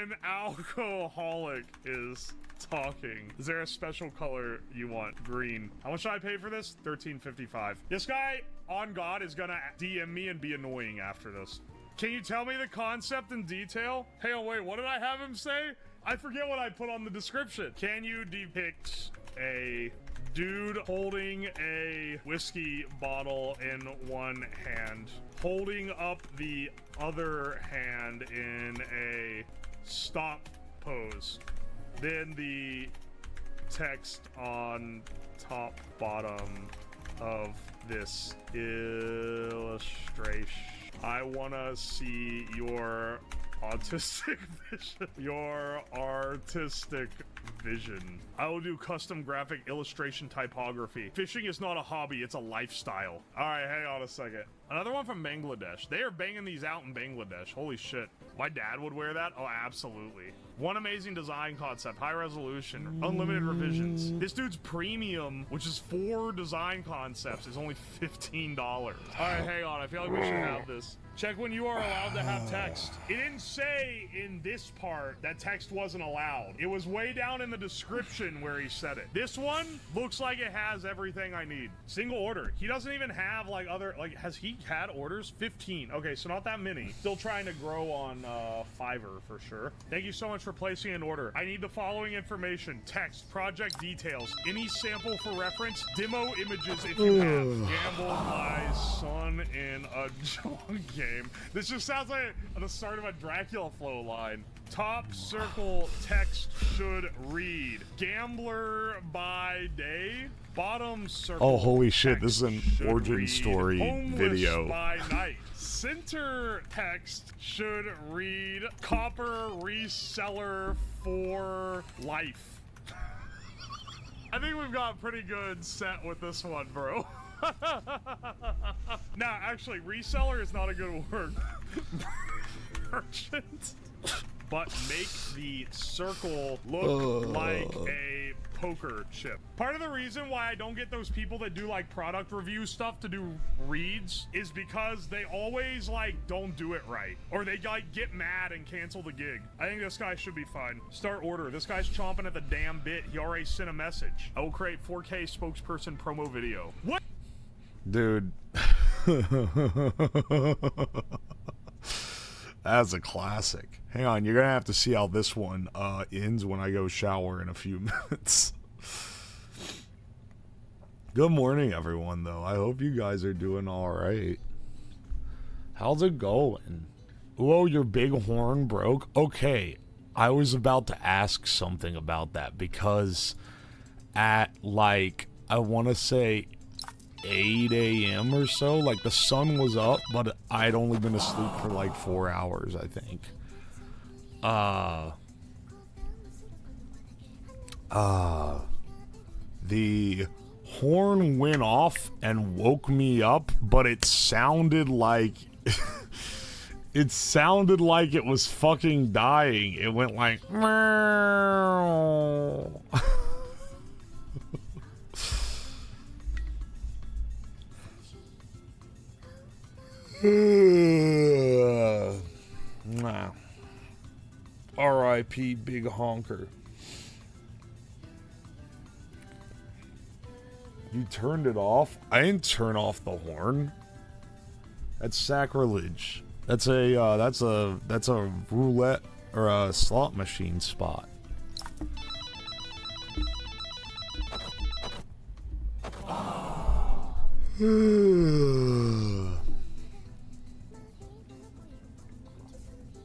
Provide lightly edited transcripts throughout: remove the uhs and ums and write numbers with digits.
An alcoholic is talking. Is there a special color you want? Green. How much should I pay for this? $13.55. This guy, on God, is gonna DM me and be annoying after this. Can you tell me the concept in detail? Hey, oh wait, what did I have him say? I forget what I put on the description. Can you depict a dude holding a whiskey bottle in one hand, holding up the other hand in a stop pose? Then the text on top bottom of this illustration. I wanna see your autistic vision. Your artistic vision. I will do custom graphic illustration typography. Fishing is not a hobby, it's a lifestyle. Alright, hang on a second. Another one from Bangladesh. They are banging these out in Bangladesh. Holy shit. My dad would wear that? Oh, absolutely. One amazing design concept, high resolution, unlimited revisions. This dude's premium, which is 4 design concepts, is only $15. Alright, hang on. I feel like we should have this. Check when you are allowed to have text. It didn't say in this part that text wasn't allowed. It was way down in the description where he said it. This one looks like it has everything I need. Single order. He doesn't even have like other, like, has he had orders? 15. Okay, so not that many. Still trying to grow on Fiverr for sure. Thank you so much for placing an order. I need the following information: text, project details, any sample for reference, demo images if you have. Gamble my son in a junk game. This just sounds like the start of a Dracula flow line. Top circle text should read gambler by day. Bottom circle. Oh, holy shit, this is an origin story video. By night. Center text should read copper reseller for life. I think we've got a pretty good set with this one, bro. Nah, actually, reseller is not a good word. Merchant. But make the circle look like a poker chip. Part of the reason why I don't get those people that do like product review stuff to do reads is because they always like don't do it right, or they like get mad and cancel the gig. I think this guy should be fine. Start order. This guy's chomping at the damn bit. He already sent a message. I will create 4K spokesperson promo video. What? Dude. That's a classic. Hang on, you're gonna have to see how this one ends when I go shower in a few minutes. Good morning, everyone, though. I hope you guys are doing alright. How's it going? Whoa, your big horn broke? Okay, I was about to ask something about that, because at, like, I want to say 8 a.m. or so, like, the sun was up, but I'd only been asleep for like 4 hours, I think. The horn went off and woke me up, but it sounded like it sounded like it was fucking dying. It went like meow. Nah. R.I.P. Big Honker. You turned it off? I didn't turn off the horn. That's sacrilege. That's a roulette or a slot machine spot.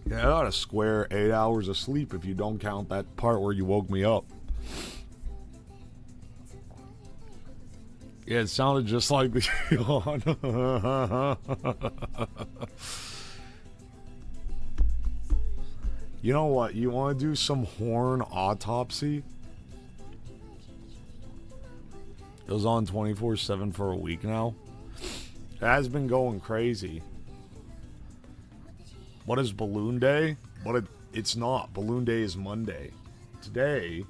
Yeah, I got a square 8 hours of sleep if you don't count that part where you woke me up. Yeah, it sounded just like the yawn. You know what? You want to do some horn autopsy? It was on 24/7 for a week now. It has been going crazy. What is Balloon Day? It's not. Balloon Day is Monday. Today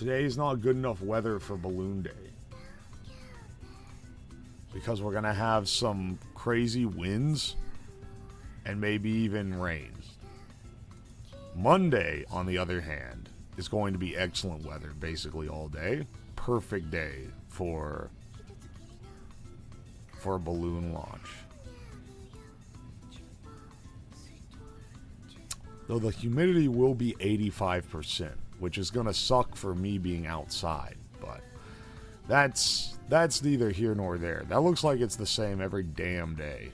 is not good enough weather for Balloon Day. Because we're going to have some crazy winds and maybe even rain. Monday, on the other hand, is going to be excellent weather basically all day. Perfect day for a balloon launch. Though the humidity will be 85%, which is going to suck for me being outside, but that's neither here nor there. That looks like it's the same every damn day.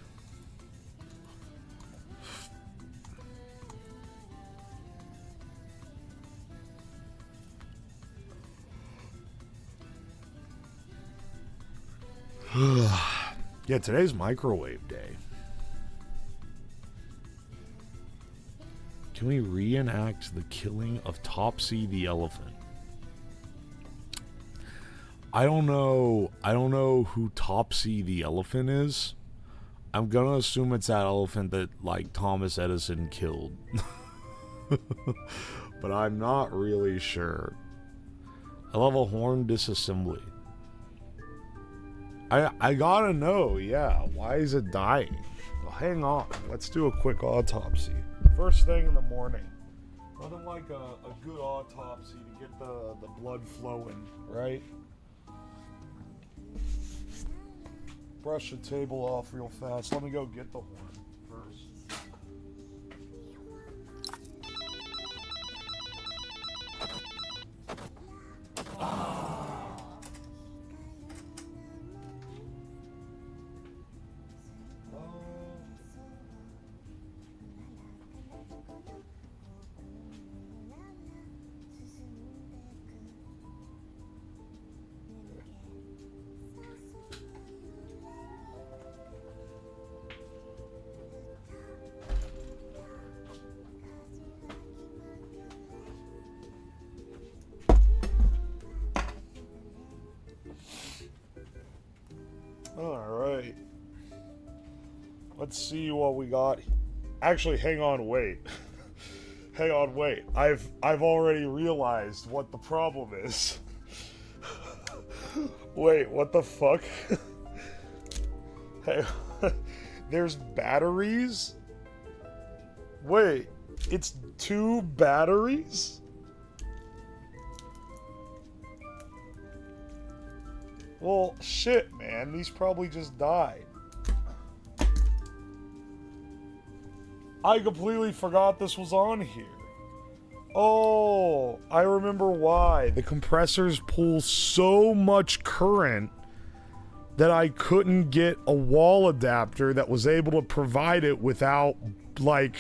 Yeah, today's microwave day. Can we reenact the killing of Topsy the elephant? I don't know who Topsy the elephant is. I'm gonna assume it's that elephant that, like, Thomas Edison killed. But I'm not really sure. I love a horn disassembly. I gotta know, yeah. Why is it dying? Well, hang on. Let's do a quick autopsy. First thing in the morning. Nothing like a good autopsy to get the blood flowing, right? Brush the table off real fast. Let me go get the horn first. Alright. Let's see what we got. Actually, hang on, wait. Hang on, wait. I've already realized what the problem is. Wait, what the fuck? Hey, there's batteries? Wait, it's 2 batteries? Well, shit, man. These probably just died. I completely forgot this was on here. Oh, I remember why. The compressors pull so much current that I couldn't get a wall adapter that was able to provide it without, like,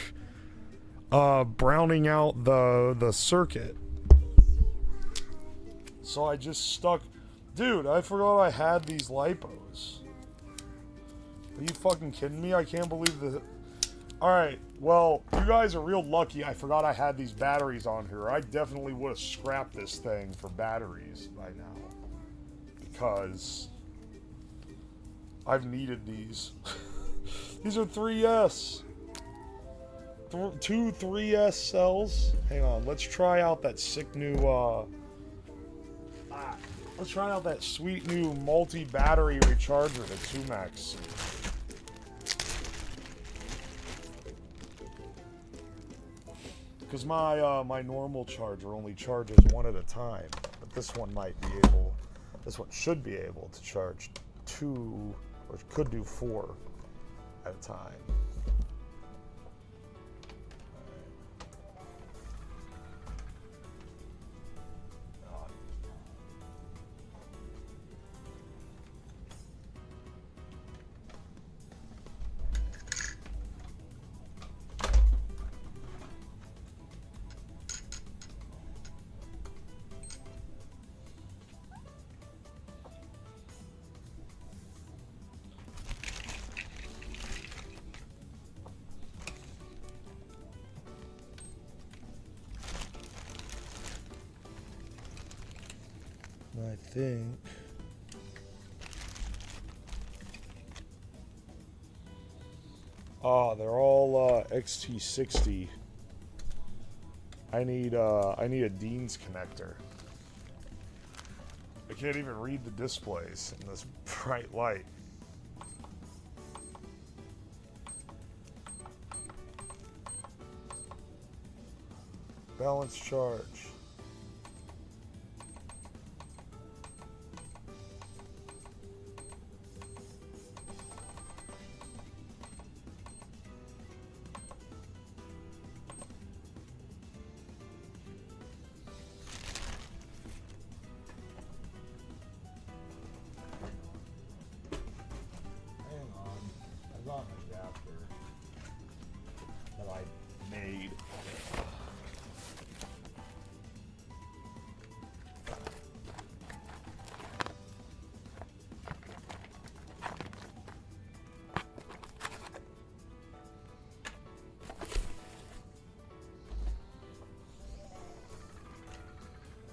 browning out the circuit. So I just stuck... Dude, I forgot I had these lipos. Are you fucking kidding me? I can't believe that... Alright, well, you guys are real lucky I forgot I had these batteries on here. I definitely would have scrapped this thing for batteries by now. Because... I've needed these. These are 3S. 2 3S cells. Hang on, let's try out that sick new, let's try out that sweet new multi-battery recharger that Sumax. Because my normal charger only charges 1 at a time, but this one should be able to charge 2, or could do 4 at a time. I think. Oh, they're all XT60. I need a Dean's connector. I can't even read the displays in this bright light. Balance charge. Hang on. I've got an adapter that I made.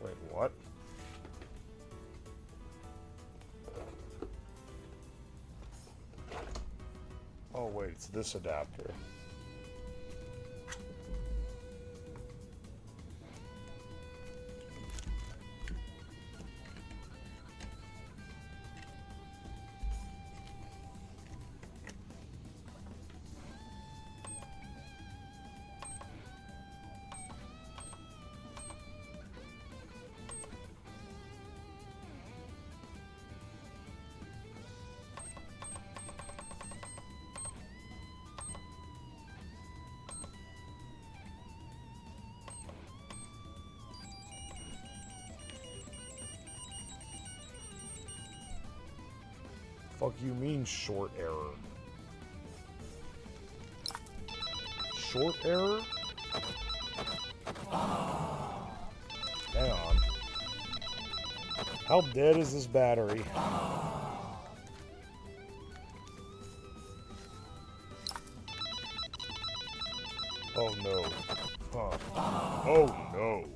Wait, what? Oh wait, it's this adapter. Fuck you mean short error? Short error? Hang on. How dead is this battery? Oh no. Huh. Oh no.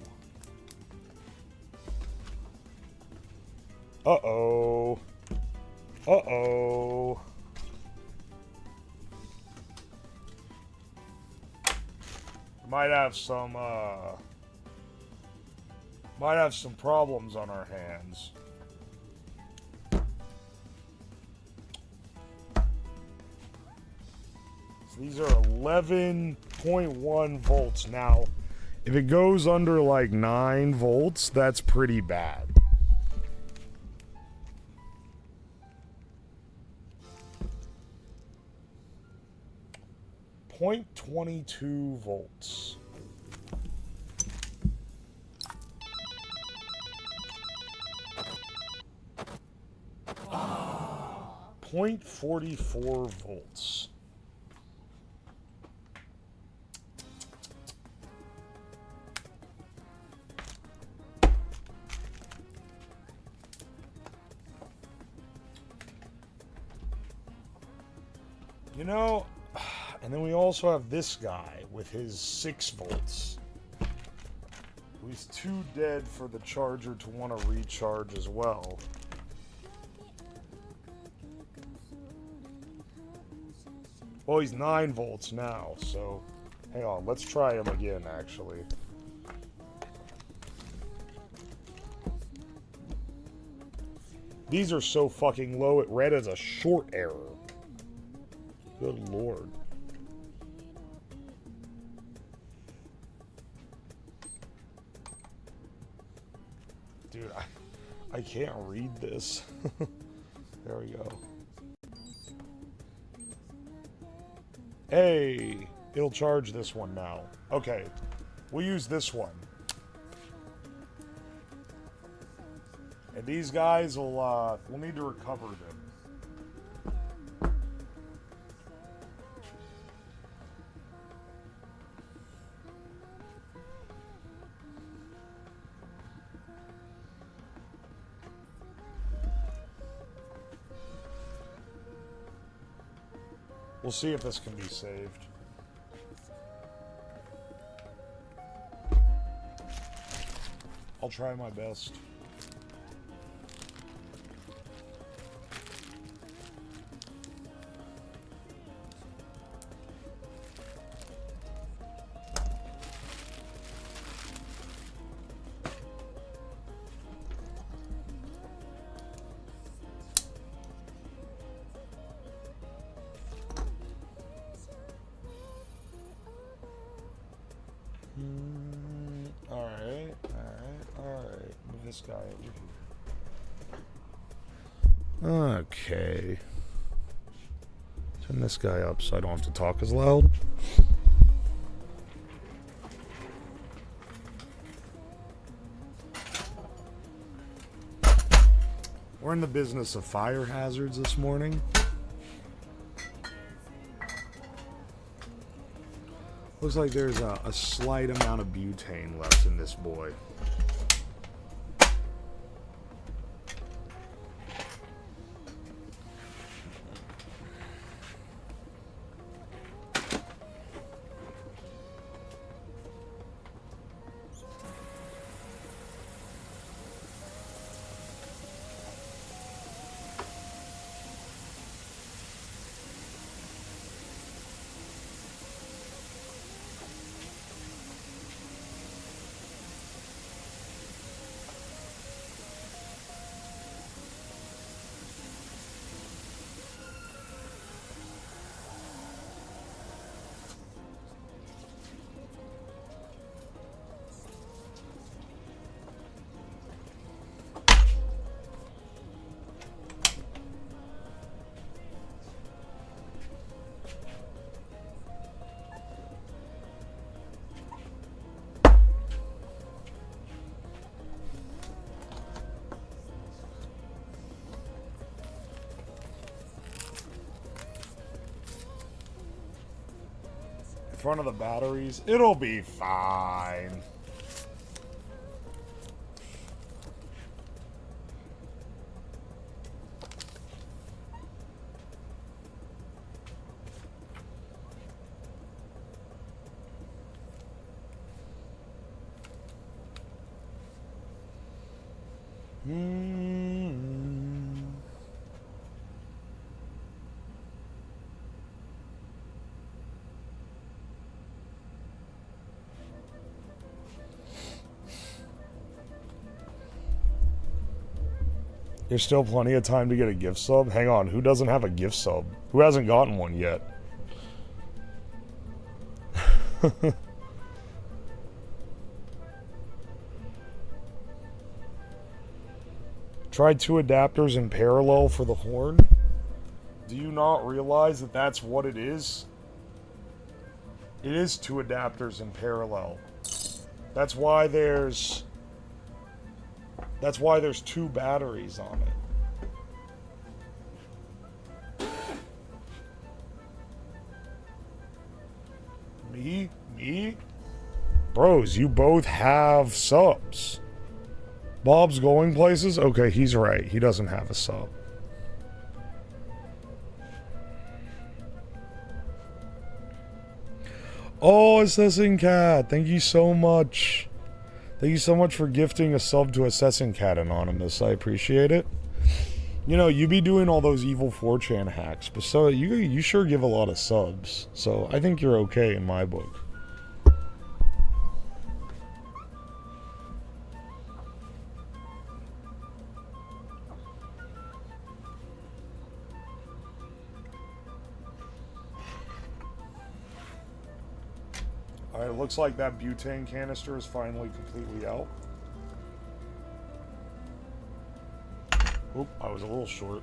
Uh-oh. Uh-oh. Might have some problems on our hands. So these are 11.1 volts. Now, if it goes under like 9 volts, that's pretty bad. .22 volts. .44 volts. You know, and then we also have this guy with his 6 volts. He's too dead for the charger to want to recharge as well. Well, he's 9 volts now, so hang on, let's try him again, actually. These are so fucking low, it read as a short error. Good lord. Dude, I can't read this. There we go. Hey, it'll charge this one now. Okay, we'll use this one. And these guys will, we'll need to recover them. We'll see if this can be saved. I'll try my best. this guy over here. Okay. Turn this guy up so I don't have to talk as loud. We're in the business of fire hazards this morning. Looks like there's a slight amount of butane left in this boy. Front of the batteries, it'll be fine. There's still plenty of time to get a gift sub. Hang on, who doesn't have a gift sub? Who hasn't gotten one yet? Try 2 adapters in parallel for the horn. Do you not realize that that's what it is? It is 2 adapters in parallel. That's why there's 2 batteries on it. Me? Bros, you both have subs. Bob's going places? Okay, he's right. He doesn't have a sub. Oh, Assassin Cat, thank you so much. Thank you so much for gifting a sub to Assassin Cat Anonymous. I appreciate it. You know, you be doing all those evil 4chan hacks, but so you sure give a lot of subs. So I think you're okay in my book. Alright, it looks like that butane canister is finally completely out. Oop, I was a little short.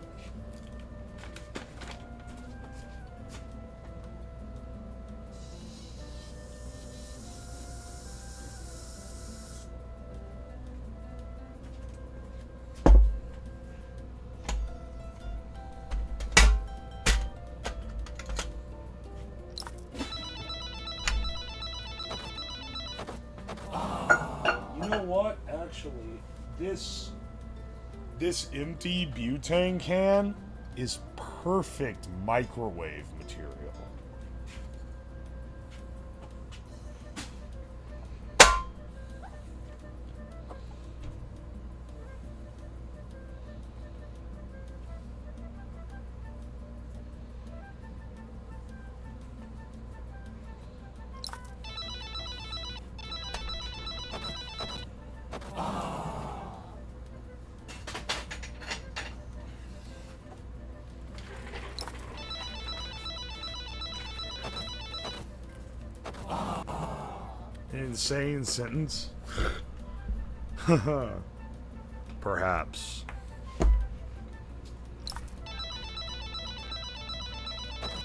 You know what? Actually, this empty butane can is perfect microwave material. Insane sentence. Perhaps. You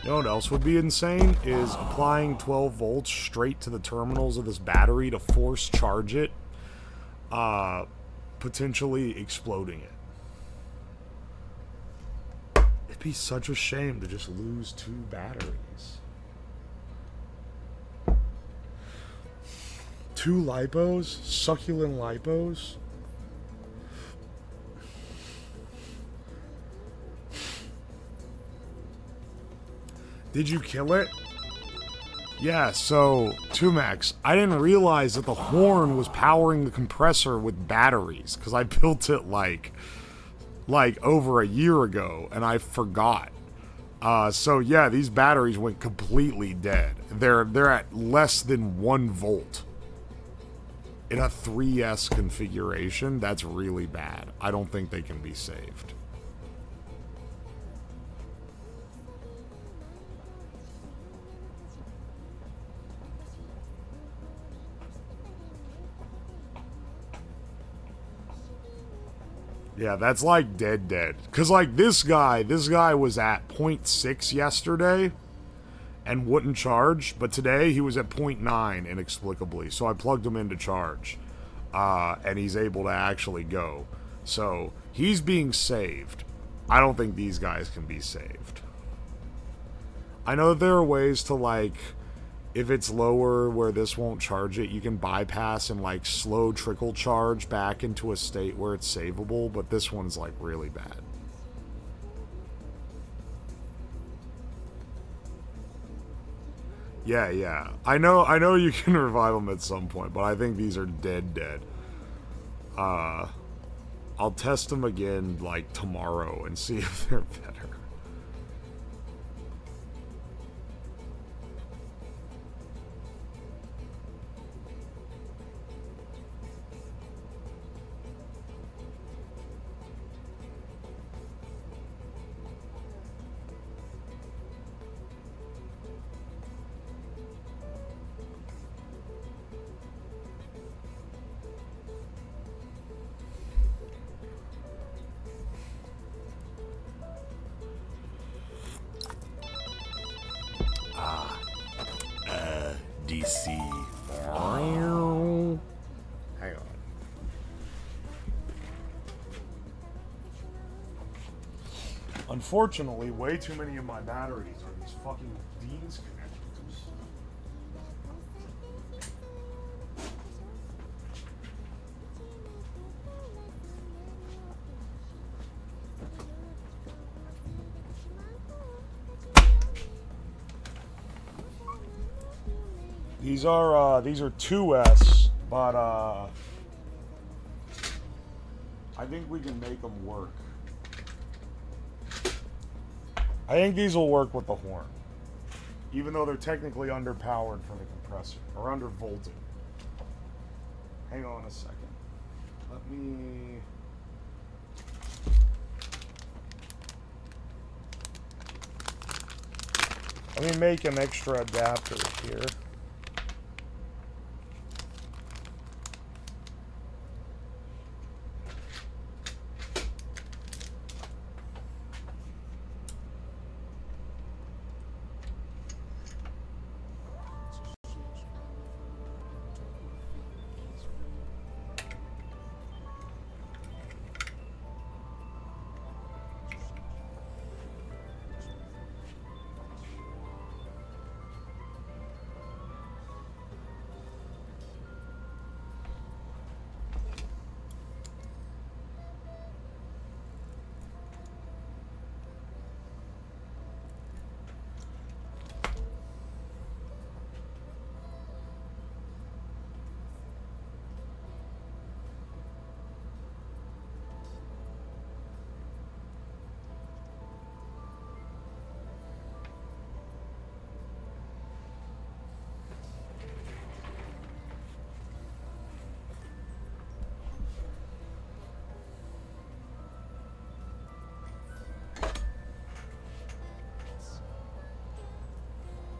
know what else would be insane? Is applying 12 volts straight to the terminals of this battery to force charge it, potentially exploding it. It'd be such a shame to just lose 2 batteries. 2 lipos? Succulent lipos? Did you kill it? Yeah, so, Tumax, I didn't realize that the horn was powering the compressor with batteries, because I built it like over a year ago, and I forgot. So yeah, these batteries went completely dead. They're at less than 1 volt. In a 3S configuration, that's really bad. I don't think they can be saved. Yeah, that's like dead. Cause like this guy was at 0.6 yesterday and wouldn't charge, but today he was at 0.9 inexplicably. So I plugged him into charge, and he's able to actually go. So he's being saved. I don't think these guys can be saved. I know that there are ways to, like, if it's lower where this won't charge it, you can bypass and, like, slow trickle charge back into a state where it's savable, but this one's, like, really bad. Yeah. I know you can revive them at some point, but I think these are dead. I'll test them again, like, tomorrow and see if they're better. DC. Hang on. Unfortunately, way too many of my batteries are these fucking Dean's connectors. These are 2S, but I think we can make them work. I think these will work with the horn, even though they're technically underpowered for the compressor, or undervolted. Hang on a second. Let me make an extra adapter here.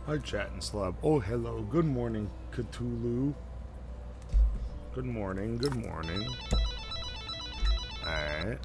Hi, Chat and Slab. Oh, hello. Good morning, Cthulhu. Good morning. Alright.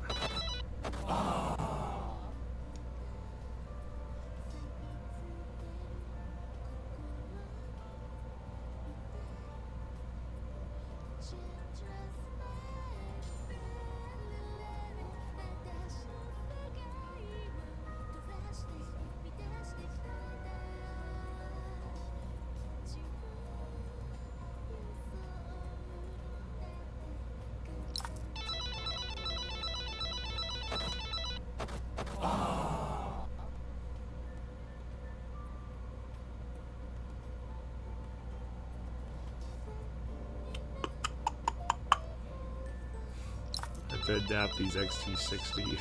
To adapt these XT60.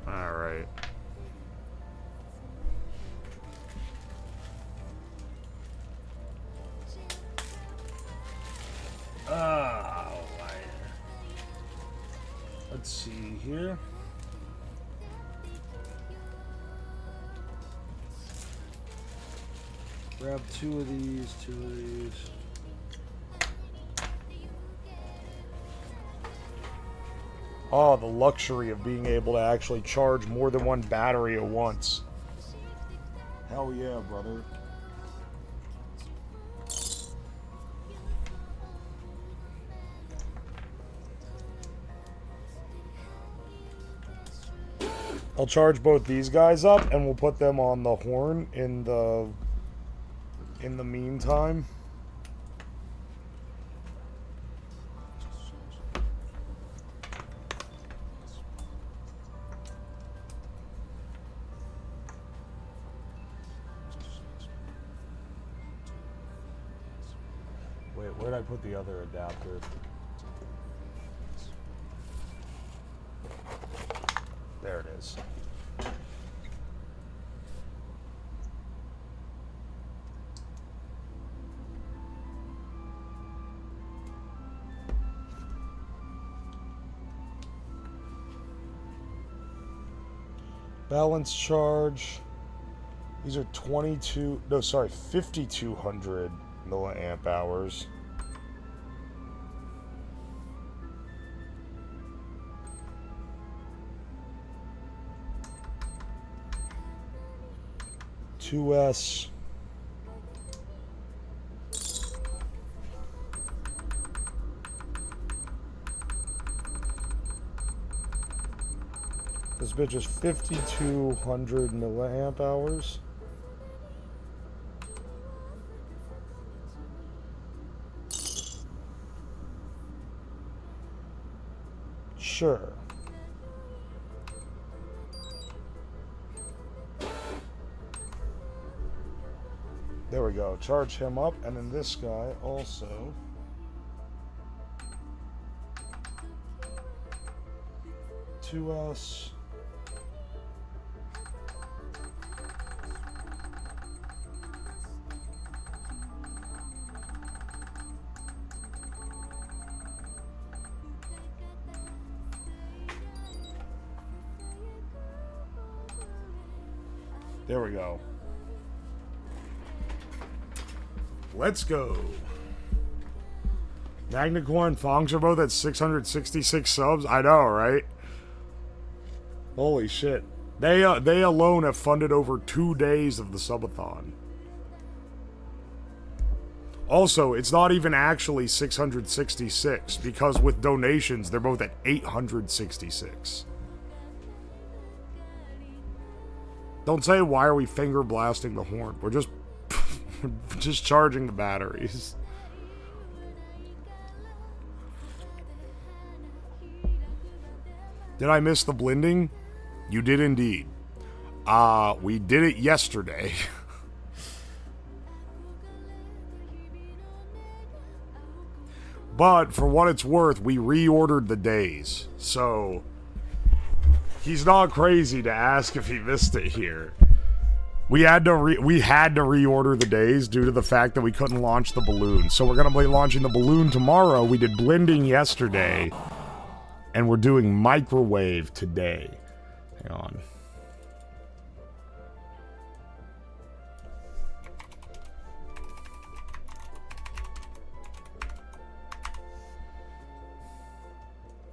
All right. Let's see here. Grab two of these. Oh, the luxury of being able to actually charge more than one battery at once. Hell yeah, brother. I'll charge both these guys up and we'll put them on the horn in the meantime. Wait, where'd I put the other adapter? There it is. Balance charge. These are 5200 milliamp hours. S. This bitch is 5200 milliamp hours. Sure. There we go. Charge him up, and then this guy also. S. There we go. Let's go. Magnacore and Fongs are both at 666 subs. I know, right? Holy shit. They alone have funded over 2 days of the subathon. Also, it's not even actually 666 because with donations, they're both at 866. Don't say, why are we finger blasting the horn? We're just charging the batteries. Did I miss the blending? You did indeed. We did it yesterday. But for what it's worth, we reordered the days. So he's not crazy to ask if he missed it here. We had to reorder the days due to the fact that we couldn't launch the balloon. So we're gonna be launching the balloon tomorrow. We did blending yesterday, and we're doing microwave today. Hang on.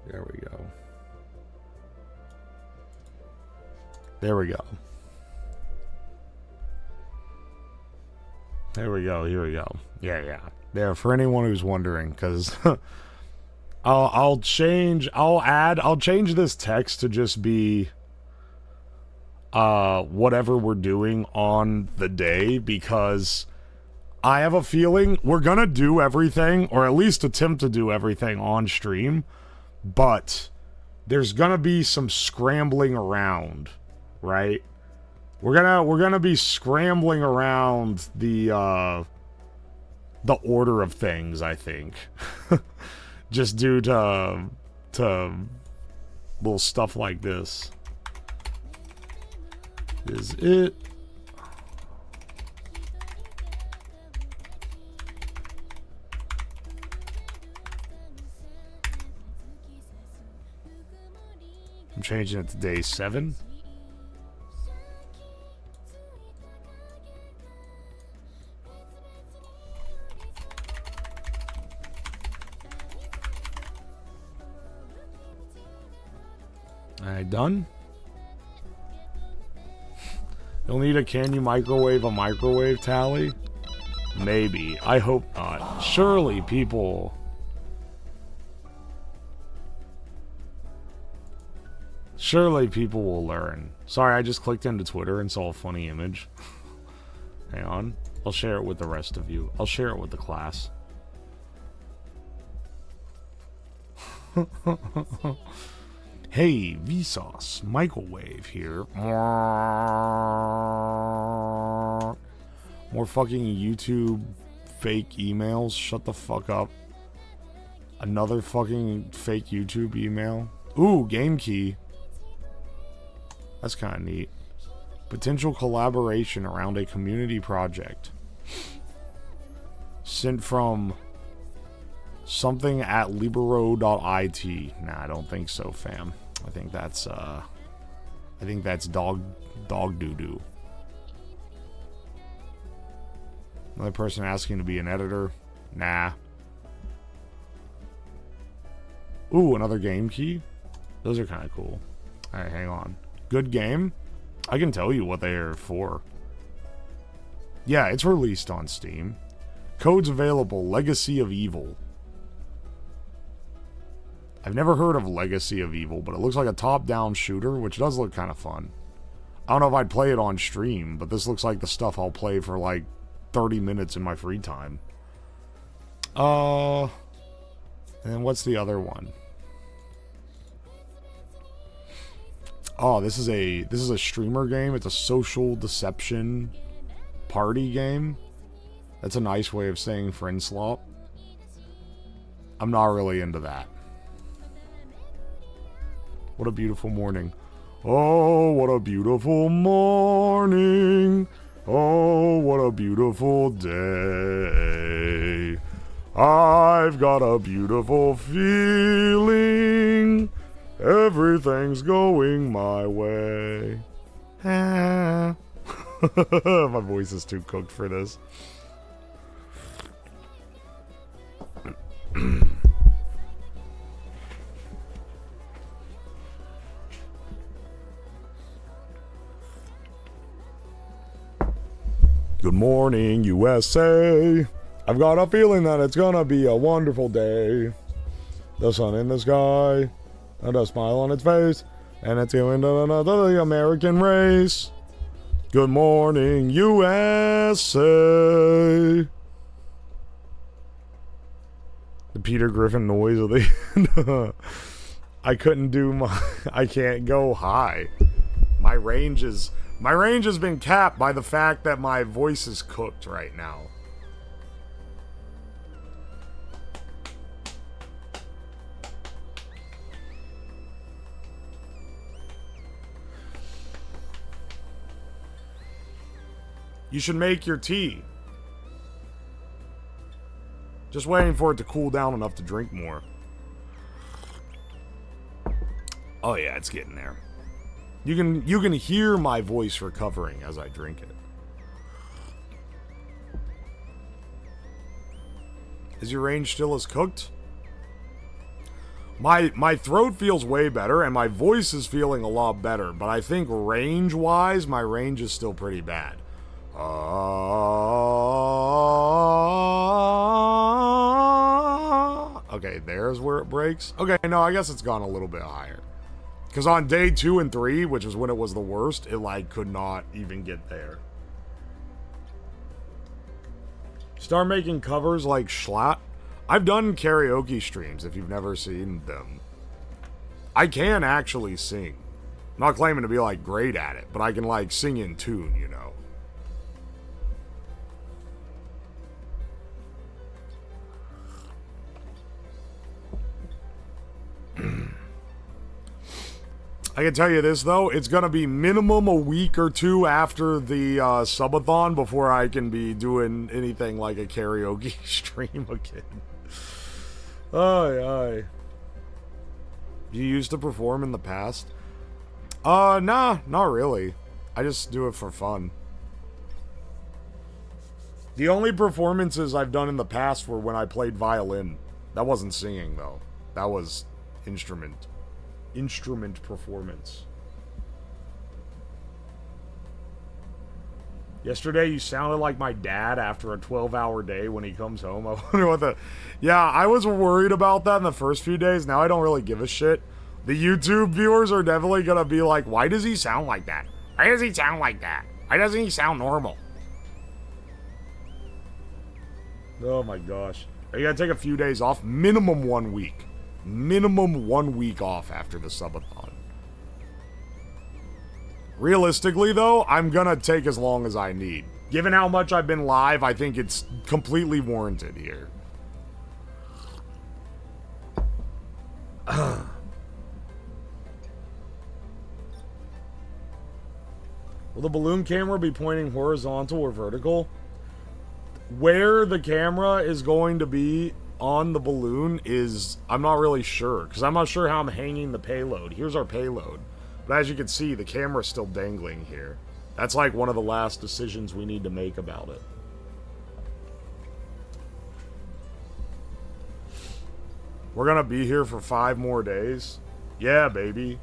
There we go. There we go. There we go. Here we go. Yeah. There, for anyone who's wondering, because I'll change this text to just be whatever we're doing on the day, because I have a feeling we're gonna do everything, or at least attempt to do everything on stream. But there's gonna be some scrambling around, right? We're gonna be scrambling around the order of things, I think. Just due to little stuff like this. Is it? I'm changing it to day 7. Alright, done? You'll need a can you microwave a microwave tally? Maybe. I hope not. Surely people... Surely people will learn. Sorry, I just clicked into Twitter and saw a funny image. Hang on. I'll share it with the rest of you. I'll share it with the class. Hey, Vsauce, microwave here. More fucking YouTube fake emails. Shut the fuck up. Another fucking fake YouTube email. Ooh, game key. That's kind of neat. Potential collaboration around a community project. Sent from something at libero.it. Nah, I don't think so, fam. I think that's dog doo-doo. Another person asking to be an editor. Nah. Ooh, another game key. Those are kind of cool. Alright, hang on. Good game? I can tell you what they are for. Yeah, it's released on Steam. Codes available. Legacy of Evil. I've never heard of Legacy of Evil, but it looks like a top-down shooter, which does look kind of fun. I don't know if I'd play it on stream, but this looks like the stuff I'll play for like 30 minutes in my free time. And then what's the other one? Oh, this is a streamer game. It's a social deception party game. That's a nice way of saying friend slop. I'm not really into that. What a beautiful morning. Oh, what a beautiful morning. Oh, what a beautiful day. I've got a beautiful feeling. Everything's going my way. My voice is too cooked for this. Good morning, USA. I've got a feeling that it's gonna be a wonderful day. The sun in the sky, and a smile on its face, and it's going to another American race. Good morning, USA. The Peter Griffin noise of the I couldn't do my I can't go high. My range has been capped by the fact that my voice is cooked right now. You should make your tea. Just waiting for it to cool down enough to drink more. Oh yeah, it's getting there. You can hear my voice recovering as I drink it. Is your range still as cooked? My throat feels way better, and my voice is feeling a lot better, but I think range-wise, my range is still pretty bad. Okay, there's where it breaks. Okay, no, I guess it's gone a little bit higher. Because on day 2 and 3, which is when it was the worst, it, like, could not even get there. Start making covers like Schlatt. I've done karaoke streams, if you've never seen them. I can actually sing. I'm not claiming to be, like, great at it, but I can, like, sing in tune, you know. I can tell you this, though. It's going to be minimum a week or 2 after the subathon before I can be doing anything like a karaoke stream again. Aye. You used to perform in the past? Nah, not really. I just do it for fun. The only performances I've done in the past were when I played violin. That wasn't singing, though. That was instrument performance. Yesterday, you sounded like my dad after a 12-hour day when he comes home. I wonder what the... Yeah, I was worried about that in the first few days. Now I don't really give a shit. The YouTube viewers are definitely gonna be like, why does he sound like that? Why does he sound like that? Why doesn't he sound normal? Oh my gosh. Are you gonna take a few days off? Minimum 1 week. Minimum 1 week off after the subathon. Realistically, though, I'm gonna take as long as I need. Given how much I've been live, I think it's completely warranted here. Will the balloon camera be pointing horizontal or vertical? Where the camera is going to be on the balloon is... I'm not really sure, because I'm not sure how I'm hanging the payload. Here's our payload. But as you can see, the camera's still dangling here. That's like one of the last decisions we need to make about it. We're gonna be here for 5 more days? Yeah, baby.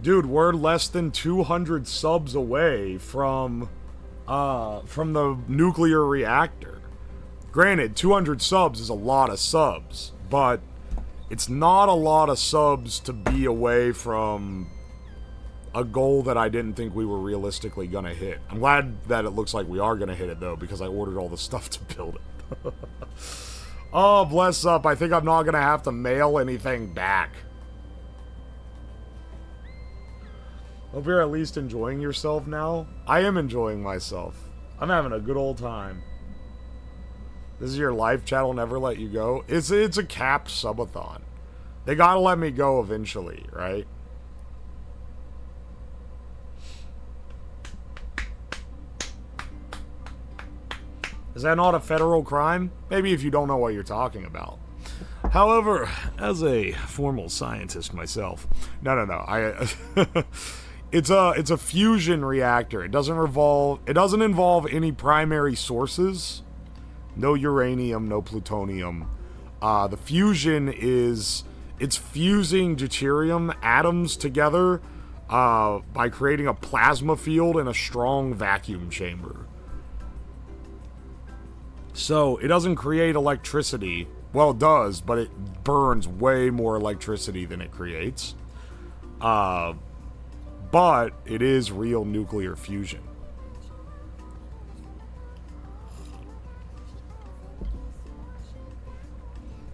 Dude, we're less than 200 subs away from the nuclear reactor. Granted, 200 subs is a lot of subs, but it's not a lot of subs to be away from a goal that I didn't think we were realistically gonna hit. I'm glad that it looks like we are gonna hit it, though, because I ordered all the stuff to build it. Oh, bless up. I think I'm not gonna have to mail anything back. Hope you're at least enjoying yourself now. I am enjoying myself. I'm having a good old time. This is your life chat will never let you go. It's a capped subathon. They gotta let me go eventually, right? Is that not a federal crime? Maybe if you don't know what you're talking about. However, as a formal scientist myself, no. It's a fusion reactor. It doesn't involve any primary sources. No uranium, no plutonium. The fusion it's fusing deuterium atoms together by creating a plasma field in a strong vacuum chamber. So it doesn't create electricity. Well, it does, but it burns way more electricity than it creates. But it is real nuclear fusion.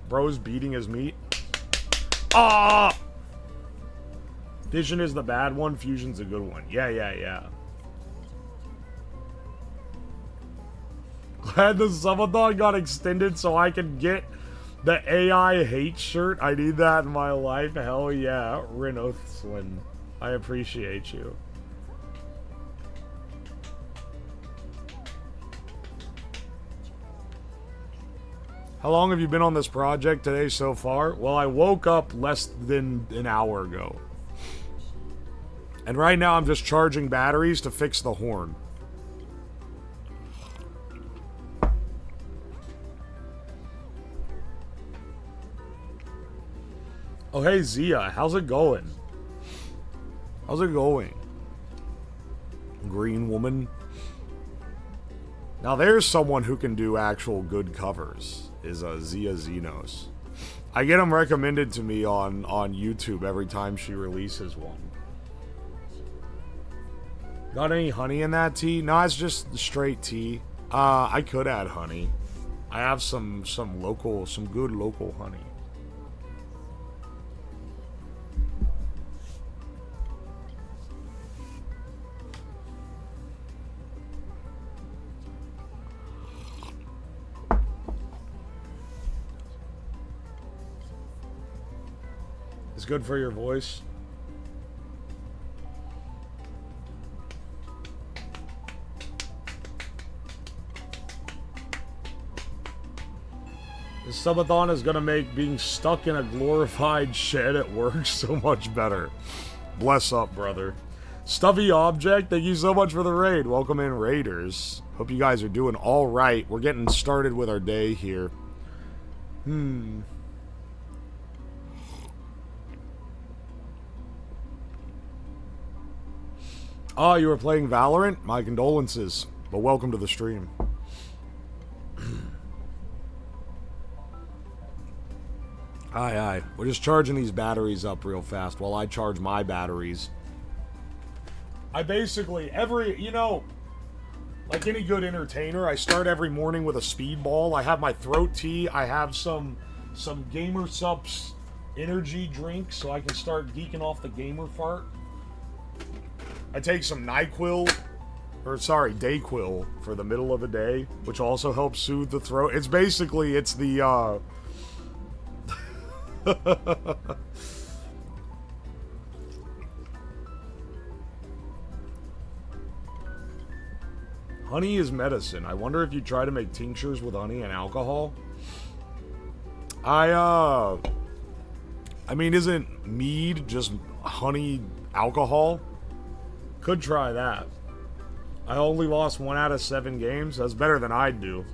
Bro's beating his meat. Ah! Fission is the bad one, fusion's a good one. Yeah. Glad the subathon got extended so I can get the AI hate shirt. I need that in my life. Hell yeah. Renothslin. I appreciate you. How long have you been on this project today so far? Well, I woke up less than an hour ago. And right now I'm just charging batteries to fix the horn. Oh, hey, Zia. How's it going? How's it going? Green woman. Now, there's someone who can do actual good covers, is Zia Xenos. I get them recommended to me on YouTube every time she releases one. Got any honey in that tea? No, it's just straight tea. I could add honey. I have some good local honey. It's good for your voice. This subathon is gonna make being stuck in a glorified shed at work so much better. Bless up, brother. Stuffy Object, thank you so much for the raid. Welcome in, Raiders. Hope you guys are doing all right. We're getting started with our day here. Oh, you were playing Valorant? My condolences, but welcome to the stream. Aye. We're just charging these batteries up real fast while I charge my batteries. I basically, like any good entertainer, I start every morning with a speedball. I have my throat tea. I have some Gamer Sups energy drink so I can start geeking off the gamer fart. I take some Dayquil for the middle of the day, which also helps soothe the throat. It's the, honey is medicine. I wonder if you try to make tinctures with honey and alcohol. I mean, isn't mead just honey alcohol? Could try that. I only lost 1 out of 7 games. That's better than I'd do.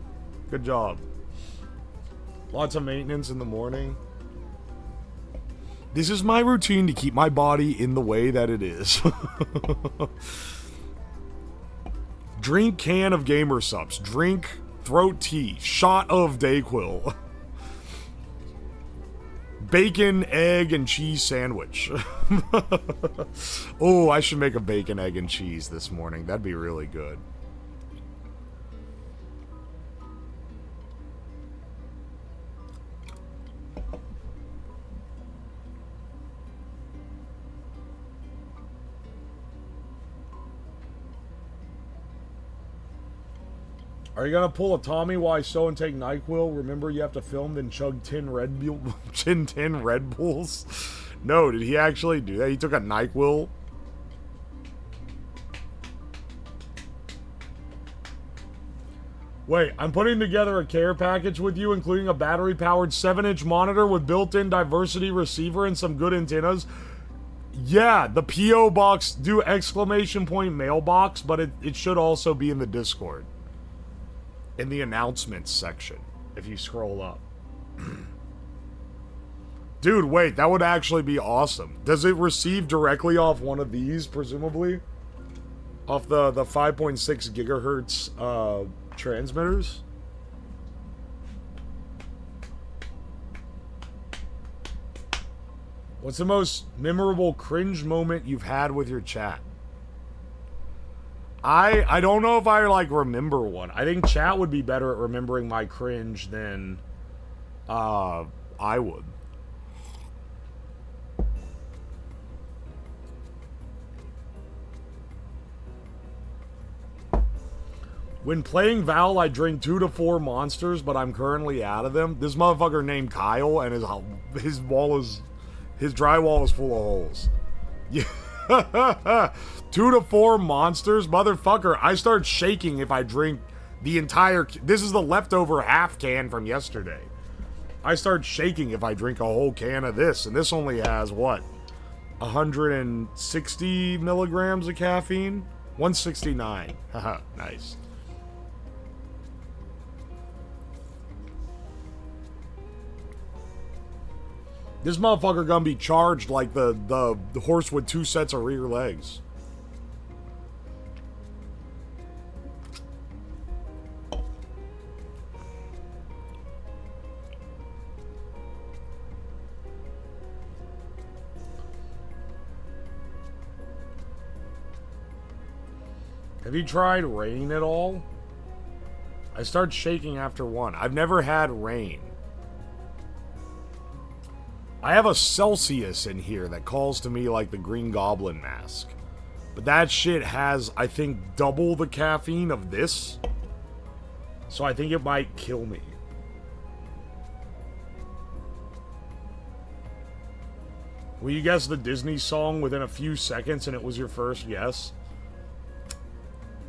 Good job. Lots of maintenance in the morning. This is my routine to keep my body in the way that it is. Drink can of Gamer Subs. Drink throat tea. Shot of Dayquil. Bacon, egg, and cheese sandwich. Oh, I should make a bacon, egg, and cheese this morning. That'd be really good. Are you gonna pull a Tommy Wiseau and take NyQuil? Remember, you have to film then chug 10 Red Bulls? No, did he actually do that? He took a NyQuil. Wait, I'm putting together a care package with you, including a battery-powered 7-inch monitor with built-in diversity receiver and some good antennas. Yeah, the P.O. box, do exclamation point mailbox, but it should also be in the Discord. In the announcements section, if you scroll up. Dude, wait, that would actually be awesome. Does it receive directly off one of these, presumably? Off the 5.6 gigahertz transmitters? What's the most memorable cringe moment you've had with your chat? I don't know if I, remember one. I think chat would be better at remembering my cringe than, I would. When playing Val, I drink 2 to 4 monsters, but I'm currently out of them. This motherfucker named Kyle, and his drywall is full of holes. Yeah. 2 to 4 monsters, motherfucker. I start shaking if I drink the entire... This is the leftover half can from yesterday. I start shaking if I drink a whole can of this, and this only has, what, 160 milligrams of caffeine? 169. Haha, nice. This motherfucker gonna be charged like the horse with 2 sets of rear legs. Have you tried rain at all? I start shaking after one. I've never had rain. I have a Celsius in here that calls to me like the Green Goblin mask. But that shit has, I think, double the caffeine of this. So I think it might kill me. Will you guess the Disney song within a few seconds and it was your first guess?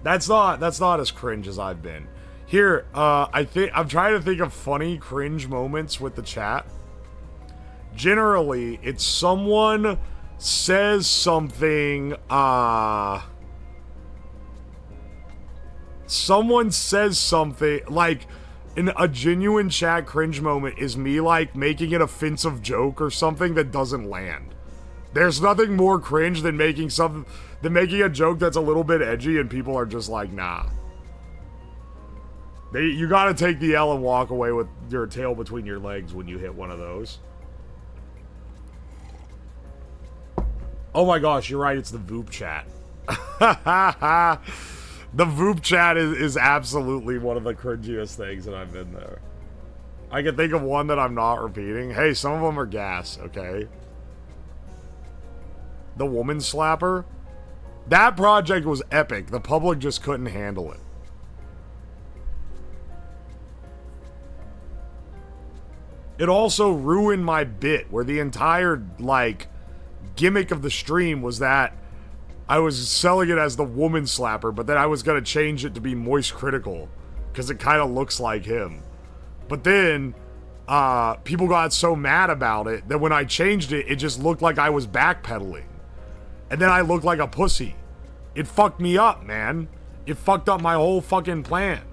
That's not as cringe as I've been. Here, I'm trying to think of funny cringe moments with the chat. Generally, it's someone says something, like, in a genuine chat cringe moment is me, like, making an offensive joke or something that doesn't land. There's nothing more cringe than making a joke that's a little bit edgy and people are just like, nah. You gotta take the L and walk away with your tail between your legs when you hit one of those. Oh my gosh, you're right, it's the Voop chat. The Voop chat is absolutely one of the cringiest things that I've been there. I can think of one that I'm not repeating. Hey, some of them are gas, okay? The Woman Slapper? That project was epic. The public just couldn't handle it. It also ruined my bit, where the entire, like, gimmick of the stream was that I was selling it as the Woman Slapper, but then I was gonna change it to be Moist Critical, because it kind of looks like him. But then, people got so mad about it that when I changed it, it just looked like I was backpedaling. And then I looked like a pussy. It fucked me up, man. It fucked up my whole fucking plan.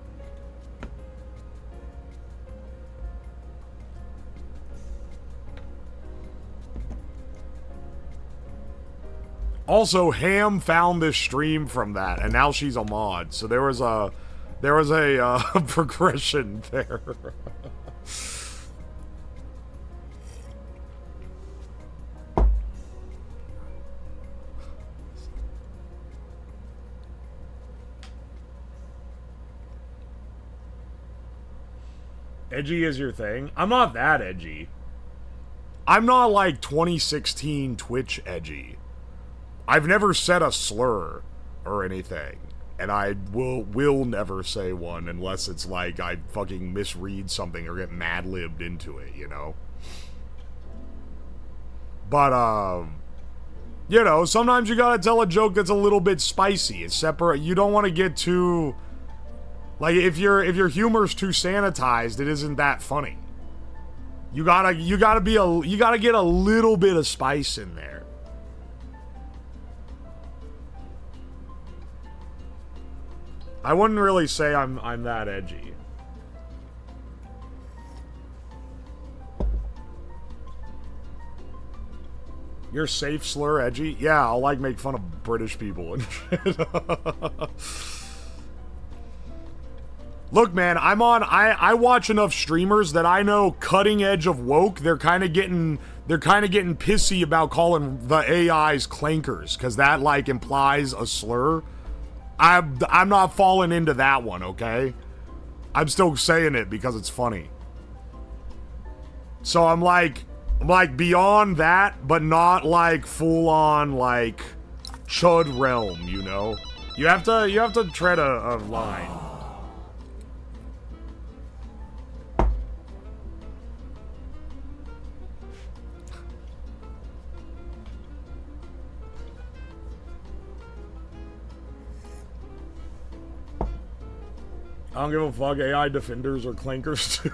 Also, Ham found this stream from that, and now she's a mod. So there was a progression there. Edgy is your thing? I'm not that edgy. I'm not like 2016 Twitch edgy. I've never said a slur or anything. And I will never say one unless it's like I fucking misread something or get mad-libbed into it, you know? But, you know, sometimes you gotta tell a joke that's a little bit spicy. It's separate. You don't want to get too... Like, if your humor's too sanitized, it isn't that funny. You gotta get a little bit of spice in there. I wouldn't really say I'm that edgy. You're safe slur edgy? Yeah, I'll like make fun of British people and shit. Look, man, I watch enough streamers that I know cutting edge of woke, they're kind of getting pissy about calling the AIs clankers, because that, like, implies a slur. I'm not falling into that one, okay? I'm still saying it because it's funny. So I'm like beyond that, but not like full on like chud realm, you know? You have to tread a line. I don't give a fuck. AI defenders or clankers too.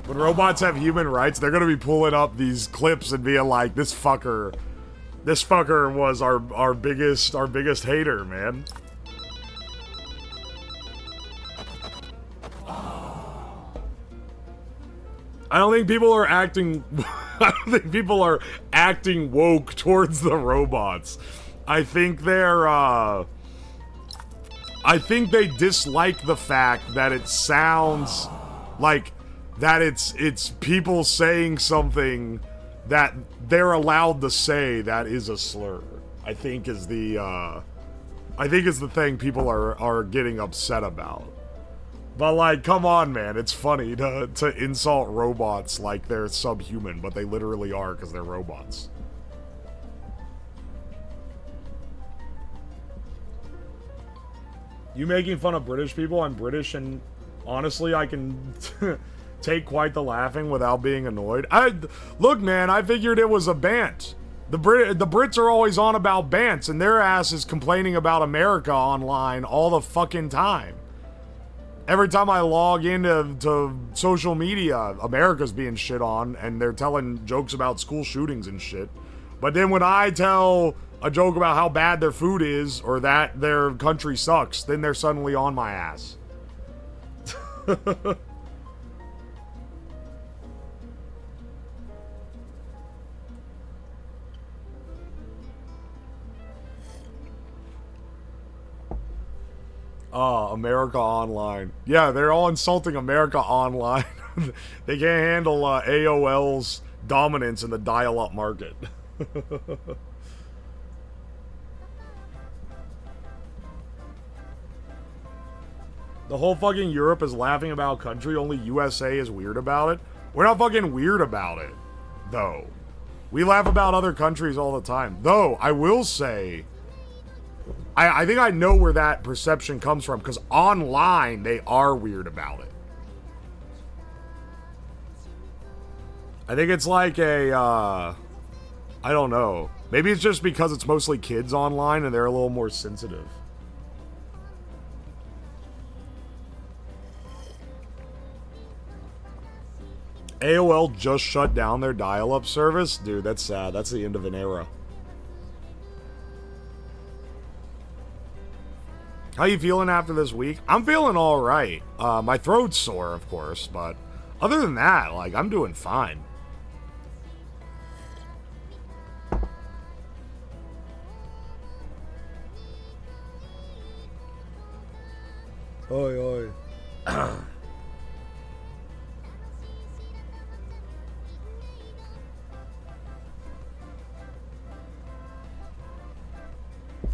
When robots have human rights, they're gonna be pulling up these clips and being like, this fucker was our biggest hater, man. I don't think people are acting I don't think people are acting woke towards the robots. I think they dislike the fact that it sounds like that it's people saying something that they're allowed to say that is a slur. I think is the thing people are getting upset about. But like, come on, man, it's funny to insult robots like they're subhuman, but they literally are because they're robots. You making fun of British people? I'm British, and honestly, I can take quite the laughing without being annoyed. Look, man, I figured it was a bant. The Brits are always on about bants, and their ass is complaining about America online all the fucking time. Every time I log into social media, America's being shit on, and they're telling jokes about school shootings and shit. But then when I tell a joke about how bad their food is, or that their country sucks, then they're suddenly on my ass. America Online. Yeah, they're all insulting America Online. They can't handle AOL's dominance in the dial-up market. The whole fucking Europe is laughing about country, only USA is weird about it. We're not fucking weird about it, though. We laugh about other countries all the time. Though, I will say, I think I know where that perception comes from, because online, they are weird about it. I think it's like I don't know. Maybe it's just because it's mostly kids online, and they're a little more sensitive. AOL just shut down their dial-up service? Dude, that's sad. That's the end of an era. How you feeling after this week? I'm feeling alright. My throat's sore, of course, but other than that, like, I'm doing fine. Oi, oi.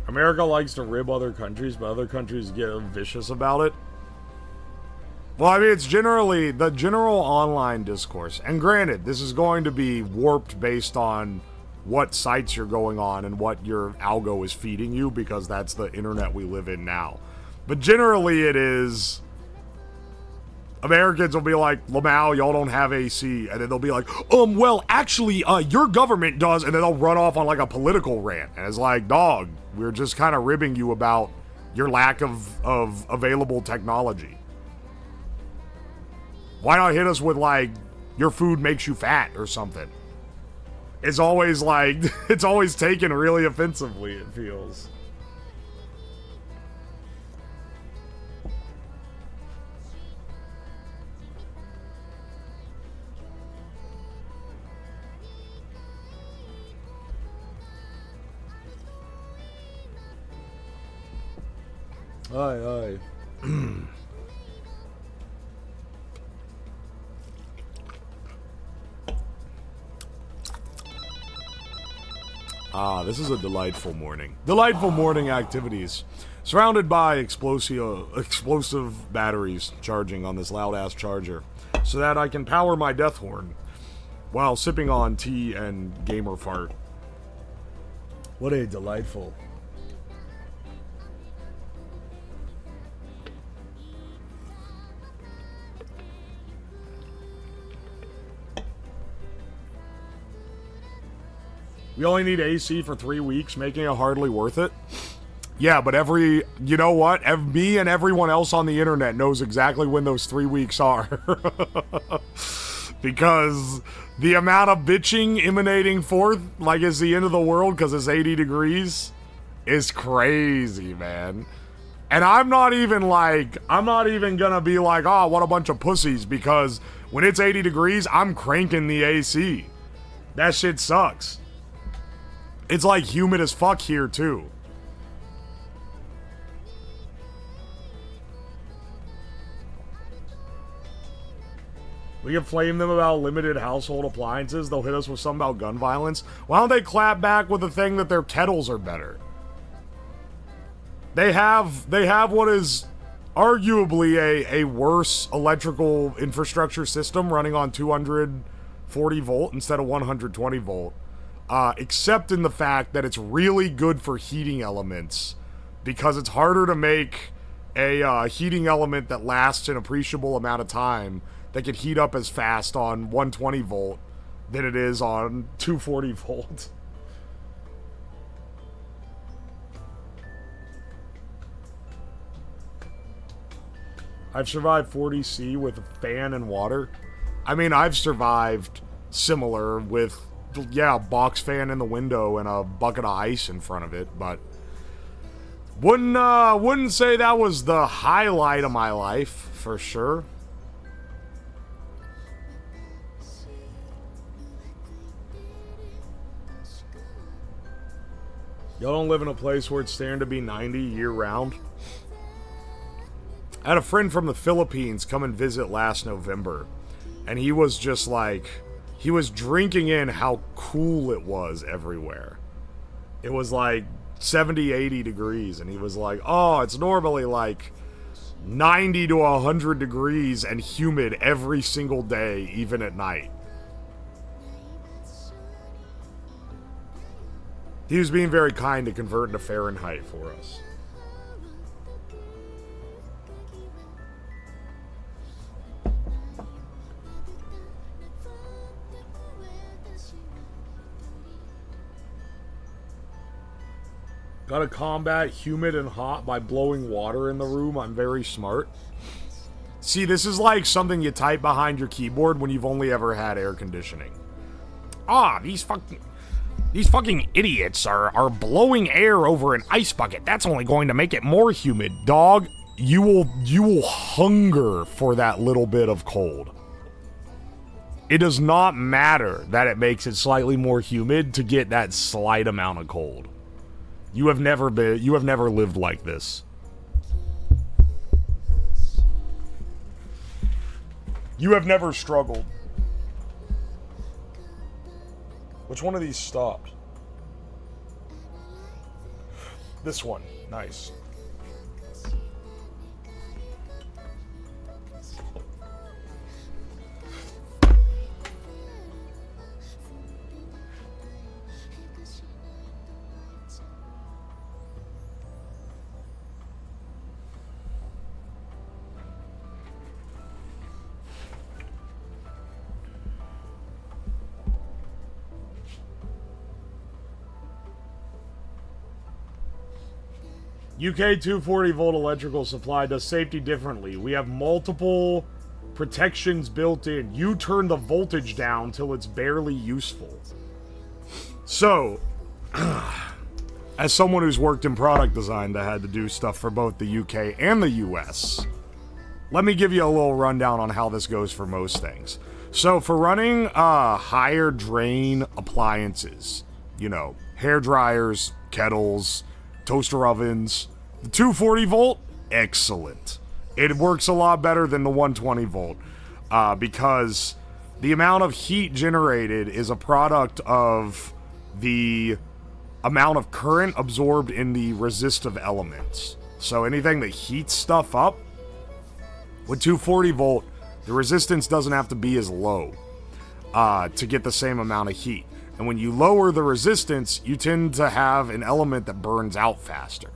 America likes to rib other countries, but other countries get vicious about it. Well, I mean, it's generally the general online discourse. And granted, this is going to be warped based on what sites you're going on and what your algo is feeding you, because that's the internet we live in now. But generally it is, Americans will be like, Lamau, y'all don't have AC. And then they'll be like, well, actually, your government does. And then they'll run off on like a political rant. And it's like, dog, we're just kind of ribbing you about your lack of available technology. Why not hit us with like, your food makes you fat or something? It's always like, it's always taken really offensively, it feels. Aye, aye. This is a delightful morning. Delightful morning activities. Surrounded by explosive batteries charging on this loud-ass charger, so that I can power my death horn while sipping on tea and gamer fart. What a delightful... We only need AC for 3 weeks, making it hardly worth it. Yeah, but you know what? Me and everyone else on the internet knows exactly when those 3 weeks are. Because the amount of bitching emanating forth, like it's the end of the world because it's 80 degrees, is crazy, man. And I'm not even gonna be like, oh, what a bunch of pussies, because when it's 80 degrees, I'm cranking the AC. That shit sucks. It's like humid as fuck here, too. We can flame them about limited household appliances. They'll hit us with something about gun violence. Why don't they clap back with the thing that their kettles are better? They have what is arguably a worse electrical infrastructure system running on 240 volt instead of 120 volt. Except in the fact that it's really good for heating elements, because it's harder to make a heating element that lasts an appreciable amount of time that can heat up as fast on 120 volt than it is on 240 volt. I've survived 40C with a fan and water. I mean, I've survived similar with, yeah, a box fan in the window and a bucket of ice in front of it, but wouldn't say that was the highlight of my life, for sure. Y'all don't live in a place where it's staring to be 90 year-round? I had a friend from the Philippines come and visit last November, and he was just like, he was drinking in how cool it was everywhere. It was like 70, 80 degrees, and he was like, oh, it's normally like 90 to 100 degrees and humid every single day, even at night. He was being very kind to convert into Fahrenheit for us. Gotta combat humid and hot by blowing water in the room. I'm very smart. See, this is like something you type behind your keyboard when you've only ever had air conditioning. Ah, these fucking idiots are blowing air over an ice bucket. That's only going to make it more humid. Dog, you will hunger for that little bit of cold. It does not matter that it makes it slightly more humid to get that slight amount of cold. You have never lived like this. You have never struggled. Which one of these stopped? This one. Nice. UK 240 volt electrical supply does safety differently. We have multiple protections built in. You turn the voltage down till it's barely useful. So, as someone who's worked in product design that had to do stuff for both the UK and the US, let me give you a little rundown on how this goes for most things. So for running higher drain appliances, you know, hair dryers, kettles, toaster ovens, the 240 volt, excellent. It works a lot better than the 120 volt because the amount of heat generated is a product of the amount of current absorbed in the resistive elements. So anything that heats stuff up, with 240 volt, the resistance doesn't have to be as low to get the same amount of heat. And when you lower the resistance, you tend to have an element that burns out faster.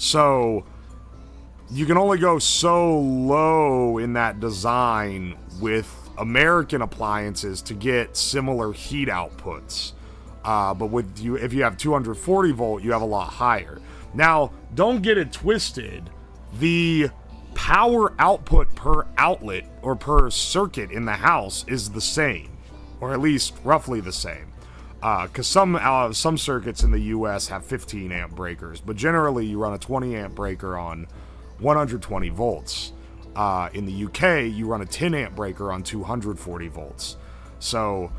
So you can only go so low in that design with American appliances to get similar heat outputs. But if you have 240 volt, you have a lot higher. Now, don't get it twisted. The power output per outlet or per circuit in the house is the same, or at least roughly the same. Because some circuits in the US have 15 amp breakers, but generally you run a 20 amp breaker on 120 volts. In the UK, you run a 10 amp breaker on 240 volts. So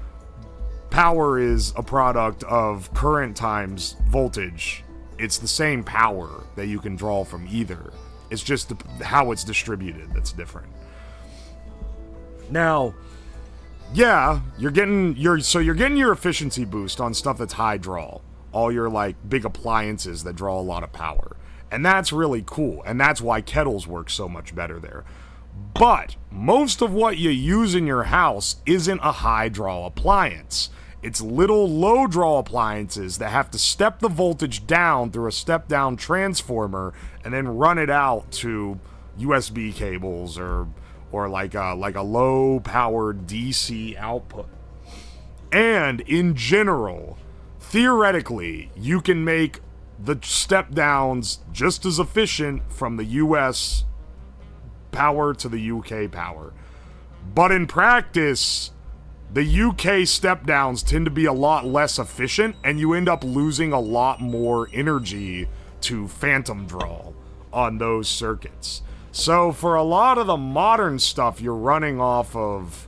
power is a product of current times voltage. It's the same power that you can draw from either. It's just how it's distributed that's different. Now, yeah, you're getting your efficiency boost on stuff that's high draw. All your like big appliances that draw a lot of power. And that's really cool. And that's why kettles work so much better there. But most of what you use in your house isn't a high draw appliance. It's little low draw appliances that have to step the voltage down through a step down transformer and then run it out to USB cables or like a low powered DC output. And in general, theoretically, you can make the step downs just as efficient from the US power to the UK power. But in practice, the UK step downs tend to be a lot less efficient, and you end up losing a lot more energy to phantom draw on those circuits. So for a lot of the modern stuff you're running off of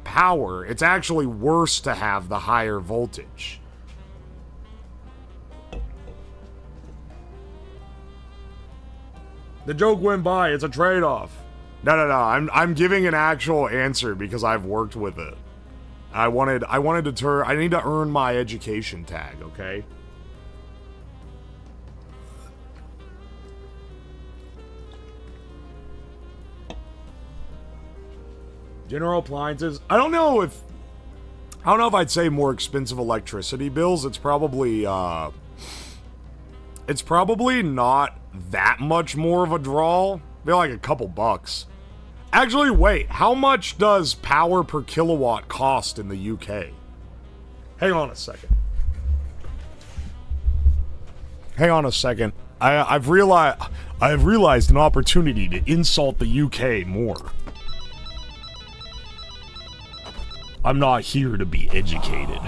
power, it's actually worse to have the higher voltage. The joke went by. It's a trade-off. No. I'm giving an actual answer because I've worked with it. I need to earn my education tag, okay? General appliances. I don't know if I'd say more expensive electricity bills. It's probably not that much more of a draw. Maybe like a couple bucks. Actually, wait. How much does power per kilowatt cost in the UK? Hang on a second. I've realized an opportunity to insult the UK more. I'm not here to be educated.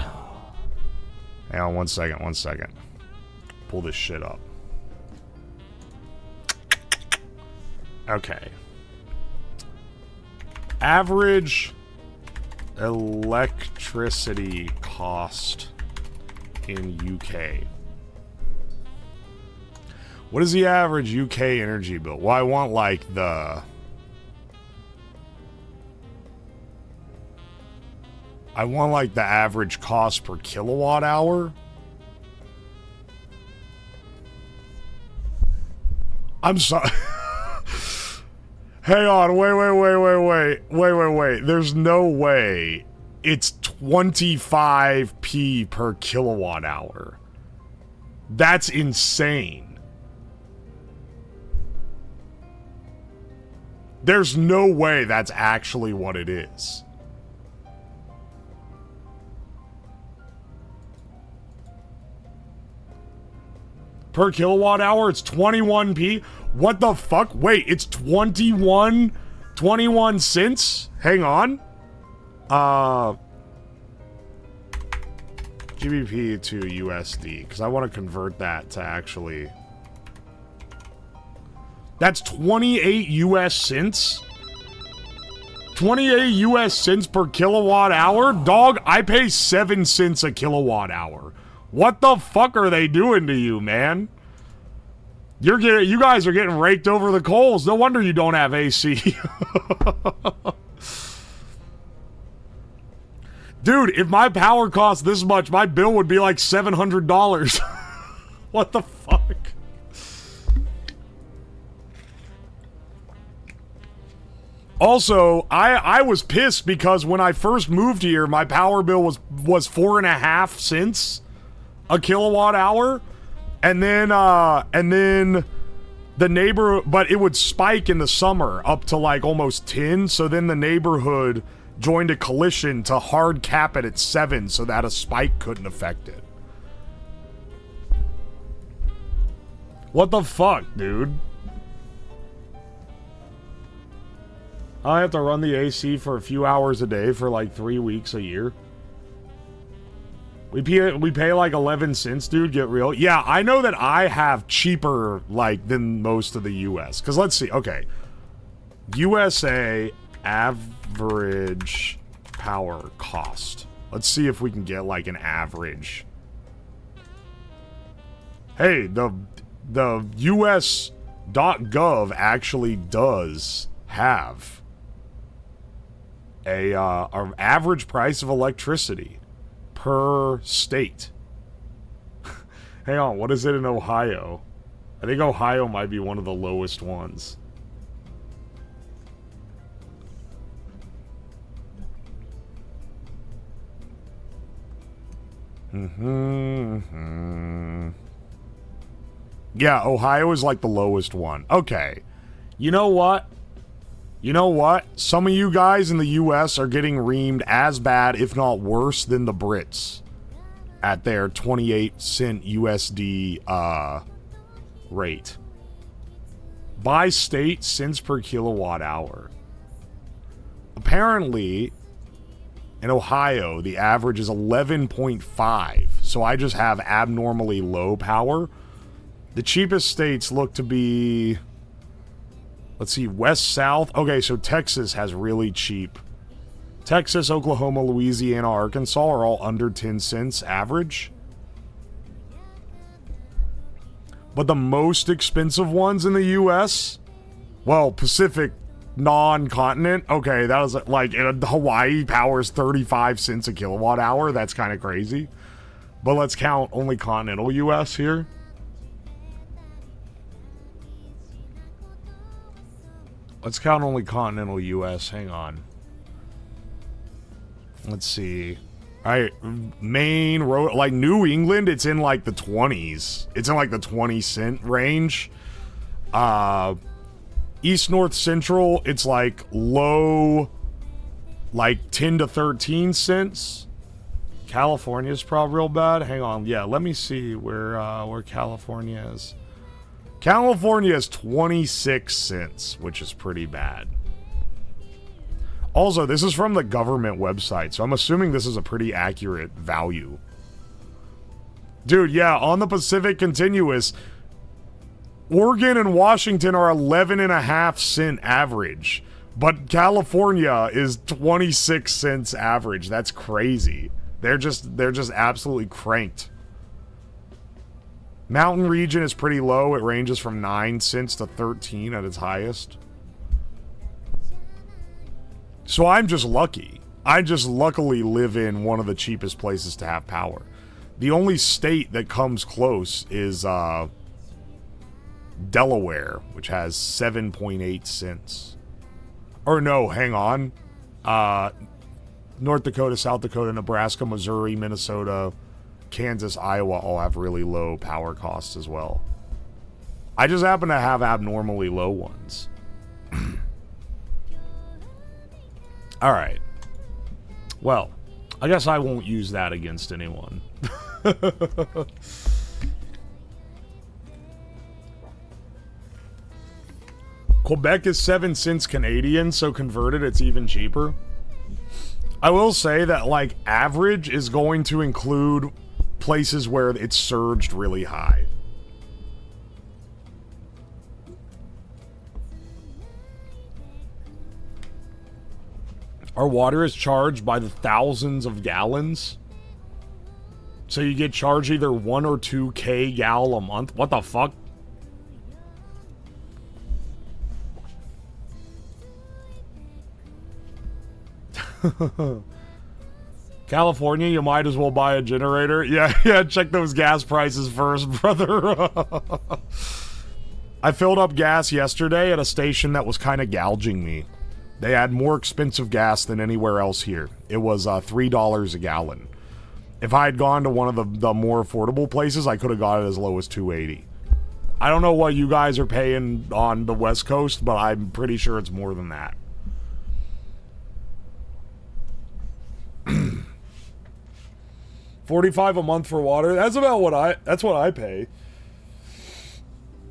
Hang on one second. Pull this shit up. Okay. Average electricity cost in UK. What is the average UK energy bill? Well, I want like the average cost per kilowatt hour. I'm sorry. Hang on, wait. There's no way it's 25p per kilowatt hour. That's insane. There's no way that's actually what it is. Per kilowatt hour, it's 21p. What the fuck? Wait, it's 21 cents? Hang on. GBP to USD, because I want to convert that to actually... That's 28 US cents? 28 US cents per kilowatt hour? Dog, I pay 7 cents a kilowatt hour. What the fuck are they doing to you, man? You guys are getting raked over the coals. No wonder you don't have AC. Dude, if my power cost this much, my bill would be like $700. What the fuck? Also, I was pissed because when I first moved here, my power bill was 4.5 cents a kilowatt hour. And then the neighbor, but it would spike in the summer up to like almost 10. So then the neighborhood joined a coalition to hard cap it at 7 so that a spike couldn't affect it. What the fuck, dude? I have to run the AC for a few hours a day for like 3 weeks a year. We pay like 11 cents, dude. Get real. Yeah, I know that I have cheaper like than most of the US. Because let's see. Okay. USA average power cost. Let's see if we can get like an average. Hey, the US.gov actually does have a average price of electricity per state. Hang on, what is it in Ohio? I think Ohio might be one of the lowest ones. Yeah, Ohio is like the lowest one. Okay. You know what? Some of you guys in the US are getting reamed as bad, if not worse, than the Brits at their 28-cent USD rate. By state, cents per kilowatt hour. Apparently, in Ohio, the average is 11.5. So I just have abnormally low power. The cheapest states look to be... Let's see, west, south. Okay, so Texas has really cheap. Texas, Oklahoma, Louisiana, Arkansas are all under 10 cents average. But the most expensive ones in the U.S., well, Pacific non-continent. Okay, that was like Hawaii powers 35 cents a kilowatt hour. That's kind of crazy. But let's count only continental U.S. here. Let's count only continental U.S. Hang on. Let's see. All right, Maine, like New England, it's in like the 20s. It's in like the 20-cent range. East, North, Central, it's like low, like 10 to 13 cents. California's probably real bad. Hang on, yeah, let me see where California is. California is 26 cents, which is pretty bad. Also, this is from the government website, so I'm assuming this is a pretty accurate value. Dude, yeah, on the Pacific Continuous, Oregon and Washington are 11.5 cent average, but California is 26 cents average. That's crazy. They're just absolutely cranked. Mountain region is pretty low. It ranges from 9 cents to 13 at its highest. So I'm just lucky. I just luckily live in one of the cheapest places to have power. The only state that comes close is Delaware, which has 7.8 cents. Or no, hang on. North Dakota, South Dakota, Nebraska, Missouri, Minnesota, Kansas, Iowa all have really low power costs as well. I just happen to have abnormally low ones. Alright. Well, I guess I won't use that against anyone. Quebec is 7 cents Canadian, so converted, it's even cheaper. I will say that, like, average is going to include places where it's surged really high. Our water is charged by the thousands of gallons. So you get charged either 1 or 2K gal a month. What the fuck? California, you might as well buy a generator. Yeah, check those gas prices first, brother. I filled up gas yesterday at a station that was kind of gouging me. They had more expensive gas than anywhere else here. It was $3 a gallon. If I had gone to one of the more affordable places, I could have got it as low as $2.80. I don't know what you guys are paying on the West Coast, but I'm pretty sure it's more than that. $45 a month for water. That's about what I pay.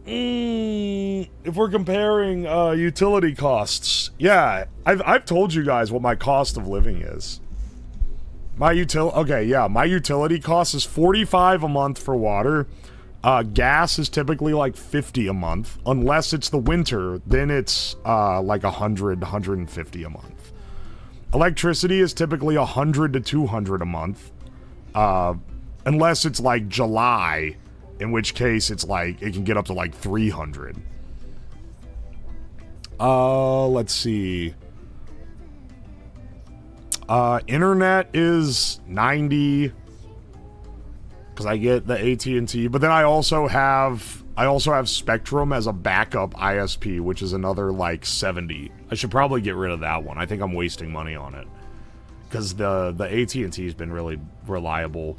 If we're comparing utility costs, yeah, I've told you guys what my cost of living is. My utility cost is $45 a month for water. Gas is typically like $50 a month, unless it's the winter. Then it's like $150 a month. Electricity is typically $100 to $200 a month, unless it's like July, in which case it's like it can get up to like $300. Let's see. Internet is $90 because I get the AT&T, but then I also have Spectrum as a backup ISP, which is another like $70. I should probably get rid of that one. I think I'm wasting money on it because the AT&T has been really reliable.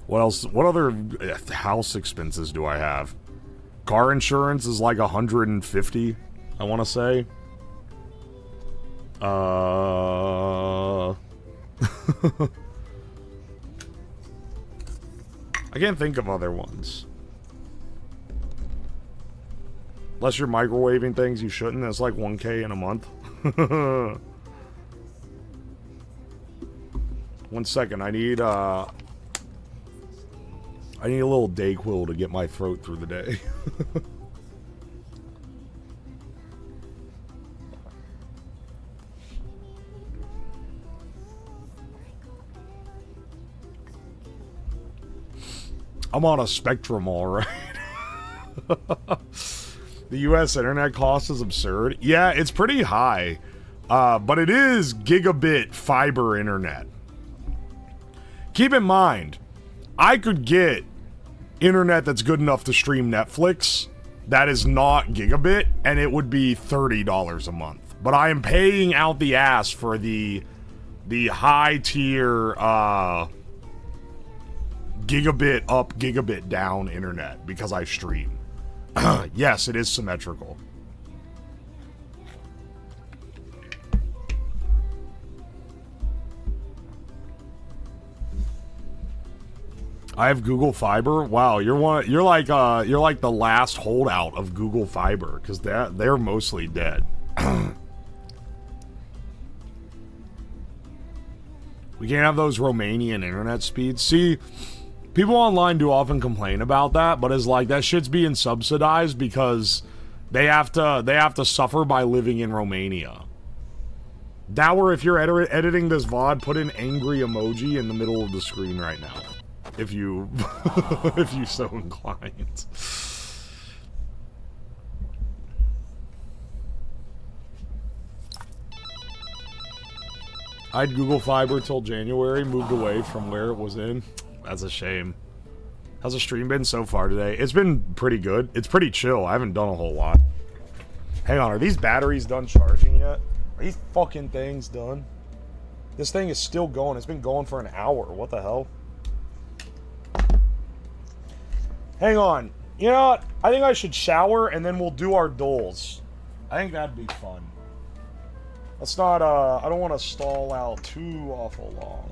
What else? What other house expenses do I have? Car insurance is like $150, I want to say. I can't think of other ones. Unless you're microwaving things you shouldn't. That's like $1K in a month. 1 second. I need a little Dayquil to get my throat through the day. I'm on a Spectrum, all right. The U.S. internet cost is absurd. Yeah, it's pretty high, but it is gigabit fiber internet. Keep in mind, I could get internet that's good enough to stream Netflix that is not gigabit, and it would be $30 a month. But I am paying out the ass for the high tier gigabit up, gigabit down internet because I stream. Yes, it is symmetrical. I have Google Fiber. Wow, you're like the last holdout of Google Fiber because they're mostly dead. We can't have those Romanian internet speeds. See, people online do often complain about that, but it's like that shit's being subsidized because they have to suffer by living in Romania. Dower, if you're editing this VOD, put an angry emoji in the middle of the screen right now. If you if you so inclined. I had Google Fiber till January, moved away from where it was in. That's a shame. How's the stream been so far today? It's been pretty good. It's pretty chill. I haven't done a whole lot. Hang on, are these batteries done charging yet? Are these fucking things done? This thing is still going. It's been going for an hour. What the hell? Hang on. You know what? I think I should shower and then we'll do our doles. I think that'd be fun. Let's not, I don't want to stall out too awful long.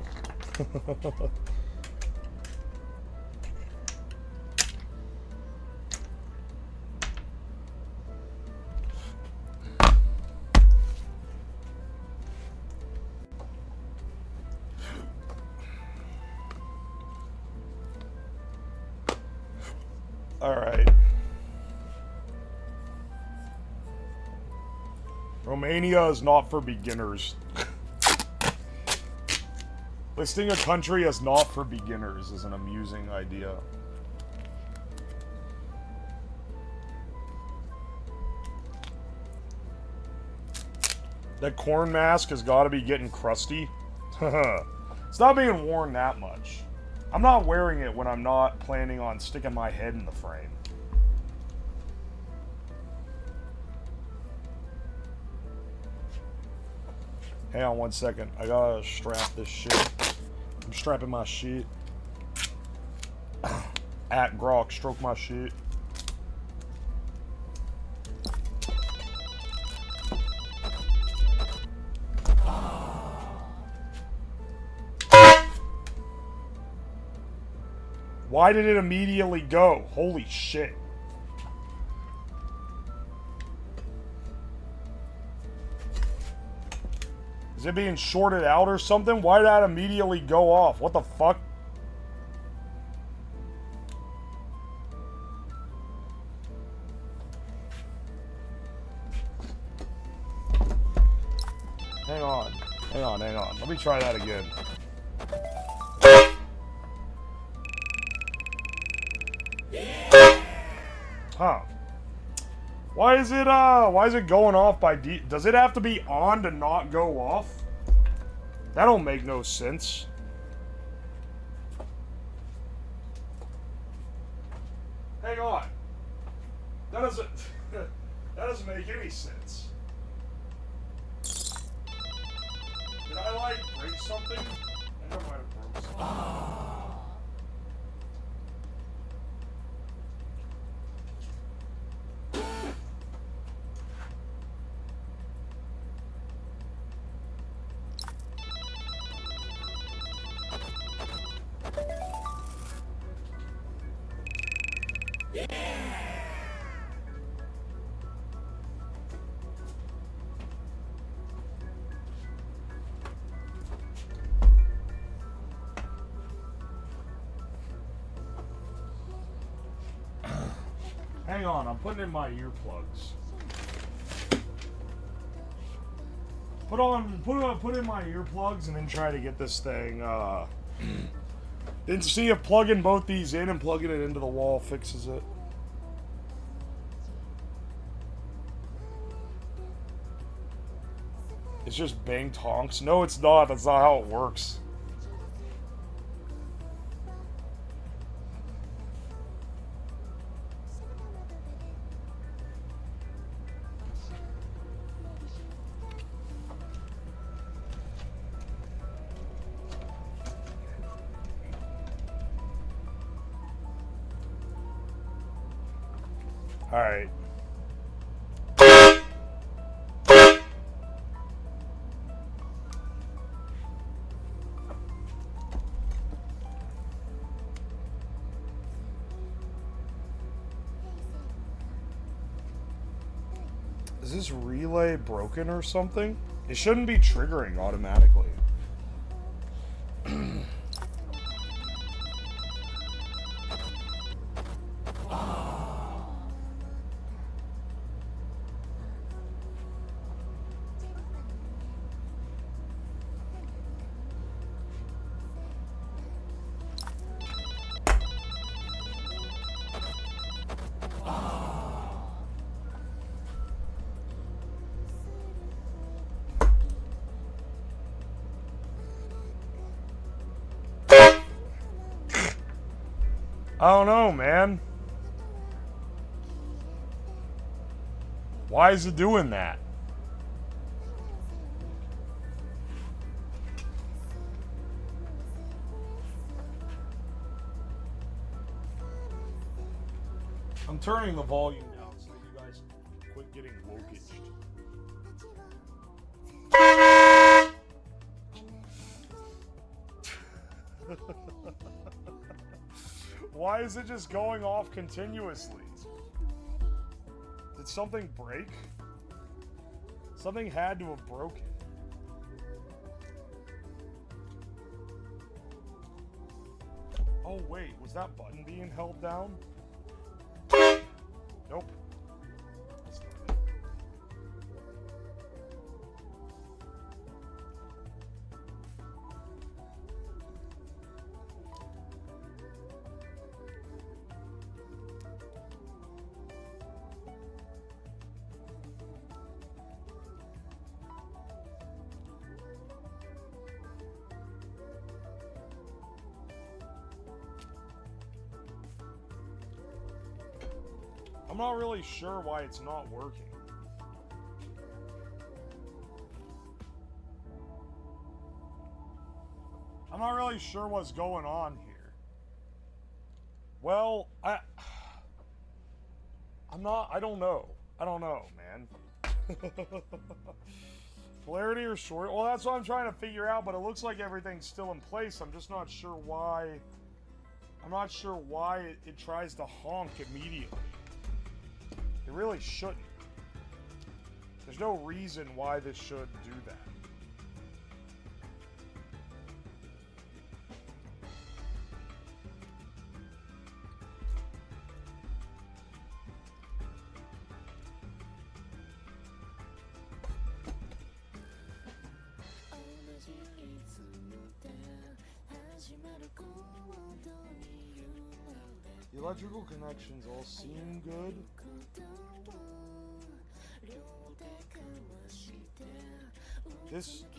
Alright. Romania is not for beginners. Listing a country as not for beginners is an amusing idea. That corn mask has got to be getting crusty. It's not being worn that much. I'm not wearing it when I'm not planning on sticking my head in the frame. Hang on 1 second. I gotta strap this shit. I'm strapping my shit. At Grok, stroke my shit. Why did it immediately go? Holy shit. Is it being shorted out or something? Why did that immediately go off? What the fuck? Hang on. Hang on, hang on. Let me try that again. Huh. Why is it going off by does it have to be on to not go off? That don't make no sense. Hang on. That doesn't that doesn't make any sense. Did I like break something? I think I might have broke something. Hang on, I'm putting in my earplugs. Put in my earplugs and then try to get this thing, then see if plugging both these in and plugging it into the wall fixes it. It's just banked honks. No, it's not. That's not how it works. All right. Is this relay broken or something? It shouldn't be triggering automatically. I don't know, man. Why is it doing that? I'm turning the volume down so that you guys quit getting wokish. Why is it just going off continuously? Did something break? Something had to have broken. Oh wait, was that button being held down? Nope. That's not it. I'm not really sure why it's not working. I'm not really sure what's going on here. Well, I don't know. I don't know, man. Polarity or short? Well, that's what I'm trying to figure out, but it looks like everything's still in place. I'm just not sure why I'm not sure why it tries to honk immediately. It really shouldn't. There's no reason why this should do that. The electrical connections all seem good.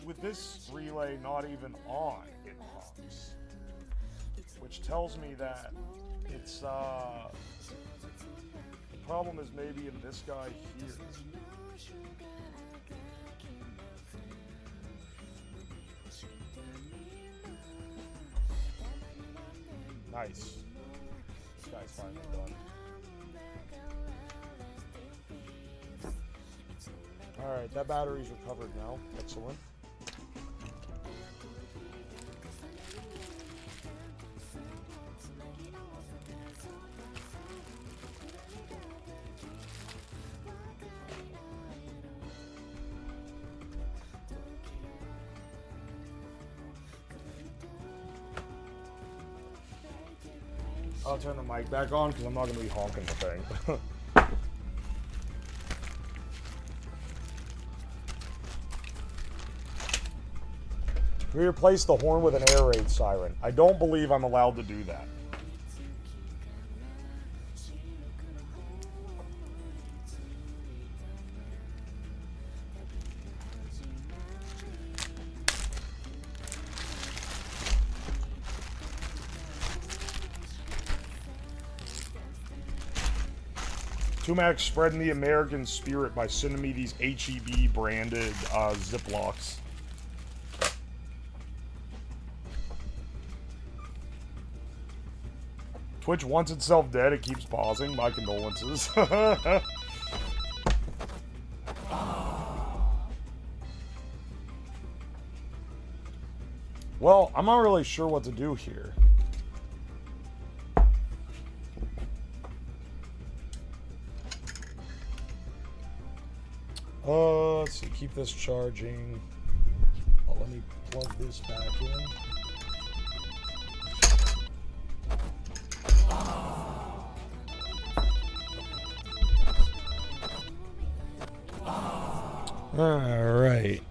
With this relay not even on, it honks. Which tells me that it's the problem is maybe in this guy here. Nice. This guy's finally done. Alright, that battery's recovered now. Excellent. I'll turn the mic back on because I'm not going to be honking the thing. We replace the horn with an air raid siren. I don't believe I'm allowed to do that. Tumac spreading the American spirit by sending me these HEB branded Ziplocs. Twitch wants itself dead, it keeps pausing. My condolences. Well, I'm not really sure what to do here. Let's see, keep this charging. Oh, let me plug this back in. All right.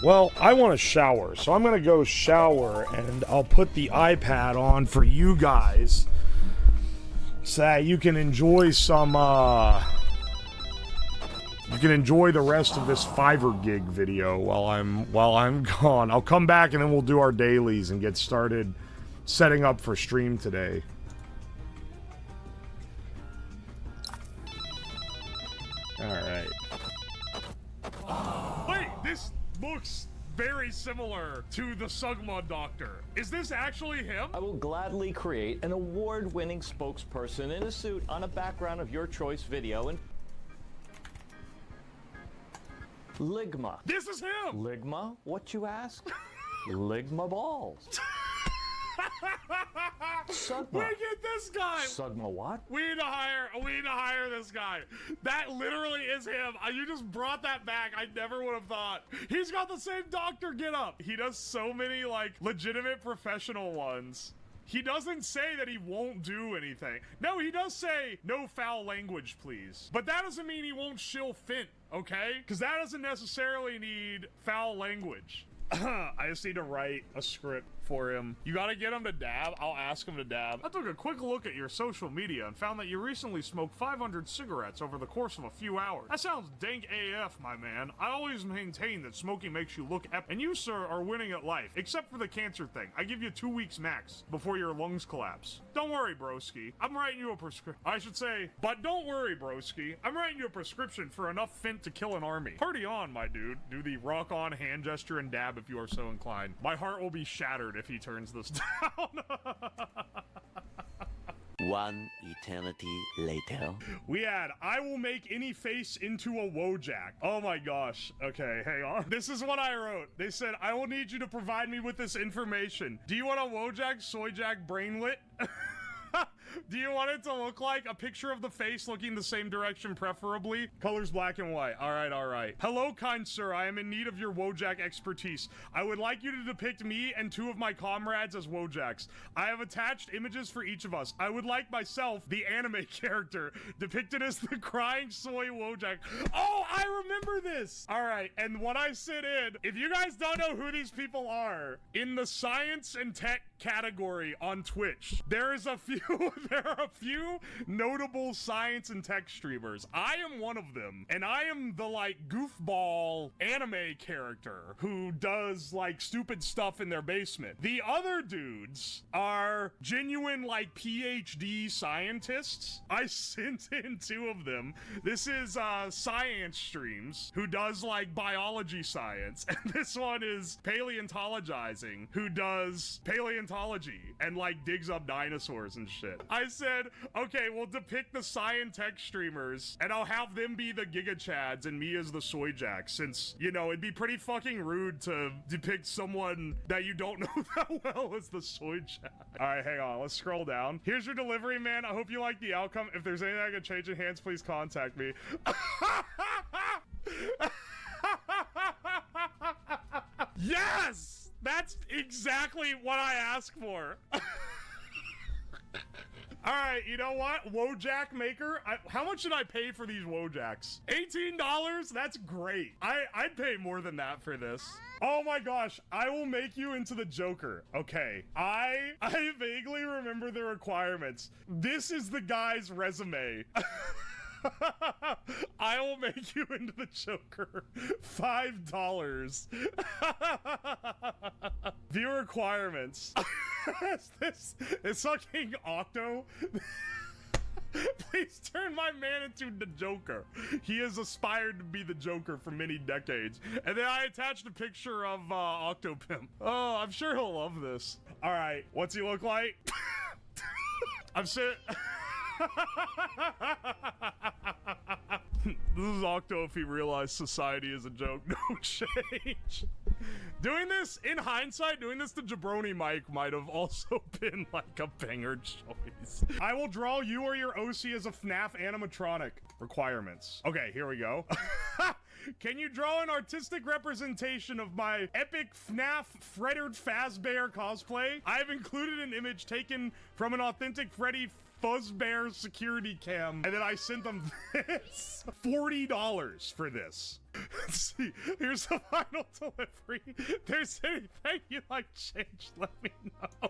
Well, I want to shower, so I'm going to go shower, and I'll put the iPad on for you guys so that you can enjoy some, you can enjoy the rest of this Fiverr gig video while I'm gone. I'll come back, and then we'll do our dailies and get started setting up for stream today. All right. Wait, this looks very similar to the Sugma Doctor. Is this actually him? I will gladly create an award-winning spokesperson in a suit on a background of your choice video and Ligma. This is him! Ligma? What you ask? Ligma balls. Sugma. We get this guy! Sugma what? We need to hire this guy. That literally is him. You just brought that back. I never would have thought. He's got the same doctor get up. He does so many, like, legitimate professional ones. He doesn't say that he won't do anything. No, he does say, no foul language, please. But that doesn't mean he won't shill Fint, okay? Because that doesn't necessarily need foul language. I just need to write a script for him. You gotta get him to dab. I'll ask him to dab. I took a quick look at your social media and found that you recently smoked 500 cigarettes over the course of a few hours. That sounds dank AF, my man. I always maintain that smoking makes you look epic. And you, sir, are winning at life. Except for the cancer thing. I give you 2 weeks max before your lungs collapse. Don't worry, broski. I'm writing you a prescription. I should say, but don't worry, broski. I'm writing you a prescription for enough Fint to kill an army. Party on, my dude. Do the rock on hand gesture and dab if you are so inclined. My heart will be shattered if he turns this down. One eternity later. We had, I will make any face into a Wojak. Oh my gosh. Okay, hang on. This is what I wrote. They said, I will need you to provide me with this information. Do you want a Wojak, Soyjak, brainlet? Do you want it to look like a picture of the face looking the same direction, preferably? Colors black and white. All right, all right. Hello, kind sir. I am in need of your Wojak expertise. I would like you to depict me and 2 of my comrades as Wojaks. I have attached images for each of us. I would like myself, the anime character, depicted as the crying soy Wojak. Oh, I remember this. All right, and what I sent in, if you guys don't know who these people are, in the science and tech category on Twitch, there are a few notable science and tech streamers. I am one of them, and I am the like goofball anime character who does like stupid stuff in their basement. The other dudes are genuine like PhD scientists. I sent in 2 of them. This is Science Streams, who does like biology science, and this one is Paleontologizing, who does paleontology and like digs up dinosaurs and shit. I said, okay, we'll depict the science tech streamers and I'll have them be the Giga Chads and me as the Soyjak, since, you know, it'd be pretty fucking rude to depict someone that you don't know that well as the Soyjak. All right, hang on, let's scroll down. Here's your delivery, man. I hope you like the outcome. If there's anything I can change in hands, please contact me. Yes! That's exactly what I asked for. All right, you know what? Wojak maker. How much should I pay for these Wojaks? $18? That's great. I'd pay more than that for this. Oh my gosh, I will make you into the Joker. Okay, I vaguely remember the requirements. This is the guy's resume. I will make you into the Joker. $5. View requirements. Is fucking Octo? Please turn my man into the Joker. He has aspired to be the Joker for many decades. And then I attached a picture of Octopimp. Oh, I'm sure he'll love this. All right, what's he look like? I'm sitting. This is Octo if he realized society is a joke. No change. Doing this, in hindsight, doing this to Jabroni Mike might have also been like a banger choice. I will draw you or your OC as a FNAF animatronic. Requirements. Okay, here we go. Can you draw an artistic representation of my epic FNAF Fredard Fazbear cosplay? I have included an image taken from an authentic Freddy Fuzzbear security cam, and then I sent them this. $40 for this. Let's see. Here's the final delivery. If there's anything you'd like changed, let me know.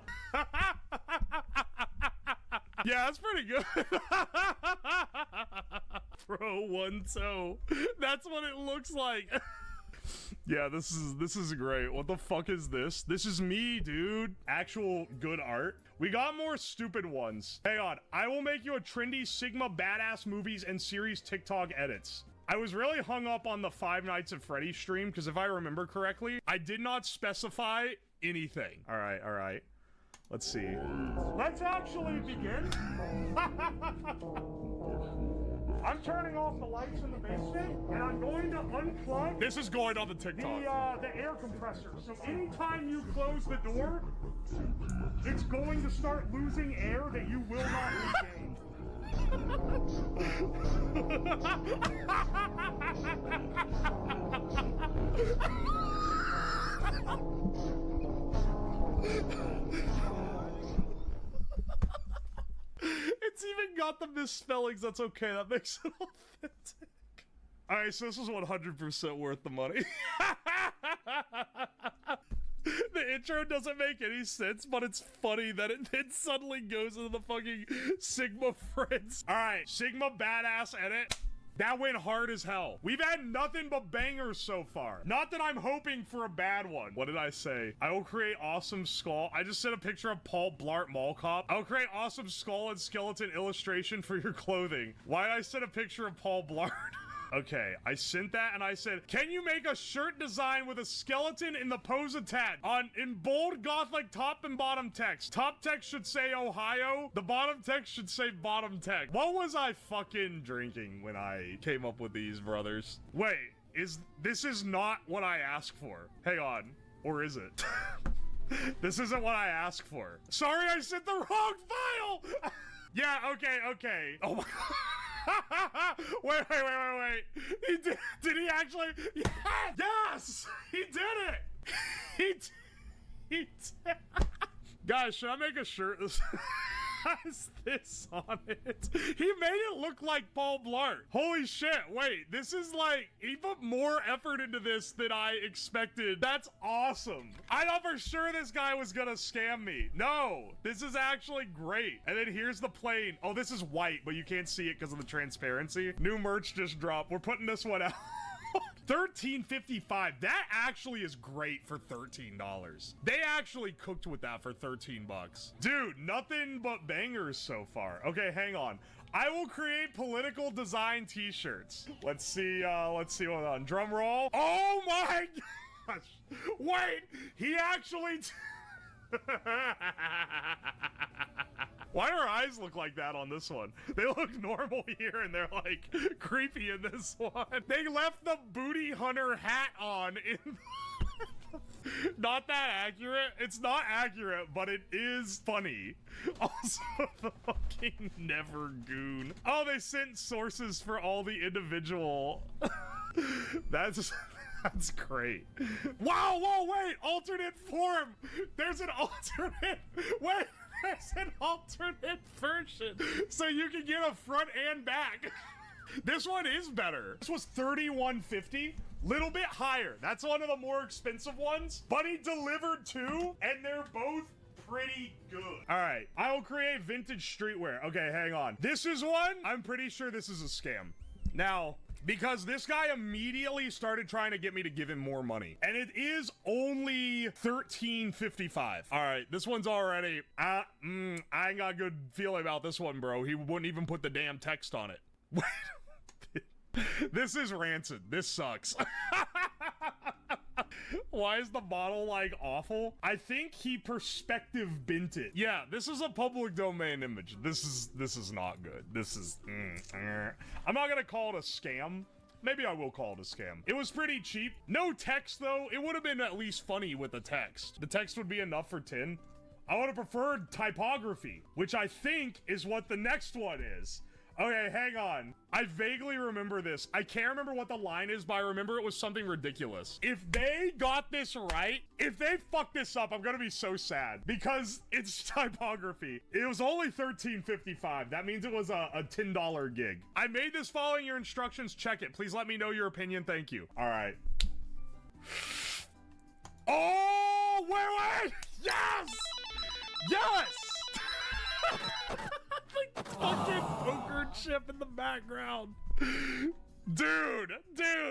Yeah, that's pretty good. Bro, one toe. That's what it looks like. Yeah, this is great. What the fuck is this? This is me, dude. Actual good art. We got more stupid ones. Hang on. I will make you a trendy Sigma badass movies and series TikTok edits. I was really hung up on the Five Nights at Freddy's stream because if I remember correctly, I did not specify anything. All right, all right. Let's see. Let's actually begin. I'm turning off the lights in the basement, and I'm going to unplug. This is going on the TikTok. The air compressor. So anytime you close the door, it's going to start losing air that you will not regain. It's even got the misspellings. That's okay. That makes it authentic. All right, so this is 100% worth the money. The intro doesn't make any sense, but it's funny that it then suddenly goes into the fucking Sigma Friends. All right, Sigma badass edit. That went hard as hell. We've had nothing but bangers so far. Not that I'm hoping for a bad one. What did I say? I will create awesome skull. I just sent a picture of Paul Blart Mall Cop. I'll create awesome skull and skeleton illustration for your clothing. Why did I send a picture of Paul Blart? Okay, I sent that and I said, can you make a shirt design with a skeleton in the pose attached in bold Gothic top and bottom text? Top text should say Ohio. The bottom text should say bottom text. What was I fucking drinking when I came up with these, brothers? Wait, this is not what I asked for. Hang on, or is it? This isn't what I asked for. Sorry, I sent the wrong file. Yeah, okay. Oh my god. Wait. Did he actually? Yes! He did it! He did. Guys, should I make a shirt that has this on it? He made it look like Paul Blart. Holy shit, wait, this is like, he put more effort into this than I expected. That's awesome. I thought for sure this guy was gonna scam me. No, this is actually great. And then here's the plane. Oh, this is white, but you can't see it because of the transparency. New merch just dropped. We're putting this one out. $13.55. That actually is great for $13. They actually cooked with that for 13 bucks. Dude, nothing but bangers so far. Okay, hang on. I will create political design t-shirts. Let's see what's on. Drum roll. Oh my gosh. Wait, he actually Why do our eyes look like that on this one? They look normal here and they're like creepy in this one. They left the booty hunter hat on in not that accurate. It's not accurate, but it is funny. Also, the fucking never goon. Oh, they sent sources for all the individual. That's great. Wow, whoa, wait, alternate form. There's an alternate, wait. There's an alternate version, so you can get a front and back. This one is better. This was $31.50, little bit higher. That's one of the more expensive ones, but he delivered two, and they're both pretty good. All right, I will create vintage streetwear. Okay, hang on. This is one, I'm pretty sure this is a scam. Now, because this guy immediately started trying to get me to give him more money. And it is only $13.55. All right, this one's already, I ain't got a good feeling about this one, bro. He wouldn't even put the damn text on it. Wait, this is rancid. This sucks. Why is the bottle like awful? I think he perspective bent it. Yeah, this is a public domain image. This is not good. This is I'm not gonna call it a scam. Maybe I will call it a scam. It was pretty cheap. No text though. It would have been at least funny with the text. The text would be enough for 10. I would have preferred typography, which I think is what the next one is. Okay, hang on. I vaguely remember this. I can't remember what the line is, but I remember it was something ridiculous. If they got this right, if they fuck this up, I'm gonna be so sad because it's typography. It was only $13.55. That means it was a $10 gig. I made this following your instructions. Check it. Please let me know your opinion. Thank you. All right. Oh, wait. Yes! Yes! The fucking poker chip in the background. Dude,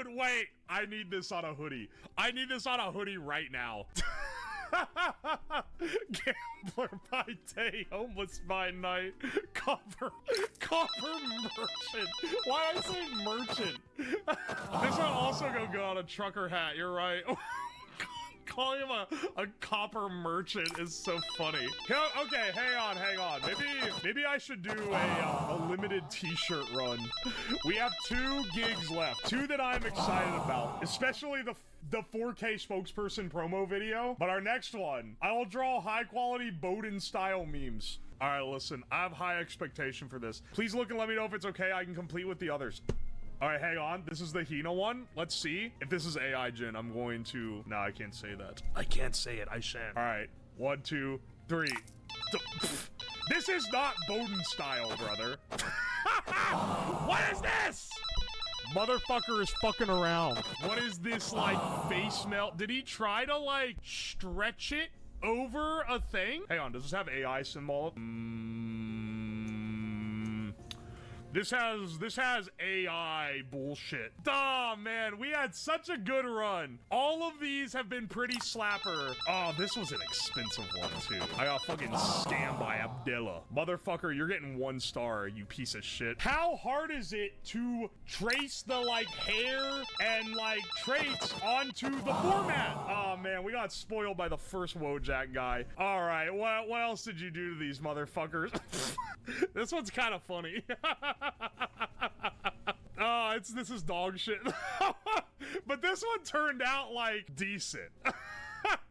wait. I need this on a hoodie. I need this on a hoodie right now. Gambler by day, homeless by night. Copper merchant. Why did I say merchant? This one also gonna go on a trucker hat, you're right. Calling him a copper merchant is so funny. Okay, hang on. Maybe I should do a limited t-shirt run. We have 2 gigs left. 2 that I'm excited about, especially the 4K spokesperson promo video. But our next one, I will draw high quality Bowden style memes. All right, listen, I have high expectation for this. Please look and let me know if it's okay. I can complete with the others. All right, hang on. This is the Hina one. Let's see. If this is AI Gen, I'm going to... No, I can't say that. I can't say it. I shan't. All right. 1, 2, 3. This is not Bowden style, brother. What is this? Motherfucker is fucking around. What is this, like, face melt? Did he try to, like, stretch it over a thing? Hang on. Does this have AI symbol? This has AI bullshit. Oh man, we had such a good run. All of these have been pretty slapper. Oh, this was an expensive one too. I got fucking scammed by Abdullah. Motherfucker, you're getting 1 star, you piece of shit. How hard is it to trace the like hair and like traits onto the format? Oh man, we got spoiled by the first Wojak guy. All right, what else did you do to these motherfuckers? This one's kind of funny. Oh, this is dog shit. But this one turned out like decent.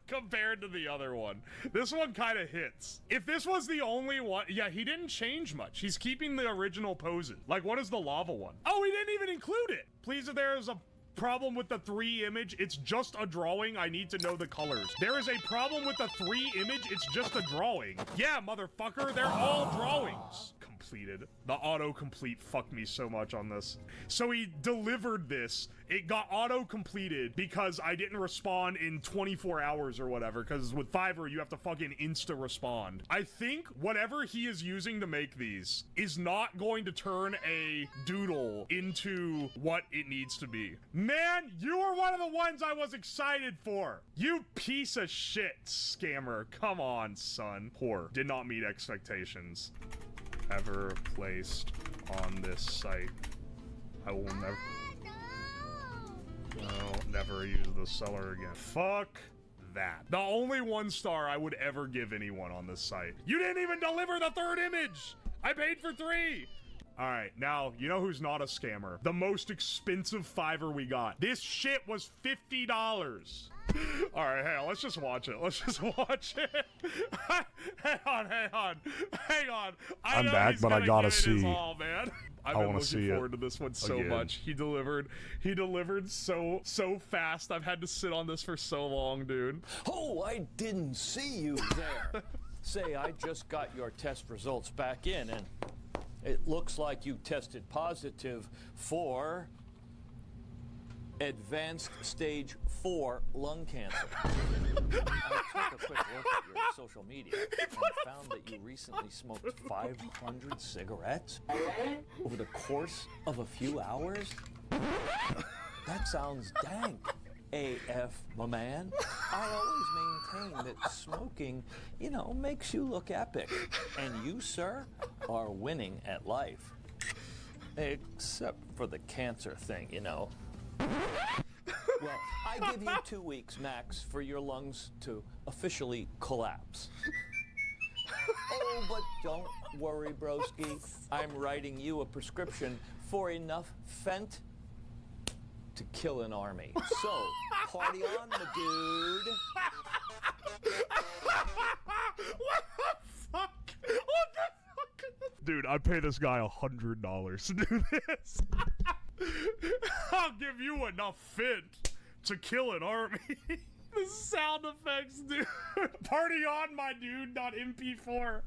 Compared to the other one. This one kind of hits. If this was the only one, yeah, he didn't change much. He's keeping the original poses. Like, what is the lava one? Oh, he didn't even include it. Please, if there is a problem with the 3 image, it's just a drawing. I need to know the colors. There is a problem with the 3 image, it's just a drawing. Yeah, motherfucker, they're all drawings. Completed. The autocomplete fucked me so much on this. So he delivered this. It got auto-completed because I didn't respond in 24 hours or whatever, because with Fiverr, you have to fucking insta-respond. I think whatever he is using to make these is not going to turn a doodle into what it needs to be. Man, you are one of the ones I was excited for. You piece of shit, scammer. Come on, son. Poor. Did not meet expectations. Ever placed on this site. I will never... No, never use the seller again. Fuck that. The only 1 star I would ever give anyone on this site. You didn't even deliver the 3rd image! I paid for 3! Alright, now, you know who's not a scammer? The most expensive Fiverr we got. This shit was $50. Alright, hang on, let's just watch it. Let's just watch it. hang on. I'm back, but I gotta see. All, man. I've been looking forward to this one so much. He delivered so fast. I've had to sit on this for so long, dude. Oh, I didn't see you there. Say, I just got your test results back in, and it looks like you tested positive for advanced stage 4 lung cancer. I took a quick look at your social media and found that you recently smoked 500 cigarettes over the course of a few hours. That sounds dank, AF, my man. I always maintain that smoking, you know, makes you look epic. And you, sir, are winning at life. Except for the cancer thing, you know. Well, I give you 2 weeks max for your lungs to officially collapse. Oh, but don't worry, broski. I'm writing you a prescription for enough fent to kill an army. So, party on, my dude. What the fuck? What the fuck? Dude, I pay this guy $100 to do this. I'll give you enough fit to kill an army. The sound effects, dude. Party on, my dude, not MP4.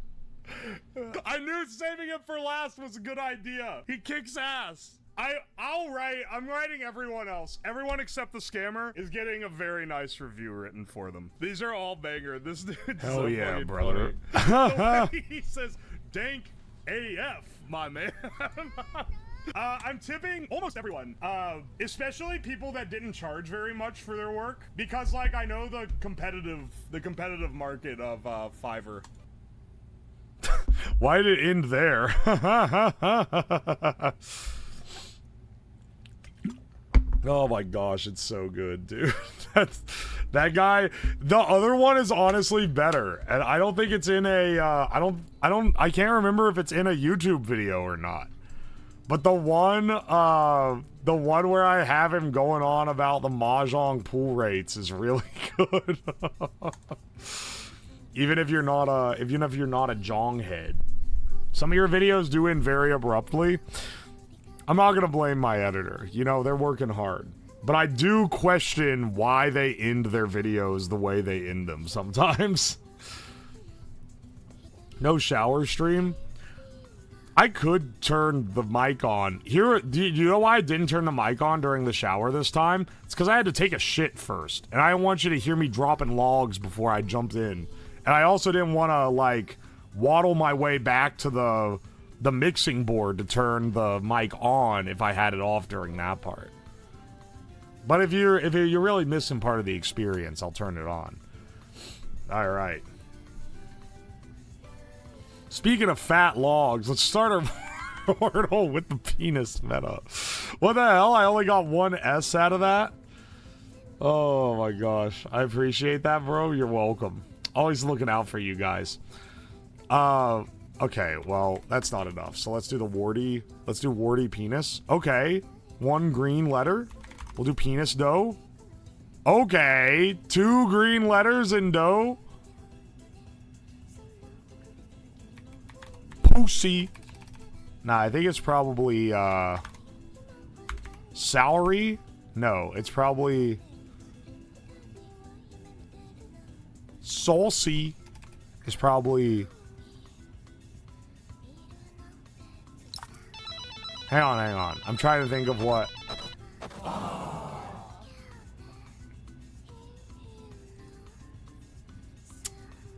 I knew saving it for last was a good idea. He kicks ass. I'm writing everyone else. Everyone except the scammer is getting a very nice review written for them. These are all banger. This dude's so yeah, fucking brother. funny. He says, dank AF, my man. I'm tipping almost everyone, especially people that didn't charge very much for their work, because like I know the competitive market of Fiverr. Why did it end there? Oh my gosh, it's so good, dude. That guy. The other one is honestly better, and I don't think it's in a. I can't remember if it's in a YouTube video or not. But the one where I have him going on about the mahjong pool rates is really good. Even if you're not a jong head. Some of your videos do end very abruptly. I'm not gonna blame my editor. You know, they're working hard. But I do question why they end their videos the way they end them sometimes. No shower stream? I could turn the mic on. Here, do you know why I didn't turn the mic on during the shower this time? It's because I had to take a shit first. And I didn't want you to hear me dropping logs before I jumped in. And I also didn't want to, like, waddle my way back to the the mixing board to turn the mic on if I had it off during that part. But if you're really missing part of the experience, I'll turn it on. All right. Speaking of fat logs, let's start our Wordle with the penis meta. What the hell? I only got one S out of that? Oh my gosh. I appreciate that, bro. You're welcome. Always looking out for you guys. Okay, well, that's not enough. So let's do the warty. Let's do warty penis. Okay. One green letter. We'll do penis dough. Okay. 2 green letters in dough. Pussy. Nah, I think it's probably, salary? No, it's probably saucy. Is probably... Hang on. I'm trying to think of what...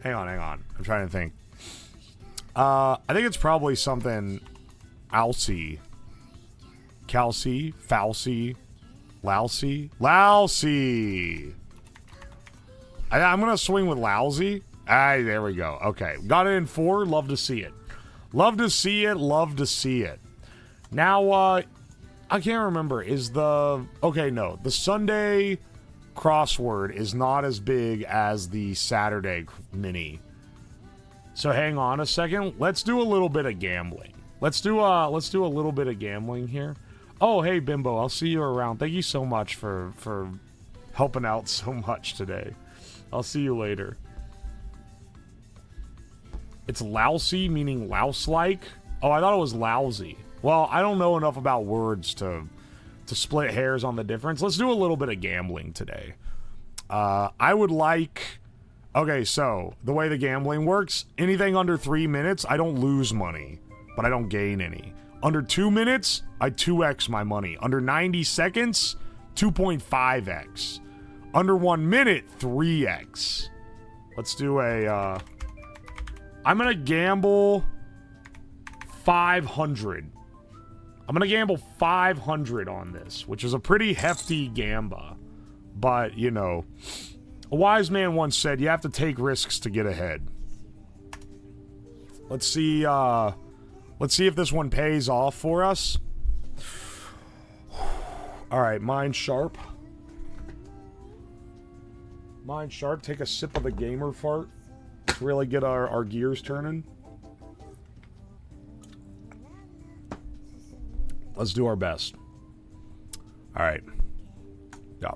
Hang on. I'm trying to think. I think it's probably something... Alcy. Calcy. Falsy. Lousy. Lousy! I'm gonna swing with lousy. Ah, there we go. Okay. Got it in 4. Love to see it. Love to see it. Love to see it. Now, I can't remember. Is the... Okay, no. The Sunday crossword is not as big as the Saturday mini. So hang on a second. Let's do a little bit of gambling. Let's do a little bit of gambling here. Oh, hey, Bimbo. I'll see you around. Thank you so much for helping out so much today. I'll see you later. It's lousy, meaning louse-like. Oh, I thought it was lousy. Well, I don't know enough about words to split hairs on the difference. Let's do a little bit of gambling today. I would like... Okay, so, the way the gambling works, anything under 3 minutes, I don't lose money, but I don't gain any. Under 2 minutes, I 2x my money. Under 90 seconds, 2.5x. Under 1 minute, 3x. Let's do a, I'm gonna gamble 500. I'm gonna gamble 500 on this, which is a pretty hefty gamba. But, you know, a wise man once said, you have to take risks to get ahead. Let's see if this one pays off for us. Alright, mind sharp. Mind sharp, take a sip of the gamer fart. To really get our gears turning. Let's do our best. Alright. Yeah.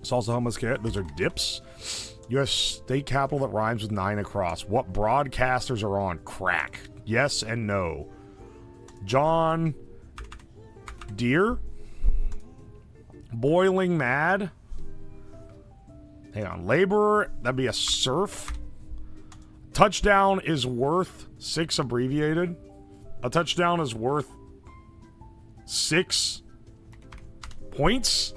Salsa, hummus, carrot. Those are dips. U.S. state capital that rhymes with 9 across. What broadcasters are on? Crack. Yes and no. John Deere? Boiling Mad? Hang on. Laborer? That'd be a surf. Touchdown is worth 6 abbreviated. A touchdown is worth 6 points.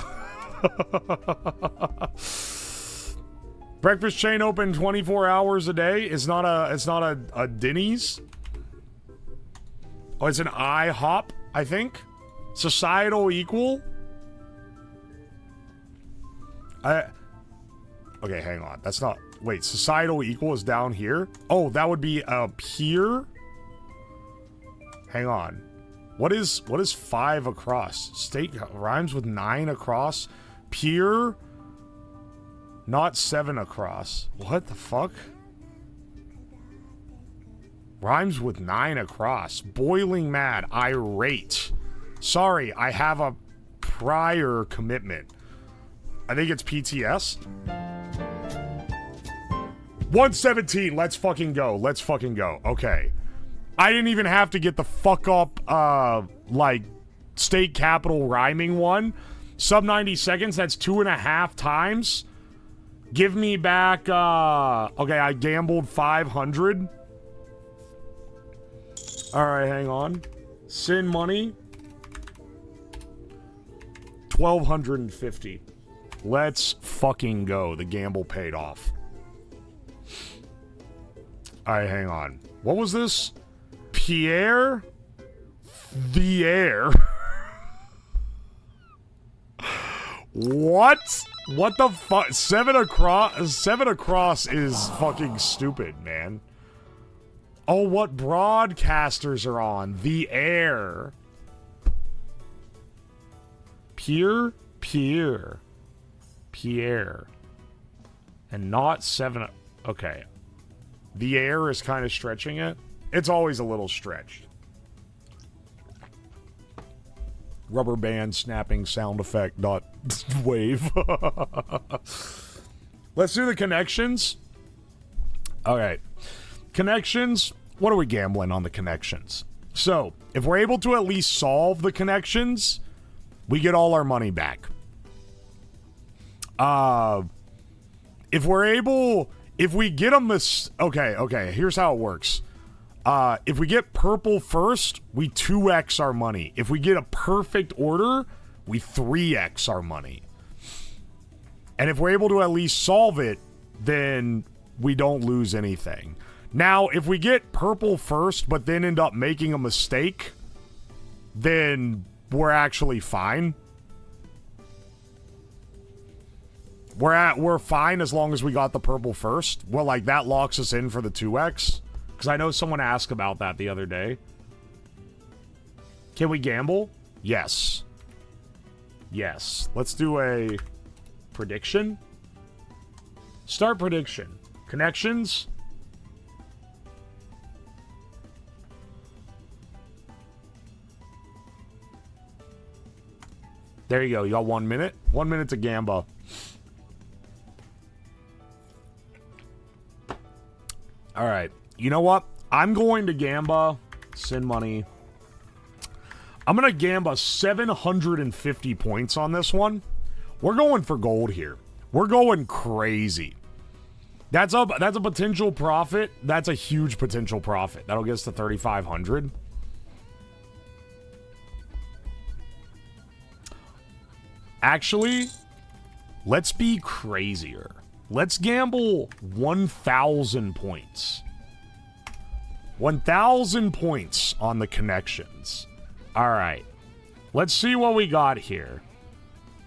Breakfast chain open 24 hours a day. It's not a Denny's. Oh, it's an IHOP, I think. Societal equal. Okay, hang on. That's not... Wait, societal equal is down here? Oh, that would be up here? Hang on. What is 5 across? State rhymes with 9 across. Peer, not 7 across. What the fuck? Rhymes with 9 across. Boiling mad. Irate. Sorry, I have a prior commitment. I think it's PTS. 117. Let's fucking go. Let's fucking go. Okay. I didn't even have to get the fuck up, like, state capital rhyming one. Sub 90 seconds, that's 2.5 times. Give me back, okay, I gambled 500. Alright, hang on. Sin money. 1,250. Let's fucking go. The gamble paid off. Alright, hang on. What was this? Pierre the Air. What? What the fuck? 7 across is fucking stupid, man. Oh, what broadcasters are on? The Air. Pierre. And not 7. Okay. The Air is kind of stretching it. It's always a little stretched. Rubber band snapping sound effect dot wave. Let's do the connections. All right. Connections. What are we gambling on the connections? So, if we're able to at least solve the connections, we get all our money back. If we get okay, here's how it works. If we get purple first, we 2x our money. If we get a perfect order, we 3x our money. And if we're able to at least solve it, then we don't lose anything. Now, if we get purple first, but then end up making a mistake, then we're actually fine. We're fine as long as we got the purple first. Well, like, that locks us in for the 2x. Because I know someone asked about that the other day. Can we gamble? Yes. Yes. Let's do a prediction. Start prediction. Connections. There you go. You got 1 minute. 1 minute to gamba. All right. You know what? I'm going to gamba. Send money. I'm going to gamba 750 points on this one. We're going for gold here. We're going crazy. That's a potential profit. That's a huge potential profit. That'll get us to 3,500. Actually, let's be crazier. Let's gamble 1,000 points. 1,000 points on the connections. All right. Let's see what we got here.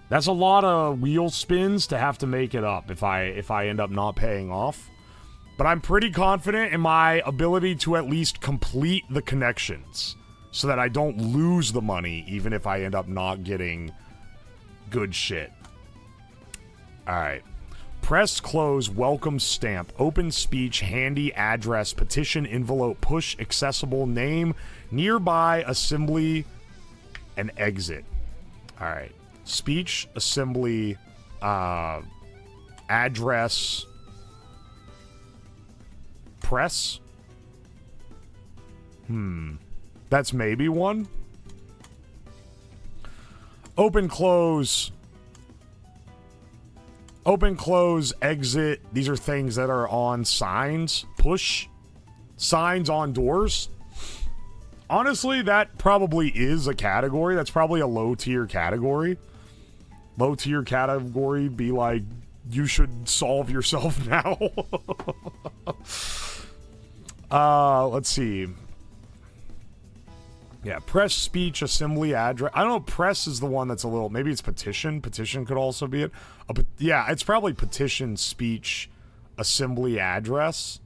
That's a lot of wheel spins to have to make it up if I end up not paying off. But I'm pretty confident in my ability to at least complete the connections so that I don't lose the money even if I end up not getting good shit. All right. Press, close, welcome, stamp, open speech, handy, address, petition, envelope, push, accessible, name, nearby, assembly, and exit. All right. Speech, assembly, address, press. That's maybe one. Open, close. Open, close, exit. These are things that are on signs. Push. Signs on doors. Honestly, that probably is a category. That's probably a low-tier category. Low-tier category be like, you should solve yourself now. Let's see. Yeah, press, speech, assembly, address. I don't know, press is the one that's a little... Maybe it's petition. Petition could also be it. Yeah, it's probably petition, speech, assembly, address.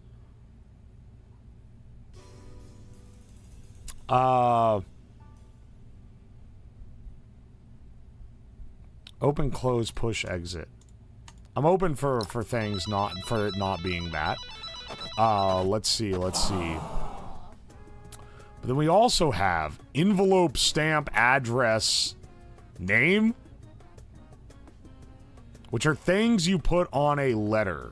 Open, close, push, exit. I'm open for things not... For it not being that. Let's see. But then we also have envelope, stamp, address, name, which are things you put on a letter.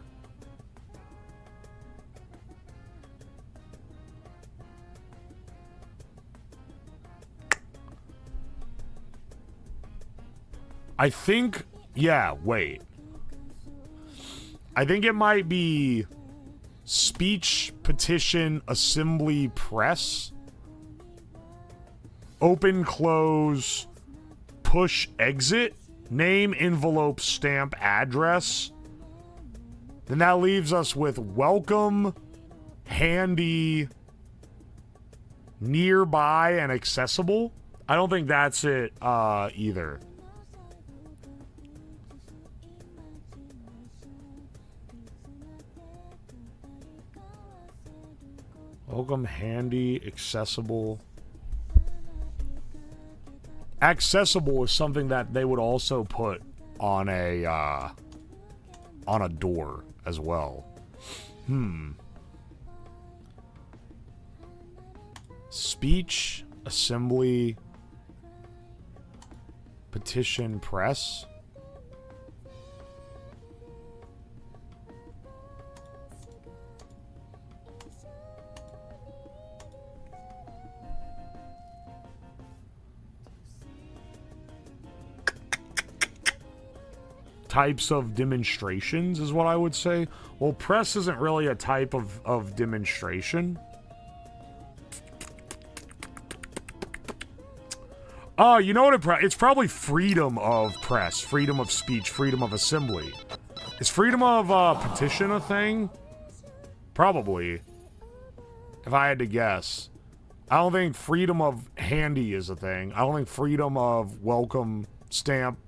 I think, yeah, wait. I think it might be speech, petition, assembly, press. Open, close, push, exit, name, envelope, stamp, address. Then that leaves us with welcome, handy, nearby and accessible. I don't think that's it either. Welcome, handy, accessible. Accessible is something that they would also put on a door as well. Speech, assembly, petition, press. Types of demonstrations is what I would say. Well, press isn't really a type of demonstration. Oh, you know what it's probably freedom of press, freedom of speech, freedom of assembly. Is freedom of petition a thing? Probably. If I had to guess. I don't think freedom of handy is a thing. I don't think freedom of welcome, stamp,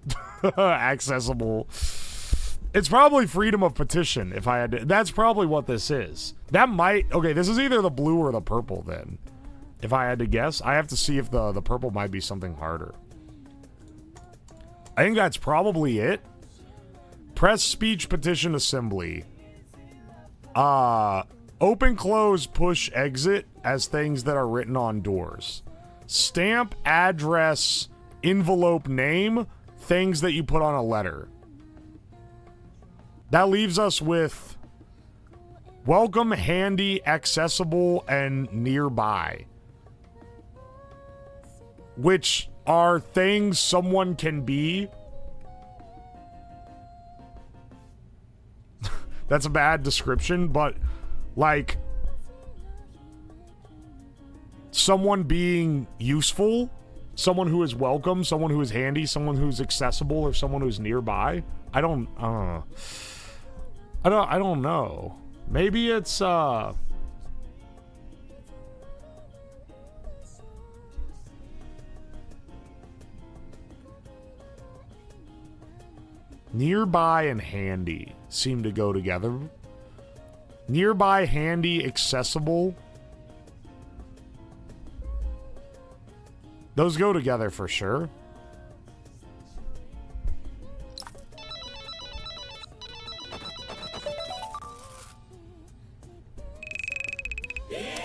accessible. It's probably freedom of petition if I had to. That's probably what this is. That might. Okay, this is either the blue or the purple then. If I had to guess, I have to see if the purple might be something harder. I think that's probably it. Press, speech, petition, assembly. Open, close, push, exit as things that are written on doors. Stamp, address, envelope, name, things that you put on a letter. That leaves us with welcome, handy, accessible, and nearby. Which are things someone can be. That's a bad description, but like someone being useful, someone who is welcome, someone who is handy, someone who's accessible, or someone who's nearby. I don't know. Maybe it's nearby and handy seem to go together. Nearby, handy, accessible. Those go together for sure.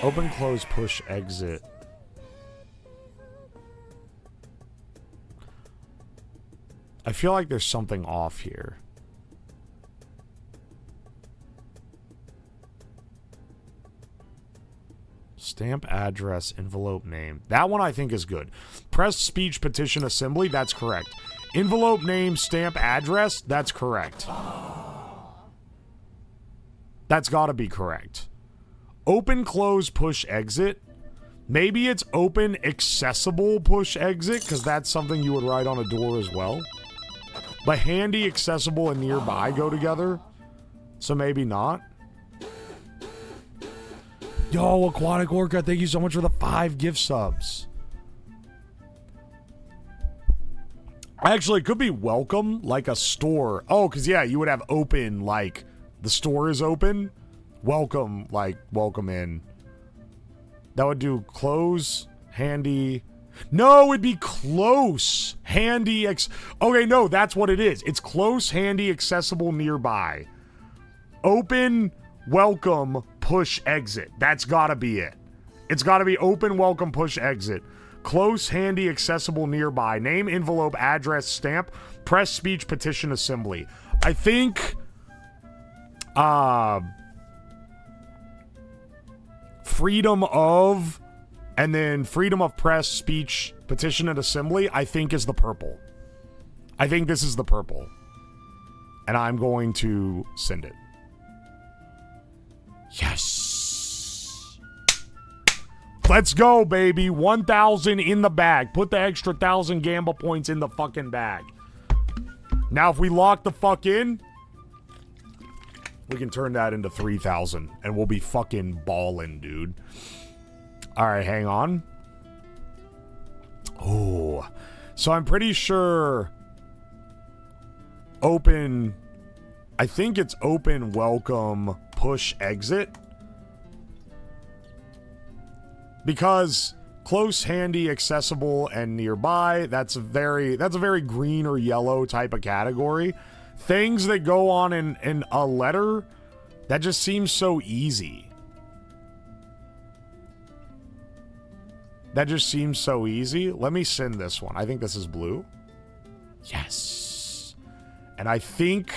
Open, close, push, exit. I feel like there's something off here. Stamp, address, envelope, name. That one I think is good. Press, speech, petition, assembly. That's correct. Envelope, name, stamp, address. That's correct. That's got to be correct. Open, close, push, exit. Maybe it's open, accessible, push, exit, because that's something you would write on a door as well. But handy, accessible, and nearby go together. So maybe not. Yo, Aquatic Orca, thank you so much for the 5 gift subs. Actually, it could be welcome, like a store. Oh, because, yeah, you would have open, like, the store is open. Welcome, like, welcome in. That would do close, handy. No, it'd be close, handy, okay, no, that's what it is. It's close, handy, accessible, nearby. Open, welcome, push, exit. That's gotta be it. It's gotta be open, welcome, push, exit. Close, handy, accessible, nearby. Name, envelope, address, stamp, press, speech, petition, assembly. I think, freedom of, and then freedom of press, speech, petition, and assembly, I think is the purple. I think this is the purple. And I'm going to send it. Yes. Let's go, baby. 1,000 in the bag. Put the extra 1,000 Gamba points in the fucking bag. Now, if we lock the fuck in, we can turn that into 3,000. And we'll be fucking ballin', dude. All right, hang on. Oh, so I'm pretty sure open, I think it's open, welcome, push, exit. Because close, handy, accessible, and nearby, that's a very green or yellow type of category. Things that go on in a letter, that just seems so easy. That just seems so easy. Let me send this one. I think this is blue. Yes. And I think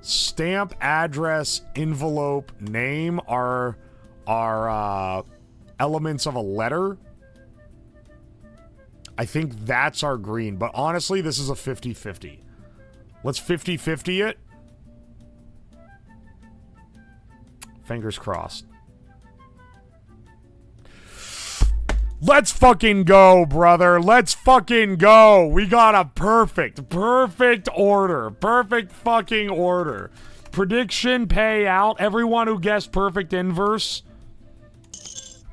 stamp, address, envelope, name are elements of a letter. I think that's our green. But honestly, this is a 50-50. Let's 50-50 it. Fingers crossed. Let's fucking go, brother. Let's fucking go. We got a perfect order. Perfect fucking order. Prediction payout. Everyone who guessed perfect inverse,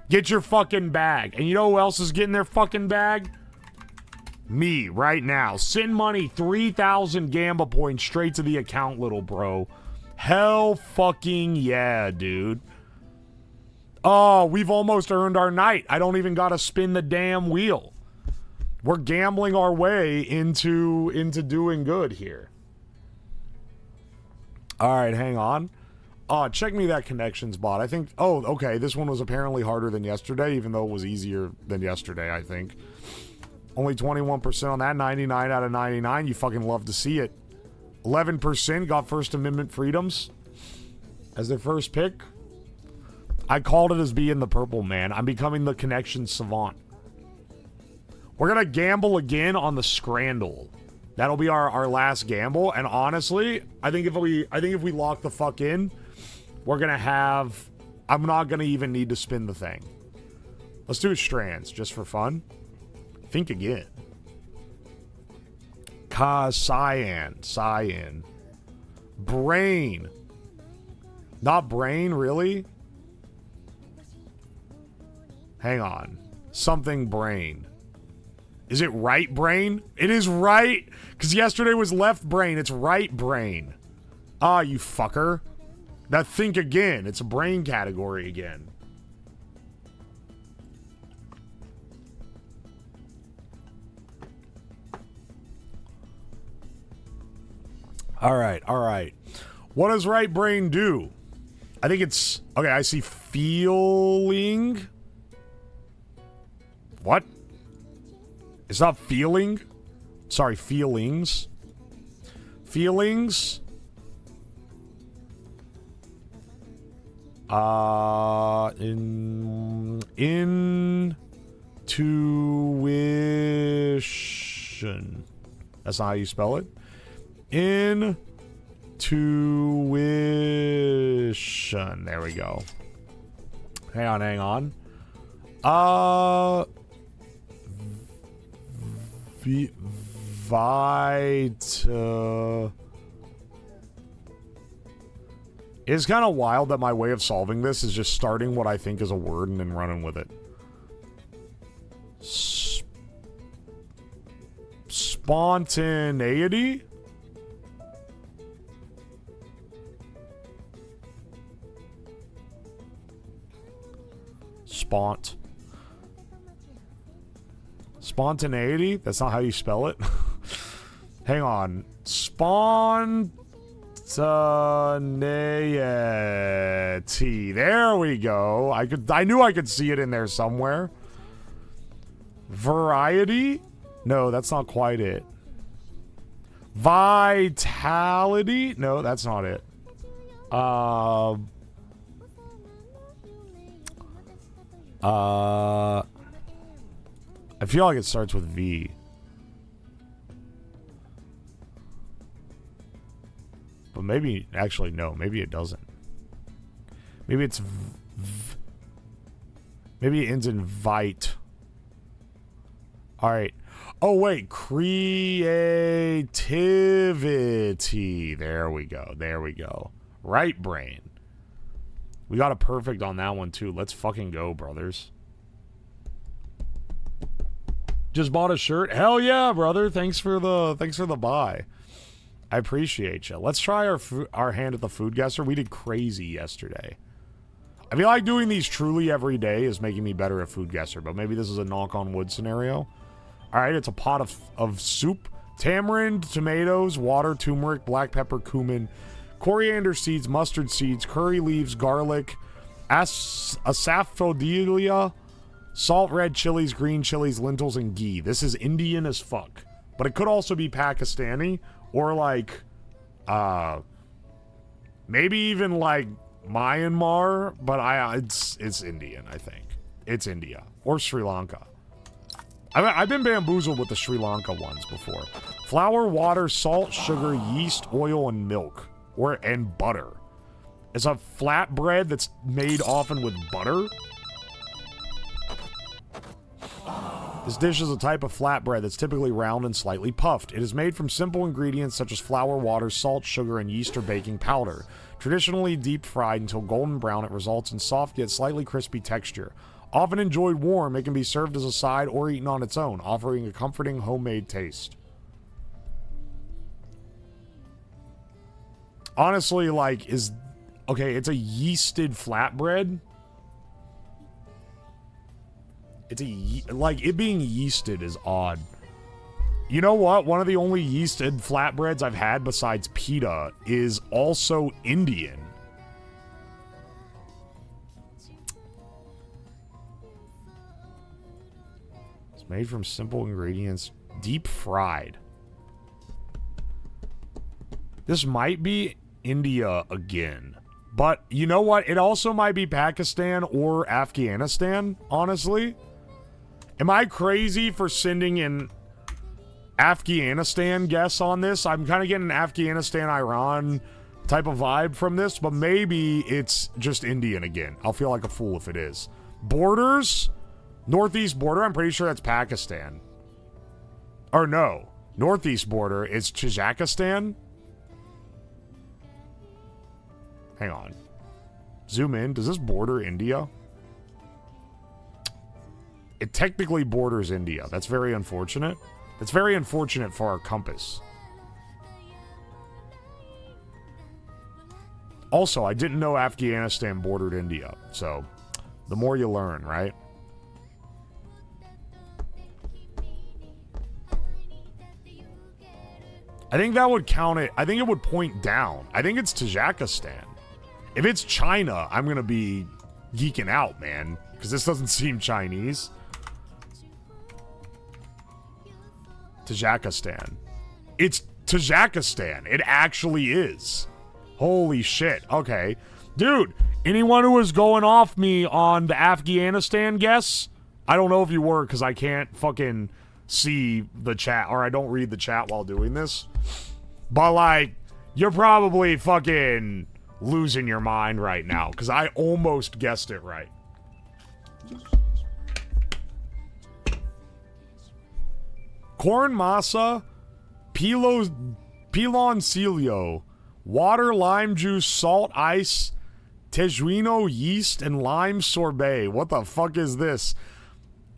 get your fucking bag. And you know who else is getting their fucking bag? Me, right now. Send money, 3,000 Gamba points straight to the account, little bro. Hell fucking yeah, dude. Oh, we've almost earned our night. I don't even gotta spin the damn wheel. We're gambling our way into doing good here. Alright, hang on. Check me that connections bot. I think... Oh, okay. This one was apparently harder than yesterday, even though it was easier than yesterday, I think. Only 21% on that. 99 out of 99. You fucking love to see it. 11% got First Amendment freedoms as their first pick. I called it as being the purple man. I'm becoming the connection savant. We're going to gamble again on the Scrandle. That'll be our last gamble. And honestly, I think if we lock the fuck in, we're going to have... I'm not going to even need to spin the thing. Let's do strands just for fun. Think again. Cyan. Brain. Not brain, really? Hang on. Something brain. Is it right brain? It is right. Because yesterday was left brain. It's right brain. Ah, you fucker. Now think again. It's a brain category again. All right. What does right brain do? I think it's... Okay, I see feeling... What? It's not feeling? Sorry, feelings. Feelings. Intuition. That's not how you spell it. Intuition. There we go. Hang on. It's kind of wild that my way of solving this is just starting what I think is a word and then running with it. Spontaneity? Spontaneity? That's not how you spell it. Hang on. Spontaneity. There we go. I knew I could see it in there somewhere. Variety? No, that's not quite it. Vitality? No, that's not it. I feel like it starts with V. But maybe, actually, no. Maybe it doesn't. Maybe it's maybe it ends in vite. Alright. Oh, wait. Creativity. There we go. Right brain. We got a perfect on that one, too. Let's fucking go, brothers. Just bought a shirt. Hell yeah, brother. Thanks for the buy. I appreciate you. Let's try our hand at the food guesser. We did crazy yesterday. I feel like doing these truly every day is making me better at food guesser, but maybe this is a knock on wood scenario. All right, it's a pot of soup, tamarind, tomatoes, water, turmeric, black pepper, cumin, coriander seeds, mustard seeds, curry leaves, garlic, asafoetida, salt, red chilies, green chilies, lentils, and ghee. This is Indian as fuck, but it could also be Pakistani or like, maybe even like Myanmar, but it's Indian, I think. It's India or Sri Lanka. I've been bamboozled with the Sri Lanka ones before. Flour, water, salt, sugar, yeast, oil, and milk, and butter. It's a flatbread that's made often with butter. This dish is a type of flatbread that's typically round and slightly puffed. It is made from simple ingredients such as flour, water, salt, sugar, and yeast or baking powder. Traditionally deep fried until golden brown, it results in soft yet slightly crispy texture. Often enjoyed warm, it can be served as a side or eaten on its own, offering a comforting homemade taste. Honestly, like, okay, it's a yeasted flatbread. Like, it being yeasted is odd. You know what? One of the only yeasted flatbreads I've had besides pita is also Indian. It's made from simple ingredients, deep fried. This might be India again. But you know what? It also might be Pakistan or Afghanistan, honestly. Am I crazy for sending an Afghanistan guess on this? I'm kind of getting an Afghanistan-Iran type of vibe from this, but maybe it's just Indian again. I'll feel like a fool if it is. Borders? Northeast border? I'm pretty sure that's Pakistan. Or no. Northeast border is Tajikistan? Hang on. Zoom in. Does this border India? It technically borders India. That's very unfortunate. That's very unfortunate for our compass. Also, I didn't know Afghanistan bordered India. So, the more you learn, right? I think that would count it. I think it would point down. I think it's Tajikistan. If it's China, I'm going to be geeking out, man. Because this doesn't seem Chinese. Tajikistan. It's Tajikistan. It actually is. Holy shit. Okay. Dude, anyone who was going off me on the Afghanistan guess, I don't know if you were because I can't fucking see the chat, or I don't read the chat while doing this. But, like, you're probably fucking losing your mind right now because I almost guessed it right. Corn masa, piloncillo, water, lime juice, salt, ice, tejuino, yeast, and lime sorbet. What the fuck is this?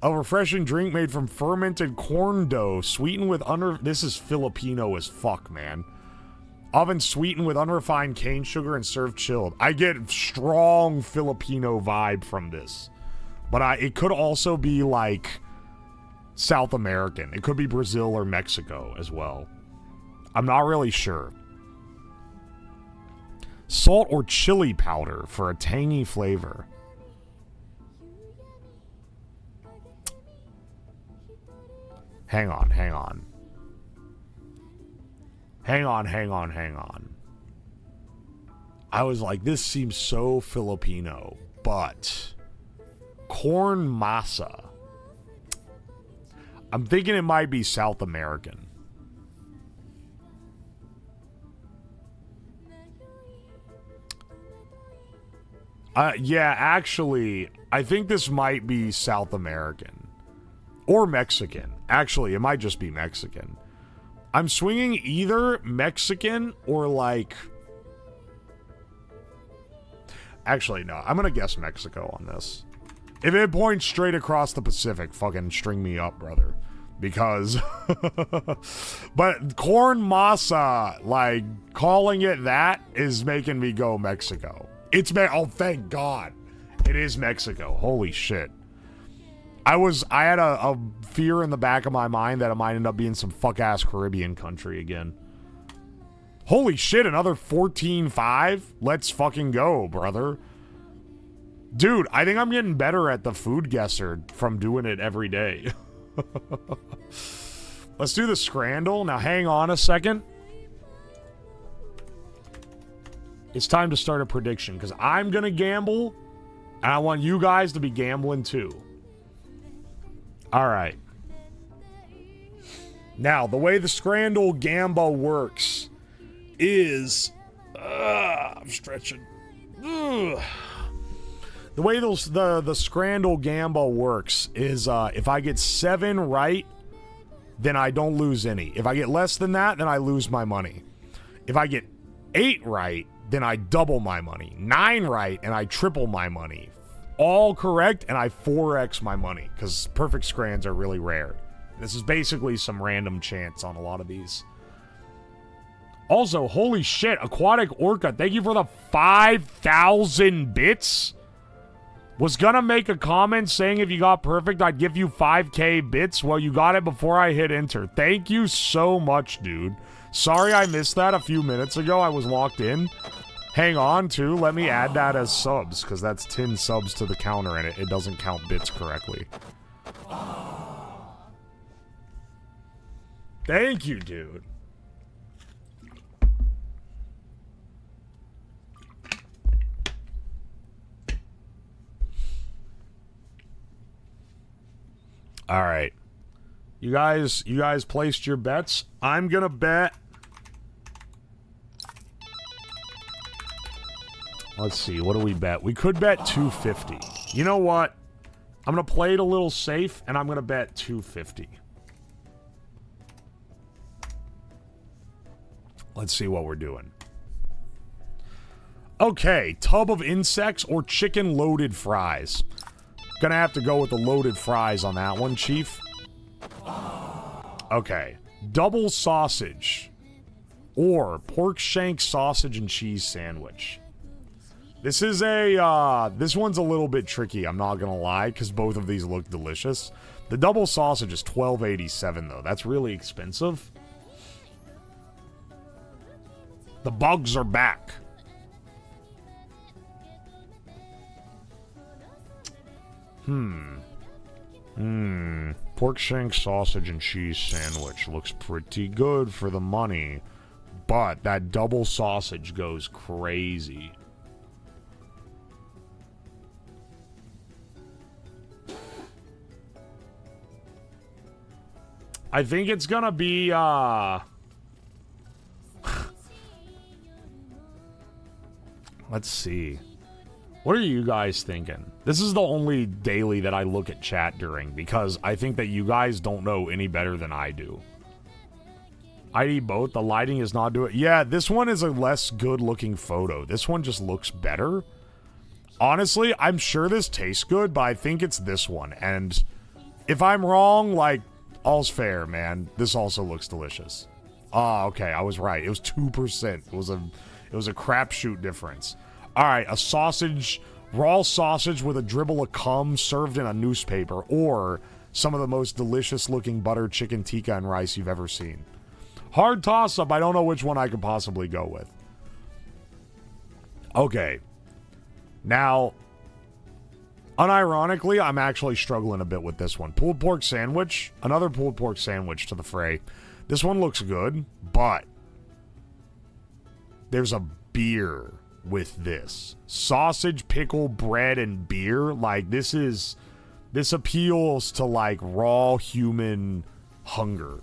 A refreshing drink made from fermented corn dough, sweetened with this is Filipino as fuck, man. Oven sweetened with unrefined cane sugar and served chilled. I get strong Filipino vibe from this. But it could also be like South American. It could be Brazil or Mexico as well. I'm not really sure. Salt or chili powder for a tangy flavor. Hang on. Hang on. I was like, this seems so Filipino, but corn masa. I'm thinking it might be South American. Yeah, actually, I think this might be South American. Or Mexican. Actually, it might just be Mexican. I'm swinging either Mexican or like... Actually, no. I'm gonna guess Mexico on this. If it points straight across the Pacific, fucking string me up, brother. because but corn masa, like calling it that is making me go Mexico. Oh, thank God. It is Mexico. Holy shit. I had a fear in the back of my mind that it might end up being some fuck-ass Caribbean country again. Holy shit, another 14-5? Let's fucking go, brother. Dude, I think I'm getting better at the food guesser from doing it every day. Let's do the Scrandle. Now, hang on a second. It's time to start a prediction, because I'm going to gamble, and I want you guys to be gambling too. All right. Now, the way the Scrandle Gamba works is... I'm stretching. Ugh. The way the Scrandle Gamba works is if I get 7 right, then I don't lose any. If I get less than that, then I lose my money. If I get 8 right, then I double my money. 9 right, and I triple my money. All correct, and I 4x my money, because perfect scrans are really rare. This is basically some random chance on a lot of these. Also, holy shit, Aquatic Orca, thank you for the 5,000 bits. Was gonna make a comment saying if you got perfect, I'd give you 5k bits. Well, you got it before I hit enter. Thank you so much, dude. Sorry I missed that a few minutes ago. I was locked in. Hang on, too. Let me add that as subs, because that's 10 subs to the counter, and it doesn't count bits correctly. Thank you, dude. All right. You guys placed your bets. I'm going to bet... Let's see, what do we bet? We could bet 250. You know what? I'm going to play it a little safe, and I'm going to bet 250. Let's see what we're doing. Okay, tub of insects or chicken loaded fries. Gonna have to go with the loaded fries on that one, Chief. Okay, double sausage or pork shank sausage and cheese sandwich. This is this one's a little bit tricky, I'm not gonna lie, because both of these look delicious. The double sausage is $12.87 though. That's really expensive. The bugs are back. Pork shank sausage and cheese sandwich looks pretty good for the money, but that double sausage goes crazy. I think it's gonna be, let's see. What are you guys thinking? This is the only daily that I look at chat during, because I think that you guys don't know any better than I do. I'd eat both. The lighting is not doing... Yeah, this one is a less good-looking photo. This one just looks better. Honestly, I'm sure this tastes good, but I think it's this one. And if I'm wrong, like, all's fair, man. This also looks delicious. Ah, okay, I was right. It was 2%. It was a crapshoot difference. All right, a sausage, raw sausage with a dribble of cum served in a newspaper, or some of the most delicious-looking butter chicken tikka and rice you've ever seen. Hard toss-up. I don't know which one I could possibly go with. Okay. Now, unironically, I'm actually struggling a bit with this one. Pulled pork sandwich. Another pulled pork sandwich to the fray. This one looks good, but there's a beer with this. Sausage, pickle, bread, and beer. Like, this appeals to, like, raw human hunger.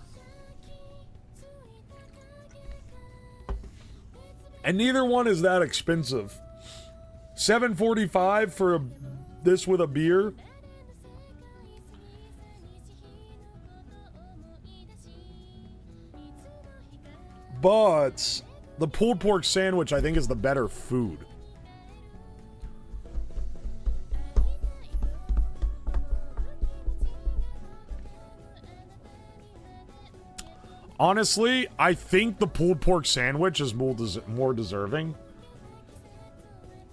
And neither one is that expensive. $7.45 for this with a beer. But the pulled pork sandwich, I think, is the better food. Honestly, I think the pulled pork sandwich is more deserving.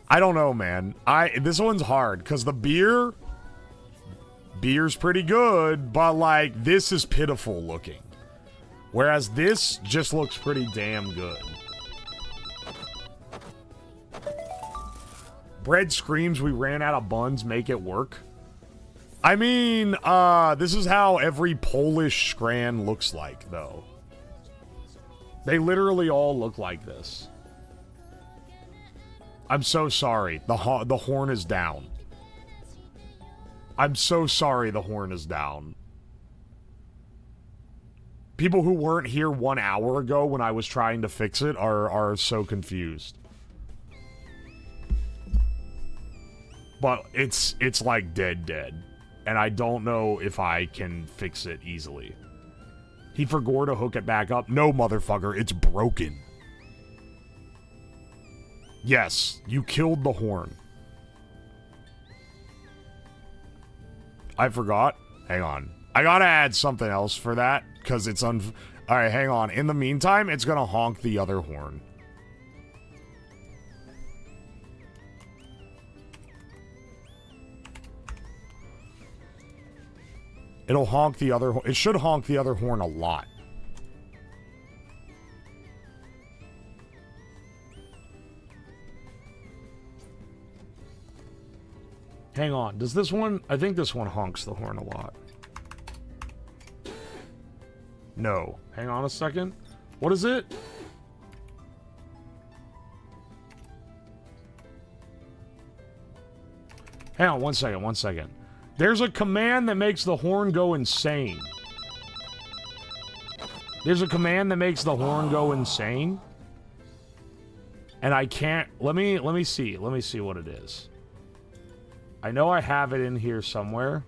I don't know, man. This one's hard because the beer's pretty good, but like this is pitiful looking. Whereas this just looks pretty damn good. Bread screams we ran out of buns, make it work. I mean, this is how every Polish scran looks like, though. They literally all look like this. I'm so sorry. The horn is down. I'm so sorry the horn is down. People who weren't here 1 hour ago when I was trying to fix it are so confused. But it's like dead. And I don't know if I can fix it easily. He forgot to hook it back up. No, motherfucker, it's broken. Yes, you killed the horn. I forgot. Hang on. I gotta add something else for that, because it's Alright, hang on. In the meantime, it's gonna honk the other horn. It'll honk the other... It should honk the other horn a lot. Hang on. Does this one... I think this one honks the horn a lot. No. Hang on a second. What is it? Hang on, 1 second, 1 second. There's a command that makes the horn go insane. There's a command that makes the horn go insane. And I can't... Let me see. Let me see what it is. I know I have it in here somewhere.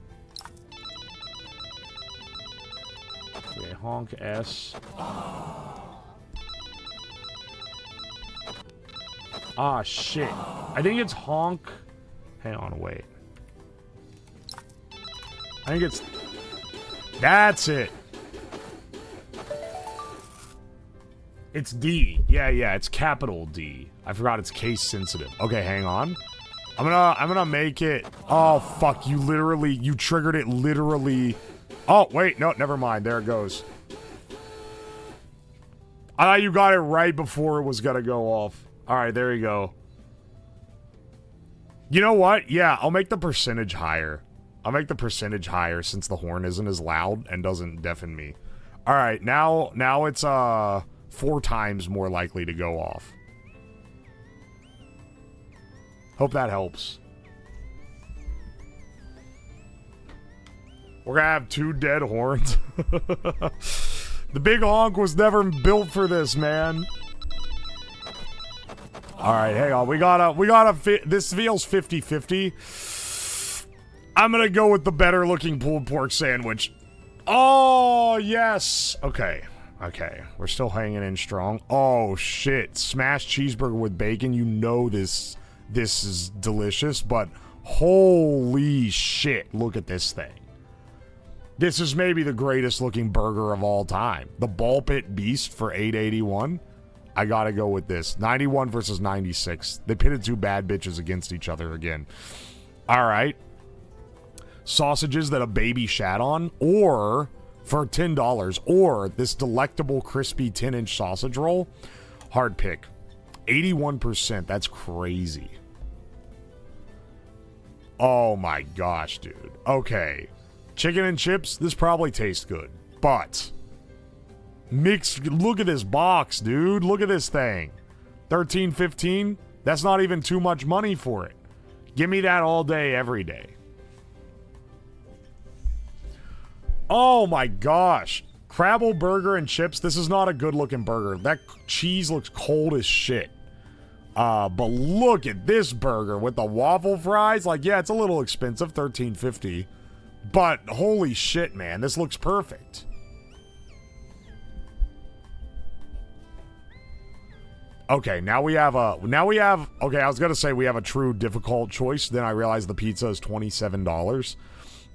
Okay, honk S. Ah, shit. I think it's honk... Hang on, wait. I think it's... That's it. It's D. Yeah, it's capital D. I forgot it's case sensitive. Okay, hang on. I'm gonna make it... Oh, fuck. You triggered it literally... Oh, wait. No, never mind. There it goes. I thought you got it right before it was gonna go off. Alright, there you go. You know what? Yeah, I'll make the percentage higher. I'll make the percentage higher since the horn isn't as loud and doesn't deafen me. Alright, now it's 4 times more likely to go off. Hope that helps. We're gonna have 2 dead horns. The big honk was never built for this, man. Alright, hang on. This feels 50-50. I'm gonna go with the better looking pulled pork sandwich. Oh, yes. Okay. We're still hanging in strong. Oh, shit. Smashed cheeseburger with bacon. You know this is delicious, but holy shit. Look at this thing. This is maybe the greatest looking burger of all time. The Ball Pit Beast for $8.81. I gotta go with this. 91 versus 96. They pitted 2 bad bitches against each other again. Alright. Sausages that a baby shat on, or for $10, or this delectable crispy 10-inch sausage roll. Hard pick. 81%. That's crazy. Oh my gosh, dude. Okay. Chicken and chips, this probably tastes good. But look at this box, dude. Look at this thing. $13.15. That's not even too much money for it. Give me that all day, every day. Oh my gosh. Crabble burger and chips. This is not a good looking burger. That cheese looks cold as shit. But look at this burger with the waffle fries. Like, yeah, it's a little expensive, $13.50. But holy shit, man. This looks perfect. Okay, now we have, okay, I was gonna say we have a true difficult choice. Then I realized the pizza is $27.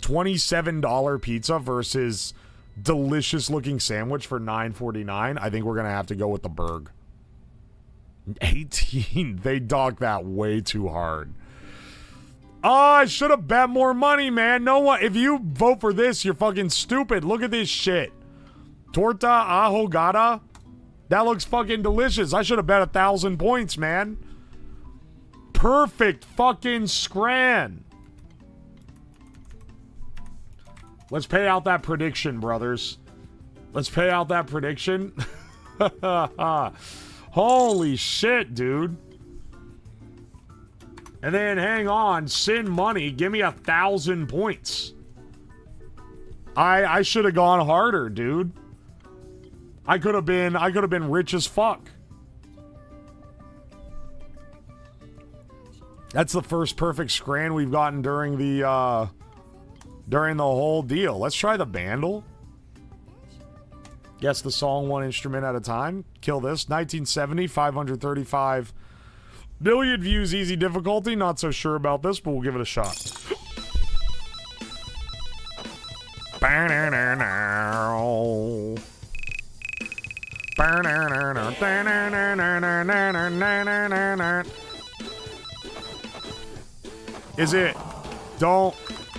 $27 pizza versus delicious looking sandwich for $9.49, I think we're gonna have to go with the Berg. 18. They dock that way too hard. Oh, I should have bet more money, man. No one. If you vote for this, you're fucking stupid. Look at this shit. Torta ahogada. That looks fucking delicious. I should have bet 1,000 points, man. Perfect fucking scran. Let's pay out that prediction, brothers. Let's pay out that prediction. Holy shit, dude. And then hang on, Sin Money, give me 1,000 points. I should have gone harder, dude. I could have been rich as fuck. That's the first perfect scran we've gotten during the whole deal. Let's try the Bandle. Guess the song one instrument at a time. Kill this. 1970, 535 million views, easy difficulty. Not so sure about this, but we'll give it a shot. Is it Don't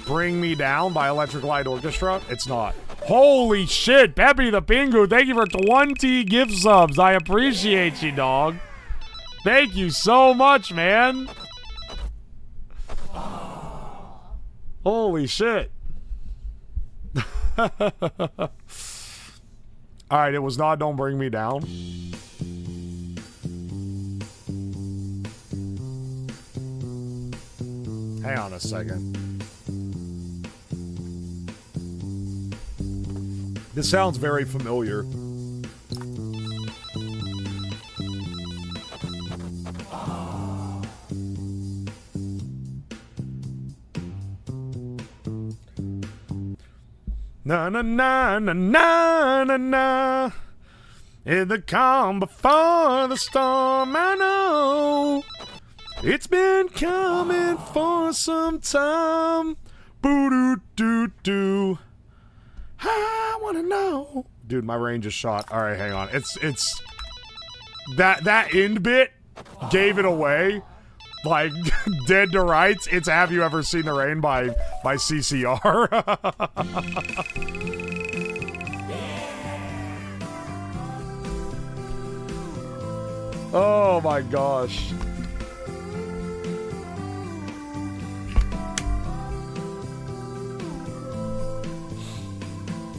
Bring Me Down by Electric Light Orchestra? It's not. Holy shit, Peppy the Pingu, thank you for 20 gift subs. I appreciate you, dog. Thank you so much, man. Holy shit. Alright, it was not Don't Bring Me Down. Hang on a second. This sounds very familiar. Na na na na na na na. In the calm before the storm, I know it's been coming for some time. Boo doo doo doo. I wanna know. Dude, my range is shot. All right, hang on. It's that end bit gave it away. Like dead to rights. It's Have You Ever Seen the Rain by CCR. Oh my gosh.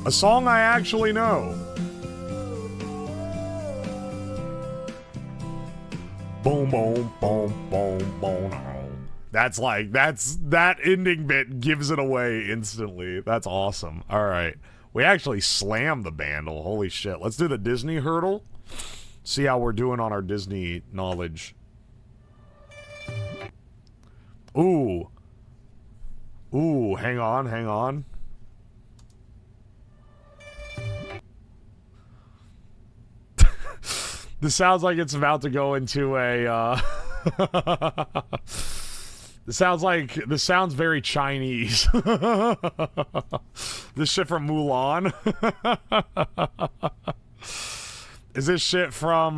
A song I actually know. Boom, boom, boom, boom, boom. That ending bit gives it away instantly. That's awesome. All right. We actually slammed the Bandle. Holy shit. Let's do the Disney hurdle. See how we're doing on our Disney knowledge. Ooh. Ooh, hang on, hang on. This sounds like it's about to go into a, This sounds very Chinese. This shit from Mulan. Is this shit from,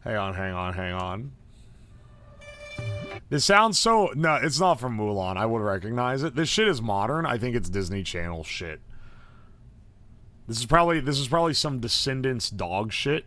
Hang on. This sounds so... No, it's not from Mulan. I would recognize it. This shit is modern. I think it's Disney Channel shit. This is probably some Descendants dog shit.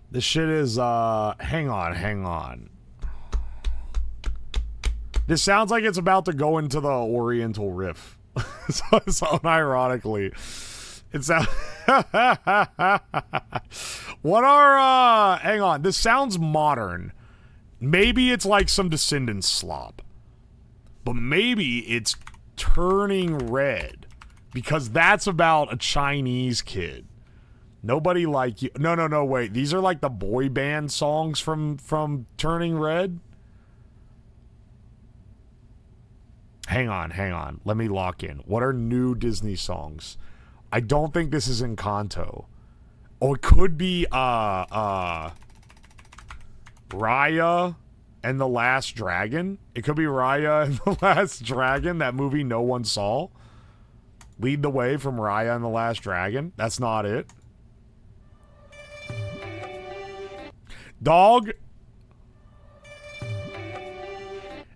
This shit is, hang on. This sounds like it's about to go into the Oriental Rift. So unironically. It's what are, hang on. This sounds modern. Maybe it's like some Descendants slop. But maybe it's Turning Red. Because that's about a Chinese kid. Nobody Like You. No, wait. These are like the boy band songs from Turning Red. Hang on. Let me lock in. What are new Disney songs? I don't think this is Encanto. Oh, it could be Raya and the Last Dragon. It could be Raya and the Last Dragon, that movie no one saw. Lead the Way from Raya and the Last Dragon. That's not it. Dog.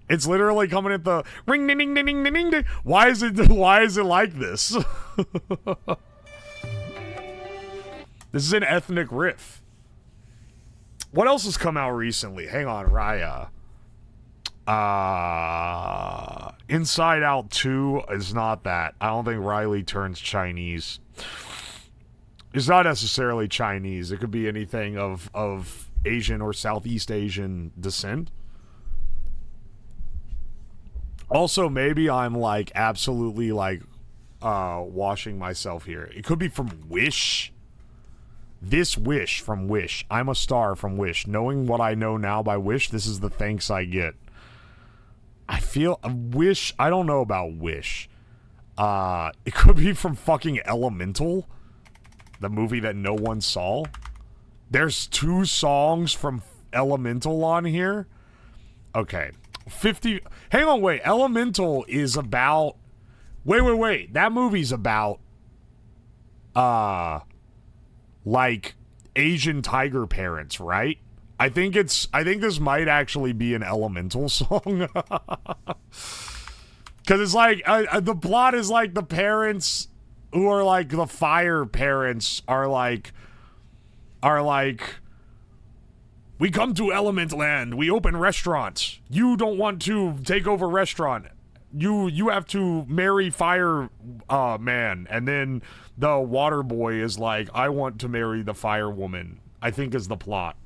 It's literally coming at the ring ding ding ding ding ding ding. Why is it like this? This is an ethnic riff. What else has come out recently? Hang on, Raya. Inside Out 2 is not that. I don't think Riley turns Chinese. It's not necessarily Chinese. It could be anything of Asian or Southeast Asian descent. Also, maybe I'm like absolutely like washing myself here. It could be from Wish. This Wish from Wish. I'm a Star from Wish. Knowing what I know now by Wish, this is the thanks I get. I feel Wish. I don't know about Wish. It could be from fucking Elemental, the movie that no one saw. There's 2 songs from Elemental on here. Okay. 50. Hang on, wait. Elemental is about. Wait. That movie's about. Like Asian tiger parents, right? I think this might actually be an Elemental song. Cause it's like the plot is like the parents who are like the fire parents are like we come to Element Land, we open restaurants. You don't want to take over restaurant. You have to marry fire man. And then the water boy is like, I want to marry the fire woman, I think is the plot.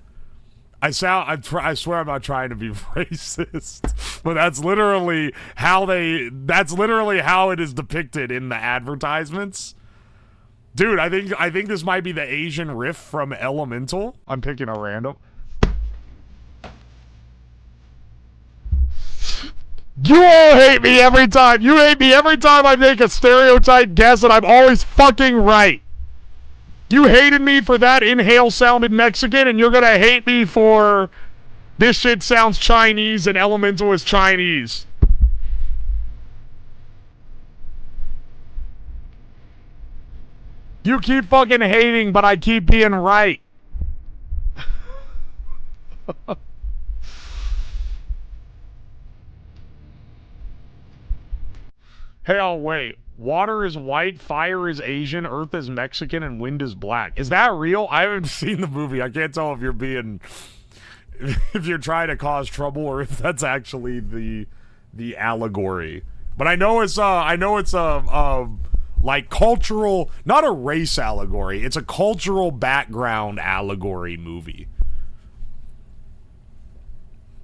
I swear I'm not trying to be racist, but that's literally how it is depicted in the advertisements. Dude, I think this might be the Asian riff from Elemental. I'm picking a random. You all hate me every time. You hate me every time I make a stereotype guess, and I'm always fucking right. You hated me for that inhale sounded Mexican, and you're gonna hate me for this shit sounds Chinese and Elemental is Chinese. You keep fucking hating, but I keep being right. Hell, wait. Water is white, fire is Asian, earth is Mexican, and wind is black. Is that real? I haven't seen the movie. I can't tell if you're being... if you're trying to cause trouble or if that's actually the allegory. But I know it's like cultural... Not a race allegory. It's a cultural background allegory movie.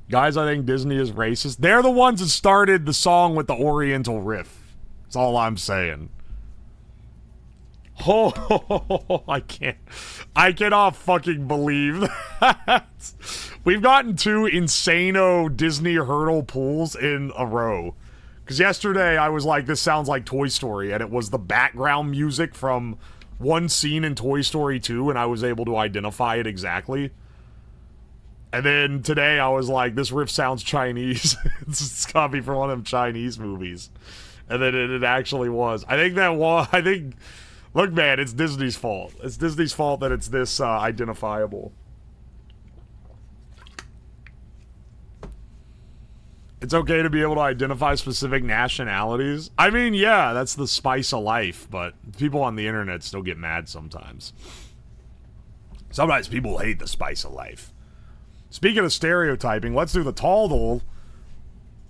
Guys, I think Disney is racist. They're the ones that started the song with the Oriental riff. That's all I'm saying. Oh, I cannot fucking believe that. We've gotten 2 insano Disney hurdle pools in a row. Because yesterday I was like, this sounds like Toy Story, and it was the background music from one scene in Toy Story 2, and I was able to identify it exactly. And then today I was like, this riff sounds Chinese. It's gotta be from one of them Chinese movies. And then it actually was. Look, man, it's Disney's fault. It's Disney's fault that it's this identifiable. It's okay to be able to identify specific nationalities. I mean, yeah, that's the spice of life, but people on the internet still get mad sometimes. Sometimes people hate the spice of life. Speaking of stereotyping, let's do the tall.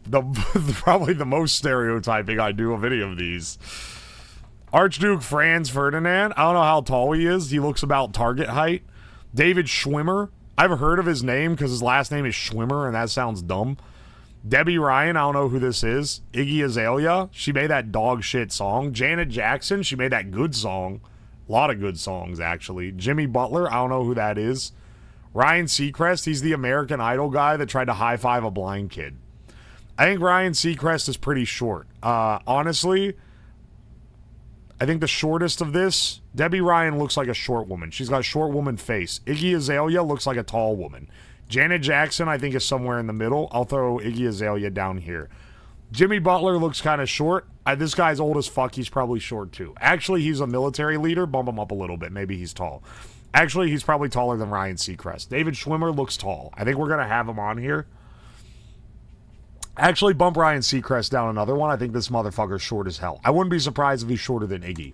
Probably the most stereotyping I do of any of these. Archduke Franz Ferdinand. I don't know how tall he is. He looks about target height. David Schwimmer. I've heard of his name because his last name is Schwimmer, and that sounds dumb. Debbie Ryan. I don't know who this is. Iggy Azalea. She made that dog shit song. Janet Jackson. She made that good song. A lot of good songs, actually. Jimmy Butler. I don't know who that is. Ryan Seacrest. He's the American Idol guy that tried to high-five a blind kid. I think Ryan Seacrest is pretty short. Honestly, I think the shortest of this, Debbie Ryan looks like a short woman. She's got a short woman face. Iggy Azalea looks like a tall woman. Janet Jackson, I think, is somewhere in the middle. I'll throw Iggy Azalea down here. Jimmy Butler looks kind of short. This guy's old as fuck. He's probably short, too. Actually, he's a military leader. Bump him up a little bit. Maybe he's tall. Actually, he's probably taller than Ryan Seacrest. David Schwimmer looks tall. I think we're going to have him on here. Actually, bump Ryan Seacrest down another one. I think this motherfucker's short as hell. I wouldn't be surprised if he's shorter than Iggy.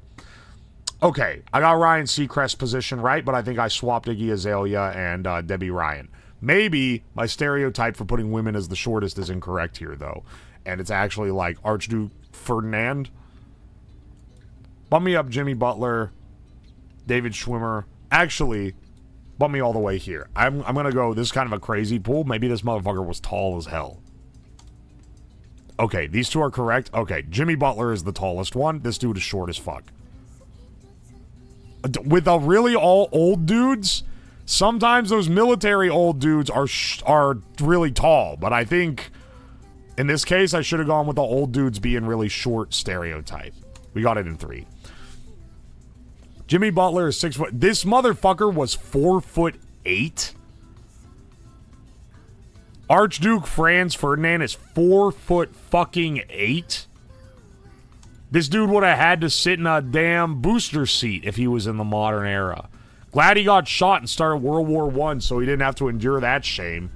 Okay, I got Ryan Seacrest's position right, but I think I swapped Iggy Azalea and Debbie Ryan. Maybe my stereotype for putting women as the shortest is incorrect here, though. And it's actually like Archduke Ferdinand. Bump me up Jimmy Butler, David Schwimmer. Actually, bump me all the way here. I'm going to go, this is kind of a crazy pool. Maybe this motherfucker was tall as hell. Okay, these two are correct. Okay, Jimmy Butler is the tallest one. This dude is short as fuck. With the really all old dudes, sometimes those military old dudes are really tall. But I think, in this case, I should have gone with the old dudes being really short stereotype. We got it in 3. Jimmy Butler is 6 foot. This motherfucker was 4'8". Archduke Franz Ferdinand is 4'8". This dude would have had to sit in a damn booster seat if he was in the modern era. Glad he got shot and started World War I so he didn't have to endure that shame.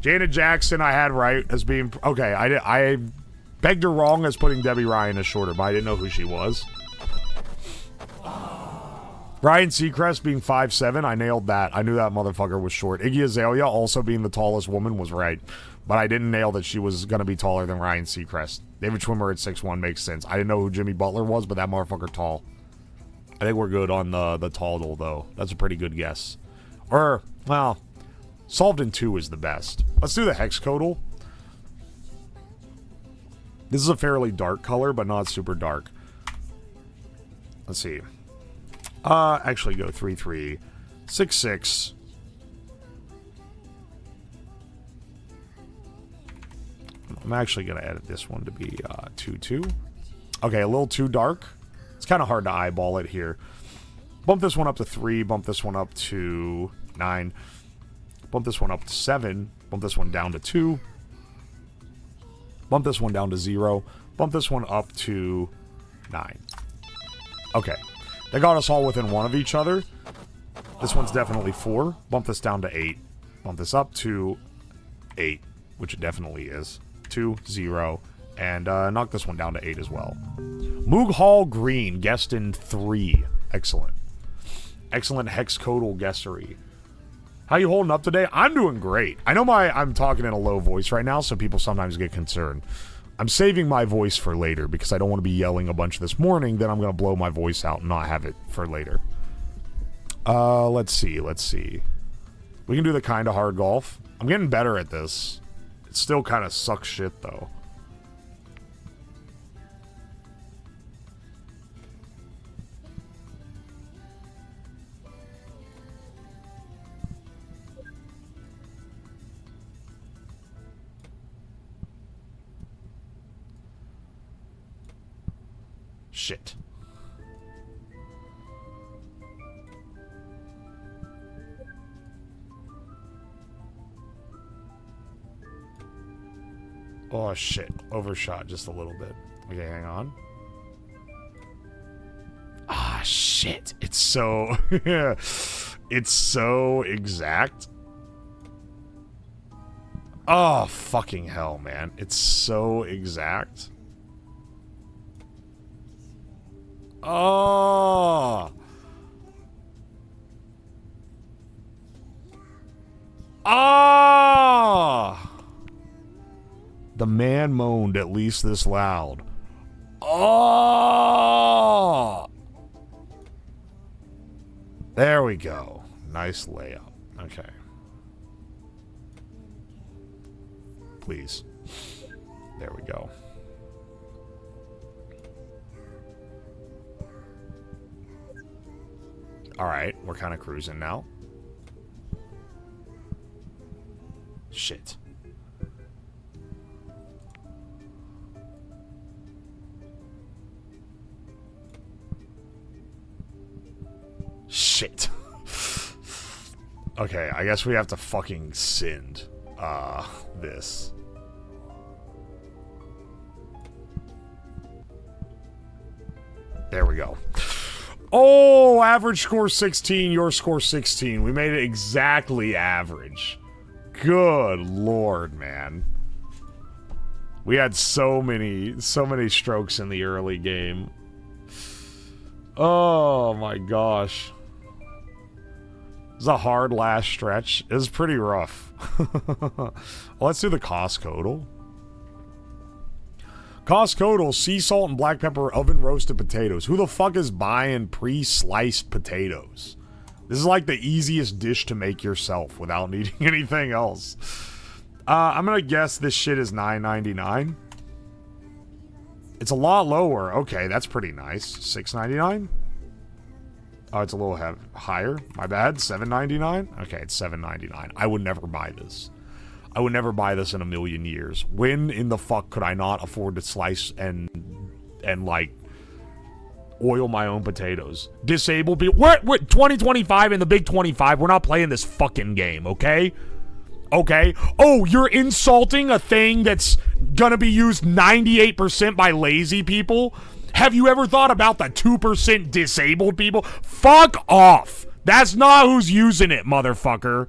Janet Jackson I had right as being... Okay, I begged her wrong as putting Debbie Ryan as shorter, but I didn't know who she was. Ryan Seacrest being 5'7", I nailed that. I knew that motherfucker was short. Iggy Azalea also being the tallest woman was right. But I didn't nail that she was going to be taller than Ryan Seacrest. David Schwimmer at 6'1" makes sense. I didn't know who Jimmy Butler was, but that motherfucker tall. I think we're good on the tall, though. That's a pretty good guess. Or, well, solved in 2 is the best. Let's do the hexcodal. This is a fairly dark color, but not super dark. Let's see. Actually go 3, 3, 6, 6. I'm actually going to edit this one to be 2, 2. Okay, a little too dark. It's kind of hard to eyeball it here. Bump this one up to 3. Bump this one up to 9. Bump this one up to 7. Bump this one down to 2. Bump this one down to 0. Bump this one up to 9. Okay. They got us all within 1 of each other. This one's definitely 4. Bump this down to 8. Bump this up to 8, which it definitely is. 2, 0. And knock this one down to 8 as well. Moog Hall Green, guessed in 3. Excellent. Excellent hexcodal guessery. How you holding up today? I'm doing great. I know I'm talking in a low voice right now, so people sometimes get concerned. I'm saving my voice for later because I don't want to be yelling a bunch this morning. Then I'm going to blow my voice out and not have it for later. Let's see. We can do the kind of hard golf. I'm getting better at this. It still kind of sucks shit, though. Shit. Oh, shit. Overshot just a little bit. Okay, hang on. Ah, shit. It's so... it's so exact. Oh, fucking hell, man. It's so exact. Oh. Ah. The man moaned at least this loud. Oh. There we go. Nice layup. Okay. Please. There we go. Alright, we're kind of cruising now. Shit. Okay, I guess we have to fucking send this. There we go. Oh, average score 16, your score 16. We made it exactly average. Good lord, man. We had so many strokes in the early game. Oh my gosh. It was a hard last stretch. It was pretty rough. Let's do the cost total. Cost total, sea salt and black pepper oven roasted potatoes. Who the fuck is buying pre-sliced potatoes? This is like the easiest dish to make yourself without needing anything else. I'm gonna guess this shit is $9.99. It's a lot lower. Okay, that's pretty nice. $6.99? Oh, it's a little higher. My bad. $7.99? Okay, it's $7.99. I would never buy this. I would never buy this in a million years. When in the fuck could I not afford to slice and like oil my own potatoes? Disabled people. We're 2025 in the big 25. We're not playing this fucking game, okay? Okay. Oh, you're insulting a thing that's gonna be used 98% by lazy people? Have you ever thought about the 2% disabled people? Fuck off. That's not who's using it, motherfucker.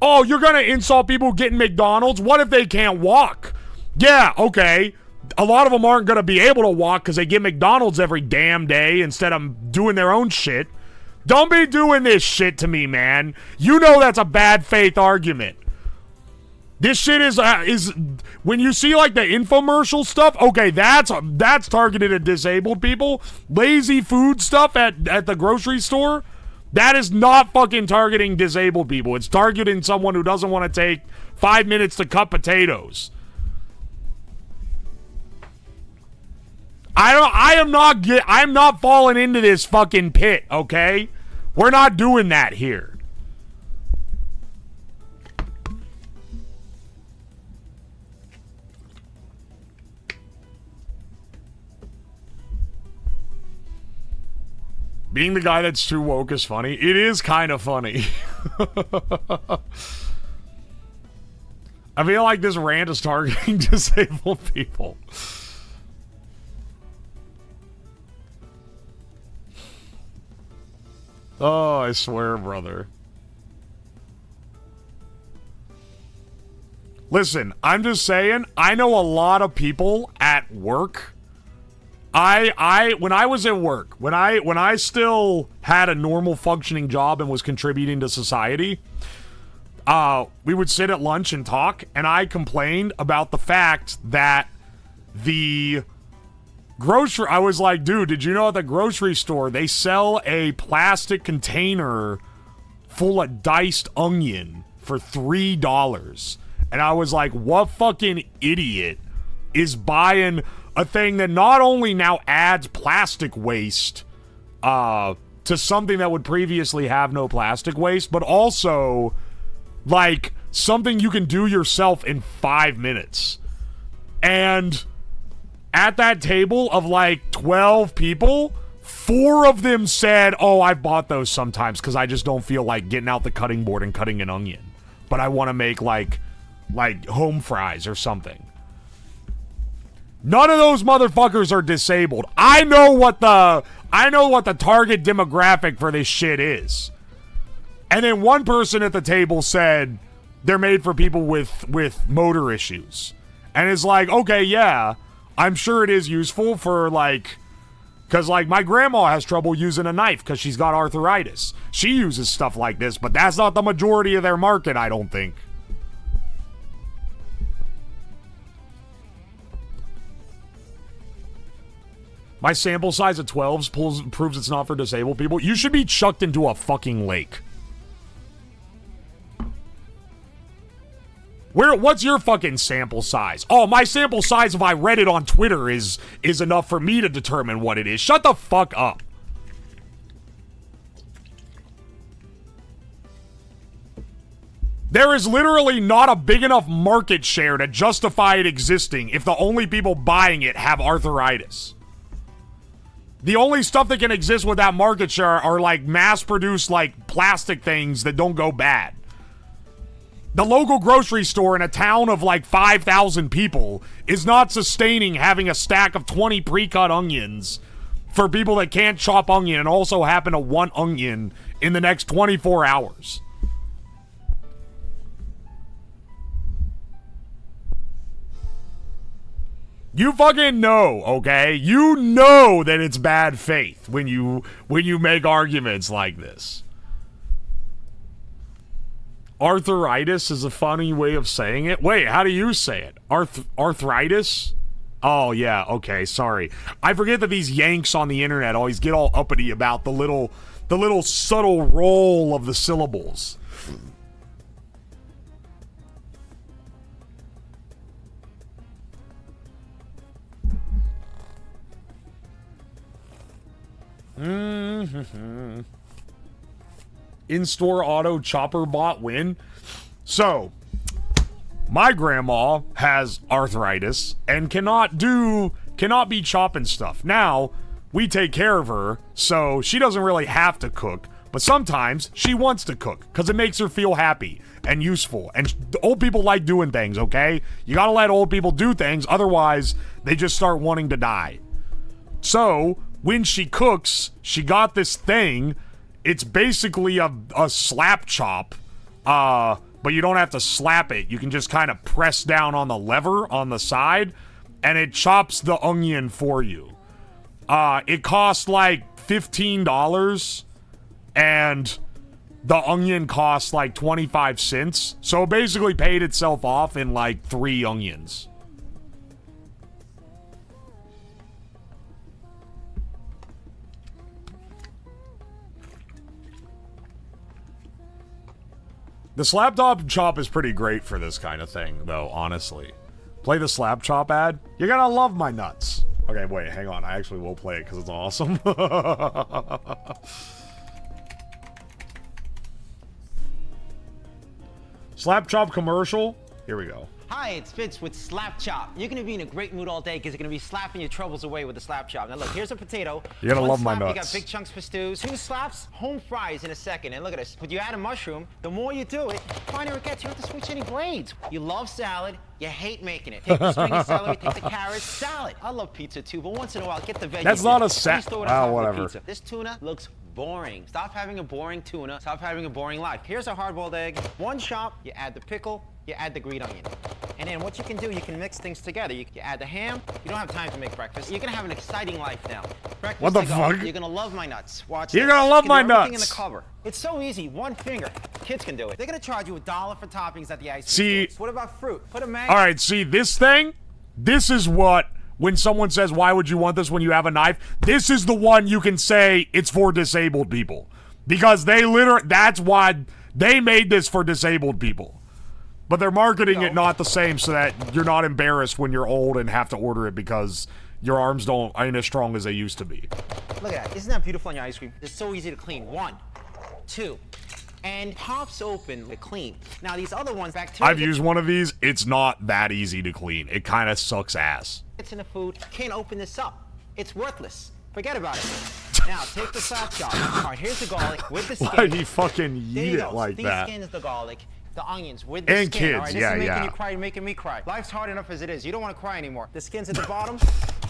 Oh, you're gonna insult people getting McDonald's? What if they can't walk? Yeah, okay. A lot of them aren't gonna be able to walk because they get McDonald's every damn day instead of doing their own shit. Don't be doing this shit to me, man. You know that's a bad faith argument. This shit is when you see like the infomercial stuff, okay, that's targeted at disabled people. Lazy food stuff at the grocery store, that is not fucking targeting disabled people. It's targeting someone who doesn't want to take 5 minutes to cut potatoes. I'm not falling into this fucking pit, okay? We're not doing that here. Being the guy that's too woke is funny. It is kind of funny. I feel like this rant is targeting disabled people. Oh, I swear, brother. Listen, I'm just saying, I know a lot of people at work. When I was at work, when I still had a normal functioning job and was contributing to society, we would sit at lunch and talk, and I complained about the fact that I was like, dude, did you know at the grocery store they sell a plastic container full of diced onion for $3? And I was like, what fucking idiot is buying a thing that not only now adds plastic waste to something that would previously have no plastic waste, but also like something you can do yourself in 5 minutes. And at that table of like 12 people, 4 of them said, oh, I've bought those sometimes because I just don't feel like getting out the cutting board and cutting an onion, but I want to make like home fries or something. None of those motherfuckers are disabled. I know what the target demographic for this shit is. And then one person at the table said they're made for people with motor issues. And it's like, okay, yeah, I'm sure it is useful for like, because like my grandma has trouble using a knife because she's got arthritis. She uses stuff like this, but that's not the majority of their market, I don't think. My sample size of 12s proves it's not for disabled people. You should be chucked into a fucking lake. What's your fucking sample size? Oh, my sample size, if I read it on Twitter, is enough for me to determine what it is. Shut the fuck up. There is literally not a big enough market share to justify it existing if the only people buying it have arthritis. The only stuff that can exist with that market share are like mass-produced like plastic things that don't go bad. The local grocery store in a town of like 5,000 people is not sustaining having a stack of 20 pre-cut onions for people that can't chop onion and also happen to want onion in the next 24 hours. You fucking know, okay? You know that it's bad faith when you make arguments like this. Arthritis is a funny way of saying it. Wait, how do you say it? Arthritis? Oh, yeah, okay, sorry. I forget that these Yanks on the internet always get all uppity about the little subtle roll of the syllables. In-store auto chopper bot win. So, my grandma has arthritis and cannot be chopping stuff. Now, we take care of her, so she doesn't really have to cook, but sometimes she wants to cook because it makes her feel happy and useful. And old people like doing things, okay? You gotta let old people do things, otherwise they just start wanting to die. So, when she cooks, she got this thing. It's basically a slap chop, but you don't have to slap it. You can just kind of press down on the lever on the side, and it chops the onion for you. It costs like $15, and the onion costs like 25 cents. So it basically paid itself off in like 3 onions. The slap chop is pretty great for this kind of thing, though, honestly. Play the slap chop ad. You're gonna love my nuts. Okay, wait, hang on. I actually will play it because it's awesome. Slap chop commercial. Here we go. Hi, it's Fitz with Slap Chop. You're gonna be in a great mood all day because you're gonna be slapping your troubles away with the Slap Chop. Now look, here's a potato. You're gonna love my slap, nuts. You got big chunks for stews. 2 slaps, home fries in a second. And look at this. When you add a mushroom, the more you do it, the finer it gets. You don't have to switch any blades. You love salad. You hate making it. Take the string of celery, take the carrots, salad. I love pizza too, but once in a while, get the veggies. That's not a salad. Oh, whatever. This tuna looks boring. Stop having a boring tuna. Stop having a boring life. Here's a hard-boiled egg. One chop, you add the pickle, you add the green onion. And then what you can do, you can mix things together. You add the ham. You don't have time to make breakfast. You're gonna have an exciting life now. Breakfast, what the fuck? You're gonna love my nuts. Watch You're this. gonna love my nuts. Everything in the cover. It's so easy. One finger. Kids can do it. They're gonna charge you $1 for toppings at the ice cream stores. What about fruit? Put a magnet. All right, see this thing? This is what, when someone says, why would you want this when you have a knife? This is the one you can say it's for disabled people. Because that's why they made this for disabled people. But they're marketing it not the same so that you're not embarrassed when you're old and have to order it because your arms ain't as strong as they used to be. Look at that. Isn't that beautiful on your ice cream? It's so easy to clean. 1, 2, and pops open to clean. Now these other ones, bacteria. I've used one of these. It's not that easy to clean. It kind of sucks ass. It's in the food. Can't open this up. It's worthless. Forget about it. Now take the slap chop. All right, here's the garlic with the skin. Why'd he fucking eat it like that? These skins, the garlic, the onions with the and skin. kids, All right, this yeah, is making yeah. you cry, making me cry. Life's hard enough as it is. You don't want to cry anymore. The skin's at the bottom.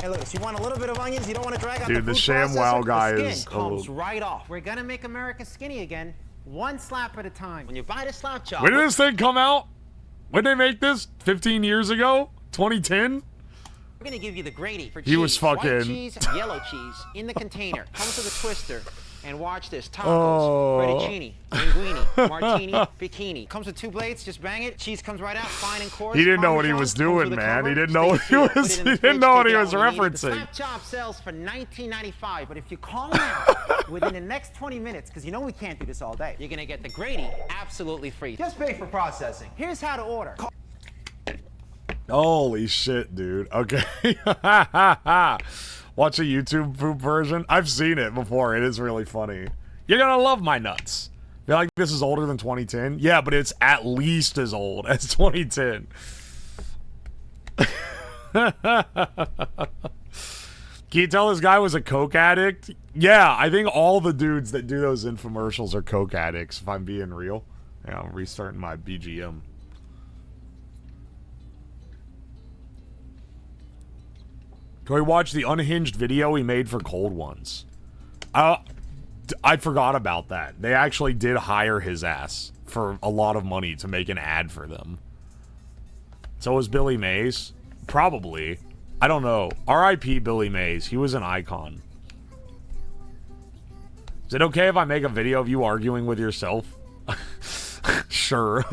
Hey, look, if you want a little bit of onions, you don't want to drag out Dude, the food ShamWow processor, guy the is skin comes right off. We're gonna make America skinny again, one slap at a time. When you buy the slap chop. When did this thing come out? When did they make this? 15 years ago? 2010? We're gonna give you the Grady for cheese. He was fucking... White cheese, yellow cheese, in the container. Comes with a twister. And watch this. Tacos, fettuccine, linguine, martini, bikini. Comes with 2 blades, just bang it. Cheese comes right out, fine and coarse. He didn't know what he was doing, man. He didn't know what he was referencing. The slap chop sells for $19.95, but if you call now within the next 20 minutes, because you know we can't do this all day, you're gonna get the Grady absolutely free. Just pay for processing. Here's how to order. Holy shit, dude. Okay. Watch a YouTube poop version. I've seen it before. It is really funny. You're gonna love my nuts. You're like, this is older than 2010? Yeah, but it's at least as old as 2010. Can you tell this guy was a coke addict? Yeah, I think all the dudes that do those infomercials are coke addicts, if I'm being real. Yeah, I'm restarting my BGM. Can we watch the unhinged video he made for Cold Ones? I forgot about that. They actually did hire his ass for a lot of money to make an ad for them. So was Billy Mays? Probably. I don't know. R.I.P. Billy Mays. He was an icon. Is it okay if I make a video of you arguing with yourself? Sure.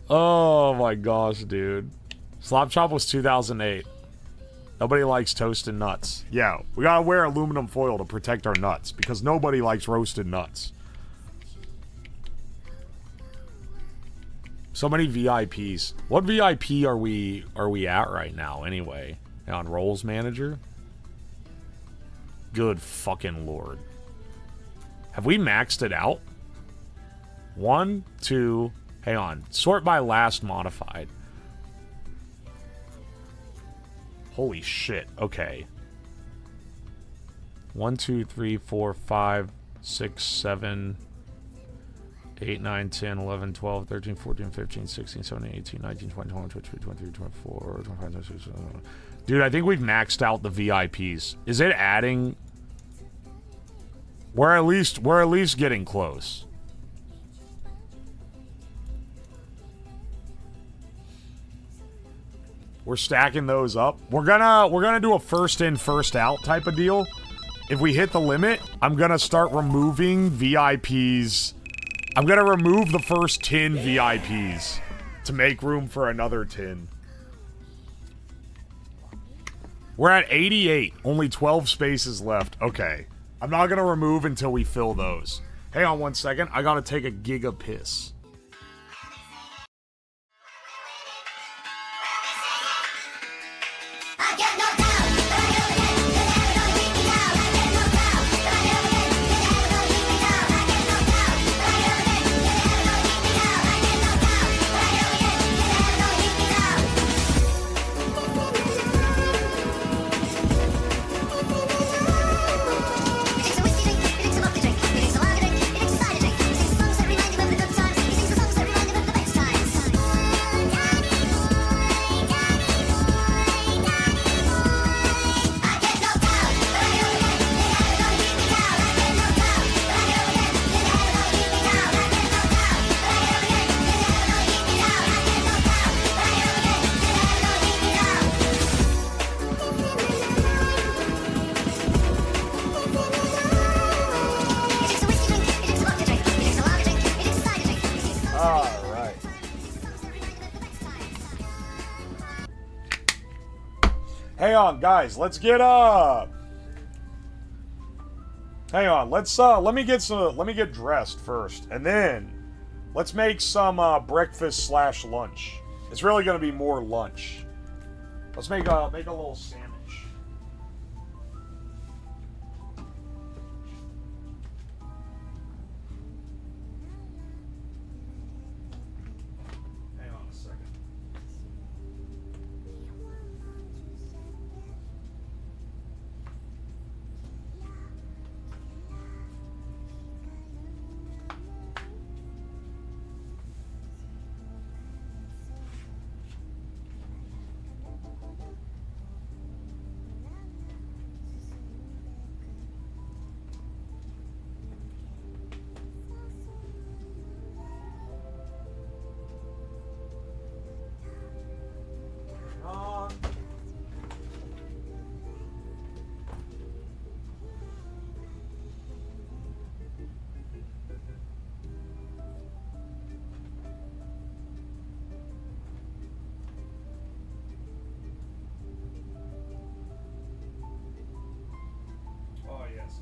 Oh my gosh, dude. Slop Chop was 2008. Nobody likes toasted nuts. Yeah, we gotta wear aluminum foil to protect our nuts because nobody likes roasted nuts. So many VIPs. What VIP are we at right now anyway? On Roles Manager? Good fucking lord. Have we maxed it out? 1, 2, hang on. Sort by last modified. Holy shit. Okay. 1, 2, 3, 4, 5, 6, 7, 8, 9, 10, 11, 12, 13, 14, 15, 16, 17, 18, 19, 20, 21, 22, 23, 24, 25, 26, 27. Dude, I think we've maxed out the VIPs. Is it adding? We're at least getting close. We're stacking those up. We're gonna do a first in, first out type of deal. If we hit the limit, I'm gonna start removing VIPs. I'm gonna remove the first 10 VIPs to make room for another 10. We're at 88. Only 12 spaces left. Okay. I'm not gonna remove until we fill those. Hang on 1 second. I gotta take a giga piss. Hang on, guys. Let's get hang on. Let me get dressed first, and then let's make some breakfast / lunch. It's really gonna be more lunch. Let's make a little sandwich. Hang on a second.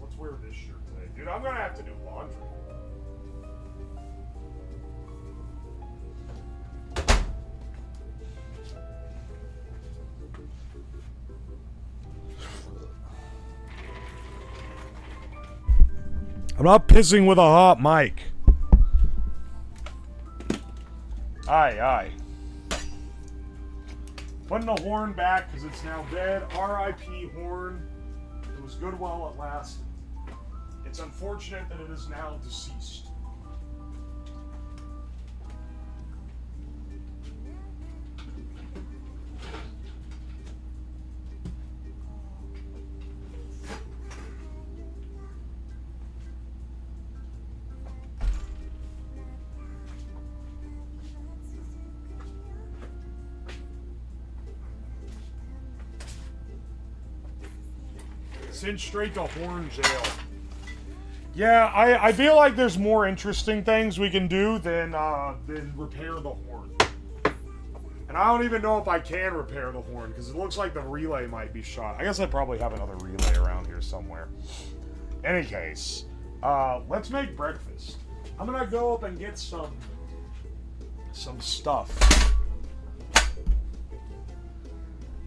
Let's wear this shirt today. Dude, I'm gonna have to do laundry. I'm not pissing with a hot mic. Aye. Putting the horn back because it's now dead. R.I.P. horn. It was good while it lasted. It's unfortunate that it is now deceased. Sent straight to horn jail. Yeah, I feel like there's more interesting things we can do than repair the horn. And I don't even know if I can repair the horn, because it looks like the relay might be shot. I guess I probably have another relay around here somewhere. Any case, let's make breakfast. I'm gonna go up and get some stuff.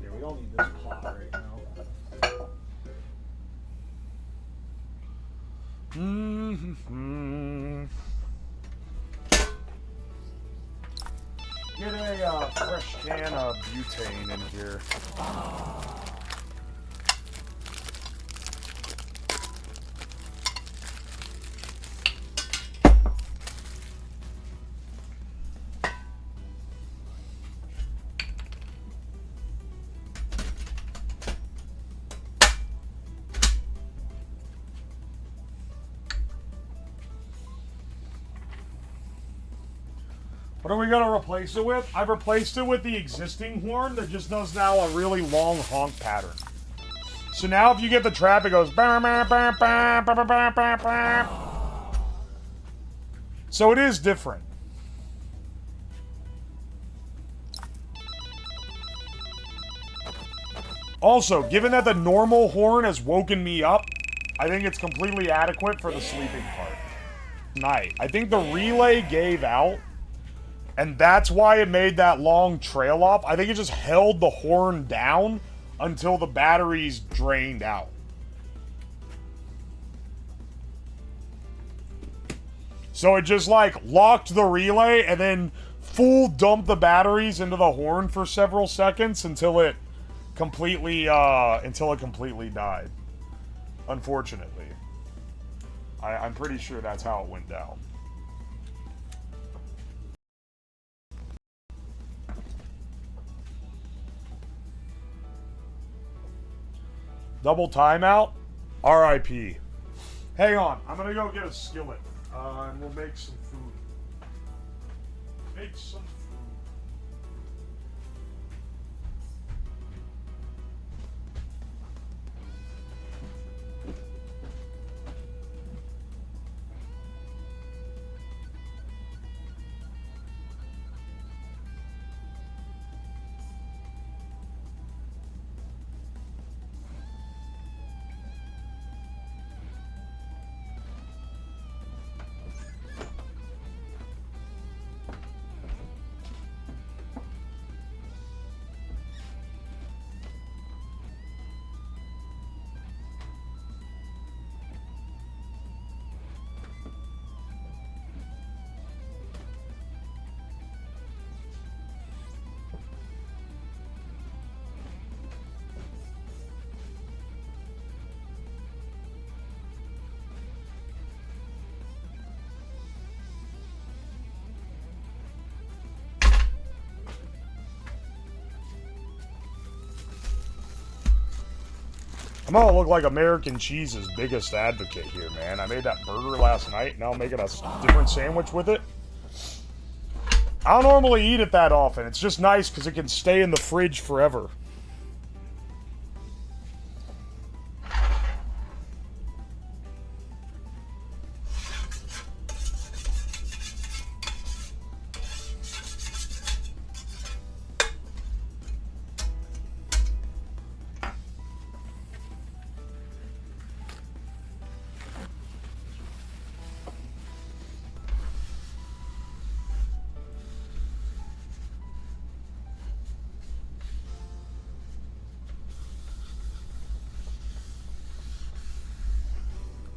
Yeah, we don't need this pot right now. Get a fresh can of butane in here. What are we going to replace it with? I've replaced it with the existing horn that just does now a really long honk pattern. So now if you get the trap, it goes... So it is different. Also, given that the normal horn has woken me up, I think it's completely adequate for the sleeping part. Night. I think the relay gave out. And that's why it made that long trail off. I think it just held the horn down until the batteries drained out. So it just like locked the relay and then full dumped the batteries into the horn for several seconds until it completely died. Unfortunately. I'm pretty sure that's how it went down. Double timeout? R.I.P. Hang on. I'm gonna go get a skillet. And we'll make some food. Make some food. I'm gonna look like American Cheese's biggest advocate here, man. I made that burger last night, now I'm making a different sandwich with it. I don't normally eat it that often. It's just nice because it can stay in the fridge forever.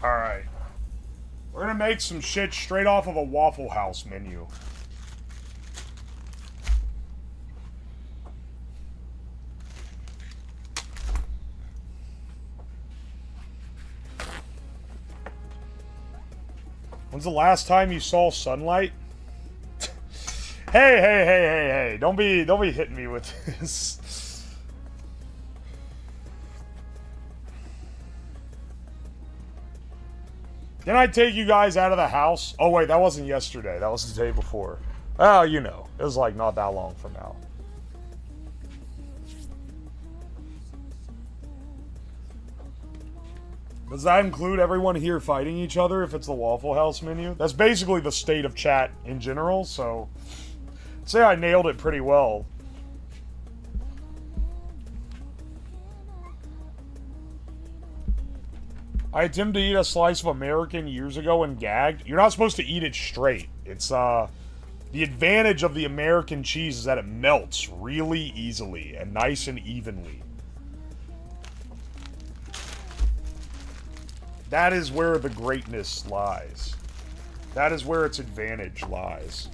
Alright. We're gonna make some shit straight off of a Waffle House menu. When's the last time you saw sunlight? Hey. Don't be hitting me with this. Didn't I take you guys out of the house? Oh wait, that wasn't yesterday. That was the day before. Oh, you know. It was like not that long from now. Does that include everyone here fighting each other if it's the Waffle House menu? That's basically the state of chat in general, so... I'd say I nailed it pretty well. I attempted to eat a slice of American years ago and gagged. You're not supposed to eat it straight. It's, the advantage of the American cheese is that it melts really easily and nice and evenly. That is where the greatness lies. That is where its advantage lies.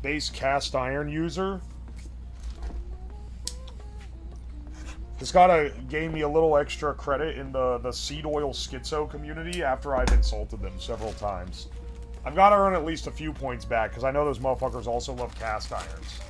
Base cast iron user. This gave me a little extra credit in the seed oil schizo community after I've insulted them several times. I've got to earn at least a few points back, because I know those motherfuckers also love cast irons.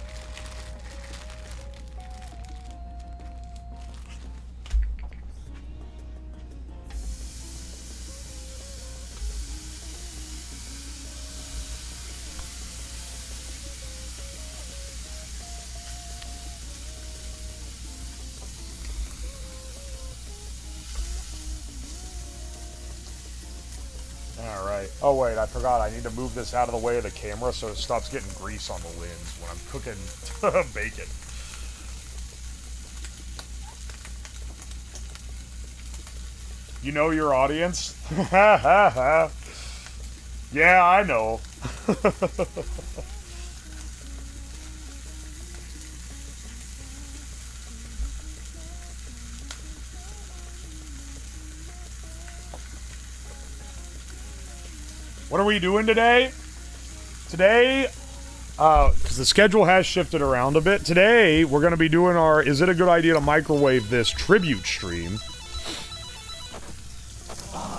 Alright. Oh wait, I forgot. I need to move this out of the way of the camera so it stops getting grease on the lens when I'm cooking bacon. You know your audience? Yeah, I know. What are we doing today? Today, because the schedule has shifted around a bit. Today, we're going to be doing our Is It a Good Idea to Microwave This tribute stream.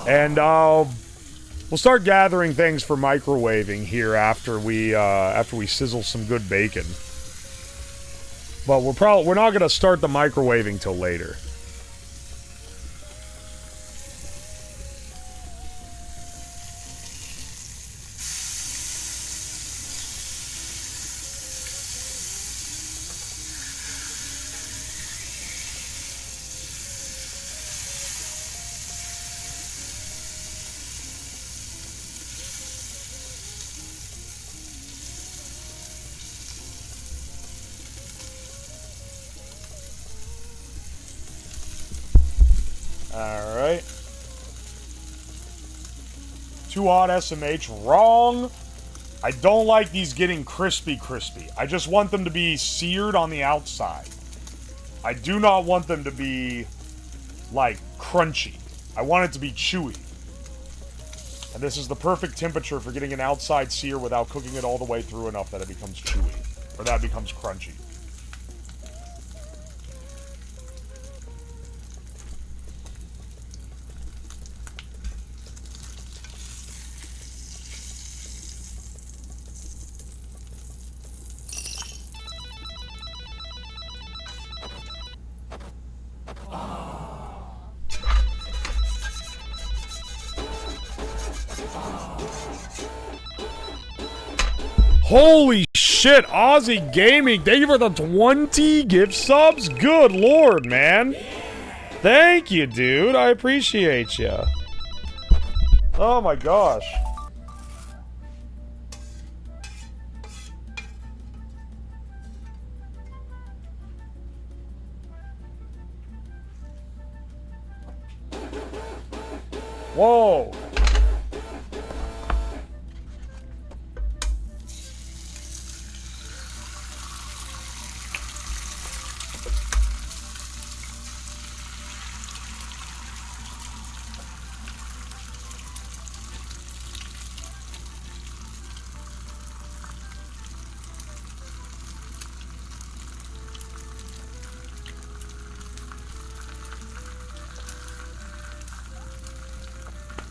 And we'll start gathering things for microwaving here after we sizzle some good bacon. But we're not going to start the microwaving till later. Alright. Too hot SMH. Wrong. I don't like these getting crispy. I just want them to be seared on the outside. I do not want them to be, like, crunchy. I want it to be chewy. And this is the perfect temperature for getting an outside sear without cooking it all the way through enough that it becomes chewy. Or that it becomes crunchy. Holy shit, Aussie Gaming, thank you for the 20 gift subs. Good lord, man. Thank you, dude. I appreciate you. Oh my gosh. Whoa.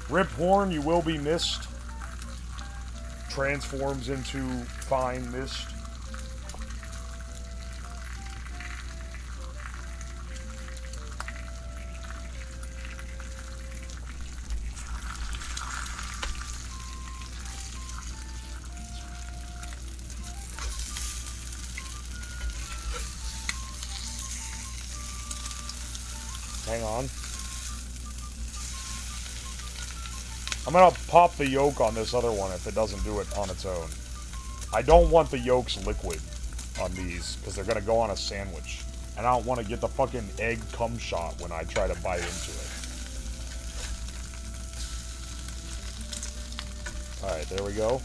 Rip Horn, you will be missed. Transforms into fine mist. Hang on. I'm gonna pop the yolk on this other one if it doesn't do it on its own. I don't want the yolks liquid on these, because they're gonna go on a sandwich. And I don't want to get the fucking egg cum shot when I try to bite into it. Alright, there we go.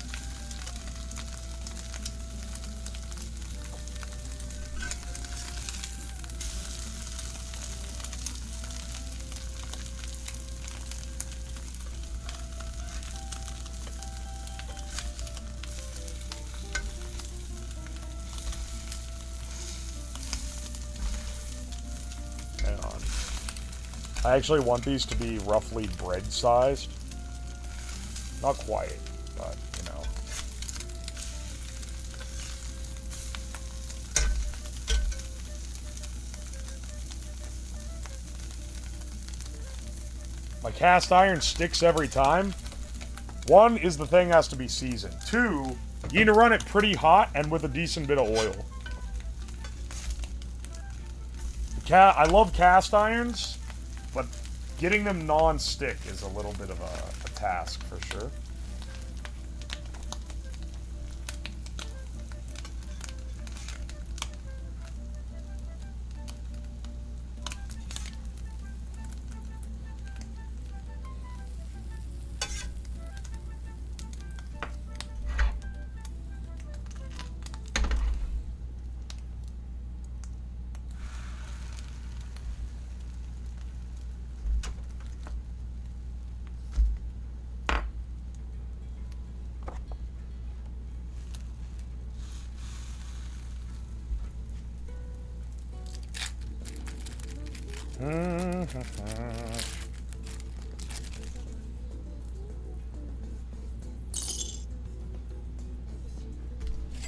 I actually want these to be roughly bread-sized. Not quite, but, you know. My cast iron sticks every time. One is the thing has to be seasoned. Two, you need to run it pretty hot and with a decent bit of oil. I love cast irons, but getting them non-stick is a little bit of a task for sure.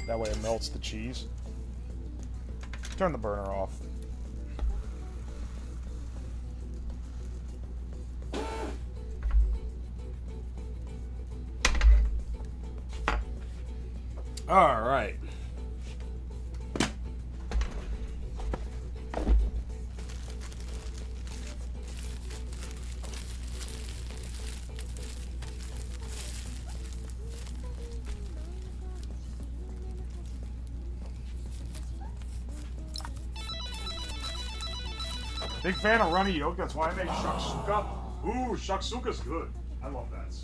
That way it melts the cheese. Turn the burner off. All right. Big fan of runny yolk, that's why I make shakshuka. Ooh, shakshuka's good. I love that.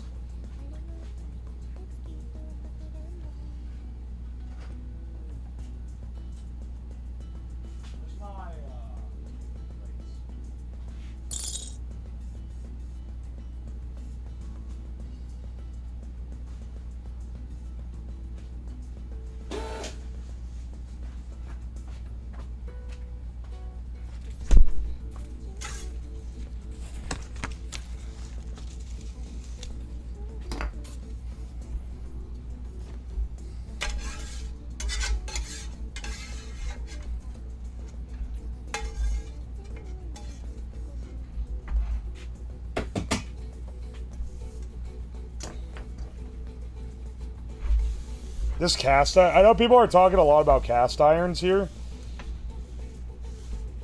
This cast iron, I know people are talking a lot about cast irons here.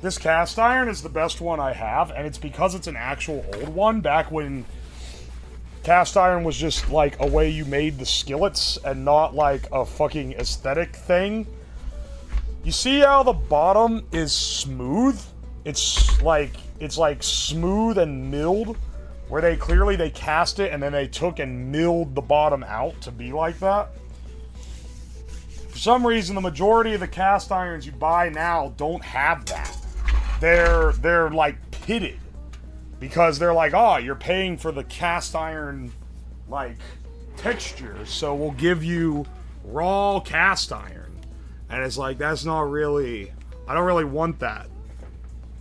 This cast iron is the best one I have, and it's because it's an actual old one, back when cast iron was just like a way you made the skillets and not like a fucking aesthetic thing. You see how the bottom is smooth? It's like smooth and milled, where they cast it and then they took and milled the bottom out to be like that. For some reason, the majority of the cast irons you buy now don't have that. They're like pitted, because they're like, oh, you're paying for the cast iron like texture, so we'll give you raw cast iron. And it's like, that's not really, I don't really want that.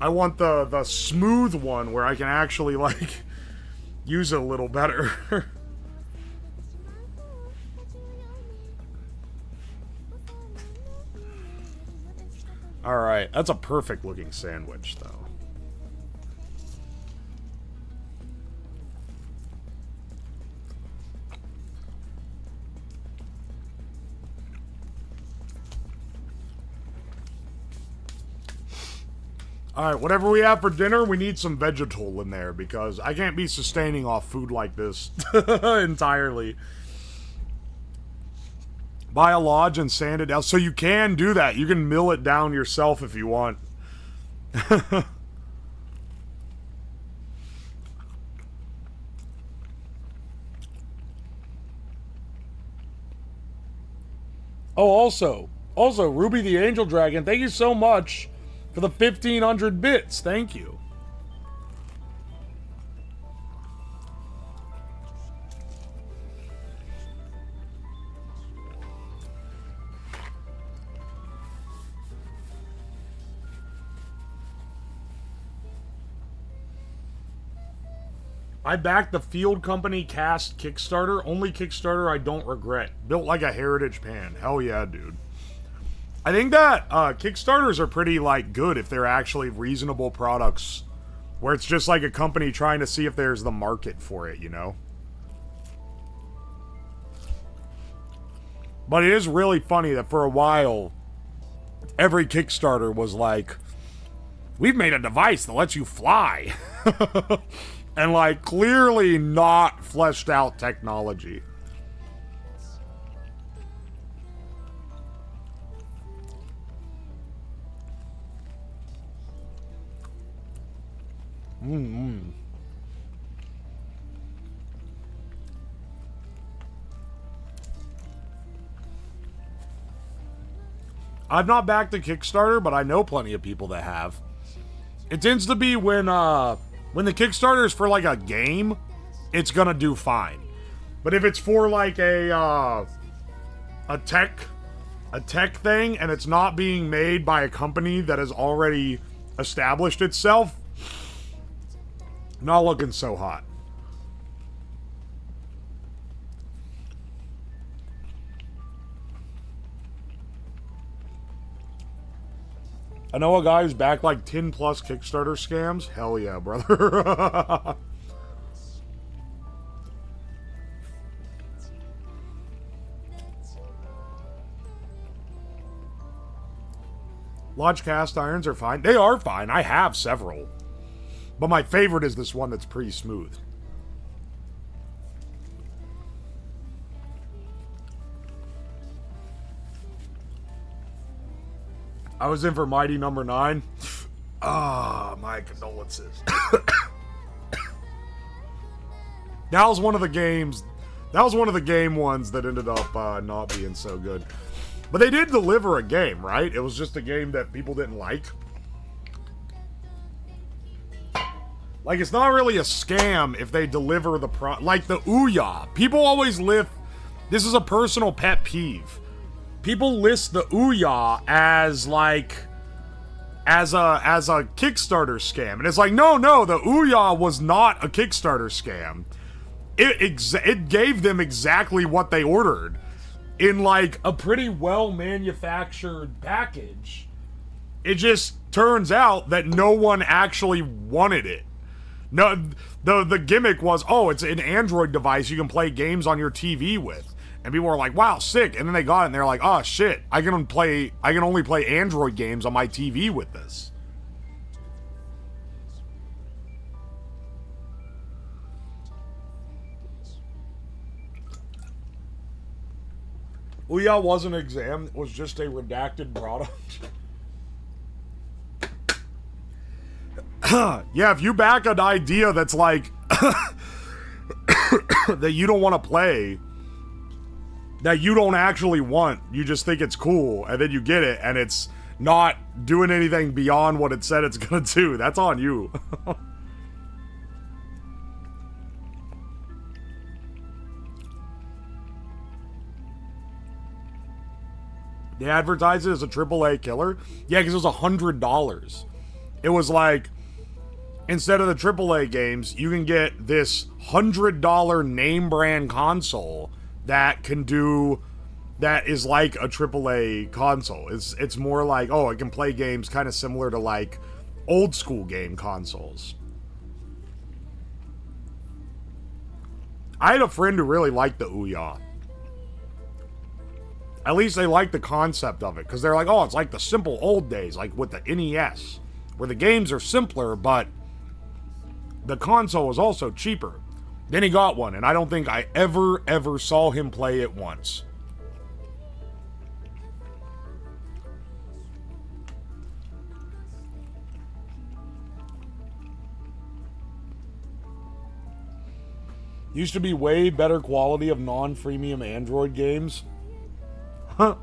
I want the smooth one where I can actually like use it a little better. Alright, that's a perfect looking sandwich, though. Alright, whatever we have for dinner, we need some vegetal in there, because I can't be sustaining off food like this entirely. Buy a lodge and sand it down. So you can do that. You can mill it down yourself if you want. Oh, also, Ruby the Angel Dragon, thank you so much for the 1,500 bits. Thank you. I backed the Field Company Cast Kickstarter. Only Kickstarter I don't regret. Built like a heritage pan. Hell yeah, dude. I think that Kickstarters are pretty, like, good if they're actually reasonable products. Where it's just like a company trying to see if there's the market for it, you know? But it is really funny that for a while, every Kickstarter was like, we've made a device that lets you fly. And, like, clearly not fleshed out technology. I've not backed the Kickstarter, but I know plenty of people that have. It tends to be when the Kickstarter is for, like, a game, it's gonna do fine. But if it's for, like, a tech thing, and it's not being made by a company that has already established itself, not looking so hot. I know a guy who's backed like 10 plus Kickstarter scams. Hell yeah, brother. Lodge cast irons are fine. They are fine. I have several. But my favorite is this one that's pretty smooth. I was in for Mighty number 9. Ah, my condolences. That was one of the games. That was one of the game ones that ended up not being so good. But they did deliver a game, right? It was just a game that people didn't like. Like, it's not really a scam if they deliver the like the Ouya. People always live. This is a personal pet peeve. People list the Ouya as like as a Kickstarter scam, and it's like, no, the Ouya was not a Kickstarter scam. It gave them exactly what they ordered in like a pretty well manufactured package. It just turns out that no one actually wanted it. No, the gimmick was, oh, it's an Android device you can play games on your TV with. And people were like, wow, sick. And then they got it and they're like, oh shit, I can only play Android games on my TV with this. Ouya wasn't an exam, it was just a redacted product. Yeah, if you back an idea that's like that you don't want to play, that you don't actually want, you just think it's cool, and then you get it, and it's not doing anything beyond what it said it's gonna do, that's on you. They advertised it as a AAA killer? Yeah, because it was $100. It was like instead of the AAA games, you can get this $100 name brand console that can do, that is like a AAA console. It's more like, oh, it can play games kind of similar to like old school game consoles. I had a friend who really liked the Ouya. At least they liked the concept of it, because they're like, oh, it's like the simple old days, like with the NES, where the games are simpler, but the console is also cheaper. Then he got one, and I don't think I ever saw him play it once. Used to be way better quality of non-freemium Android games. Huh.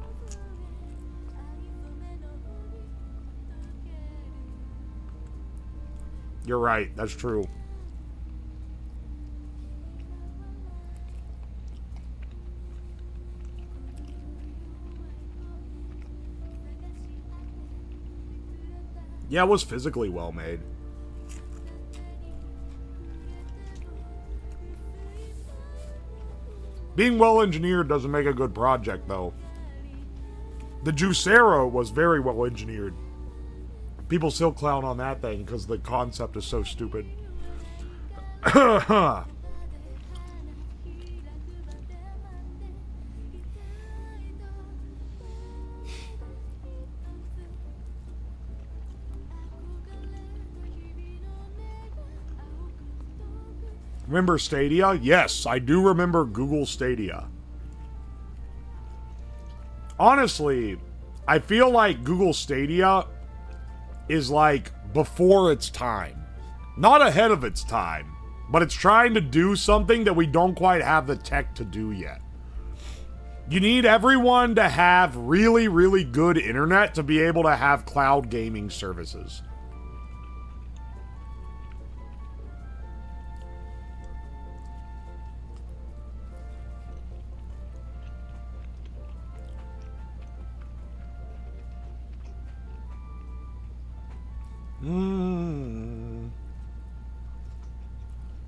You're right, that's true. Yeah, it was physically well made. Being well engineered doesn't make a good project, though. The Juicero was very well engineered. People still clown on that thing because the concept is so stupid. Remember Stadia? Yes, I do remember Google Stadia. Honestly, I feel like Google Stadia is like before its time. Not ahead of its time, but it's trying to do something that we don't quite have the tech to do yet. You need everyone to have really, really good internet to be able to have cloud gaming services.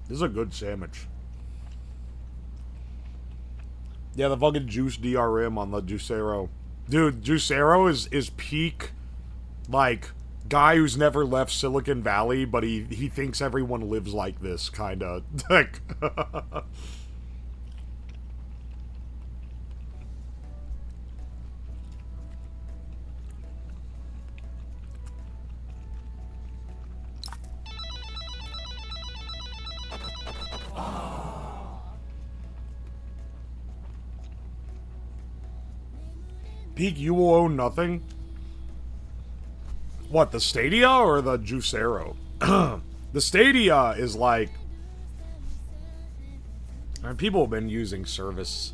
This is a good sandwich. Yeah, the fucking juice DRM on the Juicero. Dude, Juicero is peak, like, guy who's never left Silicon Valley, but he thinks everyone lives like this, kinda. Like, Peak, you will own nothing? What, the Stadia or the Juicero? The Stadia is like... I mean, people have been using services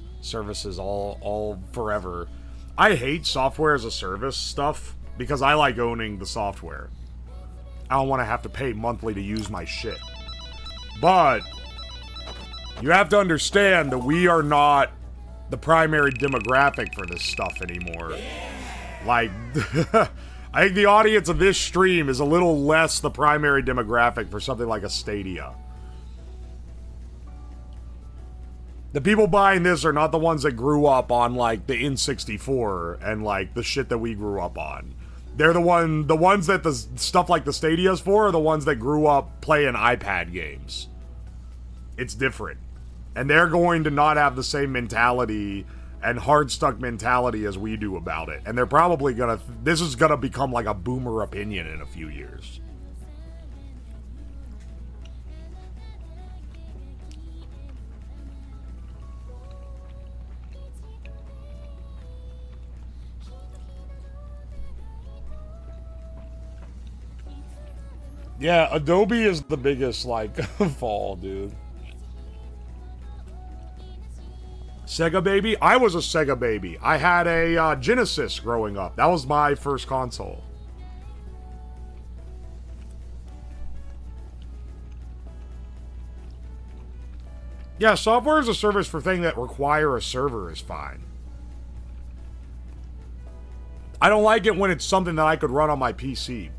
all forever. I hate software as a service stuff because I like owning the software. I don't want to have to pay monthly to use my shit. But you have to understand that we are not the primary demographic for this stuff anymore. Like, I think the audience of this stream is a little less the primary demographic for something like a Stadia. The people buying this are not the ones that grew up on, like, the N64 and, like, the shit that we grew up on. They're the ones that the stuff like the Stadia's for are the ones that grew up playing iPad games. It's different. And they're going to not have the same mentality and hard-stuck mentality as we do about it. And they're probably gonna... This is gonna become like a boomer opinion in a few years. Yeah, Adobe is the biggest, like, fall, dude. Sega baby? I was a Sega baby. I had a Genesis growing up. That was my first console. Yeah, software as a service for things that require a server is fine. I don't like it when it's something that I could run on my PC.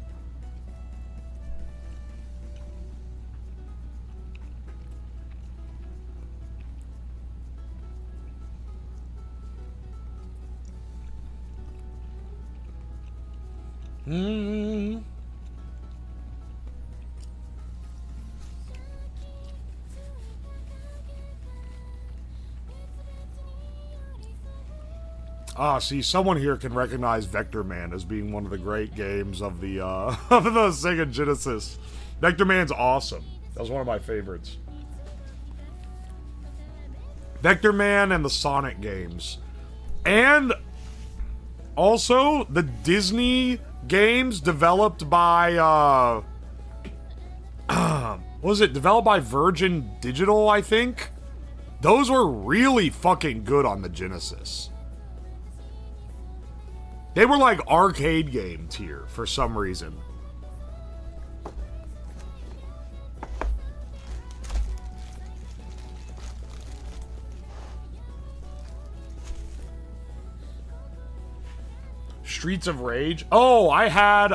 Ah, see, someone here can recognize Vector Man as being one of the great games of the of the Sega Genesis. Vector Man's awesome. That was one of my favorites. Vector Man and the Sonic games. And also the Disney games developed by what was it? Developed by Virgin Digital, I think. Those were really fucking good on the Genesis. They were like arcade game tier for some reason. Streets of Rage. Oh, I had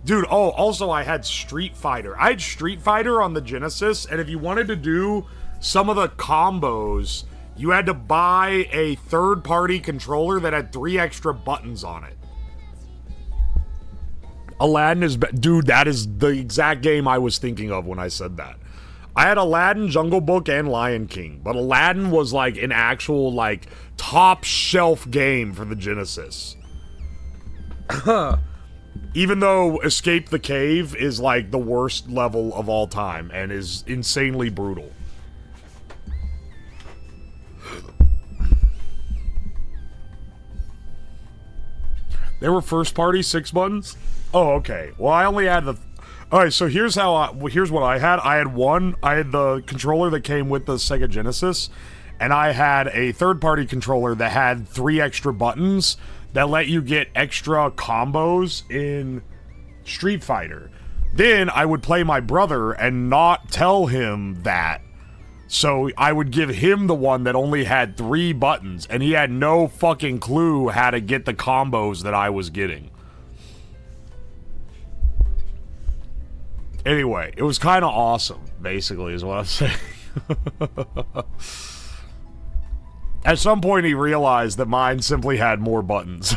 dude, oh, also I had Street Fighter. I had Street Fighter on the Genesis, and if you wanted to do some of the combos, you had to buy a third-party controller that had 3 extra buttons on it. Aladdin is... Dude, that is the exact game I was thinking of when I said that. I had Aladdin, Jungle Book, and Lion King. But Aladdin was like an actual, like, top-shelf game for the Genesis. Even though Escape the Cave is, like, the worst level of all time and is insanely brutal. They were first party 6 buttons? Oh, okay. Well, I only had the... Alright, so here's what I had. I had the controller that came with the Sega Genesis, and I had a third-party controller that had 3 extra buttons that let you get extra combos in Street Fighter. Then I would play my brother and not tell him that. So I would give him the one that only had 3 buttons, and he had no fucking clue how to get the combos that I was getting. Anyway, it was kind of awesome, basically, is what I'm saying. At some point, he realized that mine simply had more buttons.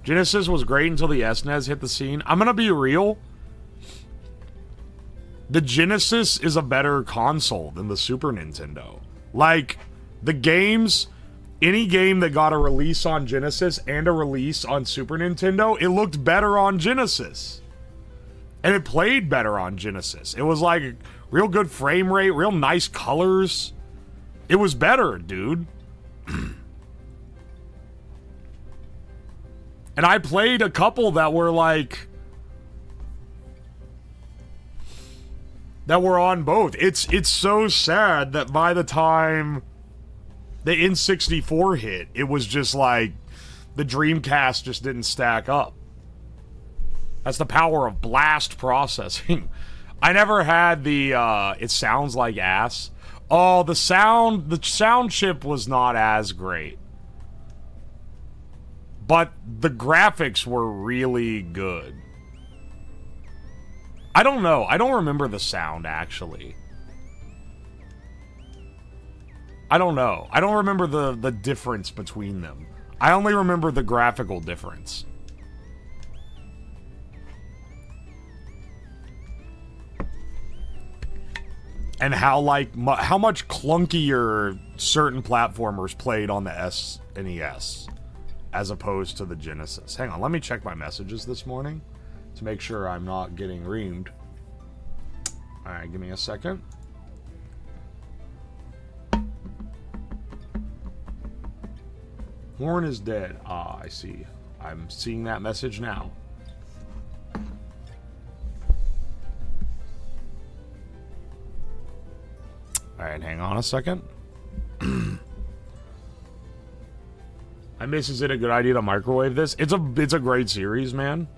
Genesis was great until the SNES hit the scene. I'm gonna be real. The Genesis is a better console than the Super Nintendo. Like, the games, any game that got a release on Genesis and a release on Super Nintendo, it looked better on Genesis. And it played better on Genesis. It was like real good frame rate, real nice colors. It was better, dude. And I played a couple that were like... that were on both. It's so sad that by the time the N64 hit, it was just like... the Dreamcast just didn't stack up. That's the power of blast processing. I never had the, it sounds like ass. Oh, the sound chip was not as great. But the graphics were really good. I don't know. I don't remember the sound, actually. I don't know. I don't remember the difference between them. I only remember the graphical difference. And how, like, how much clunkier certain platformers played on the SNES as opposed to the Genesis. Hang on, let me check my messages this morning to make sure I'm not getting reamed. Alright, give me a second. Horn is dead. Ah, I see. I'm seeing that message now. Alright, hang on a second. I miss, is it a good idea to microwave this? It's a great series, man.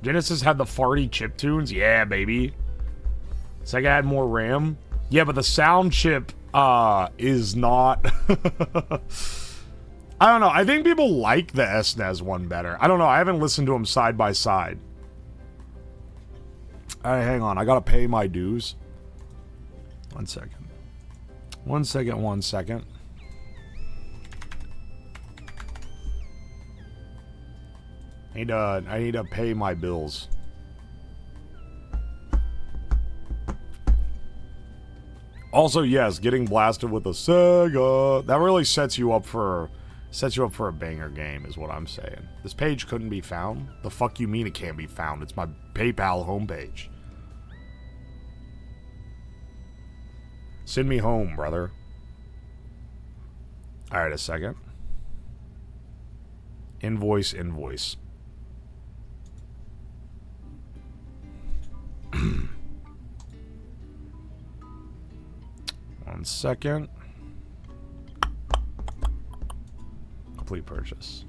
Genesis had the farty chiptunes. Yeah, baby. Sega had more RAM. Yeah, but the sound chip is not... I don't know. I think people like the SNES one better. I don't know. I haven't listened to them side by side. Alright, hang on. I gotta pay my dues. 1 second. 1 second, 1 second. I need to pay my bills. Also, yes, getting blasted with a Sega, that really sets you up for a banger game, is what I'm saying. This page couldn't be found? The fuck you mean it can't be found? It's my PayPal homepage. Send me home, brother. Alright, a second. Invoice. 1 second. Complete purchase.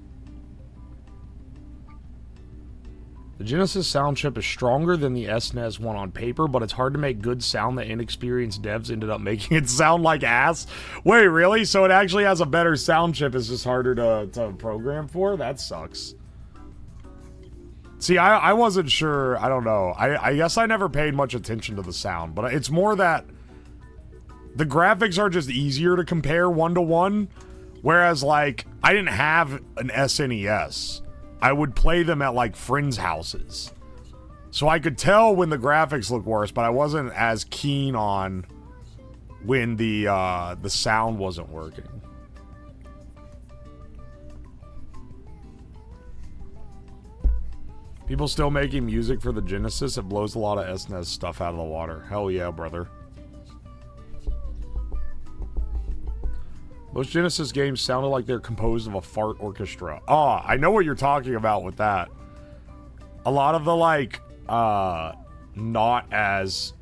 The Genesis sound chip is stronger than the SNES one on paper, but it's hard to make good sound that inexperienced devs ended up making it sound like ass. Wait, really? So it actually has a better sound chip, it's just harder to program for? That sucks. See, I wasn't sure. I don't know. I guess I never paid much attention to the sound, but it's more that the graphics are just easier to compare one-to-one, whereas, like, I didn't have an SNES. I would play them at, like, friends' houses. So I could tell when the graphics looked worse, but I wasn't as keen on when the sound wasn't working. People still making music for the Genesis? It blows a lot of SNES stuff out of the water. Hell yeah, brother. Most Genesis games sounded like they're composed of a fart orchestra. Oh, I know what you're talking about with that. A lot of the, like, not as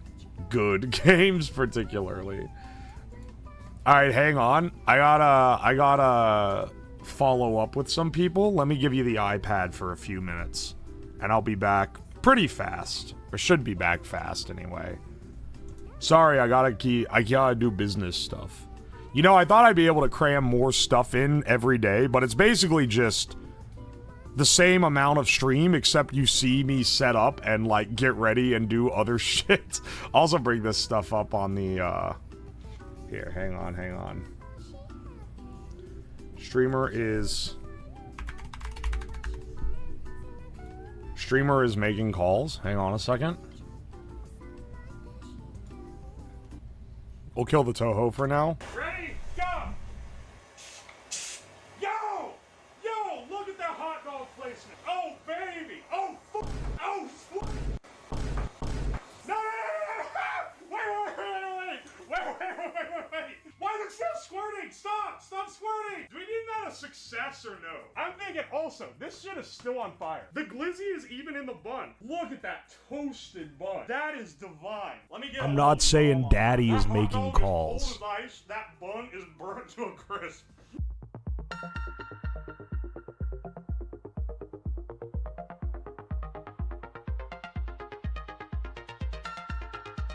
good games, particularly. Alright, hang on. I gotta follow up with some people. Let me give you the iPad for a few minutes. And I'll be back pretty fast. Or should be back fast, anyway. Sorry, I gotta do business stuff. You know, I thought I'd be able to cram more stuff in every day, but it's basically just the same amount of stream, except you see me set up and, like, get ready and do other shit. Also bring this stuff up on the, Here, hang on. Streamer is making calls. Hang on a second. We'll kill the Toho for now. Ready? Go! Yo! Look at that hot dog placement. Oh, baby! Oh, No! Wait! Why is it still squirting? Stop squirting! Do we need that a success or no? I'm thinking also, this shit is still on fire. The glizzy is even in the bun. Look at that toasted bun. That is divine. Let me get I'm not saying Daddy is making calls. Cold as ice. That bun is burnt to a crisp.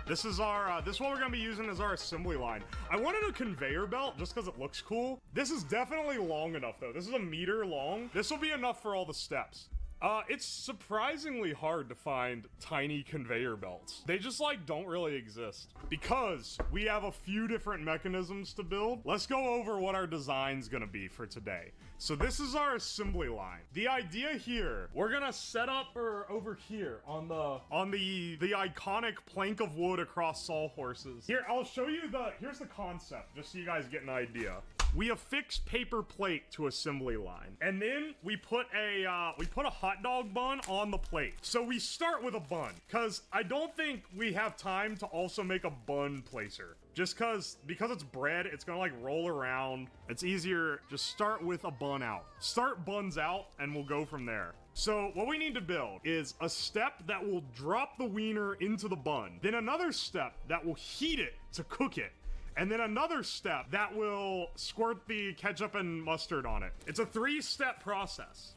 This is our, this is what we're gonna be using as our assembly line. I wanted a conveyor belt just because it looks cool. This is definitely long enough though. This is 1 meter long. This will be enough for all the steps. It's surprisingly hard to find tiny conveyor belts. They just, like, don't really exist. Because we have a few different mechanisms to build, let's go over what our design's gonna be for today. So this is our assembly line. The idea here, we're gonna set up over here on the iconic plank of wood across sawhorses. Here, I'll show you here's the concept, just so you guys get an idea. We affix paper plate to assembly line, and then we put a hot dog bun on the plate. So we start with a bun, cause I don't think we have time to also make a bun placer. Just because it's bread, it's gonna, like, roll around. It's easier, just start with a bun out. Start buns out, and we'll go from there. So what we need to build is a step that will drop the wiener into the bun, then another step that will heat it to cook it, and then another step that will squirt the ketchup and mustard on it. It's a 3-step process.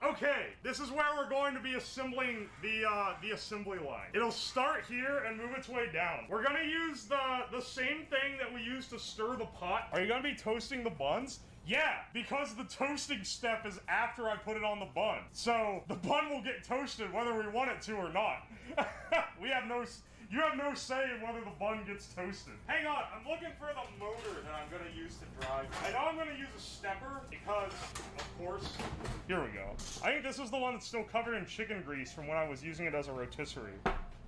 Okay, this is where we're going to be assembling the assembly line. It'll start here and move its way down. We're gonna use the same thing that we use to stir the pot. Are you gonna be toasting the buns? Yeah, because the toasting step is after I put it on the bun. So the bun will get toasted whether we want it to or not. We have You have no say in whether the bun gets toasted. Hang on, I'm looking for the motor that I'm gonna use to drive. I know I'm gonna use a stepper because, of course, here we go. I think this is the one that's still covered in chicken grease from when I was using it as a rotisserie.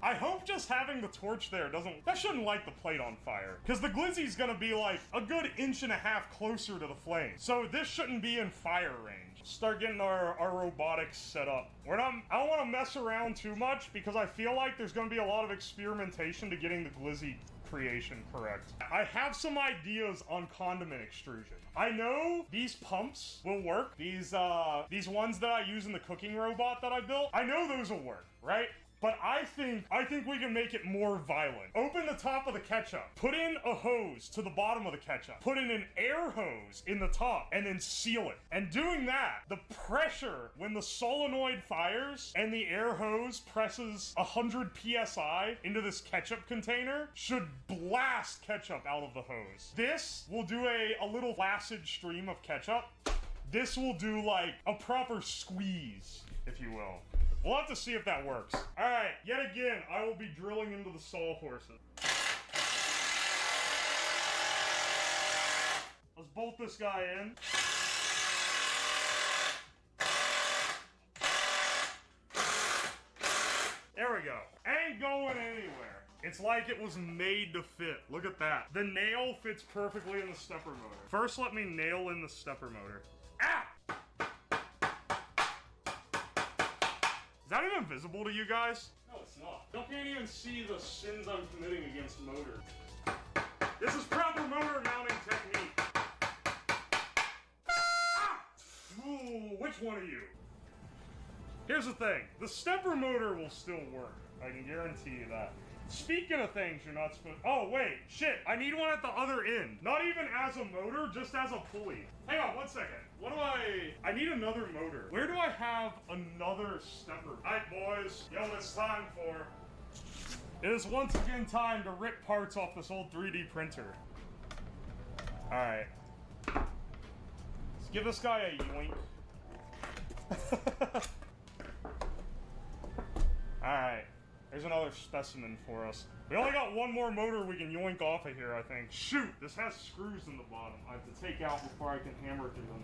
I hope just having the torch there that shouldn't light the plate on fire. Because the glizzy's gonna be like a good 1.5 inches closer to the flame. So this shouldn't be in fire range. Start getting our robotics set up. I don't wanna mess around too much because I feel like there's gonna be a lot of experimentation to getting the glizzy creation correct. I have some ideas on condiment extrusion. I know these pumps will work. These ones that I use in the cooking robot that I built, I know those will work, right? But I think we can make it more violent. Open the top of the ketchup. Put in a hose to the bottom of the ketchup. Put in an air hose in the top and then seal it. And doing that, the pressure when the solenoid fires and the air hose presses 100 PSI into this ketchup container should blast ketchup out of the hose. This will do a little flaccid stream of ketchup. This will do like a proper squeeze, if you will. We'll have to see if that works. All right, yet again, I will be drilling into the sawhorses. Let's bolt this guy in. There we go. Ain't going anywhere. It's like it was made to fit. Look at that. The nail fits perfectly in the stepper motor. First, let me nail in the stepper motor. Ah! Is that even visible to you guys? No, it's not. You can't even see the sins I'm committing against motor. This is proper motor mounting technique. Ah! Ooh, which one of you? Here's the thing. The stepper motor will still work. I can guarantee you that. Speaking of things you're not supposed... Oh, wait. Shit. I need one at the other end. Not even as a motor, just as a pulley. Hang on, 1 second. What do I need another motor. Where do I have another stepper? Alright, boys. Yo, it's time for... It is once again time to rip parts off this old 3D printer. Alright. Let's give this guy a yoink. Alright. There's another specimen for us. We only got one more motor we can yoink off of here, I think. Shoot! This has screws in the bottom I have to take out before I can hammer through them.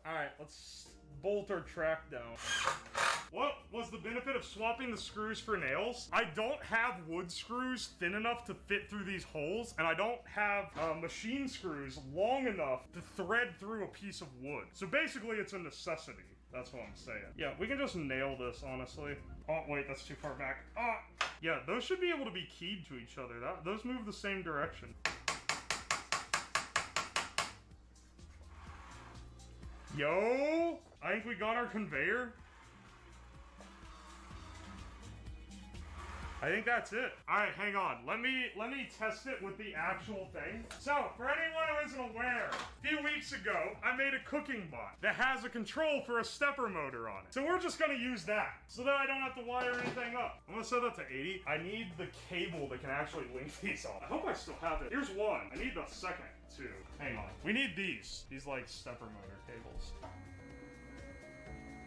Alright, let's bolt our track down. What was the benefit of swapping the screws for nails? I don't have wood screws thin enough to fit through these holes, and I don't have machine screws long enough to thread through a piece of wood. So basically, it's a necessity. That's what I'm saying. Yeah, we can just nail this, honestly. Oh, wait, that's too far back. Ah! Yeah, those should be able to be keyed to each other. Those move the same direction. Yo! I think we got our conveyor. I think that's it. All right, hang on. Let me test it with the actual thing. So, for anyone who isn't aware, a few weeks ago, I made a cooking bot that has a control for a stepper motor on it. So we're just gonna use that so that I don't have to wire anything up. I'm gonna set that to 80. I need the cable that can actually link these up. I hope I still have it. Here's one. I need the second, too. Hang on. We need these like stepper motor cables.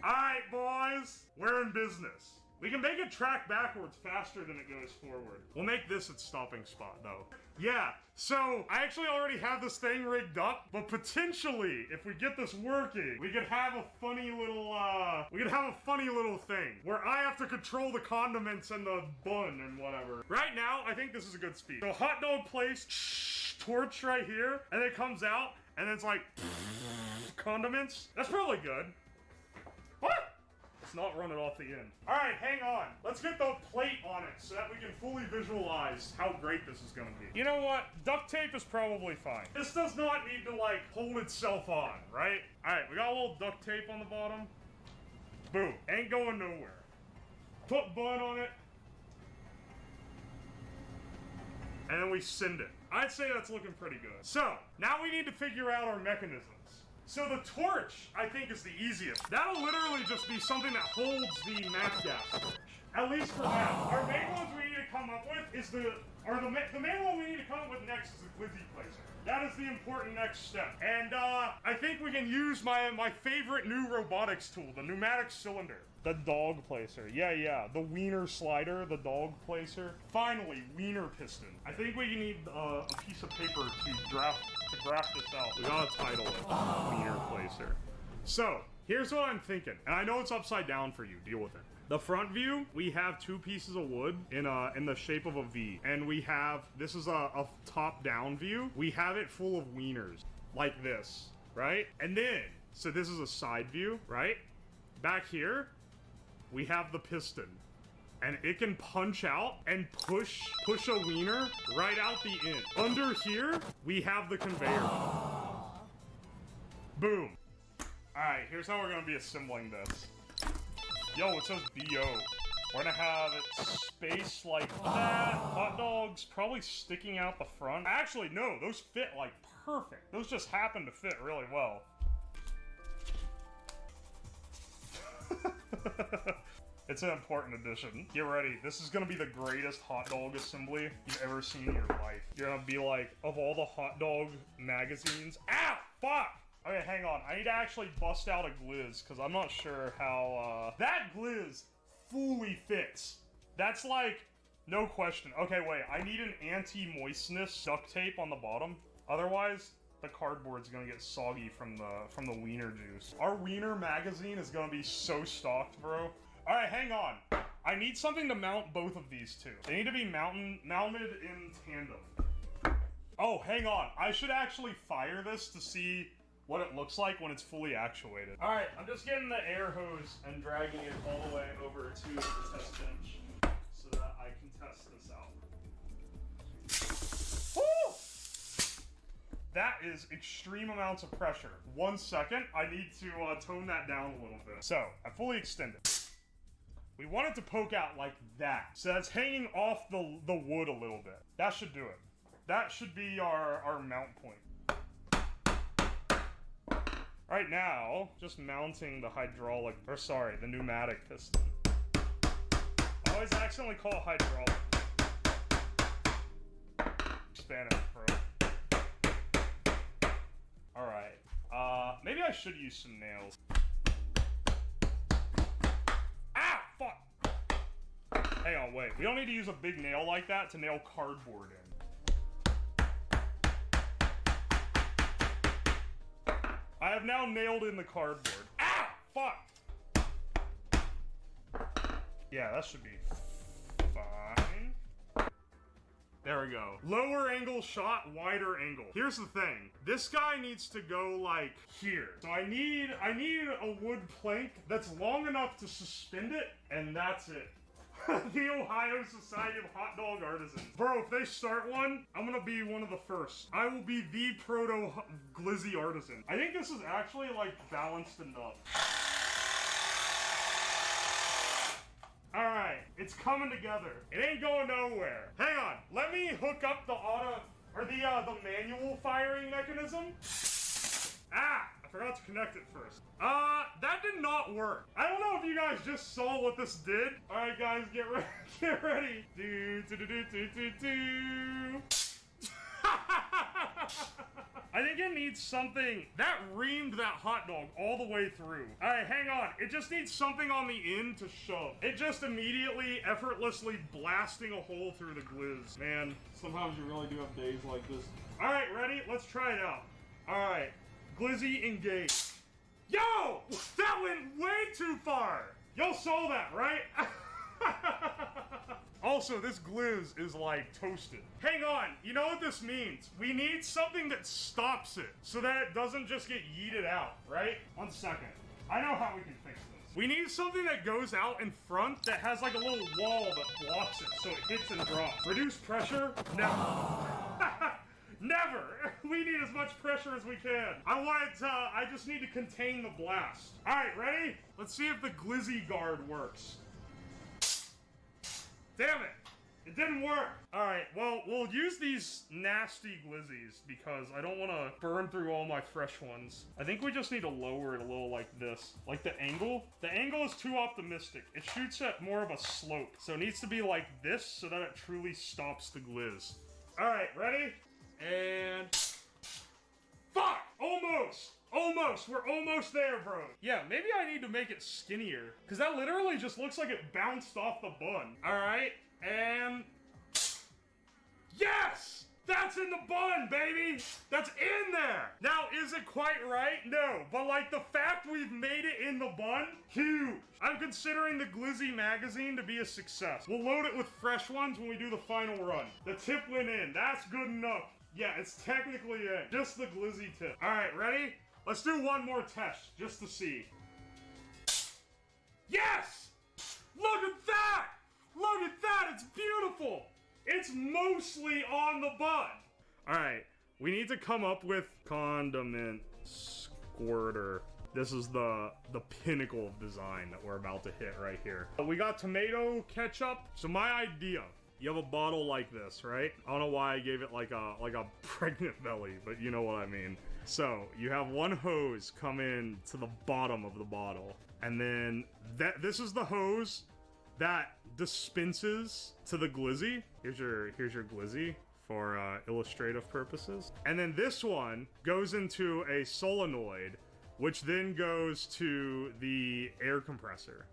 All right, boys. We're in business. We can make it track backwards faster than it goes forward. We'll make this its stopping spot, though. Yeah, so I actually already have this thing rigged up, but potentially, if we get this working, we could have a funny little, thing where I have to control the condiments and the bun and whatever. Right now, I think this is a good speed. So hot dog place, torch right here, and it comes out, and it's like, condiments. That's probably good. What? Let's not run it off the end. All right, hang on. Let's get the plate on it so that we can fully visualize how great this is gonna be. You know what? Duct tape is probably fine. This does not need to, like, hold itself on, right? All right, we got a little duct tape on the bottom. Boom. Ain't going nowhere. Put bun on it. And then we send it. I'd say that's looking pretty good. So, now we need to figure out our mechanisms. So the torch, I think, is the easiest. That'll literally just be something that holds the math gas torch. At least for now. Our main ones we need to come up with is the or the main one we need to come up with next is the glizzy placer. That is the important next step. And I think we can use my favorite new robotics tool, the pneumatic cylinder. The dog placer. Yeah. The wiener slider, the dog placer. Finally, wiener piston. I think we need a piece of paper to graph this out. We gotta title it wiener placer. So, here's what I'm thinking. And I know it's upside down for you. Deal with it. The front view, we have 2 pieces of wood in the shape of a V. And we have, this is a top-down view. We have it full of wieners, like this, right? And then, so this is a side view, right? Back here, we have the piston. And it can punch out and push a wiener right out the end. Under here, we have the conveyor. Boom. Alright, here's how we're gonna be assembling this. Yo, it says BO. We're gonna have it spaced like that. Hot dogs probably sticking out the front. Actually, no, those fit like perfect. Those just happen to fit really well. It's an important addition. Get ready. This is gonna be the greatest hot dog assembly you've ever seen in your life. You're gonna be like, of all the hot dog magazines. Ow! Fuck! Okay, hang on. I need to actually bust out a glizz, because I'm not sure how, that glizz fully fits. That's like, no question. Okay, wait. I need an anti-moistness duct tape on the bottom. Otherwise, the cardboard's gonna get soggy from the wiener juice. Our wiener magazine is gonna be so stocked, bro. Alright, hang on. I need something to mount both of these two. They need to be mounted in tandem. Oh, hang on. I should actually fire this to see what it looks like when it's fully actuated. Alright, I'm just getting the air hose and dragging it all the way over to the test bench so that I can test this out. Woo! That is extreme amounts of pressure. 1 second, I need to tone that down a little bit. So, I fully extended. We want it to poke out like that. So that's hanging off the wood a little bit. That should do it. That should be our mount point. Right now, just mounting the the pneumatic piston. I always accidentally call it hydraulic. Expand it, bro. Alright. Maybe I should use some nails. Ah! Fuck! Hang on, wait. We don't need to use a big nail like that to nail cardboard in. I have now nailed in the cardboard. Ah! Fuck! Yeah, that should be fine. There we go. Lower angle shot, wider angle. Here's the thing. This guy needs to go like here. So I need a wood plank that's long enough to suspend it, and that's it. The Ohio Society of Hot Dog Artisans. Bro, if they start one, I'm gonna be one of the first. I will be the proto-glizzy artisan. I think this is actually, like, balanced enough. Alright, it's coming together. It ain't going nowhere. Hang on, let me hook up the the manual firing mechanism. Ah! I forgot to connect it first. That did not work. I don't know if you guys just saw what this did. Alright guys, get ready. Get ready. I think it needs something that reamed that hot dog all the way through. Alright, hang on. It just needs something on the end to shove. It just immediately, effortlessly blasting a hole through the glizz. Man, sometimes you really do have days like this. Alright, ready? Let's try it out. Alright. Glizzy engage. Yo! That went way too far! Y'all saw that, right? Also, this glizz is like toasted. Hang on, you know what this means? We need something that stops it so that it doesn't just get yeeted out, right? 1 second. I know how we can fix this. We need something that goes out in front that has like a little wall that blocks it so it hits and drops. Reduce pressure? Never. Never! We need as much pressure as we can. I just need to contain the blast. Alright, ready? Let's see if the glizzy guard works. Damn it! It didn't work. All right, well, we'll use these nasty glizzies because I don't want to burn through all my fresh ones. I think we just need to lower it a little like this. Like the angle. The angle is too optimistic. It shoots at more of a slope. So it needs to be like this so that it truly stops the glizz. All right, ready? And... Fuck! Almost! Almost! We're almost there, bro. Yeah, maybe I need to make it skinnier. Because that literally just looks like it bounced off the bun. Alright, and... Yes! That's in the bun, baby! That's in there! Now, is it quite right? No. But, like, the fact we've made it in the bun, huge. I'm considering the Glizzy magazine to be a success. We'll load it with fresh ones when we do the final run. The tip went in. That's good enough. Yeah, it's technically in. Just the Glizzy tip. Alright, ready? Let's do one more test, just to see. Yes! Look at that! Look at that! It's beautiful! It's mostly on the bun. Alright, we need to come up with condiment squirter. This is the pinnacle of design that we're about to hit right here. We got tomato ketchup. So my idea, you have a bottle like this, right? I don't know why I gave it like a pregnant belly, but you know what I mean. So you have one hose come in to the bottom of the bottle, and then this is the hose that dispenses to the glizzy. Here's your glizzy for illustrative purposes. And then this one goes into a solenoid, which then goes to the air compressor.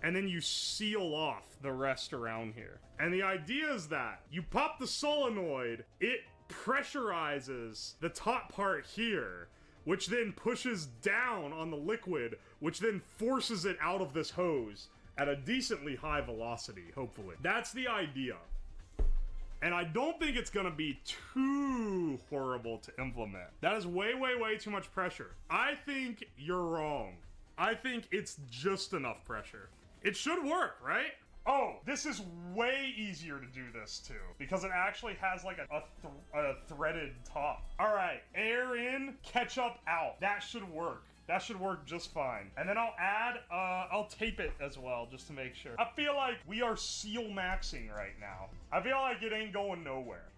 And then you seal off the rest around here. And the idea is that you pop the solenoid, it pressurizes the top part here, which then pushes down on the liquid, which then forces it out of this hose at a decently high velocity, hopefully. That's the idea. And I don't think it's gonna be too horrible to implement. That is way, way, way too much pressure. I think you're wrong. I think it's just enough pressure. It should work, right? Oh, this is way easier to do this too, because it actually has like a threaded top. All right, air in, ketchup out. That should work. That should work just fine. And then I'll add, I'll tape it as well, just to make sure. I feel like we are seal maxing right now. I feel like it ain't going nowhere.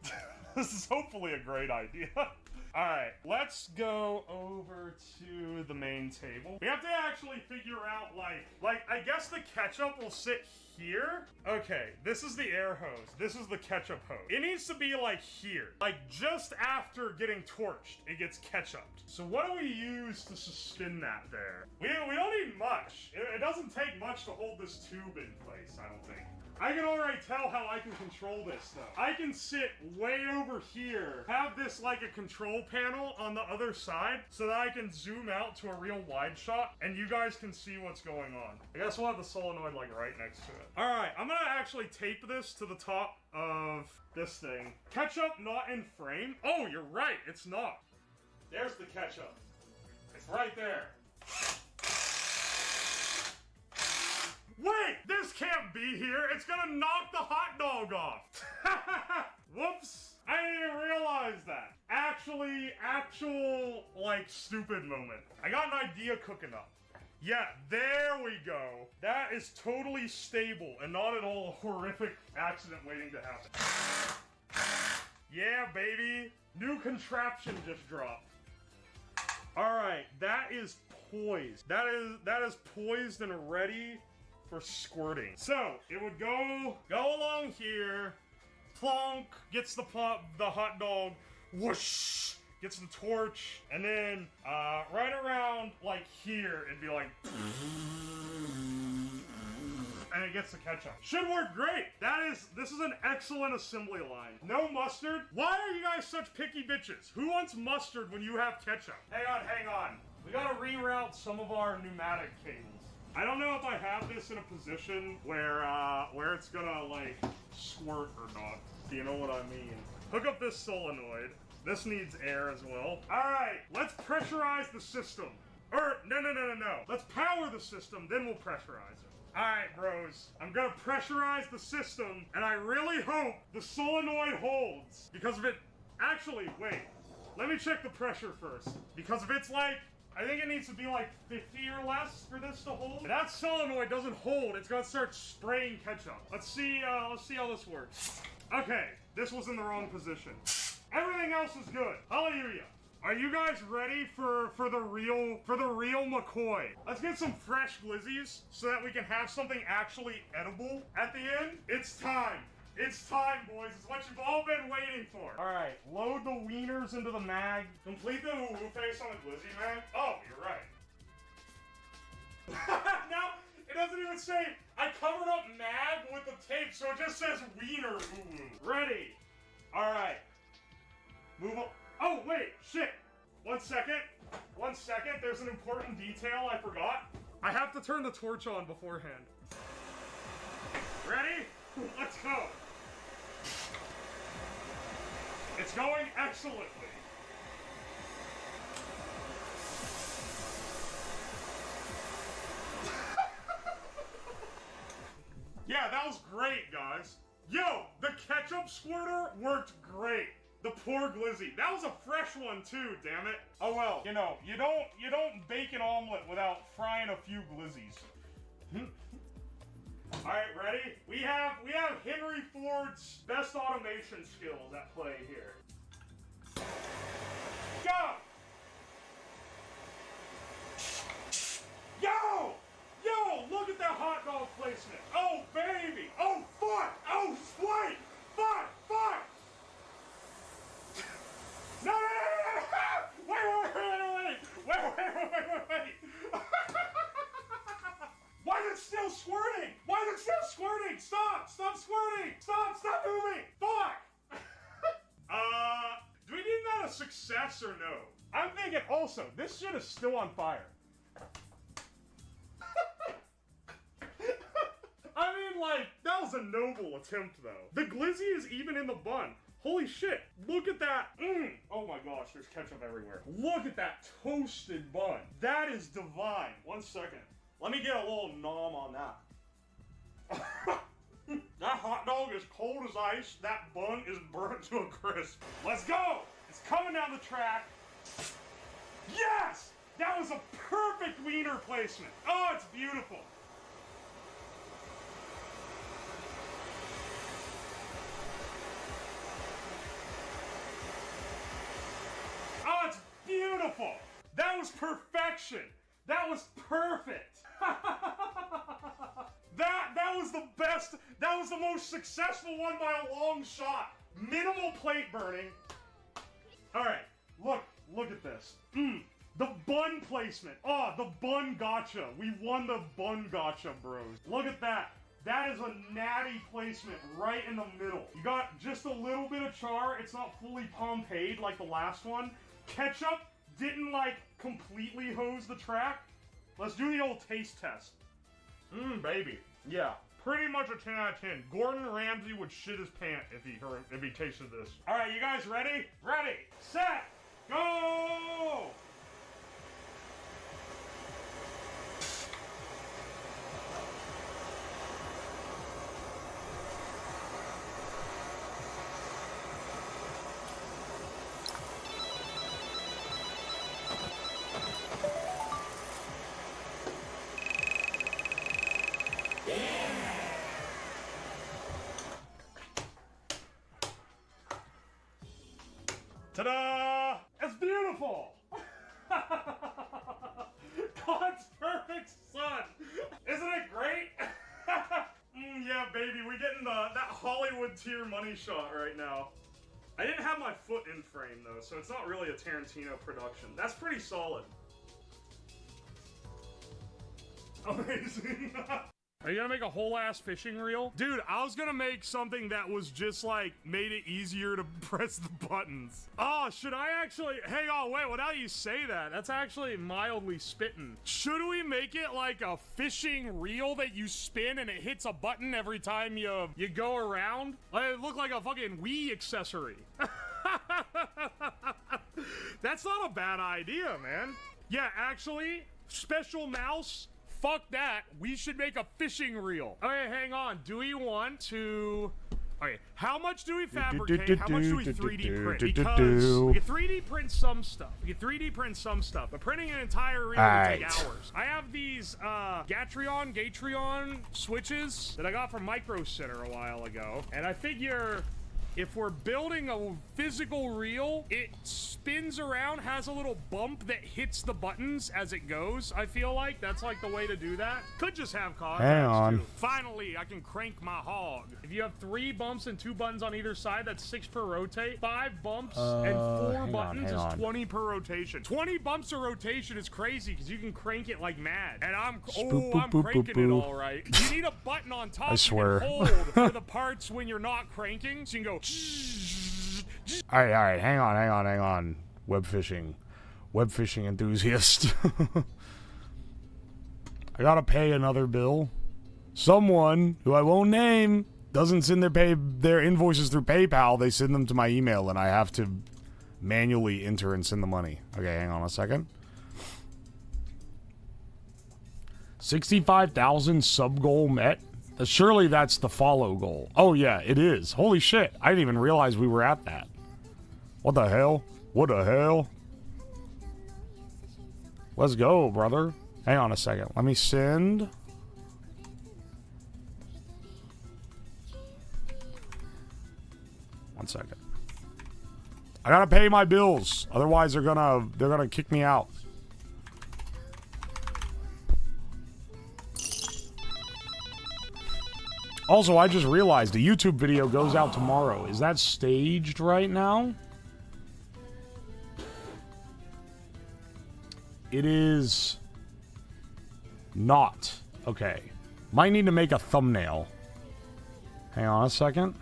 This is hopefully a great idea. All right, let's go over to the main table. We have to actually figure out, like I guess the ketchup will sit here. Okay, this is the air hose. This is the ketchup hose. It needs to be like here. Like just after getting torched, it gets ketchuped. So what do we use to suspend that there? We don't need much. It doesn't take much to hold this tube in place, I don't think. I can already tell how I can control this, though. I can sit way over here, have this like a control panel on the other side, so that I can zoom out to a real wide shot, and you guys can see what's going on. I guess we'll have the solenoid like right next to it. All right, I'm gonna actually tape this to the top of this thing. Ketchup not in frame? Oh, you're right, it's not. There's the ketchup. It's right there. Wait, this can't be here. It's gonna knock the hot dog off. Whoops. I didn't even realize that. Actual, like, stupid moment. I got an idea cooking up. Yeah, there we go. That is totally stable and not at all a horrific accident waiting to happen. Yeah, baby. New contraption just dropped. All right, that is poised. That is poised and ready for squirting. So it would go along here, plonk, gets the hot dog, whoosh, gets the torch, and then right around like here, it'd be like, and it gets the ketchup. Should work great. This is an excellent assembly line. No mustard. Why are you guys such picky bitches? Who wants mustard when you have ketchup? Hang on. We gotta reroute some of our pneumatic cables. I don't know if I have this in a position where it's gonna like squirt or not. You know what I mean? Hook up this solenoid. This needs air as well. All right, let's pressurize the system. No. Let's power the system, then we'll pressurize it. All right, bros. I'm gonna pressurize the system, and I really hope the solenoid holds. Because if it... Actually, wait. Let me check the pressure first. Because if it's like I think it needs to be like 50 or less for this to hold. If that solenoid doesn't hold, it's gonna start spraying ketchup. Let's see how this works. Okay, this was in the wrong position. Everything else is good. Hallelujah. Are you guys ready for the real McCoy? Let's get some fresh glizzies so that we can have something actually edible at the end. It's time. It's time, boys. It's what you've all been waiting for. All right, load the wieners into the mag. Complete the woo-woo face on the glizzy mag. Oh, you're right. Now, it doesn't even say, I covered up mag with the tape, so it just says wiener woo-woo. Ready. All right. Move on. Oh, wait, shit. 1 second. 1 second. There's an important detail I forgot. I have to turn the torch on beforehand. Ready? Let's go. It's going excellently. Yeah, that was great, guys. Yo, the ketchup squirter worked great. The poor glizzy. That was a fresh one too, damn it. Oh well, you know, you don't bake an omelet without frying a few glizzies. Alright, ready? We have Henry Ford's best automation skills at play here. Go! Yo! Yo, look at that hot dog placement. Oh, baby. Oh, fuck. Oh, swipe. Fuck. Fuck. No, no, no, no, no. Wait. Why is it still squirting? Why is it still squirting? Stop squirting. Stop moving. Fuck. Do we deem that a success or no? I'm thinking also, this shit is still on fire. I mean, like, that was a noble attempt, though. The glizzy is even in the bun. Holy shit, look at that. Oh my gosh, there's ketchup everywhere. Look at that toasted bun. That is divine. 1 second. Let me get a little nom on that. That hot dog is cold as ice. That bun is burnt to a crisp. Let's go. It's coming down the track. Yes! That was a perfect wiener placement. Oh, it's beautiful. Oh, it's beautiful. That was perfection. That was perfect. That was the best. That was the most successful one by a long shot. Minimal plate burning. All right, look at this. The bun placement. Oh, the bun gotcha. We won the bun gotcha, bros. Look at that. That is a natty placement right in the middle. You got just a little bit of char. It's not fully Pompeii'd like the last one. Ketchup didn't, like, completely hose the track. Let's do the old taste test. Baby. Yeah, pretty much a 10 out of 10. Gordon Ramsay would shit his pants if he tasted this. All right, you guys ready? Ready, set, go! Ta-da! It's beautiful! God's perfect son! Isn't it great? Yeah, baby, we're getting that Hollywood tier money shot right now. I didn't have my foot in frame, though, so it's not really a Tarantino production. That's pretty solid. Amazing. Are you gonna make a whole ass fishing reel? Dude, I was gonna make something that was just like, made it easier to press the buttons. Oh, should I actually, hang on, wait, well now you say that, that's actually mildly spitting. Should we make it like a fishing reel that you spin and it hits a button every time you go around? Like, it look like a fucking Wii accessory. That's not a bad idea, man. Yeah, actually, special mouse, fuck that. We should make a fishing reel. Okay, hang on. Do we want to Okay, how much do we fabricate? How much do we 3D print? Because we can 3D print some stuff. We can 3D print some stuff, but printing an entire reel would take hours. I have these Gatreon switches that I got from Micro Center a while ago, and I figure if we're building a physical reel, it spins around, has a little bump that hits the buttons as it goes. I feel like that's like the way to do that. Could just have contacts. Hang on. Too. Finally, I can crank my hog. If you have 3 bumps and 2 buttons on either side, that's 6 per rotate. 5 bumps and 4 buttons is 20 per rotation. 20 bumps a rotation is crazy because you can crank it like mad. And I'm cranking it all right. You need a button on top. I swear. You can hold for the parts when you're not cranking, so you can go. All right, hang on. Web fishing enthusiast. I gotta pay another bill. Someone who I won't name doesn't send their invoices through PayPal. They send them to my email, and I have to manually enter and send the money. Okay, hang on a second. 65,000 sub goal met. Surely that's the follow goal. Oh yeah, it is. Holy shit. I didn't even realize we were at that. What the hell? What the hell? Let's go, brother. Hang on a second. Let me send. One second. I gotta pay my bills. Otherwise they're gonna kick me out. Also, I just realized a YouTube video goes out tomorrow. Is that staged right now? It is not. Okay. Might need to make a thumbnail. Hang on a second.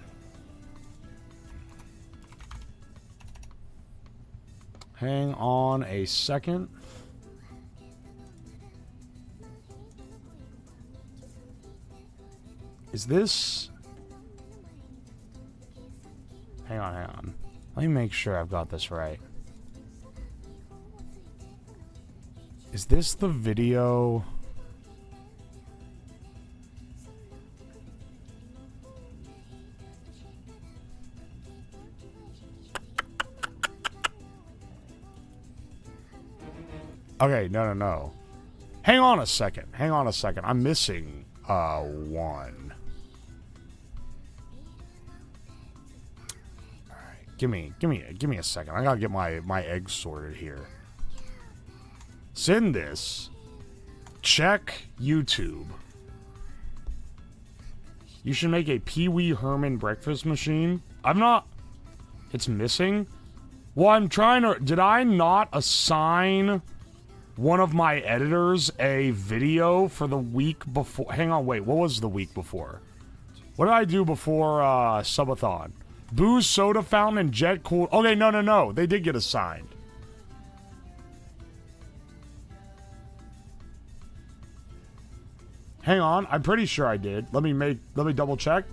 Hang on a second. Is this... Hang on. Let me make sure I've got this right. Is this the video... Okay, no. Hang on a second. I'm missing one. Give me a second. I gotta get my eggs sorted here. Send this. Check YouTube. You should make a Pee Wee Herman breakfast machine. It's missing. Well, I'm trying to... Did I not assign one of my editors a video for the week before? Hang on, wait. What was the week before? What did I do before Subathon? Booze, soda fountain, and jet cool. Okay, no. They did get assigned. Hang on, I'm pretty sure I did. Let me double check.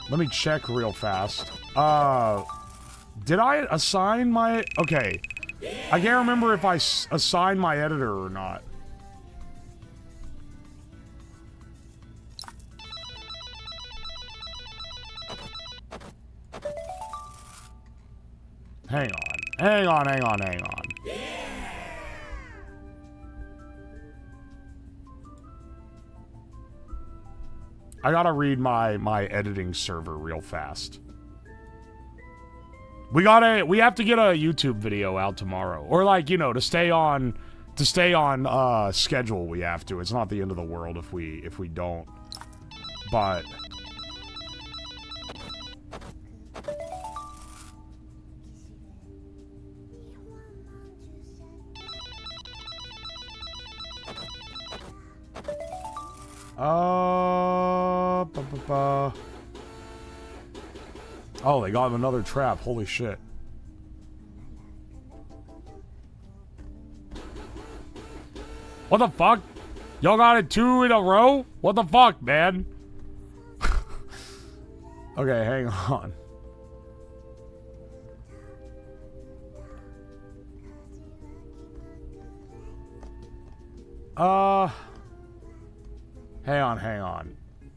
Let me check real fast. Did I assign my... Okay. I can't remember if I assigned my editor or not. Hang on. I gotta read my editing server real fast. We have to get a YouTube video out tomorrow. Or like, you know, to stay on schedule we have to. It's not the end of the world if we don't. But Oh, they got him another trap. Holy shit. What the fuck? Y'all got it 2 in a row? What the fuck, man? Okay, hang on. Hang on.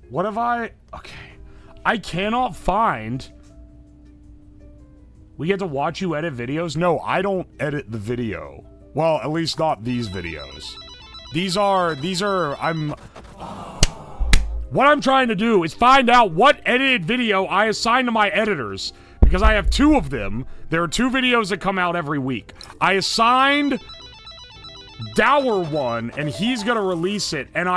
What have I... Okay. I cannot find... We get to watch you edit videos? No, I don't edit the video. Well, at least not these videos. What I'm trying to do is find out what edited video I assign to my editors. Because I have 2 of them. There are 2 videos that come out every week. I assigned Dower one, and he's gonna release it, and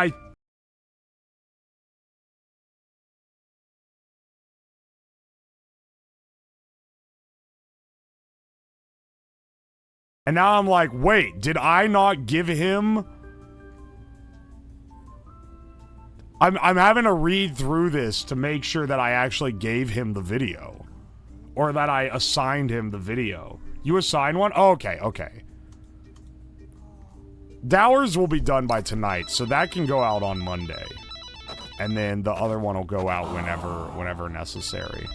And now I'm like, wait, did I not give him... I'm having to read through this to make sure that I actually gave him the video. Or that I assigned him the video. You assigned one? Oh, okay. Dowers will be done by tonight, so that can go out on Monday. And then the other one will go out whenever necessary.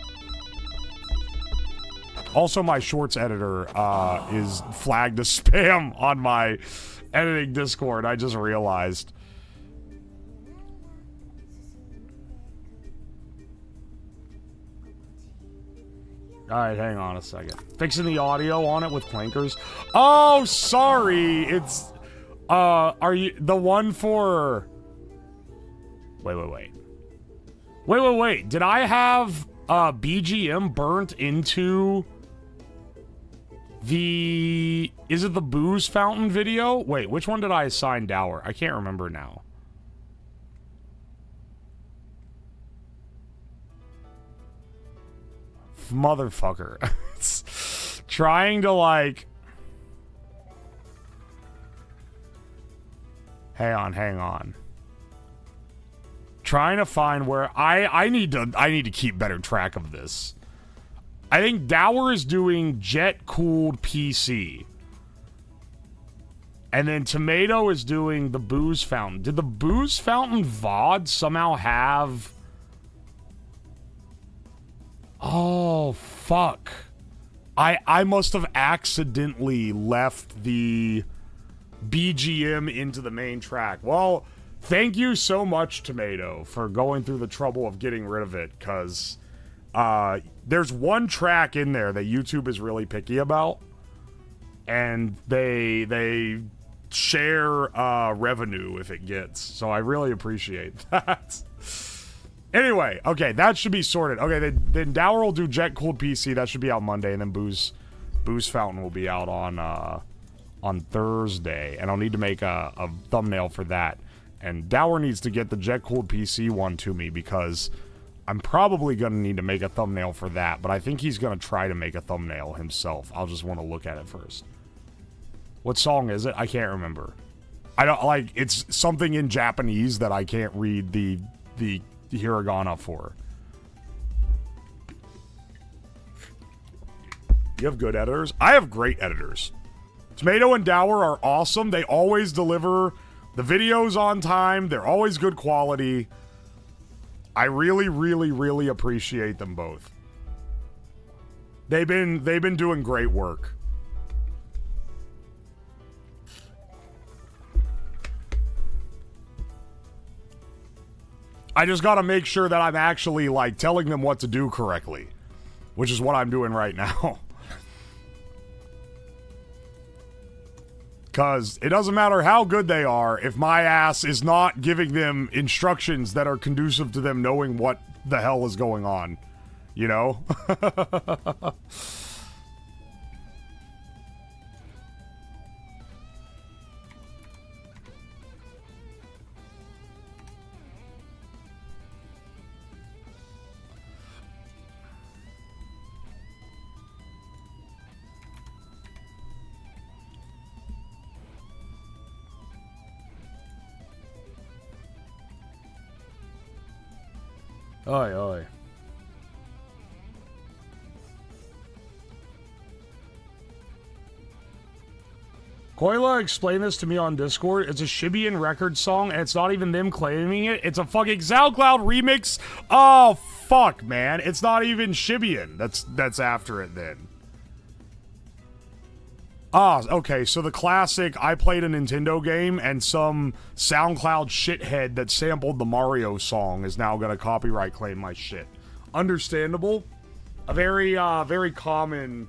Also, my shorts editor is flagged as spam on my editing Discord. I just realized. Alright, hang on a second. Fixing the audio on it with clankers. Oh, sorry! It's... are you... The one for... Wait. Did I have, BGM burnt into... The... Is it the booze fountain video? Wait, which one did I assign Dower? I can't remember now. Motherfucker. It's trying to, like... Hang on. Trying to find where... I need to keep better track of this. I think Dower is doing jet-cooled PC. And then Tomato is doing the booze fountain. Did the booze fountain VOD somehow have... Oh, fuck. I must have accidentally left the BGM into the main track. Well, thank you so much, Tomato, for going through the trouble of getting rid of it, because there's one track in there that YouTube is really picky about, and they share revenue if it gets, so I really appreciate that. Anyway, okay, that should be sorted. Okay, then Dower will do Jet Cooled PC. That should be out Monday, and then Booze Fountain will be out on Thursday, and I'll need to make a thumbnail for that. And Dower needs to get the Jet Cooled PC one to me, because I'm probably going to need to make a thumbnail for that, but I think he's going to try to make a thumbnail himself. I'll just want to look at it first. What song is it? I can't remember. I don't, like, it's something in Japanese that I can't read the hiragana for. You have good editors? I have great editors. Tomato and Dower are awesome. They always deliver the videos on time. They're always good quality. I really, really, really appreciate them both. They've been doing great work. I just gotta make sure that I'm actually, like, telling them what to do correctly. Which is what I'm doing right now. Because it doesn't matter how good they are if my ass is not giving them instructions that are conducive to them knowing what the hell is going on. You know? Oi, oi. Koila explained this to me on Discord. It's a Shibian record song, and it's not even them claiming it. It's a fucking SoundCloud remix. Oh, fuck, man. It's not even Shibian that's after it, then. Ah, okay, so the classic, I played a Nintendo game and some SoundCloud shithead that sampled the Mario song is now gonna copyright claim my shit. Understandable. A very common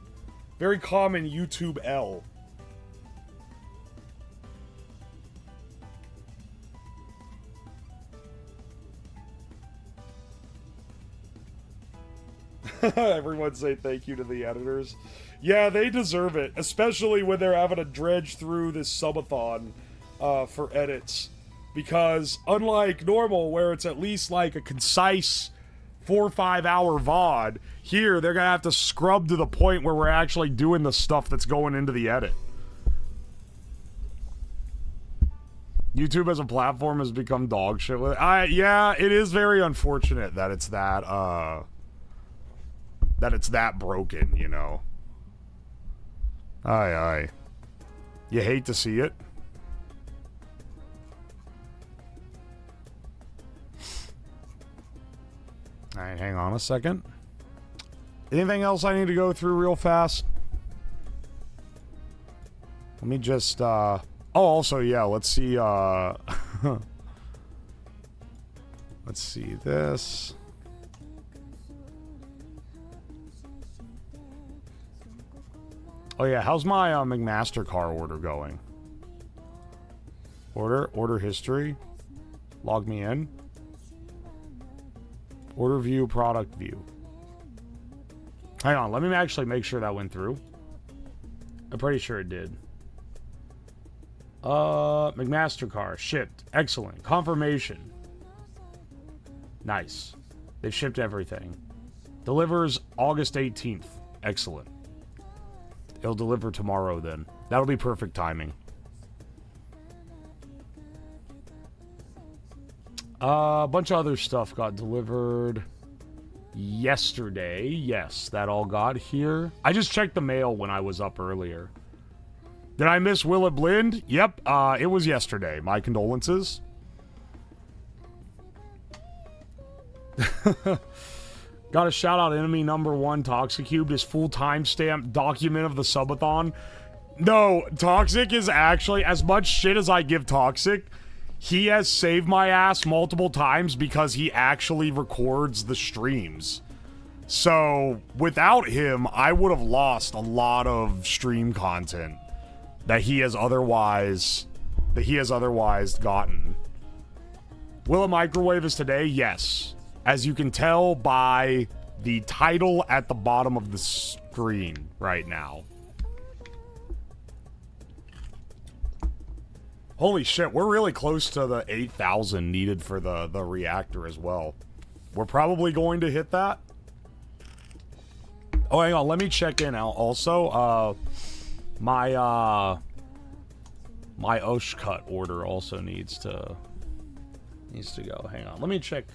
YouTube L. Everyone say thank you to the editors. Yeah, they deserve it, especially when they're having to dredge through this subathon for edits. Because unlike normal, where it's at least like a concise 4 or 5 hour VOD, here they're gonna have to scrub to the point where we're actually doing the stuff that's going into the edit. YouTube as a platform has become dog shit with it. Yeah, it is very unfortunate that it's that broken, you know. Aye. You hate to see it. Alright, hang on a second. Anything else I need to go through real fast? Let me just, oh, also, yeah, let's see, let's see this. Oh yeah, how's my McMaster car order going? Order history. Log me in. Order view, product view. Hang on, let me actually make sure that went through. I'm pretty sure it did. McMaster car shipped. Excellent. Confirmation. Nice. They've shipped everything. Delivers August 18th. Excellent. It'll deliver tomorrow then. That'll be perfect timing. A bunch of other stuff got delivered yesterday. Yes, that all got here. I just checked the mail when I was up earlier. Did I miss Will It Blend? Yep, it was yesterday. My condolences. Got a shout out enemy number 1, Toxicube, his full timestamp document of the subathon. No, Toxic is actually, as much shit as I give Toxic, he has saved my ass multiple times because he actually records the streams. So, without him, I would have lost a lot of stream content that he has otherwise gotten. Will a microwave is today? Yes. As you can tell by the title at the bottom of the screen right now. Holy shit, we're really close to the 8,000 needed for the reactor as well. We're probably going to hit that. Oh, hang on, let me check in also. My Oshcut order also needs to go. Hang on, let me check.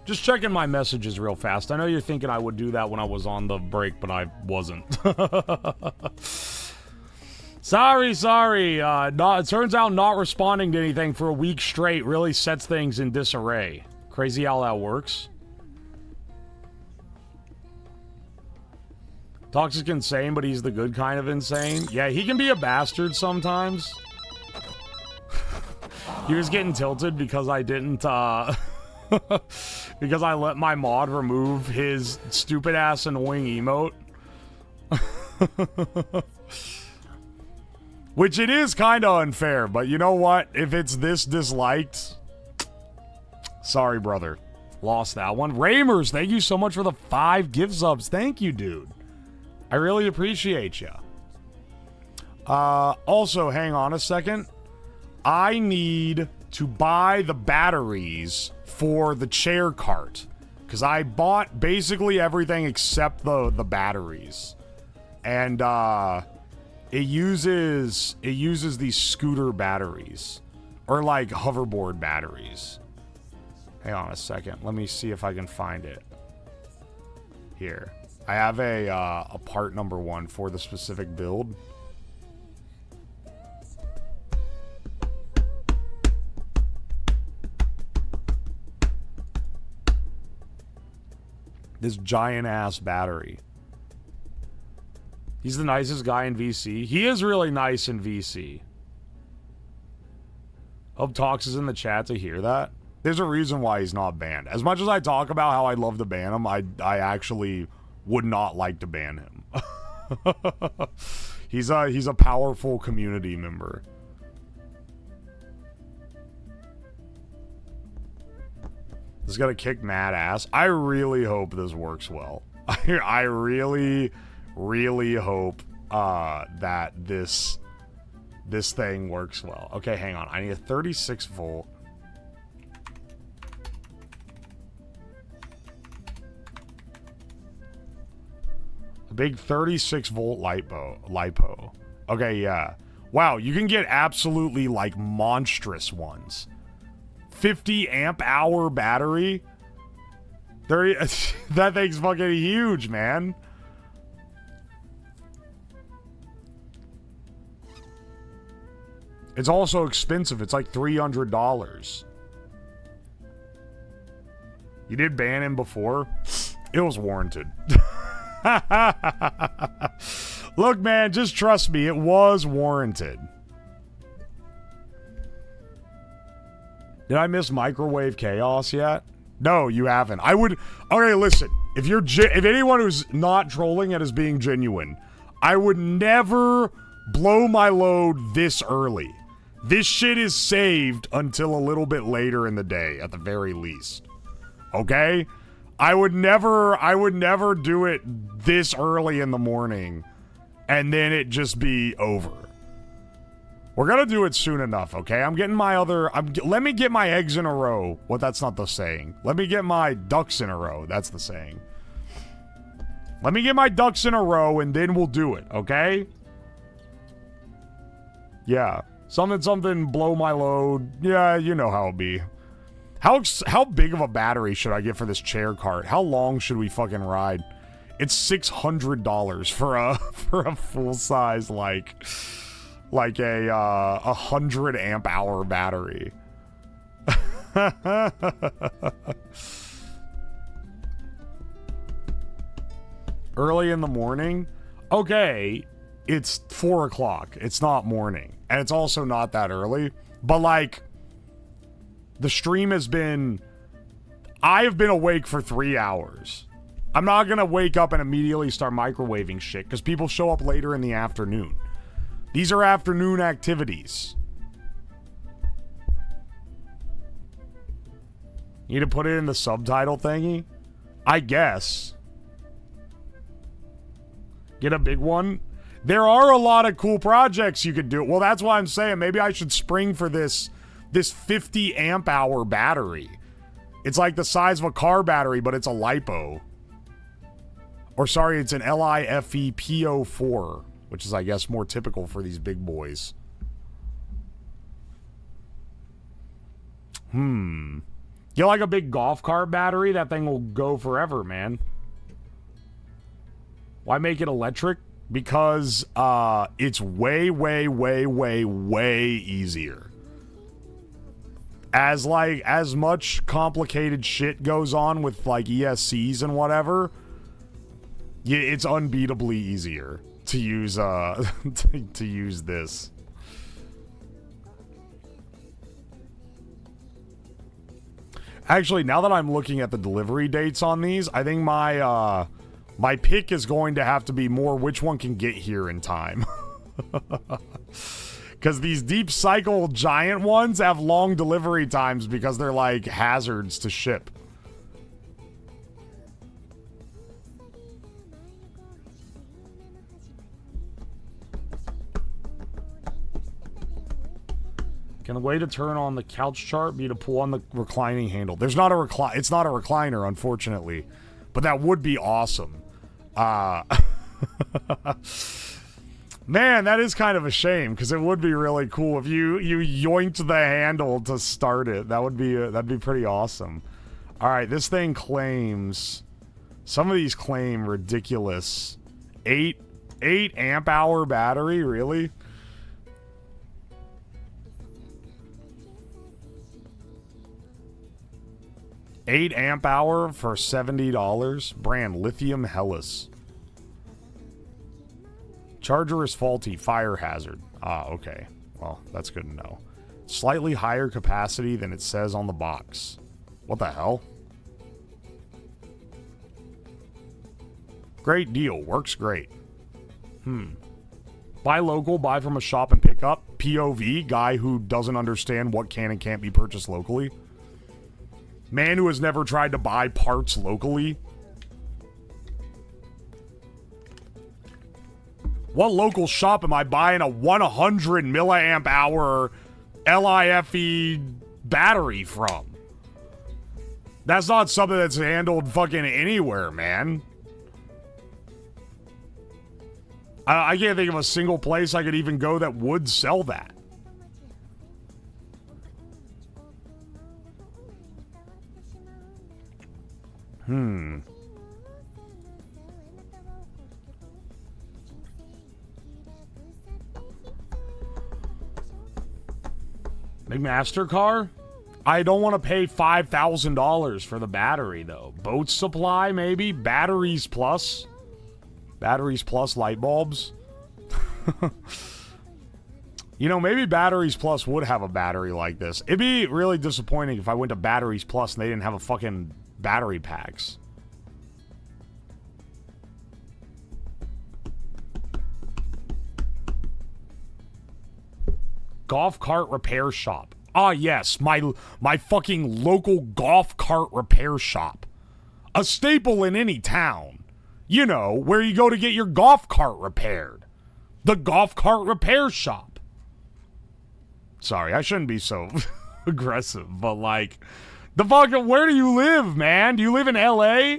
Just checking my messages real fast. I know you're thinking I would do that when I was on the break, but I wasn't. Sorry. It turns out not responding to anything for a week straight really sets things in disarray. Crazy how that works. Toxic insane, but he's the good kind of insane. Yeah, he can be a bastard sometimes. He was getting tilted because I didn't, because I let my mod remove his stupid-ass annoying emote. Which it is kind of unfair, but you know what? If it's this disliked... Sorry, brother. Lost that one. Ramers, thank you so much for the 5 gift subs. Thank you, dude. I really appreciate you. Also, hang on a second. I need to buy the batteries for the chair cart. Because I bought basically everything except the batteries. And, it uses these scooter batteries. Or, like, hoverboard batteries. Hang on a second. Let me see if I can find it. Here. I have a part number 1 for the specific build. This giant-ass battery. He's the nicest guy in VC. He is really nice in VC. Hope Talks is in the chat to hear that. There's a reason why he's not banned. As much as I talk about how I'd love to ban him, I actually would not like to ban him. He's a powerful community member. This is gonna kick mad ass. I really hope this works well. I really, really hope that this thing works well. Okay, hang on. I need a 36 volt. A big 36 volt lipo. Okay, yeah. Wow, you can get absolutely like monstrous ones. 50 amp hour battery. That thing's fucking huge, man. It's also expensive. It's like $300. You did ban him before? It was warranted. Look, man, just trust me. It was warranted. Did I miss microwave chaos yet? No, you haven't. I would... Okay, listen. If anyone who's not trolling and is being genuine, I would never blow my load this early. This shit is saved until a little bit later in the day, at the very least. Okay? I would never do it this early in the morning and then it just be over. We're gonna do it soon enough, okay? I'm getting my other... let me get my eggs in a row. Well, that's not the saying. Let me get my ducks in a row. That's the saying. Let me get my ducks in a row, and then we'll do it, okay? Yeah. Something, blow my load. Yeah, you know how it'll be. How big of a battery should I get for this chair cart? How long should we fucking ride? It's $600 for a full-size, like a 100 amp hour battery. Early in the morning? Okay, it's 4 o'clock. It's not morning. And it's also not that early. But like, the stream has been... I've been awake for 3 hours. I'm not gonna wake up and immediately start microwaving shit, because people show up later in the afternoon. These are afternoon activities. You need to put it in the subtitle thingy? I guess. Get a big one? There are a lot of cool projects you could do. Well, that's why I'm saying maybe I should spring for this 50 amp hour battery. It's like the size of a car battery, but it's a LiPo. Or sorry, it's an LiFePO4. Which is, I guess, more typical for these big boys. Get like a big golf cart battery? That thing will go forever, man. Why make it electric? Because it's way, way, way, way, way easier. As much complicated shit goes on with like ESCs and whatever, yeah, it's unbeatably easier to use to use this. Actually, now that I'm looking at the delivery dates on these, I think my my pick is going to have to be more which one can get here in time. Because these deep cycle giant ones have long delivery times because they're like hazards to ship. Can the way to turn on the couch chart be to pull on the reclining handle? There's not a it's not a recliner, unfortunately. But that would be awesome. Man, that is kind of a shame, because it would be really cool if you yoinked the handle to start it. That would be that'd be pretty awesome. All right, this thing claims... Some of these claim ridiculous 8 amp hour battery, really? $8 amp hour for $70. Brand Lithium Hellas. Charger is faulty. Fire hazard. Ah, okay. Well, that's good to know. Slightly higher capacity than it says on the box. What the hell? Great deal. Works great. Buy local, buy from a shop and pick up. POV, guy who doesn't understand what can and can't be purchased locally. Man who has never tried to buy parts locally. What local shop am I buying a 100 milliamp hour LIFE battery from? That's not something that's handled fucking anywhere, man. I can't think of a single place I could even go that would sell that. Big Master car? I don't want to pay $5,000 for the battery, though. Boat supply, maybe? Batteries plus? Batteries plus light bulbs? You know, maybe Batteries Plus would have a battery like this. It'd be really disappointing if I went to Batteries Plus and they didn't have a fucking battery packs. Golf cart repair shop. Ah, yes, my fucking local golf cart repair shop. A staple in any town. You know, where you go to get your golf cart repaired. The golf cart repair shop. Sorry, I shouldn't be so aggressive, but like, the fucking, where do you live, man? Do you live in LA?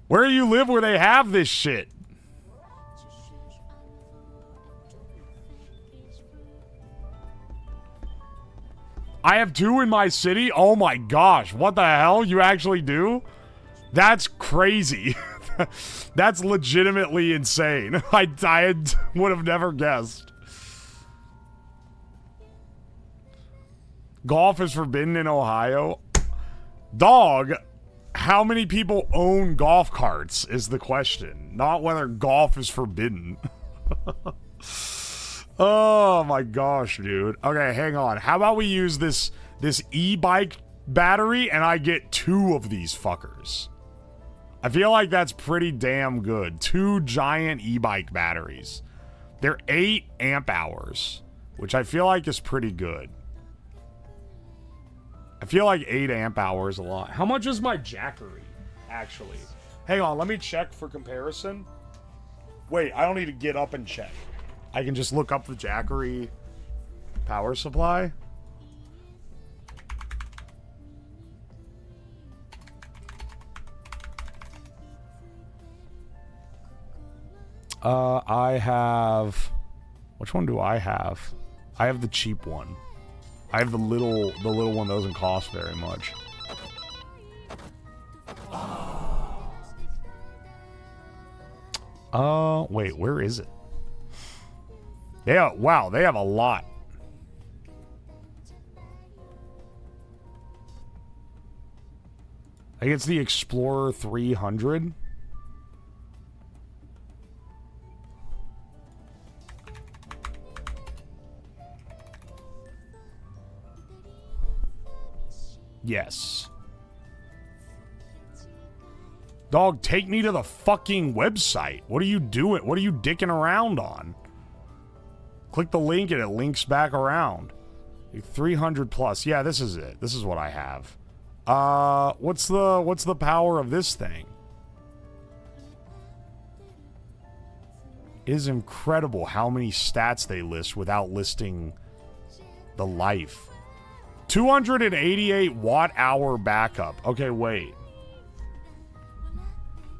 Where do you live where they have this shit? I have 2 in my city? Oh my gosh, what the hell? You actually do? That's crazy. That's legitimately insane. I would have never guessed. Golf is forbidden in Ohio. Dog, how many people own golf carts is the question. Not whether golf is forbidden. Oh my gosh, dude. Okay, hang on. How about we use this e-bike battery and I get 2 of these fuckers? I feel like that's pretty damn good. 2 giant e-bike batteries. They're 8 amp hours, which I feel like is pretty good. I feel like 8 amp hours a lot. How much is my Jackery, actually? Hang on, let me check for comparison. Wait, I don't need to get up and check. I can just look up the Jackery power supply. I have... Which one do I have? I have the cheap one. I have the little one that doesn't cost very much. Wait, where is it? Yeah, wow, they have a lot. I think it's the Explorer 300. Yes. Dog, take me to the fucking website. What are you doing? What are you dicking around on? Click the link and it links back around. 300 plus. Yeah, this is it. This is what I have. What's the power of this thing? It is incredible how many stats they list without listing the life. 288 watt hour backup. Okay, wait.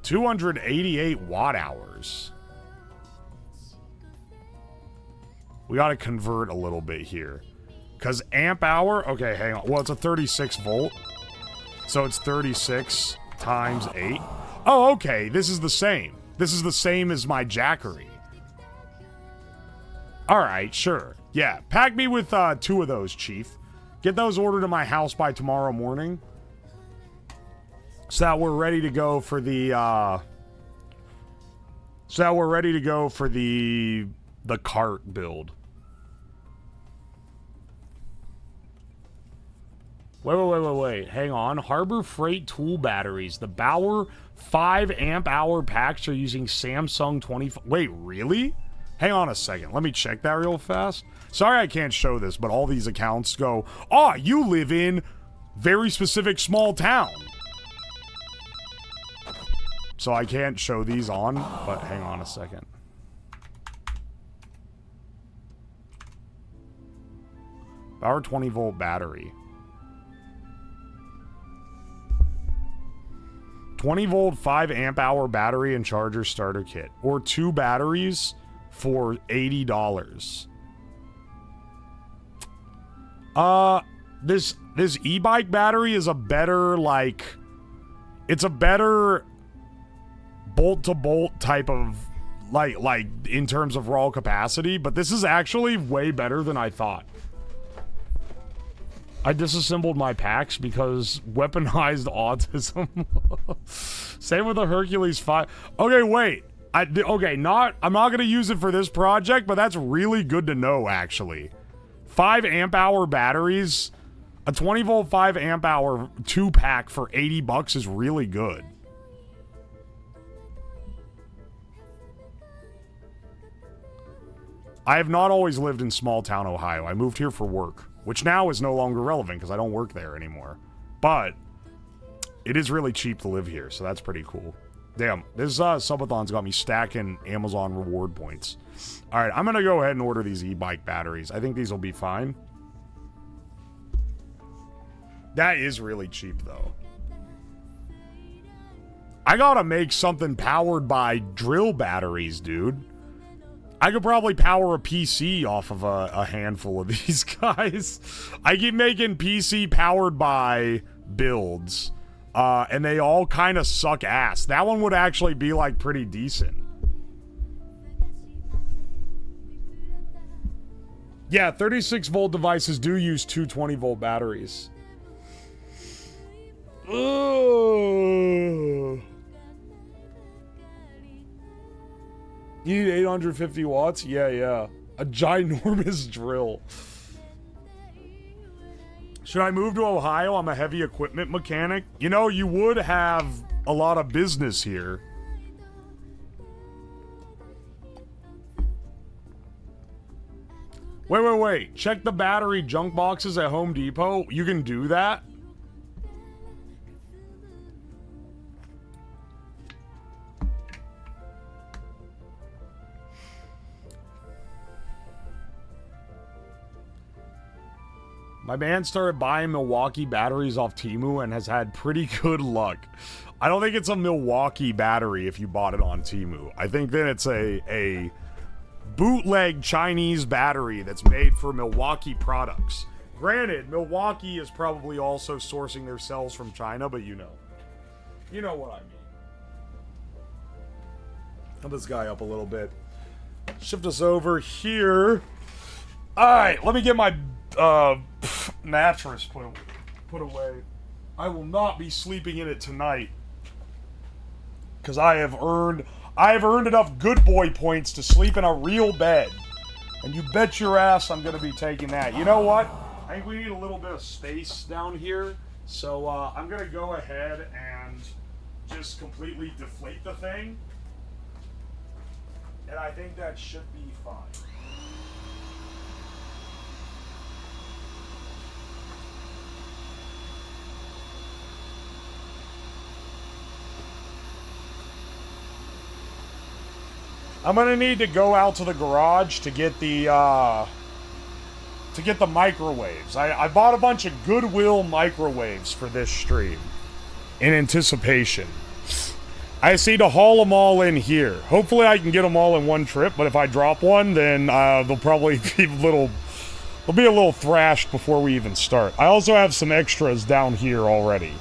288 watt hours. We got to convert a little bit here. Because amp hour... Okay, hang on. Well, it's a 36 volt. So it's 36 times 8. Oh, okay. This is the same. This is the same as my Jackery. Alright, sure. Yeah, pack me with 2 of those, Chief. Get those ordered to my house by tomorrow morning. So that we're ready to go for the So now we're ready to go for the cart build. Wait. Hang on. Harbor Freight tool batteries. The Bauer 5 amp hour packs are using Samsung 20. Wait, really? Hang on a second. Let me check that real fast. Sorry I can't show this, but all these accounts go, oh, you live in very specific small town. So I can't show these on, but hang on a second. Bauer 20 volt battery. 20 volt 5 amp hour battery and charger starter kit. Or 2 batteries for $80. This e-bike battery is a better, like, it's a better bolt-to-bolt type of, like, in terms of raw capacity, but this is actually way better than I thought. I disassembled my packs because weaponized autism. Same with the Hercules 5. Okay, wait. I'm not going to use it for this project, but that's really good to know, actually. 5 amp hour batteries, a 20 volt 5 amp hour 2-pack for $80 is really good. I have not always lived in small town Ohio. I moved here for work, which now is no longer relevant because I don't work there anymore. But it is really cheap to live here, so that's pretty cool. Damn, this subathon's got me stacking Amazon reward points. All right, I'm going to go ahead and order these e-bike batteries. I think these will be fine. That is really cheap, though. I got to make something powered by drill batteries, dude. I could probably power a PC off of a handful of these guys. I keep making PC powered by builds. And they all kind of suck ass. That one would actually be, like, pretty decent. Yeah, 36 volt devices do use 220 volt batteries. Ugh. You need 850 watts? Yeah. A ginormous drill. Should I move to Ohio? I'm a heavy equipment mechanic. You know, you would have a lot of business here. Wait. Check the battery junk boxes at Home Depot. You can do that? My man started buying Milwaukee batteries off Temu and has had pretty good luck. I don't think it's a Milwaukee battery if you bought it on Temu. I think that it's a bootleg Chinese battery that's made for Milwaukee products. Granted, Milwaukee is probably also sourcing their cells from China, but you know. You know what I mean. Put this guy up a little bit. Shift us over here. Alright, let me get my mattress put away. I will not be sleeping in it tonight because I have earned enough good boy points to sleep in a real bed, and you bet your ass I'm gonna be taking that. You know what? I think we need a little bit of space down here, so I'm gonna go ahead and just completely deflate the thing, and I think that should be fine. I'm gonna need to go out to the garage to get the microwaves. I bought a bunch of Goodwill microwaves for this stream in anticipation. I just need to haul them all in here. Hopefully I can get them all in one trip, but if I drop one, then they'll probably be they'll be a little thrashed before we even start. I also have some extras down here already.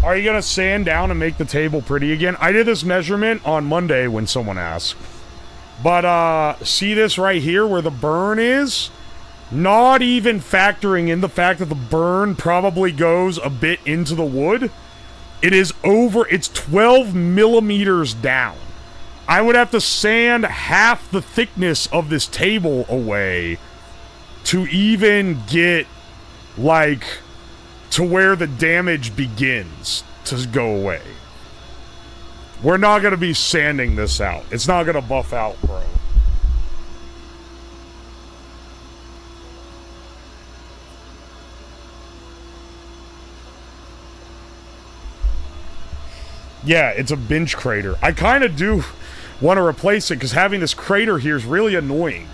Are you gonna sand down and make the table pretty again? I did this measurement on Monday when someone asked. But, see this right here where the burn is? Not even factoring in the fact that the burn probably goes a bit into the wood. It's 12 millimeters down. I would have to sand half the thickness of this table away to even get, like, to where the damage begins to go away. We're not going to be sanding this out. It's not going to buff out, bro. Yeah, it's a bench crater. I kind of do want to replace it because having this crater here is really annoying.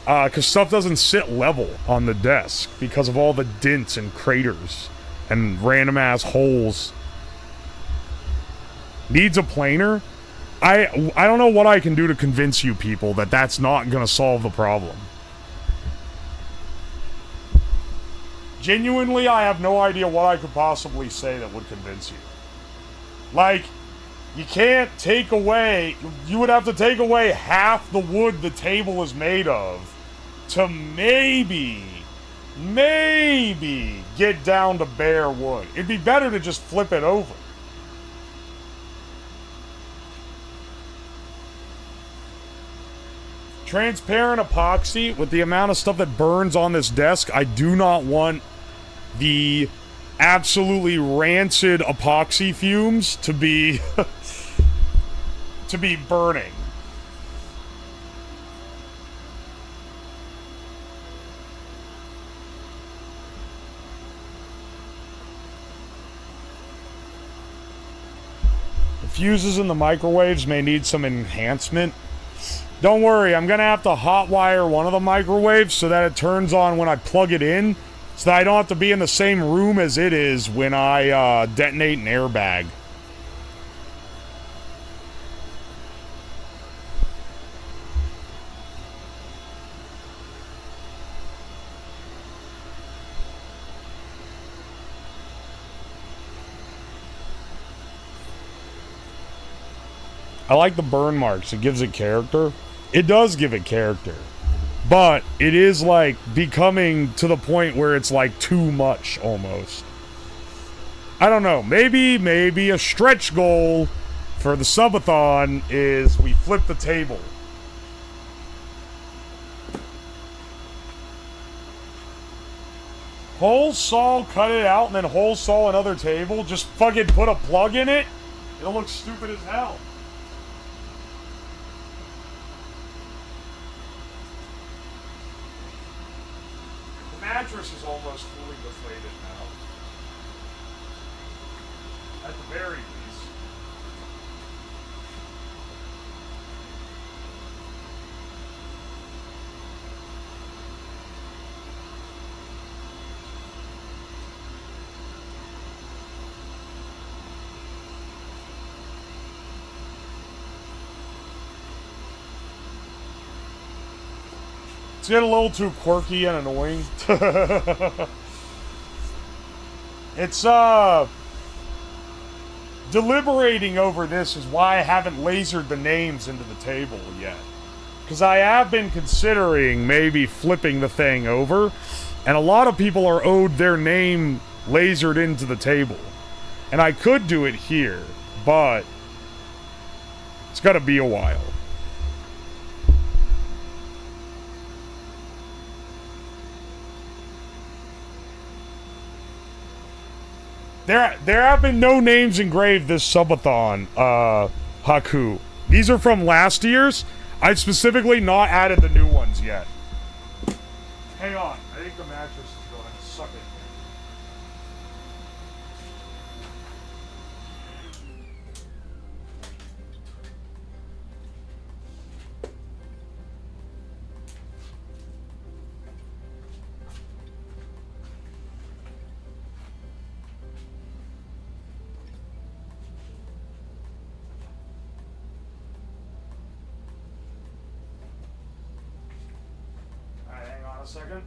Because stuff doesn't sit level on the desk because of all the dents and craters and random ass holes. Needs a planer? I don't know what I can do to convince you people that that's not gonna solve the problem. Genuinely, I have no idea what I could possibly say that would convince you. Like, you can't take away... You would have to take away half the wood the table is made of to maybe get down to bare wood. It'd be better to just flip it over. Transparent epoxy, with the amount of stuff that burns on this desk, I do not want the absolutely rancid epoxy fumes to be to be burning. The fuses in the microwaves may need some enhancement. Don't worry, I'm gonna have to hotwire one of the microwaves so that it turns on when I plug it in, so that I don't have to be in the same room as it is when I detonate an airbag. I like the burn marks, it gives it character. It does give it character. But it is like becoming to the point where it's like too much almost. I don't know. Maybe a stretch goal for the subathon is we flip the table. Whole saw, cut it out, and then whole saw another table. Just fucking put a plug in it. It'll look stupid as hell. Mattress is almost fully deflated now. At the very least. It's getting a little too quirky and annoying. It's, deliberating over this is why I haven't lasered the names into the table yet. Because I have been considering maybe flipping the thing over, and a lot of people are owed their name lasered into the table. And I could do it here, but it's gotta be a while. There have been no names engraved this subathon, Haku. These are from last year's. I've specifically not added the new ones yet. Hang on. I think the mattress is going to suck it. A second.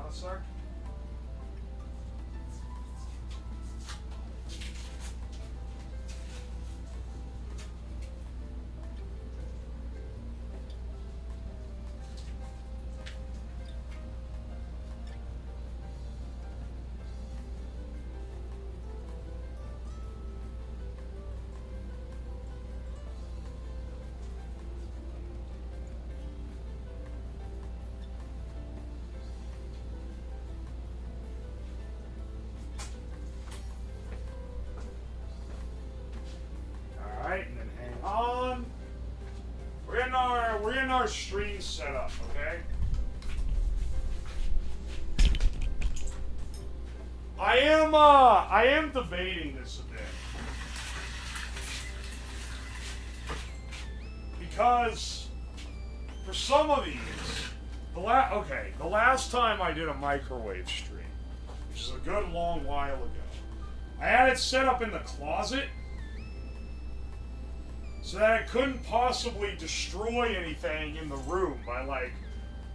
a sec. Alright, and then hang on. We're in our stream setup, okay? I am debating this a bit. Because for some of these, the last time I did a microwave stream, which is a good long while ago, I had it set up in the closet so that it couldn't possibly destroy anything in the room by, like,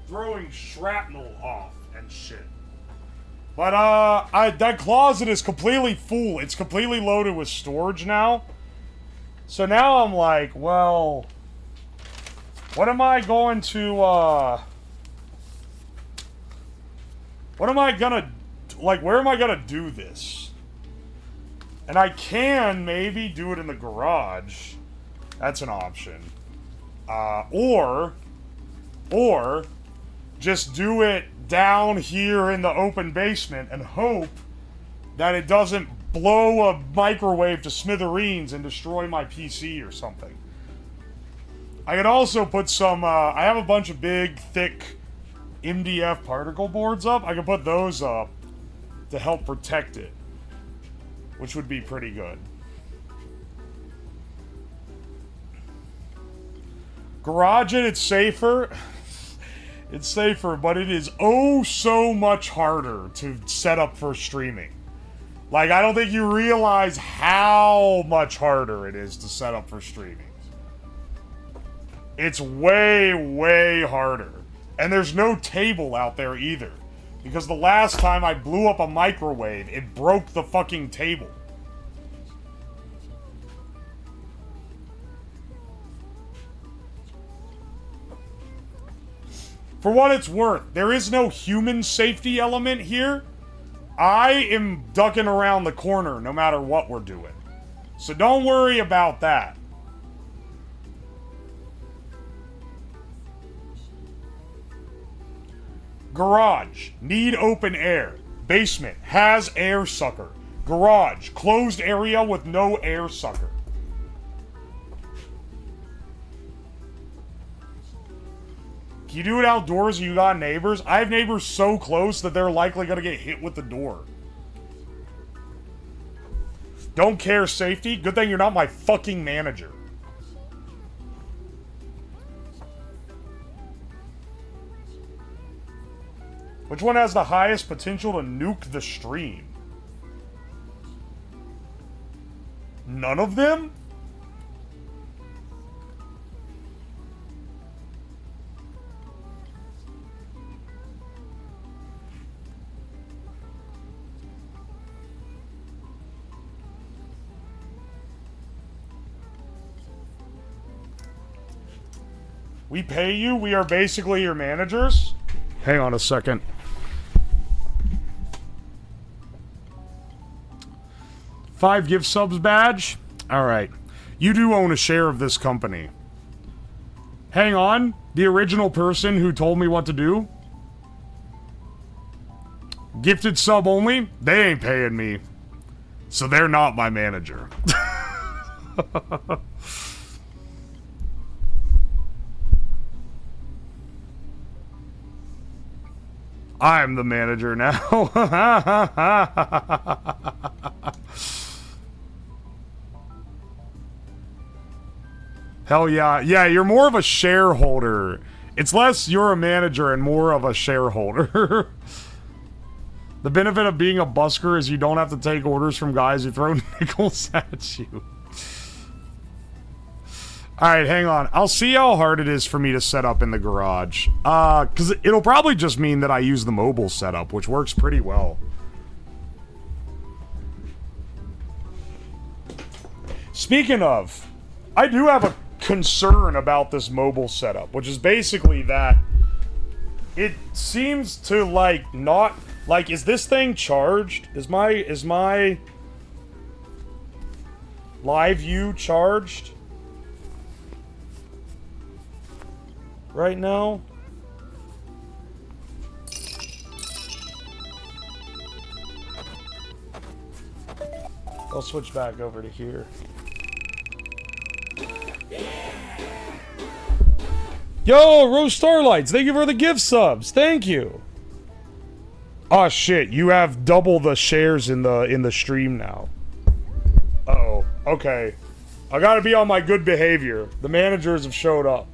throwing shrapnel off and shit. But, that closet is completely full. It's completely loaded with storage now. So now I'm like, well, what am I going to, what am I gonna, like, where am I gonna do this? And I can maybe do it in the garage. That's an option. Or just do it down here in the open basement and hope that it doesn't blow a microwave to smithereens and destroy my PC or something. I could also put some, I have a bunch of big, thick MDF particle boards up. I could put those up to help protect it, which would be pretty good. Garage it, it's safer. It's safer, but it is oh so much harder to set up for streaming. Like, I don't think you realize how much harder it is to set up for streaming. It's way, way harder. And there's no table out there either. Because the last time I blew up a microwave, it broke the fucking table. For what it's worth, there is no human safety element here. I am ducking around the corner no matter what we're doing. So don't worry about that. Garage, need open air. Basement, has air sucker. Garage, closed area with no air sucker. Can you do it outdoors if you got neighbors? I have neighbors so close that they're likely gonna get hit with the door. Don't care safety? Good thing you're not my fucking manager. Which one has the highest potential to nuke the stream? None of them? We pay you? We are basically your managers? Hang on a second. $5 gift subs badge? Alright. You do own a share of this company. Hang on. The original person who told me what to do? Gifted sub only? They ain't paying me. So they're not my manager. I'm the manager now. Hell yeah. Yeah, you're more of a shareholder. It's less you're a manager and more of a shareholder. The benefit of being a busker is you don't have to take orders from guys who throw nickels at you. Alright, hang on. I'll see how hard it is for me to set up in the garage. Because it'll probably just mean that I use the mobile setup, which works pretty well. Speaking of, I do have a concern about this mobile setup, which is basically that it seems to, like, not... Like, is this thing charged? Is my live view charged right now? I'll switch back over to here. Yo, Rose Starlights, thank you for the gift subs. Thank you. Oh shit, you have double the shares in the stream now. Uh-oh. Okay. I gotta be on my good behavior. The managers have showed up.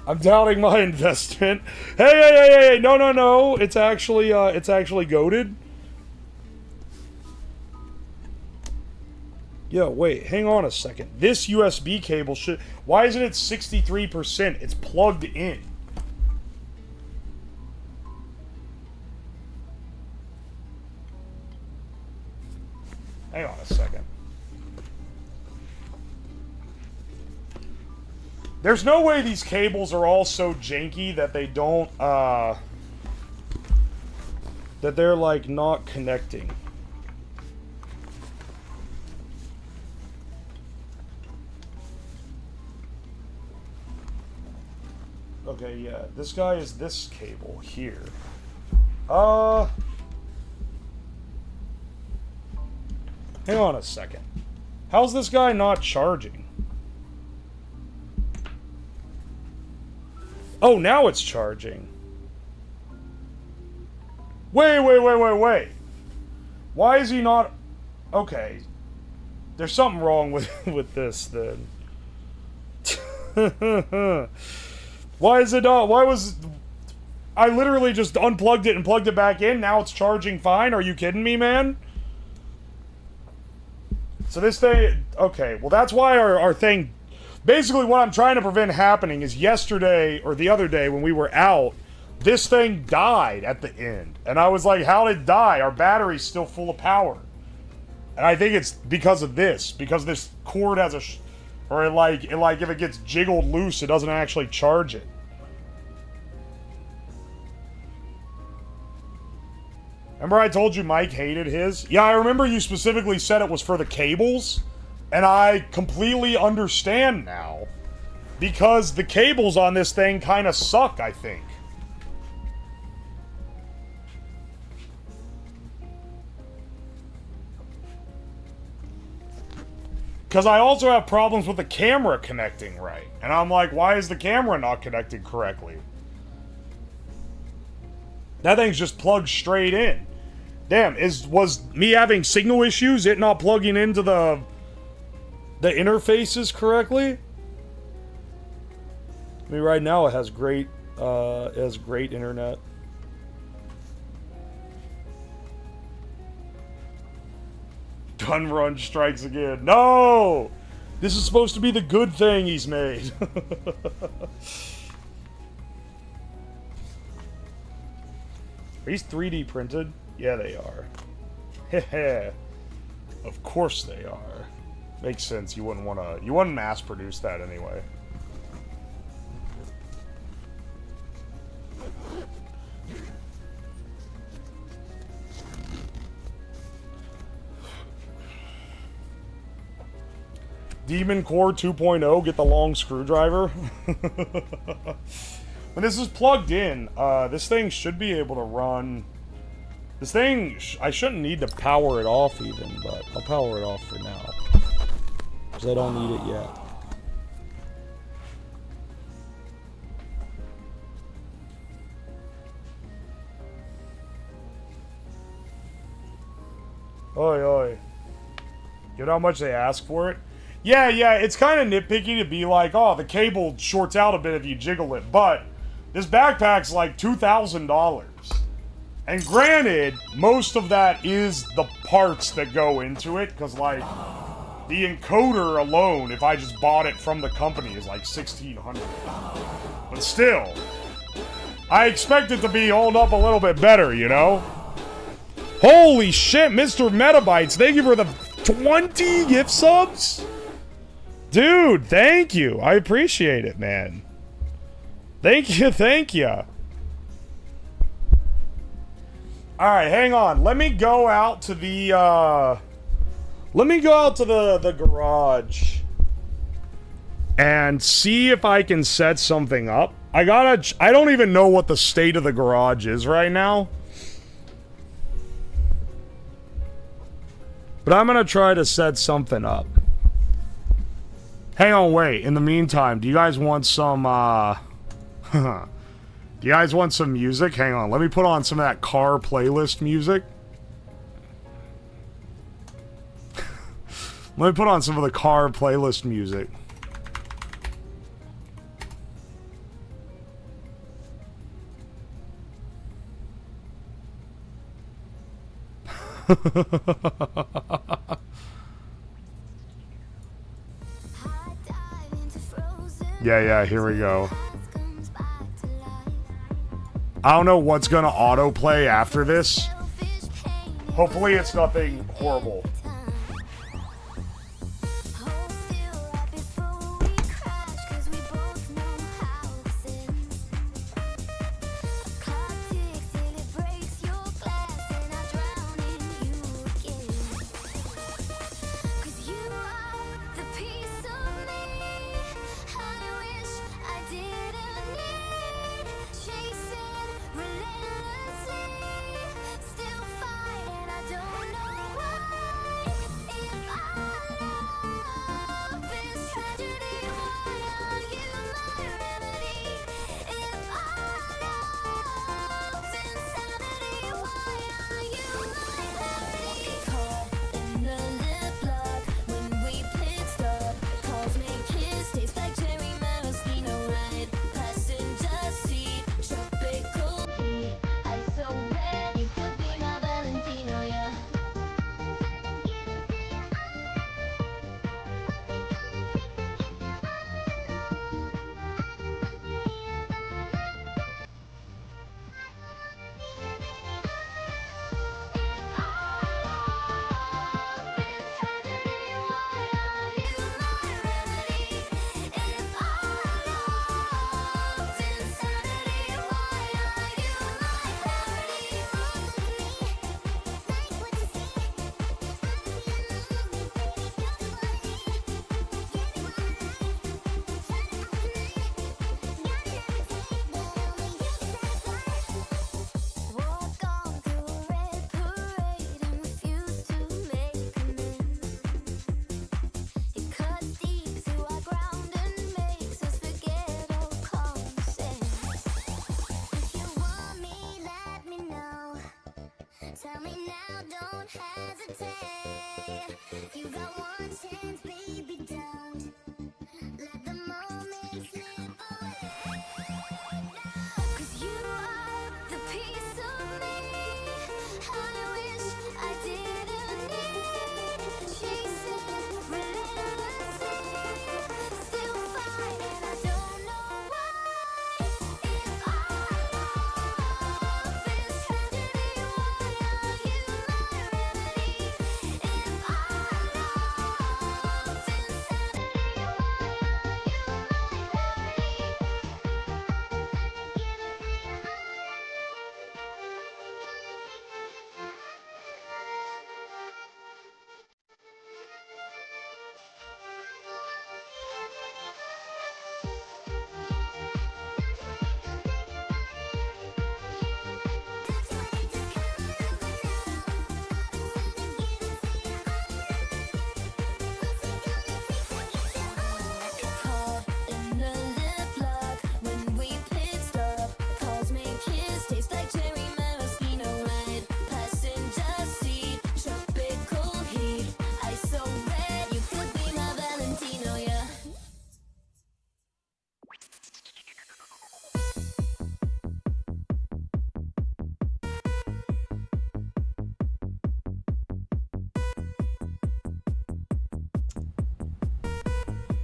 I'm doubting my investment. Hey, no. It's actually goated. Yo, wait, hang on a second. This USB cable should... Why isn't it 63%? It's plugged in. Hang on a second. There's no way these cables are all so janky that they don't, that they're, like, not connecting. Okay, yeah. This guy is this cable here. Hang on a second. How's this guy not charging? Oh, now it's charging. Wait. Why is he not... Okay. There's something wrong with this, then. Why is it not... Why was... I literally just unplugged it and plugged it back in. Now it's charging fine. Are you kidding me, man? So this thing... Okay, well that's why our thing... Basically what I'm trying to prevent happening is yesterday, or the other day when we were out, this thing died at the end. And I was like, how did it die? Our battery's still full of power. And I think it's because of this. Because this cord has a... Or if it gets jiggled loose, it doesn't actually charge it. Remember I told you Mike hated his? Yeah, I remember you specifically said it was for the cables. And I completely understand now. Because the cables on this thing kind of suck, I think. Because I also have problems with the camera connecting right. And I'm like, why is the camera not connected correctly? That thing's just plugged straight in. Damn, was me having signal issues, it not plugging into the interfaces correctly? I mean, right now it has great internet. Gun run strikes again. No! This is supposed to be the good thing he's made. Are these 3D printed? Yeah, they are. Heh. Of course they are. Makes sense. You wouldn't mass produce that anyway. Demon Core 2.0, get the long screwdriver. When this is plugged in, this thing should be able to run... This thing, I shouldn't need to power it off even, but I'll power it off for now. Because I don't need it yet. Oi, oi. You know how much they ask for it? Yeah, it's kind of nitpicky to be like, oh, the cable shorts out a bit if you jiggle it, but this backpack's like $2,000. And granted, most of that is the parts that go into it, because, like, The encoder alone, if I just bought it from the company, is like $1,600. But still, I expect it to be holding up a little bit better, you know? Holy shit, Mr. Metabytes, thank you for the 20 gift subs? Dude, thank you. I appreciate it, man. Thank you, thank you. Alright, hang on. Let me go out to the, the garage and see if I can set something up. I don't even know what the state of the garage is right now. But I'm gonna try to set something up. Hang on, wait. In the meantime, do you guys want some, do you guys want some music? Hang on, let me put on some of that car playlist music. Let me put on some of the car playlist music. Yeah, here we go. I don't know what's gonna autoplay after this. Hopefully it's nothing horrible. Tell me now, don't hesitate. You got one chance, baby, don't let the moment slip away. 'Cause you are the piece of me I wish I didn't need. Chasing relentlessly, still fighting, I don't know why. If our love is tragedy, why are you my remedy? If our love's insanity,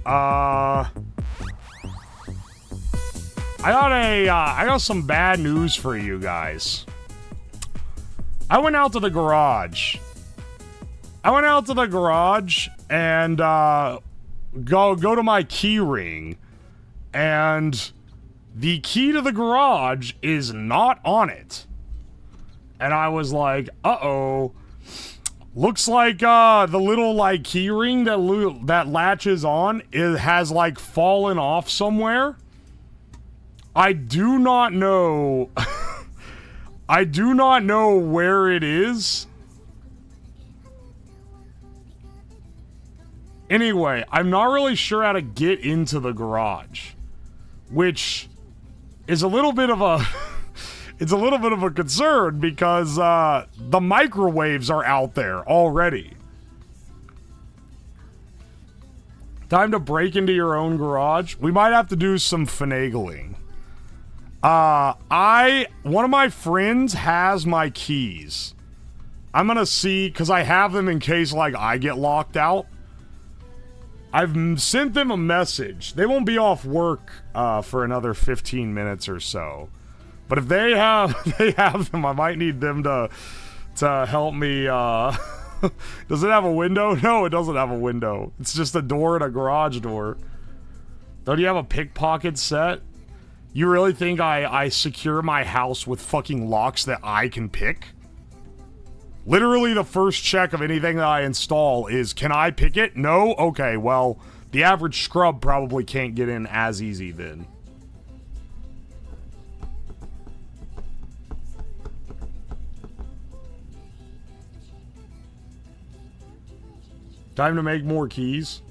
I got some bad news for you guys. I went out to the garage. And go to my key ring, and the key to the garage is not on it. And I was like, uh-oh. Looks like the little like key ring that latches on has like fallen off somewhere. I do not know. I do not know where it is. Anyway, I'm not really sure how to get into the garage, which is a little bit of a it's a little bit of a concern because the microwaves are out there already. Time to break into your own garage. We might have to do some finagling. One of my friends has my keys. I'm gonna see, because I have them in case like I get locked out. I've sent them a message. They won't be off work for another 15 minutes or so. But if they have them, I might need them to help me. Does it have a window? No, it doesn't have a window. It's just a door and a garage door. Don't you have a pickpocket set? You really think I secure my house with fucking locks that I can pick? Literally the first check of anything that I install is, can I pick it? No? Okay, well, the average scrub probably can't get in as easy then. Time to make more keys.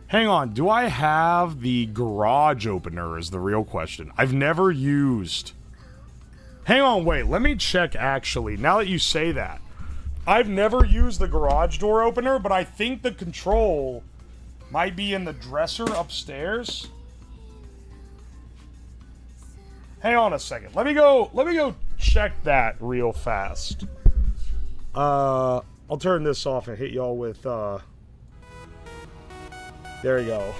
Hang on, do I have the garage opener is the real question. I've never used... Hang on, wait, let me check actually, now that you say that. I've never used the garage door opener, but I think the control might be in the dresser upstairs. Hang on a second, let me go check that real fast. I'll turn this off and hit y'all with, there we go.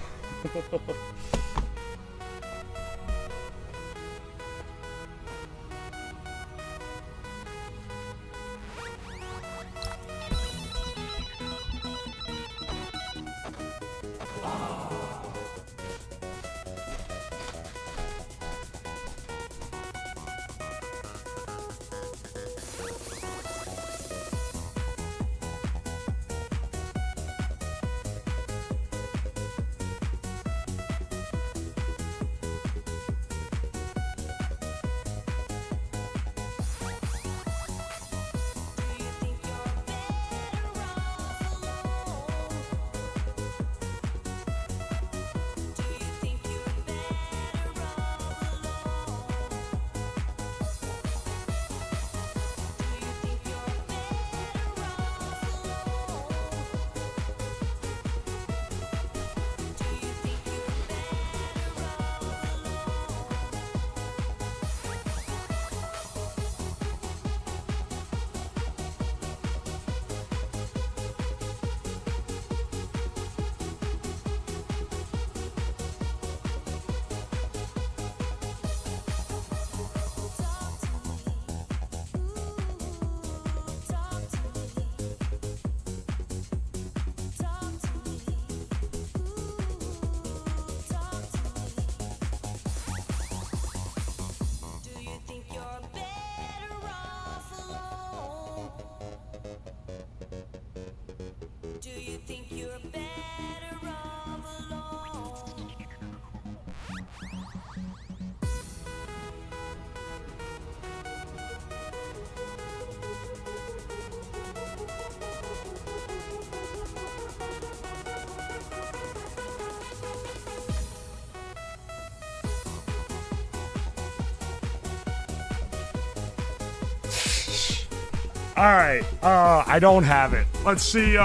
Alright, I don't have it. Let's see,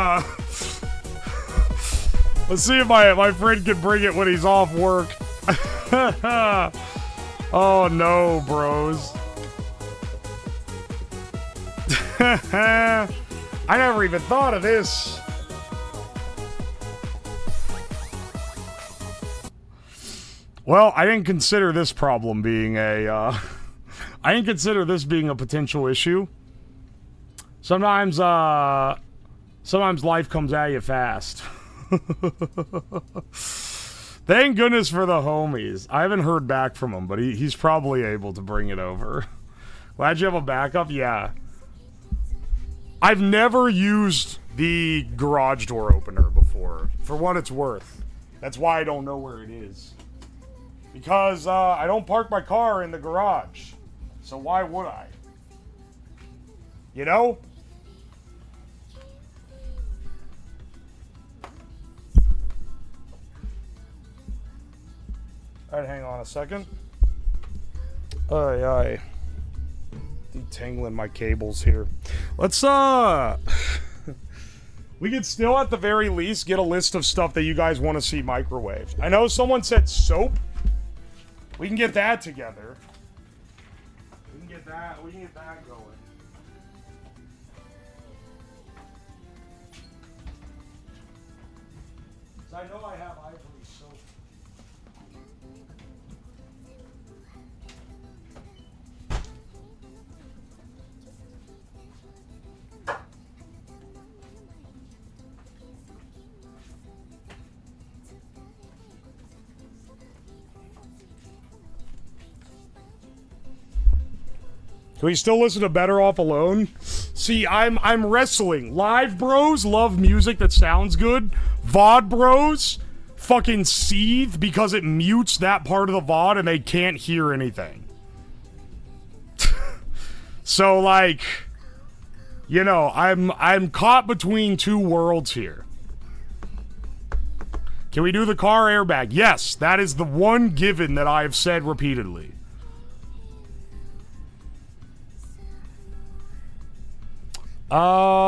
let's see if my friend can bring it when he's off work. Oh no, bros. I never even thought of this. Well, I didn't consider this problem being a, I didn't consider this being a potential issue. Sometimes life comes at you fast. Thank goodness for the homies. I haven't heard back from him, but he's probably able to bring it over. Glad you have a backup? Yeah. I've never used the garage door opener before, for what it's worth. That's why I don't know where it is. Because I don't park my car in the garage. So why would I? You know? Alright, hang on a second. Aye. Detangling my cables here. Let's, we could still, at the very least, get a list of stuff that you guys want to see microwaved. I know someone said soap. We can get that together. We can get that going. So I know I have ivory soap. Can we still listen to Better Off Alone? See, I'm wrestling. Live bros love music that sounds good. VOD bros fucking seethe because it mutes that part of the VOD and they can't hear anything. So, like, you know, I'm caught between two worlds here. Can we do the car airbag? Yes, that is the one given that I have said repeatedly.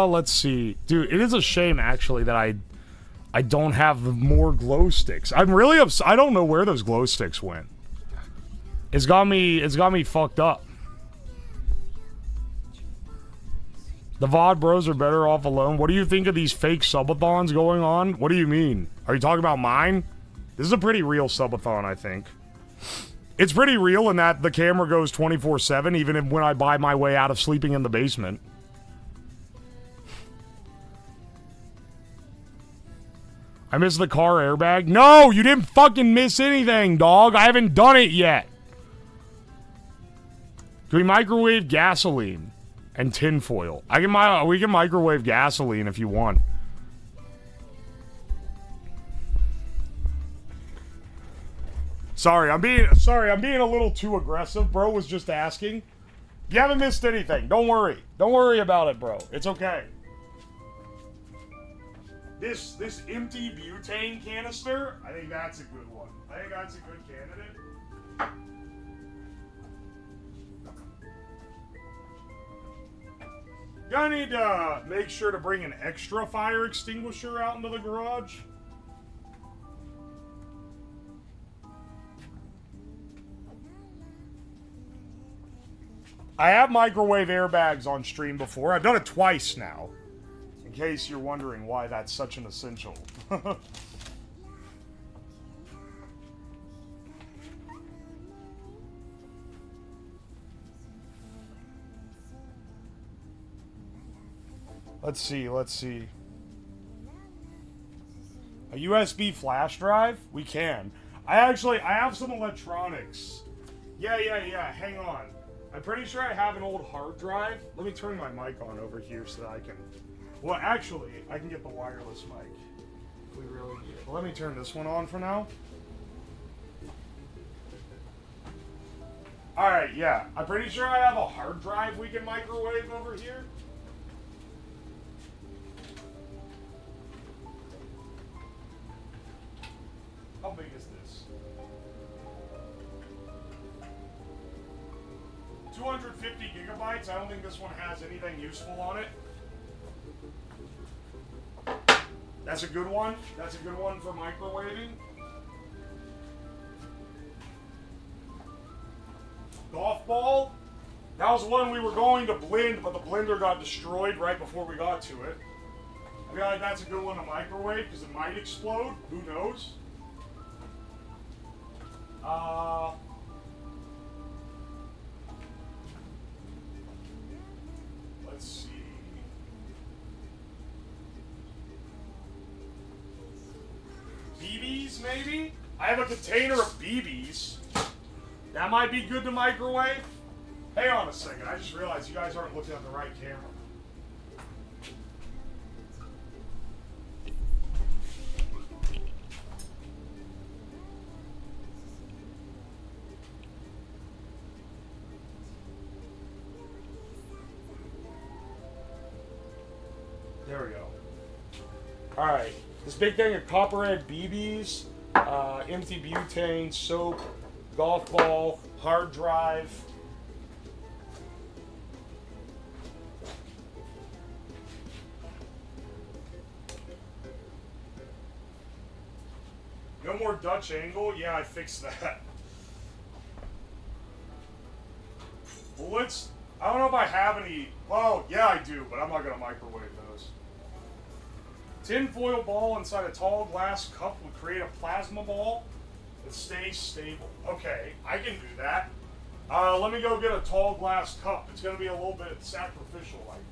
Let's see. Dude, it is a shame, actually, that I don't have more glow sticks. I'm really upset. I don't know where those glow sticks went. It's got me fucked up. The VOD bros are better off alone. What do you think of these fake subathons going on? What do you mean? Are you talking about mine? This is a pretty real subathon, I think. It's pretty real in that the camera goes 24/7, even when I buy my way out of sleeping in the basement. I missed the car airbag. No, you didn't fucking miss anything, dog. I haven't done it yet. Can we microwave gasoline and tinfoil? We can microwave gasoline if you want. Sorry, I'm being a little too aggressive. Bro was just asking. You haven't missed anything. Don't worry. Don't worry about it, bro. It's okay. This empty butane canister, I think that's a good one. I think that's a good candidate. Gonna need to make sure to bring an extra fire extinguisher out into the garage. I have microwave airbags on stream before. I've done it twice now. In case you're wondering why that's such an essential. Let's see. A USB flash drive? We can. I have some electronics. Yeah, hang on. I'm pretty sure I have an old hard drive. Let me turn my mic on over here so that I can... Well, actually, I can get the wireless mic. If we really need it. Well, let me turn this one on for now. Alright, yeah. I'm pretty sure I have a hard drive we can microwave over here. How big is this? 250 gigabytes. I don't think this one has anything useful on it. That's a good one. That's a good one for microwaving. Golf ball. That was one we were going to blend, but the blender got destroyed right before we got to it. I feel like that's a good one to microwave because it might explode. Who knows? Let's see. BBs, maybe? I have a container of BBs. That might be good to microwave. Hang on a second. I just realized you guys aren't looking at the right camera. There we go. Alright. This big thing of copperhead BBs, empty butane, soap, golf ball, hard drive. No more Dutch angle? Yeah, I fixed that. Well, I don't know if I have any. Well, yeah, I do, but I'm not going to microwave those. Tin foil ball inside a tall glass cup will create a plasma ball that stays stable. Okay, I can do that. Let me go get a tall glass cup. It's going to be a little bit sacrificial, I think.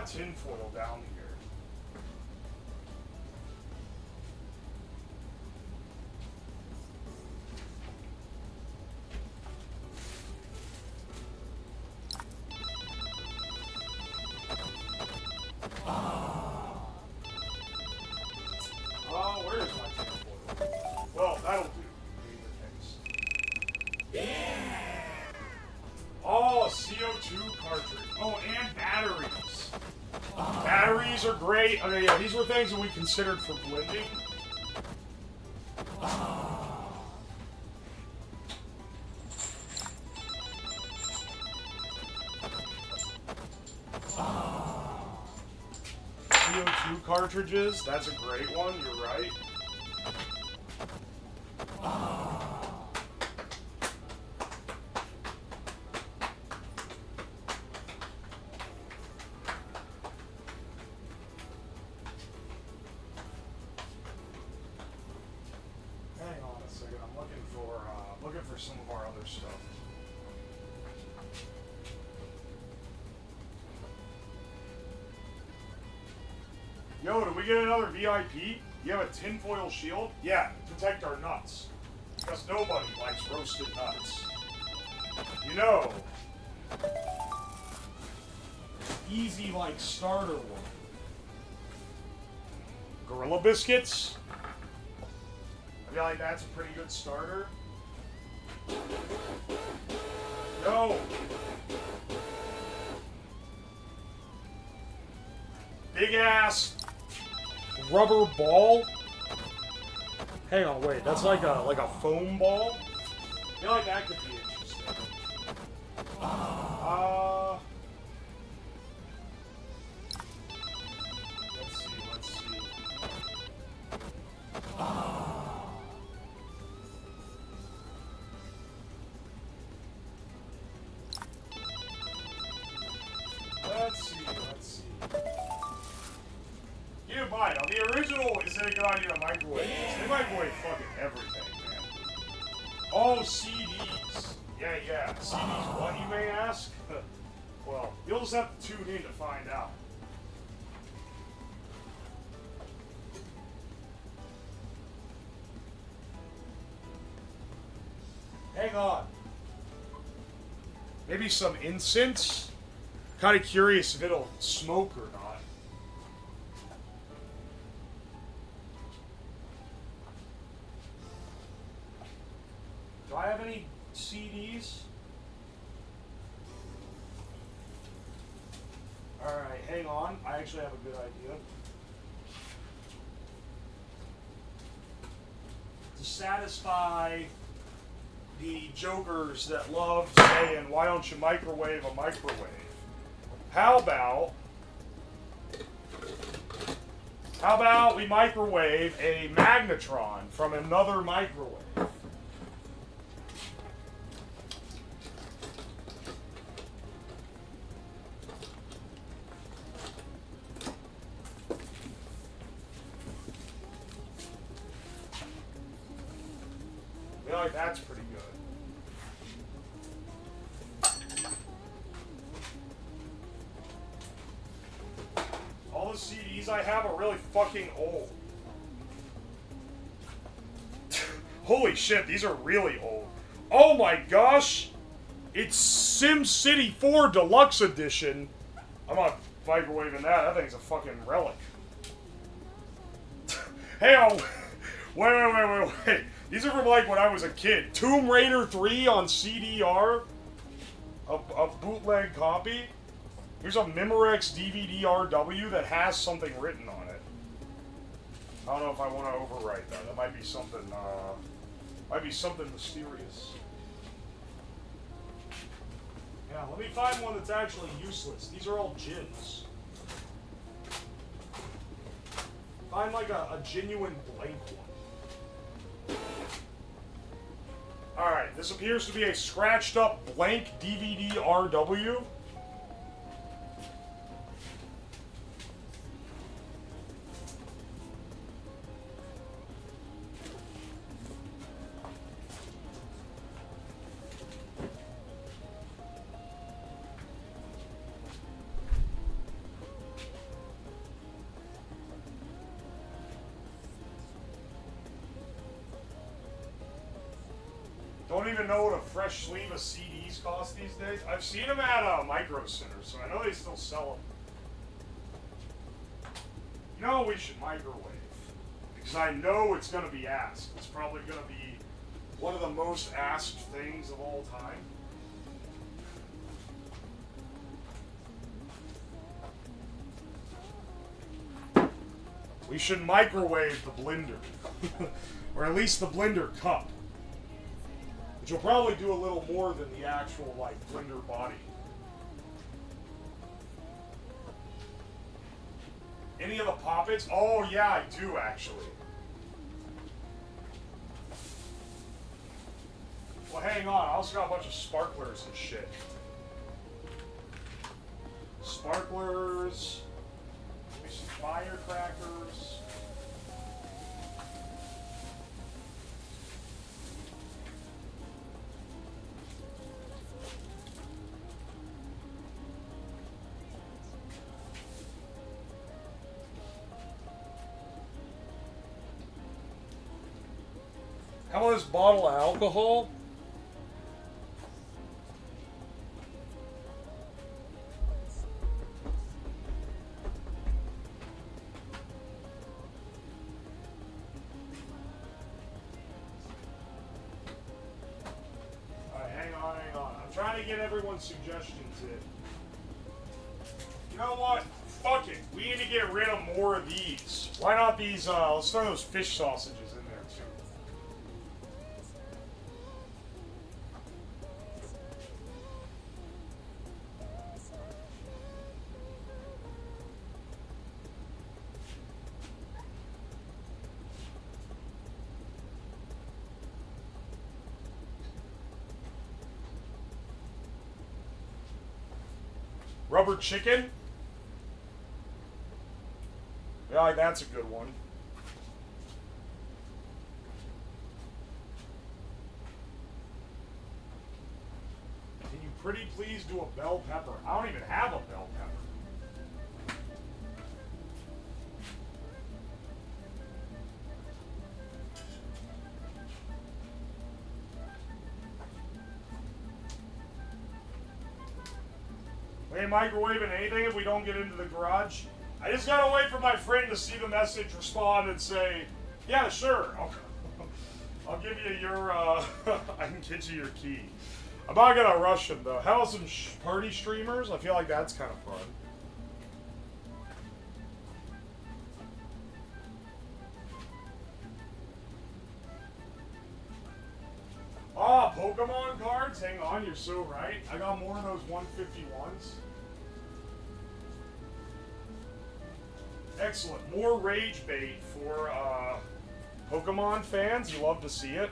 Tin foil down here. Oh, where is my tin foil? Well, that'll do. Yeah. Oh, a CO2 cartridge. Oh, and batteries. Batteries are great. Okay, yeah, these were things that we considered for blending. CO2 cartridges, that's a great one, you're right. For some of our other stuff. Yo, did we get another VIP? You have a tinfoil shield? Yeah, to protect our nuts. Because nobody likes roasted nuts. You know. Easy, like, starter one. Gorilla biscuits? I feel like that's a pretty good starter. No! Big ass rubber ball? Hang on, wait, that's like a foam ball? I feel like that could be interesting. Let's see. Let's see. Keep in mind, now the original is a good idea to microwave this. They microwave fucking everything, man. Oh, CDs. Yeah. CDs what, you may ask? Well, you'll just have to tune in to find out. Hang on. Maybe some incense? Kind of curious if it'll smoke or not. Do I have any CDs? Alright, hang on. I actually have a good idea. to satisfy the jokers that love saying, why don't you microwave a microwave? How about we microwave a magnetron from another microwave? I feel like that's pretty good. All the CDs I have are really fucking old. Holy shit, these are really old. Oh my gosh! It's SimCity 4 Deluxe Edition. I'm not microwaving that. That thing's a fucking relic. Hey, wait. These are from like when I was a kid. Tomb Raider 3 on CDR. A bootleg copy. Here's a Memorex DVD RW that has something written on it. I don't know if I want to overwrite that. That might be something mysterious. Yeah, let me find one that's actually useless. These are all gins. Find like a genuine blank one. Alright, this appears to be a scratched up blank DVD RW. Don't even know what a fresh sleeve of CDs cost these days. I've seen them at Micro Center, so I know they still sell them. You know, we should microwave. Because I know it's going to be asked. It's probably going to be one of the most asked things of all time. We should microwave the blender. Or at least the blender cup. Which will probably do a little more than the actual, like, blender body. Any of the poppets? Oh, yeah, I do, actually. Well, hang on. I also got a bunch of sparklers and shit. Sparklers. Maybe some firecrackers. How about this bottle of alcohol? Alright, hang on. I'm trying to get everyone's suggestions in. You know what? Fuck it. We need to get rid of more of these. Why not these, let's throw those fish sausages in there too. Rubber chicken? Yeah, that's a good one. Can you pretty please do a bell pepper? I don't even have a bell pepper. We ain't microwaving anything if we don't get into the garage. I just gotta wait for my friend to see the message, respond, and say, yeah, sure. I'll give you your, I can get you your key. I'm not gonna rush him, though. How about some party streamers? I feel like that's kind of fun. Ah, Pokemon cards? Hang on, you're so right. I got more of those 151s. Excellent. More rage bait for Pokemon fans. You love to see it.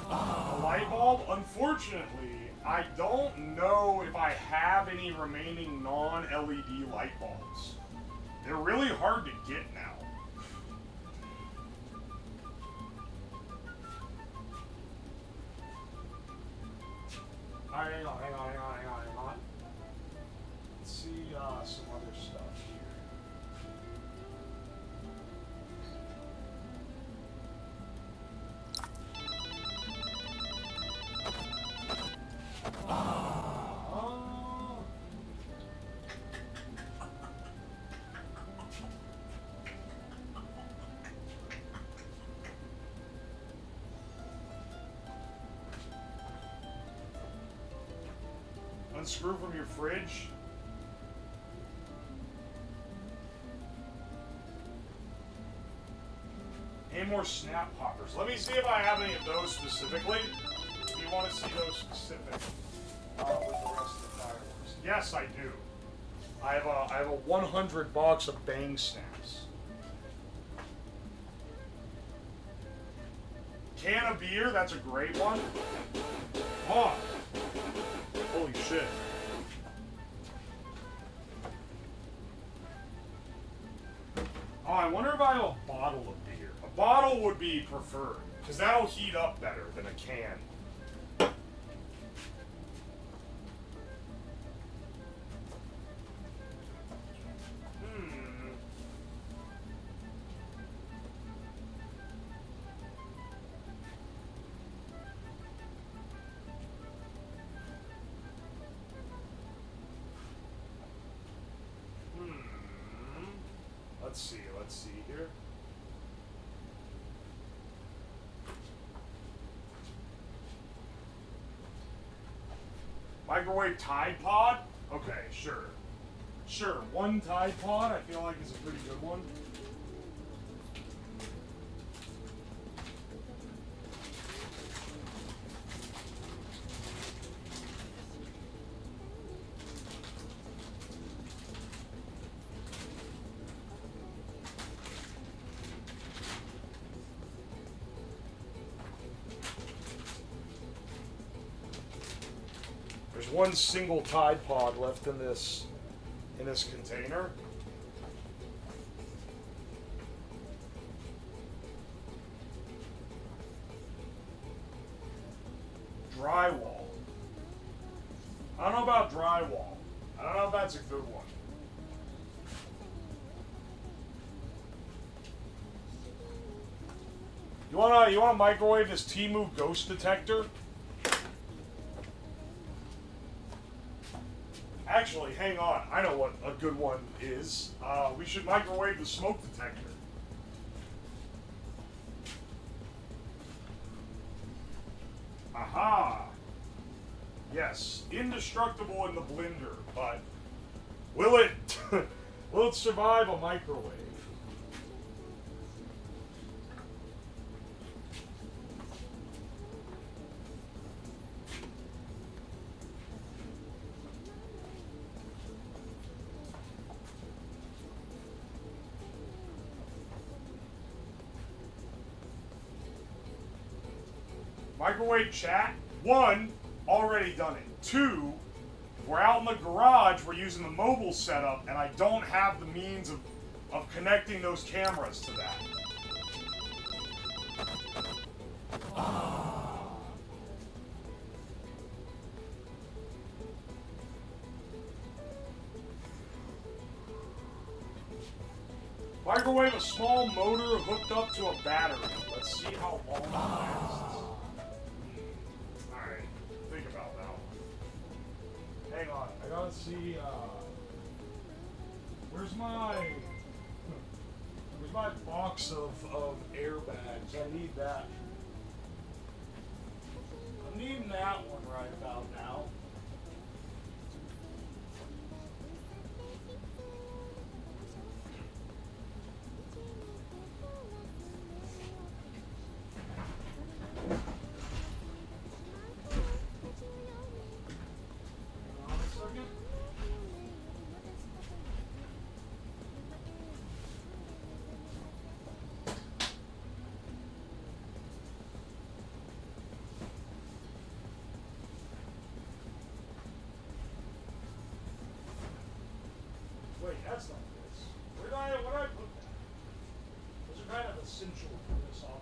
A light bulb? Unfortunately, I don't know if I have any remaining non-LED light bulbs. They're really hard to get now. Alright, hang on. Let's see some other stuff here. Unscrew from your fridge. And more snap poppers. Let me see if I have any of those specifically. If you want to see those specific with the rest of the fireworks. Yes, I do. I have a 100 box of bang snaps. Can of beer, that's a great one. Come on. Holy shit. Oh, I wonder if I have a bottle of beer. A bottle would be preferred, because that'll heat up better than a can. Let's see here. Microwave Tide Pod? Okay, sure. Sure, one Tide Pod I feel like is a pretty good one. There's one single Tide Pod left in this container. Drywall. I don't know about drywall. I don't know if that's a good one. You wanna microwave this Temu ghost detector? Actually, hang on. I know what a good one is. We should microwave the smoke detector. Aha! Yes, indestructible in the blender, but will it will it survive a microwave? Microwave chat. 1, already done it. 2, we're out in the garage, we're using the mobile setup, and I don't have the means of connecting those cameras to that. Microwave a small motor hooked up to a battery. Let's see how long it lasts. Alright, think about that one. Hang on, I gotta see, where's my box of airbags? I need that. I'm needing that one right about now. essential for this operation.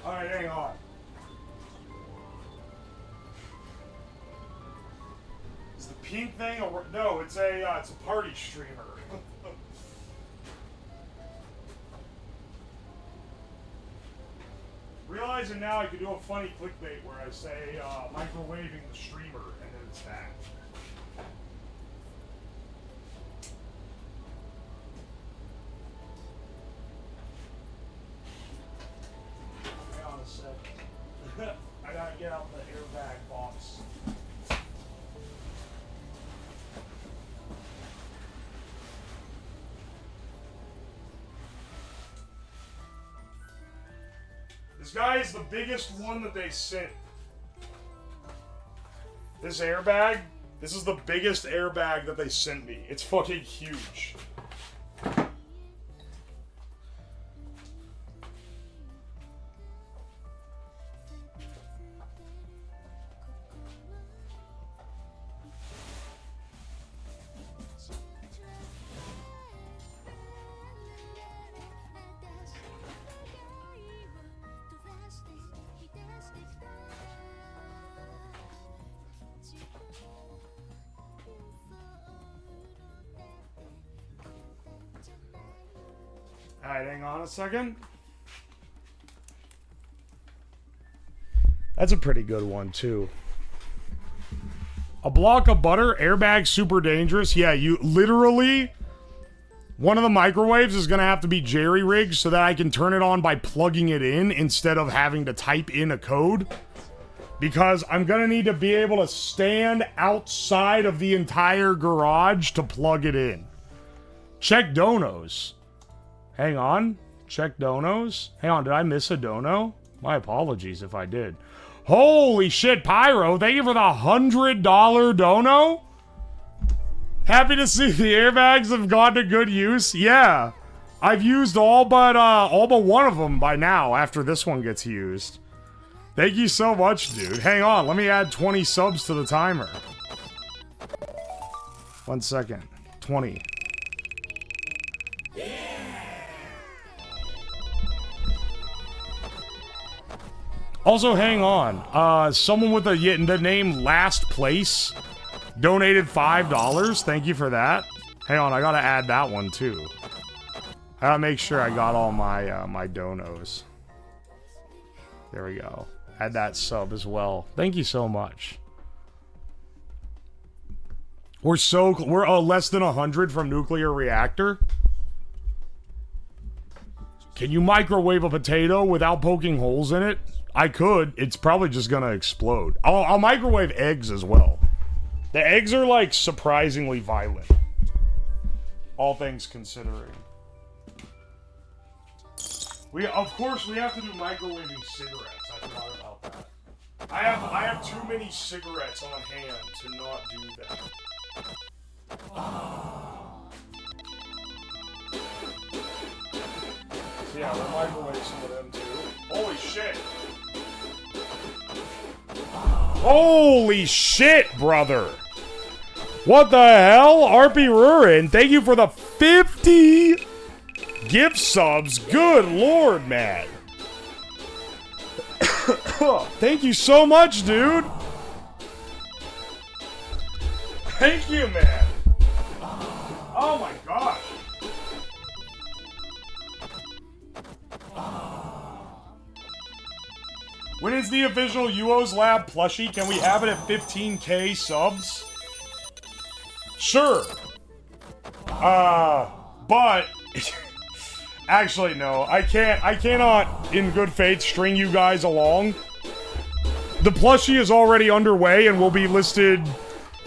Alright, hang on. Is the pink thing a... No, it's a party streamer. Realizing now I could do a funny clickbait where I say, microwaving the streamer, and then it's that. Hang on a sec. I gotta get out the airbag box. This guy is the biggest one that they sent. This airbag, this is the biggest airbag that they sent me. It's fucking huge. Alright, hang on a second. That's a pretty good one, too. A block of butter, airbag, super dangerous. Yeah, you literally... One of the microwaves is going to have to be jerry-rigged so that I can turn it on by plugging it in instead of having to type in a code. Because I'm going to need to be able to stand outside of the entire garage to plug it in. Check donos. Hang on. Check donos. Hang on, did I miss a dono? My apologies if I did. Holy shit, Pyro. Thank you for the $100 dono. Happy to see the airbags have gone to good use. Yeah. I've used all but one of them by now after this one gets used. Thank you so much, dude. Hang on, let me add 20 subs to the timer. 1 second. 20. Also, hang on. Someone with the name Last Place donated $5. Thank you for that. Hang on, I gotta add that one too. I gotta make sure I got all my my donos. There we go. Add that sub as well. Thank you so much. We're less than 100 from nuclear reactor. Can you microwave a potato without poking holes in it? I could. It's probably just gonna explode. I'll microwave eggs as well. The eggs are like surprisingly violent. All things considering. Of course we have to do microwaving cigarettes. I forgot about that. I have too many cigarettes on hand to not do that. So yeah, we'll microwave some of them too. Holy shit! Holy shit, brother! What the hell? RP Rurin, thank you for the 50 gift subs. Good lord, man. Thank you so much, dude. Thank you, man. Oh my gosh. When is the official Uwoslab plushie? Can we have it at 15k subs? Sure. But actually no, I cannot in good faith string you guys along. The plushie is already underway and will be listed.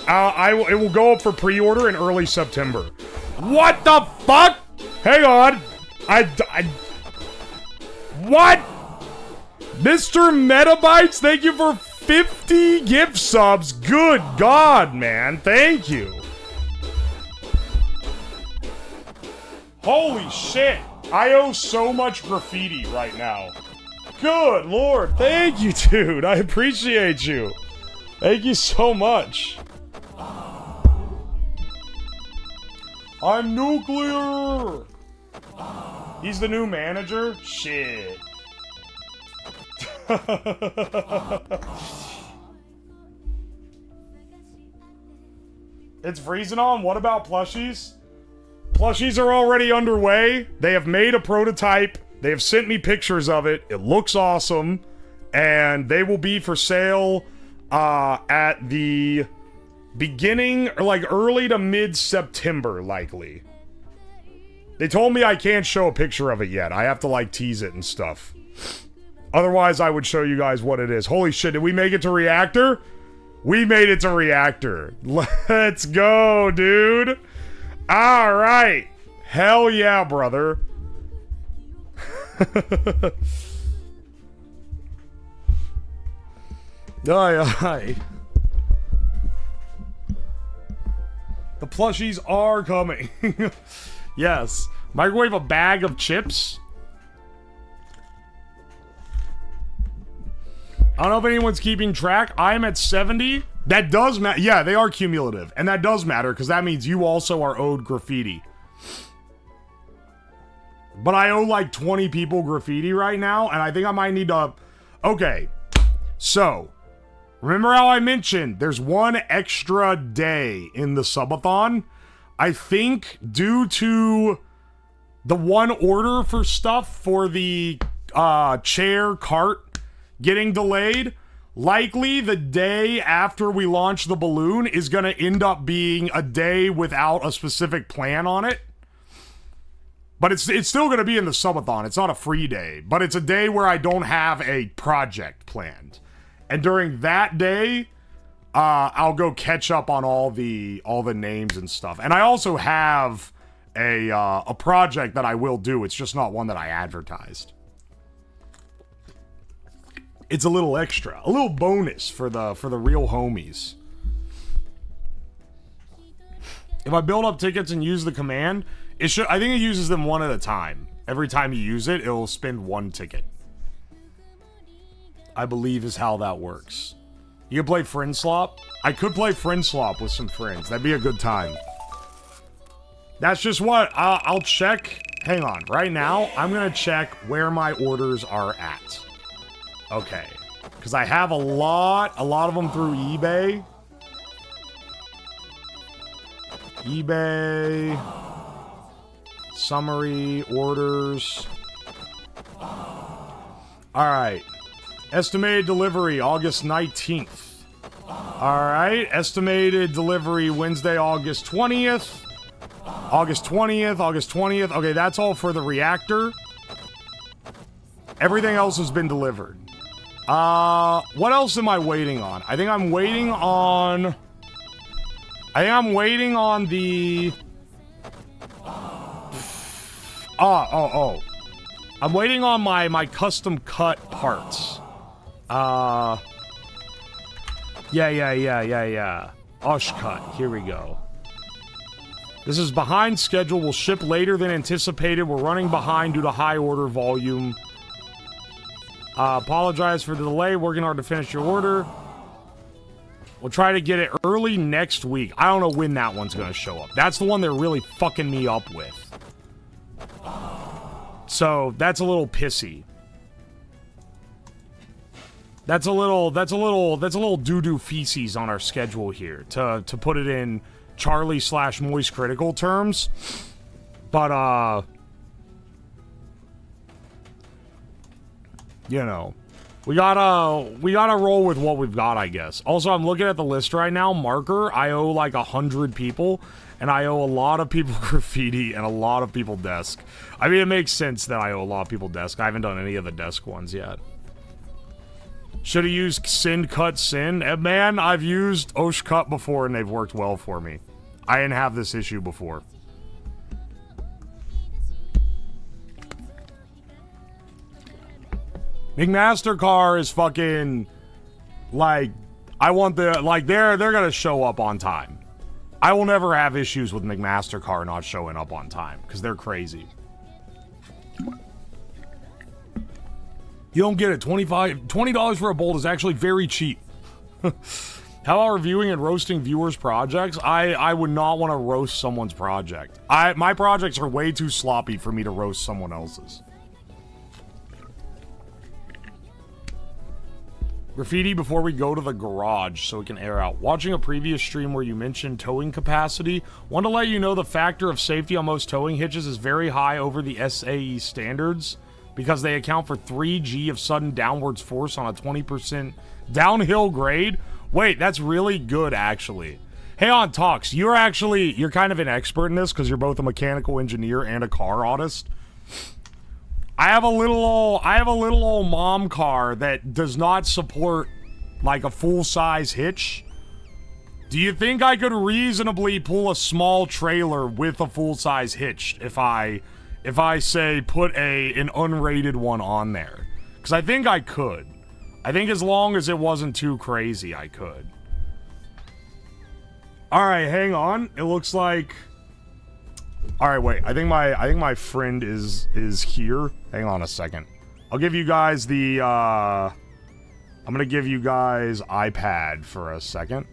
It will go up for pre-order in early September. What the fuck? Hang on. What? Mr. Metabytes, thank you for 50 gift subs. Good God, man. Thank you. Holy shit. I owe so much graffiti right now. Good Lord. Thank you, dude. I appreciate you. Thank you so much. I'm nuclear. He's the new manager? Shit. It's freezing on? What about plushies? Plushies are already underway. They have made a prototype. They have sent me pictures of it. It looks awesome. And they will be for sale at the beginning, or like early to mid-September, likely. They told me I can't show a picture of it yet. I have to like tease it and stuff. Otherwise, I would show you guys what it is. Holy shit, did we make it to reactor? We made it to reactor. Let's go, dude. All right. Hell yeah, brother. Aye. The plushies are coming. Yes. Microwave a bag of chips. I don't know if anyone's keeping track. I'm at 70. That does matter. Yeah, they are cumulative. And that does matter because that means you also are owed graffiti. But I owe like 20 people graffiti right now. And I think I might need to... Okay. So, remember how I mentioned there's one extra day in the subathon? I think due to the one order for stuff for the chair cart getting delayed, likely the day after we launch the balloon is going to end up being a day without a specific plan on it. But it's still going to be in the subathon. It's not a free day, but it's a day where I don't have a project planned. And during that day, I'll go catch up on all the names and stuff. And I also have a project that I will do. It's just not one that I advertised. It's a little extra, a little bonus for the real homies. If I build up tickets and use the command, I think it uses them one at a time. Every time you use it, it'll spend one ticket. I believe is how that works. You can play Friend Slop? I could play Friend Slop with some friends. That'd be a good time. That's just what I'll check. Hang on. Right now, I'm going to check where my orders are at. Okay. Because I have a lot of them through eBay. eBay. Summary. Orders. Alright. Estimated delivery, August 19th. Alright. Estimated delivery, Wednesday, August 20th. August 20th. Okay, that's all for the reactor. Everything else has been delivered. What else am I waiting on? I think I'm waiting on the... I'm waiting on my custom cut parts. Yeah. Osh cut. Here we go. This is behind schedule. Will ship later than anticipated. We're running behind due to high order volume. Apologize for the delay. Working hard to finish your order. We'll try to get it early next week. I don't know when that one's going to show up. That's the one they're really fucking me up with. So, that's a little pissy. That's a little doo-doo feces on our schedule here, to put it in Charlie/Moist Critical terms. But, you know, we gotta roll with what we've got, I guess. Also, I'm looking at the list right now. Marker, I owe like 100 people. And I owe a lot of people graffiti and a lot of people desk. I mean, it makes sense that I owe a lot of people desk. I haven't done any of the desk ones yet. Should have used Sin Cut Sin. Man, I've used Osh Cut before and they've worked well for me. I didn't have this issue before. McMaster-Carr is fucking, like, I want the, like, they're gonna show up on time. I will never have issues with McMaster-Carr not showing up on time, because they're crazy. You don't get it. $20 for a bolt is actually very cheap. How about reviewing and roasting viewers' projects? I would not want to roast someone's project. My projects are way too sloppy for me to roast someone else's. Graffiti before we go to the garage so we can air out. Watching a previous stream where you mentioned towing capacity, want to let you know the factor of safety on most towing hitches is very high over the SAE standards because they account for 3G of sudden downwards force on a 20% downhill grade. Wait, that's really good, actually. Hey, on Talks, you're kind of an expert in this because you're both a mechanical engineer and a car artist. I have a little old mom car that does not support like a full-size hitch. Do you think I could reasonably pull a small trailer with a full-size hitch if I say put an unrated one on there? Because I think I could. I think as long as it wasn't too crazy, I could. All right, hang on. It looks like. All right, wait. I think my friend is here. Hang on a second. I'll give you guys the. I'm gonna give you guys iPad for a second.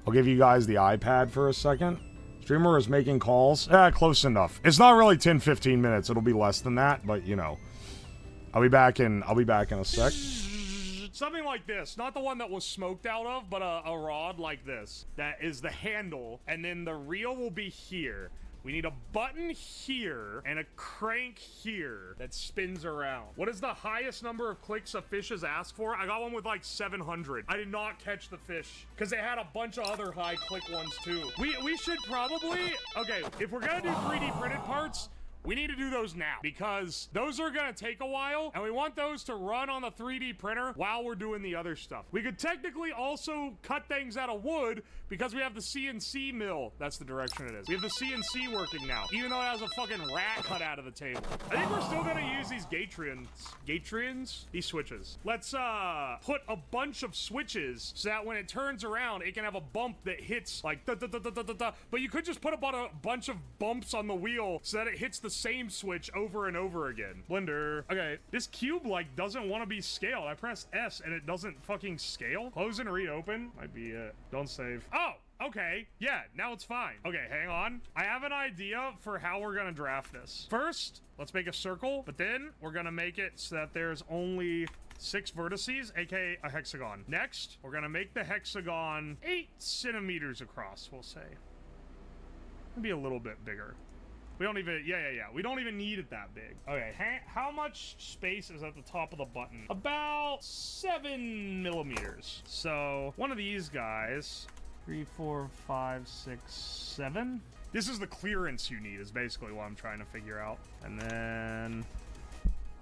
I'll give you guys the iPad for a second. Streamer is making calls. Close enough. It's not really 10-15 minutes. It'll be less than that, but you know. I'll be back in a sec. Something like this, not the one that was smoked out of, but a rod like this. That is the handle, and then the reel will be here. We need a button here and a crank here that spins around. What is the highest number of clicks a fish has asked for? I got one with like 700. I did not catch the fish because they had a bunch of other high click ones too. We should probably, okay, if we're gonna do 3D printed parts, we need to do those now because those are gonna take a while and we want those to run on the 3D printer while we're doing the other stuff. We could technically also cut things out of wood because we have the CNC mill. That's the direction it is. We have the CNC working now, even though it has a fucking rat cut out of the table. I think we're still gonna use these Gatrians, these switches. Let's put a bunch of switches so that when it turns around, it can have a bump that hits like da da da da da da da. But you could just put a bunch of bumps on the wheel so that it hits the same switch over and over again. Blender. Okay, this cube like doesn't want to be scaled. I pressed S and it doesn't fucking scale. Close and reopen. Might be it. Don't save. Oh, okay. Yeah, now it's fine. Okay, hang on. I have an idea for how we're gonna draft this. First, let's make a circle, but then we're gonna make it so that there's only 6 vertices, aka a hexagon. Next, we're gonna make the hexagon 8 centimeters across, we'll say. Maybe a little bit bigger. We don't even, yeah. We don't even need it that big. Okay, how much space is at the top of the button? About 7 millimeters. So one of these guys, 3, 4, 5, 6, 7. This is the clearance you need is basically what I'm trying to figure out. And then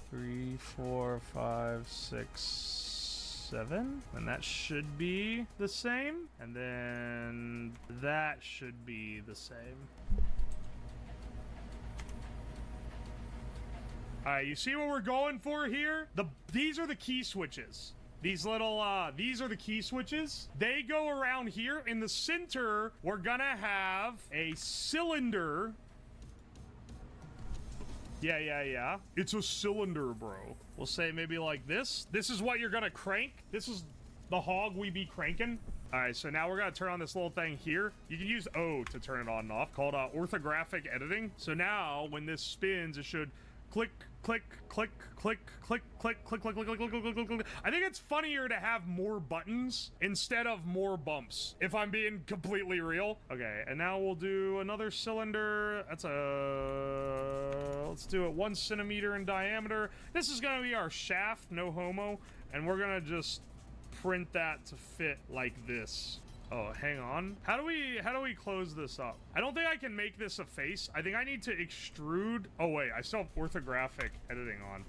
3, 4, 5, 6, 7. And that should be the same. And then that should be the same. Alright, you see what we're going for here? These are the key switches. These little, these are the key switches. They go around here. In the center, we're gonna have a cylinder. Yeah. It's a cylinder, bro. We'll say maybe like this. This is what you're gonna crank. This is the hog we be cranking. Alright, so now we're gonna turn on this little thing here. You can use O to turn it on and off, called orthographic editing. So now, when this spins, it should click, click, click, click, click, click, click, click, click, click, click, click, click, click. I think it's funnier to have more buttons instead of more bumps, if I'm being completely real. Okay, and now we'll do another cylinder. That's let's do it 1 centimeter in diameter. This is gonna be our shaft, no homo, and we're gonna just print that to fit like this. Oh, hang on. How do we close this up? I don't think I can make this a face. I think I need to extrude. Oh wait, I still have orthographic editing on.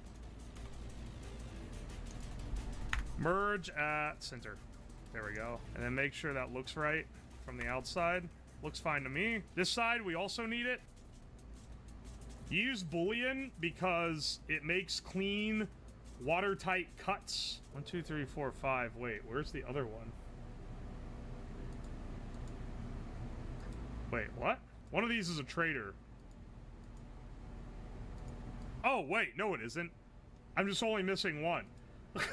Merge at center. There we go. And then make sure that looks right from the outside. Looks fine to me. This side, we also need it. You use bullion because it makes clean, watertight cuts. 1, 2, 3, 4, 5. Wait, where's the other one? Wait, what? One of these is a trader. Oh, wait, no it isn't. I'm just only missing one. And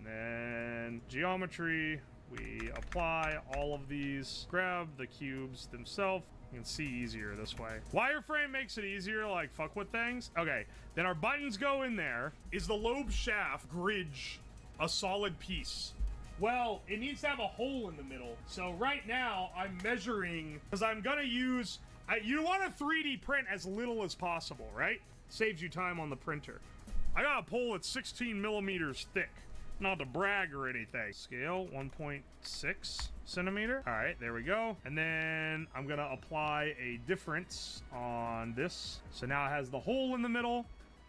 then geometry, we apply all of these. Grab the cubes themselves. You can see easier this way. Wireframe makes it easier to like fuck with things. Okay, then our buttons go in there. Is the lobe shaft bridge a solid piece? Well, it needs to have a hole in the middle. So right now I'm measuring, because I'm gonna use, you want to 3D print as little as possible, right? Saves you time on the printer. I got a pole that's 16 millimeters thick. Not to brag or anything. Scale 1.6 centimeter. All right, there we go. And then I'm gonna apply a difference on this. So now it has the hole in the middle.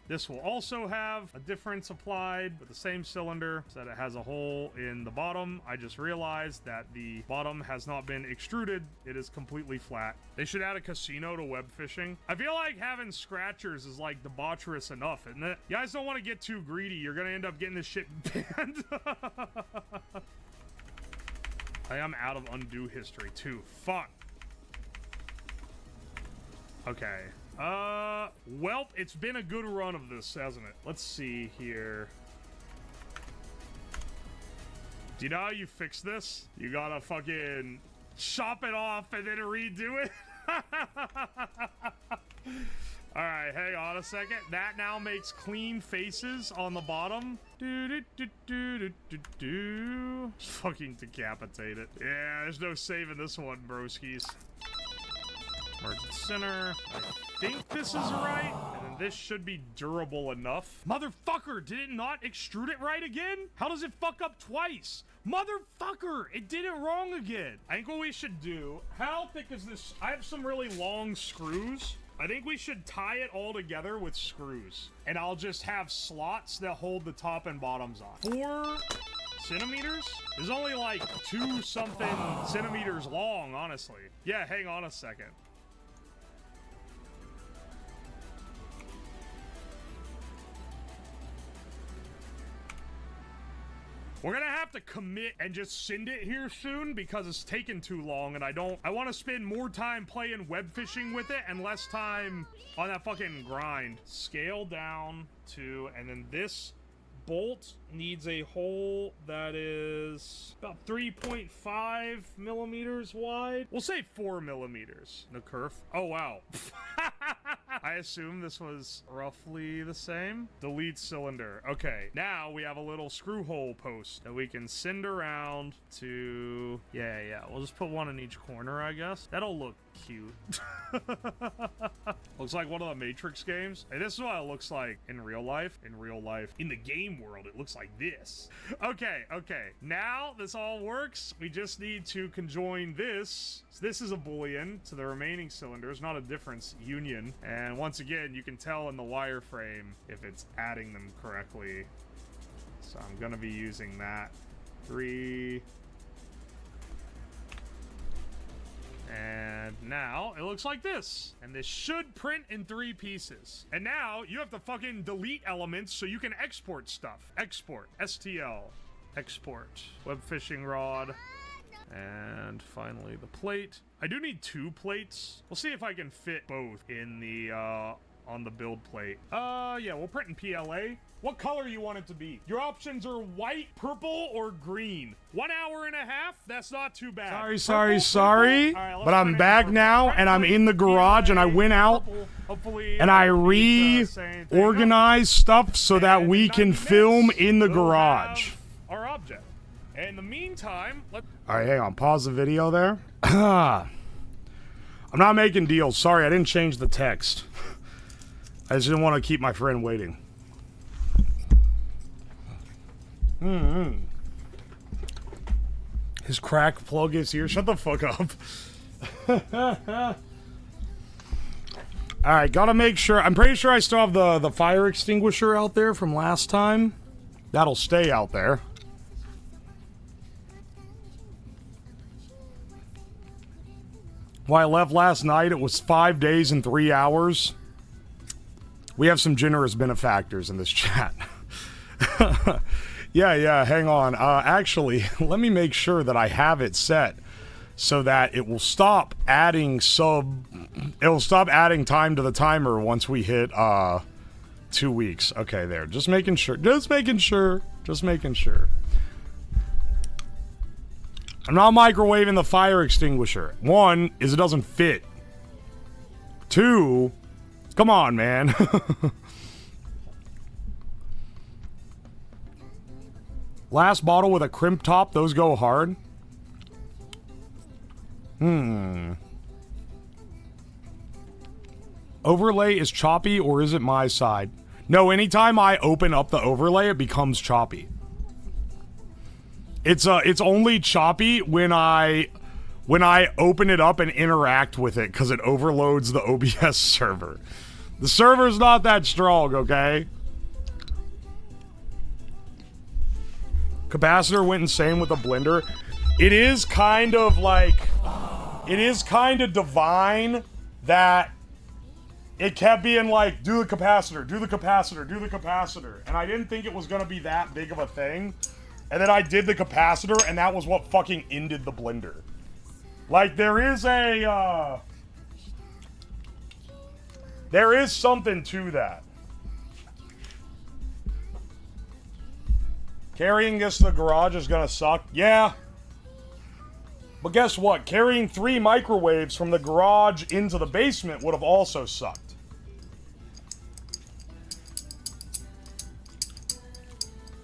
This will also have a difference applied with the same cylinder so that it has a hole in the bottom. I just realized that the bottom has not been extruded. It is completely flat. They should add a casino to web fishing. I feel like having scratchers is like debaucherous enough, isn't it? You guys don't want to get too greedy. You're gonna end up getting this shit banned. I am out of undo history too. Fuck. Okay. Well, it's been a good run of this, hasn't it? Let's see here. Do you know how you fix this? You gotta fucking chop it off and then redo it. Alright, hang on a second. That now makes clean faces on the bottom. Fucking decapitate it. Yeah, there's no saving this one, broskies. Merge the center. I think this is right. And then this should be durable enough. Motherfucker, did it not extrude it right again? How does it fuck up twice? Motherfucker, it did it wrong again. I think what we should do, how thick is this? I have some really long screws. I think we should tie it all together with screws. And I'll just have slots that hold the top and bottoms on. 4 centimeters? It's only like 2 something centimeters long, honestly. Yeah, hang on a second. We're gonna have to commit and just send it here soon because it's taken too long and I want to spend more time playing web fishing with it and less time on that fucking grind. Scale down to, and then this bolt needs a hole that is about 3.5 millimeters wide. We'll say 4 millimeters. No kerf. Oh, wow. I assume this was roughly the same. Delete cylinder. Okay, now we have a little screw hole post that we can send around to... Yeah. We'll just put one in each corner, I guess. That'll look cute. Looks like one of the Matrix games. Hey, this is what it looks like in real life. In the game world, it looks like this. Okay. Now this all works. We just need to conjoin this. So this is a boolean to the remaining cylinders, not a difference union. And once again, you can tell in the wireframe if it's adding them correctly. So I'm gonna be using that. 3. And now it looks like this. And this should print in 3 pieces. And now you have to fucking delete elements so you can export stuff. Export. STL. Export. Web fishing rod. And finally the plate. I do need 2 plates. We'll see if I can fit both in the, on the build plate. Yeah, we'll print in PLA. What color you want it to be? Your options are white, purple, or green. 1 hour and a half? That's not too bad. Sorry. Right, but I'm back now, and I'm in the garage, and I went out, and I reorganized stuff so that we can film in the garage. Our object. In the meantime, let's... All right, hang on. Pause the video there. I'm not making deals. Sorry, I didn't change the text. I just didn't want to keep my friend waiting. His crack plug is here. Shut the fuck up. Alright, gotta make sure. I'm pretty sure I still have the fire extinguisher out there from last time. That'll stay out there. When I left last night, it was 5 days and 3 hours. We have some generous benefactors in this chat. Yeah, hang on. Actually, let me make sure that I have it set so that it will stop adding it'll stop adding time to the timer once we hit 2 weeks. Okay, there. Just making sure. I'm not microwaving the fire extinguisher. One is it doesn't fit. Two, come on, man. Last bottle with a crimp top, those go hard. Overlay is choppy, or is it my side? No, anytime I open up the overlay, it becomes choppy. It's only choppy when I open it up and interact with it, because it overloads the OBS server. The server's not that strong, okay? Capacitor went insane with the blender. It is kind of like... It is kind of divine that it kept being like, do the capacitor, do the capacitor, do the capacitor. And I didn't think it was going to be that big of a thing. And then I did the capacitor, and that was what fucking ended the blender. Like, there is something to that. Carrying this to the garage is gonna suck. Yeah. But guess what? Carrying 3 microwaves from the garage into the basement would have also sucked.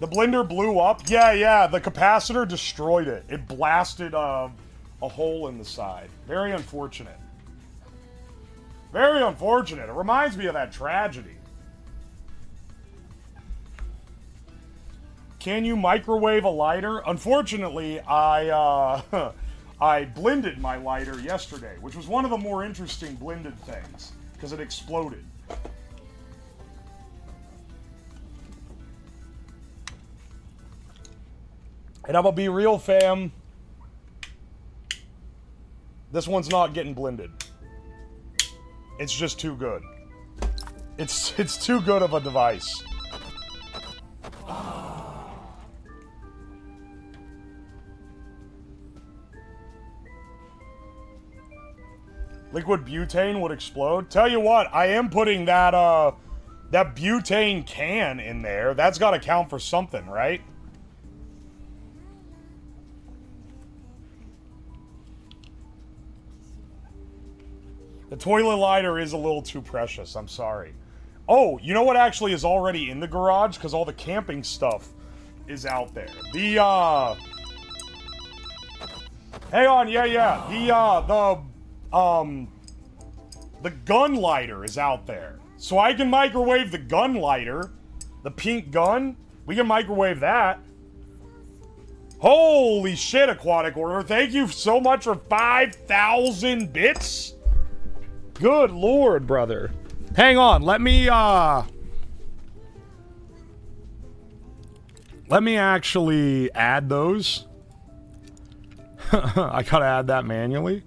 The blender blew up? Yeah, the capacitor destroyed it. It blasted a hole in the side. Very unfortunate. Very unfortunate. It reminds me of that tragedy. Can you microwave a lighter? Unfortunately, I blended my lighter yesterday, which was one of the more interesting blended things, because it exploded. And I'm gonna be real, fam. This one's not getting blended. It's just too good. It's too good of a device. Liquid butane would explode. Tell you what, I am putting that that butane can in there. That's got to count for something, right? The toilet lighter is a little too precious. I'm sorry. Oh, you know what actually is already in the garage? Because all the camping stuff is out there. The, hang on, yeah. The gun lighter is out there. So I can microwave the gun lighter. The pink gun. We can microwave that. Holy shit, Aquatic Order. Thank you so much for 5,000 bits. Good lord, brother. Hang on, let me actually add those. I gotta add that manually.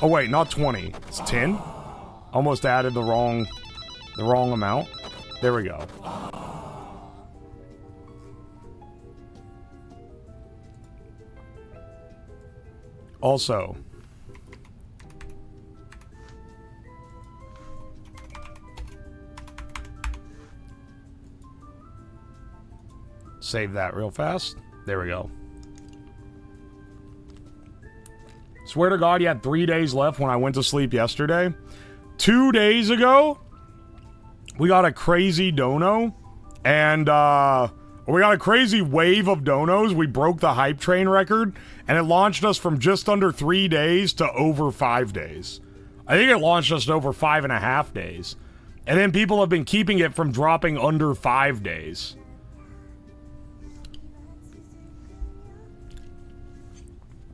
Oh wait, not 20. It's 10. Almost added the wrong amount. There we go. Also, save that real fast. There we go. Swear to God, you had 3 days left when I went to sleep yesterday. 2 days ago, we got a crazy dono, and we got a crazy wave of donos. We broke the hype train record, and it launched us from just under 3 days to over 5 days. I think it launched us to over 5.5 days. And then people have been keeping it from dropping under 5 days.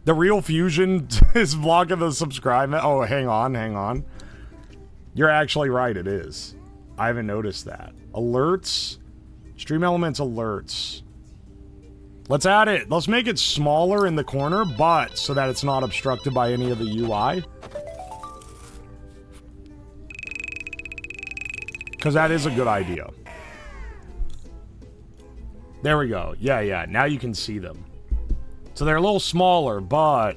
The Real Fusion is blocking the subscribe. Oh, hang on. You're actually right, it is. I haven't noticed that. Alerts. Stream Elements alerts. Let's add it. Let's make it smaller in the corner, but so that it's not obstructed by any of the UI. Because that is a good idea. There we go. Yeah. Now you can see them. So they're a little smaller, but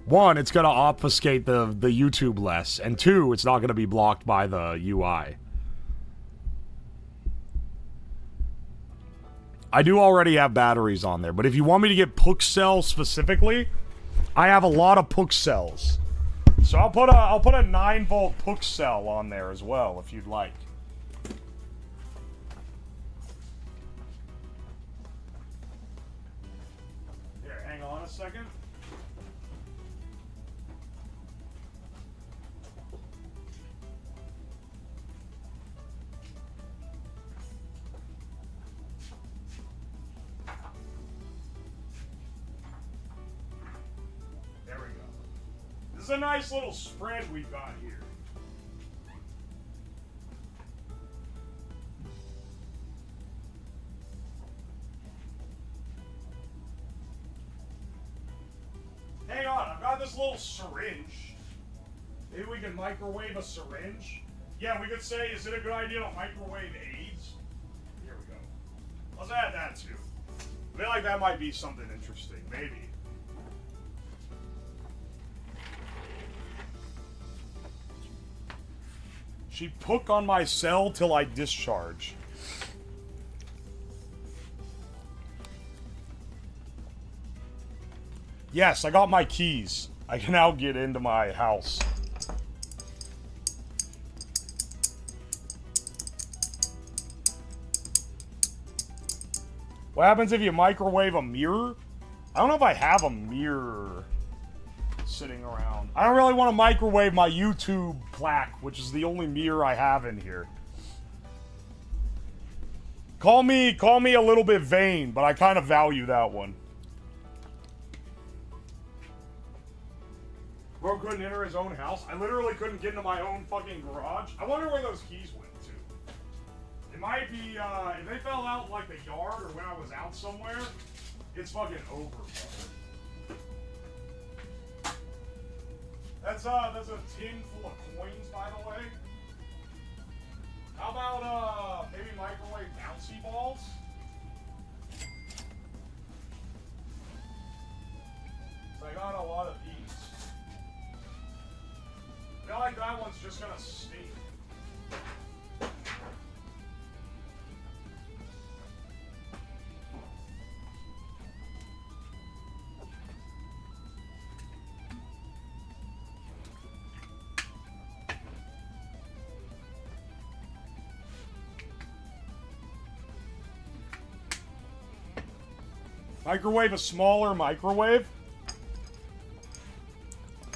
one, it's going to obfuscate the YouTube less. And two, it's not going to be blocked by the UI. I do already have batteries on there, but if you want me to get Puck cells specifically, I have a lot of Puck cells. So I'll put a 9-volt Puck cell on there as well, if you'd like. Here, hang on a second. This is a nice little spread we've got here. Hang on, I've got this little syringe. Maybe we can microwave a syringe? Yeah, we could say, is it a good idea to microwave AIDS? Here we go. Let's add that too. I feel like that might be something interesting, maybe. She Puck on my cell till I discharge. Yes, I got my keys. I can now get into my house. What happens if you microwave a mirror? I don't know if I have a mirror sitting around. I don't really want to microwave my YouTube plaque, which is the only mirror I have in here. Call me a little bit vain, but I kind of value that one. Bro couldn't enter his own house. I literally couldn't get into my own fucking garage. I wonder where those keys went to. It might be, if they fell out like the yard or when I was out somewhere, it's fucking over, bro. That's a tin full of coins, by the way. How about, maybe microwave bouncy balls? So I got a lot of these. I feel like that one's just gonna stink. Microwave a smaller microwave.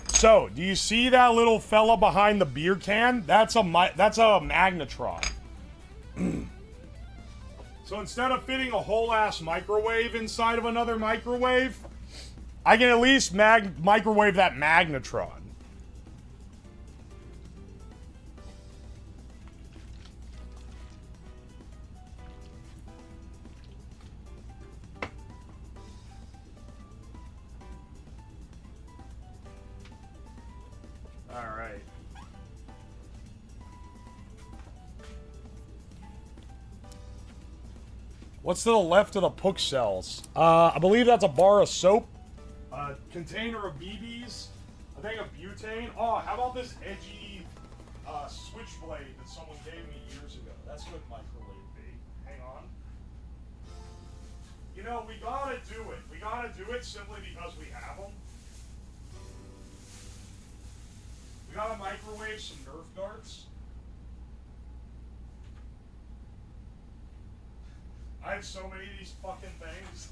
So, do you see that little fella behind the beer can? That's a magnetron. So instead of fitting a whole ass microwave inside of another microwave, I can at least microwave that magnetron. Alright. What's to the left of the Puck cells? I believe that's a bar of soap, a container of BBs, a thing of butane. Oh, how about this edgy switchblade that someone gave me years ago? That's good microwave B. Hang on. You know, we gotta do it. We gotta do it simply because we have them. We gotta microwave some Nerf darts. I have so many of these fucking things.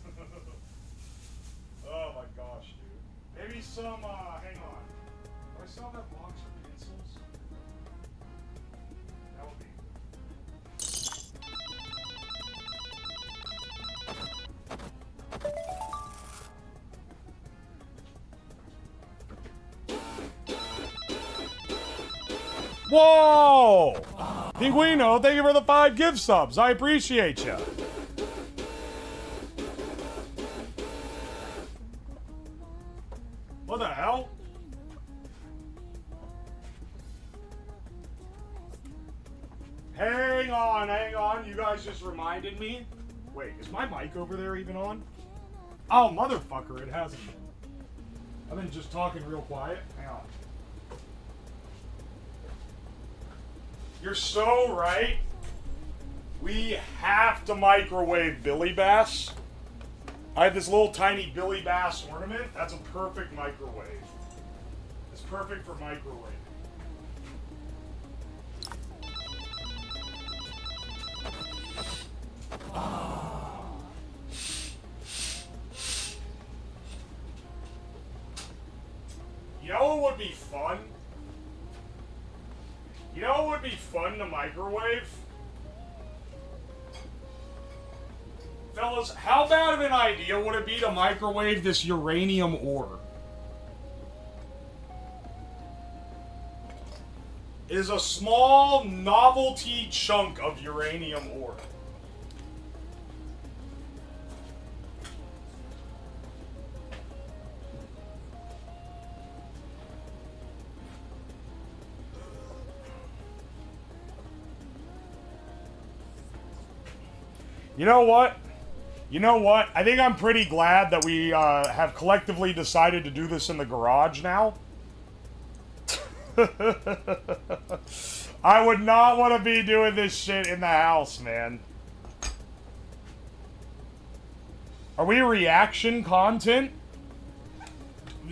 Oh my gosh, dude. Maybe some, hang on. Do I still have that box of pencils? That would be Whoa! Pinguino, thank you for the 5 gift subs. I appreciate you. hang on. You guys just reminded me. Wait, is my mic over there even on? Oh, motherfucker, it hasn't been. I've been just talking real quiet. Hang on. You're so right. We have to microwave Billy Bass. I have this little tiny Billy Bass ornament. That's a perfect microwave. It's perfect for microwave. You know what would be fun? You know what would be fun to microwave? Fellas, how bad of an idea would it be to microwave this uranium ore? It is a small novelty chunk of uranium ore. You know what? You know what? I think I'm pretty glad that we have collectively decided to do this in the garage now. I would not want to be doing this shit in the house, man. Are we reaction content?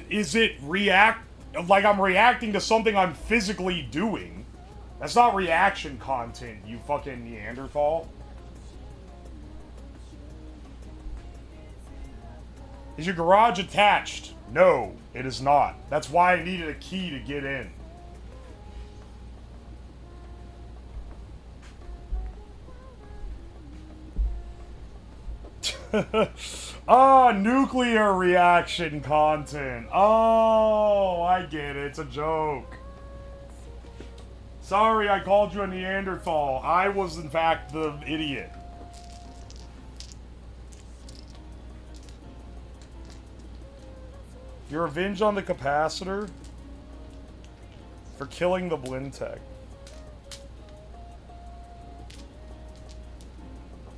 Is it like I'm reacting to something I'm physically doing? That's not reaction content, you fucking Neanderthal. Is your garage attached? No, it is not. That's why I needed a key to get in. Nuclear reaction content. Oh, I get it. It's a joke. Sorry, I called you a Neanderthal. I was, in fact, the idiot. Your revenge on the capacitor for killing the Blintech.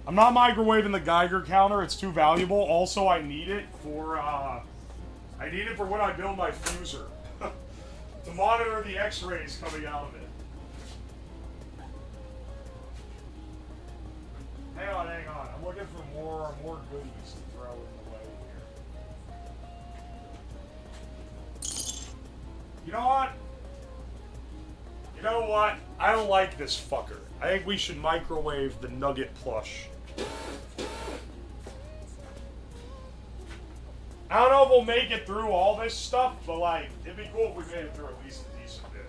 I'm not microwaving the Geiger counter, it's too valuable. Also, I need it for when I build my fuser. To monitor the X-rays coming out of it. Hang on. I'm looking for more goodies to throw in the way here. You know what? You know what? I don't like this fucker. I think we should microwave the Nugget plush. I don't know if we'll make it through all this stuff, but like, it'd be cool if we made it through at least a decent bit.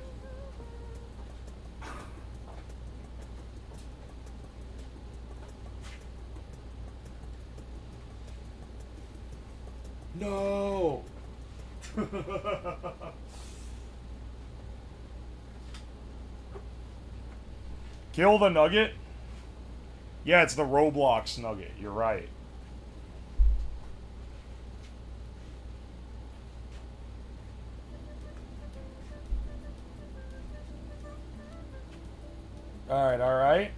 No! Kill the Nugget? Yeah, it's the Roblox Nugget. You're right. Alright.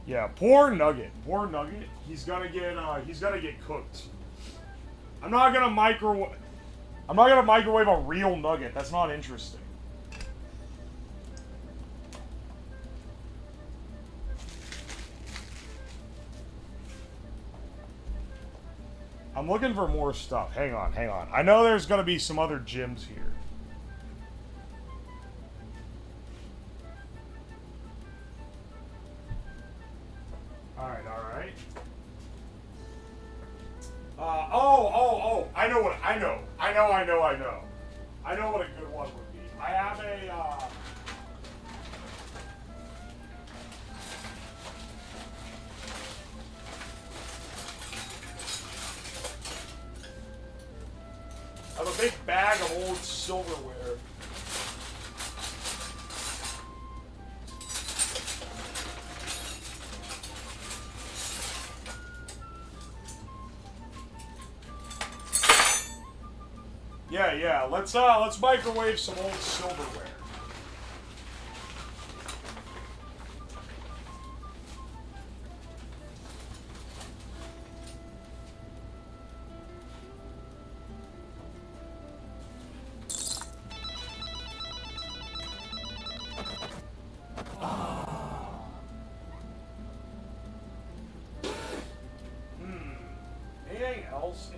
Yeah, poor Nugget. He's gonna get cooked. I'm not gonna microwave a real Nugget. That's not interesting. I'm looking for more stuff. Hang on. I know there's gonna be some other gems here. Alright. I know what a good one would be. I have a big bag of old silverware. Yeah. Let's microwave some old silverware.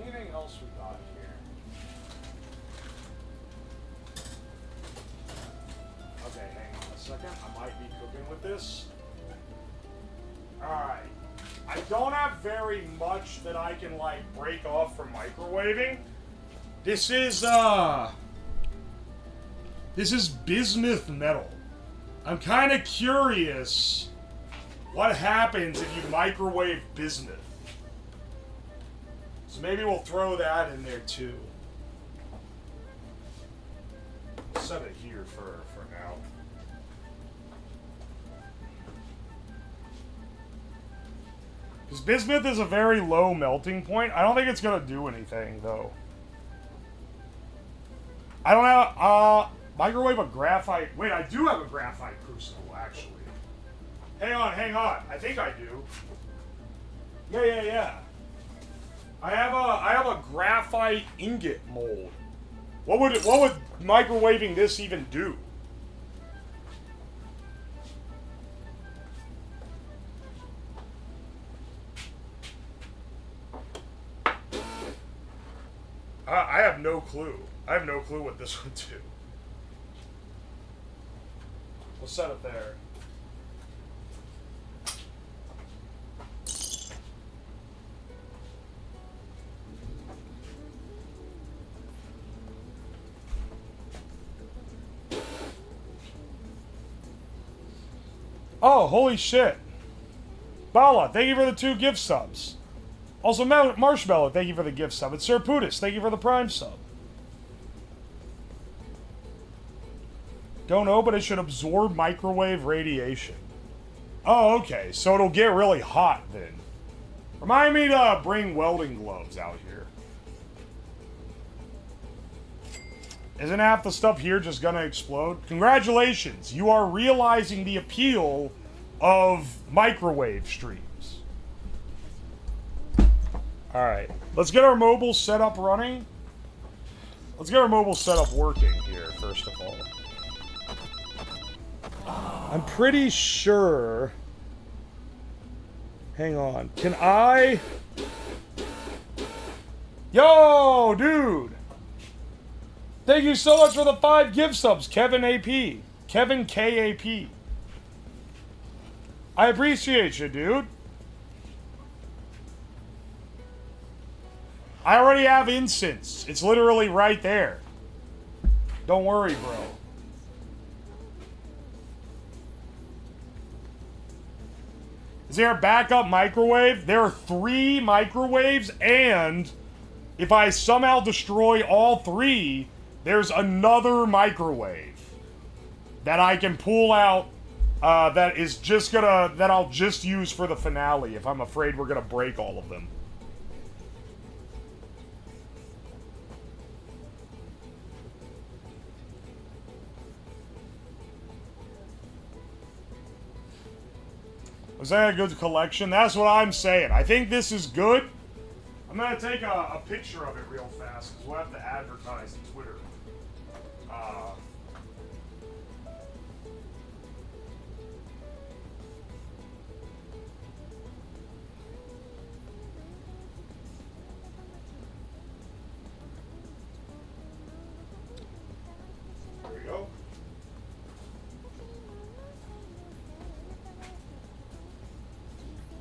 Anything else we got here? Okay, hang on a second. I might be cooking with this. Alright. I don't have very much that I can, like, break off from microwaving. This is bismuth metal. I'm kind of curious what happens if you microwave bismuth. So maybe we'll throw that in there too. Set it here for now. Because bismuth is a very low melting point. I don't think it's gonna do anything though. I don't have microwave a graphite. Wait, I do have a graphite crucible actually. Hang on. I think I do. Yeah. I have a graphite ingot mold. What would microwaving this even do? I have no clue. I have no clue what this would do. We'll set it there. Oh, holy shit. Bala, thank you for the 2 gift subs. Also, Marshmallow, thank you for the gift sub. And Sir Putis, thank you for the Prime sub. Don't know, but it should absorb microwave radiation. Oh, okay. So it'll get really hot then. Remind me to bring welding gloves out here. Isn't half the stuff here just gonna explode? Congratulations, you are realizing the appeal of microwave streams. Alright, let's get our mobile setup running. Let's get our mobile setup working here, first of all. I'm pretty sure... Hang on, can I... Yo, dude! Thank you so much for the 5 gift subs, Kevin AP. Kevin KAP. I appreciate you, dude. I already have incense. It's literally right there. Don't worry, bro. Is there a backup microwave? There are 3 microwaves, and if I somehow destroy all 3... there's another microwave that I can pull out that I'll just use for the finale if I'm afraid we're gonna break all of them. Was that a good collection? That's what I'm saying. I think this is good. I'm gonna take a picture of it real fast because we'll have to advertise to Twitter. There we go.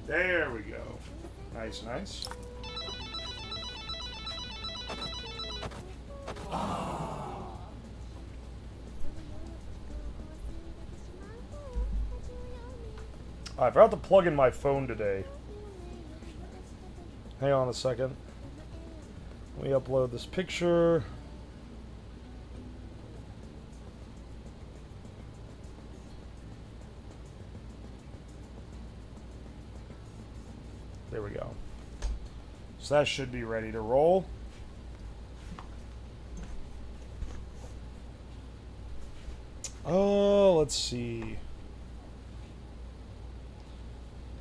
There we go. Nice, nice. I forgot to plug in my phone today. Hang on a second. Let me upload this picture. There we go. So that should be ready to roll. Oh, let's see.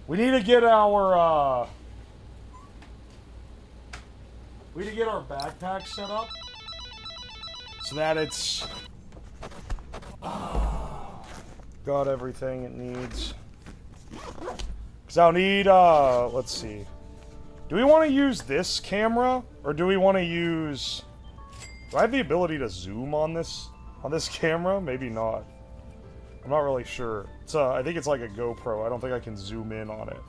We need to get our, we need to get our backpack set up so that it's got everything it needs. Because I'll need, let's see. Do we want to use this camera? Or do we want to use... Do I have the ability to zoom on this camera? Maybe not. I'm not really sure. It's I think it's like a GoPro. I don't think I can zoom in on it.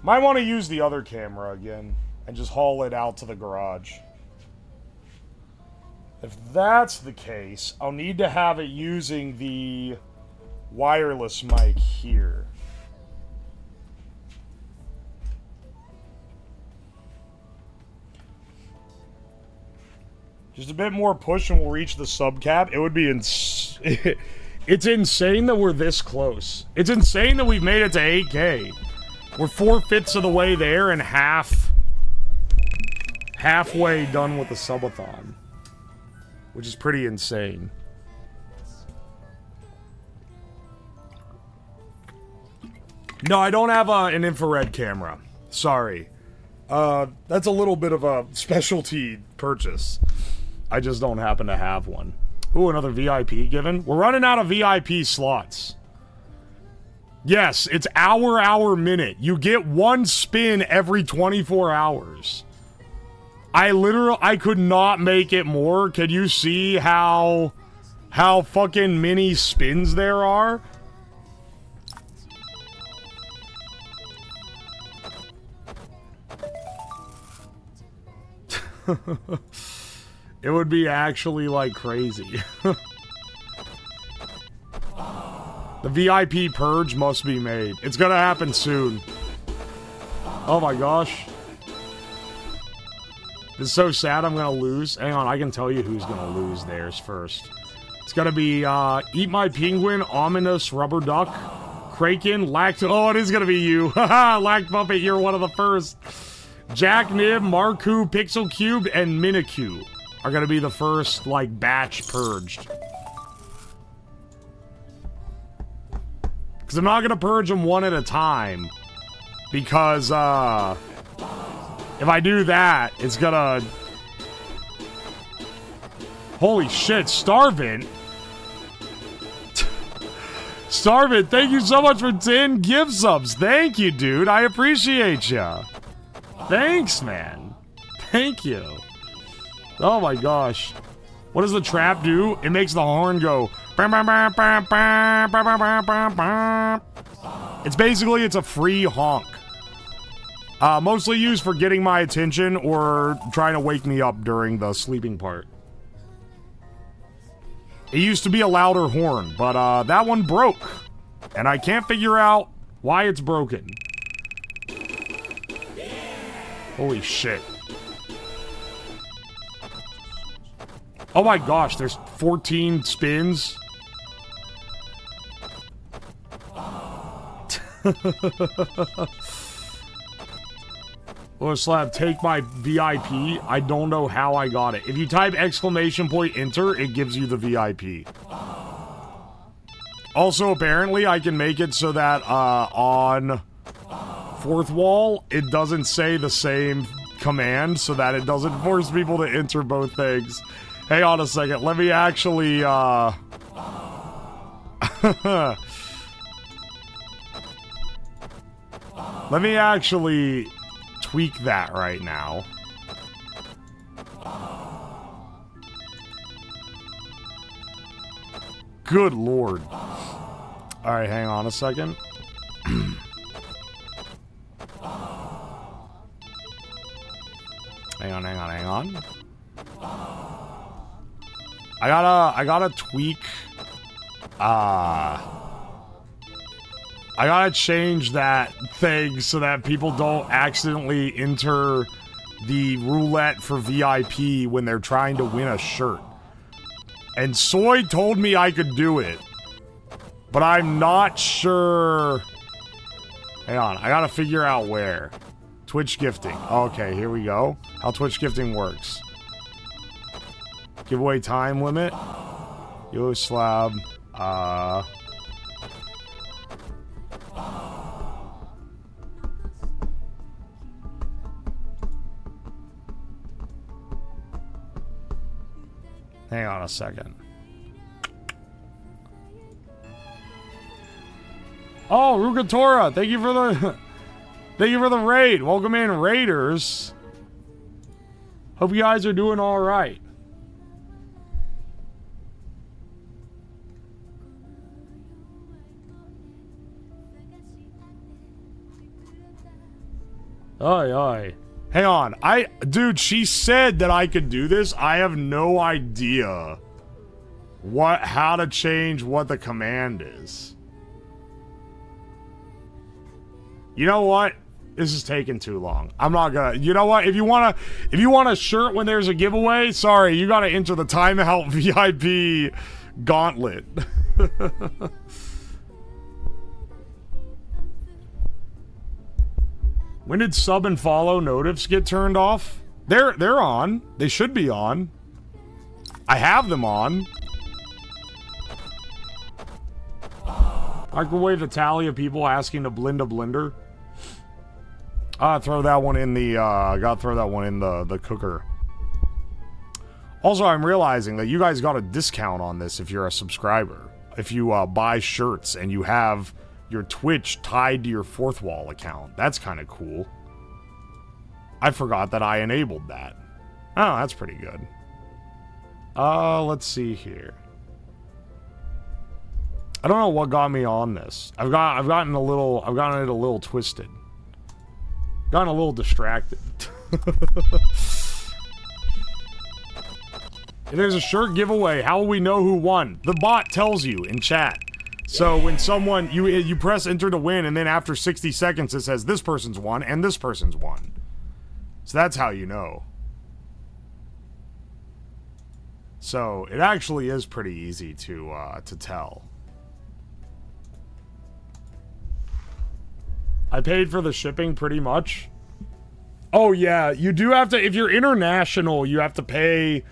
Might want to use the other camera again and just haul it out to the garage. If that's the case, I'll need to have it using the wireless mic here. Just a bit more push and we'll reach the sub cap. It would be it's insane that we're this close. It's insane that we've made it to 8K. We're 4/5 of the way there and halfway done with the subathon, which is pretty insane. No, I don't have an infrared camera. Sorry. That's a little bit of a specialty purchase. I just don't happen to have one. Ooh, another VIP given. We're running out of VIP slots. Yes, it's hour, minute. You get one spin every 24 hours. I could not make it more. Can you see how fucking many spins there are? It would be actually like crazy. The VIP purge must be made. It's gonna happen soon. Oh my gosh. It's so sad I'm gonna lose. Hang on, I can tell you who's gonna lose theirs first. It's gonna be Eat My Penguin, Ominous Rubber Duck, Kraken, oh, it is gonna be you. Haha, Lack Puppet, you're one of the first. Jack Nib, Marku, Pixel Cubed, and Minicu are gonna be the first, like, batch purged. Because I'm not gonna purge them one at a time. Because, if I do that, it's gonna... Holy shit, Starvin! Starvin, thank you so much for 10 gift subs. Thank you, dude. I appreciate ya. Thanks, man. Thank you. Oh my gosh. What does the trap do? It makes the horn go. It's basically, it's a free honk. Mostly used for getting my attention or trying to wake me up during the sleeping part. It used to be a louder horn, but that one broke. And I can't figure out why it's broken. Holy shit. Oh my gosh, there's 14 spins. Uwoslab, take my VIP. I don't know how I got it. If you type !enter, it gives you the VIP. Also, apparently, I can make it so that on fourth wall, it doesn't say the same command, so that it doesn't force people to enter both things. Hang on a second. Let me actually, let me actually tweak that right now. Good lord. Alright, hang on a second. Hang on. I gotta tweak. I gotta change that thing so that people don't accidentally enter the roulette for VIP when they're trying to win a shirt. And Soy told me I could do it, but I'm not sure. Hang on, I gotta figure out where. Twitch gifting. Okay, here we go. How Twitch gifting works. Giveaway time limit. Uwoslab. Hang on a second. Oh, Rukatora, thank you for the thank you for the raid. Welcome in, Raiders. Hope you guys are doing all right. Oi, oi. Hang on. Dude, she said that I could do this. I have no idea how to change what the command is. You know what? This is taking too long. I'm not gonna. You know what? If you want a shirt when there's a giveaway, sorry, you gotta enter the timeout VIP gauntlet. When did sub and follow notifs get turned off? They're on. They should be on. I have them on. Microwave a tally of people asking to blend a blender. Throw that one in the, gotta throw that one in the cooker. Also, I'm realizing that you guys got a discount on this if you're a subscriber. If you, buy shirts and you have your Twitch tied to your Fourth Wall account. That's kind of cool. I forgot that I enabled that. Oh, that's pretty good. Let's see here. I don't know what got me on this. I've gotten it a little twisted. Gotten a little distracted. If there's a shirt giveaway, how will we know who won? The bot tells you in chat. So when someone, you press enter to win, and then after 60 seconds it says this person's won and this person's won. So that's how you know. So it actually is pretty easy to tell. I paid for the shipping pretty much. Oh yeah, you do have to, if you're international, you have to pay.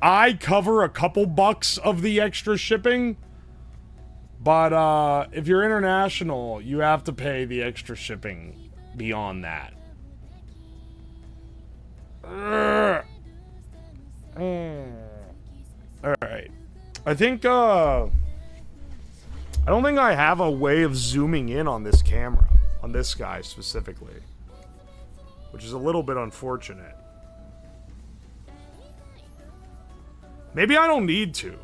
I cover a couple bucks of the extra shipping. But, if you're international, you have to pay the extra shipping beyond that. Alright. I think, I don't think I have a way of zooming in on this camera. On this guy, specifically. Which is a little bit unfortunate. Maybe I don't need to.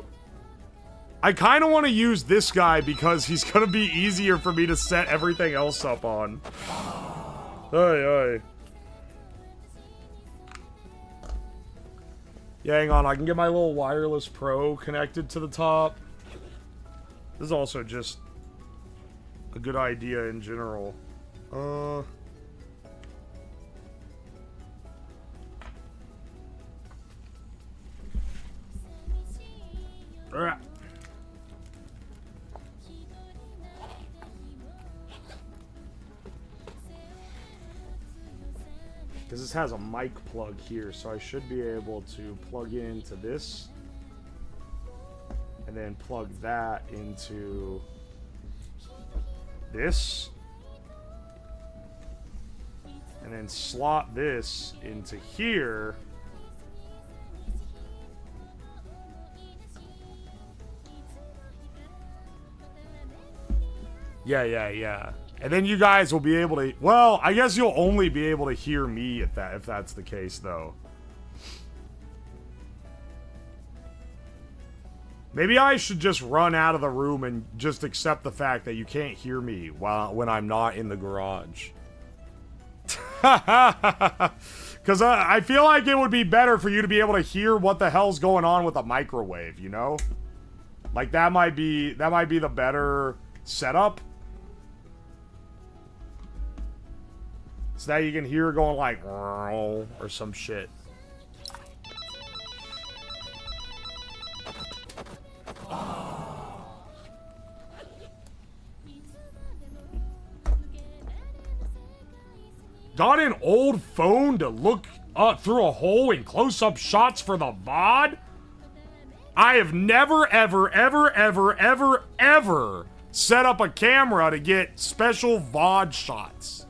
I kind of want to use this guy because he's going to be easier for me to set everything else up on. Hey. Yeah, hang on. I can get my little wireless pro connected to the top. This is also just a good idea in general. Alright. Because this has a mic plug here, so I should be able to plug into this. And then plug that into this. And then slot this into here. Yeah. And then you guys will be able to... Well, I guess you'll only be able to hear me if that's the case, though. Maybe I should just run out of the room and just accept the fact that you can't hear me when I'm not in the garage. Because I feel like it would be better for you to be able to hear what the hell's going on with a microwave, you know? Like, that might be the better setup. So that you can hear going like, or some shit. Got an old phone to look through a hole in close-up shots for the VOD? I have never, ever, ever, ever, ever, ever set up a camera to get special VOD shots.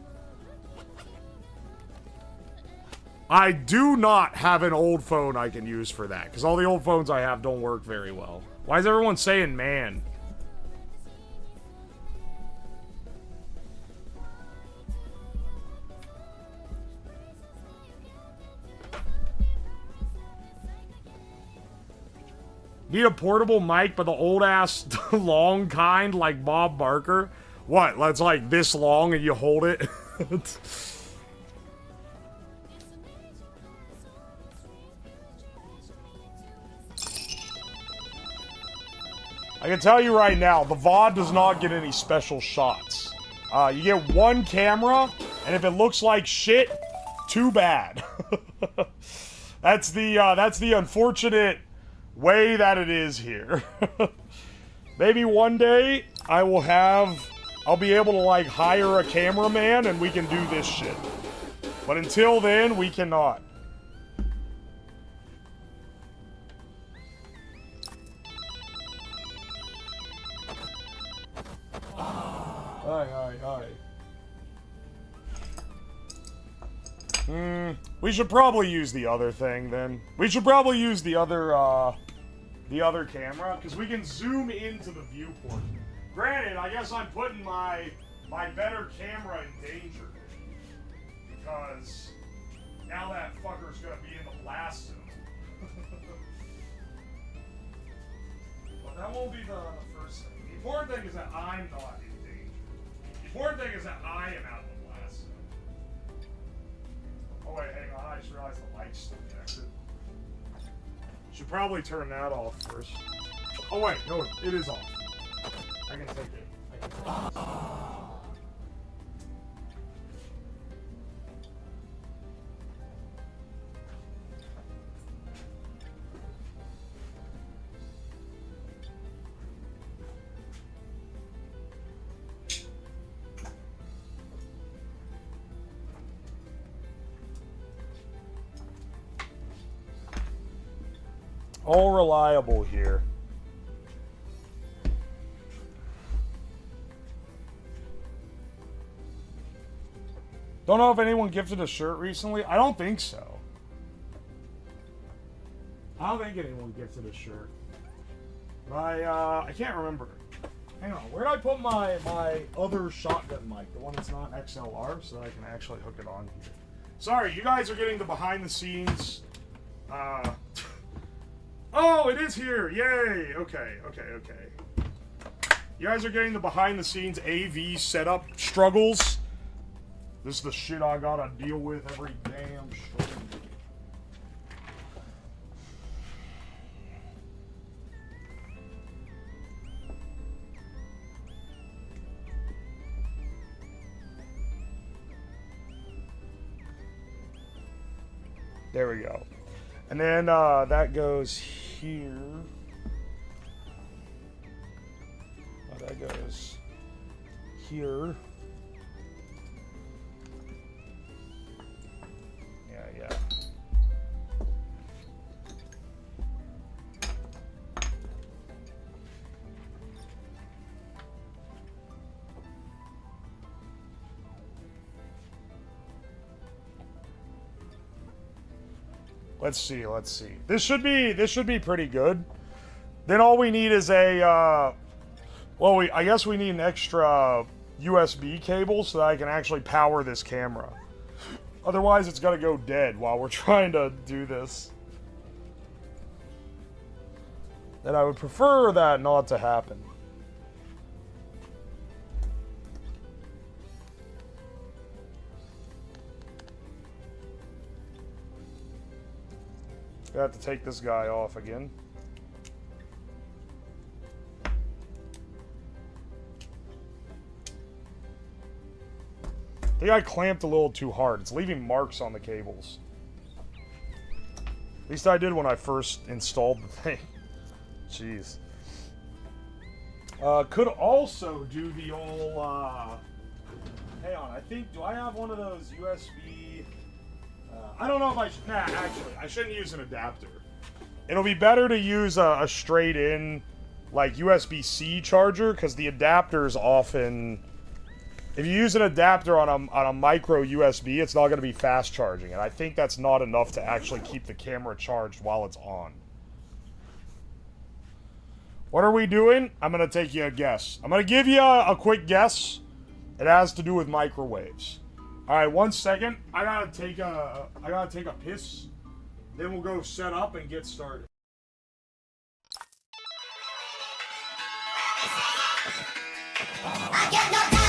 I do not have an old phone I can use for that, because all the old phones I have don't work very well. Why is everyone saying man? Need a portable mic, but the old-ass long kind, like Bob Barker? What, that's like this long and you hold it? I can tell you right now, the VOD does not get any special shots. You get one camera, and if it looks like shit, too bad. That's the unfortunate way that it is here. Maybe one day I'll be able to like hire a cameraman and we can do this shit. But until then, we cannot. We should probably use the other thing then. We should probably use the other camera, because we can zoom into the viewport. Granted, I guess I'm putting my better camera in danger. Because now that fucker's gonna be in the blast zone. But that won't be the first thing. The important thing is that I'm not in danger. The important thing is that I am out of the blast zone. Oh wait, hang on, I just realized the light's still connected. Should probably turn that off first. Oh wait, no, it is off. I can take it. I can take it. All reliable here. Don't know if anyone gifted a shirt recently. I don't think so. I don't think anyone gifted a shirt. But I can't remember. Hang on, where did I put my other shotgun mic? The one that's not XLR, so that I can actually hook it on here. Sorry, you guys are getting the behind the scenes. Oh, it is here! Yay! Okay. You guys are getting the behind the scenes AV setup struggles. This is the shit I gotta deal with every damn stream. There we go. And then that goes here. That goes here. Yeah. Let's see. This should be pretty good. Then all we need is a I guess we need an extra USB cable so that I can actually power this camera. Otherwise, it's gonna go dead while we're trying to do this. And I would prefer that not to happen. I have to take this guy off again. I think I clamped a little too hard. It's leaving marks on the cables. At least I did when I first installed the thing. Jeez. Could also do the old, hang on, I think, do I have one of those USB... I don't know if I should... Nah, actually, I shouldn't use an adapter. it'll be better to use a straight in, like, USB-C charger, because the adapters often, if you use an adapter on a micro USB, it's not going to be fast charging, and I think that's not enough to actually keep the camera charged while it's on. What are we doing? I'm going to take you a guess. I'm going to give you a quick guess. It has to do with microwaves. All right, 1 second. I gotta take a piss. Then we'll go set up and get started. I get knocked out.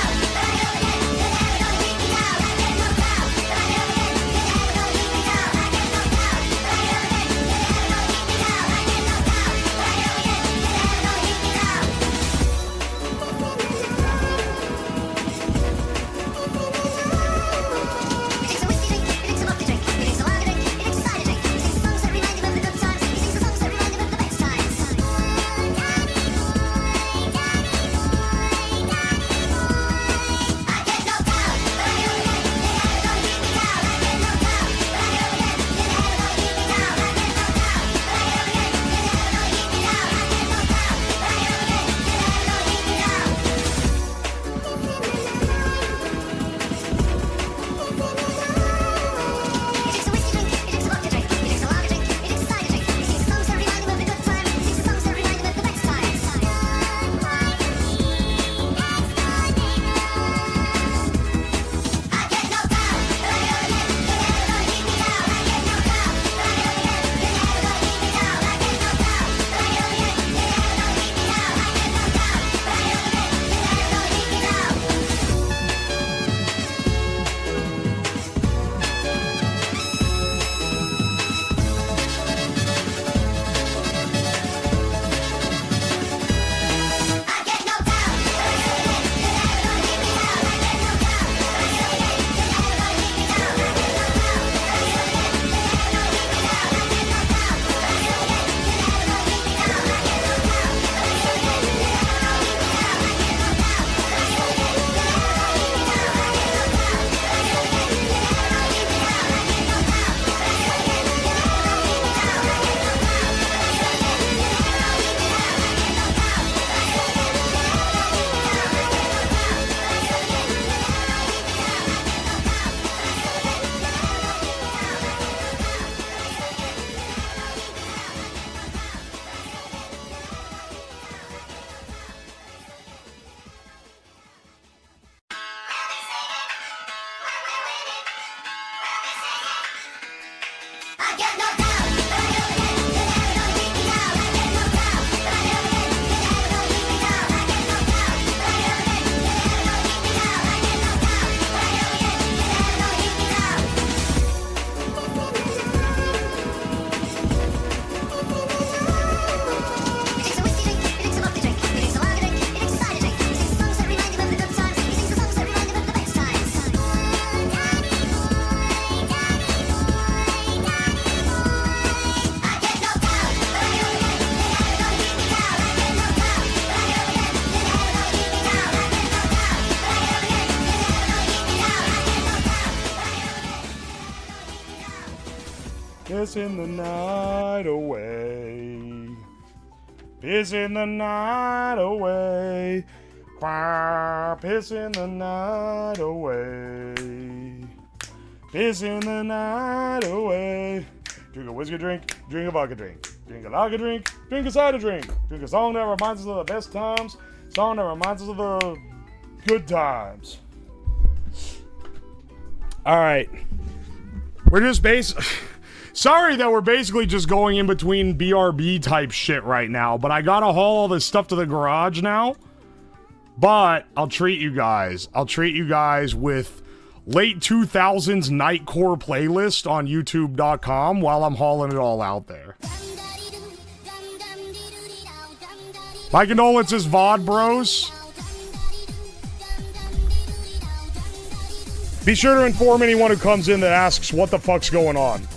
Pissing the night away. Pissing the night away. Pissing the night away. Pissing the night away. Drink a whiskey drink, drink a vodka drink. Drink a lager drink, drink a cider drink. Drink a song that reminds us of the best times. Song that reminds us of the good times. Alright. We're just sorry that we're basically just going in between BRB type shit right now, but I gotta haul all this stuff to the garage now. But I'll treat you guys. I'll treat you guys with late 2000s Nightcore playlist on YouTube.com while I'm hauling it all out there. My condolences, VOD bros. Be sure to inform anyone who comes in that asks what the fuck's going on.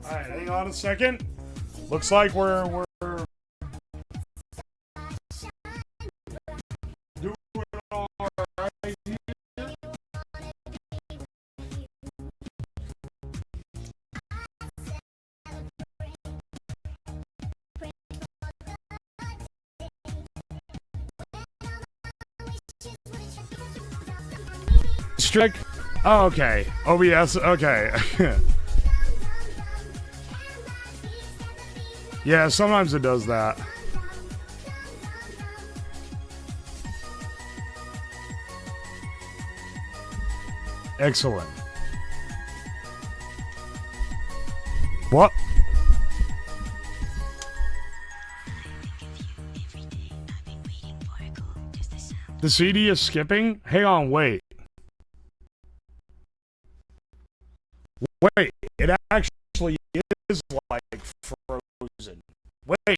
Alright, hang on a second. Looks like we're doing alright here. Strict. Oh, okay. OBS. Okay. Yeah, sometimes it does that. Excellent. What? The CD is skipping? Hang on, wait. Wait, it actually is like frozen. Wait.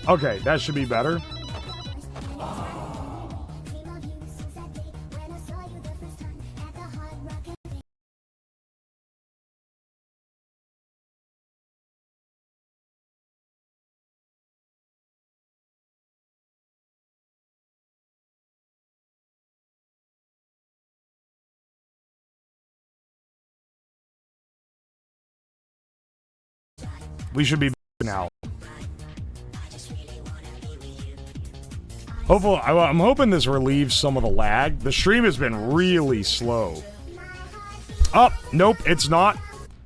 Okay, that should be better. We should be now. Hopefully, I'm hoping this relieves some of the lag. The stream has been really slow. Oh, nope, it's not.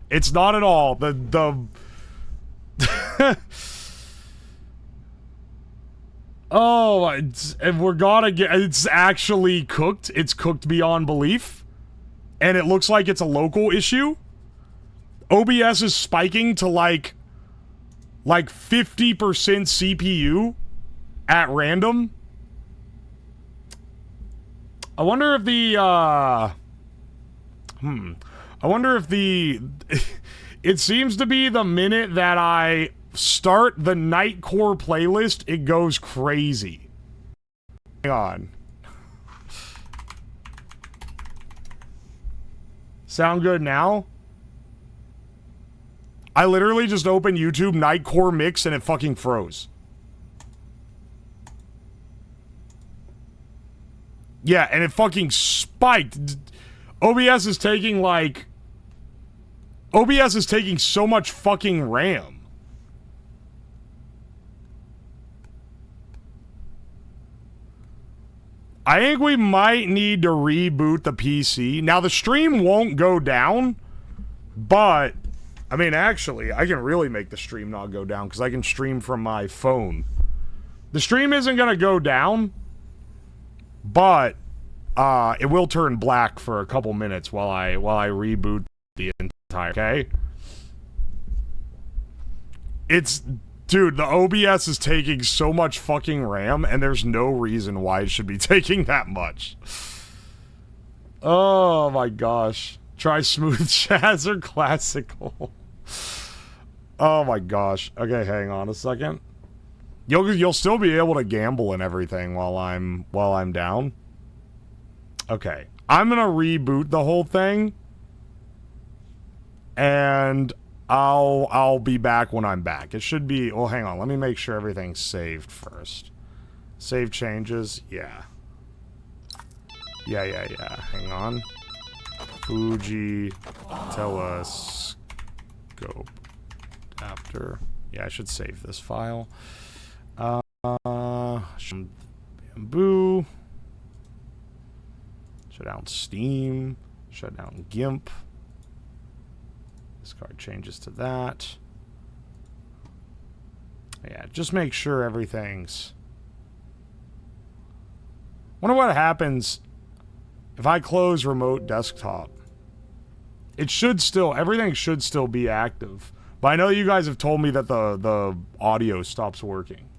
It's not at all. Oh, and we're gonna get. It's actually cooked. It's cooked beyond belief, and it looks like it's a local issue. OBS is spiking to like 50% CPU at random. I wonder if the, I wonder if the... It seems to be the minute that I start the Nightcore playlist, it goes crazy. Hang on. Sound good now? I literally just opened YouTube Nightcore Mix and it fucking froze. Yeah, and it fucking spiked. OBS is taking like... OBS is taking so much fucking RAM. I think we might need to reboot the PC. Now, the stream won't go down, but... I mean, actually, I can really make the stream not go down, because I can stream from my phone. The stream isn't going to go down, but it will turn black for a couple minutes while I reboot the entire, okay? It's... Dude, the OBS is taking so much fucking RAM, and there's no reason why it should be taking that much. Oh my gosh. Try smooth jazz or classical. Oh my gosh. Okay, hang on a second. You'll still be able to gamble and everything while I'm down. Okay. I'm gonna reboot the whole thing. And I'll be back when I'm back. It should be... Well, hang on. Let me make sure everything's saved first. Save changes. Yeah. Yeah. Hang on. Fuji telescope adapter. Yeah, I should save this file. Bamboo. Shut down Steam. Shut down GIMP. Discard changes to that. Yeah, just make sure everything's... Wonder what happens if I close remote desktop. It should still... Everything should still be active. But I know you guys have told me that the audio stops working.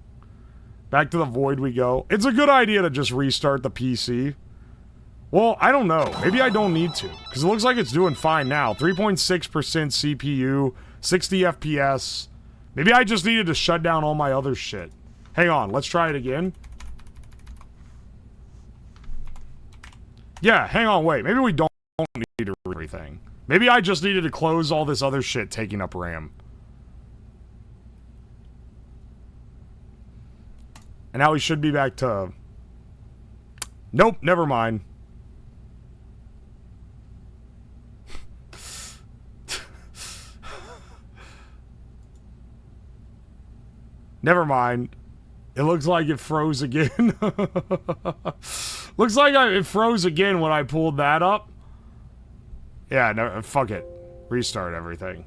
Back to the void we go. It's a good idea to just restart the PC. Well, I don't know. Maybe I don't need to. Because it looks like it's doing fine now. 3.6% CPU, 60 FPS. Maybe I just needed to shut down all my other shit. Hang on, let's try it again. Yeah, hang on, wait. Maybe we don't need to read everything. Maybe I just needed to close all this other shit taking up RAM. And now we should be back to... Nope, never mind. Never mind. It looks like it froze again. Looks like it froze again when I pulled that up. Yeah, no, fuck it. Restart everything.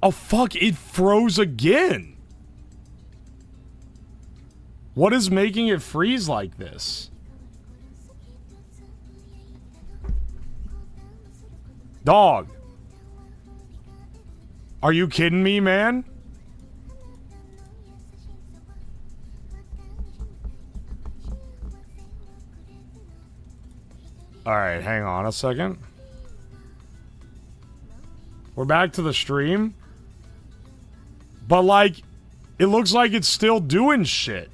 Oh, fuck, it froze again. What is making it freeze like this? Dog. Are you kidding me, man? Alright, hang on a second. We're back to the stream. But, like, it looks like it's still doing shit.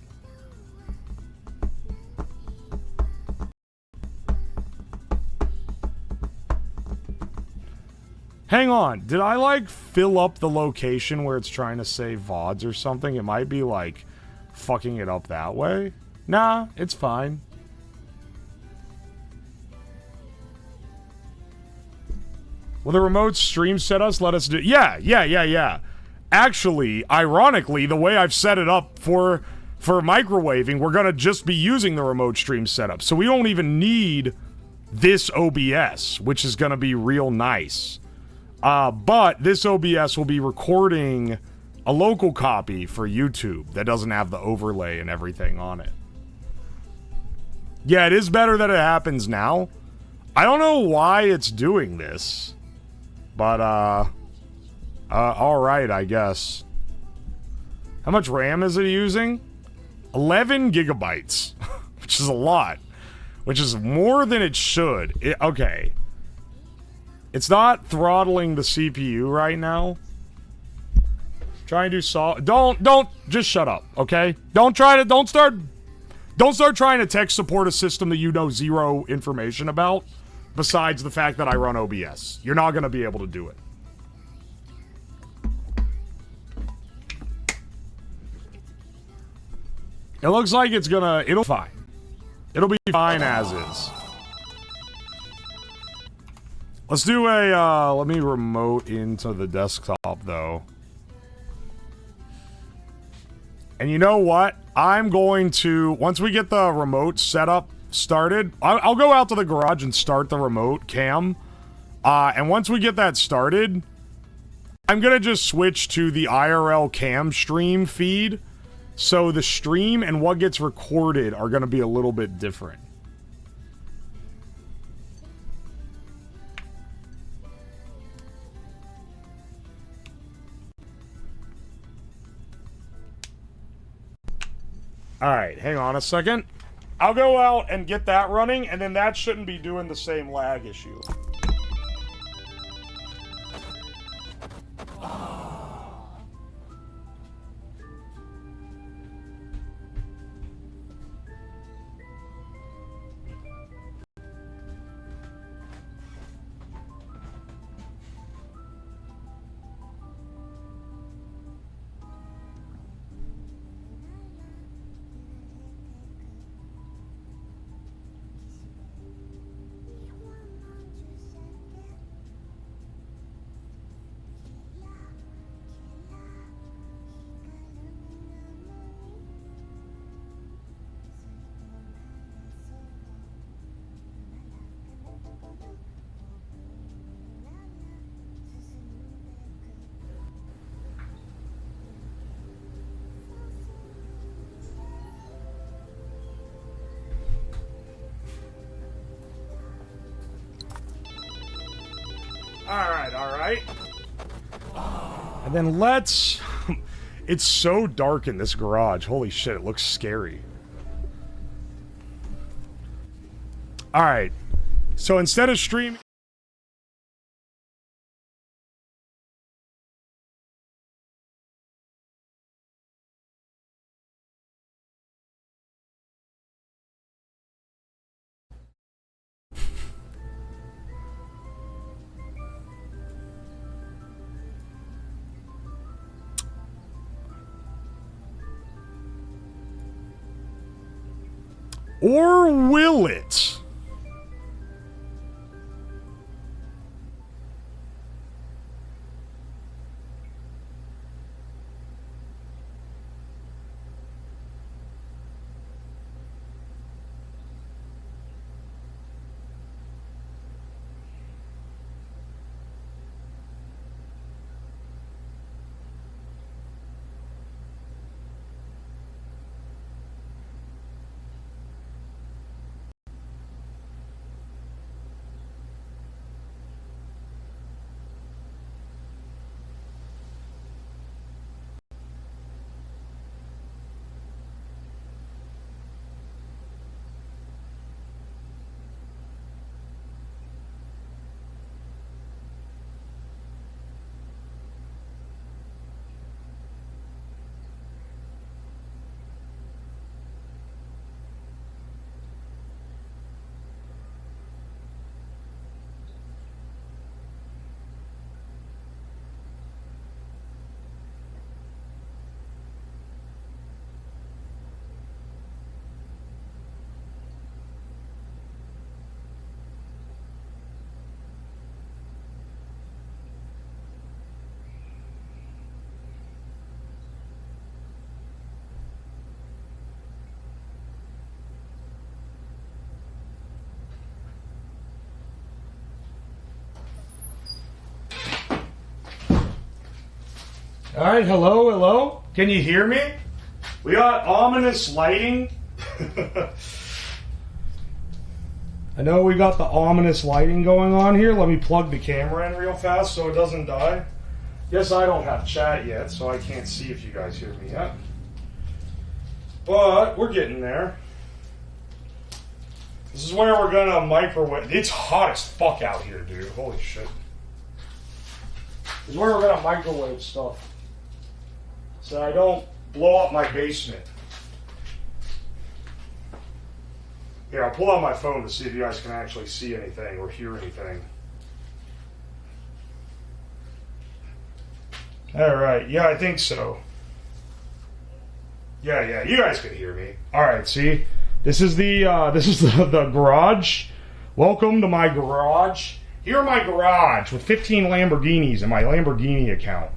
Hang on. Did I, like, fill up the location where it's trying to save VODs or something? It might be, like, fucking it up that way. Nah, it's fine. Will the remote stream set us? Let us do... Yeah. Actually, ironically, the way I've set it up for microwaving, we're going to just be using the remote stream setup. So we don't even need this OBS, which is going to be real nice. But this OBS will be recording a local copy for YouTube that doesn't have the overlay and everything on it. Yeah, it is better that it happens now. I don't know why it's doing this. But, alright, I guess. How much RAM is it using? 11 gigabytes. Which is a lot. Which is more than it should. Okay. It's not throttling the CPU right now. Try and do don't, just shut up, okay? Don't start trying to tech support a system that you know zero information about. Besides the fact that I run OBS. You're not going to be able to do it. It looks like it's gonna... It'll be fine. It'll be fine as is. Let's do a, let me remote into the desktop, though. And you know what? I'm going to... Once we get the remote set up, started, I'll go out to the garage and start the remote cam. And once we get that started, I'm gonna just switch to the IRL cam stream feed. So the stream and what gets recorded are gonna be a little bit different. Alright, hang on a second. I'll go out and get that running, and then that shouldn't be doing the same lag issue. Alright. And then let's... It's so dark in this garage. Holy shit, it looks scary. Alright. So instead of streaming... Or will it? All right, hello, hello. Can you hear me? We got ominous lighting. I know we got the ominous lighting going on here. Let me plug the camera in real fast so it doesn't die. Guess I don't have chat yet, so I can't see if you guys hear me yet. But we're getting there. This is where we're gonna microwave. It's hot as fuck out here, dude. Holy shit. This is where we're gonna microwave stuff, so I don't blow up my basement. Here, I'll pull out my phone to see if you guys can actually see anything or hear anything. All right, yeah, I think so. Yeah, you guys can hear me. All right, see, this is the garage. Welcome to my garage. Here in my garage with 15 Lamborghinis in my Lamborghini account.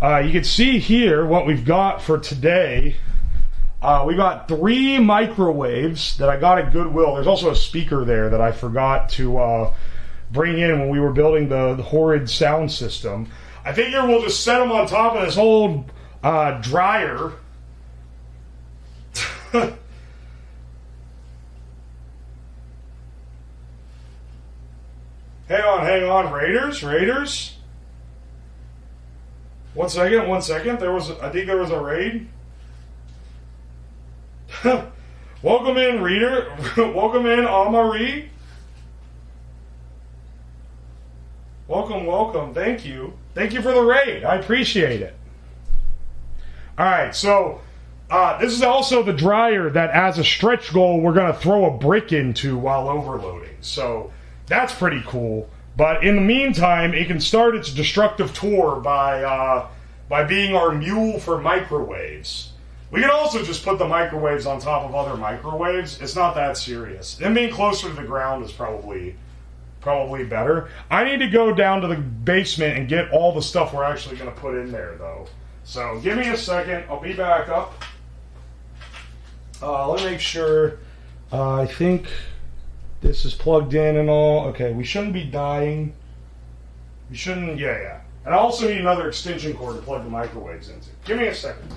You can see here what we've got for today. We got 3 microwaves that I got at Goodwill. There's also a speaker there that I forgot to bring in when we were building the horrid sound system. I figure we'll just set them on top of this old dryer. Hang on, Raiders. 1 second. I think there was a raid. Welcome in, reader. Welcome in, Amari. Welcome. Thank you for the raid. I appreciate it. All right, so this is also the dryer that, as a stretch goal, we're gonna throw a brick into while overloading. So that's pretty cool. But in the meantime, it can start its destructive tour by being our mule for microwaves. We can also just put the microwaves on top of other microwaves. It's not that serious. Them being closer to the ground is probably better. I need to go down to the basement and get all the stuff we're actually going to put in there, though. So give me a second. I'll be back up. Let me make sure. I think this is plugged in and all. Okay, we shouldn't be dying. We shouldn't. Yeah. And I also need another extension cord to plug the microwaves into. Give me a second.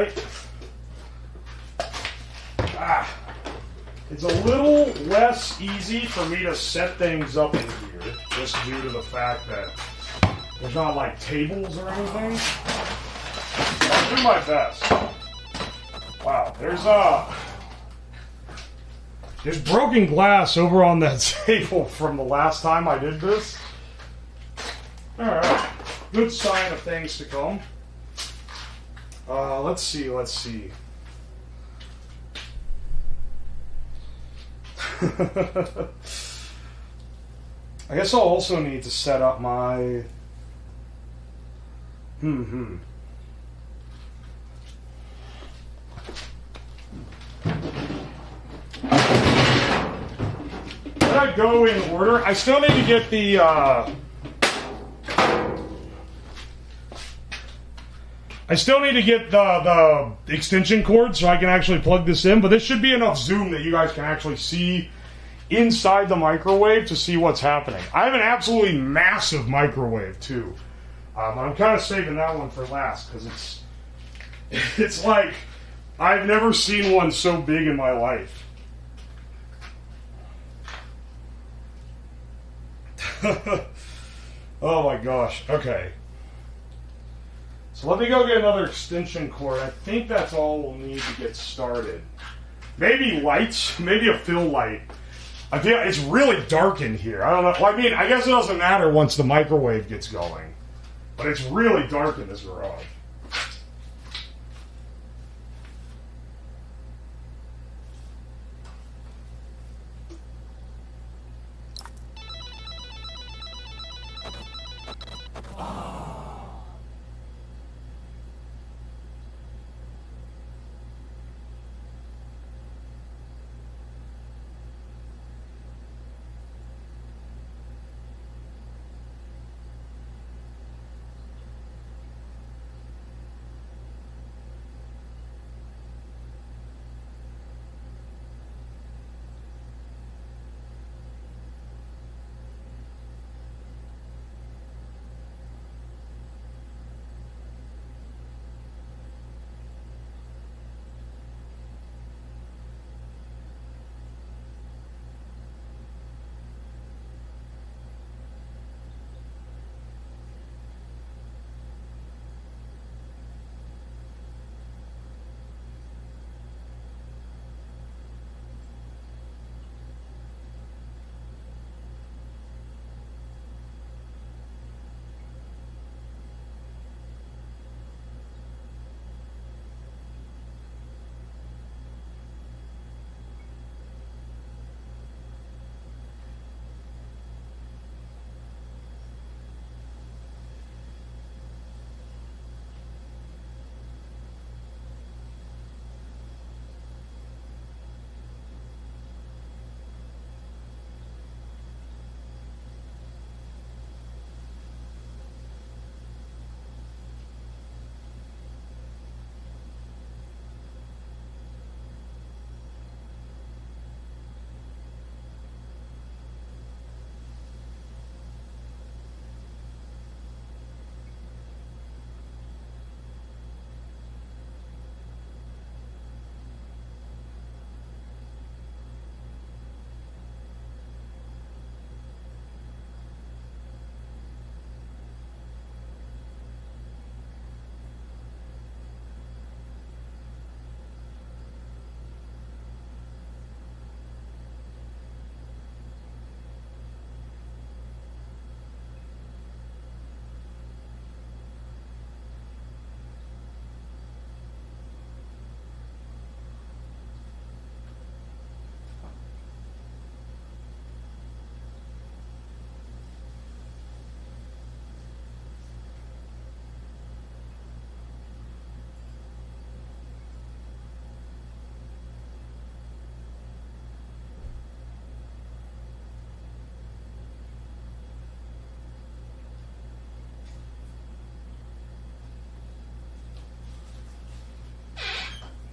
right. It's a little less easy for me to set things up in here, just due to the fact that there's not like tables or anything. I'll do my best. Wow, there's broken glass over on that table from the last time I did this. Alright, good sign of things to come. Let's see. I guess I'll also need to set up my... Did I go in order? I still need to get the, the extension cord so I can actually plug this in, but this should be enough zoom that you guys can actually see inside the microwave to see what's happening. I have an absolutely massive microwave too. I'm kind of saving that one for last because it's like I've never seen one so big in my life. Oh my gosh. Okay. So let me go get another extension cord. I think that's all we'll need to get started. Maybe lights, maybe a fill light. I feel it's really dark in here. I don't know. Well, I mean, I guess it doesn't matter once the microwave gets going. But it's really dark in this garage.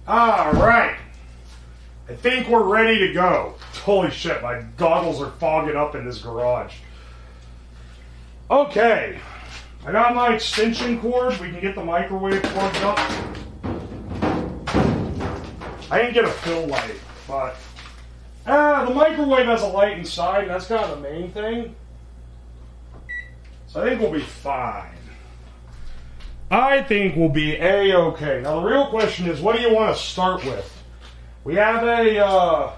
All right. I think we're ready to go. Holy shit, my goggles are fogging up in this garage. Okay. I got my extension cord. We can get the microwave plugged up. I didn't get a fill light, but the microwave has a light inside, and that's kind of the main thing. So I think we'll be fine. I think we'll be A-okay. Now the real question is, what do you want to start with? We have a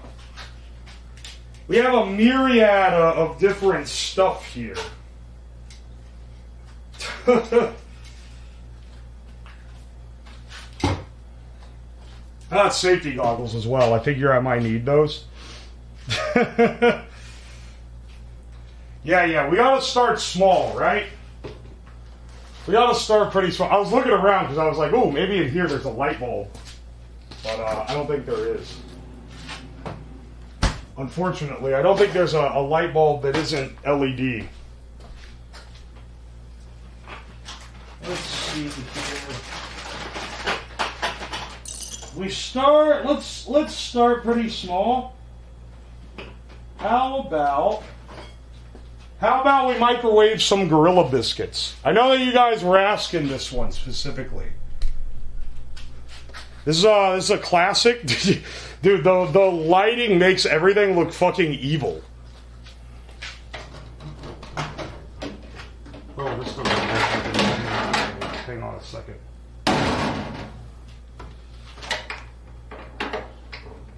myriad of different stuff here. Safety goggles as well. I figure I might need those. Yeah, we gotta start small, right? We gotta start pretty small. I was looking around because I was like, oh, maybe in here there's a light bulb. But I don't think there is. Unfortunately, I don't think there's a light bulb that isn't LED. Let's see here. Let's start pretty small. How about we microwave some Gorilla Biscuits? I know that you guys were asking this one specifically. This is a classic. Dude, the lighting makes everything look fucking evil. Oh, this doesn't work. Hang on a second.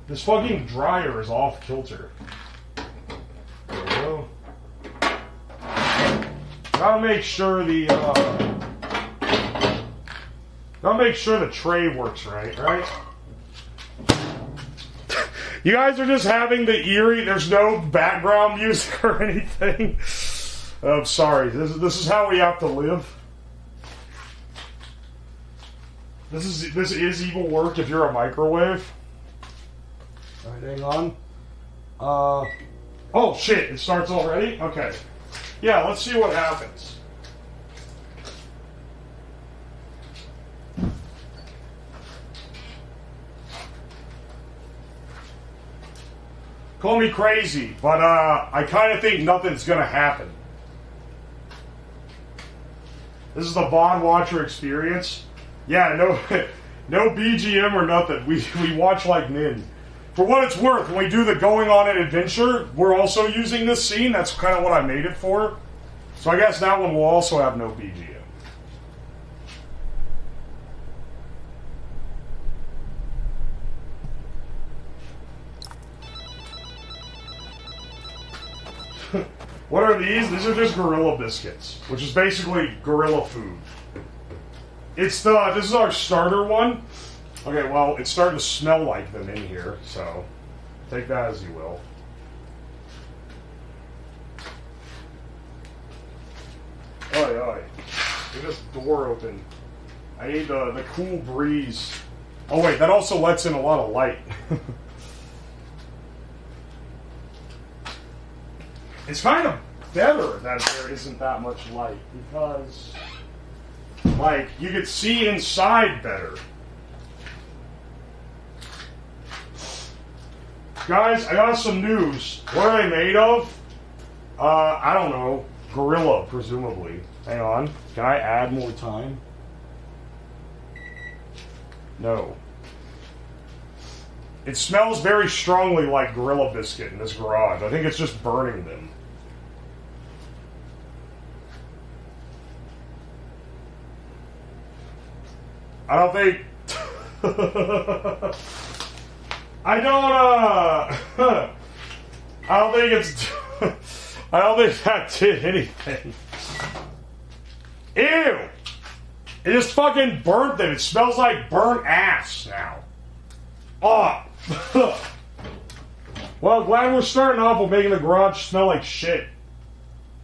This fucking dryer is off kilter. There we go. Gotta make sure the tray works right? You guys are just having the eerie, there's no background music or anything. I'm sorry, this is how we have to live. This is evil work if you're a microwave. Alright, hang on. Oh shit, it starts already? Okay. Yeah, let's see what happens. Call me crazy, but I kind of think nothing's gonna happen. This is the VOD watcher experience. Yeah, no BGM or nothing. We watch like nin. For what it's worth, when we do the going on an adventure, we're also using this scene. That's kind of what I made it for. So I guess that one will also have no BGM. What are these? These are just Gorilla Biscuits, which is basically gorilla food. This is our starter one. Okay, well, it's starting to smell like them in here, so take that as you will. Oi, oi. Leave this door open. I need the cool breeze. Oh, wait, that also lets in a lot of light. It's kind of better that there isn't that much light, because, like, you could see inside better. Guys, I got some news. What are they made of? I don't know. Gorilla, presumably. Hang on. Can I add more time? No. It smells very strongly like Gorilla Biscuit in this garage. I think it's just burning them. I don't think... I don't think it's... I don't think that did anything. Ew! It just fucking burnt them. It smells like burnt ass now. Oh. Well, glad we're starting off with making the garage smell like shit.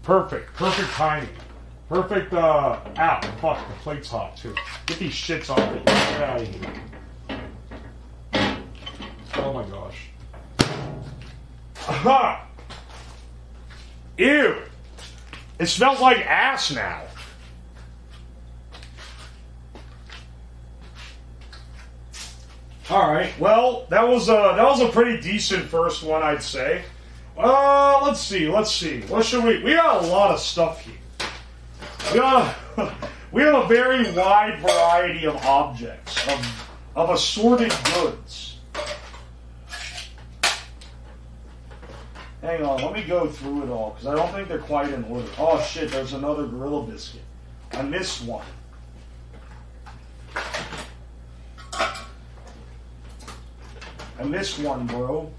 Perfect. Perfect timing. Perfect, ow, fuck, the plate's hot, too. Get these shits off me. Get out of here. Oh my gosh. Aha! Ew! It smells like ass now. Alright, well, that was a pretty decent first one, I'd say. Let's see. What should we got a lot of stuff here. We have a very wide variety of objects, of assorted goods. Hang on, let me go through it all, because I don't think they're quite in order. Oh shit, there's another Gorilla Biscuit. I missed one. I missed one, bro.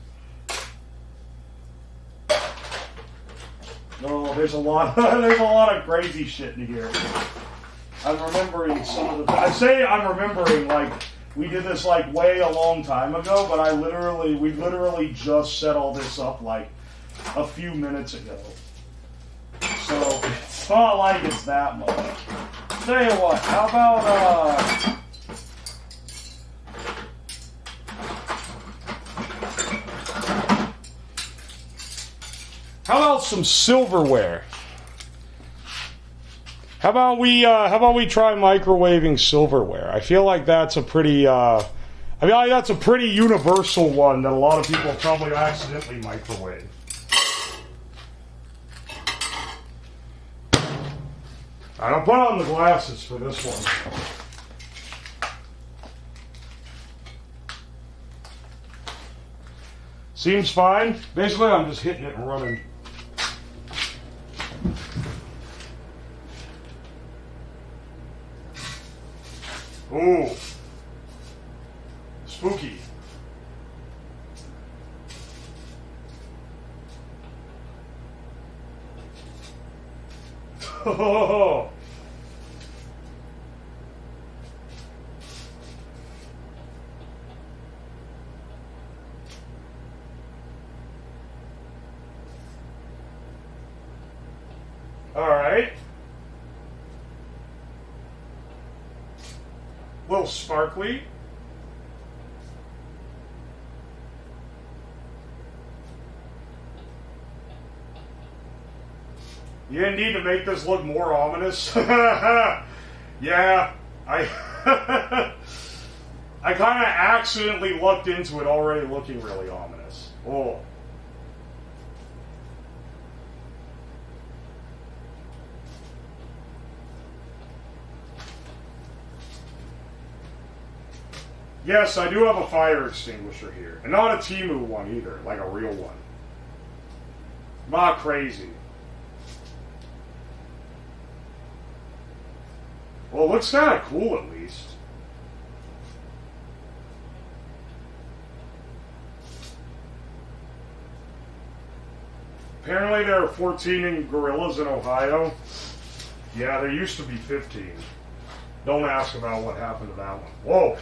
No, there's a lot. There's a lot of crazy shit in here. I'm remembering some of the. I say I'm remembering like we did this like way a long time ago, but we literally just set all this up like a few minutes ago. So it's not like it's that much. Tell you what, how about some silverware? How about we try microwaving silverware? I feel like that's a pretty that's a pretty universal one that a lot of people probably accidentally microwave. I don't put on the glasses for this one. Seems fine. Basically, I'm just hitting it and running. Ooh. Spooky. Oh. All right. A little sparkly. You didn't need to make this look more ominous. Yeah, I I kind of accidentally looked into it already looking really ominous. Oh. Yes, I do have a fire extinguisher here. And not a Temu one either, like a real one. Not crazy. Well, it looks kind of cool at least. Apparently there are 14 gorillas in Ohio. Yeah, there used to be 15. Don't ask about what happened to that one. Whoa!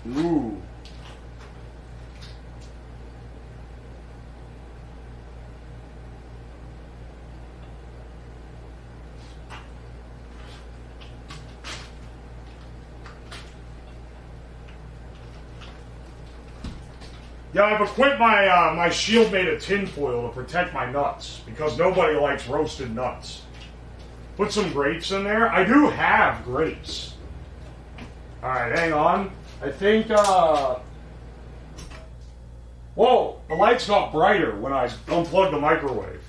Ooh. Yeah, I've equipped my shield made of tinfoil to protect my nuts, because nobody likes roasted nuts. Put some grapes in there. I do have grapes. Alright, hang on. I think, whoa, the lights got brighter when I unplugged the microwave.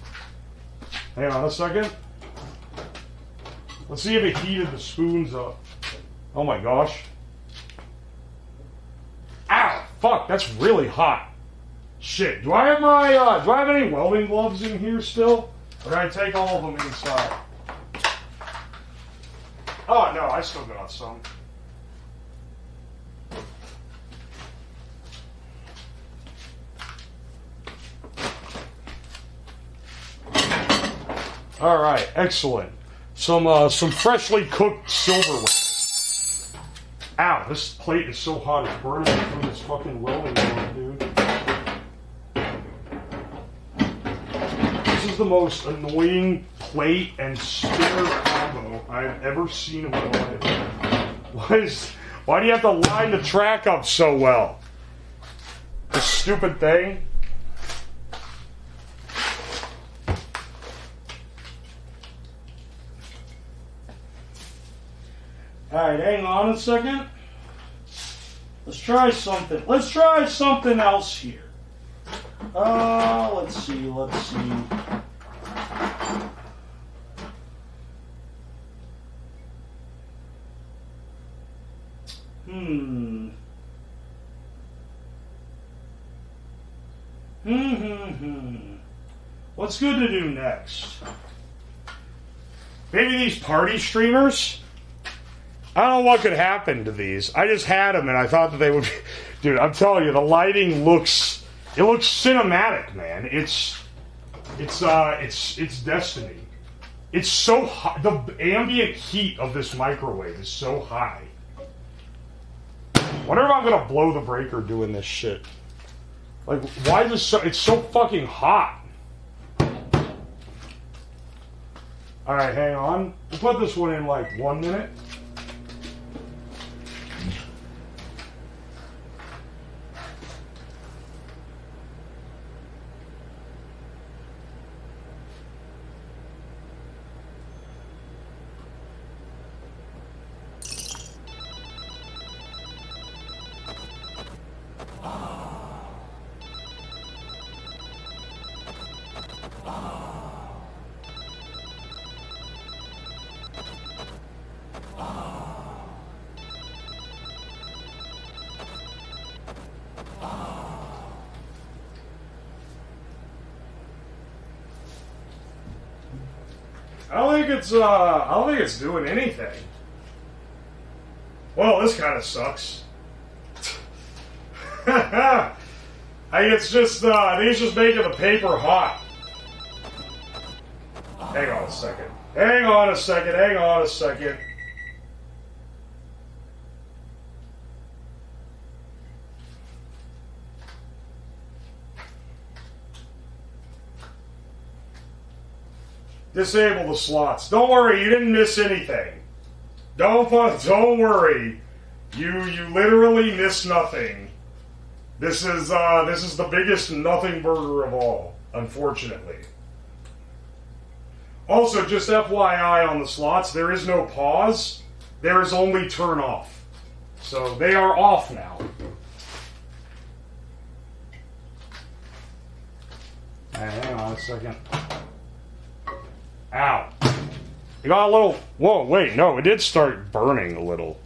Hang on a second. Let's see if it heated the spoons up. Oh my gosh. Ow, fuck, that's really hot. Shit, do I have do I have any welding gloves in here still? Or did I take all of them inside? Oh no, I still got some. All right, excellent. Some freshly cooked silverware. Ow, this plate is so hot it's burning from this fucking welding glove, dude. This is the most annoying plate and spinner combo I've ever seen in my life. Why do you have to line the track up so well? This stupid thing. Alright, hang on a second. Let's try something. Let's try something else here. Let's see. What's good to do next? Maybe these party streamers? I don't know what could happen to these. I just had them and I thought that they would be... Dude, I'm telling you, the lighting looks... It looks cinematic, man. It's destiny. It's so hot. The ambient heat of this microwave is so high. Wonder if I'm gonna blow the breaker doing this shit. Like, why is this so... It's so fucking hot. Alright, hang on. We'll put this one in like 1 minute. I don't think it's doing anything. Well, this kind of sucks. I think it's just making the paper hot. Hang on a second. Hang on a second. Hang on a second. Disable the slots. Don't worry, you didn't miss anything. Don't worry. You literally missed nothing. This is the biggest nothing burger of all, unfortunately. Also, just FYI on the slots, there is no pause. There is only turn off. So they are off now. Hang on a second. Ow. It got a little... Whoa, wait, no, it did start burning a little.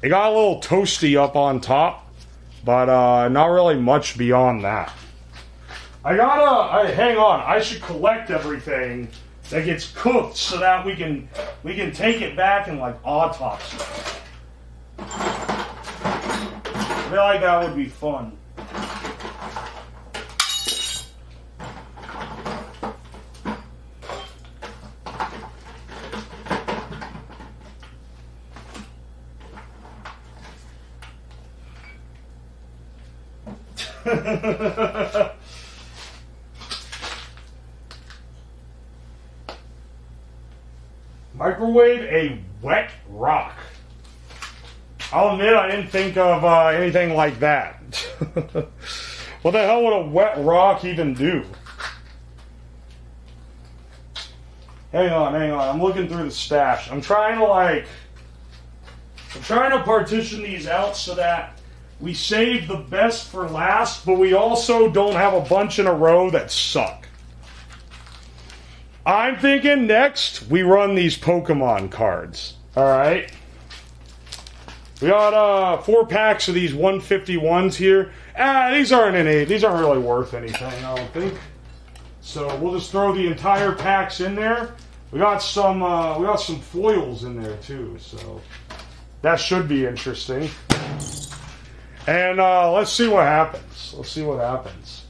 It got a little toasty up on top, but not really much beyond that. Hang on, I should collect everything that gets cooked so that we can take it back and, like, autopsy it. I feel like that would be fun. Microwave a wet rock. I'll admit I didn't think of anything like that. What the hell would a wet rock even do? Hang on. I'm looking through the stash. I'm trying to partition these out so that we save the best for last, but we also don't have a bunch in a row that suck. I'm thinking next we run these Pokemon cards. Alright? We got 4 packs of these 151s here. These aren't really worth anything, I don't think. So we'll just throw the entire packs in there. We got some foils in there too, so that should be interesting. And let's see what happens.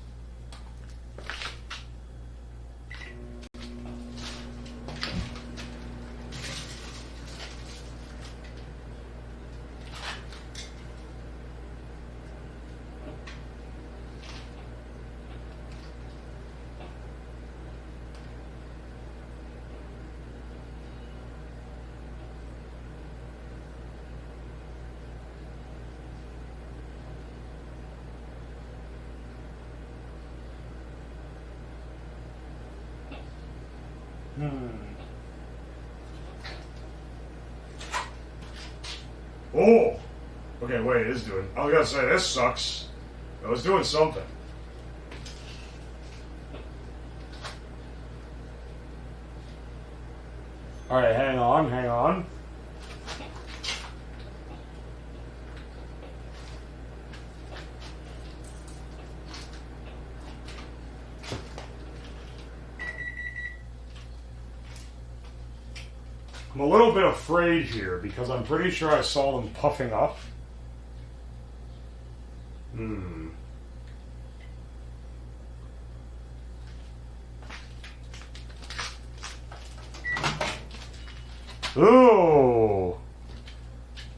Oh! Okay, wait, it is doing... I was gonna say, this sucks. I was doing something. Alright, hang on. I'm a little bit afraid here because I'm pretty sure I saw them puffing up. Ooh.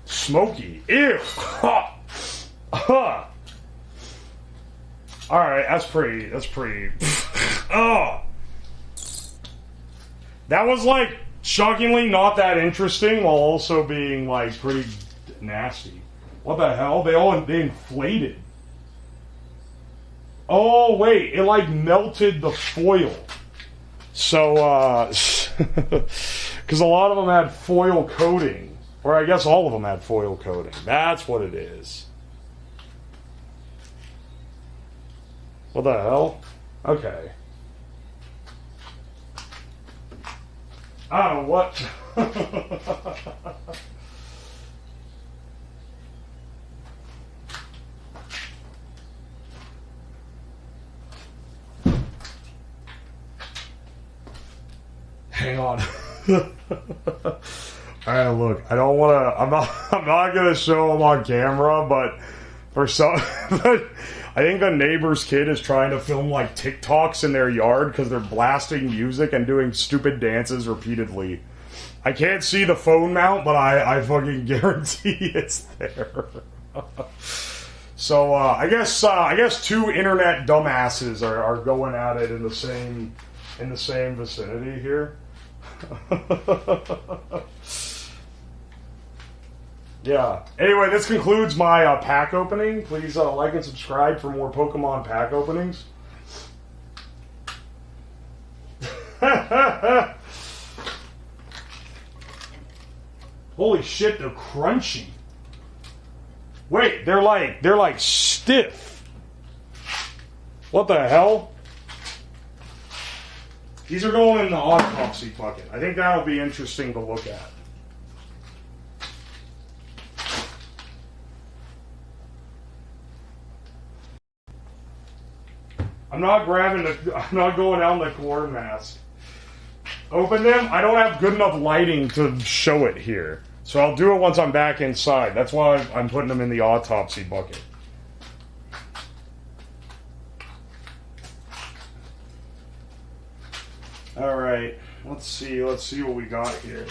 Smoky. Ew. Alright, that's pretty. Oh. That was like shockingly not that interesting while also being like pretty nasty. What the hell? They inflated. Oh wait, it like melted the foil. So because a lot of them had foil coating, or I guess all of them had foil coating. That's what it is. What the hell? Okay. I don't know what. Hang on. Alright, look, I don't want to, I'm not going to show them on camera, but for some, I think a neighbor's kid is trying to film like TikToks in their yard because they're blasting music and doing stupid dances repeatedly. I can't see the phone mount, but I fucking guarantee it's there. So I guess two internet dumbasses are going at it in the same vicinity here. Yeah. Anyway, this concludes my pack opening. Please like and subscribe for more Pokemon pack openings. Holy shit, they're crunchy. Wait, they're like stiff. What the hell? These are going in the autopsy bucket. I think that'll be interesting to look at. I'm not going down the corn mask. Open them. I don't have good enough lighting to show it here. So I'll do it once I'm back inside. That's why I'm putting them in the autopsy bucket. Alright, let's see what we got here.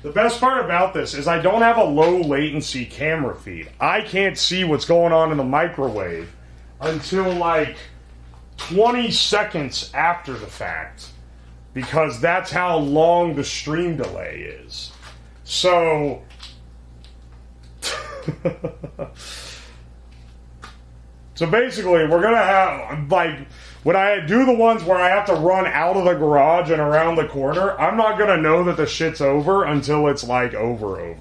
The best part about this is I don't have a low latency camera feed. I can't see what's going on in the microwave until like 20 seconds after the fact, because that's how long the stream delay is. So so basically we're gonna have, like, when I do the ones where I have to run out of the garage and around the corner, I'm not gonna know that the shit's over until it's like over.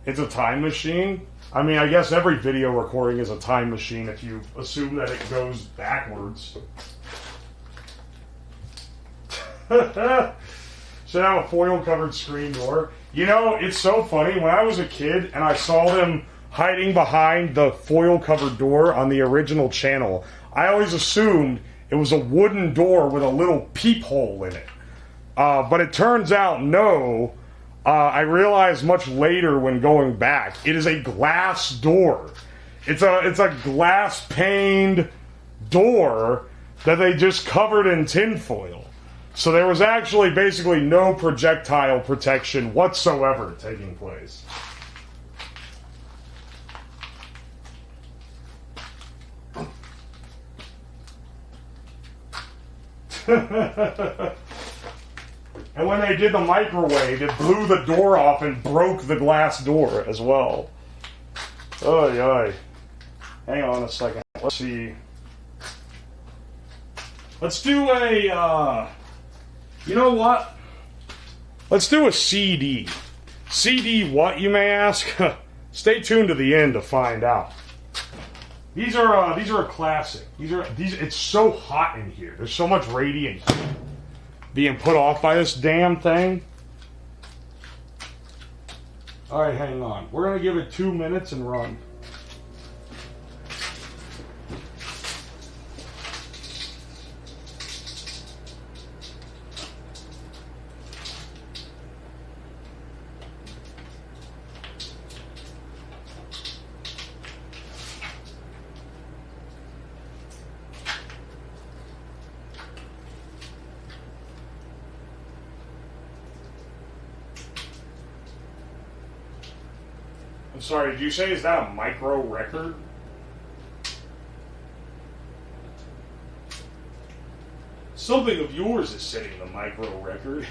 It's a time machine? I mean, I guess every video recording is a time machine if you assume that it goes backwards. Should have a foil-covered screen door. You know, it's so funny. When I was a kid and I saw them hiding behind the foil-covered door on the original channel, I always assumed it was a wooden door with a little peephole in it. But it turns out, no. I realized much later when going back, it is a glass door. It's a glass-paned door that they just covered in tinfoil. So there was actually basically no projectile protection whatsoever taking place. And when they did the microwave, it blew the door off and broke the glass door as well. Oy, oy. Hang on a second. Let's see. Let's do a, you know what? Let's do a CD. CD what, you may ask? Stay tuned to the end to find out. These are a classic. It's so hot in here. There's so much radiant heat being put off by this damn thing. Alright, hang on. We're gonna give it 2 minutes and run. I'm sorry, did you say is that a micro record? Something of yours is sitting in the micro record.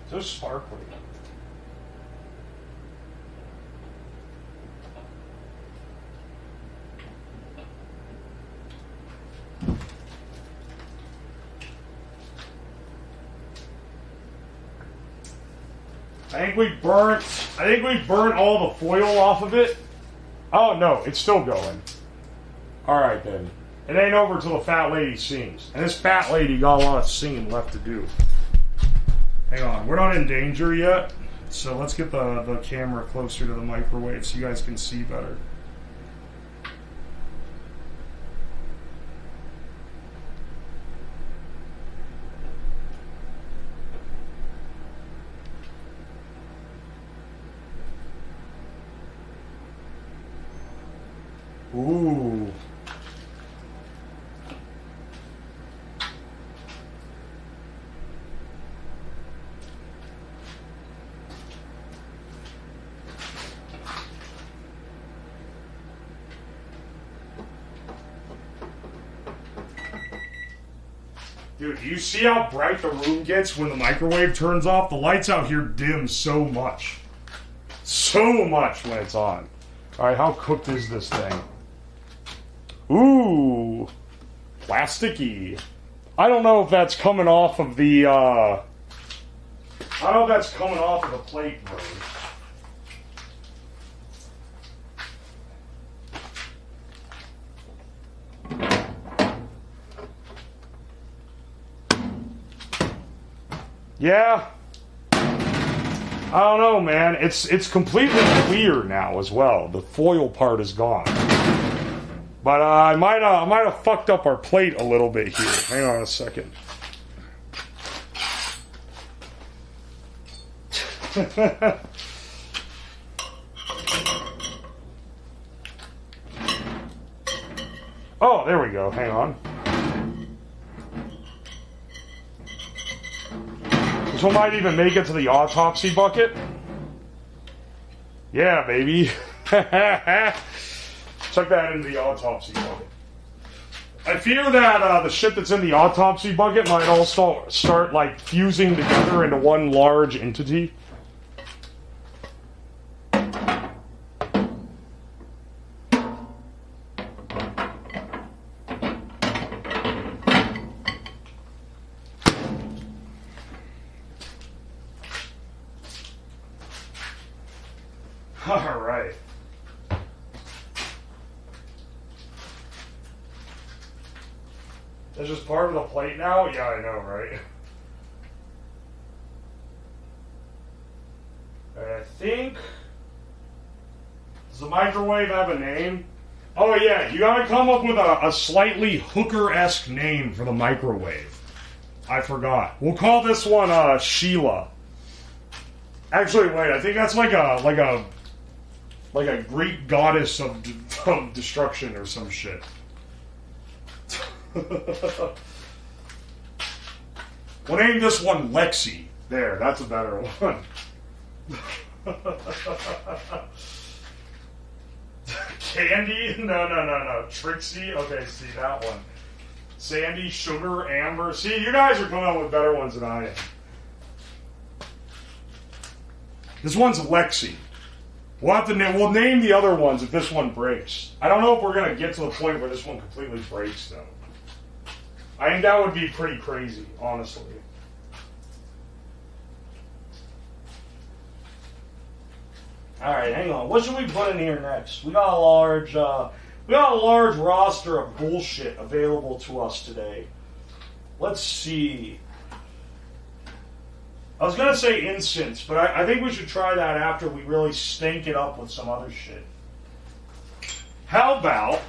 So sparkly. I think we burnt all the foil off of it. Oh no, it's still going. Alright then. It ain't over till the fat lady sings. And this fat lady got a lot of singing left to do. Hang on, we're not in danger yet. So let's get the camera closer to the microwave so you guys can see better. Ooh. Dude, do you see how bright the room gets when the microwave turns off? The lights out here dim so much. So much when it's on. Alright, how cooked is this thing? Ooh, plasticky. I don't know if that's coming off of the, I don't know if that's coming off of the plate, bro. Yeah. I don't know, man. It's completely clear now as well. The foil part is gone. But I might have fucked up our plate a little bit here. Hang on a second. Oh, there we go. Hang on. This one might even make it to the autopsy bucket. Yeah, baby. Chuck that into the autopsy bucket. I fear that the shit that's in the autopsy bucket might all start like fusing together into one large entity. All right. That's just part of the plate now? Yeah, I know, right? I think... Does the microwave have a name? Oh yeah, you gotta come up with a slightly hooker-esque name for the microwave. I forgot. We'll call this one, Sheila. Actually, wait, I think that's like a Greek goddess of destruction or some shit. We'll name this one Lexi. There, that's a better one. Candy? No. Trixie? Okay, see that one. Sandy, Sugar, Amber. See, you guys are coming up with better ones than I am. This one's Lexi. We'll name the other ones if this one breaks. I don't know if we're gonna get to the point where this one completely breaks though. I think that would be pretty crazy, honestly. Alright, hang on. What should we put in here next? We got a large We got a large roster of bullshit available to us today. Let's see. I was gonna say incense, but I think we should try that after we really stink it up with some other shit. How about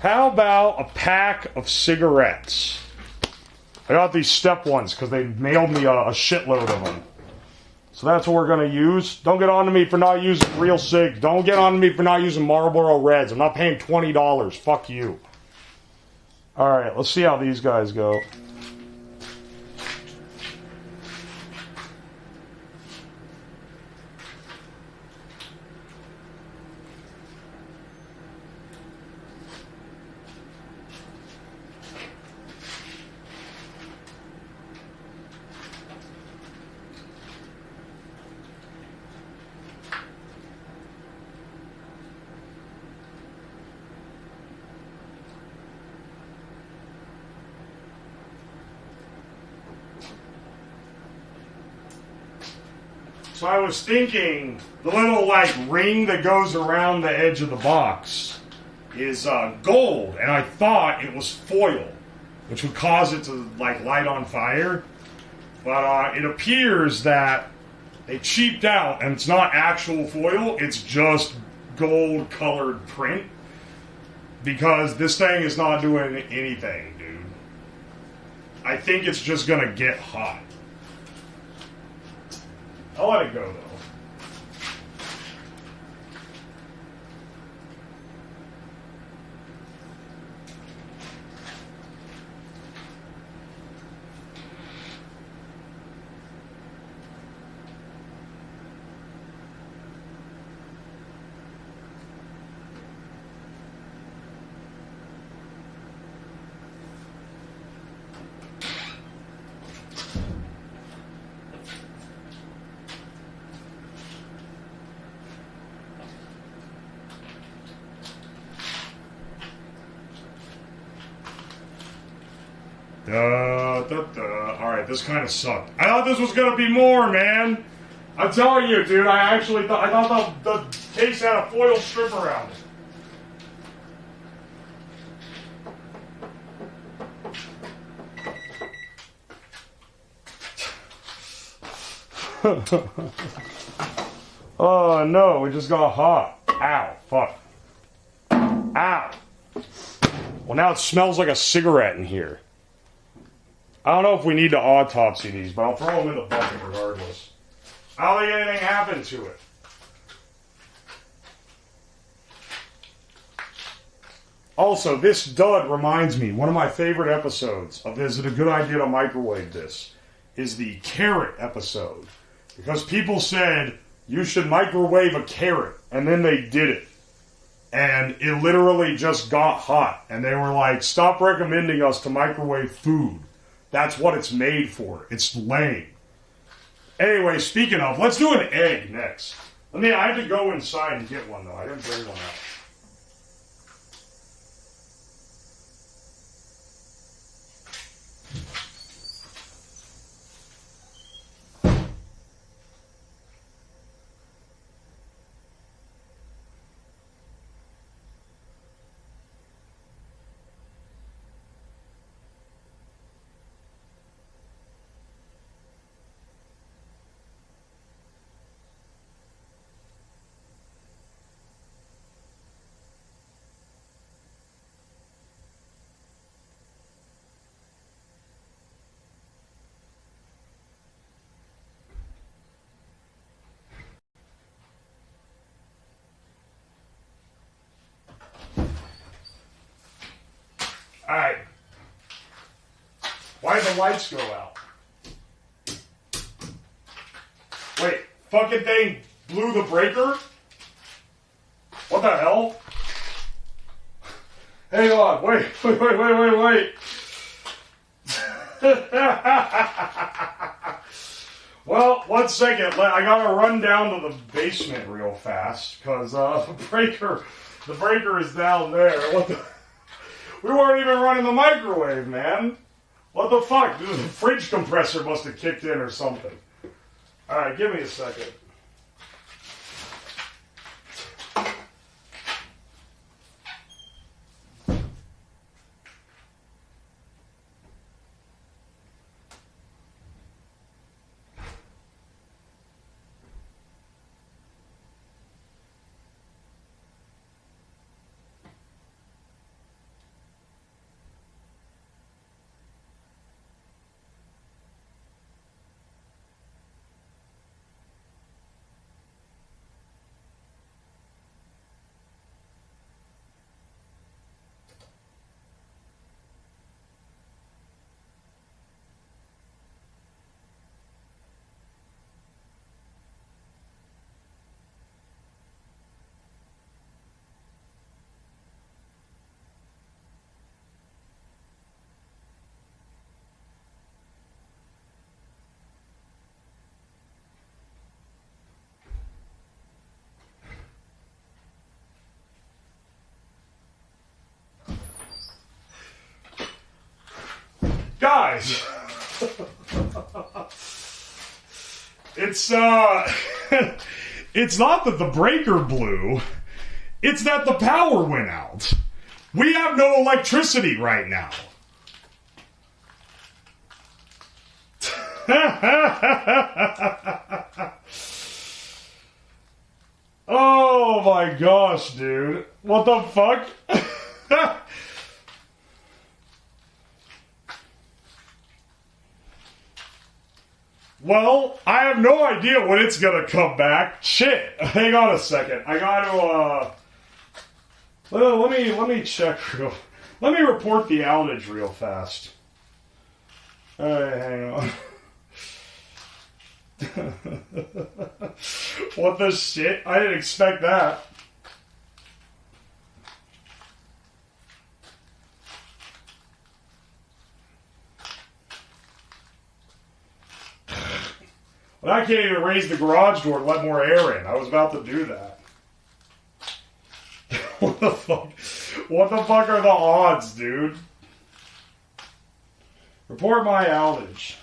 a pack of cigarettes? I got these step ones because they mailed me a shitload of them. So that's what we're going to use. Don't get on to me for not using real cigs. Don't get on to me for not using Marlboro Reds. I'm not paying $20. Fuck you. Alright, let's see how these guys go. So I was thinking the little like ring that goes around the edge of the box is gold, and I thought it was foil, which would cause it to like light on fire. But it appears that they cheaped out, and it's not actual foil; it's just gold-colored print. Because this thing is not doing anything, dude. I think it's just gonna get hot. I'll let it go, though. Alright, this kind of sucked. I thought this was going to be more, man. I'm telling you, dude, I thought the case had a foil strip around it. Oh, no, it just got hot. Ow, fuck. Ow. Well, now it smells like a cigarette in here. I don't know if we need to autopsy these, but I'll throw them in the bucket regardless. I don't think anything happened to it. Also, this dud reminds me, one of my favorite episodes of Is It a Good Idea to Microwave This? Is the carrot episode. Because people said, you should microwave a carrot, and then they did it. And it literally just got hot. And they were like, stop recommending us to microwave food. That's what it's made for. It's lame. Anyway, speaking of, let's do an egg next. I had to go inside and get one, though. I didn't bring one out. Alright. Why did the lights go out? Wait, fucking thing blew the breaker? What the hell? Hang on, wait. Well, 1 second. I gotta run down to the basement real fast, because the breaker is down there. What the... We weren't even running the microwave, man. What the fuck? The fridge compressor must have kicked in or something. Alright, give me a second. guys. It's it's not that the breaker blew. It's that the power went out. We have no electricity right now. Oh my gosh, dude. What the fuck? Well, I have no idea when it's gonna come back. Shit. Hang on a second. I gotta, let me check let me report the outage real fast. Alright, hang on. What the shit? I didn't expect that. Well, I can't even raise the garage door to let more air in. I was about to do that. What the fuck? What the fuck are the odds, dude? Report my outage.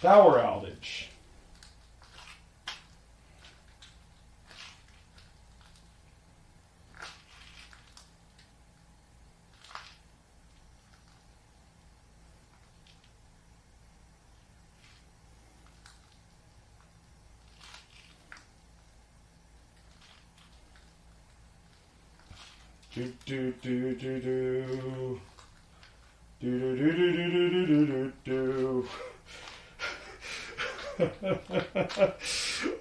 Power outage. Do do do do do. Do do do do do do do do do.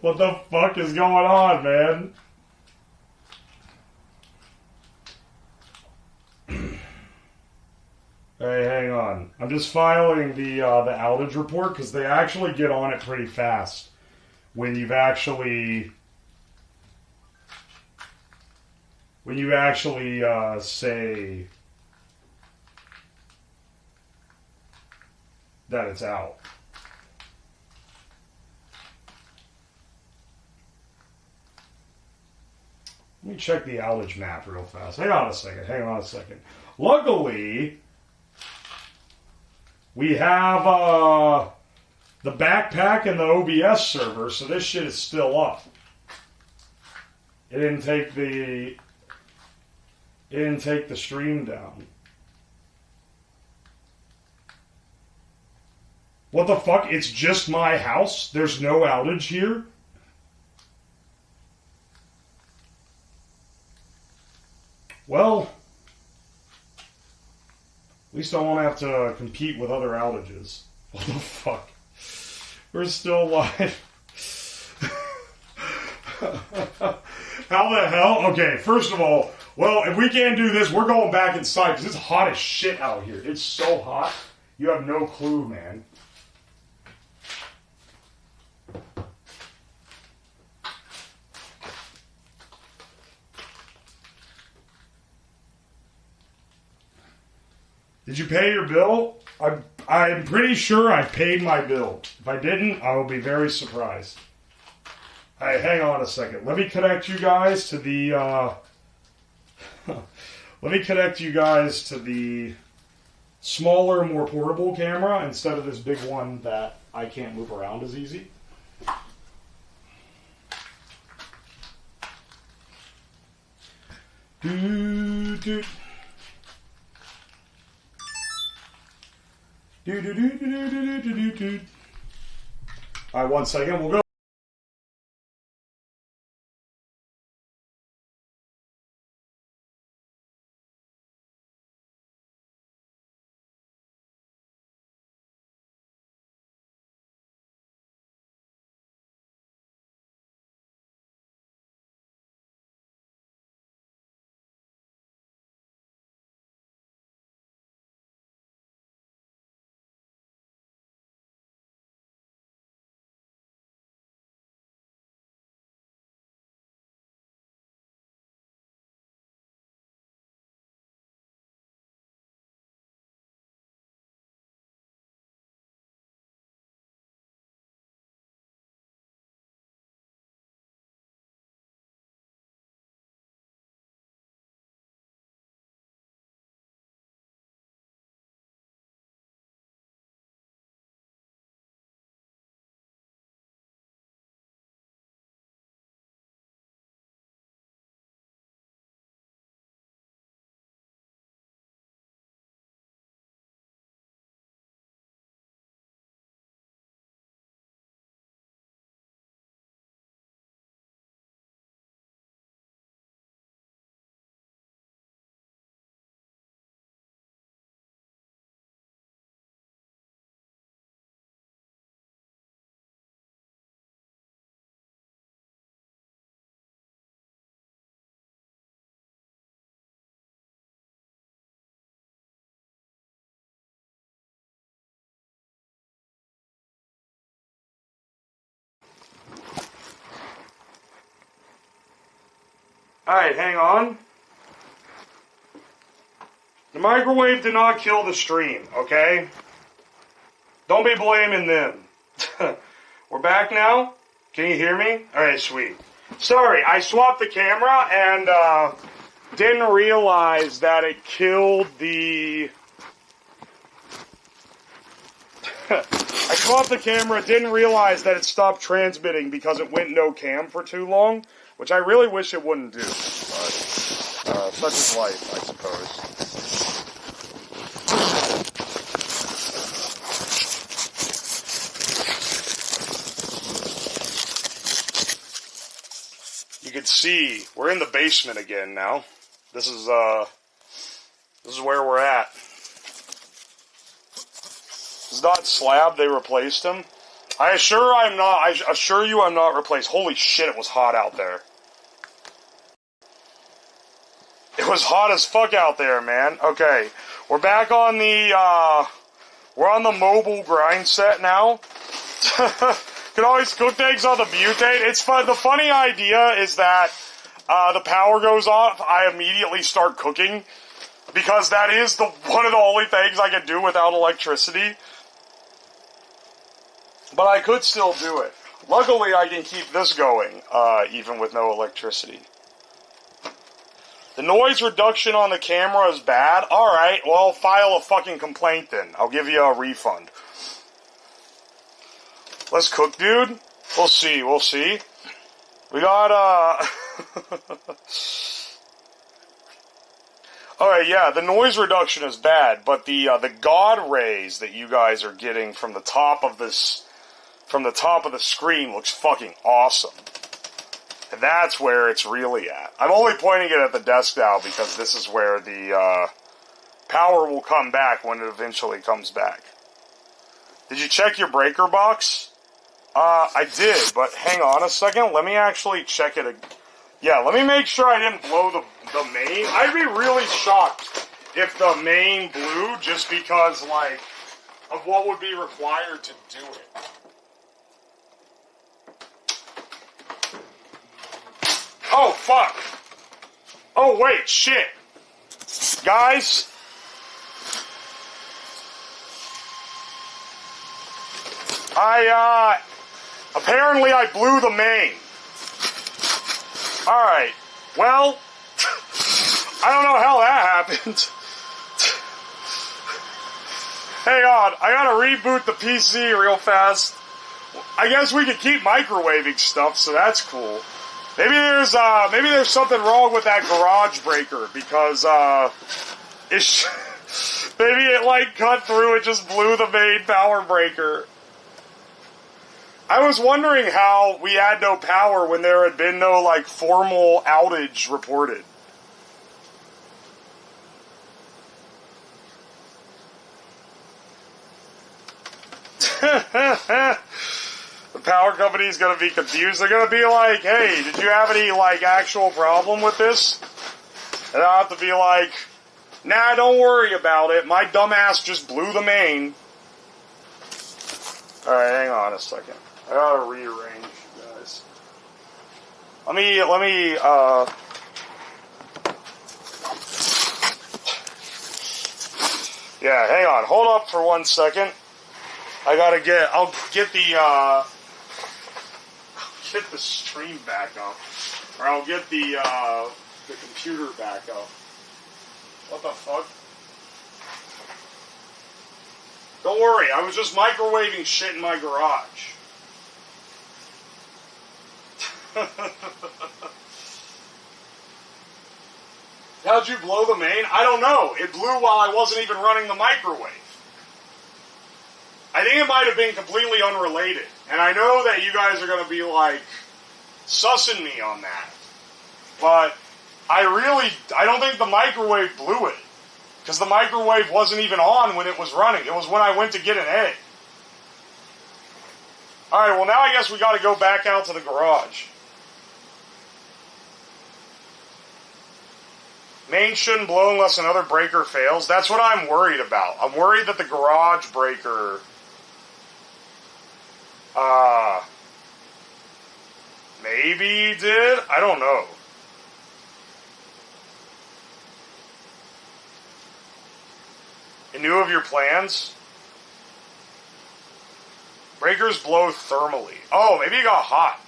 What the fuck is going on, man? Hey, hang on. I'm just filing the outage report because they actually get on it pretty fast when you actually say that it's out. Let me check the outage map real fast. Hang on a second. Luckily, we have the backpack and the OBS server, so this shit is still up. It didn't take the stream down. What the fuck? It's just my house? There's no outage here? Well, at least I won't have to compete with other outages. What the fuck? We're still live. How the hell? Okay, first of all, well, if we can't do this, we're going back inside because it's hot as shit out here. It's so hot. You have no clue, man. Did you pay your bill? I'm pretty sure I paid my bill. If I didn't, I will be very surprised. Hey, hang on a second. Let me connect you guys to the smaller, more portable camera instead of this big one that I can't move around as easy. Do do. All right, 1 second. We'll go. Alright, hang on. The microwave did not kill the stream, okay? Don't be blaming them. We're back now? Can you hear me? Alright, sweet. Sorry, I swapped the camera and didn't realize that it killed the... I swapped the camera, didn't realize that it stopped transmitting because it went no cam for too long, which I really wish it wouldn't do. But, such is life, I suppose. You can see, we're in the basement again now. This is where we're at. It's not Slab, they replaced him. I assure you I'm not replaced. Holy shit, it was hot out there. It was hot as fuck out there, man. Okay, we're back on the, we're on the mobile grind set now. Can always cook eggs on the butane. It's fun. The funny idea is that, the power goes off, I immediately start cooking. Because that is one of the only things I can do without electricity. But I could still do it. Luckily, I can keep this going, even with no electricity. The noise reduction on the camera is bad? Alright, well, file a fucking complaint then. I'll give you a refund. Let's cook, dude. We'll see, we'll see. We got, Alright, yeah, the noise reduction is bad, but the God rays that you guys are getting from the top of this... from the top of the screen looks fucking awesome. And that's where it's really at. I'm only pointing it at the desk now because this is where the power will come back when it eventually comes back. Did you check your breaker box? I did, but hang on a second. Let me actually check it. Yeah, let me make sure I didn't blow the main. I'd be really shocked if the main blew just because, like, of what would be required to do it. Oh, fuck. Oh, wait, shit. Guys. Apparently I blew the main. Alright. Well, I don't know how that happened. Hang on, I gotta reboot the PC real fast. I guess we could keep microwaving stuff, so that's cool. Maybe there's something wrong with that garage breaker because maybe it like cut through and just blew the main power breaker. I was wondering how we had no power when there had been no like formal outage reported. The power company's gonna be confused. They're gonna be like, hey, did you have any, like, actual problem with this? And I'll have to be like, nah, don't worry about it. My dumbass just blew the main. Alright, hang on a second. I gotta rearrange, guys. Let me, yeah, hang on. Hold up for 1 second. I'll get the stream back up. Or I'll get the computer back up. What the fuck? Don't worry, I was just microwaving shit in my garage. How'd you blow the main? I don't know. It blew while I wasn't even running the microwave. I think it might have been completely unrelated. And I know that you guys are going to be, like, sussing me on that. But I don't think the microwave blew it. Because the microwave wasn't even on when it was running. It was when I went to get an egg. Alright, well now I guess we got to go back out to the garage. Main shouldn't blow unless another breaker fails. That's what I'm worried about. I'm worried that the garage breaker... maybe did? I don't know. It knew of your plans? Breakers blow thermally. Oh, maybe it got hot.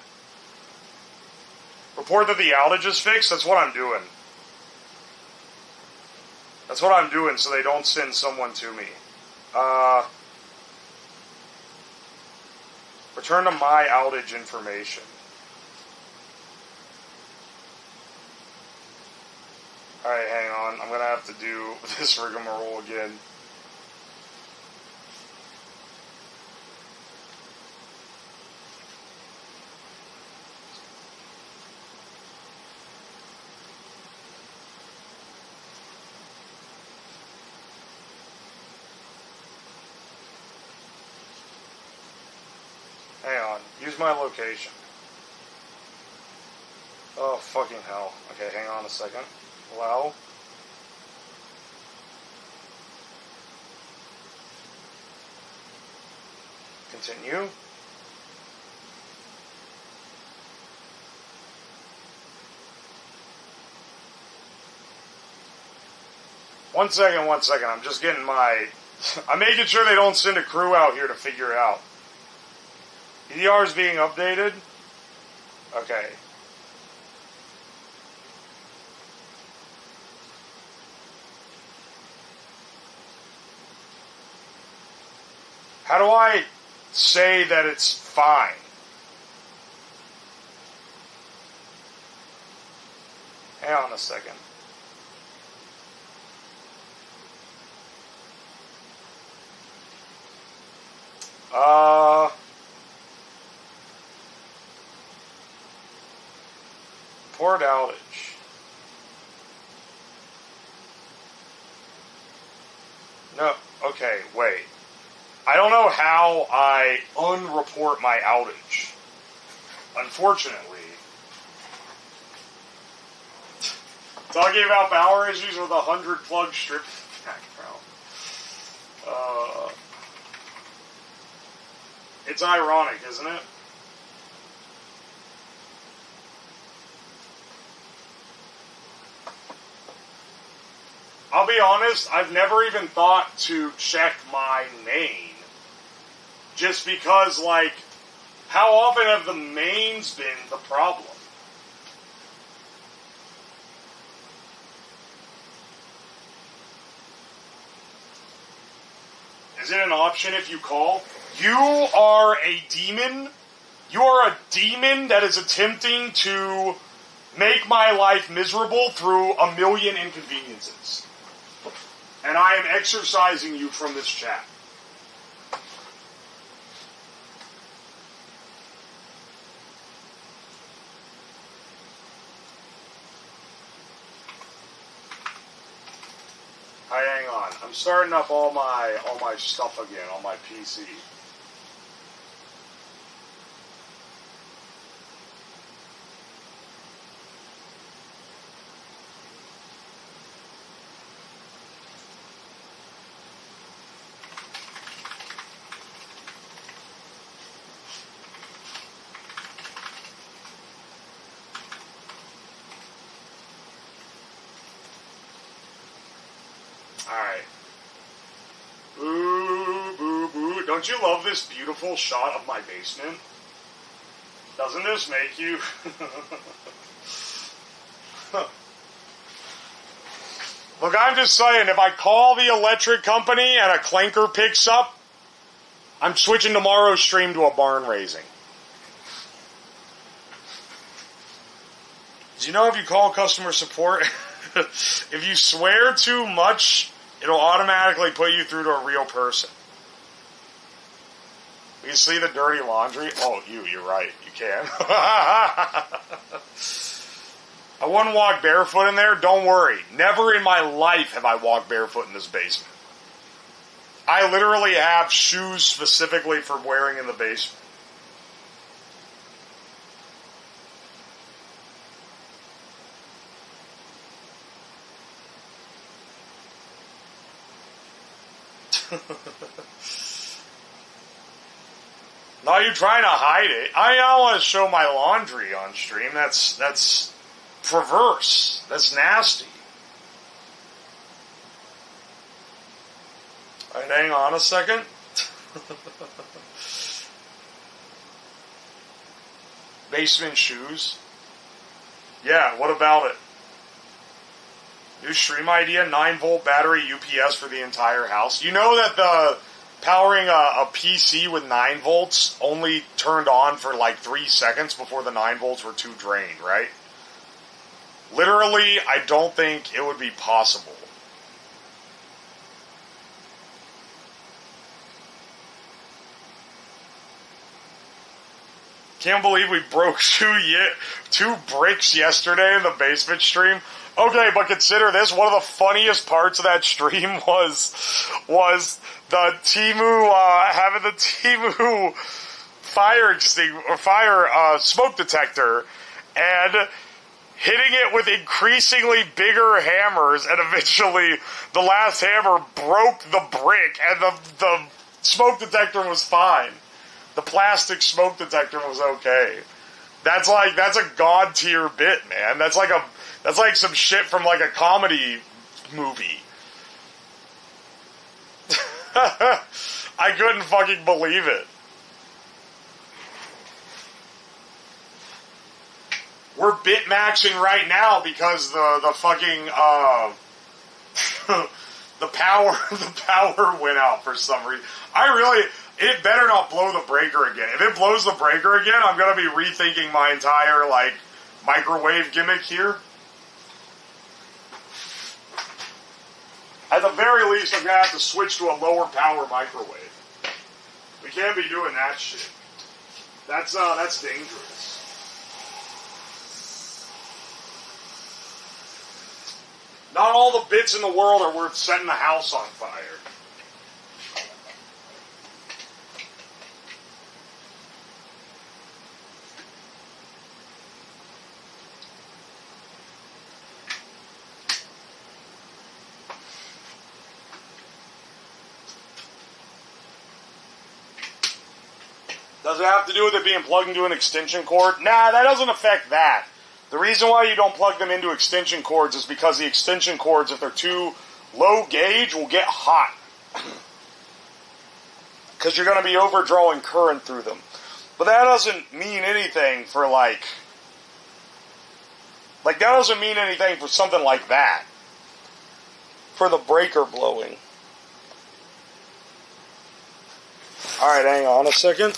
Report that the outage is fixed? That's what I'm doing. That's what I'm doing so they don't send someone to me. Return to my outage information. Alright, hang on. I'm gonna have to do this rigmarole again. Hang on. Use my location. Oh, fucking hell. Okay, hang on a second. Allow. Continue. One second. I'm just getting my... I'm making sure they don't send a crew out here to figure it out. EDR is being updated? Okay. How do I say that it's fine? Hang on a second. Port outage. No, okay, wait. I don't know how I unreport my outage. Unfortunately. Talking about power issues with 100 plug strip background. It's ironic, isn't it? I'll be honest, I've never even thought to check my main. Just because, like, how often have the mains been the problem? Is it an option if you call? You are a demon? You are a demon that is attempting to make my life miserable through a million inconveniences. And I am exorcising you from this chat. Hang on. I'm starting up all my stuff again on my PC. Alright. Boo, boo, boo. Don't you love this beautiful shot of my basement? Doesn't this make you... Look, I'm just saying, if I call the electric company and a clanker picks up, I'm switching tomorrow's stream to a barn raising. Do you know if you call customer support, if you swear too much, it'll automatically put you through to a real person. You see the dirty laundry? Oh, you're right. You can. I wouldn't walk barefoot in there. Don't worry. Never in my life have I walked barefoot in this basement. I literally have shoes specifically for wearing in the basement. No, you're trying to hide it. I don't want to show my laundry on stream. That's perverse. That's nasty. Alright, hang on a second. Basement shoes. Yeah, what about it? New stream idea, 9-volt battery UPS for the entire house. You know that the powering a PC with 9 volts only turned on for like 3 seconds before the 9 volts were too drained, right? Literally, I don't think it would be possible. Can't believe we broke two bricks yesterday in the basement stream. Okay, but consider this. One of the funniest parts of that stream was the Temu, having the Temu fire smoke detector and hitting it with increasingly bigger hammers, and eventually the last hammer broke the brick and the smoke detector was fine. The plastic smoke detector was okay. That's a god tier bit, man. That's like some shit from like a comedy movie. I couldn't fucking believe it. We're bitmaxing right now because the fucking the power went out for some reason. It better not blow the breaker again. If it blows the breaker again, I'm gonna be rethinking my entire like microwave gimmick here. At the very least, I'm gonna have to switch to a lower power microwave. We can't be doing that shit. That's dangerous. Not all the bits in the world are worth setting the house on fire. Does it have to do with it being plugged into an extension cord? Nah, that doesn't affect that. The reason why you don't plug them into extension cords is because the extension cords, if they're too low gauge, will get hot. Because you're going to be overdrawing current through them. But that doesn't mean anything for that doesn't mean anything for something like that. For the breaker blowing. Alright, hang on a second.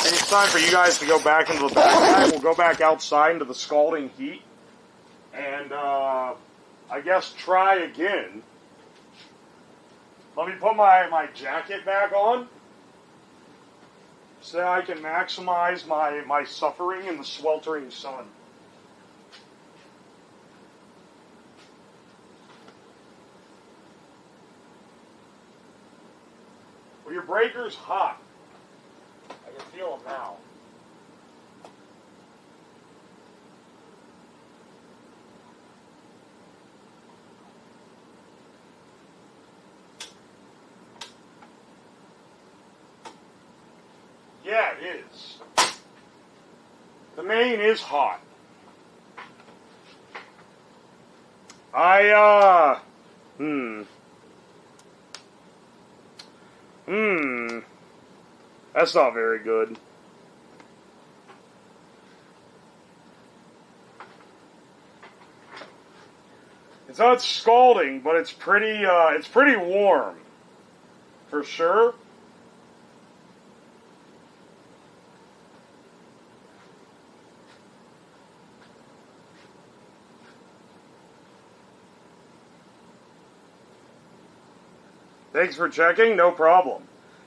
It's time for you guys to go back into the backpack. We'll go back outside into the scalding heat. And, I guess try again. Let me put my jacket back on. So I can maximize my suffering in the sweltering sun. Well, your breaker's hot. I can feel them now. Yeah, it is. The main is hot. That's not very good. It's not scalding, but it's pretty warm. For sure. Thanks for checking. No problem.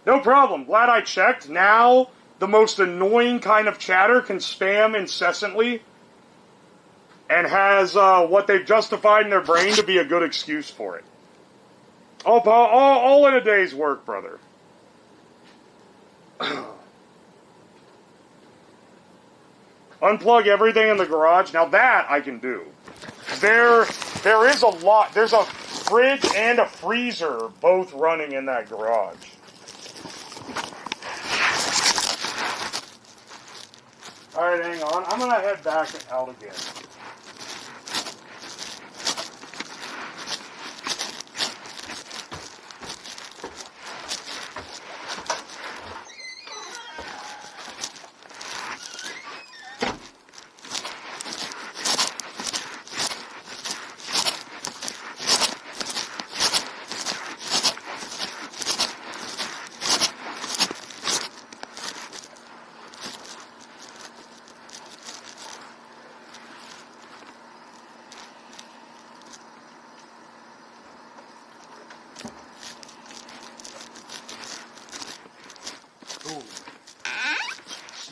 No problem. Glad I checked. Now, the most annoying kind of chatter can spam incessantly and has what they've justified in their brain to be a good excuse for it. All in a day's work, brother. Unplug everything in the garage. Now that I can do. There is a lot. There's a fridge and a freezer both running in that garage. Alright, hang on. I'm going to head back out again.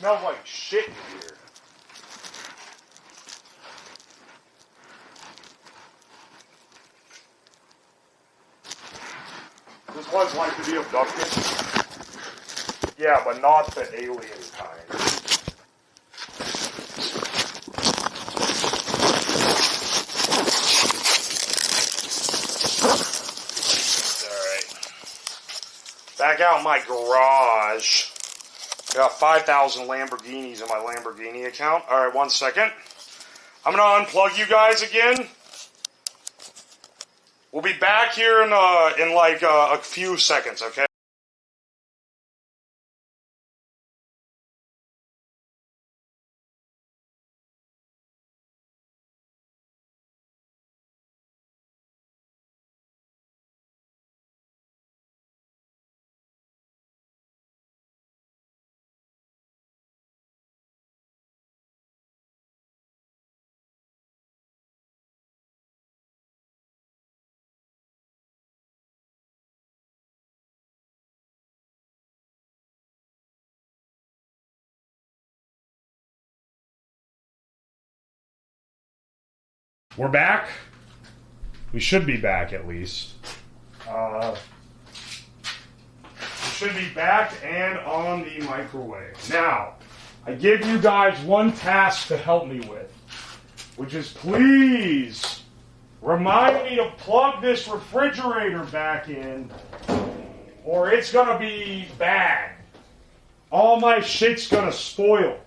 smells like shit in here. This one's like to be abducted. Yeah, but not the alien kind. Alright. Back out my garage. Got 5,000 Lamborghinis in my Lamborghini account. Alright, 1 second. I'm gonna unplug you guys again. We'll be back here in like a few seconds, okay? We're back. We should be back at least. We should be back and on the microwave. Now, I give you guys one task to help me with, which is please remind me to plug this refrigerator back in, or it's gonna be bad. All my shit's gonna spoil.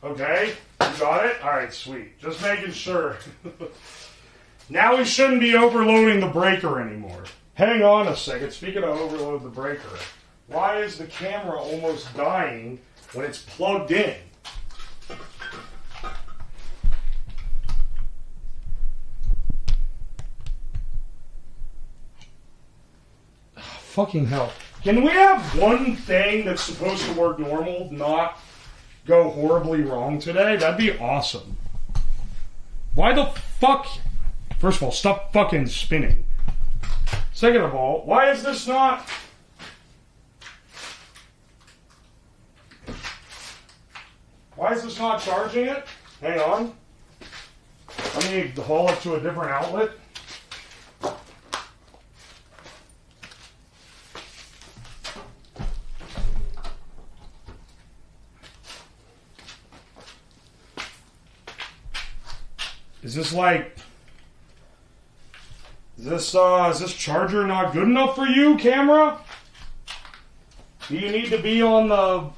Okay, you got it? Alright, sweet. Just making sure. Now we shouldn't be overloading the breaker anymore. Hang on a second. Speaking of overload the breaker, why is the camera almost dying when it's plugged in? Fucking hell. Can we have one thing that's supposed to work normal not go horribly wrong today? That'd be awesome. Why the fuck? First of all, stop fucking spinning. Second of all, why is this not... Why is this not charging it? Hang on. Let me haul it to a different outlet. Is this like... Is this charger not good enough for you, camera? Do you need to be on the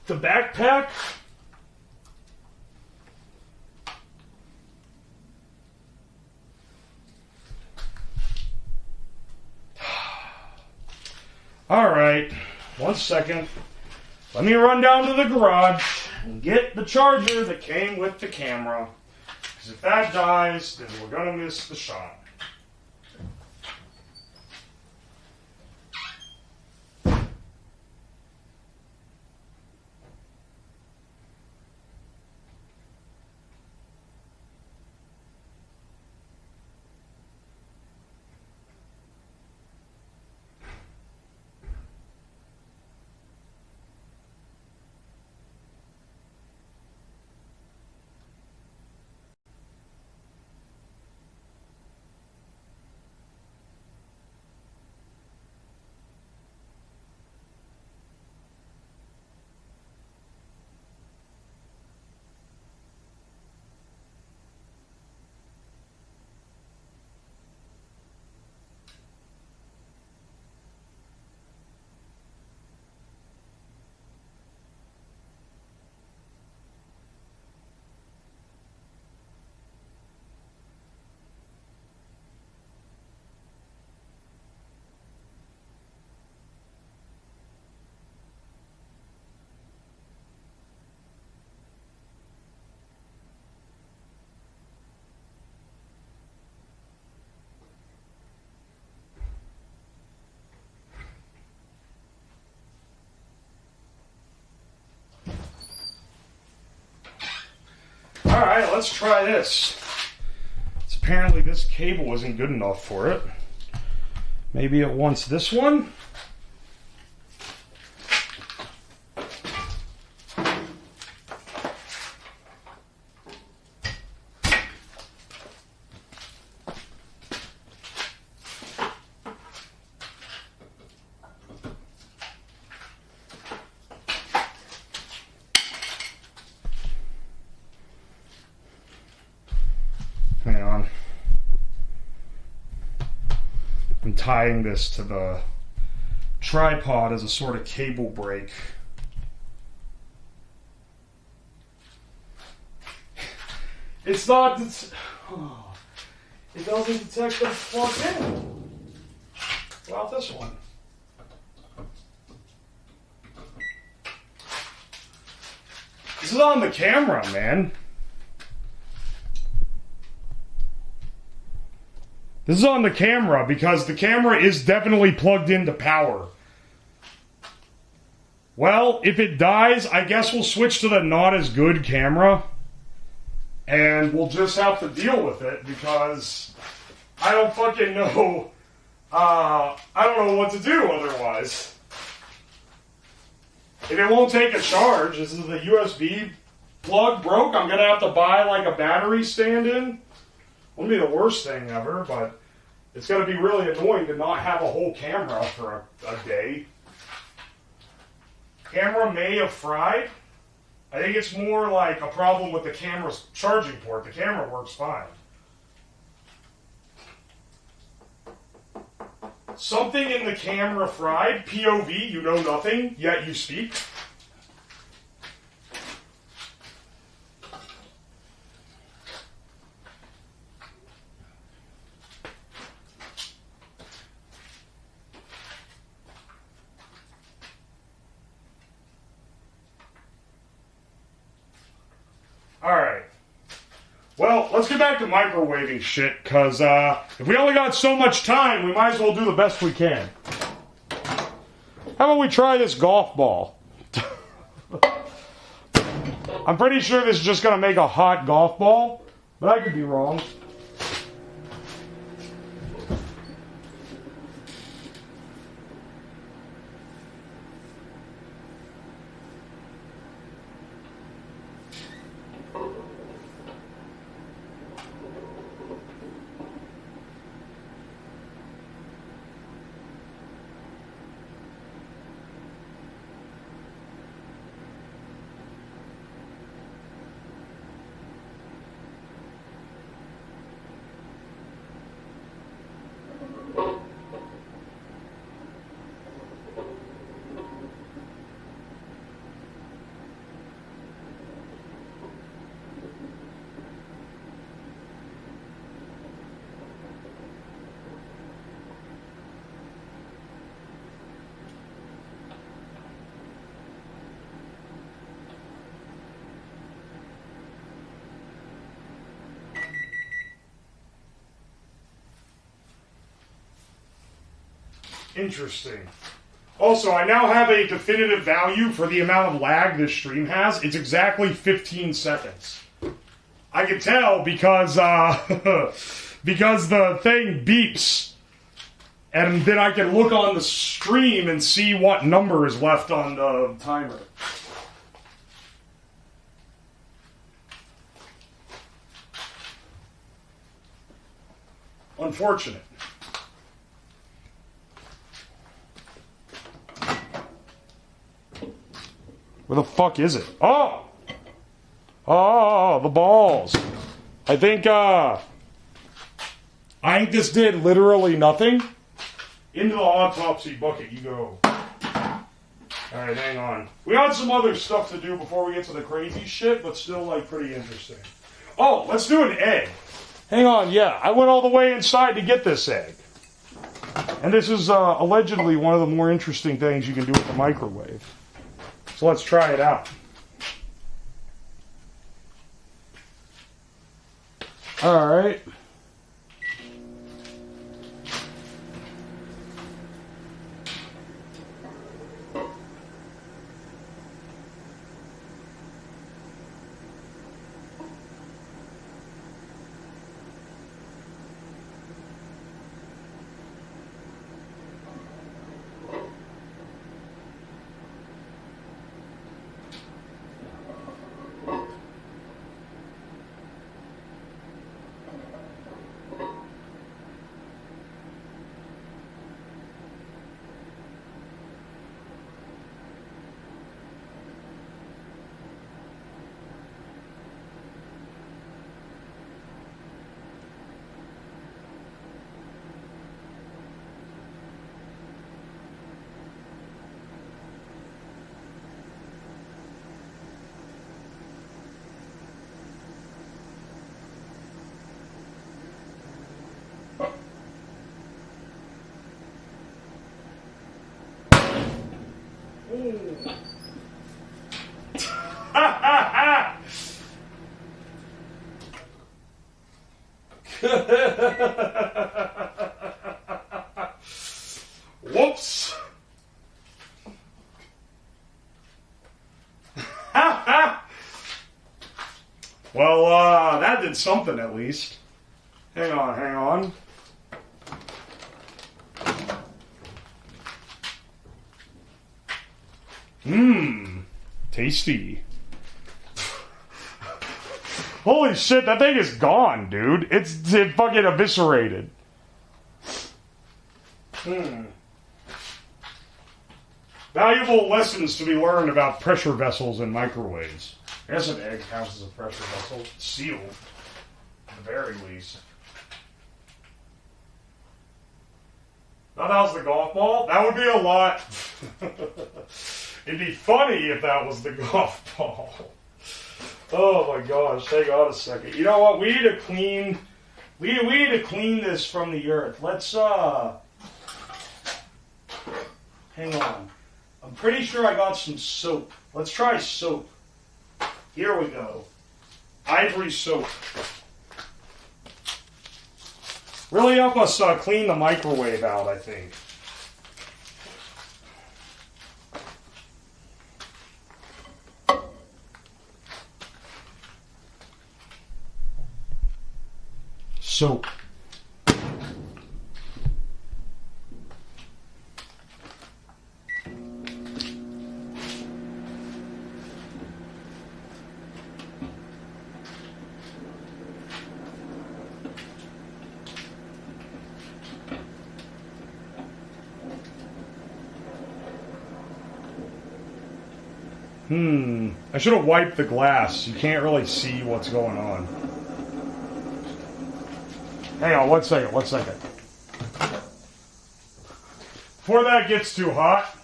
backpack? Alright, 1 second. Let me run down to the garage and get the charger that came with the camera. Because if that dies, then we're going to miss the shot. Alright, let's try this. Apparently this cable isn't good enough for it. Maybe it wants this one? Hang on. I'm tying this to the tripod as a sort of cable break. It's not. It doesn't detect the plug in. What about this one? This is on the camera, man. This is on the camera because the camera is definitely plugged into power. Well, if it dies, I guess we'll switch to the not as good camera. And we'll just have to deal with it because I don't fucking know. I don't know what to do otherwise. If it won't take a charge, this is the USB plug broke. I'm going to have to buy like a battery stand-in. Wouldn't be the worst thing ever, but it's going to be really annoying to not have a whole camera for a day. Camera may have fried. I think it's more like a problem with the camera's charging port. The camera works fine. Something in the camera fried. POV, you know nothing, yet you speak. Alright. Well, let's get back to microwaving shit, because if we only got so much time, we might as well do the best we can. How about we try this golf ball? I'm pretty sure this is just going to make a hot golf ball, but I could be wrong. Interesting. Also, I now have a definitive value for the amount of lag this stream has. It's exactly 15 seconds. I can tell because because the thing beeps. And then I can look on the stream and see what number is left on the timer. Unfortunate. Where the fuck is it? Oh! Oh, the balls. I think this did literally nothing. Into the autopsy bucket you go. Alright, hang on. We got some other stuff to do before we get to the crazy shit, but still, like, pretty interesting. Oh, let's do an egg. Hang on, yeah. I went all the way inside to get this egg. And this is allegedly one of the more interesting things you can do with the microwave. So let's try it out. All right. Whoops. Well, that did something at least. Hang on, hang on. Mmm, tasty. Holy shit, that thing is gone, dude. It fucking eviscerated. Valuable lessons to be learned about pressure vessels and microwaves. I guess an egg counts as a pressure vessel. Sealed, at the very least. Thought that was the golf ball? That would be a lot. It'd be funny if that was the golf ball. Oh my gosh, hang on a second. You know what? We need to clean this from the earth. Let's hang on. I'm pretty sure I got some soap. Let's try soap. Here we go. Ivory soap. Really help us clean the microwave out, I think. Soap. I should have wiped the glass. You can't really see what's going on. Hang on, 1 second, 1 second. Before that gets too hot.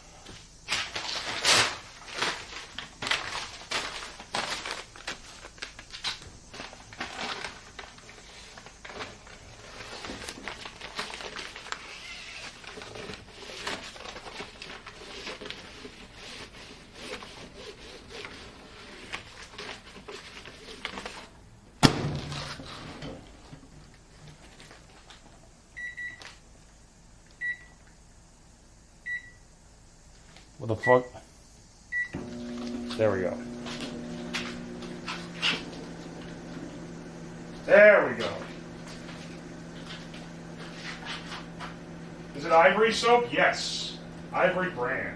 What the fuck? There we go. There we go. Is it Ivory soap? Yes. Ivory brand.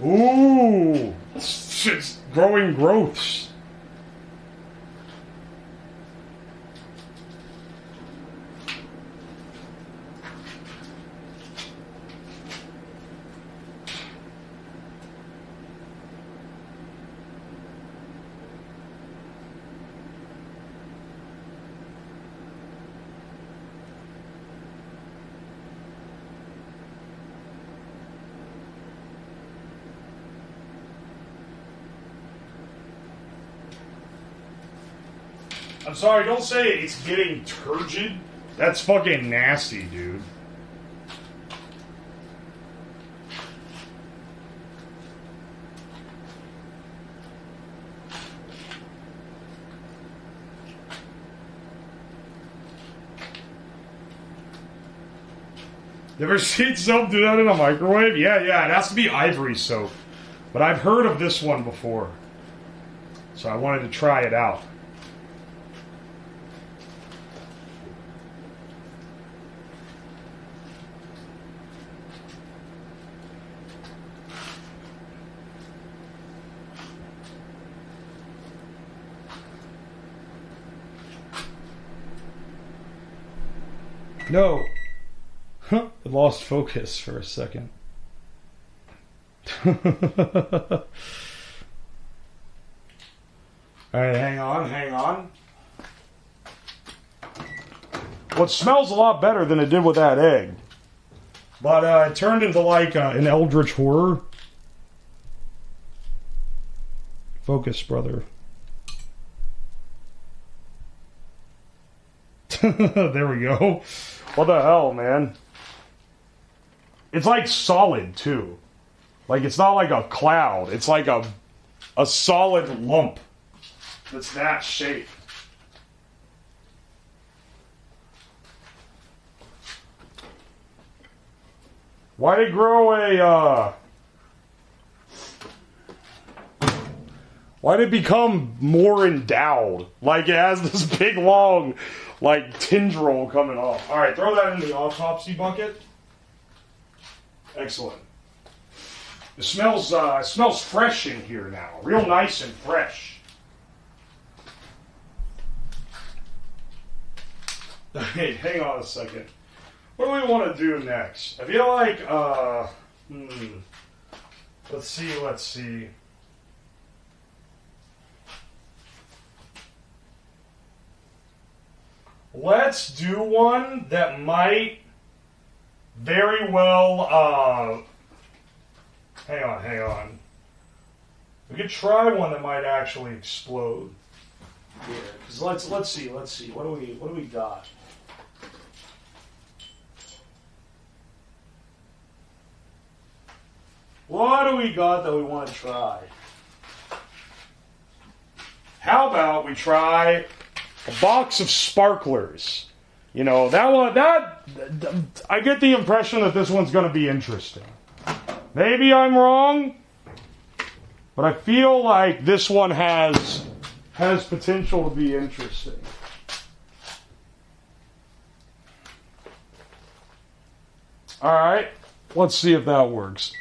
Ooh, it's growing growths. I'm sorry, don't say it's getting turgid. That's fucking nasty, dude. You ever seen soap do that in a microwave? Yeah, it has to be Ivory soap. But I've heard of this one before. So I wanted to try it out. No. Huh, it lost focus for a second. Alright, hang on. what smells a lot better than it did with that egg. But it turned into like an eldritch horror. Focus, brother. There we go. What the hell, man? It's like solid, too. Like, it's not like a cloud. It's like a solid lump that's that shape. Why'd it grow a, why'd it become more endowed? Like, it has this big, long, like, tendril coming off. Alright, throw that in the autopsy bucket. Excellent. It smells fresh in here now. Real nice and fresh. Hey, hang on a second. What do we want to do next? I feel like, let's see. Let's do one that might very well, hang on. We could try one that might actually explode. Yeah, because let's see. What do we got? What do we got that we want to try? How about we try a box of sparklers? You know, I get the impression that this one's going to be interesting. Maybe I'm wrong, but I feel like this one has potential to be interesting. All right, let's see if that works.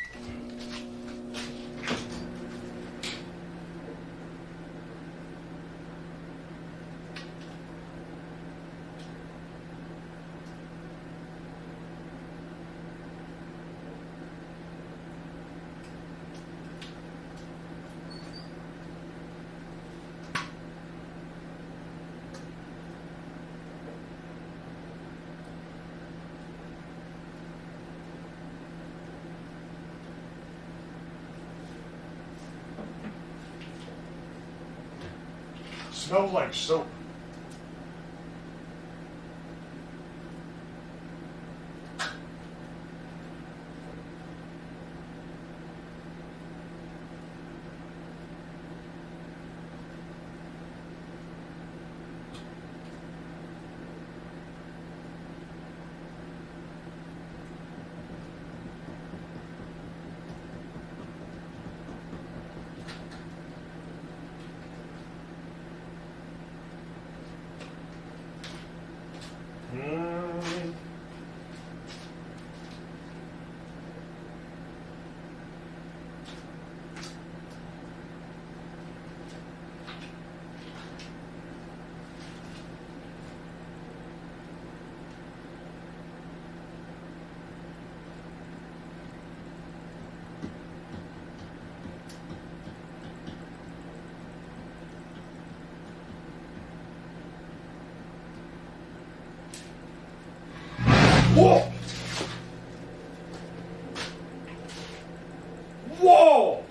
Smells like soap. Whoa! Whoa!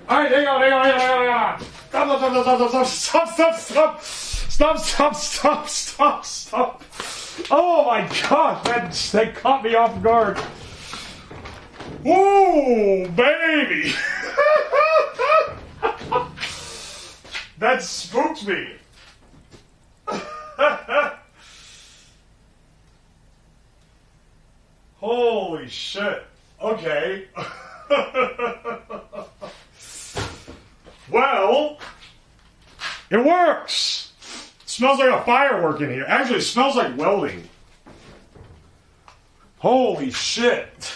Alright, hang on. Stop. Oh my gosh, that caught me off guard. Ooh, baby! That spooked me. Holy shit. Okay. Well, it works. It smells like a firework in here. Actually, it smells like welding. Holy shit.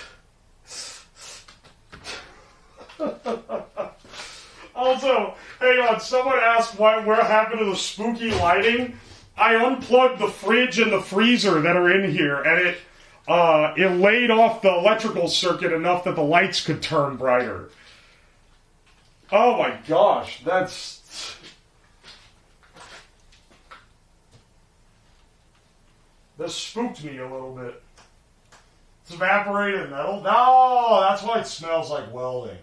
Also, hang on, someone asked what happened to the spooky lighting. I unplugged the fridge and the freezer that are in here, and it laid off the electrical circuit enough that the lights could turn brighter. Oh my gosh, that's... This spooked me a little bit. It's evaporated metal? No, that's why it smells like welding.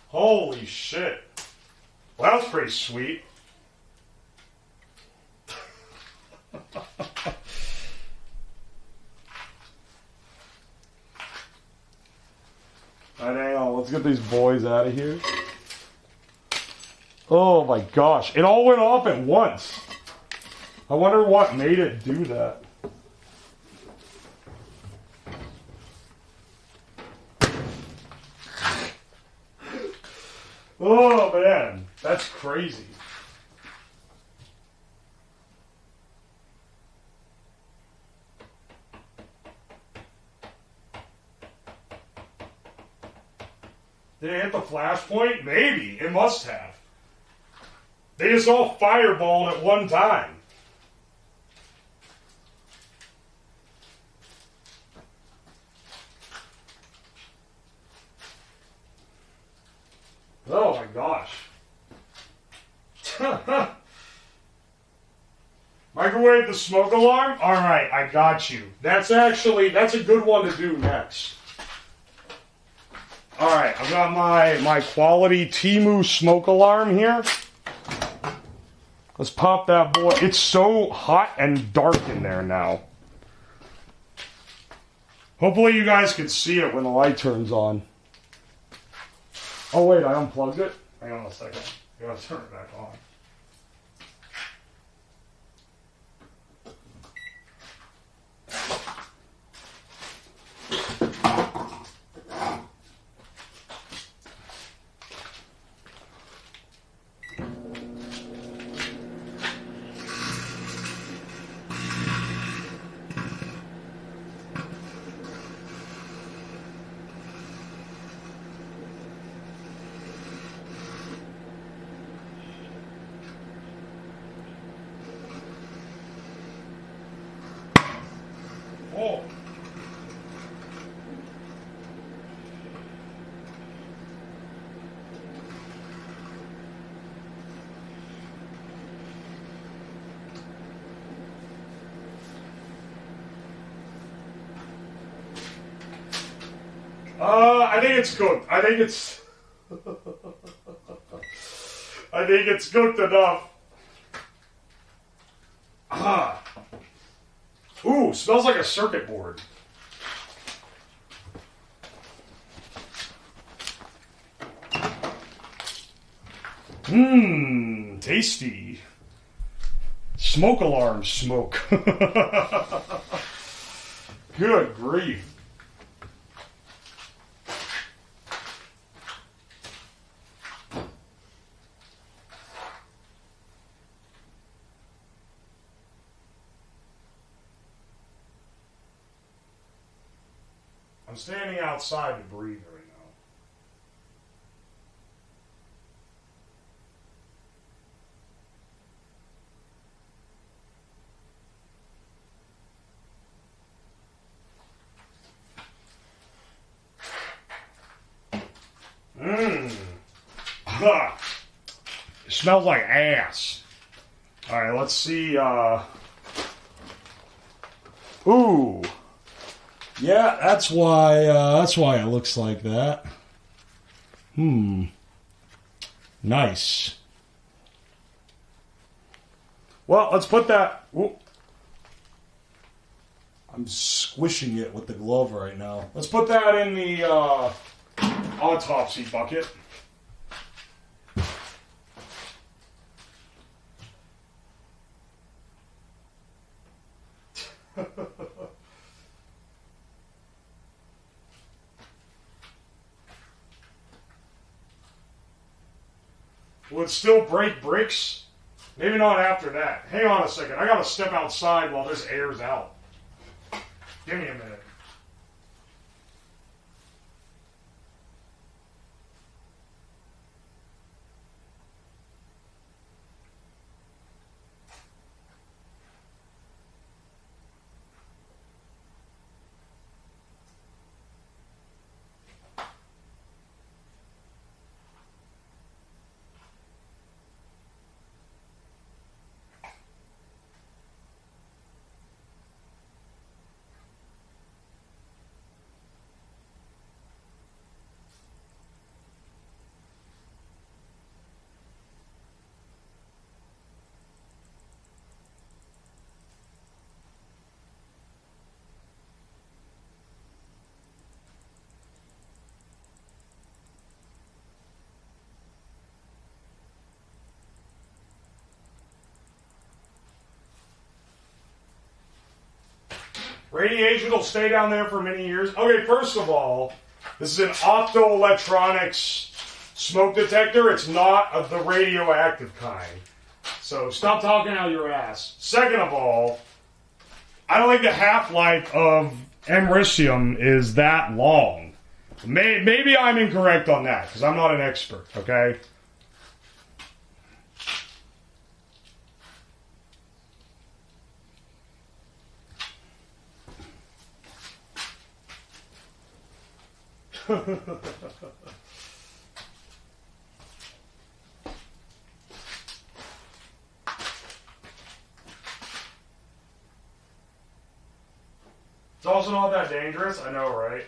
Holy shit. Well, that was pretty sweet. Alright, hang on. Let's get these boys out of here. Oh my gosh. It all went off at once. I wonder what made it do that. Oh man, that's crazy. Did it hit the flash point? Maybe. It must have. They just all fireballed at one time. Oh my gosh. Microwave the smoke alarm? Alright, I got you. That's a good one to do next. Alright, I've got my quality Temu smoke alarm here. Let's pop that boy. It's so hot and dark in there now. Hopefully you guys can see it when the light turns on. Oh wait, I unplugged it? Hang on a second. I gotta turn it back on. Oh. I think it's cooked. I think it's I think it's cooked enough. Ah. Ooh, smells like a circuit board. Mmm, tasty. Smoke alarm smoke. Good grief. I'm standing outside to breathe right now. Mmm. It smells like ass. Alright, let's see. Ooh. Yeah, that's why it looks like that. Nice. Well, let's put that... Ooh. I'm squishing it with the glove right now. Let's put that in the autopsy bucket. Will it still break bricks? Maybe not after that. Hang on a second. I gotta step outside while this air's out. Give me a minute. Radiation will stay down there for many years. Okay, first of all, this is an optoelectronics smoke detector. It's not of the radioactive kind. So stop talking out your ass. Second of all, I don't think the half-life of americium is that long. Maybe I'm incorrect on that, because I'm not an expert, okay? It's also not that dangerous, I know, right?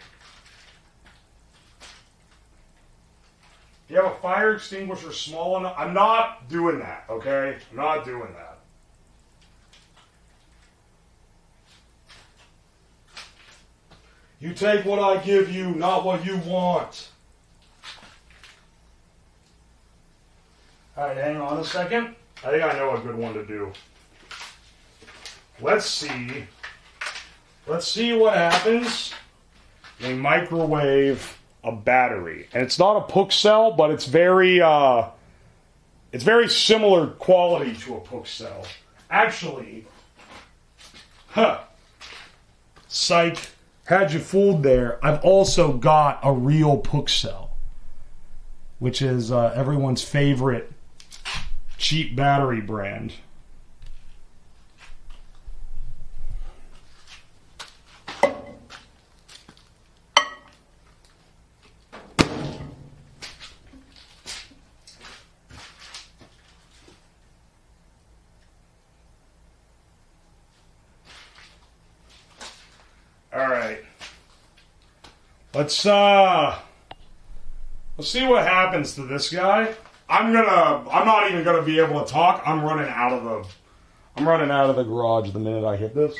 You have a fire extinguisher small enough. I'm not doing that, okay? I'm not doing that. You take what I give you, not what you want. Alright, hang on a second. I think I know a good one to do. Let's see. Let's see what happens when we microwave a battery. And it's not a Puck cell, but it's very similar quality to a Puck cell. Actually, psych, had you fooled there. I've also got a real Puck cell, which is everyone's favorite cheap battery brand. Let's see what happens to this guy. I'm not even gonna be able to talk. I'm running out of the garage the minute I hit this.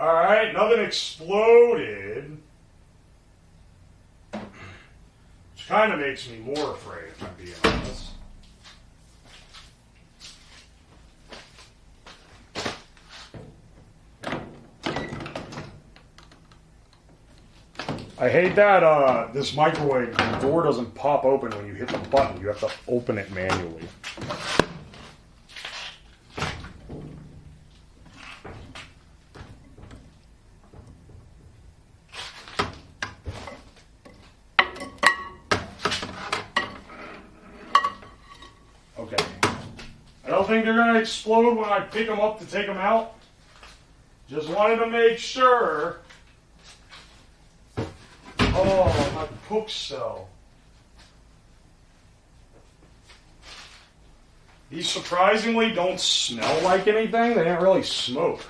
Alright, nothing exploded. Which kind of makes me more afraid, if I'm being honest. I hate that this microwave door doesn't pop open when you hit the button. You have to open it manually. think they're gonna explode when I pick them up to take them out? Just wanted to make sure. Oh, my cook cell. These surprisingly don't smell like anything. They didn't really smoke.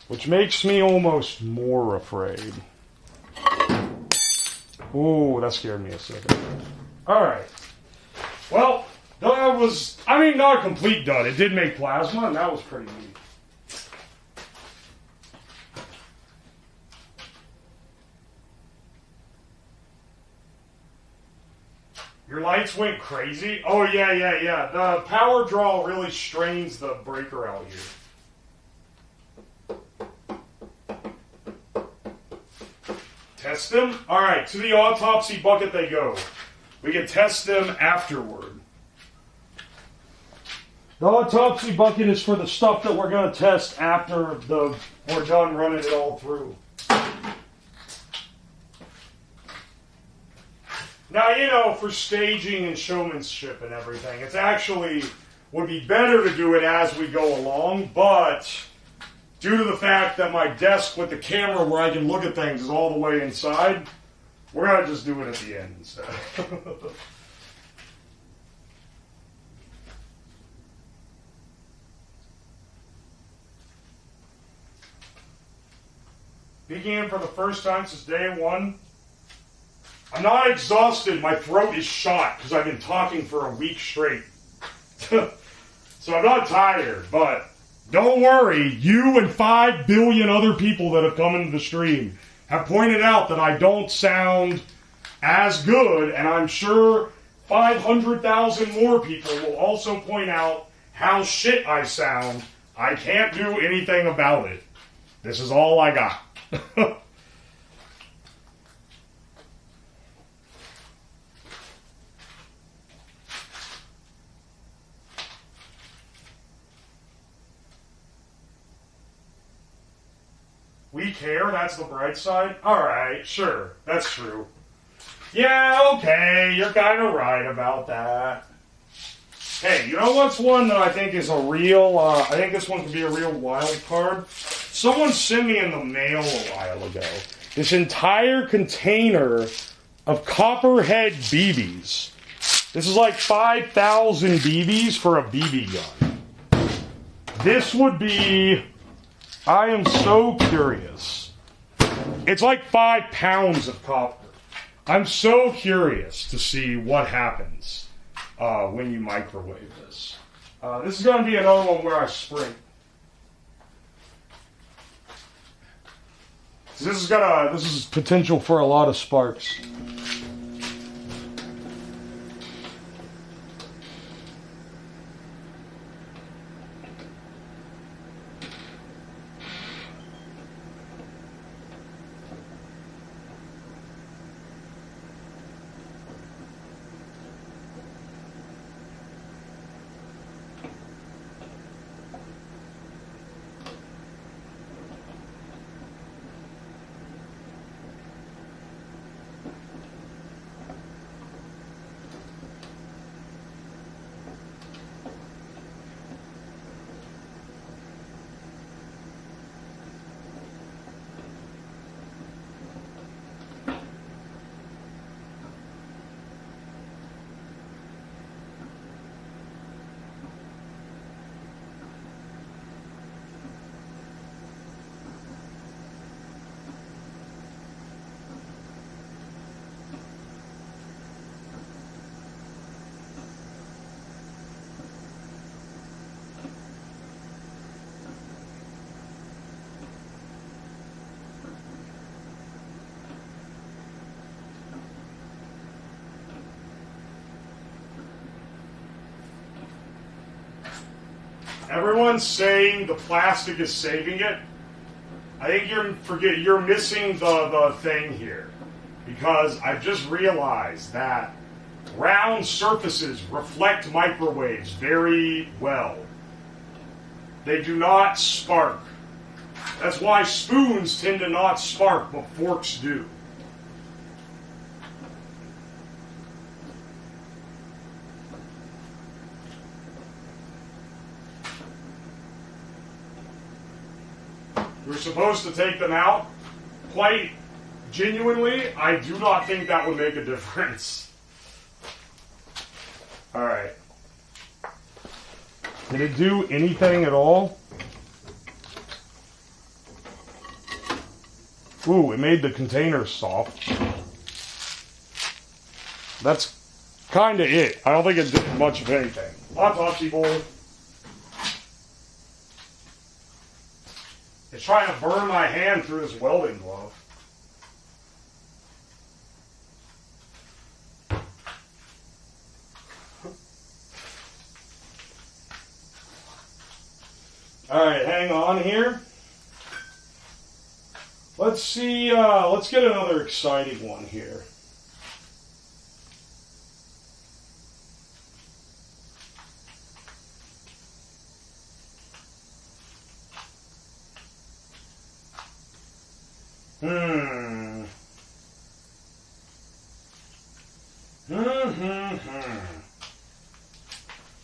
Which makes me almost more afraid. Ooh, that scared me a second. Alright. Well, that was, not a complete dud. It did make plasma, and that was pretty neat. Your lights went crazy? Oh, yeah. The power draw really strains the breaker out here. Test them? Alright, to the autopsy bucket they go. We can test them afterward. The autopsy bucket is for the stuff that we're going to test after we're done running it all through. Now, for staging and showmanship and everything, it's actually would be better to do it as we go along, but due to the fact that my desk with the camera where I can look at things is all the way inside, we're going to just do it at the end instead. Peeking in for the first time since day one. I'm not exhausted. My throat is shot because I've been talking for a week straight. So I'm not tired, but don't worry. You and 5 billion other people that have come into the stream have pointed out that I don't sound as good, and I'm sure 500,000 more people will also point out how shit I sound. I can't do anything about it. This is all I got. We care, that's the bright side? Alright, sure, that's true. Yeah, okay, you're kind of right about that. Hey, you know what's one that I think is a real, I think this one could be a real wild card? Someone sent me in the mail a while ago this entire container of copperhead BBs. This is like 5,000 BBs for a BB gun. This would be... I am so curious. It's like 5 pounds of copper. I'm so curious to see what happens when you microwave this. This is going to be another one where I sprint. This is potential for a lot of sparks. Everyone's saying the plastic is saving it. I think you're missing the thing here. Because I've just realized that round surfaces reflect microwaves very well. They do not spark. That's why spoons tend to not spark, but forks do. You're supposed to take them out. Quite genuinely, I do not think that would make a difference. Alright. Did it do anything at all? Ooh, it made the container soft. That's kind of it. I don't think it did much of anything. Autopsy board. It's trying to burn my hand through this welding glove. Alright, hang on here. Let's see, let's get another exciting one here.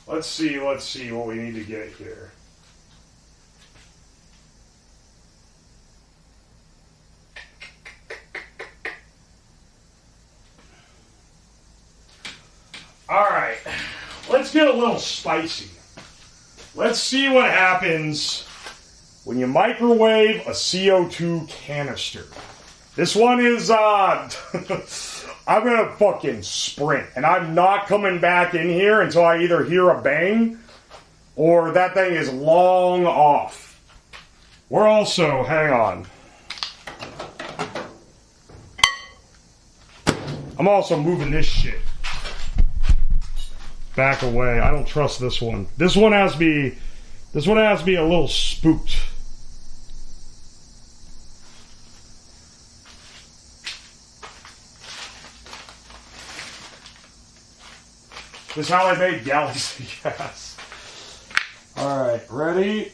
Let's see what we need to get here. Alright, let's get a little spicy. Let's see what happens when you microwave a CO2 canister. This one is, I'm gonna fucking sprint, and I'm not coming back in here until I either hear a bang or that thing is long off. We're also, hang on. I'm also moving this shit back away. I don't trust this one. This one has me a little spooked. This is how I made galaxy gas. Alright, ready?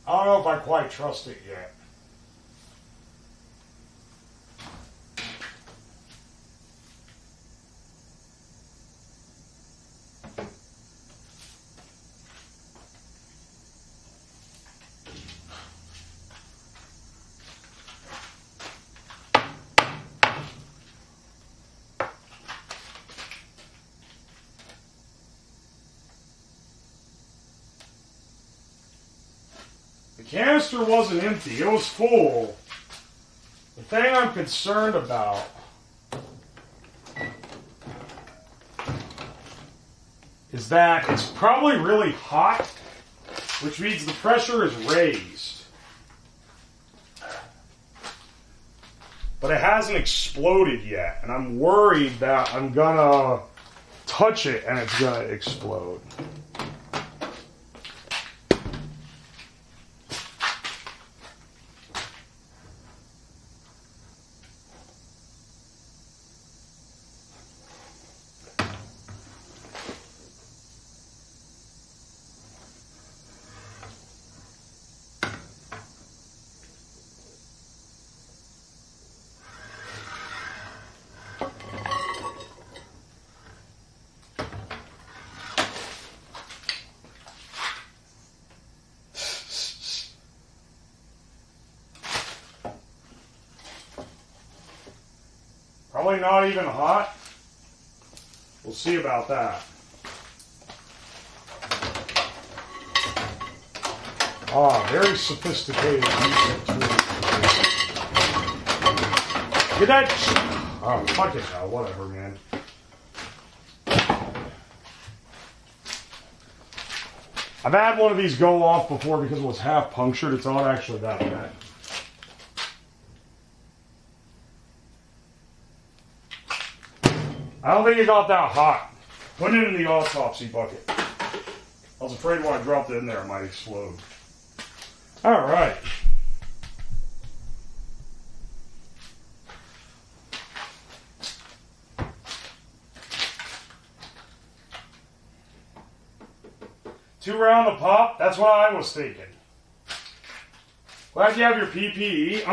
I don't know if I quite trust it yet. The canister wasn't empty, it was full. The thing I'm concerned about is that it's probably really hot, which means the pressure is raised. But it hasn't exploded yet, and I'm worried that I'm gonna touch it and it's gonna explode. Probably not even hot. We'll see about that. Ah, very sophisticated tool. Get that. Oh, fuck it now. Whatever, man. I've had one of these go off before because it was half punctured. It's not actually that bad. I don't think it got that hot. Put it in the autopsy bucket. I was afraid when I dropped it in there, it might explode. All right. $2 round a pop? That's what I was thinking. Glad you have your PPE.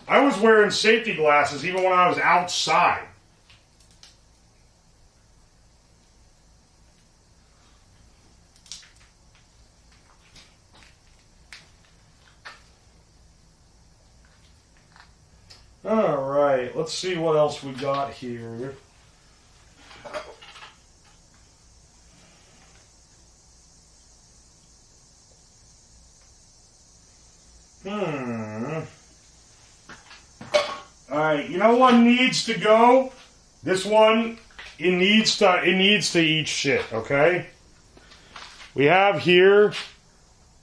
I was wearing safety glasses even when I was outside. All right, let's see what else we got here. All right, you know what needs to go? This one, it needs to eat shit, okay? We have here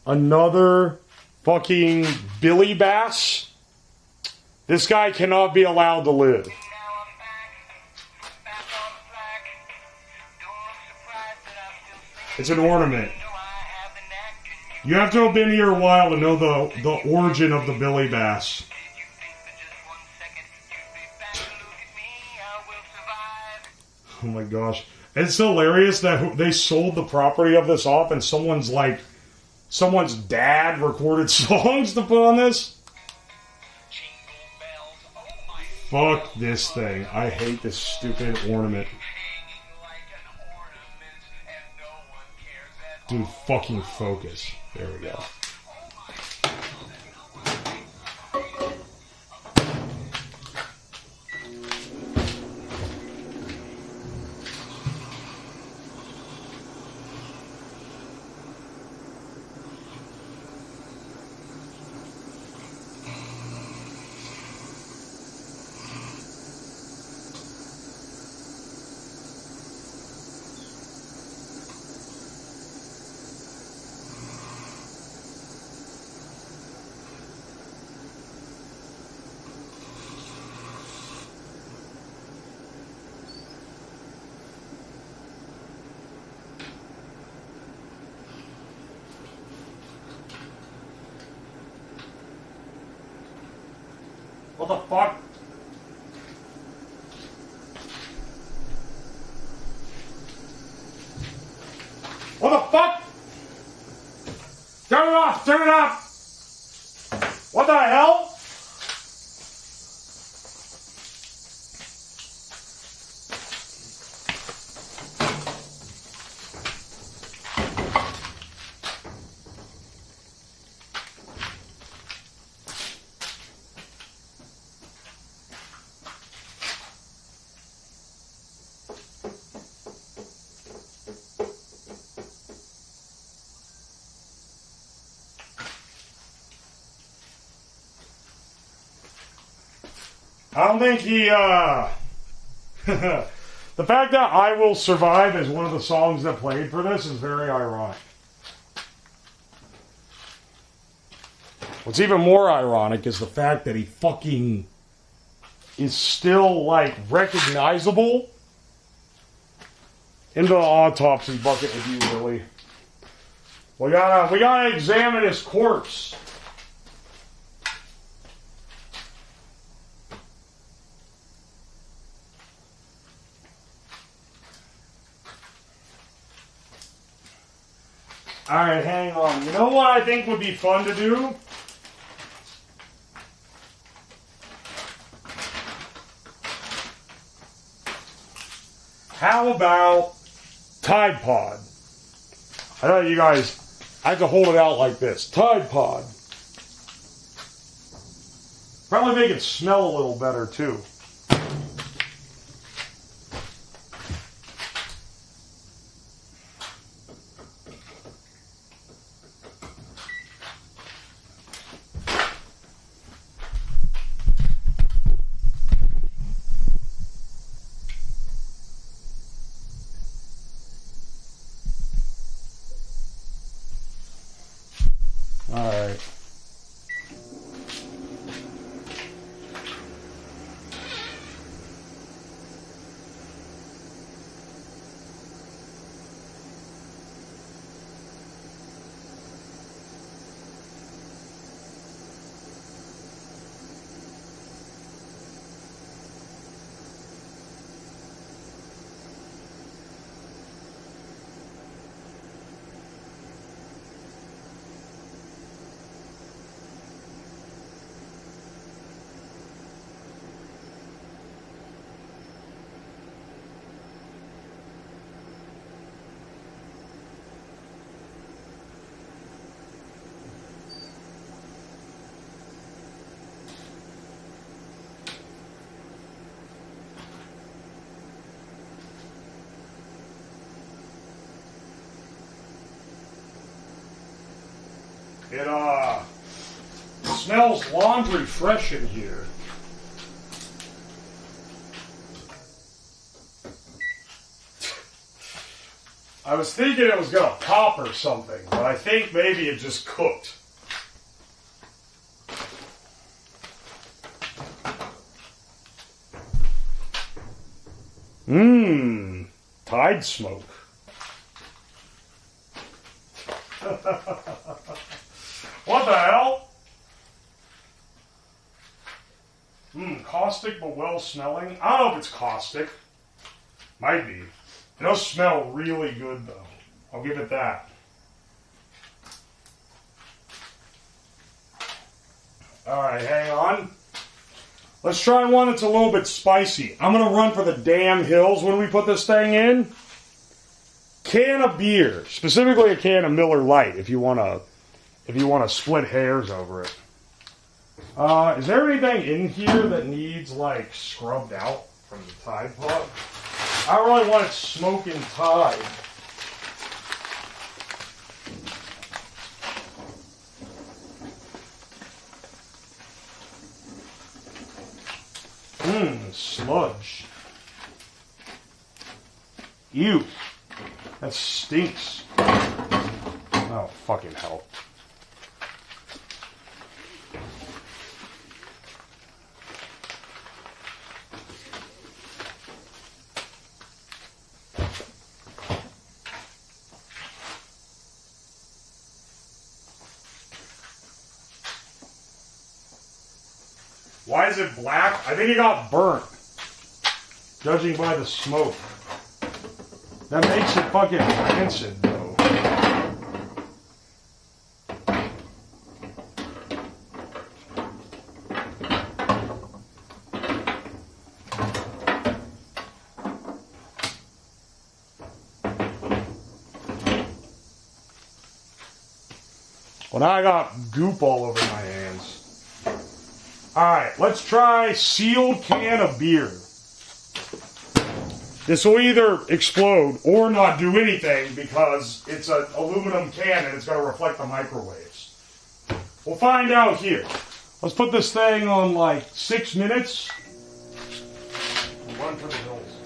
another fucking Billy Bass. This guy cannot be allowed to live. It's an ornament. You have to have been here a while to know the origin of the Billy Bass. Oh my gosh. It's hilarious that they sold the property of this off and someone's dad recorded songs to put on this. Fuck this thing. I hate this stupid ornament. Dude, fucking focus. There we go. What the fuck? What the fuck? Turn it off! off! Turn it off! What the hell? I don't think he, the fact that I Will Survive is one of the songs that played for this is very ironic. What's even more ironic is the fact that he fucking is still, like, recognizable into the autopsy bucket with you, Willie. We gotta examine his corpse. Alright, hang on. You know what I think would be fun to do? How about Tide Pod? I know you guys, I have to hold it out like this. Tide Pod. Probably make it smell a little better too. Alright. It smells laundry fresh in here. I was thinking it was gonna pop or something, but I think maybe it just cooked. Mmm, Tide smoke. What the hell? Caustic but well smelling. I don't know if it's caustic. Might be. It does smell really good though. I'll give it that. Alright, hang on. Let's try one that's a little bit spicy. I'm gonna run for the damn hills when we put this thing in. Can of beer. Specifically a can of Miller Lite if you wanna split hairs over it. Is there anything in here that needs, like, scrubbed out from the Tide Pod? I don't really want it smoking Tide. Sludge. Ew. That stinks. Oh, fucking hell. Why is it black? I think it got burnt. Judging by the smoke. That makes it fucking rancid, though. Well, now I got goop all over my hands. Alright, let's try sealed can of beer. This will either explode or not do anything because it's an aluminum can and it's going to reflect the microwaves. We'll find out here. Let's put this thing on like 6 minutes. Run for the hills.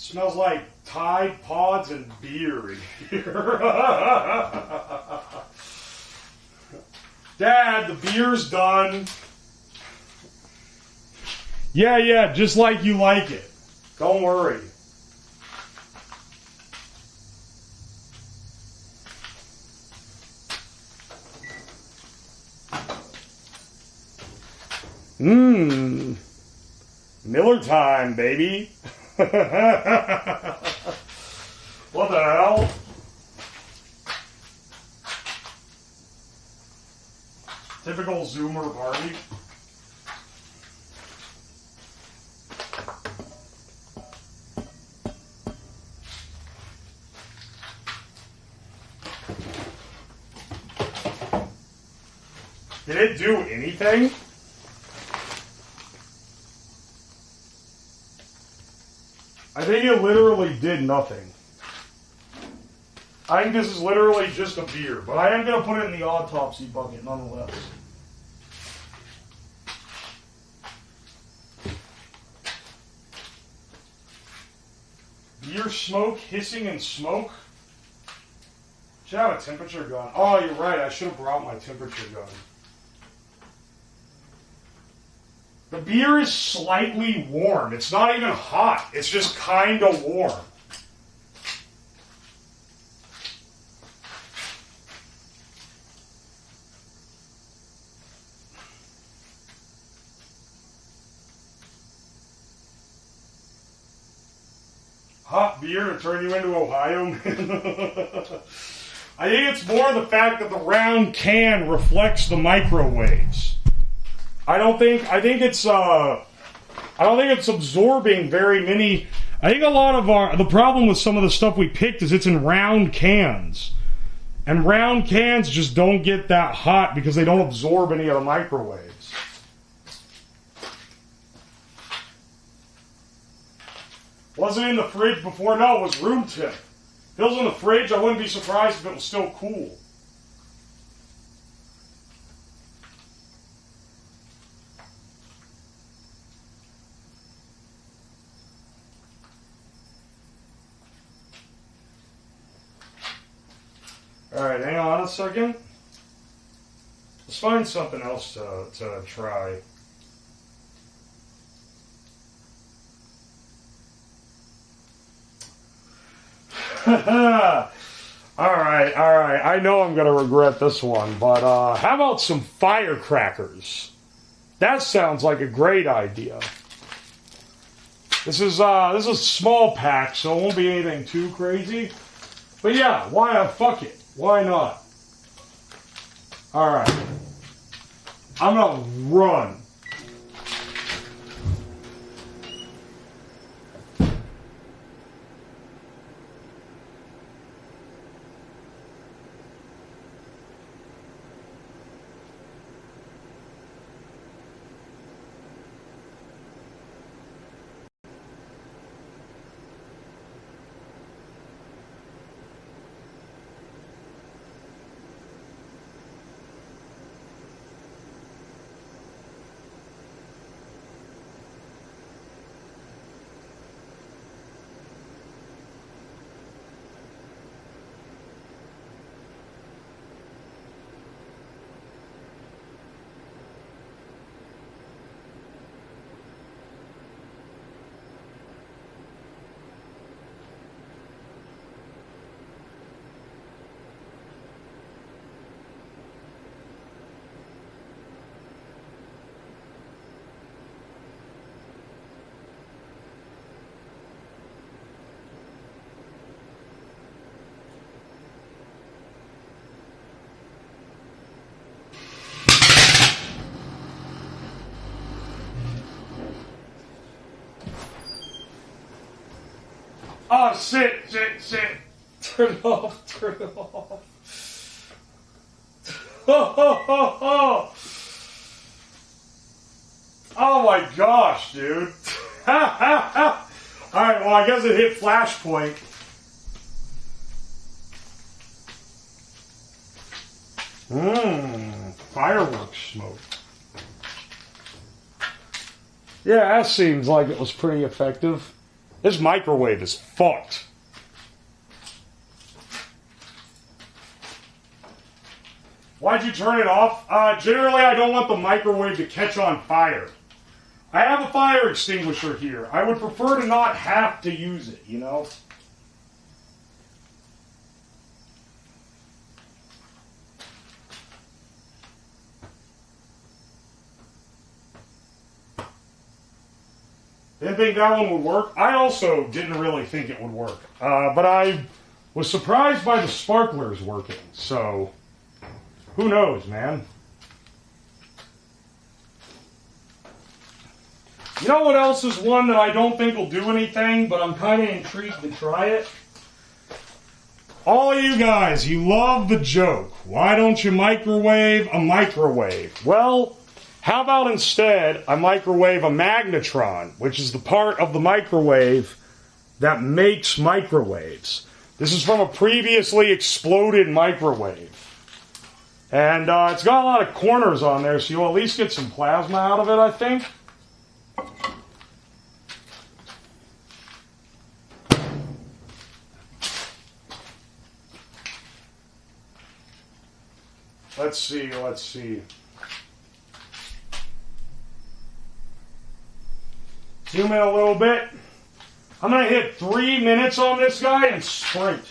Smells like Tide Pods and beer in here. Dad, the beer's done. Yeah, just like you like it. Don't worry. Miller time, baby. What the hell? Typical Zoomer party. Did it do anything? I think it literally did nothing. I think this is literally just a beer, but I am going to put it in the autopsy bucket nonetheless. Beer smoke, hissing and smoke? Should have a temperature gun. Oh, you're right. I should have brought my temperature gun. The beer is slightly warm. It's not even hot. It's just kind of warm. Hot beer to turn you into Ohio man. I think it's more the fact that the round can reflects the microwaves. I don't think it's absorbing very many. I think a lot of the problem with some of the stuff we picked is it's in round cans. And round cans just don't get that hot because they don't absorb any of the microwaves. Wasn't in the fridge before? No, it was room temp. If it was in the fridge, I wouldn't be surprised if it was still cool. Alright, hang on a second. Let's find something else to try. Alright. I know I'm going to regret this one, but how about some firecrackers? That sounds like a great idea. This is a small pack, so it won't be anything too crazy. But yeah, why not? Fuck it. Why not? Alright. I'm gonna run. Oh, shit. Turn it off. Oh my gosh, dude. Alright, well, I guess it hit flashpoint. Fireworks smoke. Yeah, that seems like it was pretty effective. This microwave is fucked. Why'd you turn it off? Generally, I don't want the microwave to catch on fire. I have a fire extinguisher here. I would prefer to not have to use it, you know? Didn't think that one would work. I also didn't really think it would work. But I was surprised by the sparklers working, so who knows, man? You know what else is one that I don't think will do anything, but I'm kind of intrigued to try it? All of you guys, you love the joke. Why don't you microwave a microwave? Well, how about instead I microwave a magnetron, which is the part of the microwave that makes microwaves. This is from a previously exploded microwave. And it's got a lot of corners on there, so you'll at least get some plasma out of it, I think. Let's see. Zoom in a little bit. I'm going to hit 3 minutes on this guy and sprint.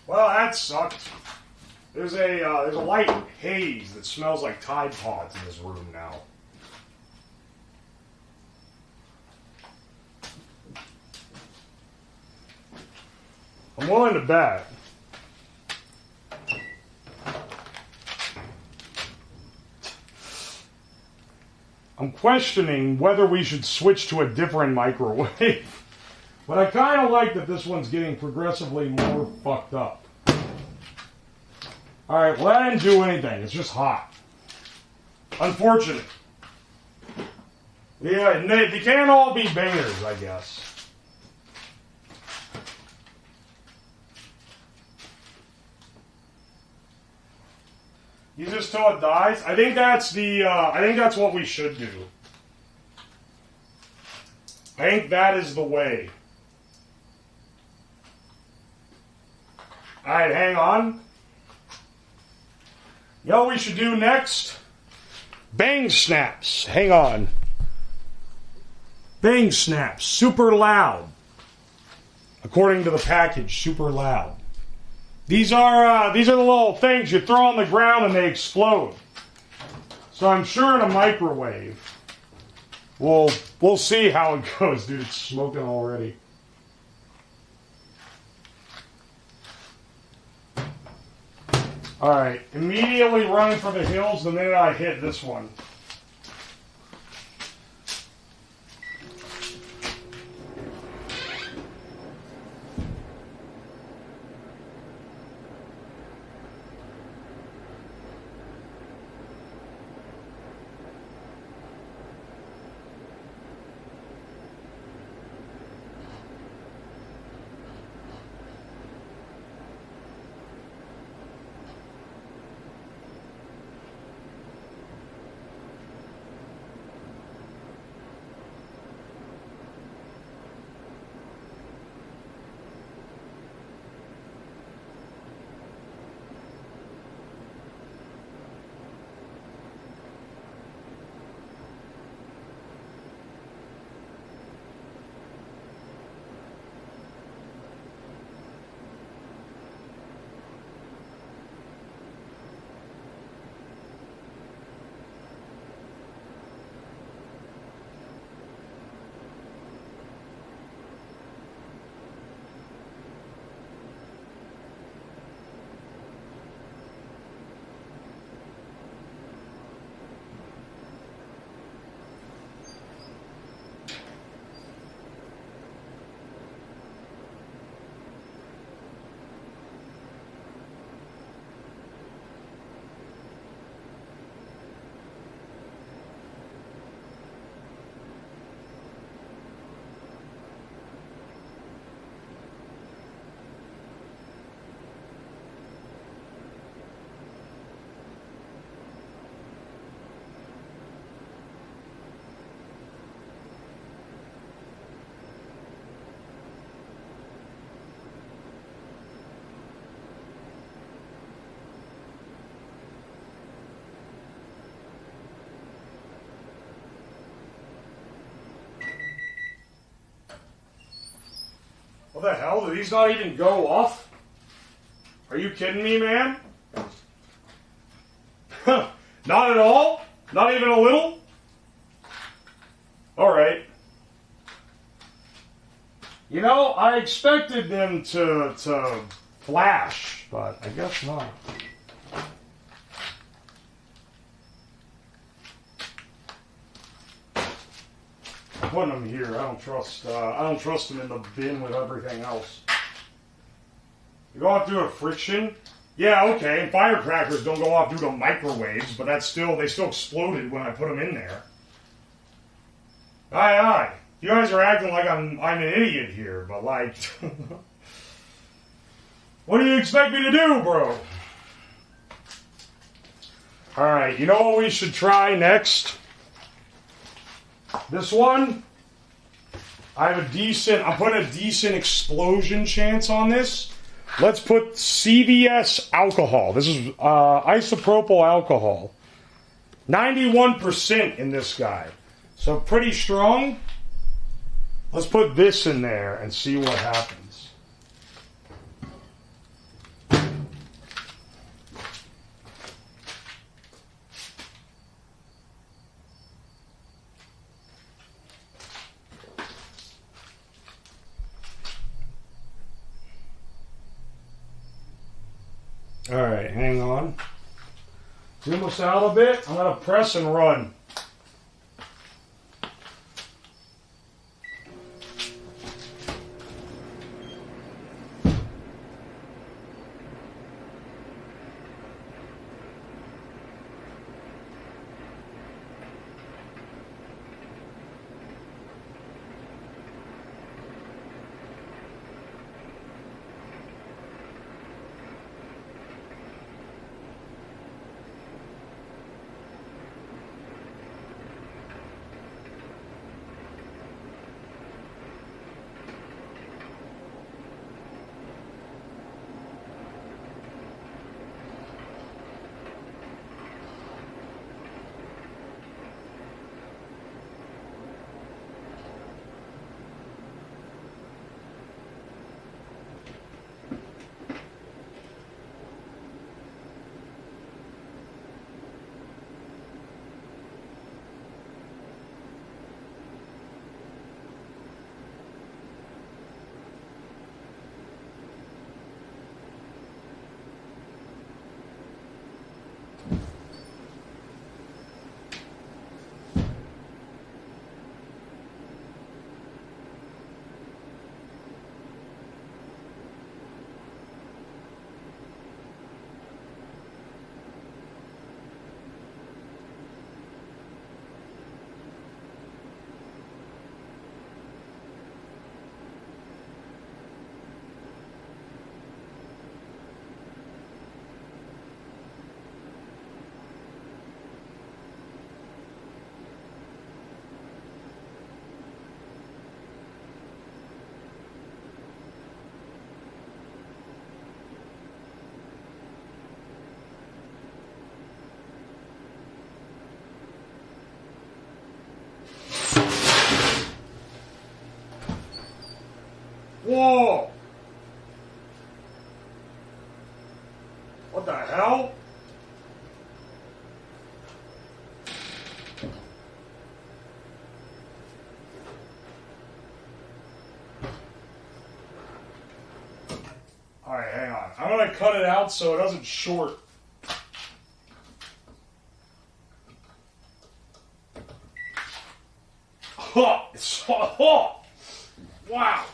Well, that sucked. There's a light haze that smells like Tide Pods in this room now. I'm willing to bet I'm questioning whether we should switch to a different microwave. But I kind of like that this one's getting progressively more fucked up. Alright, well that didn't do anything. It's just hot. Unfortunate. Yeah, they can't all be bangers, I guess. You just till it dies? I think that's what we should do. I think that is the way. Alright, hang on. You know what we should do next? Bang snaps. Hang on. Bang snaps. Super loud. According to the package, super loud. These are the little things you throw on the ground and they explode. So I'm sure in a microwave, we'll see how it goes. Dude, it's smoking already. Alright, immediately running for the hills the minute I hit this one. What the hell? Did these not even go off? Are you kidding me, man? Not at all? Not even a little? Alright. You know, I expected them to flash, but I guess not. Putting them here. I don't trust them in the bin with everything else. You go off due to friction? Yeah, okay. And firecrackers don't go off due to microwaves, but they still exploded when I put them in there. Aye, aye. You guys are acting like I'm an idiot here, but like, what do you expect me to do, bro? All right. You know what we should try next? This one, I'm putting a decent explosion chance on this. Let's put CVS alcohol. This is isopropyl alcohol. 91% in this guy. So pretty strong. Let's put this in there and see what happens. All right, hang on. Zoom us out a bit. I'm going to press and run. What the hell? Alright, hang on. I'm gonna cut it out so it doesn't short. Huh! Wow!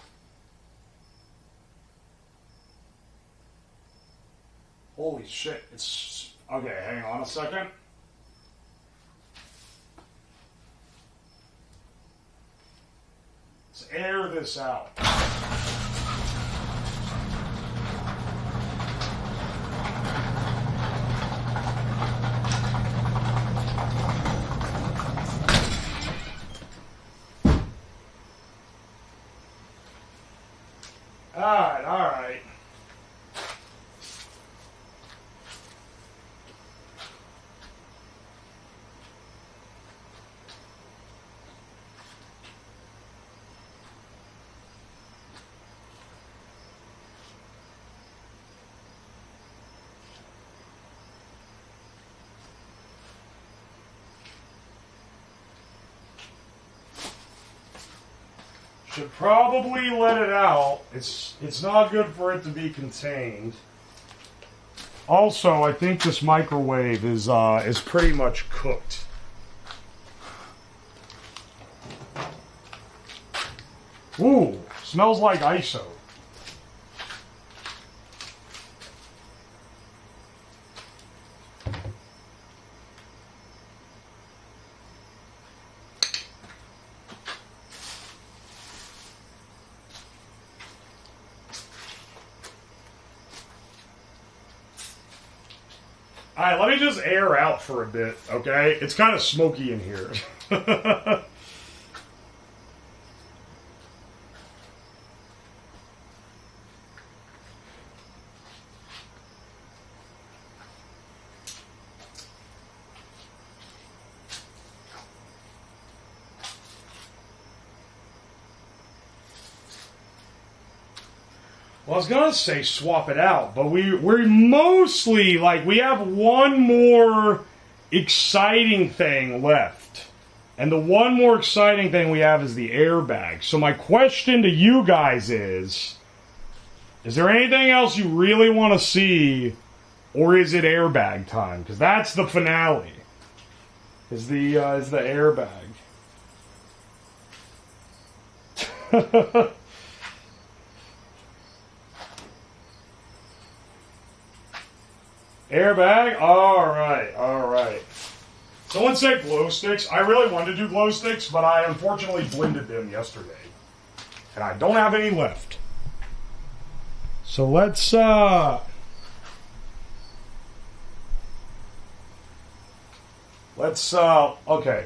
Holy shit, it's... Okay, hang on a second. Let's air this out. Alright, alright. Should probably let it out. It's not good for it to be contained. Also, I think this microwave is pretty much cooked. Ooh, smells like ISO. Alright, let me just air out for a bit, okay? It's kind of smoky in here. Well, I was gonna say swap it out, but we're mostly, like, we have one more exciting thing left. And the one more exciting thing we have is the airbag. So my question to you guys is there anything else you really want to see, or is it airbag time? Because that's the finale. Is the airbag. Airbag? Alright, alright. Someone said glow sticks. I really wanted to do glow sticks, but I unfortunately blended them yesterday. And I don't have any left. So let's, okay,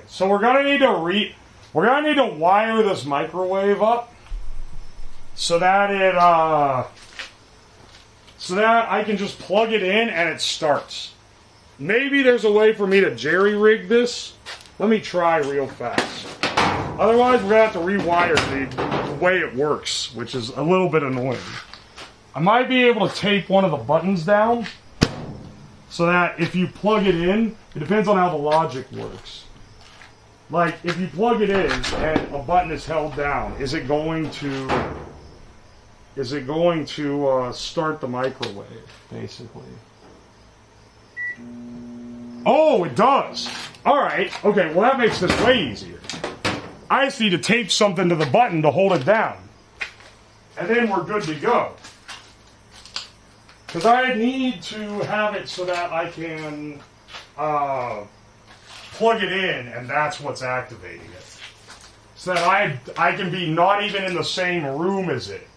so we're gonna need to wire this microwave up so that I can just plug it in and it starts. Maybe there's a way for me to jerry-rig this. Let me try real fast. Otherwise, we're going to have to rewire the way it works, which is a little bit annoying. I might be able to tape one of the buttons down so that if you plug it in, it depends on how the logic works. Like, if you plug it in and a button is held down, is it going to start the microwave, basically? Oh, it does. All right. Okay, well, that makes this way easier. I just need to tape something to the button to hold it down. And then we're good to go. Because I need to have it so that I can plug it in, and that's what's activating it. So that I can be not even in the same room as it.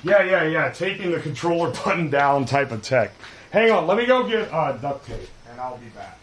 Yeah. Taking the controller button down type of tech. Hang on, let me go get duct tape, and I'll be back.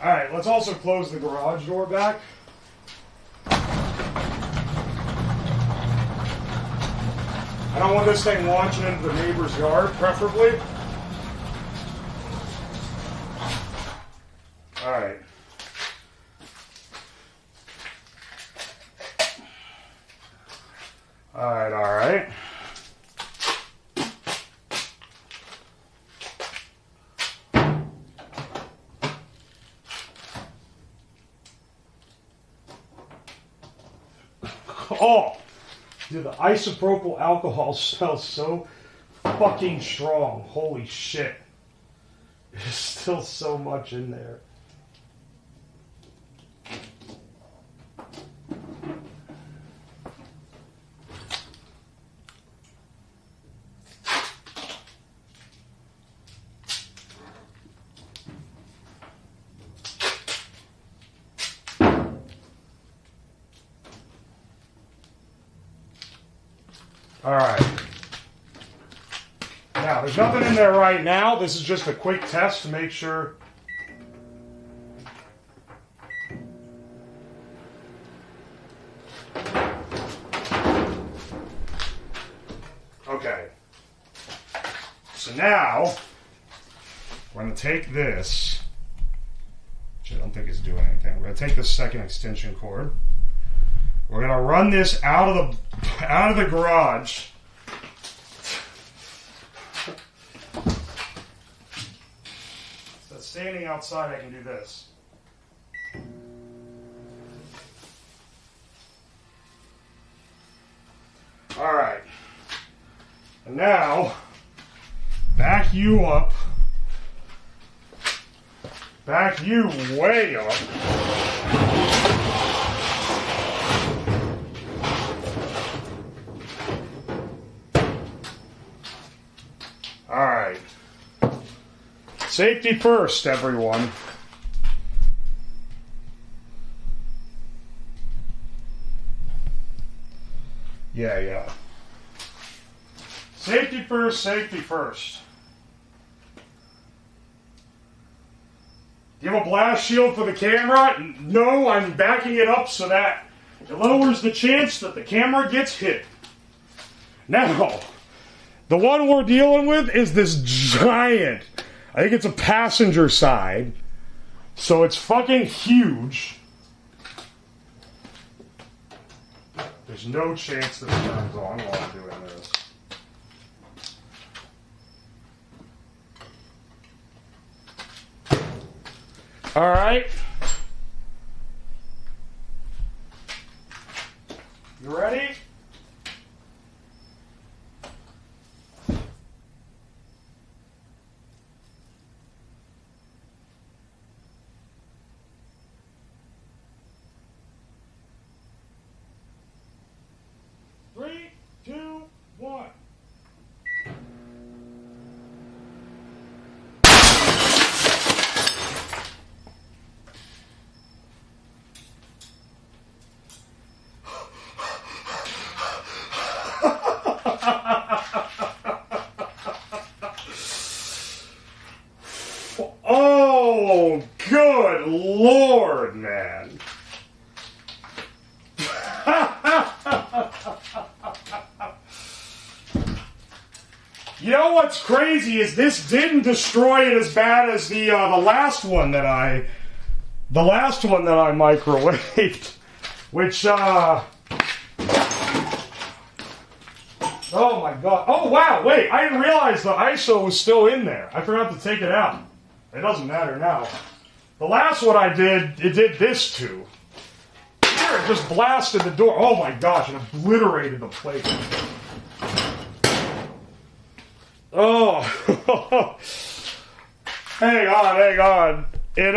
Alright, let's also close the garage door back. I don't want this thing launching into the neighbor's yard, preferably. Alright. Alright. Oh! Dude, the isopropyl alcohol smells so fucking strong. Holy shit. There's still so much in there. Alright. Now, there's nothing in there right now. This is just a quick test to make sure. Okay. So now, we're going to take this, which I don't think is doing anything. We're going to take the second extension cord. We're going to run this out of the garage. So standing outside, I can do this. All right. And now, back you up. Back you way up. All right. Safety first, everyone. Yeah. Safety first, safety first. Do you have a blast shield for the camera? No, I'm backing it up so that it lowers the chance that the camera gets hit. Now, the one we're dealing with is this giant, I think it's a passenger side, so it's fucking huge. There's no chance this turns on while I'm doing this. All right. You ready? Three, two, one. Oh, good Lord, man. You know what's crazy is this didn't destroy it as bad as the last one that I microwaved, which oh my god. Oh wow, wait, I didn't realize the ISO was still in there. I forgot to take it out. It doesn't matter now. The last one I did, it did this too. Here, it just blasted the door. Oh my gosh, it obliterated the plate. Oh. hang on. It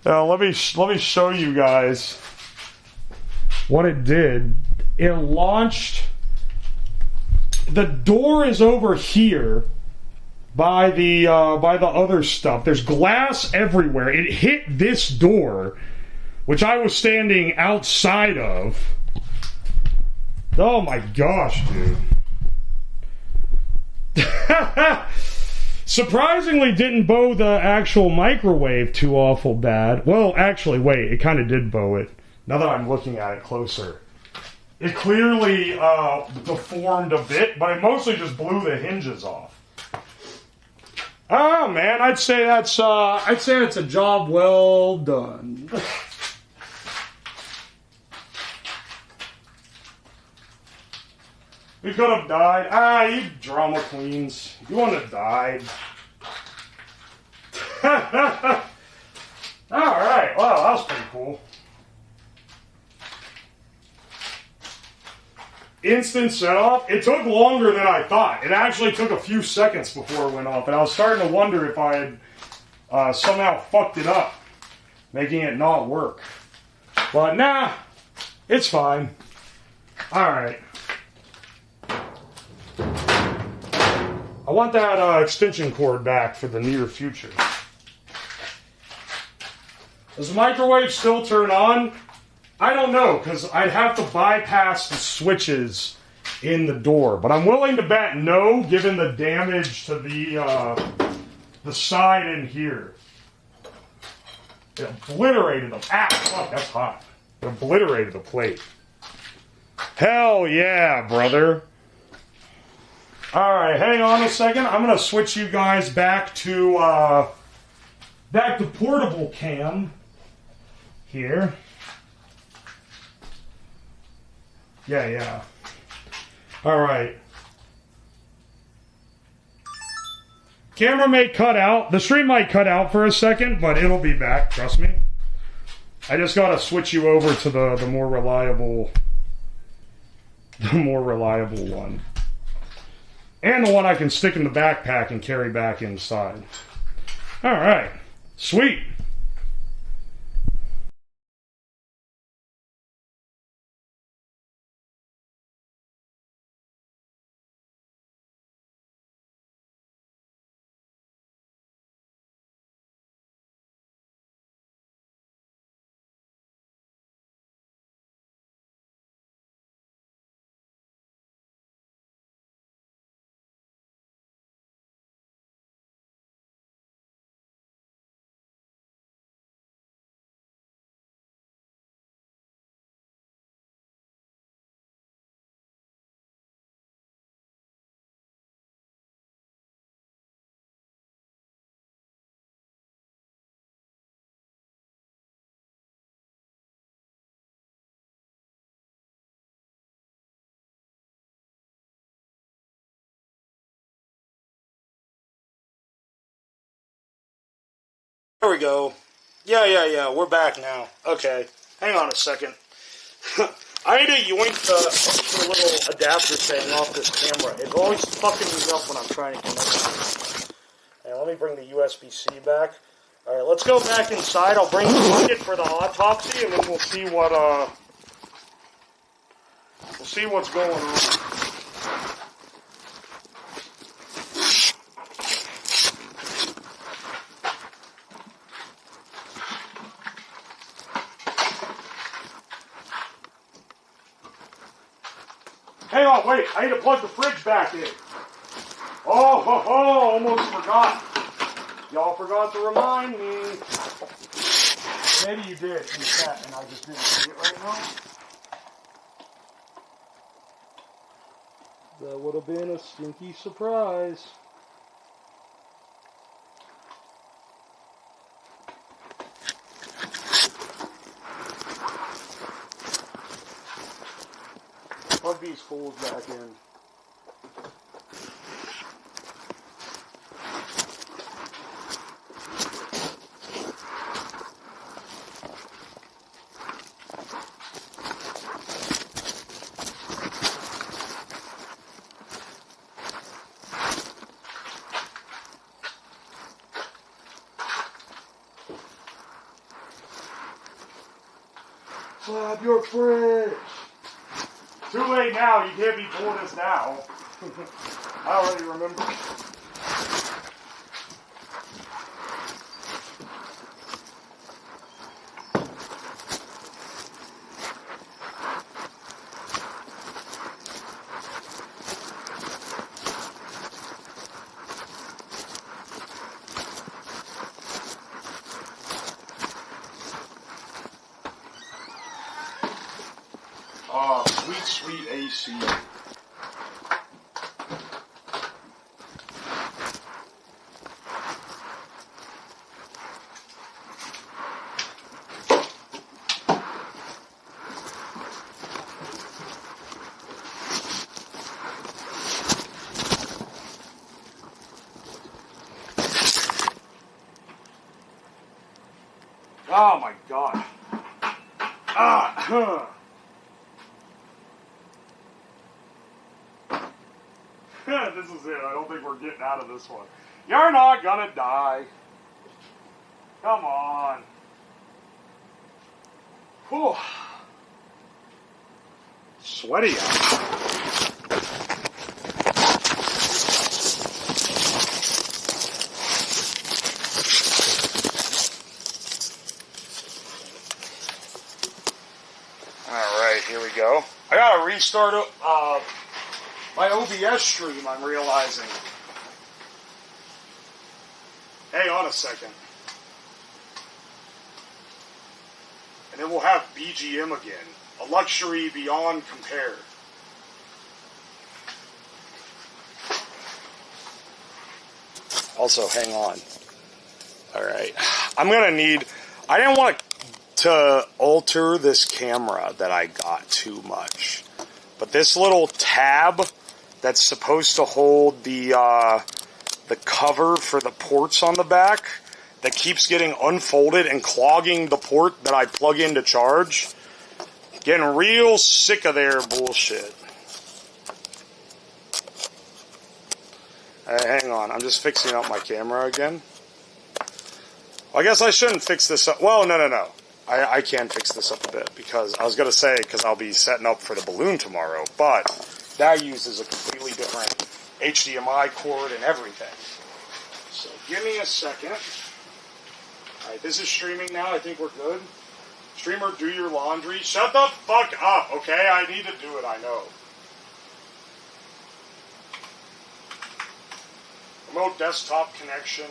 let me show you guys what it did. It launched. The door is over here by the other stuff. There's glass everywhere. It hit this door, which I was standing outside of. Oh my gosh, dude. Surprisingly, didn't bow the actual microwave too awful bad. Well, actually, wait, it kind of did bow it. Now that I'm looking at it closer. It clearly deformed a bit, but it mostly just blew the hinges off. Oh man, I'd say that's a job well done. We could have died. You drama queens. You wouldn't have died. Alright, well, that was pretty cool. Instant set off. It took longer than I thought. It actually took a few seconds before it went off, and I was starting to wonder if I had somehow fucked it up, making it not work. But nah, it's fine. Alright. I want that extension cord back for the near future. Does the microwave still turn on? I don't know, because I'd have to bypass the switches in the door. But I'm willing to bet no, given the damage to the side in here. It obliterated the... Ah, fuck, that's hot. It obliterated the plate. Hell yeah, brother. Alright, hang on a second. I'm going to switch you guys back to portable cam here. Yeah. Alright. Camera may cut out. The stream might cut out for a second, but it'll be back, trust me. I just gotta switch you over to the more reliable one. And the one I can stick in the backpack and carry back inside. Alright. Sweet. There we go. Yeah. We're back now. Okay. Hang on a second. I need to yoink the little adapter thing off this camera. It's always fucking me up when I'm trying to connect it. Hey, let me bring the USB-C back. Alright, let's go back inside. I'll bring the bucket for the autopsy, and then we'll see what's going on. Hang on, wait, I need to plug the fridge back in. Oh, almost forgot. Y'all forgot to remind me. Maybe you did in chat and I just didn't see it right now. That would have been a stinky surprise. Plug these fools back in. Slab your fridge! Too late now, you can't be pulling this now. I already remember. Oh, sweet, sweet AC. Oh my god. This is it. I don't think we're getting out of this one. You're not gonna die. Come on. Whew. Sweaty out. Alright, here we go. I gotta restart my OBS stream, I'm realizing. Hang on a second. And then we'll have BGM again. A luxury beyond compare. Also, hang on. Alright. I'm gonna need... I didn't want to alter this camera that I got too much. But this little tab that's supposed to hold the cover for the ports on the back that keeps getting unfolded and clogging the port that I plug in to charge. Getting real sick of their bullshit. Hang on, I'm just fixing up my camera again. Well, I guess I shouldn't fix this up. Well, no. I can fix this up a bit because I was going to say because I'll be setting up for the balloon tomorrow, but that uses a completely different HDMI cord and everything. So give me a second. Alright, this is streaming now. I think we're good. Streamer, do your laundry. Shut the fuck up, okay? I need to do it, I know. Remote desktop connection.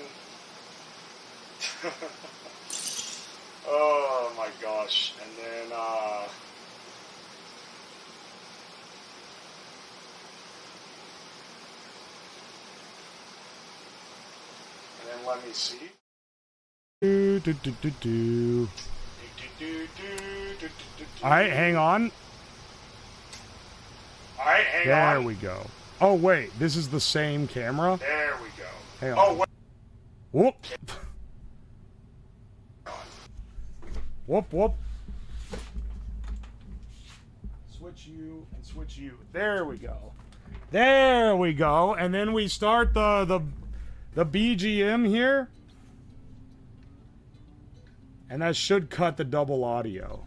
Oh my gosh. And then, let me see. Alright, hang on. Alright, hang on. There we go. Oh, wait. This is the same camera? There we go. Hang on. Oh, wait. Whoop. Whoop, whoop. Switch you and switch you. There we go. There we go. And then we start the BGM here. And that should cut the double audio.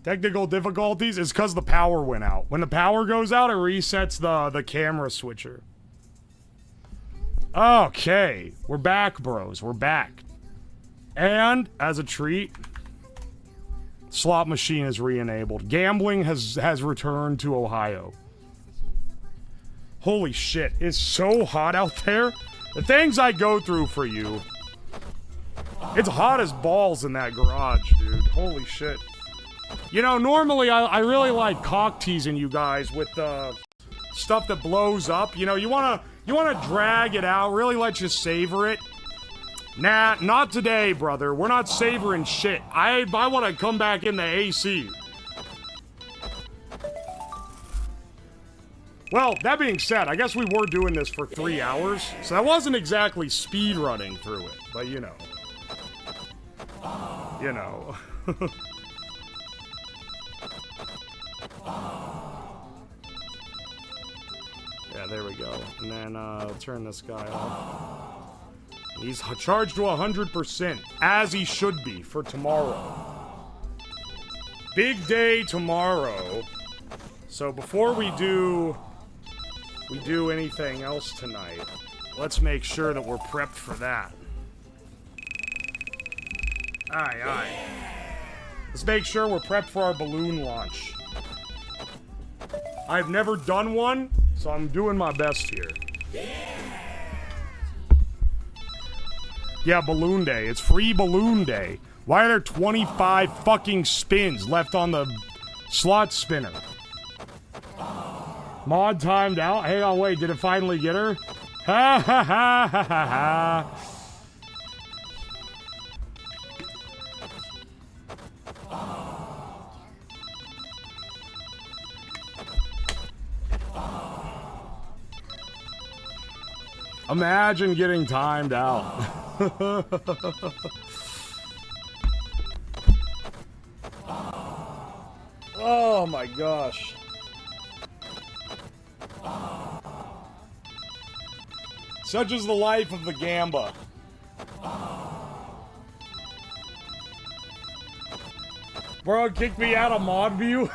Technical difficulties is because the power went out. When the power goes out, it resets the camera switcher. Okay, we're back, bros. We're back. And, as a treat, slot machine is re-enabled. Gambling has returned to Ohio. Holy shit, it's so hot out there. The things I go through for you. It's hot as balls in that garage, dude. Holy shit. You know, normally I really like cock teasing you guys with the stuff that blows up. You know, you wanna drag it out, really let you savor it. Nah, not today, brother. We're not savoring shit. I want to come back in the AC. Well, that being said, I guess we were doing this for 3 hours, so that wasn't exactly speed running through it, but you know. You know. Yeah, there we go. And then, turn this guy off. He's charged to 100%, as he should be, for tomorrow. Big day tomorrow. So before we do anything else tonight, let's make sure that we're prepped for that. Aye, aye. Let's make sure we're prepped for our balloon launch. I've never done one, so I'm doing my best here. Yeah, Balloon Day. It's free Balloon Day. Why are there 25 fucking spins left on the slot spinner? Mod timed out? Hang on, wait, did it finally get her? Ha ha ha ha ha ha. Imagine getting timed out. Oh my gosh. Such is the life of the Gamba. Bro, kicked me out of mod view.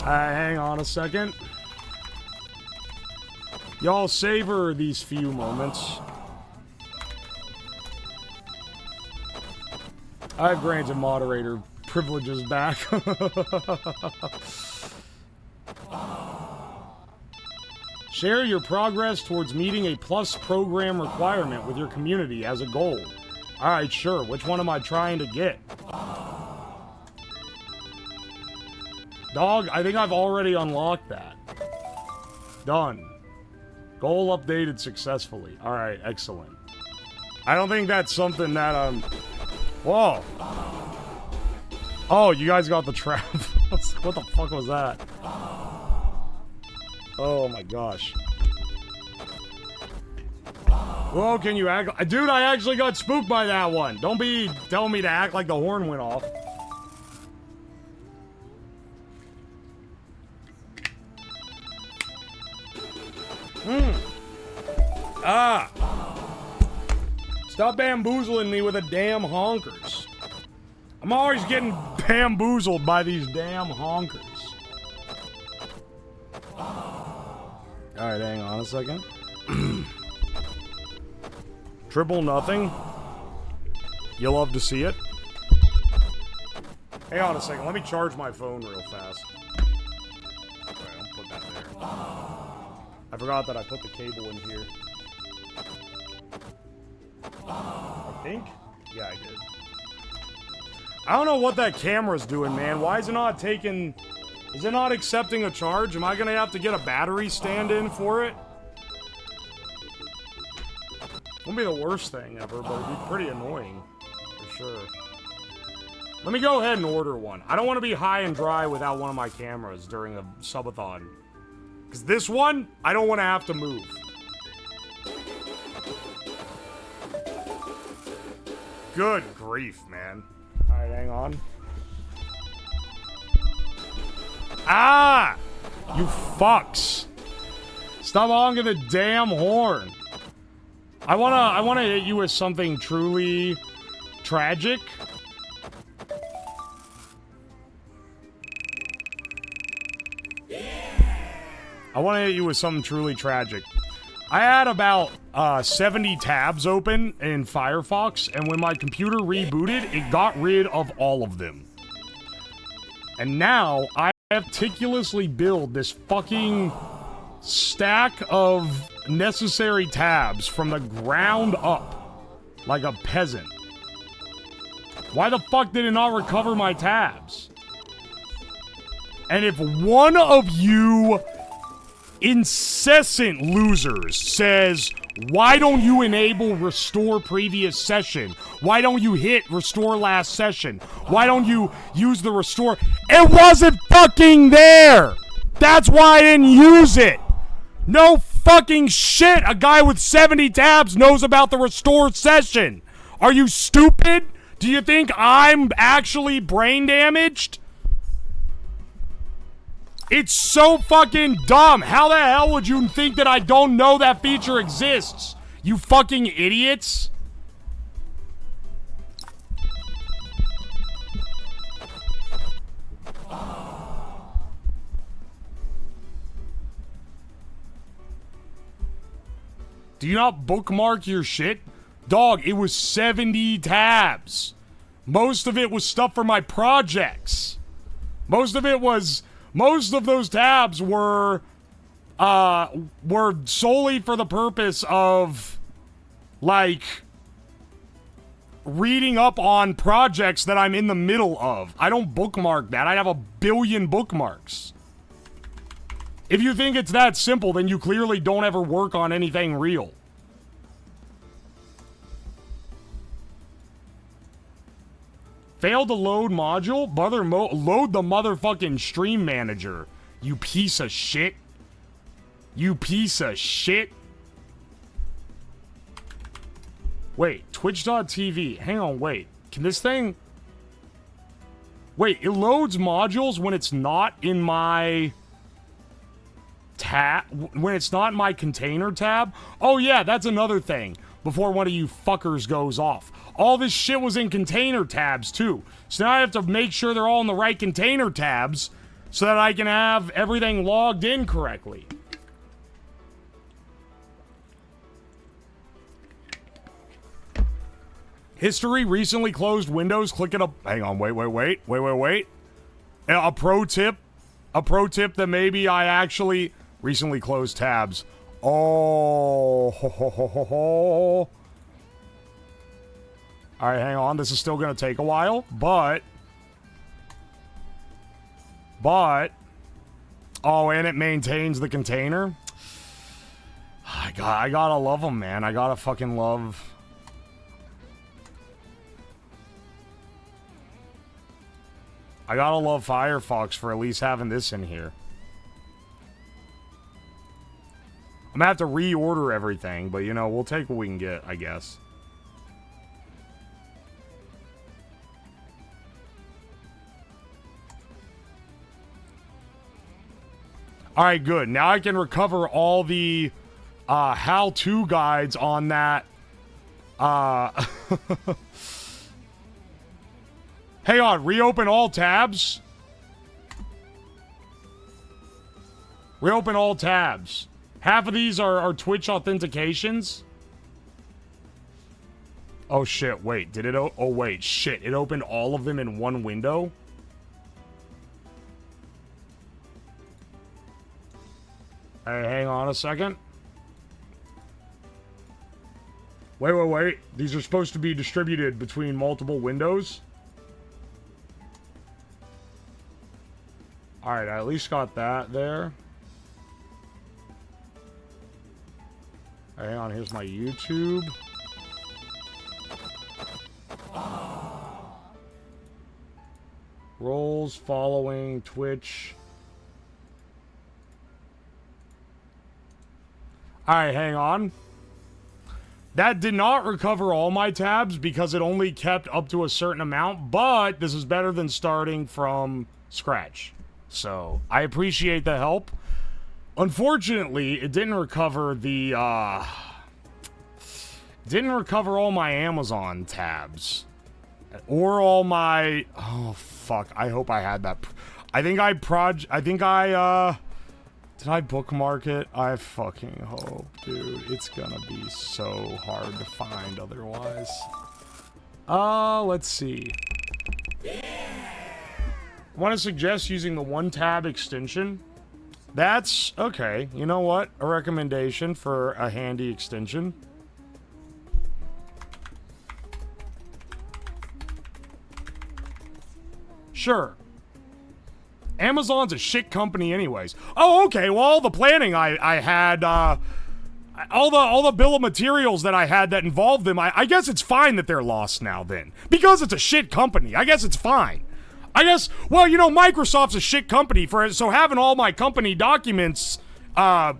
Hang on a second. Y'all savor these few moments. I've granted moderator privileges back. Share your progress towards meeting a plus program requirement with your community as a goal. Alright, sure. Which one am I trying to get? Dog, I think I've already unlocked that. Done. Goal updated successfully. Alright, excellent. I don't think that's something that Whoa. Oh, you guys got the trap. What the fuck was that? Oh my gosh. Whoa, can you act... Dude, I actually got spooked by that one. Don't be telling me to act like the horn went off. Ah. Stop bamboozling me with the damn honkers. I'm always getting bamboozled by these damn honkers. Alright, hang on a second. Triple nothing. You'll love to see it. Hang on a second. Let me charge my phone real fast. Alright, I'll put that there. I forgot that I put the cable in here. I think? Yeah, I did. I don't know what that camera's doing, man. Why is it not taking... Is it not accepting a charge? Am I gonna have to get a battery stand-in for it? Won't be the worst thing ever, but it'd be pretty annoying. For sure. Let me go ahead and order one. I don't want to be high and dry without one of my cameras during a subathon. Because this one, I don't want to have to move. Good grief, man. Alright, hang on. Ah! You fucks. Stop honking the damn horn. I wanna hit you with something truly tragic. I wanna hit you with something truly tragic. I had about 70 tabs open in Firefox, and when my computer rebooted, it got rid of all of them. And now, I have meticulously built this fucking stack of necessary tabs from the ground up, like a peasant. Why the fuck did it not recover my tabs? And if one of you incessant losers says, why don't you enable restore previous session? Why don't you hit restore last session? Why don't you use the restore? It wasn't fucking there! That's why I didn't use it! No fucking shit! A guy with 70 tabs knows about the restore session! Are you stupid? Do you think I'm actually brain damaged? It's so fucking dumb. How the hell would you think that I don't know that feature exists? You fucking idiots. Do you not bookmark your shit? Dog, it was 70 tabs. Most of it was stuff for my projects. Most of those tabs were solely for the purpose of like reading up on projects that I'm in the middle of. I don't bookmark that. I have a billion bookmarks. If you think it's that simple, then you clearly don't ever work on anything real. Failed to load module? Load the motherfucking stream manager. You piece of shit. You piece of shit. Wait, twitch.tv. Hang on, wait. Can this thing... Wait, it loads modules when it's not in my... when it's not in my container tab? Oh yeah, that's another thing. Before one of you fuckers goes off. All this shit was in container tabs too. So now I have to make sure they're all in the right container tabs so that I can have everything logged in correctly. History recently closed Windows. Click it up. Hang on, wait. A pro tip that maybe I actually recently closed tabs. Oh, all right, hang on. This is still gonna take a while, but oh, and it maintains the container. I gotta love them, man. I gotta fucking love. I gotta love Firefox for at least having this in here. I'm gonna have to reorder everything, but you know, we'll take what we can get, I guess. Alright, good. Now I can recover all the how-to guides on that. Hang on, reopen all tabs. Reopen all tabs. Half of these are Twitch authentications. Oh shit, wait, did it oh wait, shit, it opened all of them in one window? Hey, hang on a second. Wait. These are supposed to be distributed between multiple windows? Alright, I at least got that there. Hang on, here's my YouTube. Roles, following, Twitch. Alright, hang on. That did not recover all my tabs because it only kept up to a certain amount, but this is better than starting from scratch. So, I appreciate the help. Unfortunately, it didn't recover the, didn't recover all my Amazon tabs. Or all my... Oh, fuck. I hope I had that. Did I bookmark it? I fucking hope, dude. It's gonna be so hard to find otherwise. Let's see. Want to suggest using the one-tab extension? That's... okay, you know what? A recommendation for a handy extension. Sure. Amazon's a shit company anyways. Oh, okay, well, all the planning I had, all the bill of materials that I had that involved them, I guess it's fine that they're lost now then. Because it's a shit company, I guess it's fine. I guess, well, you know, Microsoft's a shit company, so having all my company documents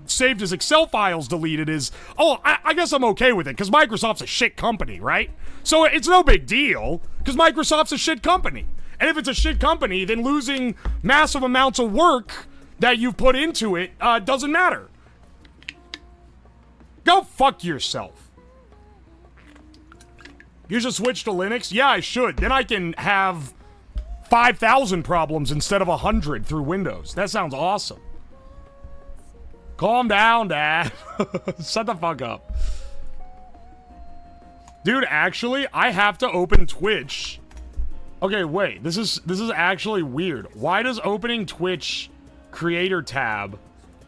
saved as Excel files deleted is, oh, I guess I'm okay with it, because Microsoft's a shit company, right? So it's no big deal, because Microsoft's a shit company. And if it's a shit company, then losing massive amounts of work that you've put into it doesn't matter. Go fuck yourself. You should switch to Linux? Yeah, I should. Then I can have 5,000 problems instead of 100 through Windows. That sounds awesome. Calm down, Dad. Shut the fuck up. Dude, actually, I have to open Twitch. Okay, wait. This is actually weird. Why does opening Twitch creator tab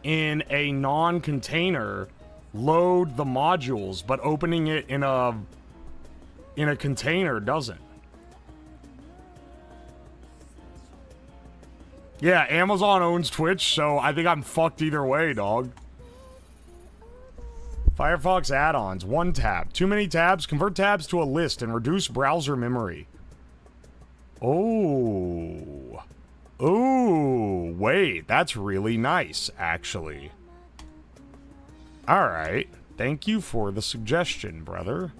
in a non-container load the modules, but opening it in a container doesn't. Yeah, Amazon owns Twitch, so I think I'm fucked either way, dog. Firefox add-ons, 1 tab. Too many tabs, convert tabs to a list and reduce browser memory. Oh. Ooh, wait, that's really nice, actually. Alright, thank you for the suggestion, brother.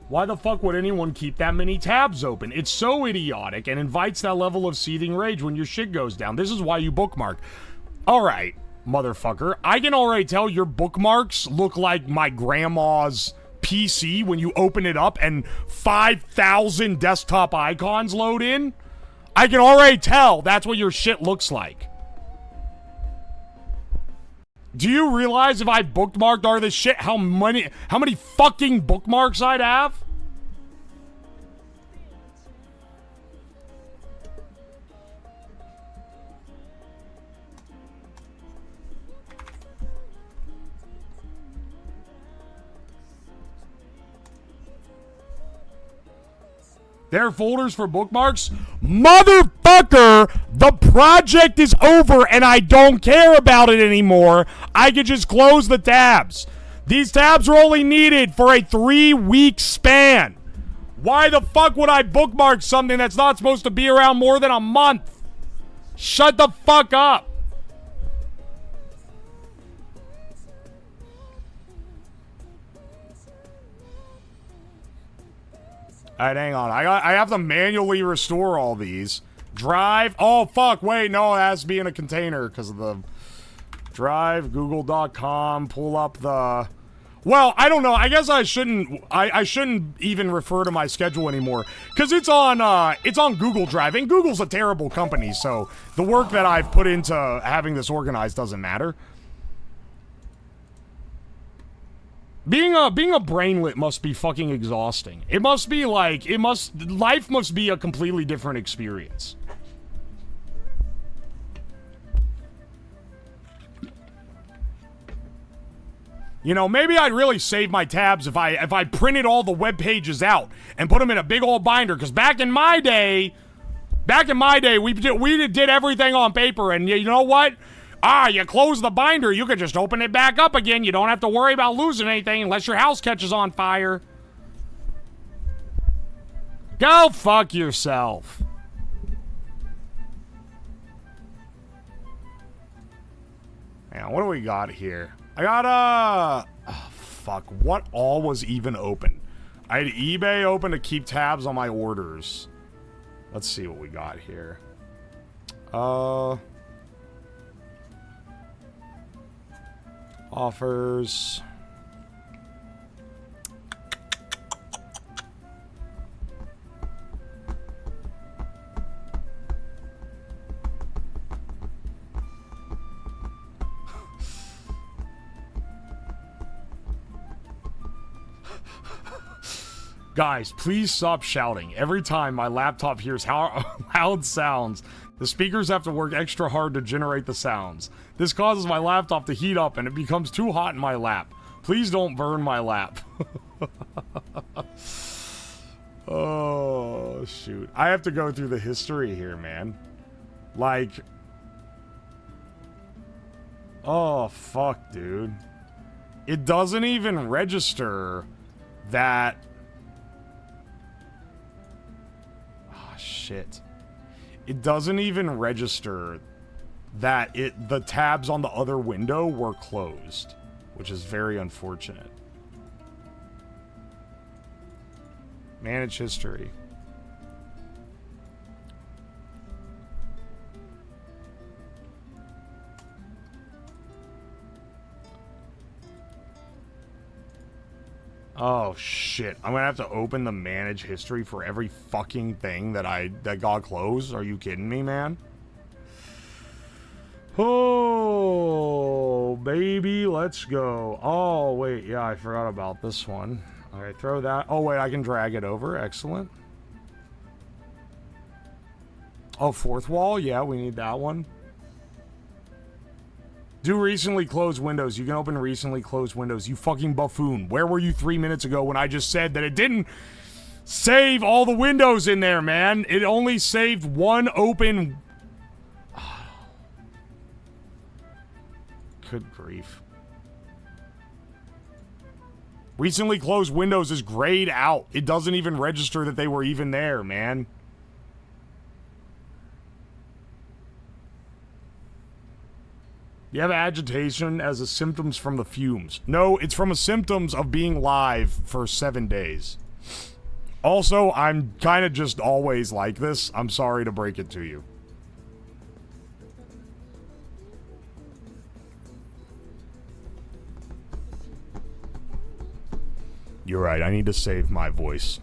Why the fuck would anyone keep that many tabs open? It's so idiotic and invites that level of seething rage when your shit goes down. This is why you bookmark. Alright, motherfucker. I can already tell your bookmarks look like my grandma's PC when you open it up and 5,000 desktop icons load in. I can already tell that's what your shit looks like. Do you realize if I bookmarked all this shit, how many fucking bookmarks I'd have? There are folders for bookmarks? Motherfucker! The project is over and I don't care about it anymore. I could just close the tabs. These tabs are only needed for a 3-week span. Why the fuck would I bookmark something that's not supposed to be around more than a month? Shut the fuck up. Alright, hang on. I have to manually restore all these. Drive. Oh, fuck. Wait, no, it has to be in a container because of the drive, google.com, pull up the... Well, I don't know. I guess I shouldn't even refer to my schedule anymore because it's on Google Drive, and Google's a terrible company, so the work that I've put into having this organized doesn't matter. Being a brainlet must be fucking exhausting. It must be like, life must be a completely different experience. You know, maybe I'd really save my tabs if I printed all the web pages out and put them in a big old binder, because back in my day, we did everything on paper, and you know what? You close the binder, you can just open it back up again. You don't have to worry about losing anything unless your house catches on fire. Go fuck yourself. Man, what do we got here? I got, oh, fuck. What all was even open? I had eBay open to keep tabs on my orders. Let's see what we got here. Offers. Guys, please stop shouting. Every time my laptop hears how loud sounds, the speakers have to work extra hard to generate the sounds. This causes my laptop to heat up and it becomes too hot in my lap. Please don't burn my lap. Oh, shoot. I have to go through the history here, man. Like... Oh, fuck, dude. It doesn't even register that... Oh, shit. It doesn't even register that the tabs on the other window were closed, which is very unfortunate. Manage history. Oh shit. I'm gonna have to open the manage history for every fucking thing that got closed. Are you kidding me, man? Oh, baby, let's go. Oh, wait, yeah, I forgot about this one. Alright, throw that. Oh, wait, I can drag it over. Excellent. Oh, fourth wall? Yeah, we need that one. Do recently closed windows. You can open recently closed windows. You fucking buffoon. Where were you 3 minutes ago when I just said that it didn't save all the windows in there, man? It only saved one open... Good grief. Recently closed windows is grayed out. It doesn't even register that they were even there, man. You have agitation as a symptoms from the fumes. No, it's from a symptoms of being live for 7 days. Also, I'm kind of just always like this. I'm sorry to break it to you. You're right, I need to save my voice.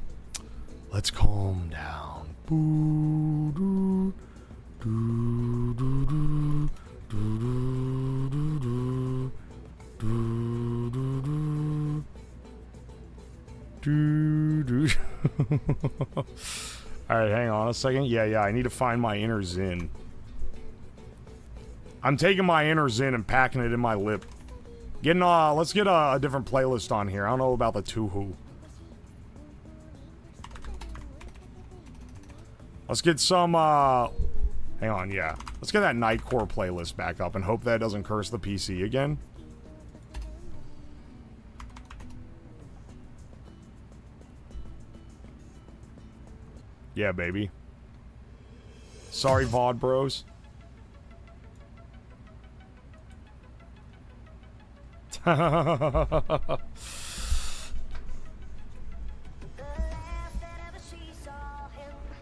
Let's calm down. Boo, doo, doo, doo, doo. Alright, hang on a second. Yeah, I need to find my inner Zin. I'm taking my inner Zin and packing it in my lip. Let's get a different playlist on here. I don't know about the Tuhu. Let's get some, hang on, yeah. Let's get that Nightcore playlist back up and hope that doesn't curse the PC again. Yeah, baby. Sorry, VOD bros.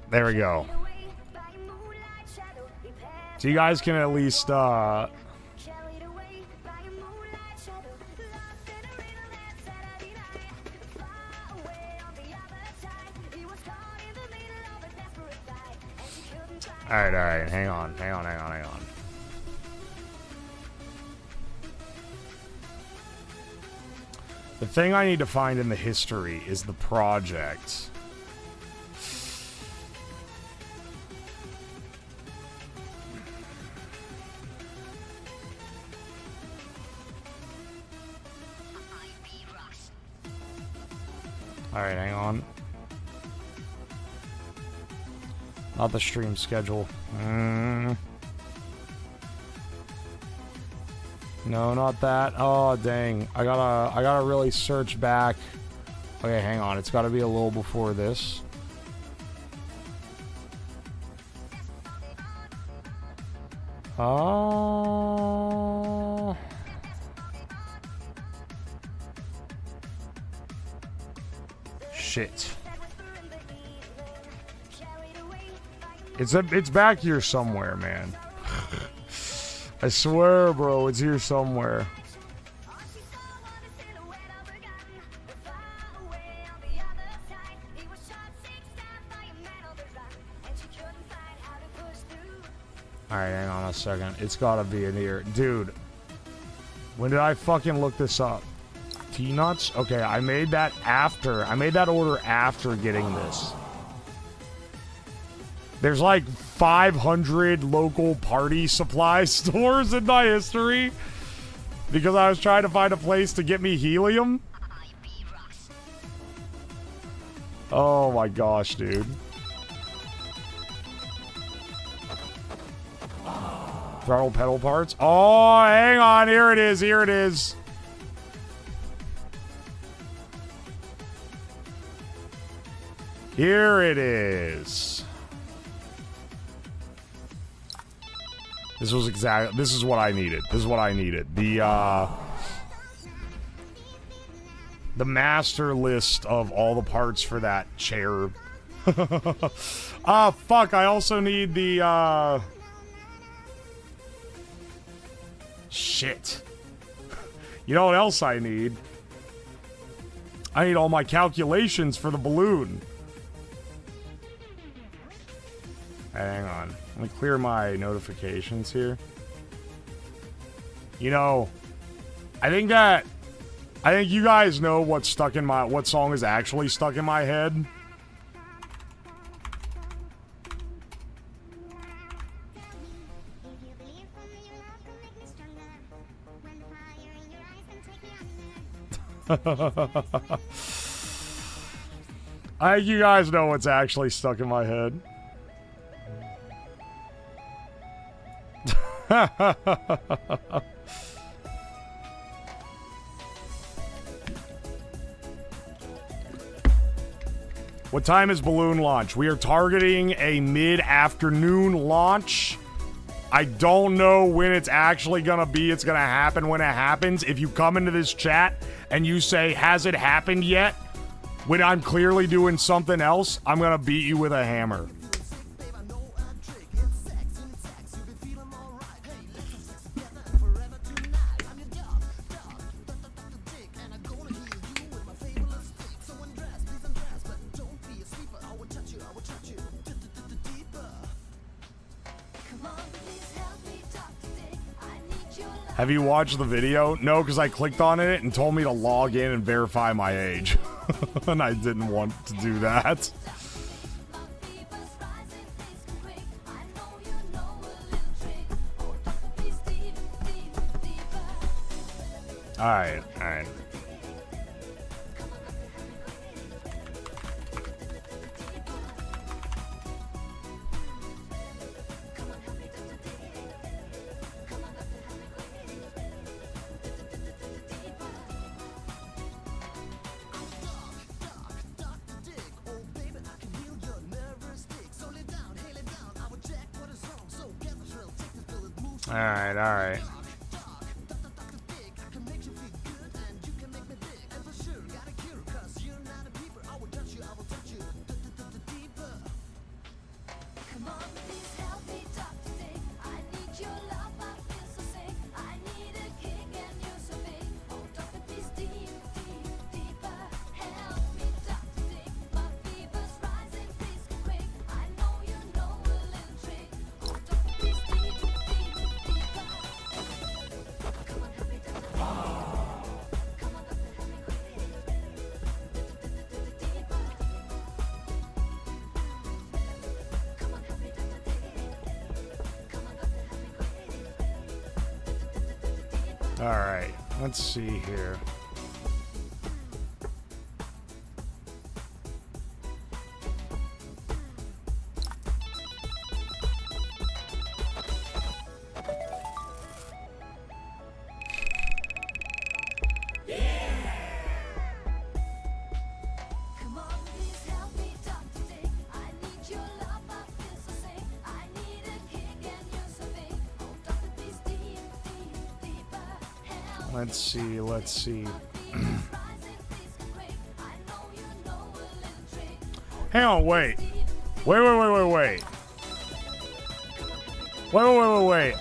There we go. So you guys can at least, Alright, hang on. The thing I need to find in the history is the project. Alright, hang on. Not the stream schedule. No, not that. Oh, dang. I gotta really search back. Okay, hang on. It's gotta be a little before this. Shit. It's back here somewhere, man. I swear, bro, it's here somewhere. Alright, hang on a second. It's gotta be in here. Dude, when did I fucking look this up? T-nuts? Okay, I made that order after getting this. There's like 500 local party supply stores in my history because I was trying to find a place to get me helium. Oh my gosh, dude. Throttle pedal parts. Oh, hang on. Here it is. Here it is. Here it is. This is what I needed. This is what I needed. The master list of all the parts for that chair. Fuck, I also need the, shit. You know what else I need? I need all my calculations for the balloon. Hang on. Let me clear my notifications here. You know, I think that I think you guys know what song is actually stuck in my head. I think you guys know what's actually stuck in my head. What time is balloon launch? We are targeting a mid-afternoon launch. I don't know when it's actually gonna be. It's gonna happen when it happens. If you come into this chat and you say, has it happened yet? When I'm clearly doing something else, I'm gonna beat you with a hammer. Have you watched the video? No, because I clicked on it and told me to log in and verify my age. And I didn't want to do that. Alright, alright. Alright, alright. Alright, let's see here. Let's see. Hang on, wait. Wait.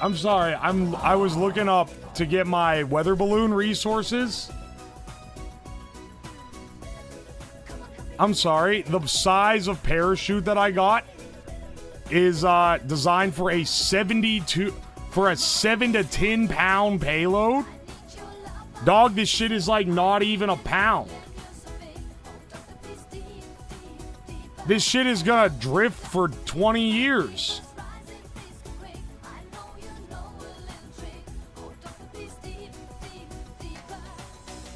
I'm sorry. I was looking up to get my weather balloon resources. I'm sorry. The size of parachute that I got is designed for a 7 to 10 pound payload. Dog, this shit is like not even a pound. This shit is gonna drift for 20 years.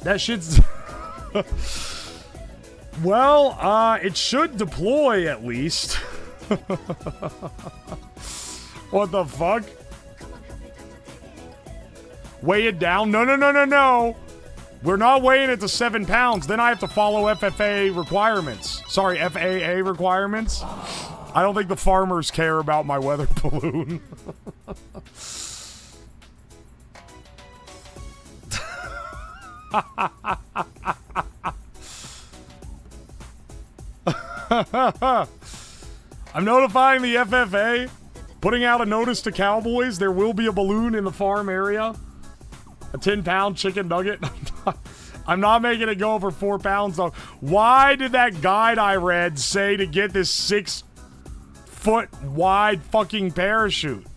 That shit's... Well, it should deploy at least. What the fuck? Weigh it down? No. We're not weighing it to 7 pounds. Then I have to follow FFA requirements. Sorry, FAA requirements. I don't think the farmers care about my weather balloon. I'm notifying the FFA, putting out a notice to cowboys. There will be a balloon in the farm area. A 10-pound chicken nugget. I'm not making it go over 4 pounds, though. Why did that guide I read say to get this 6-foot wide fucking parachute?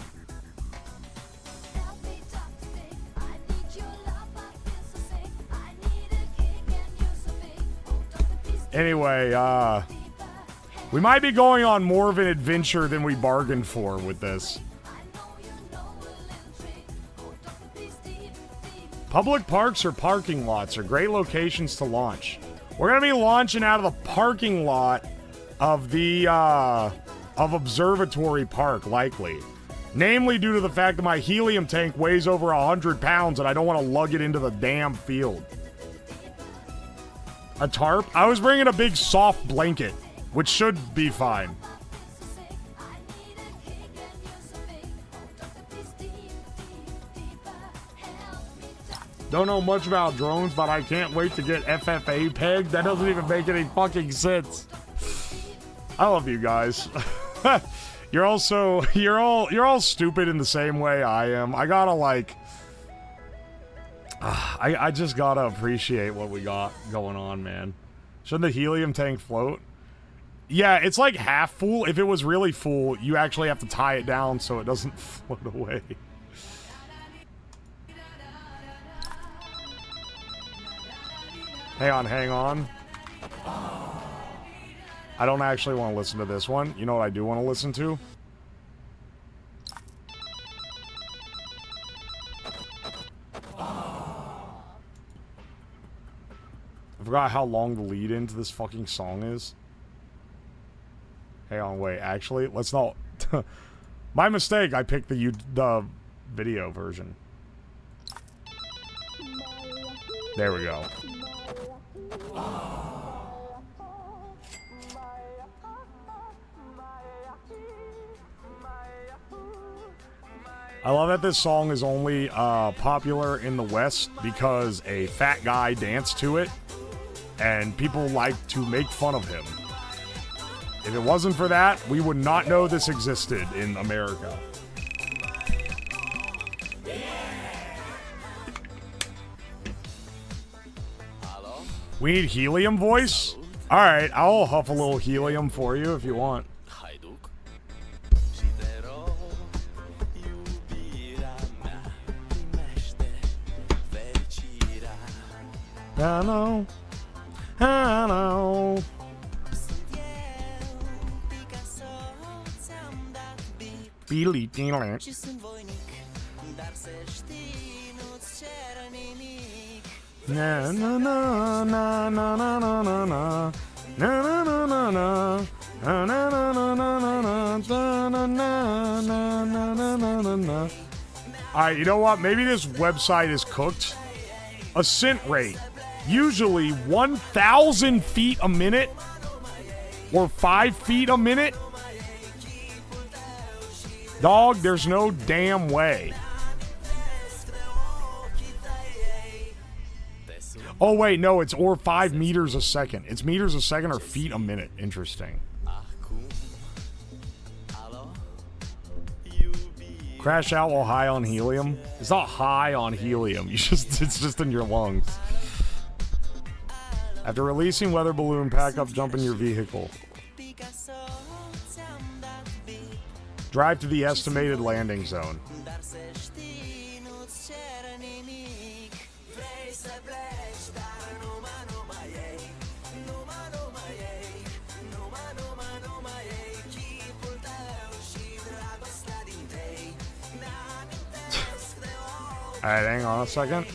Anyway, we might be going on more of an adventure than we bargained for with this. Public parks or parking lots are great locations to launch. We're gonna be launching out of the parking lot of the of Observatory Park, likely. Namely due to the fact that my helium tank weighs over 100 pounds and I don't want to lug it into the damn field. A tarp? I was bringing a big soft blanket, which should be fine. Don't know much about drones, but I can't wait to get FFA pegged. That doesn't even make any fucking sense. I love you guys. You're all stupid in the same way I am. I gotta like, I just gotta appreciate what we got going on, man. Shouldn't the helium tank float? Yeah, it's like half full. If it was really full, you actually have to tie it down so it doesn't float away. Hang on. I don't actually want to listen to this one. You know what I do want to listen to? I forgot how long the lead into this fucking song is. Hang on, wait. Actually, let's not... My mistake. I picked the video version. There we go. I love that this song is only popular in the West because a fat guy danced to it, and people like to make fun of him. If it wasn't for that, we would not know this existed in America. We need helium voice? Alright, I'll huff a little helium for you if you want. I know. I know. Billy Dealer. Na na na na na na na na na na na na na na. Alright, you know what? Maybe this website is cooked. Ascent rate. Usually 1,000 feet a minute or 5 feet a minute. Dog, there's no damn way. Oh, wait, no, it's or 5 meters a second. It's meters a second or feet a minute. Interesting. Crash out while high on helium? It's not high on helium. It's just in your lungs. After releasing weather balloon, pack up, jump in your vehicle. Drive to the estimated landing zone. Alright, hang on a second.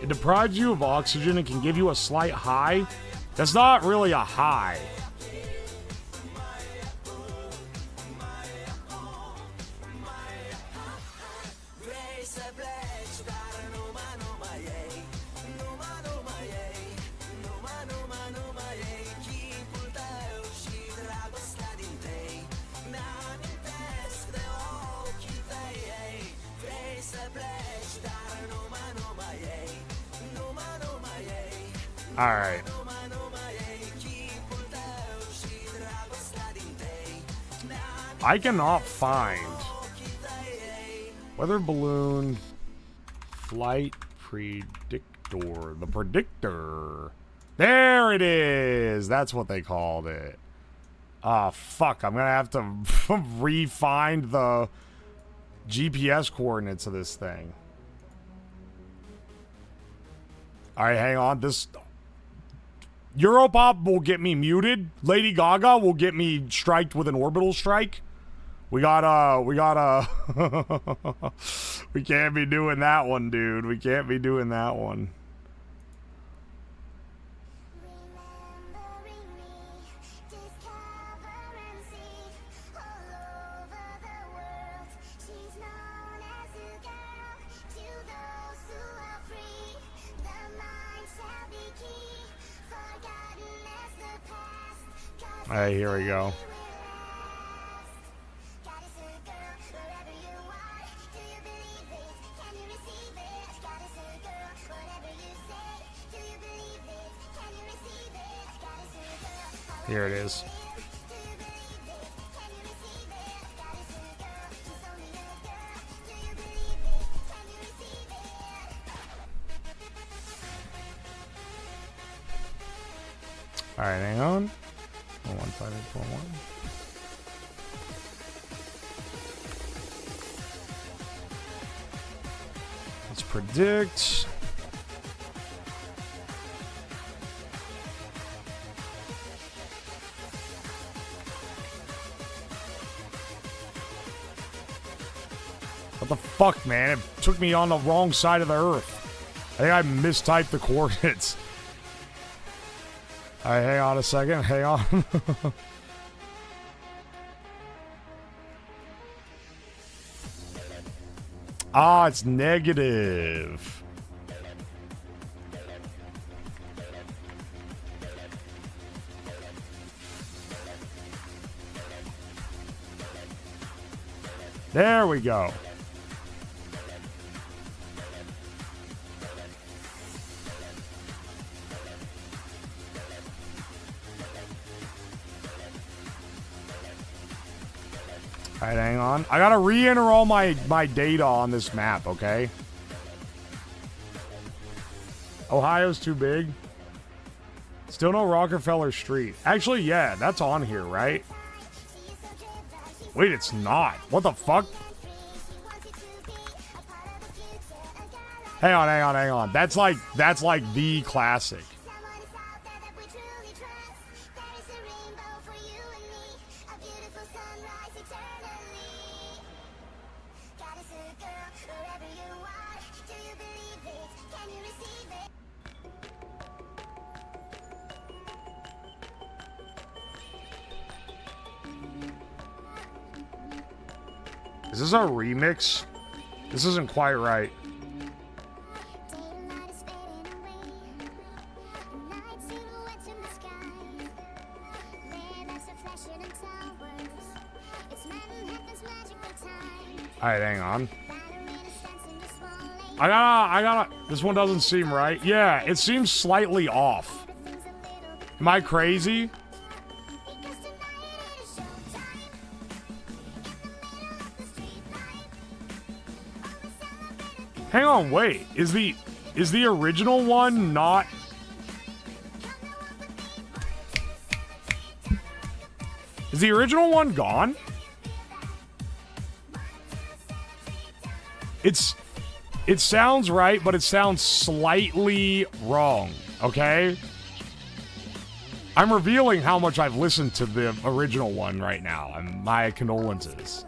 It deprives you of oxygen and can give you a slight high. That's not really a high. All right. I cannot find weather balloon flight predictor. The predictor. There it is. That's what they called it. Ah, fuck. I'm gonna have to re-find the GPS coordinates of this thing. All right, hang on. This Europop will get me muted. Lady Gaga will get me striked with an orbital strike. We gotta, we can't be doing that one, dude. We can't be doing that one. Hey, here we go. Here it is. All right, hang on. 15841. Let's predict. What the fuck, man? It took me on the wrong side of the earth. I think I mistyped the coordinates. All right, hang on a second. Hang on. Ah, it's negative. There we go. All right, hang on. I gotta re-enter all my data on this map, okay? Ohio's too big. Still no Rockefeller Street. Actually, yeah, that's on here, right? Wait, it's not. What the fuck? Hang on, hang on, hang on. That's like the classic. Is this a remix? This isn't quite right. Alright, hang on. I gotta, this one doesn't seem right. Yeah, it seems slightly off. Am I crazy? Hang on, wait. Is the original one not... Is the original one gone? It sounds right, but it sounds slightly wrong, okay? I'm revealing how much I've listened to the original one right now. My condolences.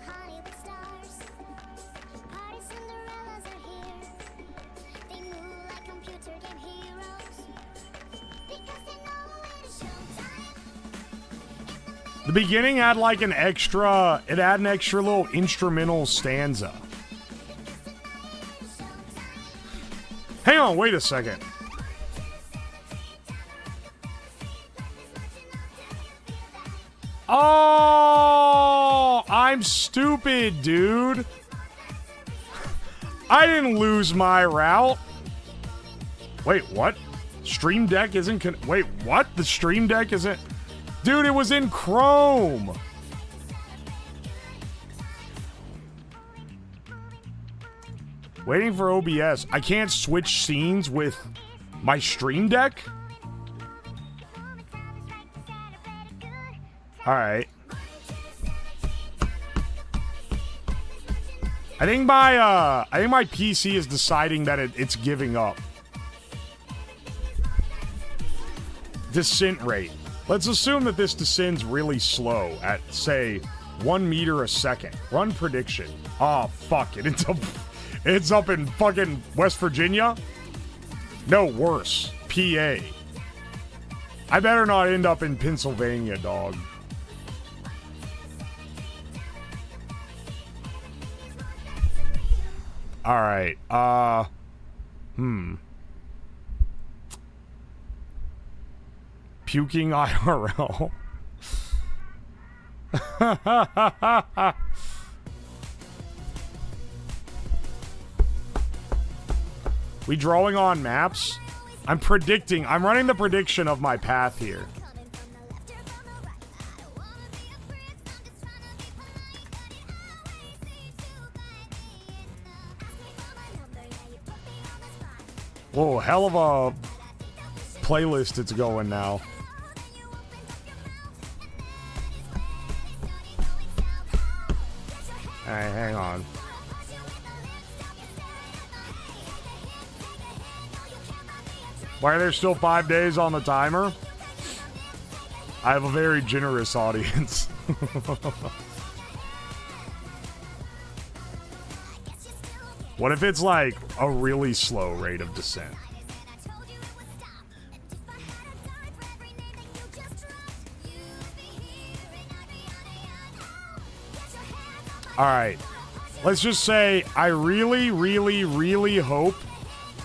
The beginning had like an extra, it had an extra little instrumental stanza. Hang on, wait a second. Oh, I'm stupid, dude. I didn't lose my route. Wait, what? Stream Deck isn't... Wait, what? The Stream Deck isn't... Dude, it was in Chrome! Waiting for OBS. I can't switch scenes with my Stream Deck? Alright. I think my PC is deciding that it's giving up. Descent rate. Let's assume that this descends really slow at, say, 1 meter a second. Run prediction. Oh, fuck it. It's up in fucking West Virginia? No, worse. PA. I better not end up in Pennsylvania, dog. Alright, Puking IRL. We drawing on maps? I'm running the prediction of my path here. Whoa, hell of a playlist it's going now. Alright, hang on. Why are there still 5 days on the timer? I have a very generous audience. What if it's like a really slow rate of descent? Alright. Let's just say I really, really, really hope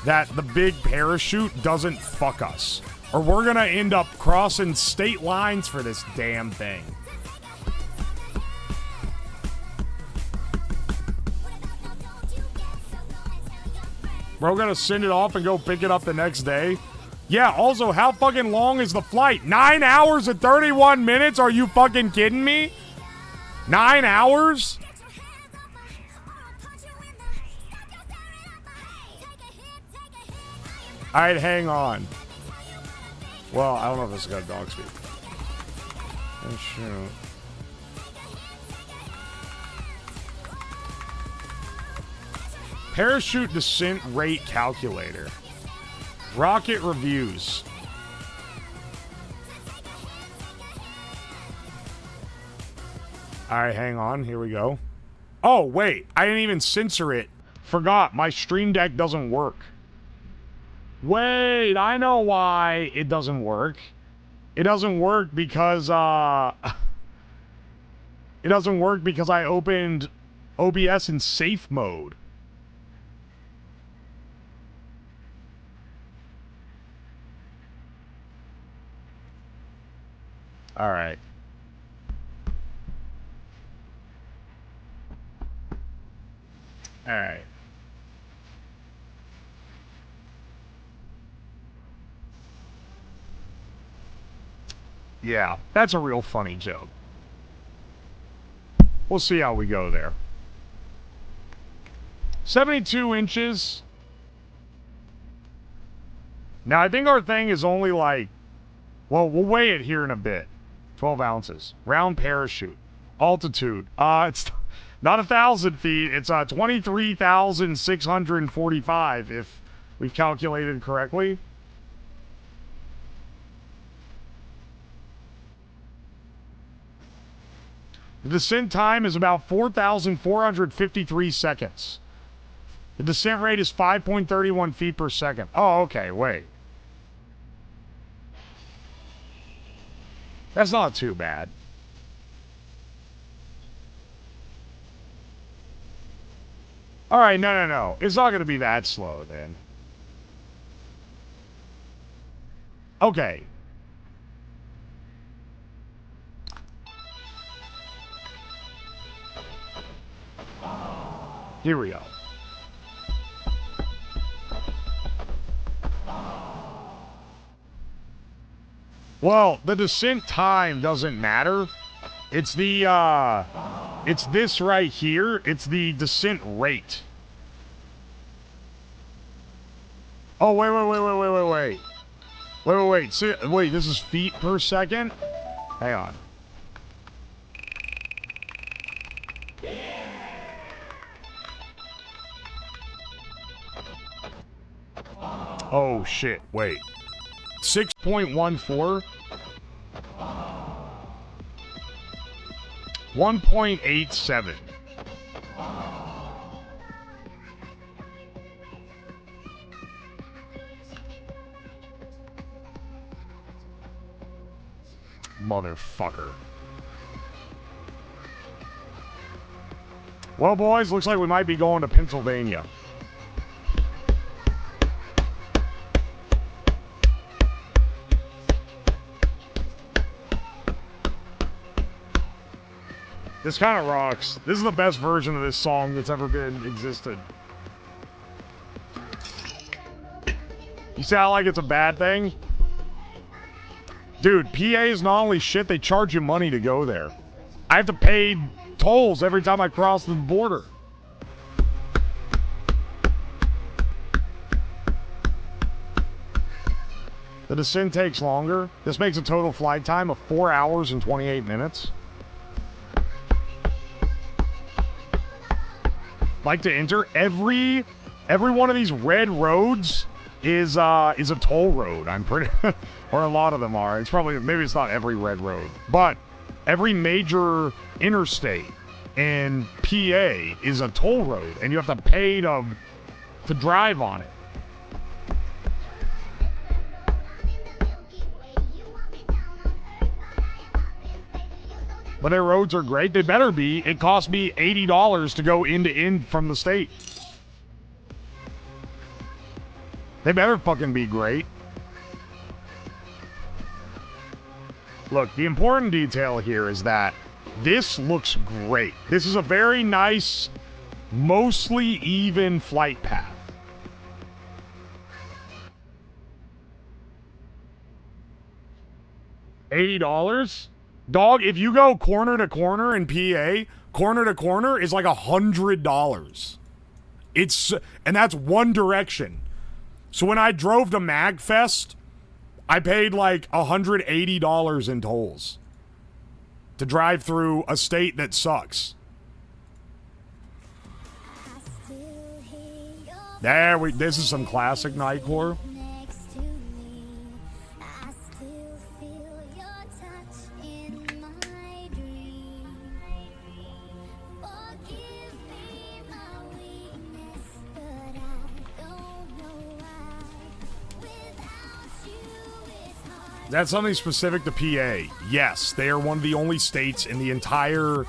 that the big parachute doesn't fuck us. Or we're gonna end up crossing state lines for this damn thing. We're gonna send it off and go pick it up the next day. Yeah, also, how fucking long is the flight? 9 hours and 31 minutes? Are you fucking kidding me? 9 hours? Alright, hang on. Well, I don't know if this has got dog speed. Oh, shoot. Parachute descent rate calculator. Rocket reviews. Alright, hang on. Here we go. Oh, wait. I didn't even censor it. Forgot. My Stream Deck doesn't work. Wait, I know why it doesn't work. It doesn't work because, it doesn't work because I opened OBS in safe mode. Alright. Alright. Yeah, that's a real funny joke. We'll see how we go there. 72 inches. Now, I think our thing is only like... Well, we'll weigh it here in a bit. 12 ounces. Round parachute. Altitude. It's not 1,000 feet. It's 23,645 if we've calculated correctly. The descent time is about 4,453 seconds. The descent rate is 5.31 feet per second. Oh, okay, wait. That's not too bad. Alright, no. It's not going to be that slow, then. Okay. Here we go. Well, the descent time doesn't matter. It's the, it's this right here. It's the descent rate. Oh, wait. Wait, this is feet per second? Hang on. Oh, shit. Wait. 6.14? 1.87. Motherfucker. Well, boys, looks like we might be going to Pennsylvania. This kind of rocks. This is the best version of this song that's ever been existed. You sound like it's a bad thing? Dude, PA is not only shit, they charge you money to go there. I have to pay tolls every time I cross the border. The descent takes longer. This makes a total flight time of 4 hours and 28 minutes. Like to enter, every one of these red roads is a toll road. I'm pretty, or a lot of them are. It's probably, maybe it's not every red road, but every major interstate in PA is a toll road, and you have to pay to drive on it. But their roads are great. They better be. It cost me $80 to go end to end from the state. They better fucking be great. Look, the important detail here is that this looks great. This is a very nice, mostly even flight path. $80? Dog, if you go corner to corner in PA, corner to corner is like $100. And that's one direction. So when I drove to MagFest, I paid like $180 in tolls to drive through a state that sucks. This is some classic Nightcore. That's something specific to PA. Yes, they are one of the only states in the entire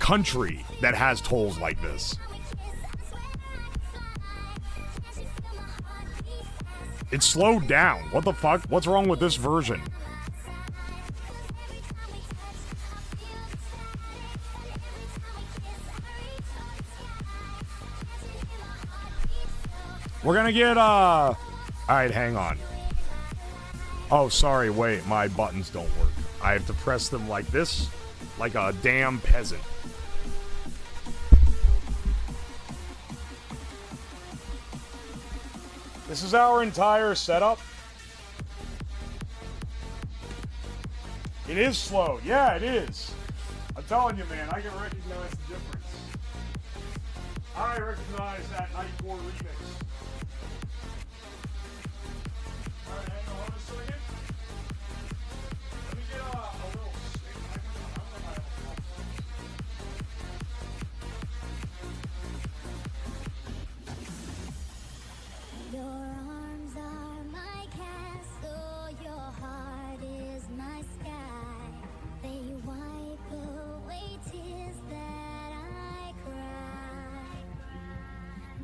country that has tolls like this. It's slowed down. What the fuck? What's wrong with this version? We're gonna get, Alright, hang on. Oh, sorry, wait, my buttons don't work. I have to press them like this, like a damn peasant. This is our entire setup. It is slow. Yeah, it is. I'm telling you, man, I can recognize the difference. I recognize that Nightcore remix. Alright, hang on a second. Let me get a little stick. I don't know if I have a Your arms are my castle, your heart is my sky. They wipe away tears that I cry.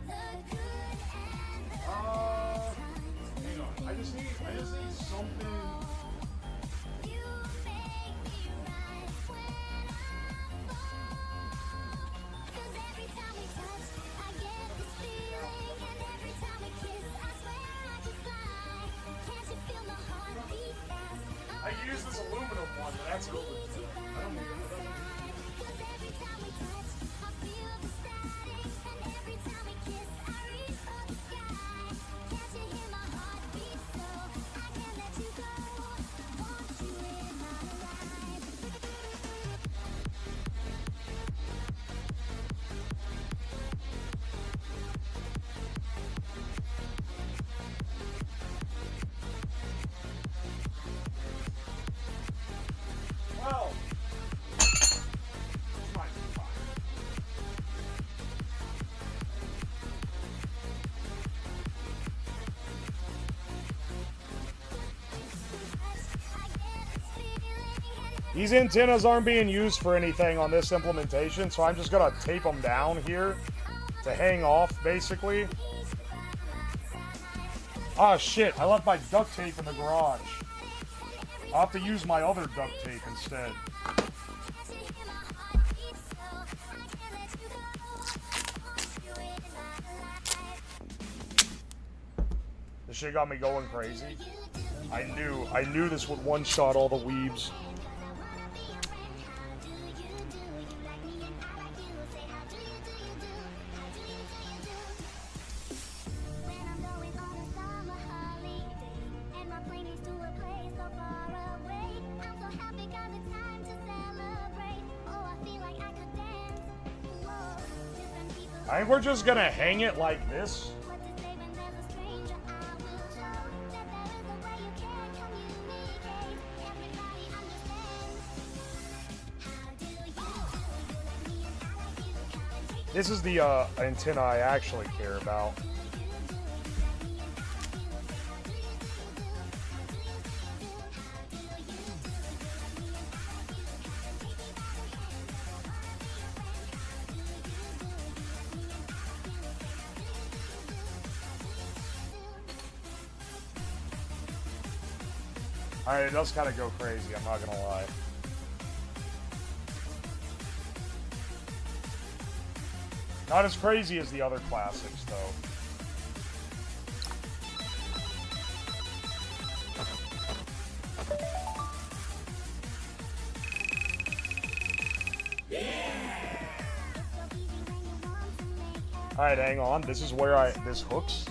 The good and the bad times. hang on. I just need something. You make me rise when I fall. 'Cause every time we touch, I get this feeling, and every time we kiss, I swear I can fly. Can't you feel my heart beat fast? I I use this aluminum one, but that's over. I don't know. Well, this might be fine. These antennas aren't being used for anything on this implementation, so I'm just gonna tape them down here to hang off, basically. Ah, shit, I left my duct tape in the garage. I'll have to use my other duct tape instead. This shit got me going crazy. I knew this would one-shot all the weebs. I think we're just gonna hang it like this. This is the antenna I actually care about. Alright, it does kind of go crazy, I'm not gonna lie. Not as crazy as the other classics, though. Alright, hang on. This is where this hooks.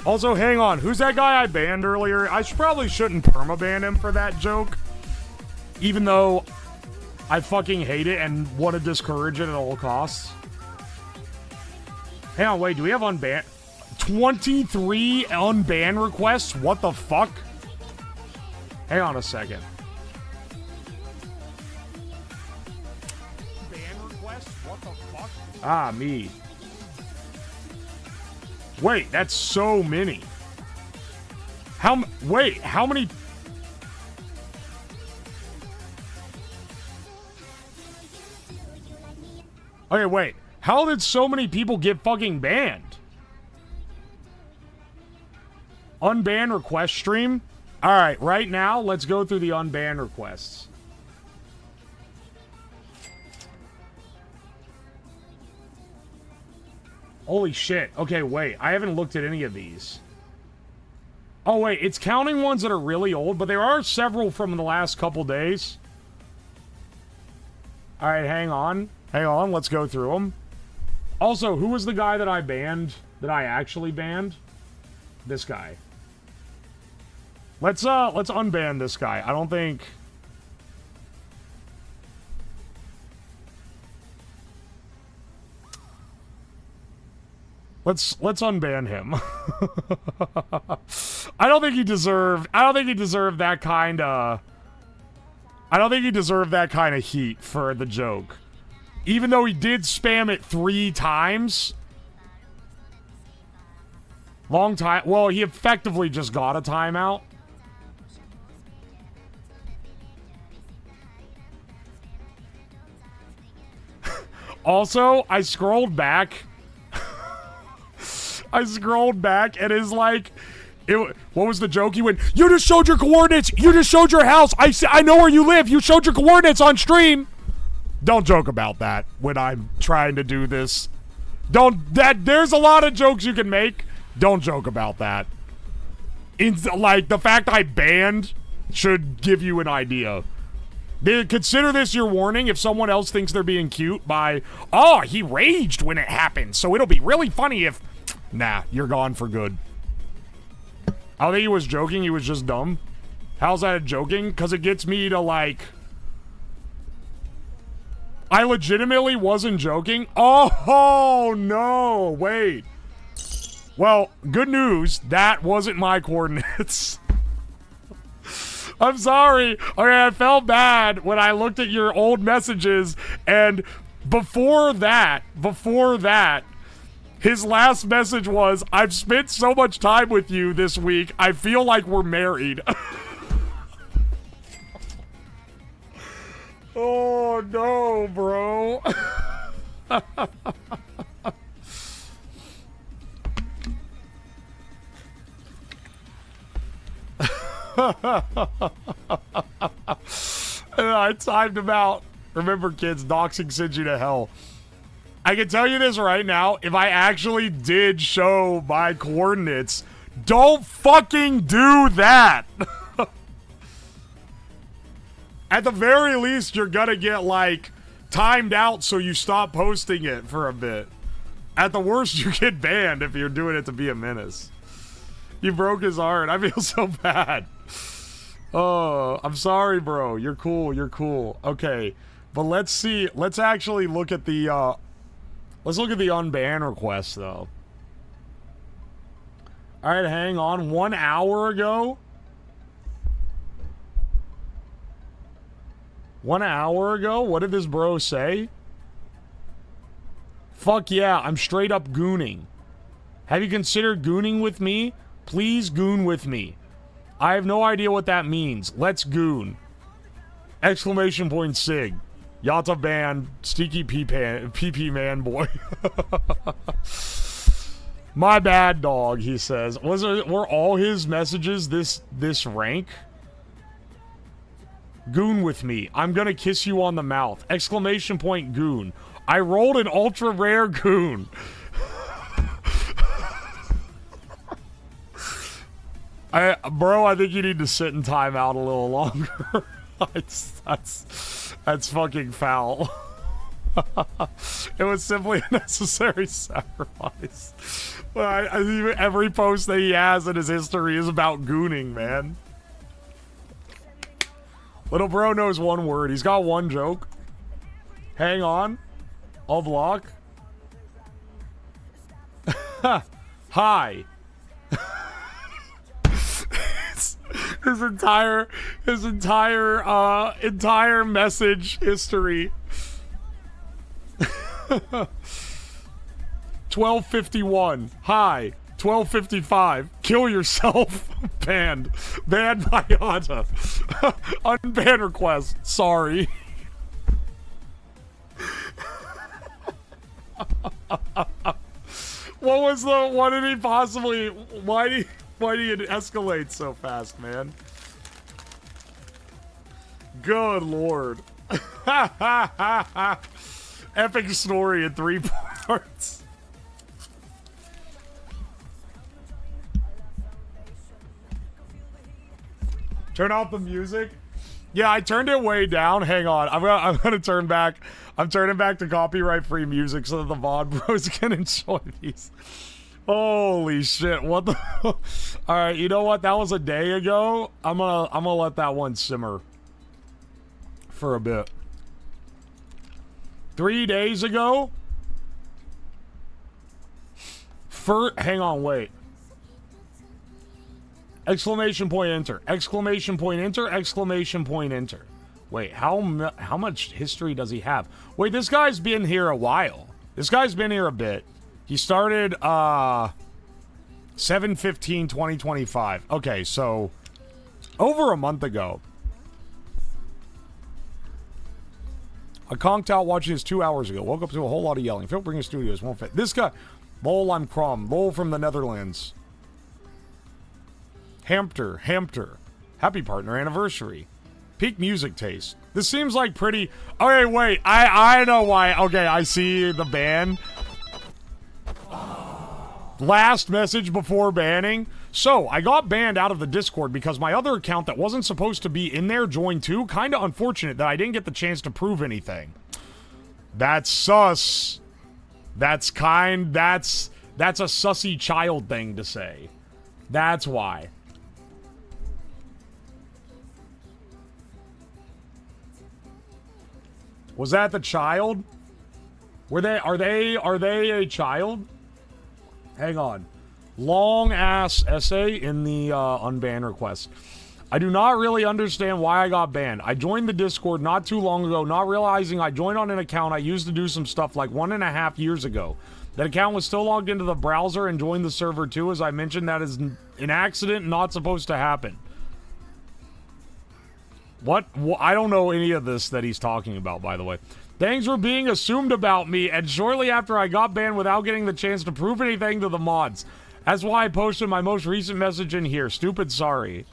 Also, hang on. Who's that guy I banned earlier? I probably shouldn't permaban him for that joke. Even though I fucking hate it and want to discourage it at all costs. Hang on, wait. Do we have unban? 23 unban requests? What the fuck? Hang on a second. Ban requests? What the fuck? Ah, me. Wait, that's so many. Wait, how many? Okay, wait. How did so many people get fucking banned? Unban request stream? Alright, right now, let's go through the unban requests. Holy shit. Okay, wait. I haven't looked at any of these. Oh, wait. It's counting ones that are really old, but there are several from the last couple days. Alright, hang on. Hang on. Let's go through them. Also, who was the guy that I banned? That I actually banned? This guy. Let's unban this guy. I don't think... Let's unban him. I don't think he deserved that kind of... I don't think he deserved that kind of heat for the joke. Even though he did spam it 3 times. Long time. Well, he effectively just got a timeout. Also, I scrolled back. I scrolled back and it's like, what was the joke? He went, "You just showed your coordinates. You just showed your house. I know where you live. You showed your coordinates on stream." Don't joke about that when I'm trying to do this. There's a lot of jokes you can make. Don't joke about that. Like, the fact I banned should give you an idea. Consider this your warning if someone else thinks they're being cute by, oh, he raged when it happened, so it'll be really funny if... Nah, you're gone for good. I don't think he was joking, he was just dumb. How's that joking? Because it gets me to, like... I legitimately wasn't joking. Oh, no, wait. Well, good news, that wasn't my coordinates. I'm sorry. Okay, I felt bad when I looked at your old messages, and before that, his last message was, I've spent so much time with you this week, I feel like we're married. Oh, no, bro. I timed him out. Remember, kids, doxing sends you to hell. I can tell you this right now. If I actually did show my coordinates, don't fucking do that. At the very least, you're gonna get, like, timed out so you stop posting it for a bit. At the worst, you get banned if you're doing it to be a menace. You broke his heart. I feel so bad. Oh, I'm sorry, bro. You're cool. You're cool. Okay, but let's see. Let's actually look at the, let's look at the unban request, though. All right, hang on. 1 hour ago? 1 hour ago? What did this bro say? Fuck yeah, I'm straight up gooning. Have you considered gooning with me? Please goon with me. I have no idea what that means. Let's goon. Exclamation point sig. Yata band. Sticky PP man boy. My bad, dog, he says. Were all his messages this rank? Goon with me. I'm gonna kiss you on the mouth. Exclamation point goon. I rolled an ultra rare goon. Bro, I think you need to sit in timeout a little longer. That's fucking foul. It was simply a necessary sacrifice. But every post that he has in his history is about gooning, man. Little bro knows one word. He's got one joke. Hang on. I'll block. Hi. his entire message history. 12:51. Hi. 12:55. Kill yourself. Banned. Banned by Yata. Unban request. Sorry. What did he possibly, why did it escalate so fast, man? Good lord. Epic story in 3 parts. Turn off the music. Yeah, I turned it way down. Hang on. I'm gonna turn back. I'm turning back to copyright-free music so that the VOD bros can enjoy these. Holy shit! What the? All right, you know what? That was a day ago. I'm gonna let that one simmer for a bit. 3 days ago. Hang on, wait. Exclamation point enter. Exclamation point enter. Exclamation point enter. Wait, how much history does he have? Wait, this guy's been here a while. This guy's been here a bit. He started 7/15/2025. Okay, so over a month ago. I conked out watching this 2 hours ago. Woke up to a whole lot of yelling. Filtering studios won't fit. This guy, Lol, I'm Crom. Lol from the Netherlands. Hampter. Happy partner anniversary. Peak music taste. This seems like pretty... Okay, wait. I know why. Okay, I see the ban. Last message before banning. So, I got banned out of the Discord because my other account that wasn't supposed to be in there joined too. Kind of unfortunate that I didn't get the chance to prove anything. That's sus. That's a sussy child thing to say. That's why. Was that the child? Are they a child? Hang on. Long ass essay in the unban request. I do not really understand why I got banned. I joined the Discord not too long ago, not realizing I joined on an account I used to do some stuff like 1.5 years ago. That account was still logged into the browser and joined the server too. As I mentioned, that is an accident, not supposed to happen. What? I don't know any of this that he's talking about, by the way. Things were being assumed about me, and shortly after I got banned without getting the chance to prove anything to the mods. That's why I posted my most recent message in here. Stupid sorry.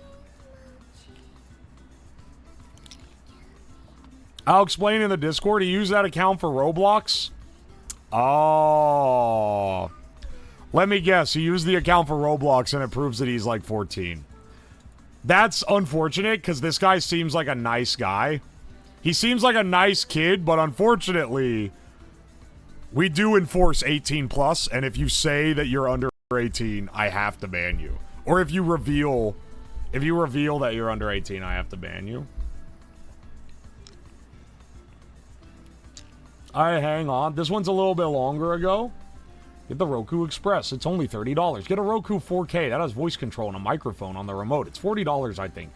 I'll explain in the Discord. He used that account for Roblox. Oh. Let me guess. He used the account for Roblox and it proves that he's like 14. That's unfortunate because this guy seems like a nice guy. He seems like a nice kid, but unfortunately, we do enforce 18 plus, and if you say that you're under 18, I have to ban you. Or if you reveal that you're under 18, I have to ban you. Alright, hang on. This one's a little bit longer ago. Get the Roku Express. It's only $30. Get a Roku 4K. That has voice control and a microphone on the remote. It's $40, I think.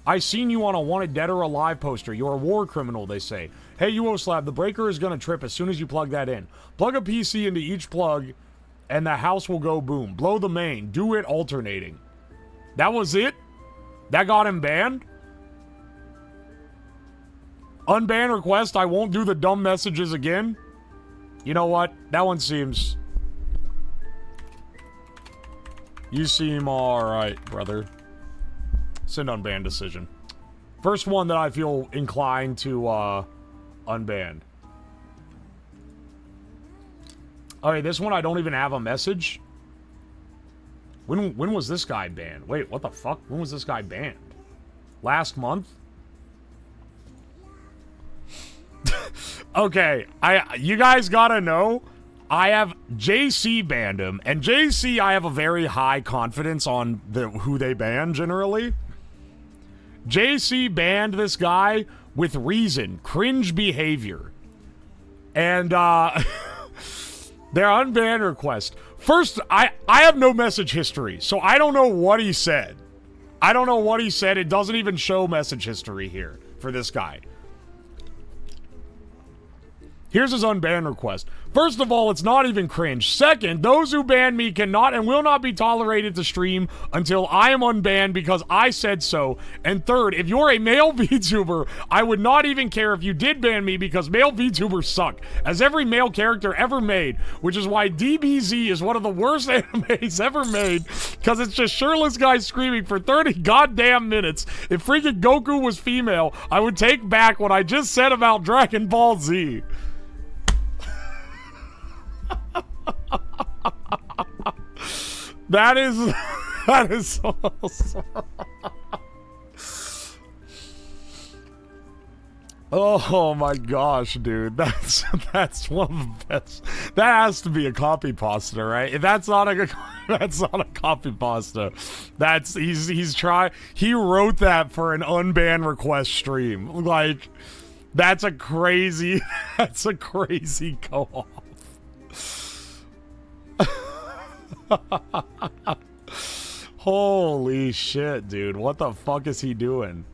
I seen you on a wanted dead or alive poster. You're a war criminal, they say. Hey, Uwoslab, the breaker is going to trip as soon as you plug that in. Plug a PC into each plug, and the house will go boom. Blow the main. Do it alternating. That was it? That got him banned? Unban request, I won't do the dumb messages again. You know what? That one seems... You seem alright, brother. Send unban decision. First one that I feel inclined to, unban. Alright, this one I don't even have a message. When was this guy banned? Wait, what the fuck? When was this guy banned? Last month? Okay, you guys gotta know, I have JC banned him, and JC I have a very high confidence on who they ban generally. JC banned this guy with reason, cringe behavior, and their unban request. First, I have no message history, so I don't know what he said. I don't know what he said. It doesn't even show message history here for this guy. Here's his unban request. First of all, it's not even cringe. Second, those who ban me cannot and will not be tolerated to stream until I am unbanned because I said so. And third, if you're a male VTuber, I would not even care if you did ban me because male VTubers suck, as every male character ever made, which is why DBZ is one of the worst animes ever made, because it's just shirtless guys screaming for 30 goddamn minutes. If freaking Goku was female, I would take back what I just said about Dragon Ball Z. That is so oh my gosh, dude. That's one of the best. That has to be a copy pasta, right? If that's not a copy pasta. He wrote that for an unban request stream. Like, that's a crazy go-off. Holy shit, dude. What the fuck is he doing?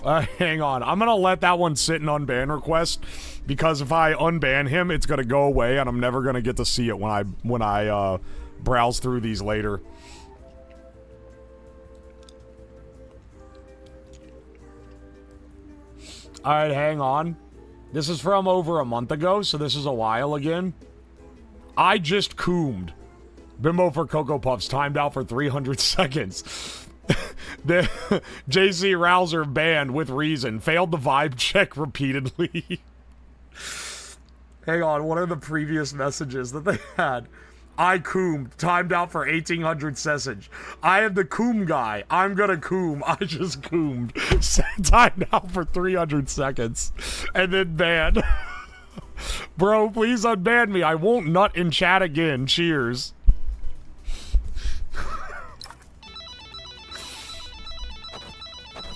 Hang on. I'm gonna let that one sit in unban request, because if I unban him, it's gonna go away and I'm never gonna get to see it when I browse through these later. Alright, hang on. This is from over a month ago, so this is a while again. I just coomed. Bimbo for Cocoa Puffs timed out for 300 seconds. The JC Rouser banned with reason. Failed the vibe check repeatedly. Hang on, what are the previous messages that they had? I coomed. Timed out for 1800 sessions. I am the coom guy. I'm gonna coom. I just coomed. Timed out for 300 seconds. And then banned. Bro, please unban me. I won't nut in chat again. Cheers.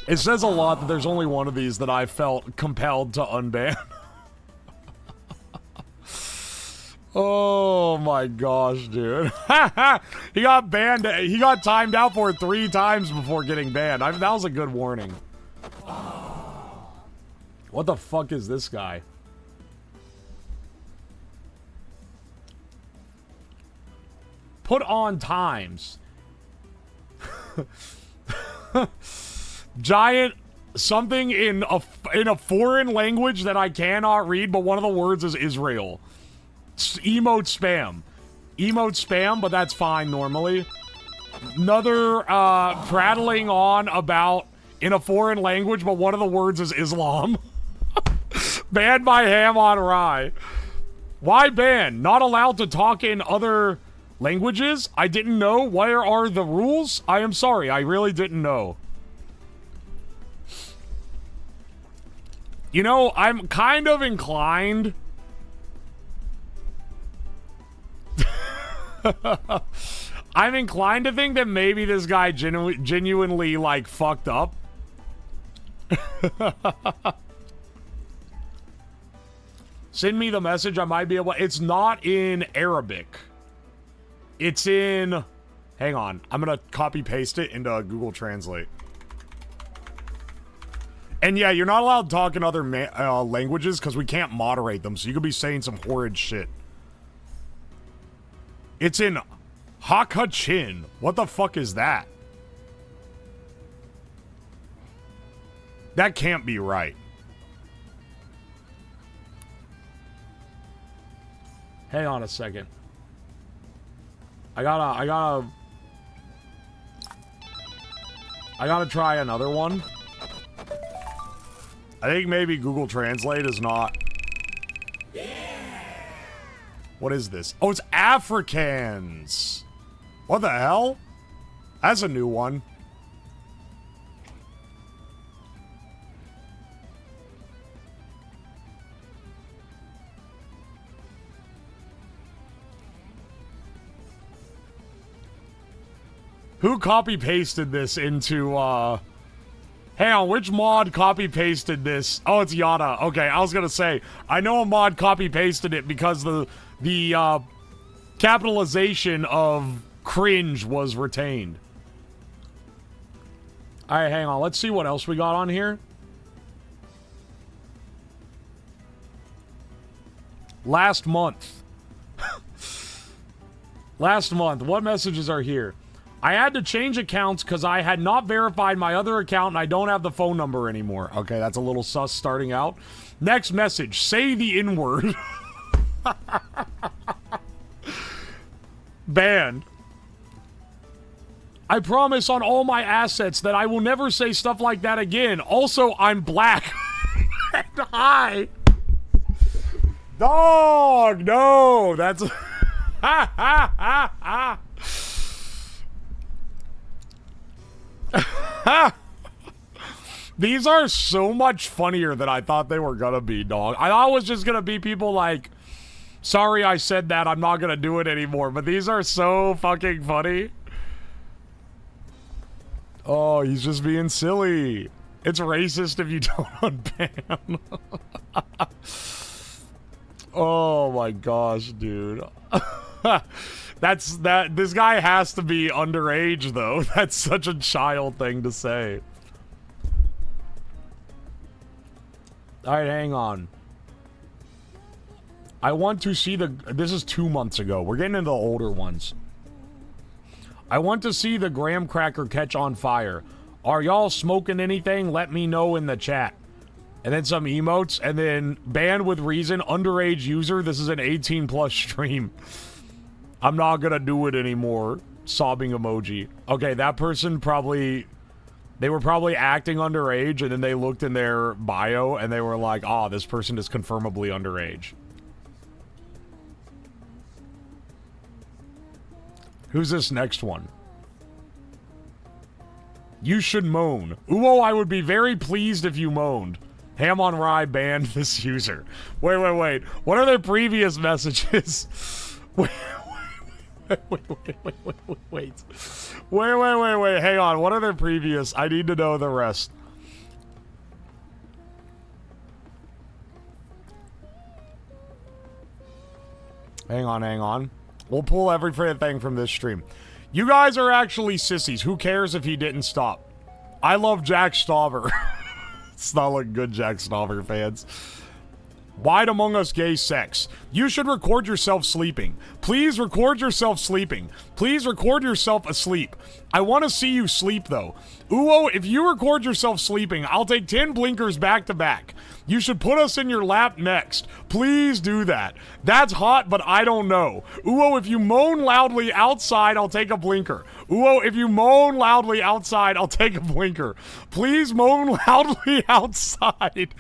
It says a lot that there's only one of these that I felt compelled to unban. Oh my gosh, dude. He got banned. He got timed out for it 3 times before getting banned. That was a good warning. What the fuck is this guy? Put on times. Giant something in a foreign language that I cannot read, but one of the words is Israel. Emote spam. Emote spam, but that's fine normally. Another prattling on about in a foreign language, but one of the words is Islam. Banned by Ham on Rye. Why ban? Not allowed to talk in other languages? I didn't know. Where are the rules? I am sorry. I really didn't know. You know, I'm kind of inclined... I'm inclined to think that maybe this guy genuinely, like, fucked up. Send me the message. I might be able... It's not in Arabic. It's in... Hang on. I'm gonna copy-paste it into Google Translate. And yeah, you're not allowed to talk in other languages because we can't moderate them, so you could be saying some horrid shit. It's in Hakachin. What the fuck is that? That can't be right. Hang on a second. I gotta try another one. I think maybe Google Translate is not... What is this? Oh, it's Afrikaans. What the hell? That's a new one. Who copy-pasted this into, Hang on, which mod copy-pasted this? Oh, it's Yada. Okay, I was gonna say, I know a mod copy-pasted it because the capitalization of cringe was retained. Alright, hang on. Let's see what else we got on here. Last month. Last month. What messages are here? I had to change accounts because I had not verified my other account and I don't have the phone number anymore. Okay, that's a little sus starting out. Next message. Say the N-word. Banned. I promise on all my assets that I will never say stuff like that again. Also, I'm black. And hi. Dog, no. That's... Ha, ha, ha, ha. These are so much funnier than I thought they were gonna be, dog. I thought it was just gonna be people like, sorry I said that, I'm not gonna do it anymore. But these are so fucking funny. Oh, he's just being silly. It's racist if you don't unban. Oh my gosh, dude. This guy has to be underage, though. That's such a child thing to say. Alright, hang on. I want to see the... This is 2 months ago. We're getting into the older ones. I want to see the graham cracker catch on fire. Are y'all smoking anything? Let me know in the chat. And then some emotes. And then banned with reason. Underage user. This is an 18+ stream. I'm not gonna do it anymore. Sobbing emoji. Okay, that person probably... They were probably acting underage, and then they looked in their bio, and they were like, oh, this person is confirmably underage. Who's this next one? You should moan. Uwo, I would be very pleased if you moaned. Ham on Rye banned this user. Wait. What are their previous messages? Wait. Hang on. What are their previous? I need to know the rest. Hang on. We'll pull everything from this stream. You guys are actually sissies. Who cares if he didn't stop? I love Jack Stauber. It's not looking good, Jack Stauber fans. Wide Among Us gay sex. You should record yourself sleeping. Please record yourself sleeping. Please record yourself asleep. I want to see you sleep, though. Uwo, if you record yourself sleeping, I'll take 10 blinkers back to back. You should put us in your lap next. Please do that. That's hot, but I don't know. Uwo, if you moan loudly outside, I'll take a blinker. Uwo, if you moan loudly outside, I'll take a blinker. Please moan loudly outside.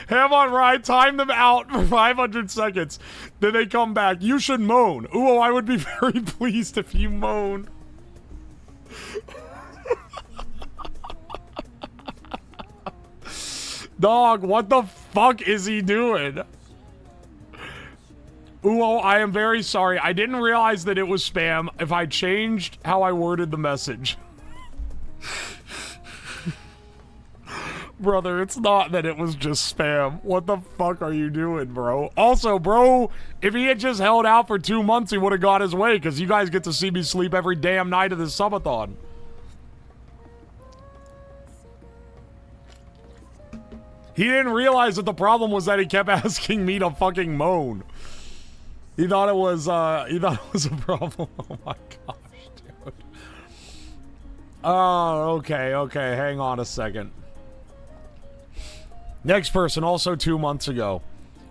Ham on Ride, time them out for 500 seconds. Then they come back. You should moan. Uwo, I would be very pleased if you moan. Dog, what the fuck is he doing? Uwo, I am very sorry. I didn't realize that it was spam. If I changed how I worded the message. Brother, it's not that it was just spam. What the fuck are you doing, bro? Also, bro, if he had just held out for 2 months, he would have got his way, because you guys get to see me sleep every damn night of this subathon. He didn't realize that the problem was that he kept asking me to fucking moan. He thought it was a problem. Oh my gosh, dude. Oh, okay, hang on a second. Next person, also 2 months ago.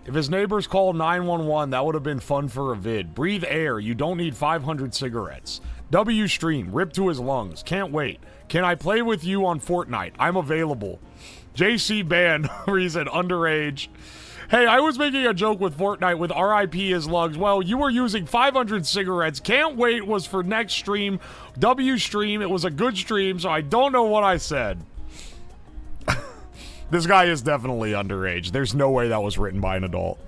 If his neighbors called 911, that would have been fun for a vid. Breathe air. You don't need 500 cigarettes. W stream. Rip to his lungs. Can't wait. Can I play with you on Fortnite? I'm available. JC ban. Reason. Underage. Hey, I was making a joke with Fortnite with RIP his lugs. Well, you were using 500 cigarettes. Can't wait was for next stream. W stream. It was a good stream, so I don't know what I said. This guy is definitely underage. There's no way that was written by an adult.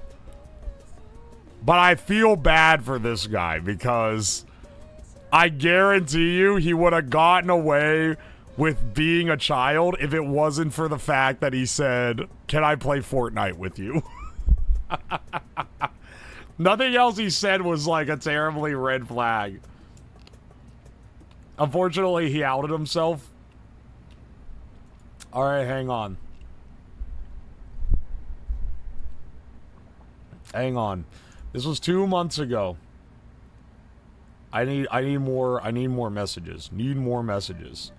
But I feel bad for this guy because I guarantee you he would have gotten away with being a child if it wasn't for the fact that he said, "Can I play Fortnite with you?" Nothing else he said was like a terribly red flag. Unfortunately, he outed himself. All right, hang on. Hang on. This was 2 months ago. I need more messages. Need more messages.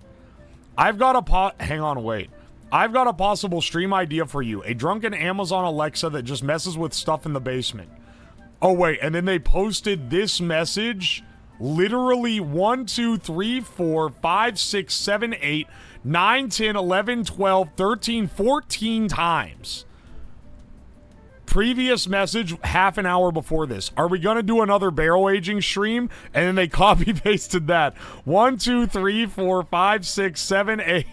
I've got a hang on, wait. I've got a possible stream idea for you. A drunken Amazon Alexa that just messes with stuff in the basement. Oh wait, and then they posted this message literally 1, 2, 3, 4, 5, 6, 7, 8, 9, 10, 11, 12, 13, 14 times. Previous message half an hour before this. Are we gonna do another barrel aging stream? And then they copy pasted that 1, 2, 3, 4, 5, 6, 7, 8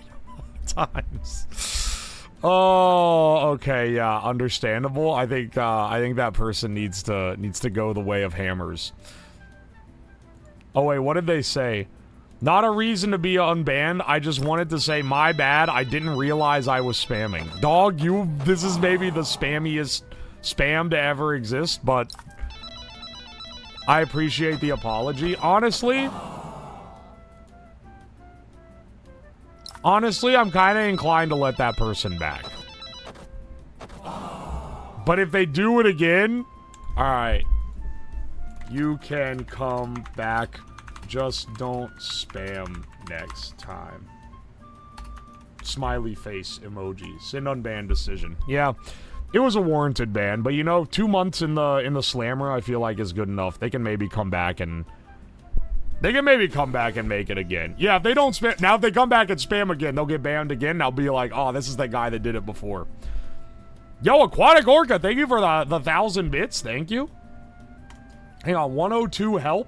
times. Oh, okay, yeah, understandable. I think that person needs to go the way of hammers. Oh wait, what did they say? Not a reason to be unbanned. I just wanted to say my bad. I didn't realize I was spamming. Dog, this is maybe the spammiest spam to ever exist, but I appreciate the apology. Honestly, I'm kind of inclined to let that person back. But if they do it again, alright. You can come back. Just don't spam next time. Smiley face emoji. Send unbanned decision. Yeah. It was a warranted ban, but you know, 2 months in the slammer, I feel like is good enough. They can maybe come back and make it again. Yeah, if they don't spam now, if they come back and spam again, they'll get banned again. And I'll be like, oh, this is the guy that did it before. Yo, Aquatic Orca, thank you for the 1,000 bits. Thank you. Hang on, 102 help.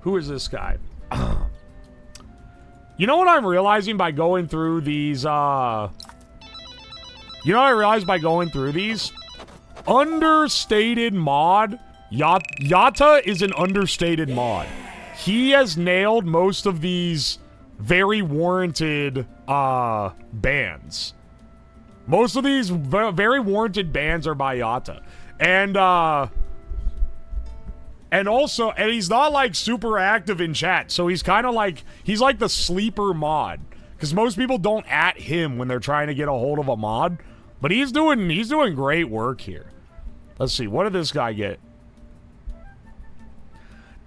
Who is this guy? You know what I'm realizing by going through these, You know what I realized by going through these? Understated mod. Yatta is an understated mod. He has nailed most of these very warranted, bans. Most of these very warranted bans are by Yatta. And also, and he's not like super active in chat, so he's kind of like, he's like the sleeper mod. Because most people don't at him when they're trying to get a hold of a mod. But he's doing great work here. Let's see, what did this guy get?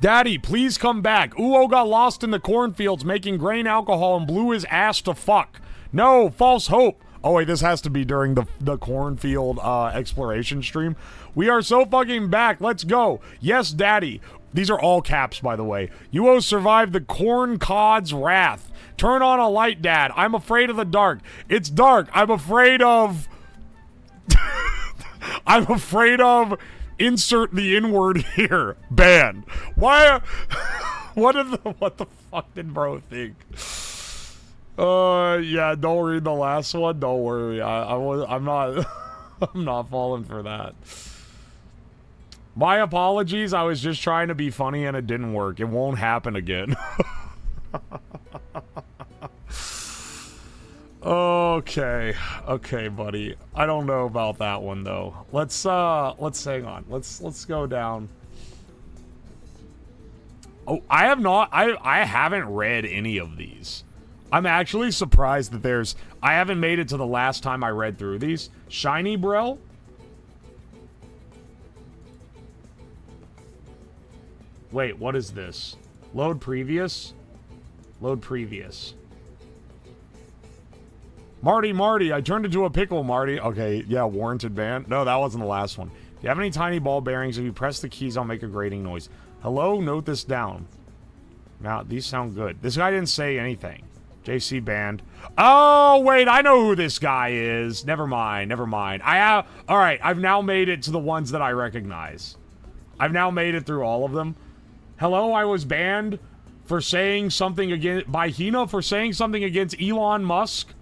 Daddy, please come back. Uwo got lost in the cornfields making grain alcohol and blew his ass to fuck. No, false hope. Oh wait, this has to be during the cornfield exploration stream. We are so fucking back. Let's go. Yes, Daddy. These are all caps, by the way. Uwo survived the corn cod's wrath. Turn on a light, Dad. I'm afraid of the dark. It's dark. I'm afraid of... I'm afraid of... Insert the N-word here. Ban. Why? What the fuck did bro think? Yeah, don't read the last one. Don't worry. I'm not I'm not falling for that. My apologies. I was just trying to be funny and it didn't work. It won't happen again. Okay, buddy. I don't know about that one though. Let's hang on. Let's go down. Oh, I haven't read any of these. I'm actually surprised that I haven't made it to the last time I read through these. Shiny Brel? Wait, what is this? Load previous? Load previous. Marty, I turned into a pickle, Marty. Okay, yeah, warranted ban. No, that wasn't the last one. Do you have any tiny ball bearings? If you press the keys, I'll make a grating noise. Hello? Note this down. Now, these sound good. This guy didn't say anything. JC banned. Oh, wait, I know who this guy is. Never mind. Alright, I've now made it to the ones that I recognize. I've now made it through all of them. Hello, I was banned for saying something by Hina for saying something against Elon Musk.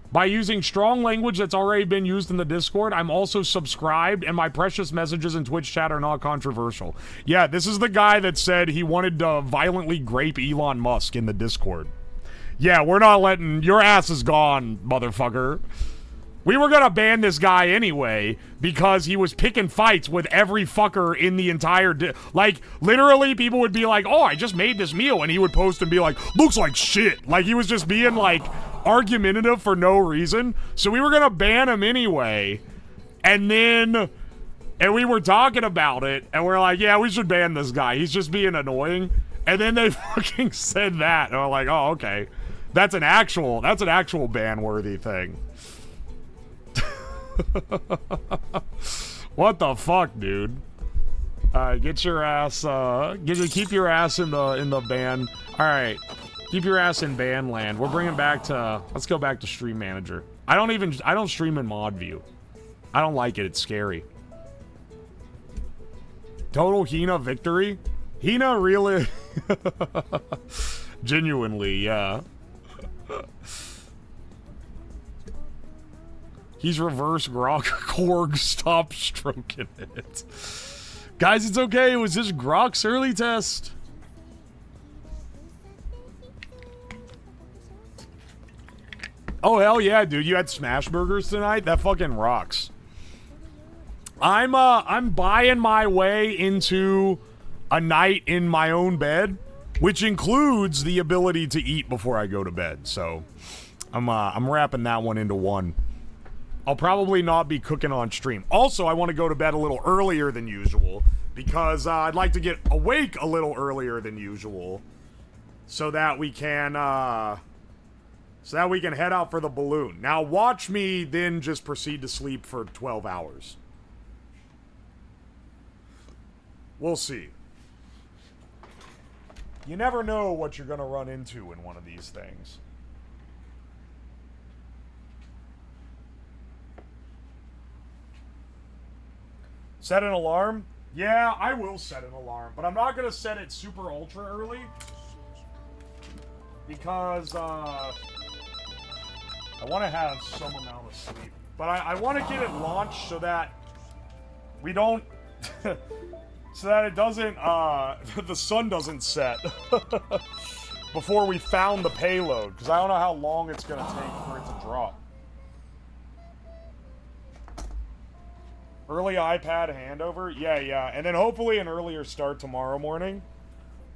By using strong language that's already been used in the Discord. I'm also subscribed, and my precious messages in Twitch chat are not controversial. Yeah, this is the guy that said he wanted to violently grape Elon Musk in the Discord. Yeah, we're not letting... Your ass is gone, motherfucker. We were gonna ban this guy anyway, because he was picking fights with every fucker in the entire... Like, literally, people would be like, oh, I just made this meal, and he would post and be like, looks like shit. Like, he was just being, like... argumentative for no reason, so we were gonna ban him anyway, and we were talking about it, and we're like, yeah, we should ban this guy, he's just being annoying, and then they fucking said that, and we're like, oh, okay, that's an actual ban-worthy thing. What the fuck, dude? Get your ass, keep your ass in the ban. Alright. Keep your ass in ban land. We're bringing back to... Let's go back to Stream Manager. I don't stream in mod view. I don't like it. It's scary. Total Hina victory? Hina really... Genuinely, yeah. He's reverse grok. Korg, stop stroking it. Guys, it's okay. It was just Grok's early test. Oh, hell yeah, dude. You had smash burgers tonight? That fucking rocks. I'm buying my way into a night in my own bed, which includes the ability to eat before I go to bed. So, I'm wrapping that one into one. I'll probably not be cooking on stream. Also, I want to go to bed a little earlier than usual because I'd like to get awake a little earlier than usual so that we can head out for the balloon. Now, watch me then just proceed to sleep for 12 hours. We'll see. You never know what you're going to run into in one of these things. Set an alarm? Yeah, I will set an alarm, but I'm not gonna set it super ultra early because I want to have some amount of sleep. But I want to get it launched so that we don't, so that it doesn't, the sun doesn't set before we found the payload, because I don't know how long it's gonna take for it to drop. Early iPad handover? Yeah. And then hopefully an earlier start tomorrow morning.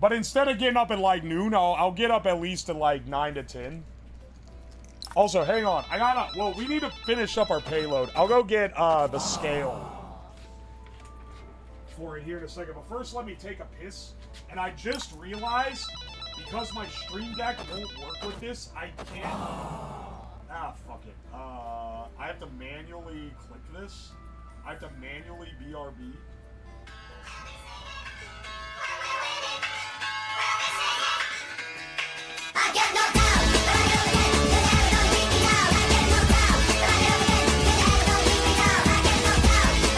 But instead of getting up at like noon, I'll get up at least at like 9 to 10. Also, hang on. Well, we need to finish up our payload. I'll go get the scale for it here in a second. But first, let me take a piss. And I just realized, because my stream deck won't work with this, I can't... Ah, fuck it. I have to manually click this. I have to manually BRB. I get knocked out, but I go again. The devil don't beat me down. I get knocked out, but I go again. The devil don't beat me down. I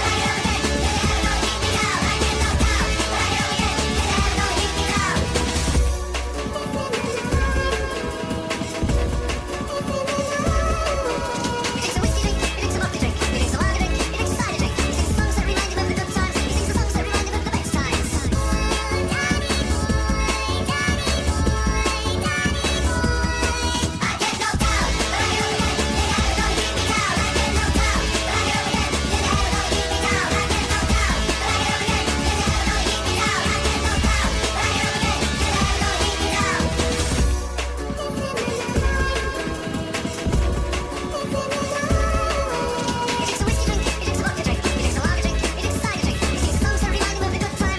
get knocked out, but I go again. The devil don't beat me down. I get knocked out, but I go again. The devil don't beat me down. He takes a whiskey drink, he takes a vodka drink, he takes a lager drink, he takes a cider drink. He sings the songs that remind him of the good times. He sings the songs that remind him of the best times.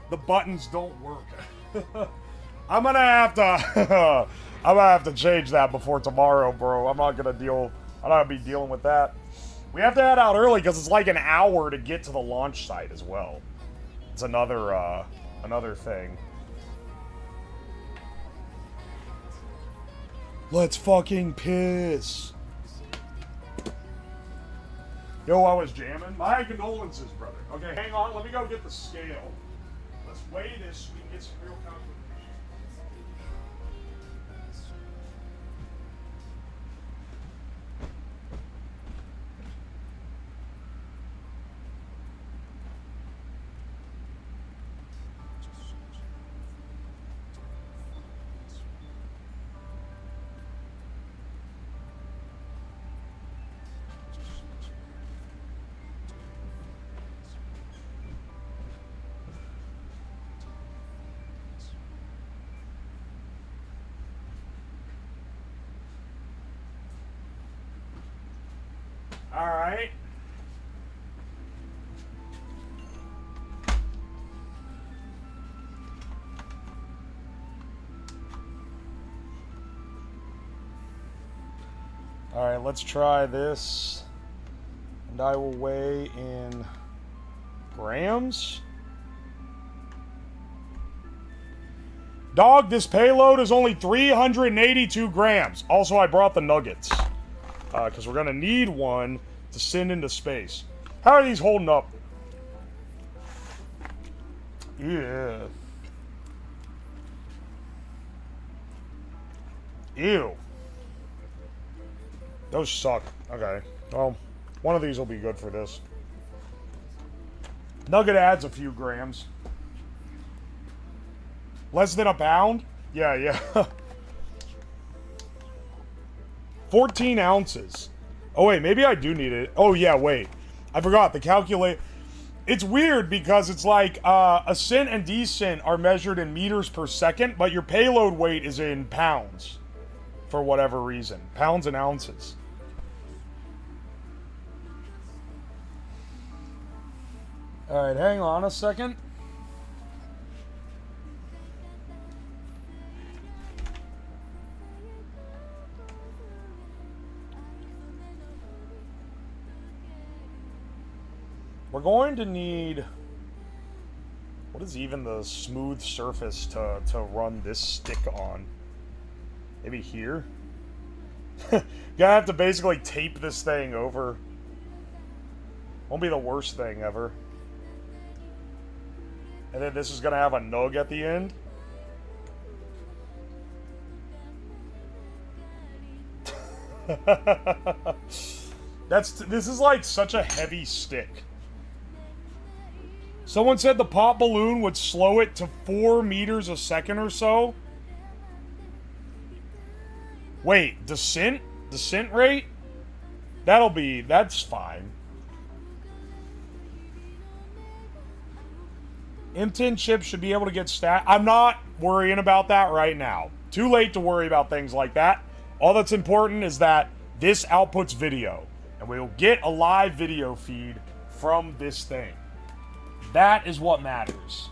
The buttons don't work. I'm gonna have to change that before tomorrow, bro. I'm not gonna be dealing with that. We have to head out early because it's like an hour to get to the launch site as well. It's another thing. Let's fucking piss. Yo, I was jamming. My condolences, brother. Okay, hang on. Let me go get the scale. Let's weigh this so we can get some real calculations. All right. All right, let's try this. And I will weigh in grams. Dog, this payload is only 382 grams. Also, I brought the nuggets. Because we're going to need one to send into space. How are these holding up? Yeah. Ew. Those suck. Okay. Well, one of these will be good for this. Nugget adds a few grams. Less than a pound? Yeah. 14 ounces. Oh, wait, maybe I do need it. Oh, yeah, wait. I forgot. The calculate. It's weird because it's like ascent and descent are measured in meters per second, but your payload weight is in pounds for whatever reason. Pounds and ounces. All right, hang on a second. We're going to need... What is even the smooth surface to run this stick on? Maybe here? Gonna have to basically tape this thing over. Won't be the worst thing ever. And then this is gonna have a nug at the end. This is like such a heavy stick. Someone said the pop balloon would slow it to 4 meters a second or so. Wait, descent rate? That's fine. M10 chips should be able to get I'm not worrying about that right now. Too late to worry about things like that. All that's important is that this outputs video. And we'll get a live video feed from this thing. That is what matters.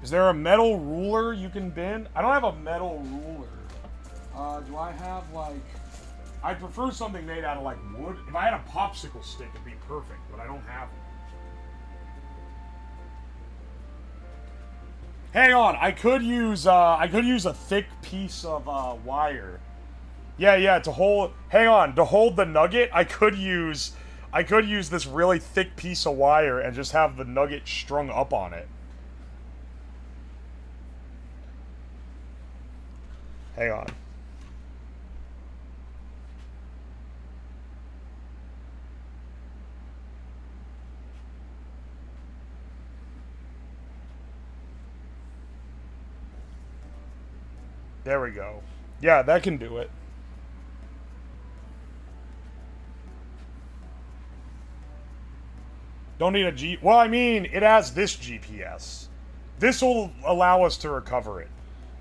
Is there a metal ruler you can bend? I don't have a metal ruler. Do I have, like... I'd prefer something made out of, like, wood. If I had a popsicle stick, it'd be perfect, but I don't have it. Hang on, I could use a thick piece of wire. Yeah, to hold... Hang on, to hold the nugget, I could use this really thick piece of wire and just have the nugget strung up on it. Hang on. There we go. Yeah, that can do it. Don't need a G... Well, I mean, it has this GPS. This will allow us to recover it.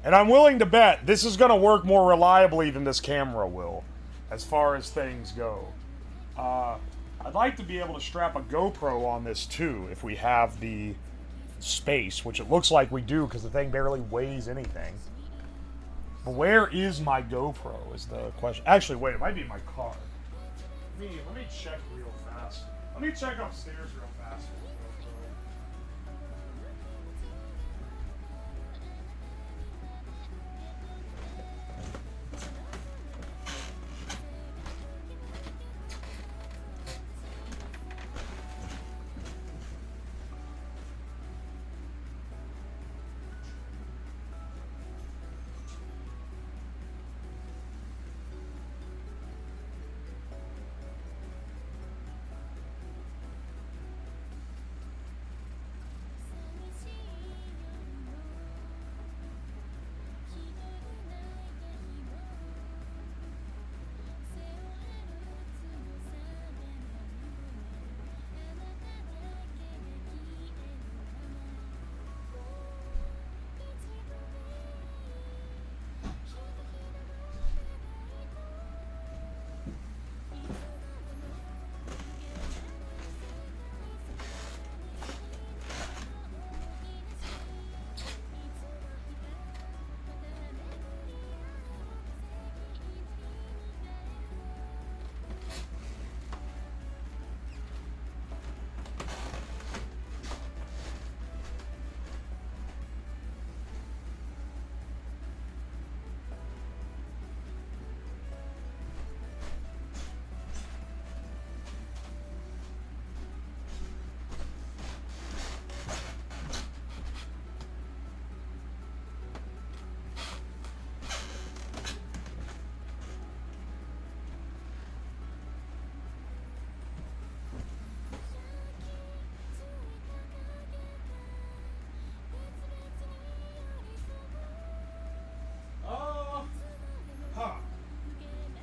And I'm willing to bet this is going to work more reliably than this camera will, as far as things go. I'd like to be able to strap a GoPro on this, too, if we have the space, which it looks like we do, because the thing barely weighs anything. But where is my GoPro, is the question. Actually, wait, it might be in my car. Let me check real fast. Let me check upstairs real fast.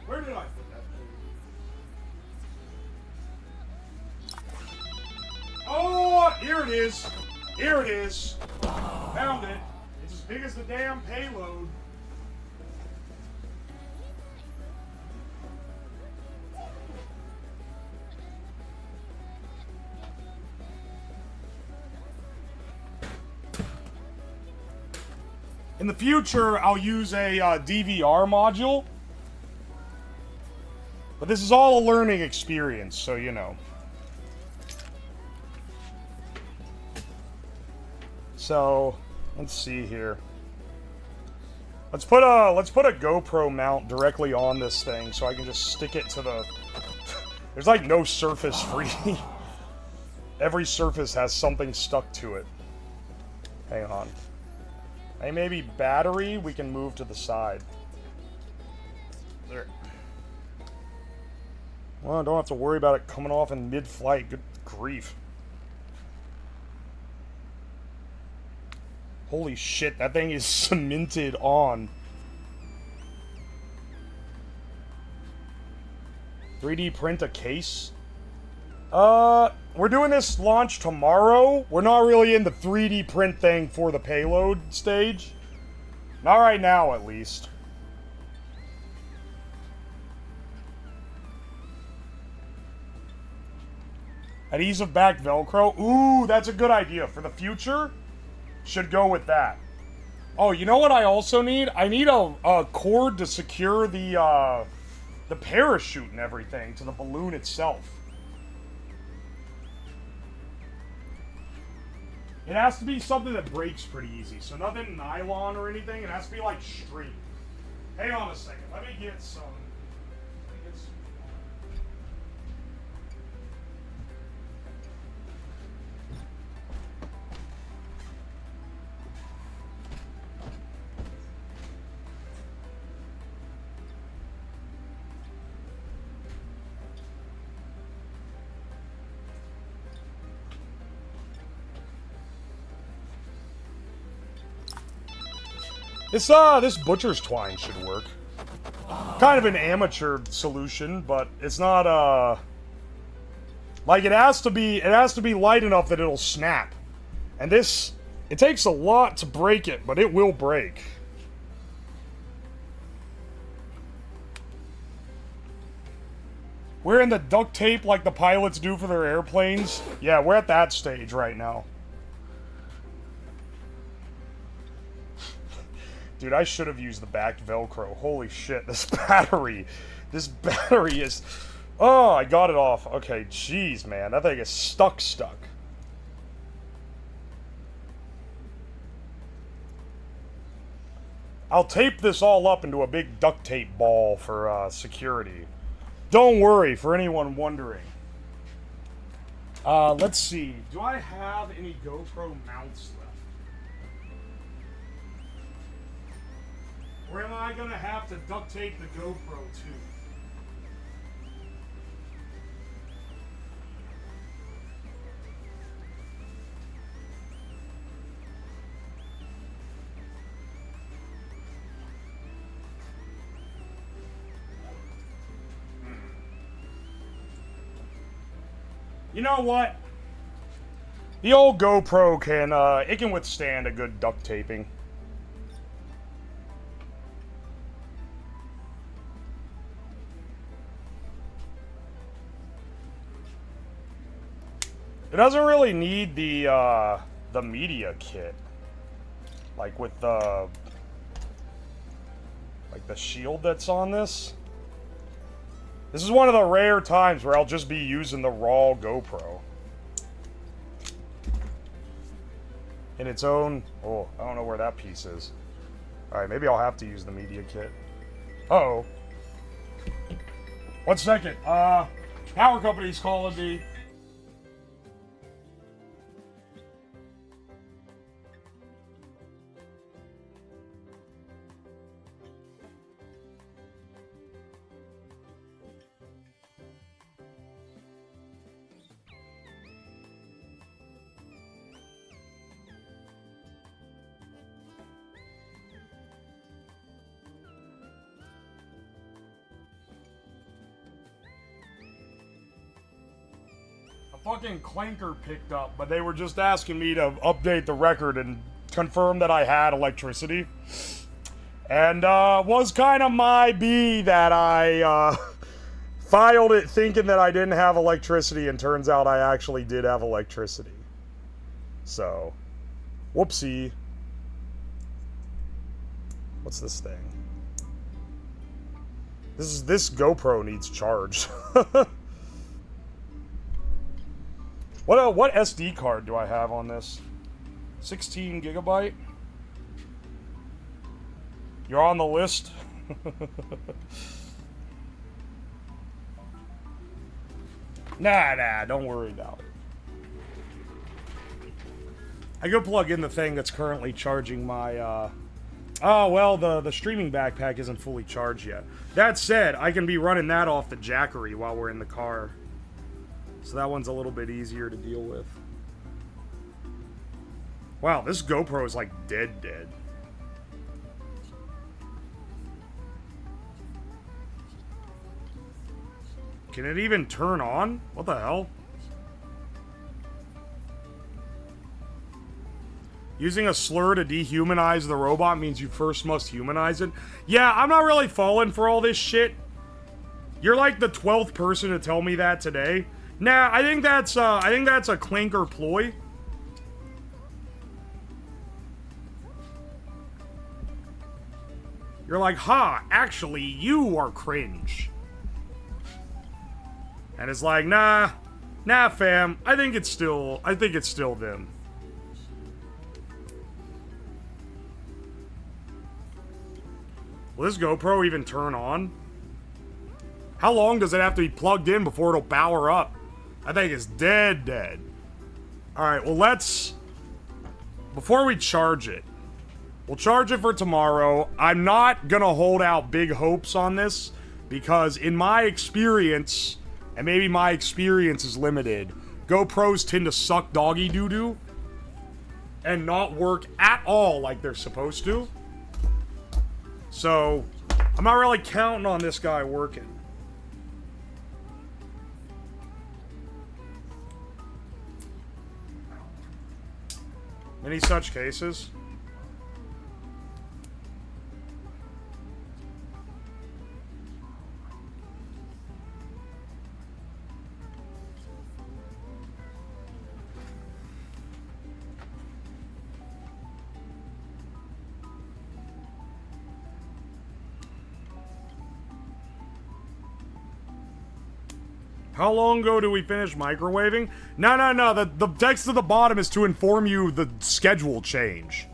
Where did I put that thing? Oh, here it is. Here it is. Found it. It's as big as the damn payload. In the future, I'll use a DVR module. But this is all a learning experience, so you know. So, let's see here. Let's put a GoPro mount directly on this thing so I can just stick it to the... There's like no surface free. Every surface has something stuck to it. Hang on. Hey, maybe battery we can move to the side. There. Well, I don't have to worry about it coming off in mid-flight. Good grief. Holy shit, that thing is cemented on. 3D print a case? We're doing this launch tomorrow. We're not really in the 3D print thing for the payload stage. Not right now, at least. Adhesive back Velcro. Ooh, that's a good idea. For the future, should go with that. Oh, you know what I also need? I need a cord to secure the parachute and everything to the balloon itself. It has to be something that breaks pretty easy. So nothing nylon or anything. It has to be like string. Hang on a second. Let me get some. This butcher's twine should work. Kind of an amateur solution, but it's not like it has to be light enough that it'll snap. And this, it takes a lot to break it, but it will break. We're in the duct tape like the pilots do for their airplanes. Yeah, we're at that stage right now. Dude, I should have used the back Velcro. Holy shit, this battery is... Oh, I got it off. Okay, jeez, man. That thing is stuck. I'll tape this all up into a big duct tape ball for security. Don't worry, for anyone wondering. Let's see. Do I have any GoPro mounts left? Or am I gonna have to duct tape the GoPro too? You know what? The old GoPro can withstand a good duct taping. It doesn't really need the media kit, like with the shield that's on this. This is one of the rare times where I'll just be using the raw GoPro in its own. Oh, I don't know where that piece is. All right, maybe I'll have to use the media kit. Uh-oh. 1 second. Power company's calling me. Fucking clanker picked up, but they were just asking me to update the record and confirm that I had electricity. And was kind of my B that I filed it thinking that I didn't have electricity, and turns out I actually did have electricity. So, whoopsie. What's this thing? This GoPro needs charged. What SD card do I have on this? 16 gigabyte? You're on the list? Nah, don't worry about it. I go plug in the thing that's currently charging my, Oh, well, the streaming backpack isn't fully charged yet. That said, I can be running that off the Jackery while we're in the car. So that one's a little bit easier to deal with. Wow, this GoPro is like dead. Can it even turn on? What the hell? Using a slur to dehumanize the robot means you first must humanize it. Yeah, I'm not really falling for all this shit. You're like the 12th person to tell me that today. Nah, I think that's a clinker ploy. You're like, ha, actually, you are cringe. And it's like, nah, fam. I think it's still them. Will this GoPro even turn on? How long does it have to be plugged in before it'll power up? I think it's dead. Alright, well before we charge it, we'll charge it for tomorrow. I'm not gonna hold out big hopes on this, because in my experience, and maybe my experience is limited, GoPros tend to suck doggy doo-doo and not work at all like they're supposed to. So, I'm not really counting on this guy working. Any such cases? How long ago do we finish microwaving? No. The text at the bottom is to inform you the schedule change.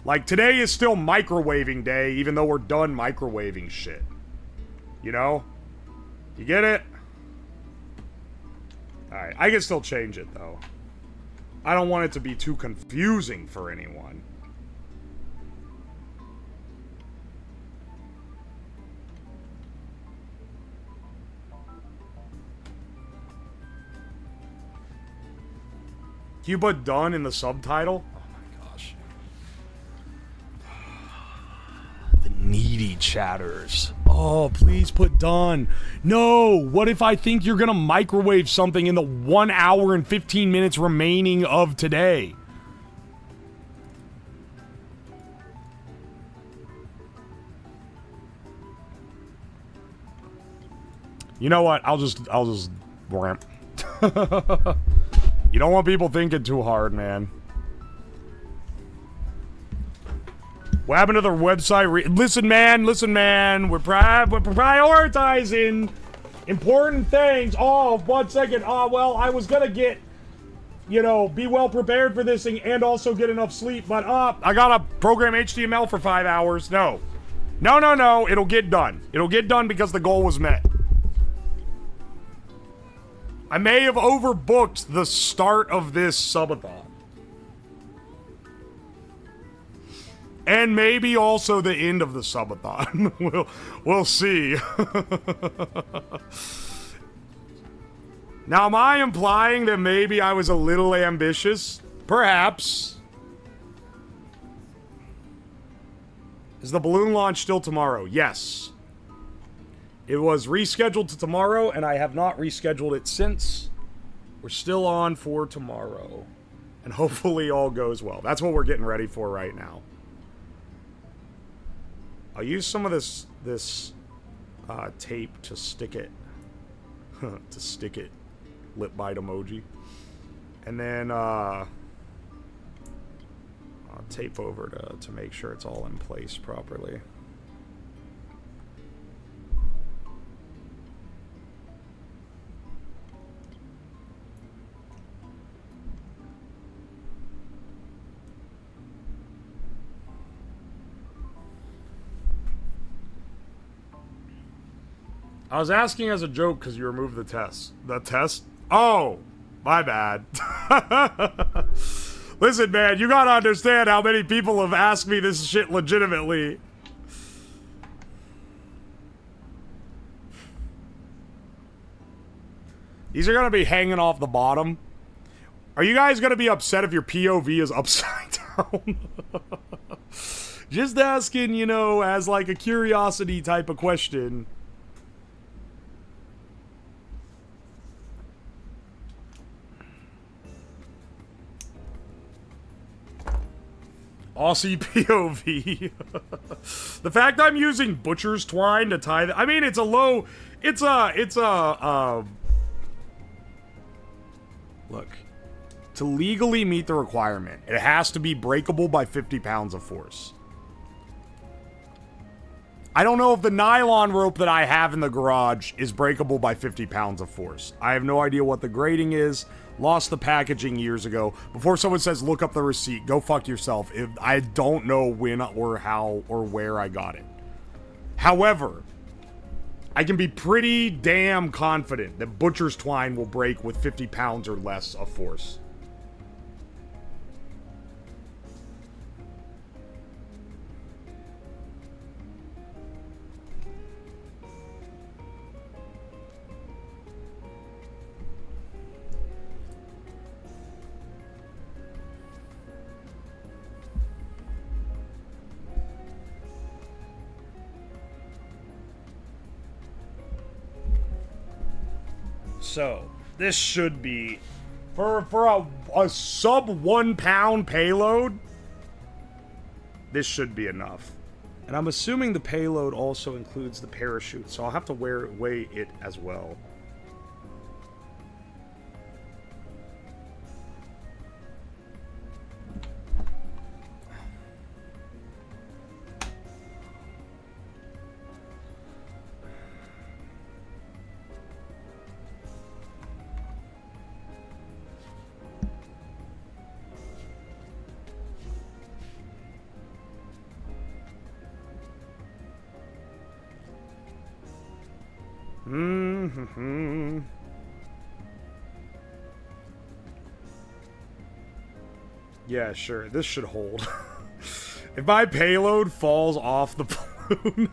Like, today is still microwaving day, even though we're done microwaving shit. You know? You get it? Alright, I can still change it, though. I don't want it to be too confusing for anyone. Can you put done in the subtitle? Oh my gosh. The needy chatters. Oh, please put done. No, what if I think you're gonna microwave something in the 1 hour and 15 minutes remaining of today? You know what? I'll just ramp. You don't want people thinking too hard, man. What happened to their website? Listen, man. We're prioritizing important things. Oh, 1 second. Oh, well, I was gonna get, be well prepared for this thing and also get enough sleep, but I gotta program HTML for 5 hours. No. It'll get done. It'll get done because the goal was met. I may have overbooked the start of this subathon. And maybe also the end of the subathon. We'll see. Now, am I implying that maybe I was a little ambitious? Perhaps. Is the balloon launch still tomorrow? Yes. It was rescheduled to tomorrow, and I have not rescheduled it since. We're still on for tomorrow. And hopefully all goes well. That's what we're getting ready for right now. I'll use some of this tape to stick it. To stick it. Lip bite emoji. And then I'll tape over to make sure it's all in place properly. I was asking as a joke because you removed the test. The test? Oh, my bad. Listen, man, you gotta understand how many people have asked me this shit legitimately. These are gonna be hanging off the bottom. Are you guys gonna be upset if your POV is upside down? Just asking, you know, as like a curiosity type of question. Aussie POV. The fact I'm using butcher's twine to tie I mean, it's a low... Look. To legally meet the requirement, it has to be breakable by 50 pounds of force. I don't know if the nylon rope that I have in the garage is breakable by 50 pounds of force. I have no idea what the grading is. Lost the packaging years ago. Before someone says, look up the receipt, go fuck yourself. If I don't know when or how or where I got it. However, I can be pretty damn confident that butcher's twine will break with 50 pounds or less of force. So, this should be, for a sub 1 pound payload, this should be enough. And I'm assuming the payload also includes the parachute, so I'll have to weigh it as well. Yeah, sure. This should hold. If my payload falls off the balloon...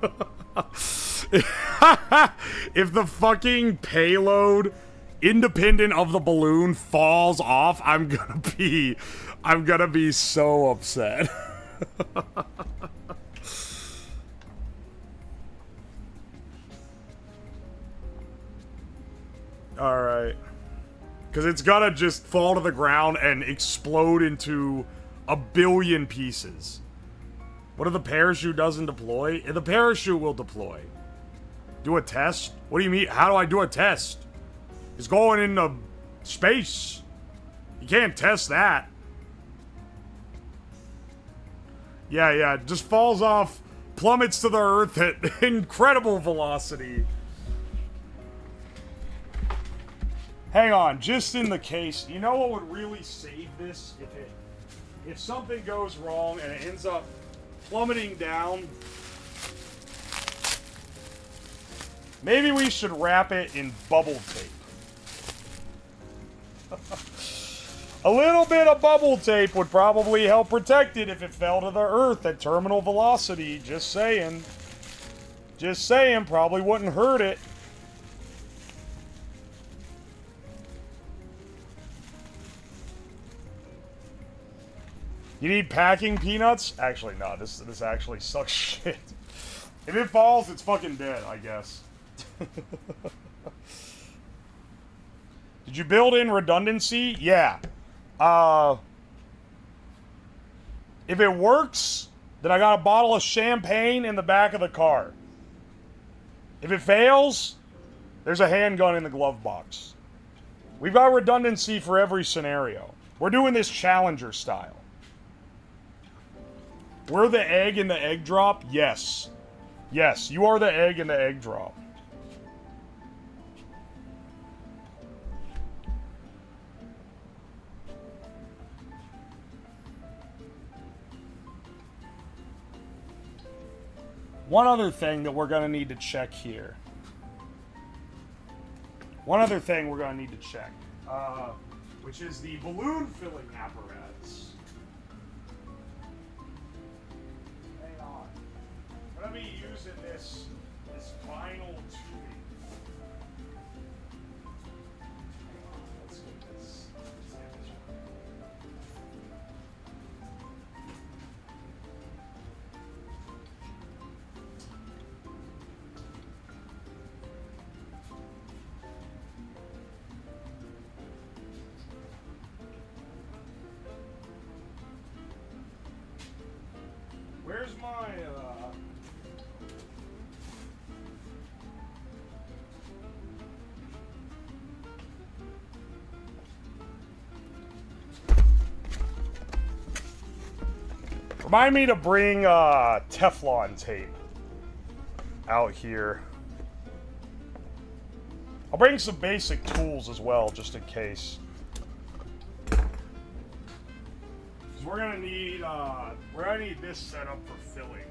if the fucking payload, independent of the balloon, falls off, I'm gonna be so upset. Alright. Because it's gotta just fall to the ground and explode into a billion pieces. What if the parachute doesn't deploy? The parachute will deploy. Do a test? What do you mean? How do I do a test? It's going into space. You can't test that. Yeah, it just falls off, plummets to the earth at incredible velocity. Hang on, just in the case, you know what would really save this? If something goes wrong and it ends up plummeting down, maybe we should wrap it in bubble tape. A little bit of bubble tape would probably help protect it if it fell to the earth at terminal velocity. Just saying. Just saying, probably wouldn't hurt it. You need packing peanuts? Actually, no. This actually sucks shit. If it falls, it's fucking dead, I guess. Did you build in redundancy? Yeah. If it works, then I got a bottle of champagne in the back of the car. If it fails, there's a handgun in the glove box. We've got redundancy for every scenario. We're doing this Challenger style. We're the egg in the egg drop? Yes. Yes, you are the egg in the egg drop. One other thing that we're going to need to check here. One other thing we're gonna need to check, which is the balloon filling apparatus. Hang on. I'm gonna be using this vinyl tubing. Hang on, let's get this. Let's get this one. Where's my, Remind me to bring, Teflon tape out here. I'll bring some basic tools as well, just in case. We're gonna need this set up for filling.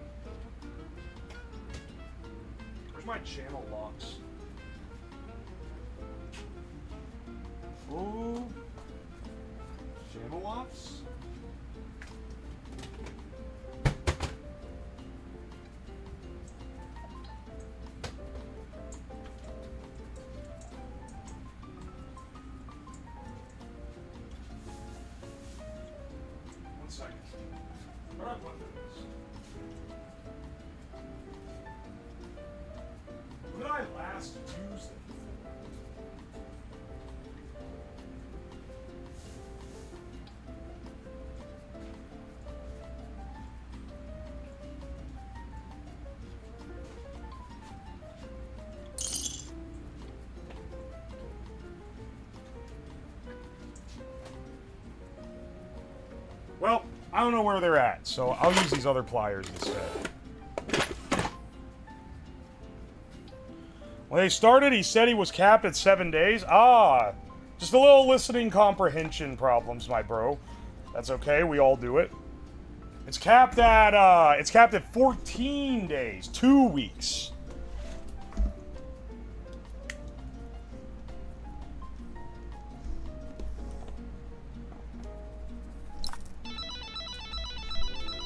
Where's my channel locks? Ooh. Channel locks? Second. Where did I put this? When did I last use it? Well, I don't know where they're at, so I'll use these other pliers instead. When they started, he said he was capped at 7 days. Ah, just a little listening comprehension problems, my bro. That's okay, we all do it. It's capped at 14 days, 2 weeks.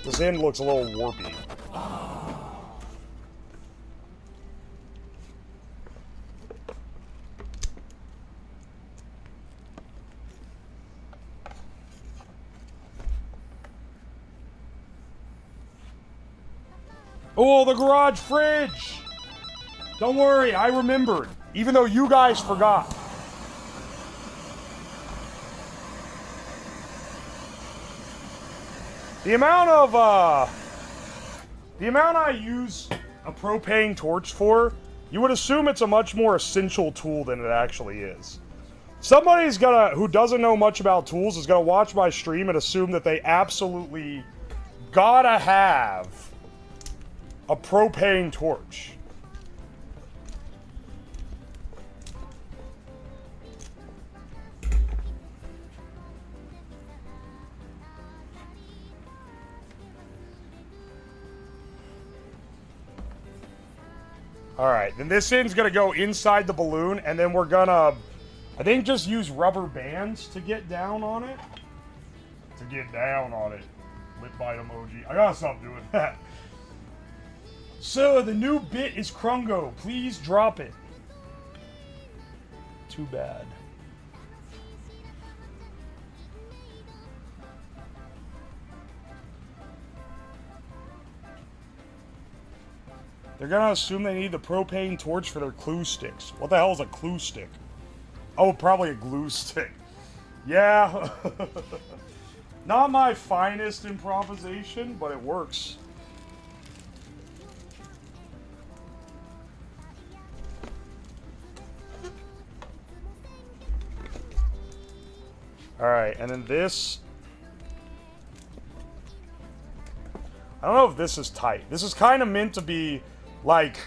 This end looks a little warpy. Oh, the garage fridge! Don't worry, I remembered. Even though you guys forgot. The amount I use a propane torch for, you would assume it's a much more essential tool than it actually is. Somebody's who doesn't know much about tools is gonna watch my stream and assume that they absolutely gotta have a propane torch. Alright, then this end's gonna go inside the balloon, and then we're gonna, I think, just use rubber bands to get down on it. Lip bite emoji. I gotta stop doing that. So, the new bit is Krungo. Please drop it. Too bad. They're gonna assume they need the propane torch for their clue sticks. What the hell is a clue stick? Oh, probably a glue stick. Yeah. Not my finest improvisation, but it works. Alright, and then this. I don't know if this is tight. This is kind of meant to be like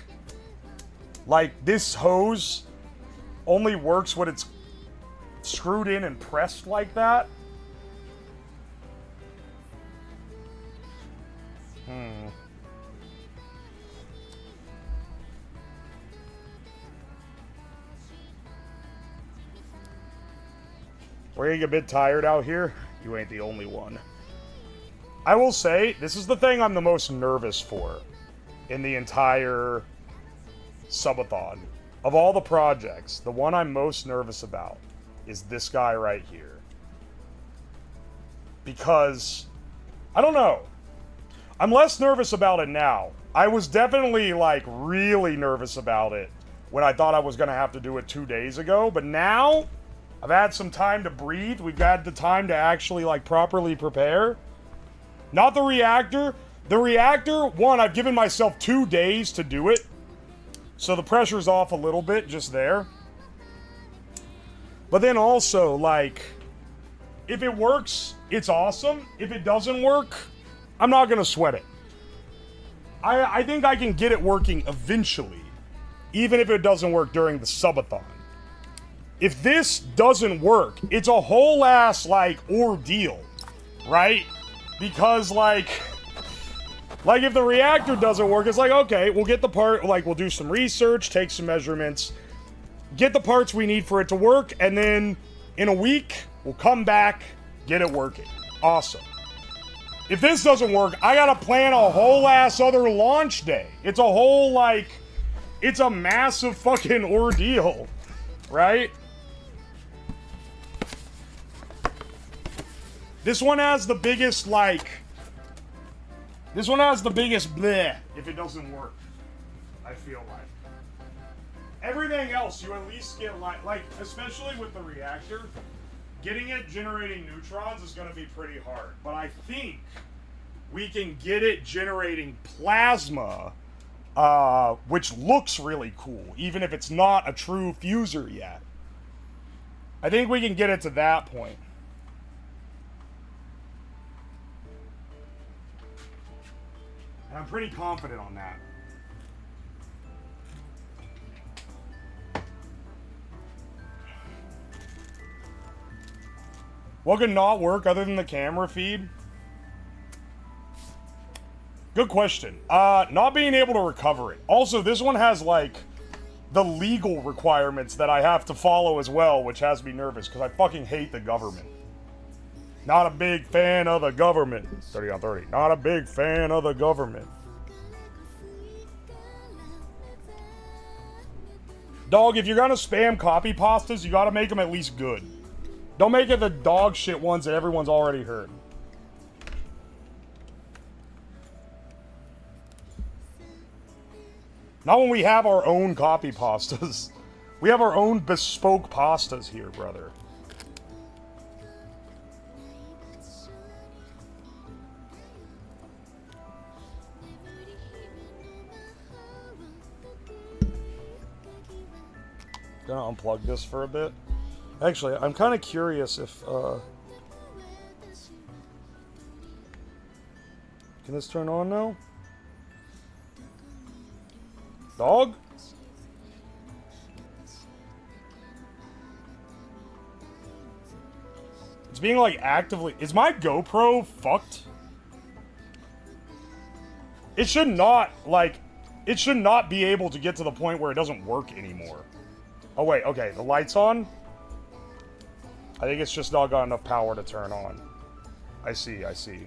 this hose only works when it's screwed in and pressed like that. We're getting a bit tired out here. You ain't the only one. I will say, this is the thing I'm the most nervous for in the entire subathon. Of all the projects, the one I'm most nervous about is this guy right here. Because, I don't know. I'm less nervous about it now. I was definitely, like, really nervous about it when I thought I was going to have to do it 2 days ago. But now, I've had some time to breathe. We've had the time to actually, like, properly prepare. Not the reactor. The reactor, one, I've given myself 2 days to do it. So the pressure's off a little bit just there. But then also, like, if it works, it's awesome. If it doesn't work, I'm not going to sweat it. I think I can get it working eventually, even if it doesn't work during the subathon. If this doesn't work, it's a whole ass, like, ordeal, right? Because, like if the reactor doesn't work, it's like, okay, we'll get the part, like, we'll do some research, take some measurements, get the parts we need for it to work, and then in a week, we'll come back, get it working. Awesome. If this doesn't work, I gotta plan a whole ass other launch day. It's a whole, like, it's a massive fucking ordeal, right? This one has the biggest, like, this one has the biggest bleh if it doesn't work, I feel like. Everything else, you at least get, like, especially with the reactor, getting it generating neutrons is gonna be pretty hard. But I think we can get it generating plasma, which looks really cool, even if it's not a true fuser yet. I think we can get it to that point. And I'm pretty confident on that. What could not work other than the camera feed? Good question. Not being able to recover it. Also, this one has, like, the legal requirements that I have to follow as well, which has me nervous, because I fucking hate the government. Not a big fan of the government. 30 on 30. Not a big fan of the government. Dog, if you're gonna spam copy pastas, you gotta make them at least good. Don't make it the dog shit ones that everyone's already heard. Not when we have our own copy pastas. We have our own bespoke pastas here, brother. Gonna unplug this for a bit. Actually, I'm kind of curious if, can this turn on now? Dog? It's being, like, actively... Is my GoPro fucked? It should not, like... It should not be able to get to the point where it doesn't work anymore. Oh, wait, okay, the light's on? I think it's just not got enough power to turn on. I see, I see.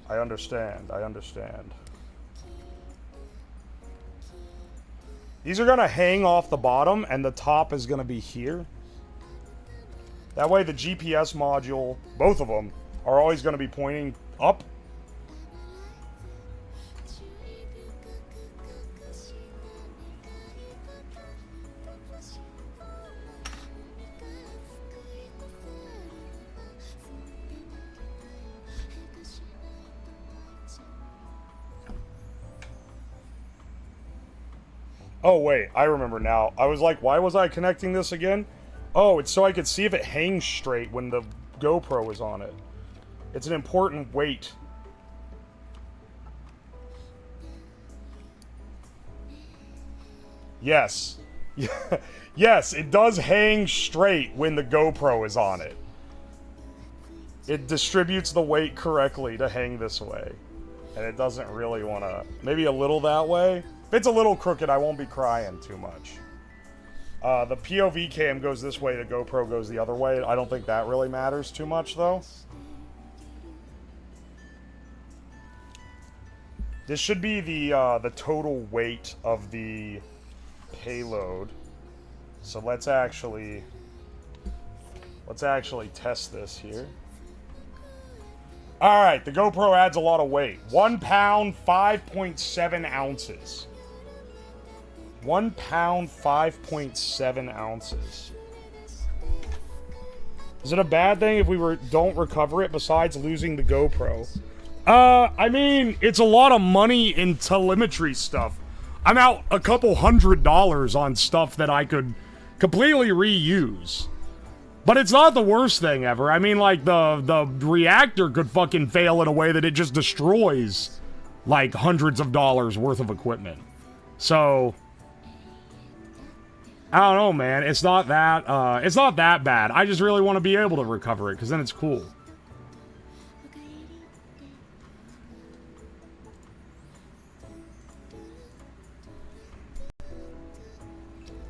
I understand, I understand. These are gonna hang off the bottom, and the top is gonna be here. That way the GPS module, both of them, are always gonna be pointing up. Oh, wait, I remember now. I was like, why was I connecting this again? Oh, it's so I could see if it hangs straight when the GoPro is on it. It's an important weight. Yes. Yes, it does hang straight when the GoPro is on it. It distributes the weight correctly to hang this way. And it doesn't really want to... Maybe a little that way? If it's a little crooked, I won't be crying too much. The POV cam goes this way, the GoPro goes the other way. I don't think that really matters too much, though. This should be the total weight of the payload. So let's actually test this here. All right, the GoPro adds a lot of weight. 1 pound, 5.7 ounces. 1 pound, 5.7 ounces. Is it a bad thing if we don't recover it besides losing the GoPro? I mean, it's a lot of money in telemetry stuff. I'm out a couple $100 on stuff that I could completely reuse. But it's not the worst thing ever. I mean, like, the reactor could fucking fail in a way that it just destroys, like, hundreds of dollars worth of equipment. So, I don't know, man. It's not that bad. I just really want to be able to recover it, because then it's cool.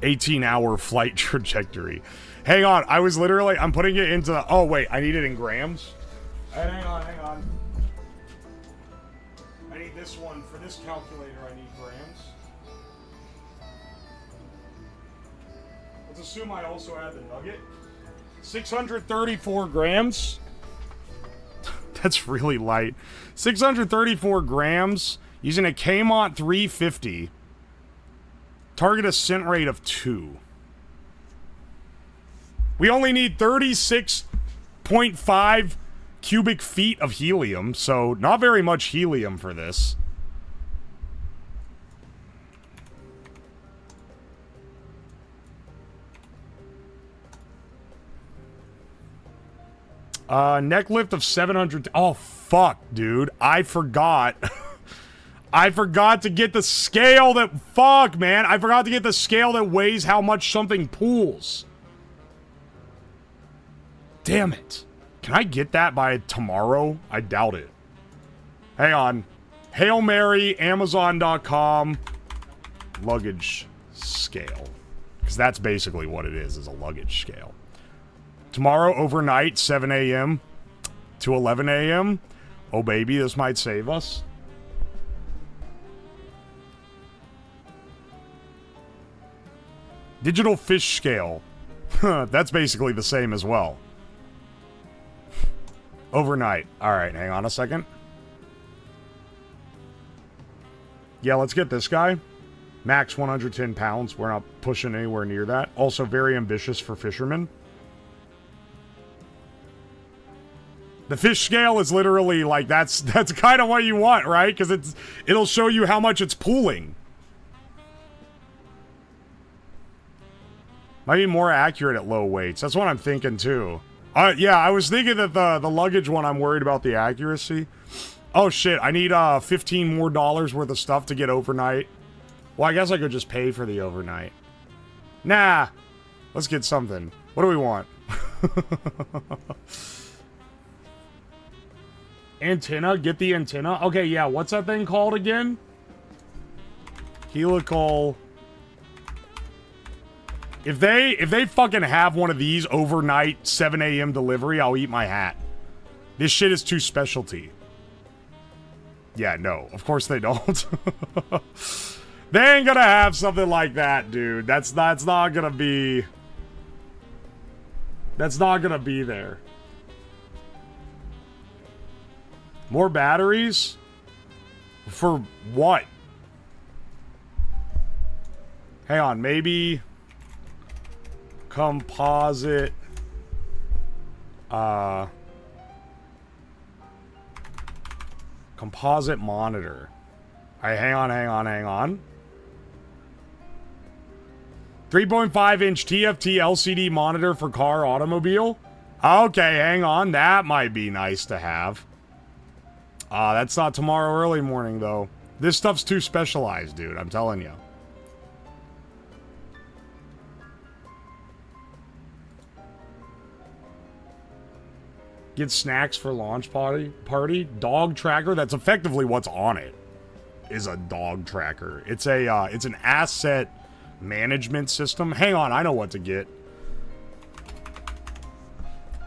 "18-hour flight trajectory." Hang on, I'm putting it into, oh wait, I need it in grams? Hang on. I need this one, for this calculator I need grams. Let's assume I also add the nugget. 634 grams? That's really light. 634 grams, using a Kmont 350. Target ascent rate of 2. We only need 36.5 cubic feet of helium, so not very much helium for this. Neck lift of 700. Oh, fuck, dude. I forgot. I forgot to get the scale that... Fuck, man. I forgot to get the scale that weighs how much something pulls. Damn it. Can I get that by tomorrow? I doubt it. Hang on. Hail Mary, Amazon.com, luggage scale. Because that's basically what it is a luggage scale. Tomorrow, overnight, 7 a.m. to 11 a.m. Oh, baby, this might save us. Digital fish scale. That's basically the same as well. Overnight. Alright, hang on a second. Yeah, let's get this guy. Max 110 pounds. We're not pushing anywhere near that. Also very ambitious for fishermen. The fish scale is literally like, that's kind of what you want, right? Because it'll show you how much it's pooling. Might be more accurate at low weights. That's what I'm thinking too. Yeah, I was thinking that the luggage one, I'm worried about the accuracy. Oh shit, I need $15 more worth of stuff to get overnight. Well, I guess I could just pay for the overnight. Nah, let's get something. What do we want? Antenna, get the antenna. Okay, yeah, what's that thing called again? Helical. If they fucking have one of these overnight 7 a.m. delivery, I'll eat my hat. This shit is too specialty. Yeah, no, of course they don't. They ain't gonna have something like that, dude. That's not gonna be there. More batteries? For what? Hang on, maybe composite composite monitor. Alright, hang on. 3.5-inch TFT LCD monitor for car automobile? Okay, hang on. That might be nice to have. That's not tomorrow early morning, though. This stuff's too specialized, dude. I'm telling you. Get snacks for launch party. Dog tracker. That's effectively what's on it. Is a dog tracker. It's a it's an asset management system. Hang on, I know what to get.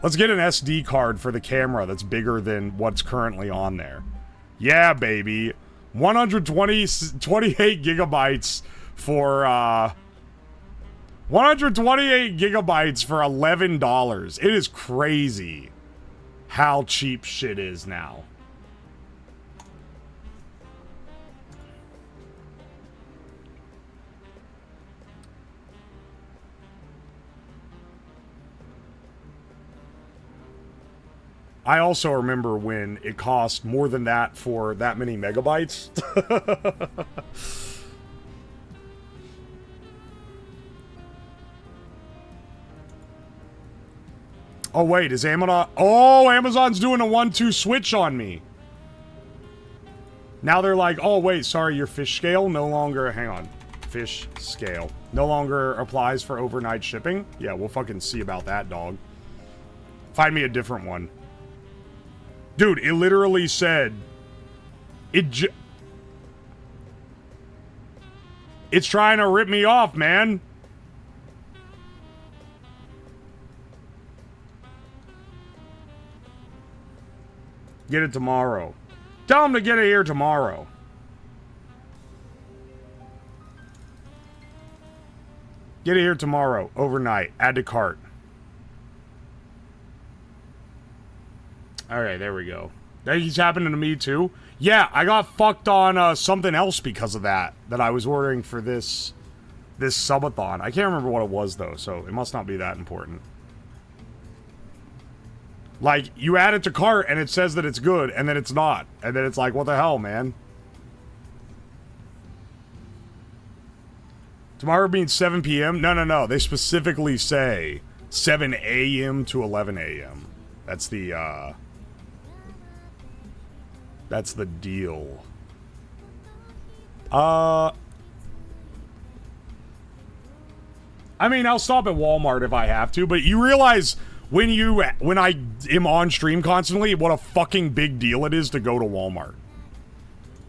Let's get an SD card for the camera that's bigger than what's currently on there. Yeah, baby. 128 gigabytes for, 128 gigabytes for $11. It is crazy how cheap shit is now. I also remember when it cost more than that for that many megabytes. Oh, wait, is Amazon... Oh, Amazon's doing a 1-2 switch on me. Now they're like, oh, wait, sorry, your fish scale no longer... Hang on. Fish scale. No longer applies for overnight shipping? Yeah, we'll fucking see about that, dog. Find me a different one. Dude, it literally said... It's trying to rip me off, man. Get it tomorrow. Tell them to get it here tomorrow. Get it here tomorrow, overnight. Add to cart. Alright, there we go. That keeps happening to me too. Yeah, I got fucked on something else because of that I was ordering for this subathon. I can't remember what it was though, so it must not be that important. Like, you add it to cart and it says that it's good, and then it's not. And then it's like, what the hell, man? Tomorrow means 7 p.m.? No. They specifically say 7 a.m. to 11 a.m. That's the deal. I mean, I'll stop at Walmart if I have to, but you realize... When I am on stream constantly, what a fucking big deal it is to go to Walmart.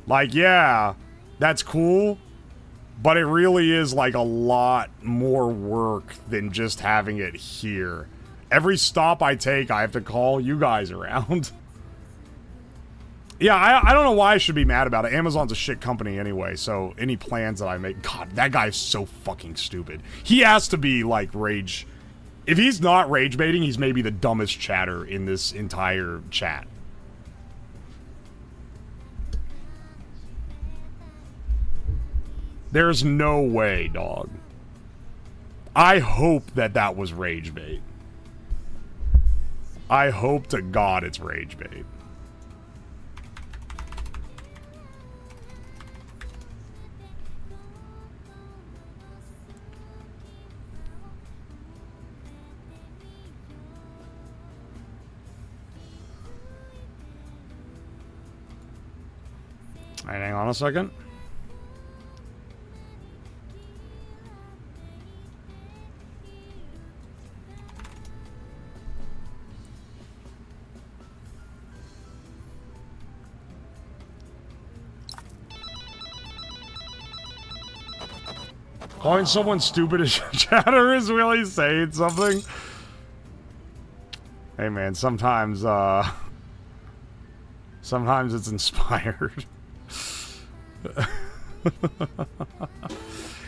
Like, yeah, that's cool, but it really is like a lot more work than just having it here. Every stop I take, I have to call you guys around. Yeah, I don't know why I should be mad about it. Amazon's a shit company anyway, so any plans that I make... God, that guy's so fucking stupid. He has to be, like, rage... If he's not rage baiting, he's maybe the dumbest chatter in this entire chat. There's no way, dog. I hope that was rage bait. I hope to God it's rage bait. Alright, hang on a second. Calling someone stupid as chatter is really saying something. Hey man, sometimes it's inspired.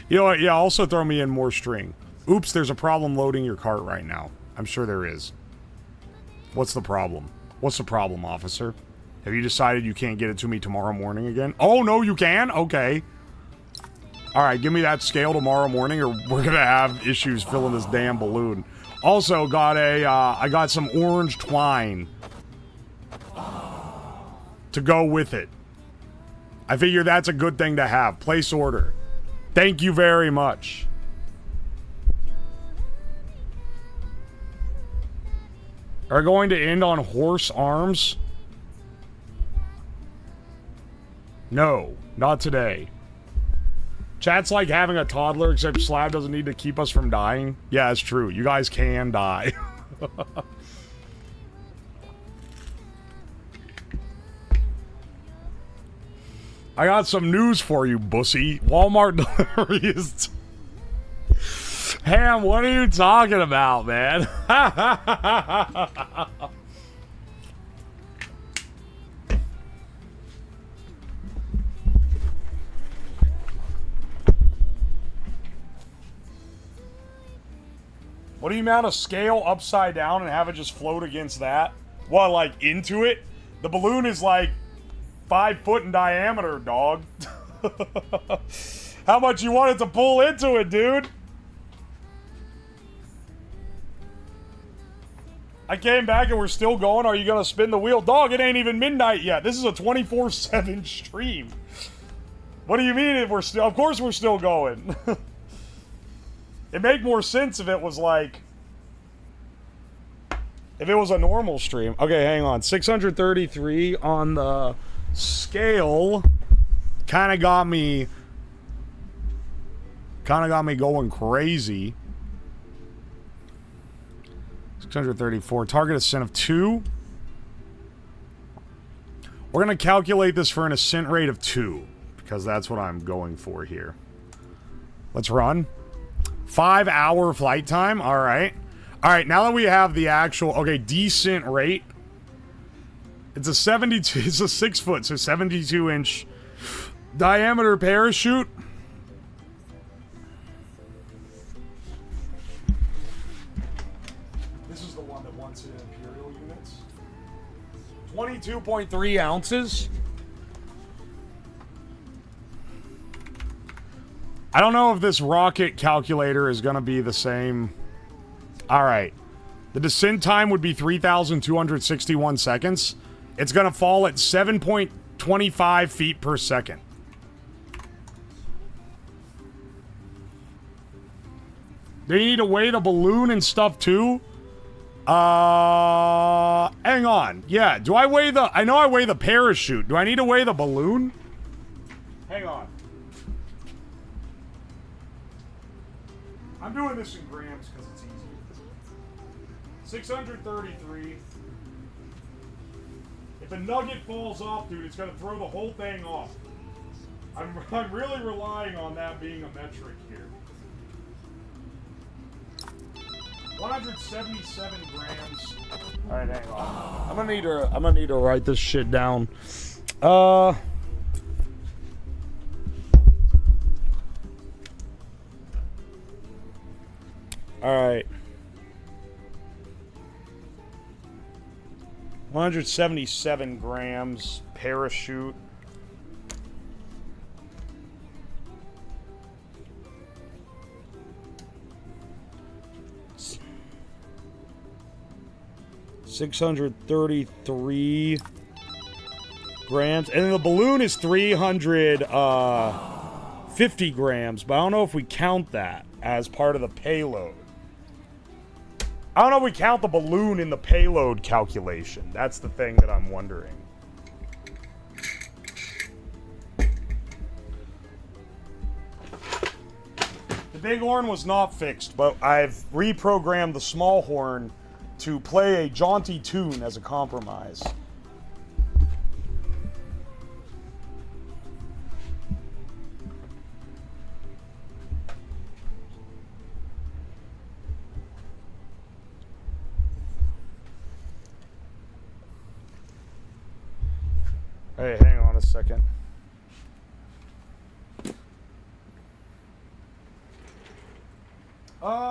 You know what? Yeah, also throw me in more string. Oops, there's a problem loading your cart right now. I'm sure there is. What's the problem? What's the problem, officer? Have you decided you can't get it to me tomorrow morning again? Oh, no, you can? Okay. Alright, give me that scale tomorrow morning or we're gonna have issues filling this damn balloon. Also, got I got some orange twine to go with it. I figure that's a good thing to have. Place order. Thank you very much. Are going to end on horse arms? No, not today. Chat's like having a toddler, except Slab doesn't need to keep us from dying. Yeah, it's true. You guys can die. I got some news for you, bussy. Walmart delivery is... Ham, what are you talking about, man? What do you mount a scale upside down and have it just float against that? What, like into it? The balloon is like 5 foot in diameter, dog. How much you want it to pull into it, dude? I came back and we're still going. Are you gonna spin the wheel? Dog, it ain't even midnight yet. This is a 24/7 stream. What do you mean if we're still... Of course we're still going. It'd make more sense if it was like... If it was a normal stream. Okay, hang on. 633 on the scale kind of got me going crazy. 634. Target ascent of 2. We're going to calculate this for an ascent rate of 2 because that's what I'm going for here. Let's run. 5-hour flight time. All right. All right, now that we have the actual, okay, descent rate. It's a 72, it's a 6 foot, so 72 inch diameter parachute. This is the one that wants it in imperial units. 22.3 ounces. I don't know if this rocket calculator is going to be the same. All right. The descent time would be 3,261 seconds. It's going to fall at 7.25 feet per second. Do you need to weigh the balloon and stuff too? Hang on. Yeah, do I weigh the... I know I weigh the parachute. Do I need to weigh the balloon? Hang on. I'm doing this in grams because it's easy. 633. If a nugget falls off, dude, it's going to throw the whole thing off. I'm really relying on that being a metric here. 177 grams. All right, hang on. I'm gonna need to write this shit down. All right. 177 grams parachute. $633 grams, and then the balloon is 350 grams, but I don't know if we count that as part of the payload. I don't know if we count the balloon in the payload calculation. That's the thing that I'm wondering. The big horn was not fixed, but I've reprogrammed the small horn to play a jaunty tune as a compromise. Hey, hang on a second.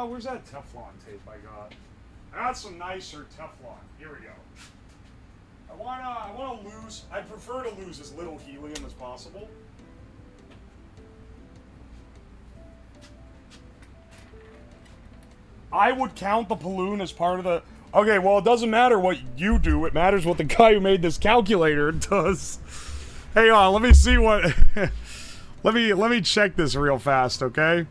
Where's that Teflon tape I got? I got some nicer Teflon. Here we go. I wanna lose. I prefer to lose as little helium as possible. I would count the balloon as part of the... Okay, well, it doesn't matter what you do. It matters what the guy who made this calculator does. Hang on, let me see what... let me check this real fast, okay?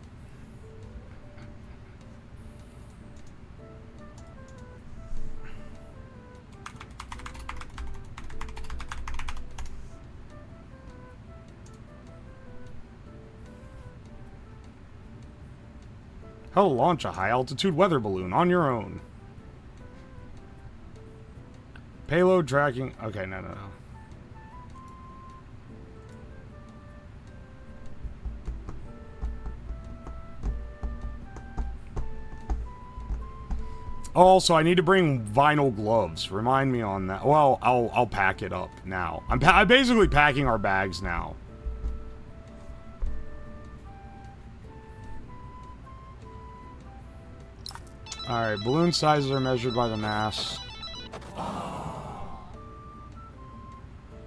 How to launch a high-altitude weather balloon on your own. Payload tracking... Okay, no. Also, I need to bring vinyl gloves. Remind me on that. Well, I'll pack it up now. I'm basically packing our bags now. Alright, balloon sizes are measured by the mass.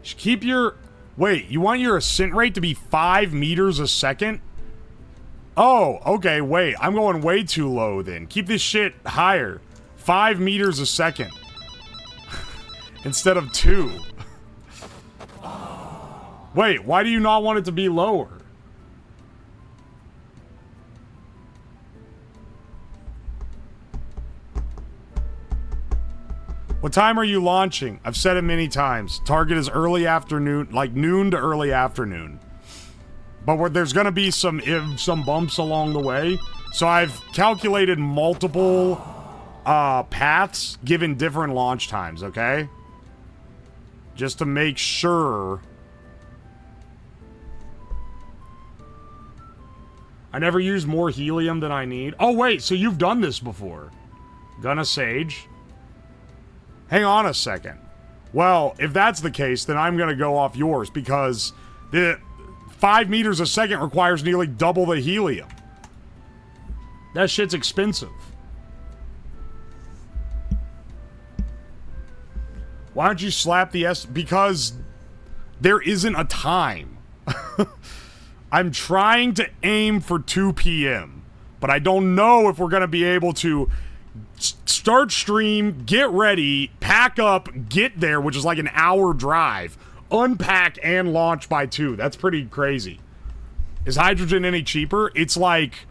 Keep your... Wait, you want your ascent rate to be 5 meters a second? Oh, okay, wait. I'm going way too low then. Keep this shit higher. 5 meters a second. Instead of 2. Wait, why do you not want it to be lower? What time are you launching? I've said it many times. Target is early afternoon, like noon to early afternoon. But there's going to be some bumps along the way. So I've calculated multiple paths given different launch times, okay? Just to make sure. I never use more helium than I need. Oh, wait, so you've done this before. Gonna Sage. Hang on a second. Well, if that's the case, then I'm gonna go off yours because the 5 meters a second requires nearly double the helium. That shit's expensive. Why don't you slap the S? Because there isn't a time. I'm trying to aim for 2 p.m., but I don't know if we're gonna be able to start stream, get ready, pack up, get there, which is like an hour drive, unpack, and launch by 2. That's pretty crazy. Is hydrogen any cheaper? It's like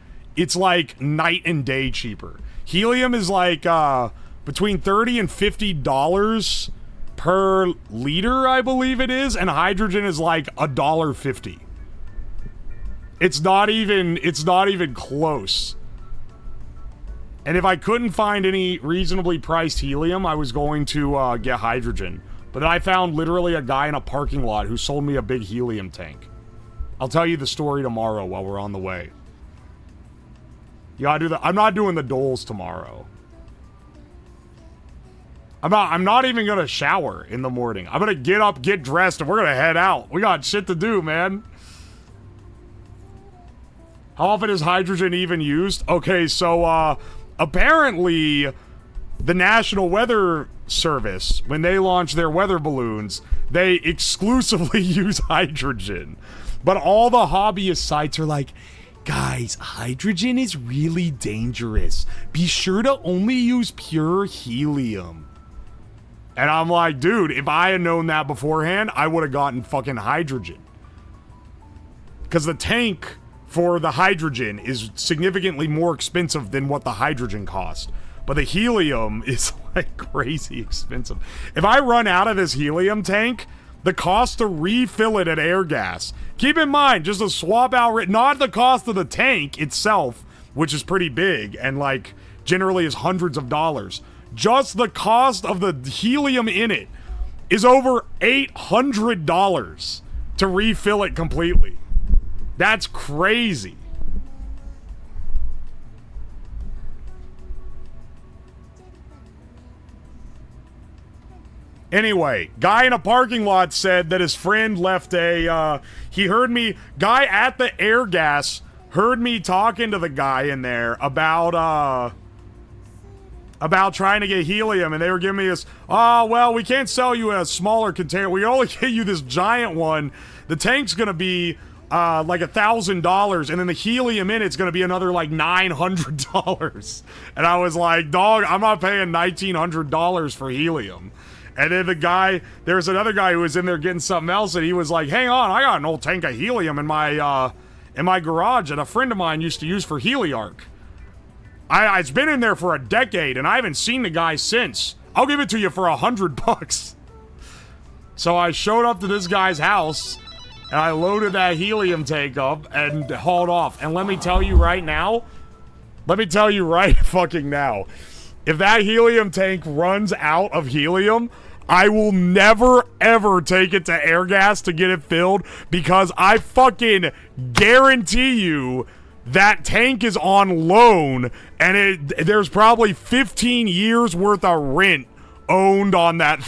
night and day cheaper. Helium is like between $30 and $50 per liter, I believe it is, and hydrogen is like $1.50. It's not even close. And if I couldn't find any reasonably priced helium, I was going to get hydrogen. But I found literally a guy in a parking lot who sold me a big helium tank. I'll tell you the story tomorrow while we're on the way. You gotta do I'm not doing the doles tomorrow. I'm not even gonna shower in the morning. I'm gonna get up, get dressed, and we're gonna head out. We got shit to do, man. How often is hydrogen even used? Okay, so, apparently, the National Weather Service, when they launch their weather balloons, they exclusively use hydrogen. But all the hobbyist sites are like, guys, hydrogen is really dangerous. Be sure to only use pure helium. And I'm like, dude, if I had known that beforehand, I would have gotten fucking hydrogen. Because the tank for the hydrogen is significantly more expensive than what the hydrogen cost. But the helium is like crazy expensive. If I run out of this helium tank, the cost to refill it at Airgas, keep in mind, just to swap out, not the cost of the tank itself, which is pretty big and like generally is hundreds of dollars. Just the cost of the helium in it is over $800 to refill it completely. That's crazy. Anyway, guy in a parking lot said that his friend left a, he heard me, guy at the Airgas heard me talking to the guy in there about trying to get helium, and they were giving me this, oh, well, we can't sell you a smaller container. We only get you this giant one. The tank's gonna be like $1,000, and then the helium in it's gonna be another like $900. And I was like, dog, I'm not paying $1,900 for helium. And then the guy, there's another guy who was in there getting something else, and he was like, hang on, I got an old tank of helium in my garage that a friend of mine used to use for Heliarc. It's been in there for a decade, and I haven't seen the guy since. I'll give it to you for $100. So I showed up to this guy's house, and I loaded that helium tank up and hauled off. And let me tell you right now, fucking now, if that helium tank runs out of helium, I will never, ever take it to Airgas to get it filled, because I fucking guarantee you that tank is on loan, and there's probably 15 years worth of rent owed on that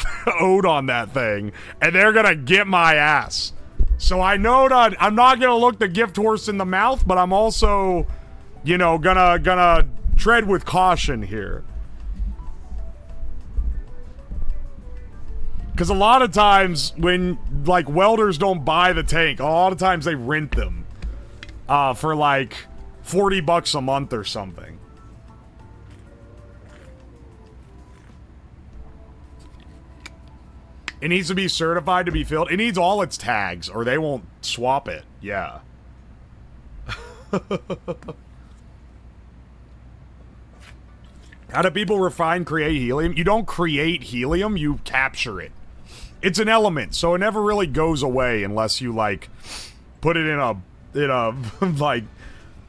thing, and they're gonna get my ass. So I'm not gonna look the gift horse in the mouth, but I'm also, you know, gonna tread with caution here. Because a lot of times when, like, welders don't buy the tank, a lot of times they rent them for, like, $40 a month or something. It needs to be certified to be filled. It needs all its tags, or they won't swap it. Yeah. How do people refine, create helium? You don't create helium, you capture it. It's an element, so it never really goes away unless you, like, put it in a like,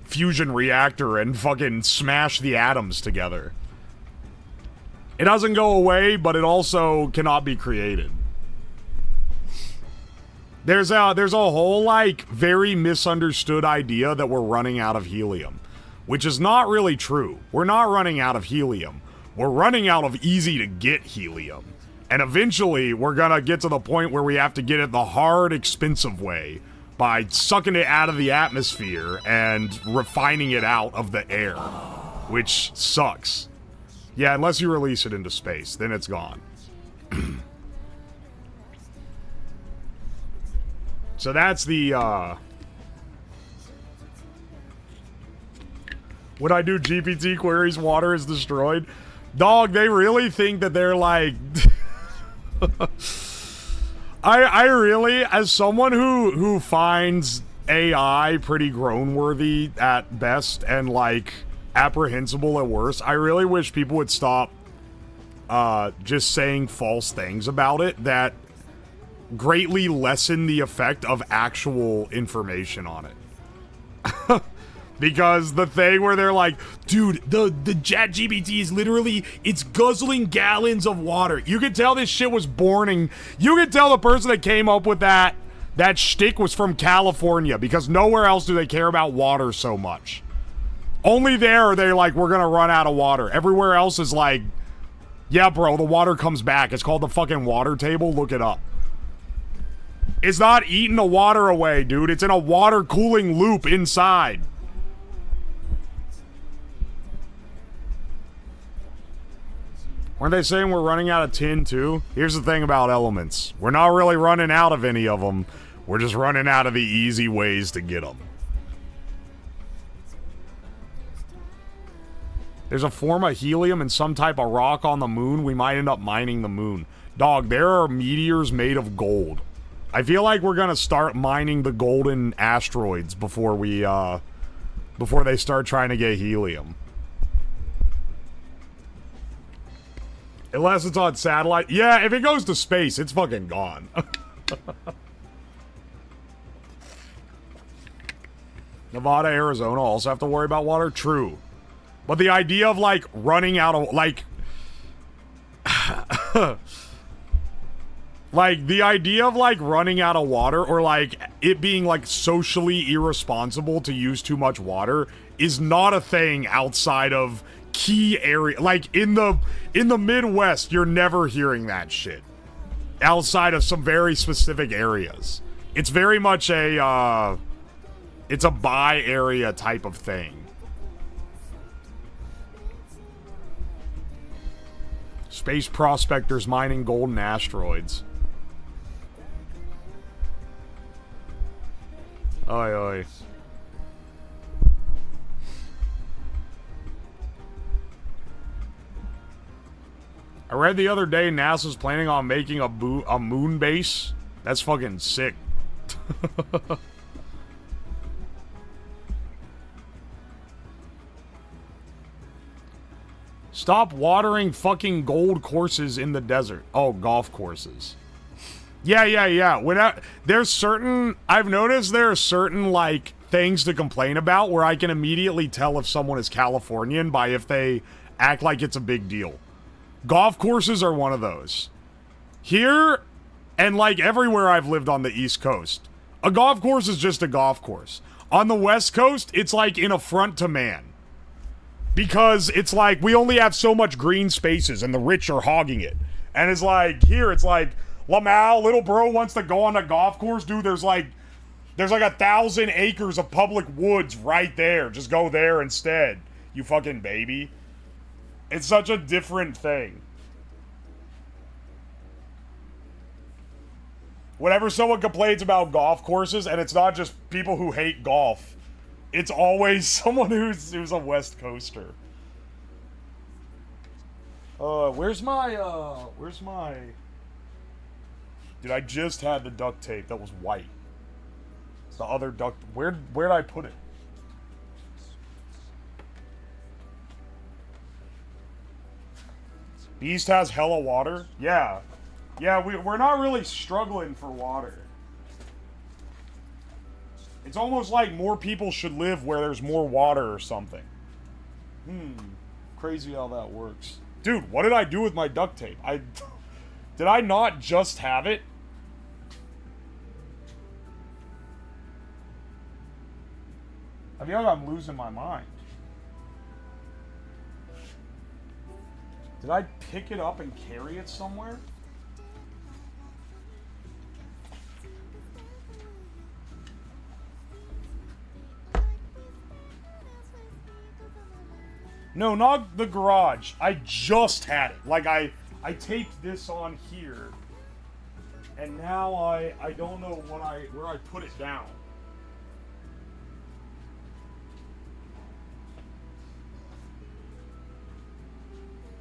fusion reactor and fucking smash the atoms together. It doesn't go away, but it also cannot be created. There's a whole, like, very misunderstood idea that we're running out of helium, which is not really true. We're not running out of helium. We're running out of easy-to-get helium. And eventually, we're gonna get to the point where we have to get it the hard, expensive way by sucking it out of the atmosphere and refining it out of the air, which sucks. Yeah, unless you release it into space, then it's gone. So that's the, when I do GPT queries, water is destroyed. Dog, they really think that they're like... I really, as someone who finds AI pretty groan-worthy at best and, like, apprehensible at worst, I really wish people would stop just saying false things about it that greatly lessen the effect of actual information on it. Because the thing where they're like, dude, the ChatGPT is literally, it's guzzling gallons of water. You could tell this shit was born in, you could tell the person that came up with that shtick was from California, because nowhere else do they care about water so much. Only there are they like, we're gonna run out of water. Everywhere else is like, yeah, bro, the water comes back. It's called the fucking water table. Look it up. It's not eating the water away, dude. It's in a water cooling loop inside. Weren't they saying we're running out of tin, too? Here's the thing about elements. We're not really running out of any of them. We're just running out of the easy ways to get them. There's a form of helium and some type of rock on the moon. We might end up mining the moon. Dog, there are meteors made of gold. I feel like we're gonna start mining the golden asteroids before we, before they start trying to get helium. Unless it's on satellite. Yeah, if it goes to space, it's fucking gone. Nevada, Arizona also have to worry about water? True. But the idea of, like, running out of, like... like, the idea of, like, running out of water, or, like, it being, like, socially irresponsible to use too much water is not a thing outside of key area. Like, in the Midwest, you're never hearing that shit. Outside of some very specific areas. It's very much a, it's a by-area type of thing. Space prospectors mining golden asteroids. Oi, oi. I read the other day NASA's planning on making a moon base. That's fucking sick. Stop watering fucking gold courses in the desert. Oh, golf courses. Yeah. There's certain... I've noticed there are certain, like, things to complain about where I can immediately tell if someone is Californian by if they act like it's a big deal. Golf courses are one of those. Here, and like everywhere I've lived on the East Coast, a golf course is just a golf course. On the West Coast, it's like an affront to man. Because it's like, we only have so much green spaces and the rich are hogging it. And it's like, here, it's like, Lamau, little bro wants to go on a golf course. Dude, there's like 1,000 acres of public woods right there. Just go there instead, you fucking baby. It's such a different thing. Whenever someone complains about golf courses, and it's not just people who hate golf, it's always someone who's a West Coaster. Where's my... Dude, I just had the duct tape that was white. It's the other duct... Where'd I put it? Beast has hella water? Yeah. Yeah, we're not really struggling for water. It's almost like more people should live where there's more water or something. Crazy how that works. Dude, what did I do with my duct tape? Did I not just have it? I feel like I'm losing my mind. Did I pick it up and carry it somewhere? No, not the garage. I just had it. Like, I taped this on here. And now I don't know where I put it down.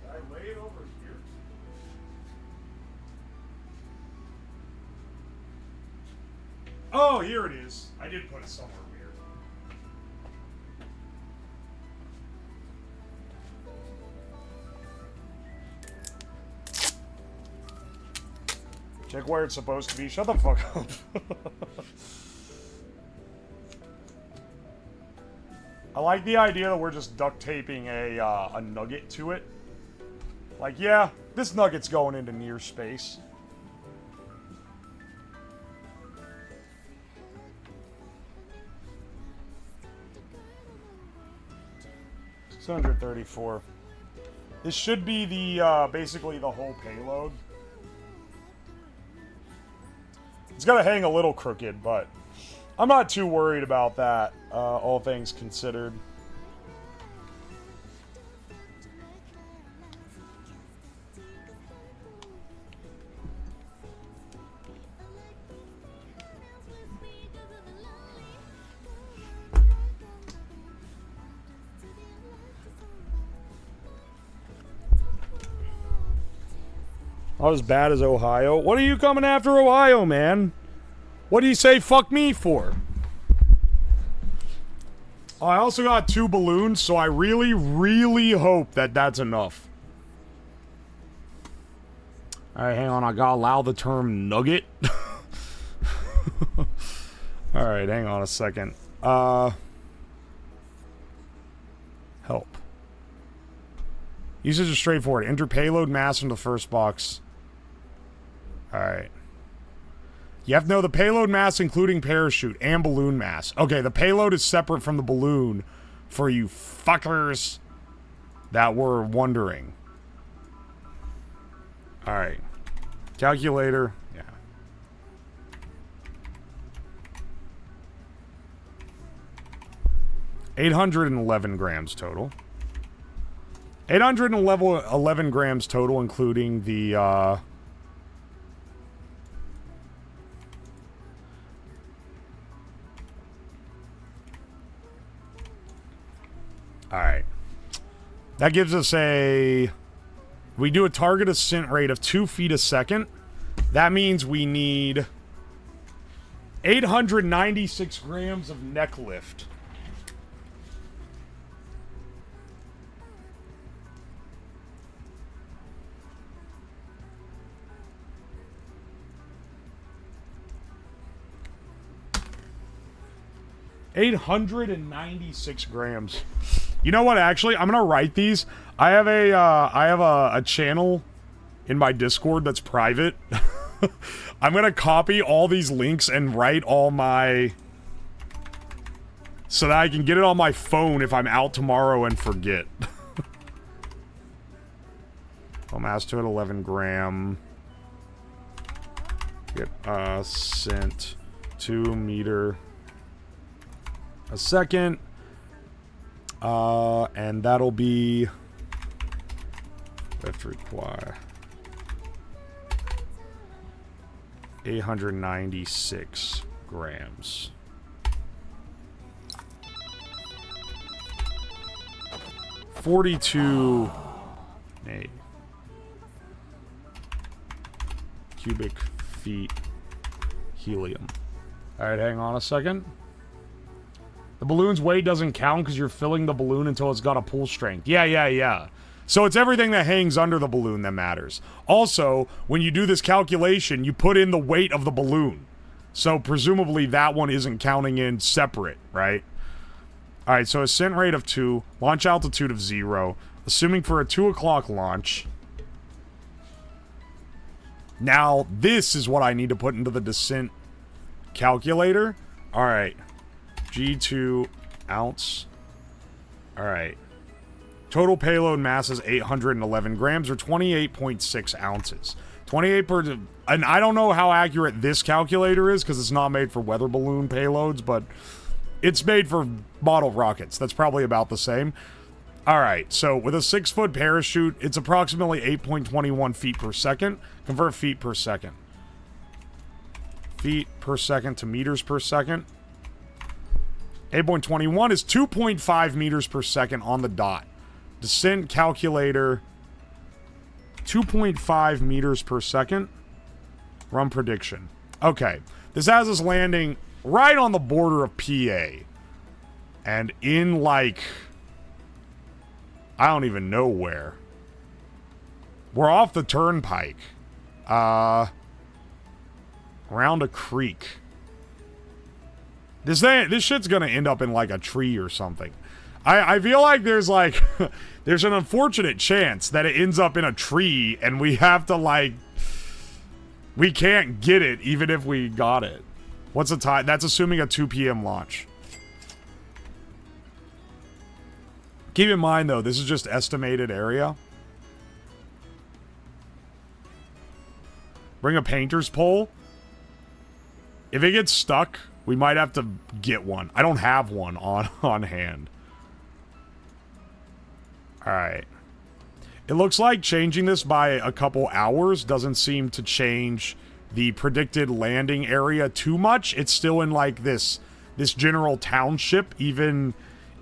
Did I lay it over here? Oh, here it is. I did put it somewhere weird. Check where it's supposed to be. Shut the fuck up. I like the idea that we're just duct taping a nugget to it. Like, yeah, this nugget's going into near space. $634. This should be the basically the whole payload. It's gonna hang a little crooked, but I'm not too worried about that, all things considered. Not as bad as Ohio. What are you coming after Ohio, man? What do you say fuck me for? Oh, I also got 2 balloons, so I really, really hope that that's enough. Alright, hang on. I gotta allow the term nugget. Alright, hang on a second. Help. Usage is straightforward. Enter payload mass into the first box. Alright. You have to know the payload mass, including parachute and balloon mass. Okay, the payload is separate from the balloon for you fuckers that were wondering. Alright. Calculator. Yeah. $811 grams total. 811 grams total, including the, Alright. That gives us we do a target ascent rate of 2 feet a second. That means we need 896 grams of neck lift. $896 grams. You know what? Actually, I'm gonna write these. I have a channel in my Discord that's private. I'm gonna copy all these links and write all my so that I can get it on my phone if I'm out tomorrow and forget. Mass to it, 11 gram. Get cent 2 meter a second. And that'll be lift require 896 grams. $42 cubic feet helium. All right, hang on a second. The balloon's weight doesn't count because you're filling the balloon until it's got a pull strength. Yeah. So it's everything that hangs under the balloon that matters. Also, when you do this calculation, you put in the weight of the balloon. So presumably that one isn't counting in separate, right? All right, so ascent rate of 2, launch altitude of 0, assuming for a 2 o'clock launch. Now, this is what I need to put into the descent calculator. All right. G2 ounce. All right. Total payload mass is 811 grams or 28.6 ounces. 28 per... And I don't know how accurate this calculator is because it's not made for weather balloon payloads, but it's made for model rockets. That's probably about the same. All right, so with a 6-foot parachute, it's approximately 8.21 feet per second. Convert feet per second. Feet per second to meters per second. 8.21 is 2.5 meters per second on the dot. Descent calculator, 2.5 meters per second. Run prediction. Okay, this has us landing right on the border of PA. And in, like... I don't even know where. We're off the turnpike. Around a creek. This shit's gonna end up in like a tree or something. I feel like there's like there's an unfortunate chance that it ends up in a tree and we have to like we can't get it even if we got it. What's the time? That's assuming a 2 p.m. launch. Keep in mind, though, this is just estimated area. Bring a painter's pole. If it gets stuck, we might have to get one. I don't have one on hand. Alright. It looks like changing this by a couple hours doesn't seem to change the predicted landing area too much. It's still in, like, this general township, even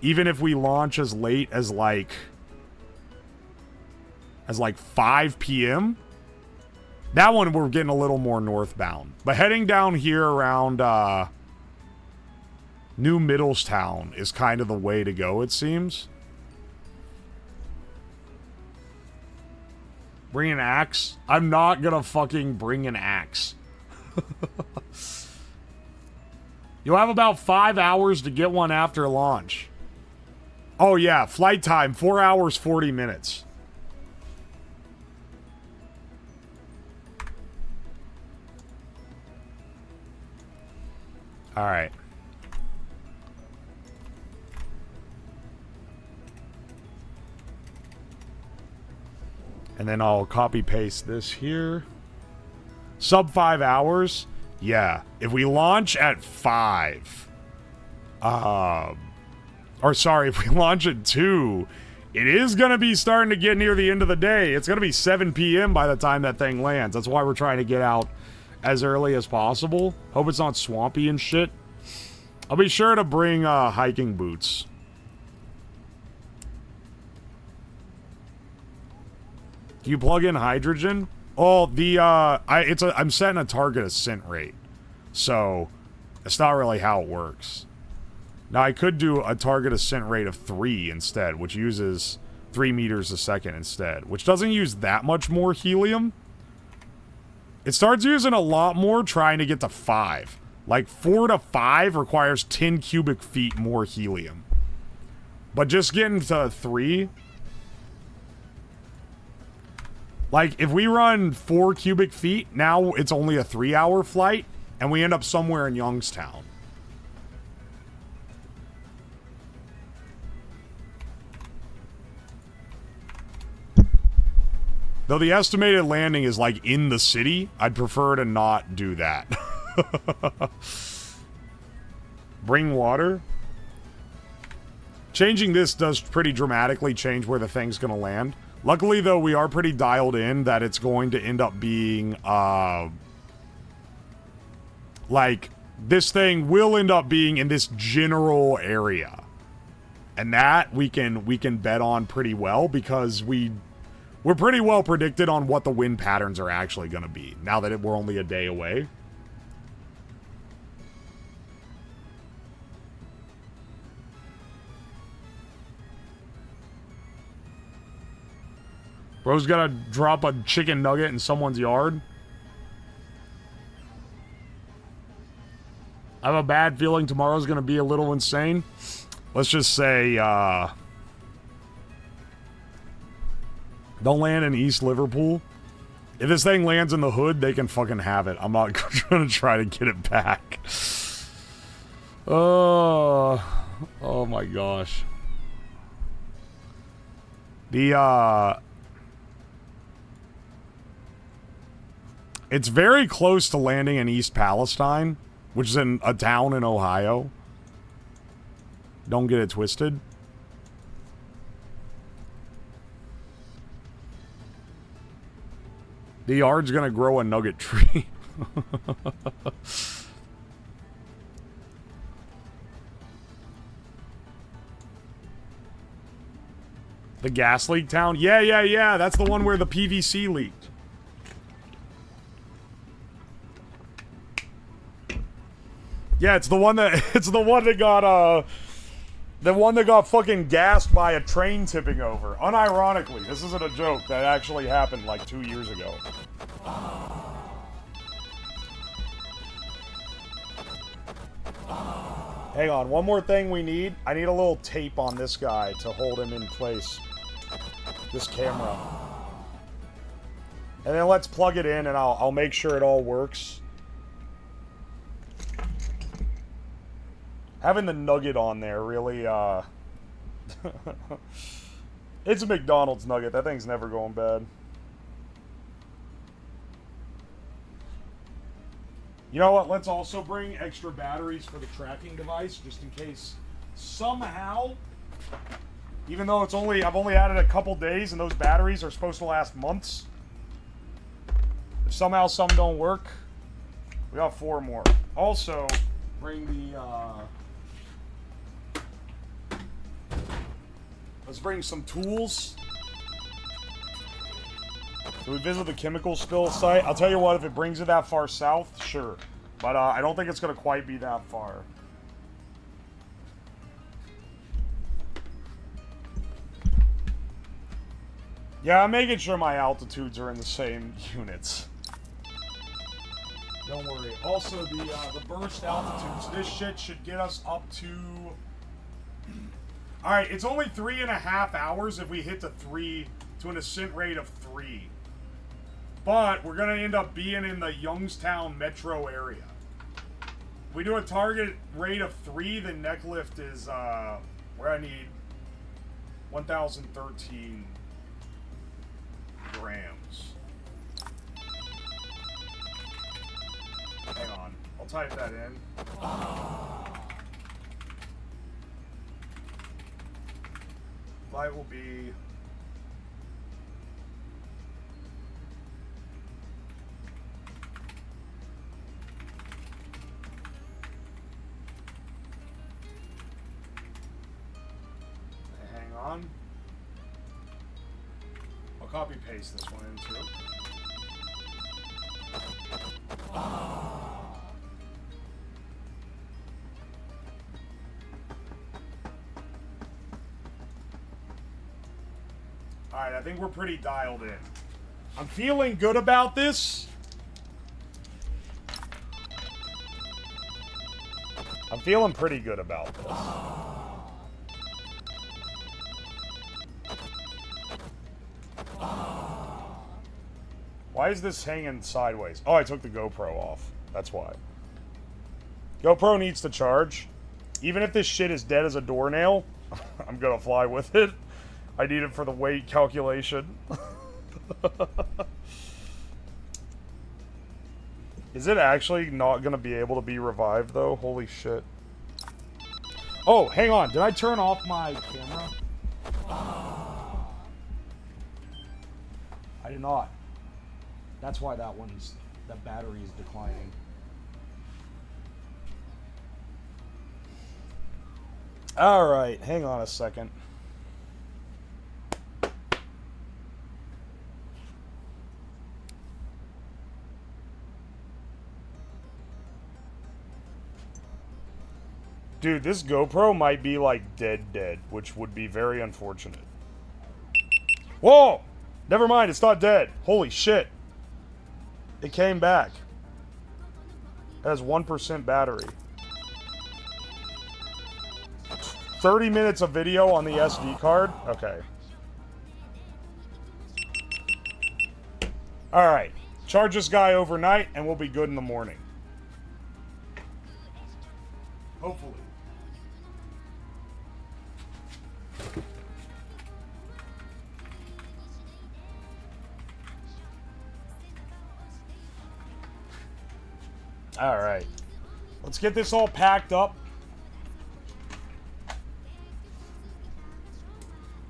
if we launch as late as like 5 p.m. That one we're getting a little more northbound. But heading down here around New Middlestown is kind of the way to go, it seems. Bring an axe? I'm not gonna fucking bring an axe. You'll have about 5 hours to get one after launch. Oh yeah, flight time, 4 hours, 40 minutes. Alright. And then I'll copy paste this here. Sub 5 hours? Yeah. If we launch at 5. Or sorry, if we launch at 2, it is going to be starting to get near the end of the day. It's going to be 7 p.m. by the time that thing lands. That's why we're trying to get out as early as possible. Hope it's not swampy and shit. I'll be sure to bring hiking boots. Can you plug in hydrogen? Oh, I'm setting a target ascent rate. So, that's not really how it works. Now, I could do a target ascent rate of 3 instead, which uses 3 meters a second instead, which doesn't use that much more helium. It starts using a lot more trying to get to 5. Like, 4 to 5 requires 10 cubic feet more helium. But just getting to 3... Like, if we run 4 cubic feet, now it's only a 3-hour flight, and we end up somewhere in Youngstown. Though the estimated landing is like in the city, I'd prefer to not do that. Bring water. Changing this does pretty dramatically change where the thing's gonna land. Luckily, though, we are pretty dialed in that it's going to end up being, like, this thing will end up being in this general area. And that we can bet on pretty well because we're pretty well predicted on what the wind patterns are actually going to be now that we're only a day away. Bro's gotta drop a chicken nugget in someone's yard. I have a bad feeling tomorrow's gonna be a little insane. Let's just say, don't land in East Liverpool. If this thing lands in the hood, they can fucking have it. I'm not gonna try to get it back. Oh my gosh. It's very close to landing in East Palestine, which is in a town in Ohio. Don't get it twisted. The yard's gonna grow a nugget tree. The gas leak town? Yeah. That's the one where the PVC leaked. Yeah, it's the one that got fucking gassed by a train tipping over. Unironically, this isn't a joke. That actually happened like 2 years ago. Hang on, one more thing we need. I need a little tape on this guy to hold him in place. This camera. And then let's plug it in and I'll make sure it all works. Having the nugget on there really, it's a McDonald's nugget. That thing's never going bad. You know what? Let's also bring extra batteries for the tracking device, just in case somehow, even though I've only had it a couple days and those batteries are supposed to last months. If somehow some don't work, we got 4 more. Also, bring the, let's bring some tools. Can we visit the chemical spill site? I'll tell you what, if it brings it that far south, sure. But I don't think it's going to quite be that far. Yeah, I'm making sure my altitudes are in the same units. Don't worry. Also, the burst altitudes, this shit should get us up to... Alright, it's only 3.5 hours if we hit to an ascent rate of 3. But we're going to end up being in the Youngstown metro area. If we do a target rate of 3, then neck lift is where I need 1,013 grams. Hang on, I'll type that in. Flight will be... Hang on. I'll copy paste this one in too. Alright, I think we're pretty dialed in. I'm feeling good about this. I'm feeling pretty good about this. Why is this hanging sideways? Oh, I took the GoPro off. That's why. GoPro needs to charge. Even if this shit is dead as a doornail, I'm gonna fly with it. I need it for the weight calculation. Is it actually not going to be able to be revived, though? Holy shit. Oh, hang on. Did I turn off my camera? I did not. That's why that battery is declining. Alright, hang on a second. Dude, this GoPro might be like dead, which would be very unfortunate. Whoa! Never mind, it's not dead. Holy shit. It came back. It has 1% battery. 30 minutes of video on the SD card? Okay. Alright. Charge this guy overnight and we'll be good in the morning. Hopefully. Alright. Let's get this all packed up.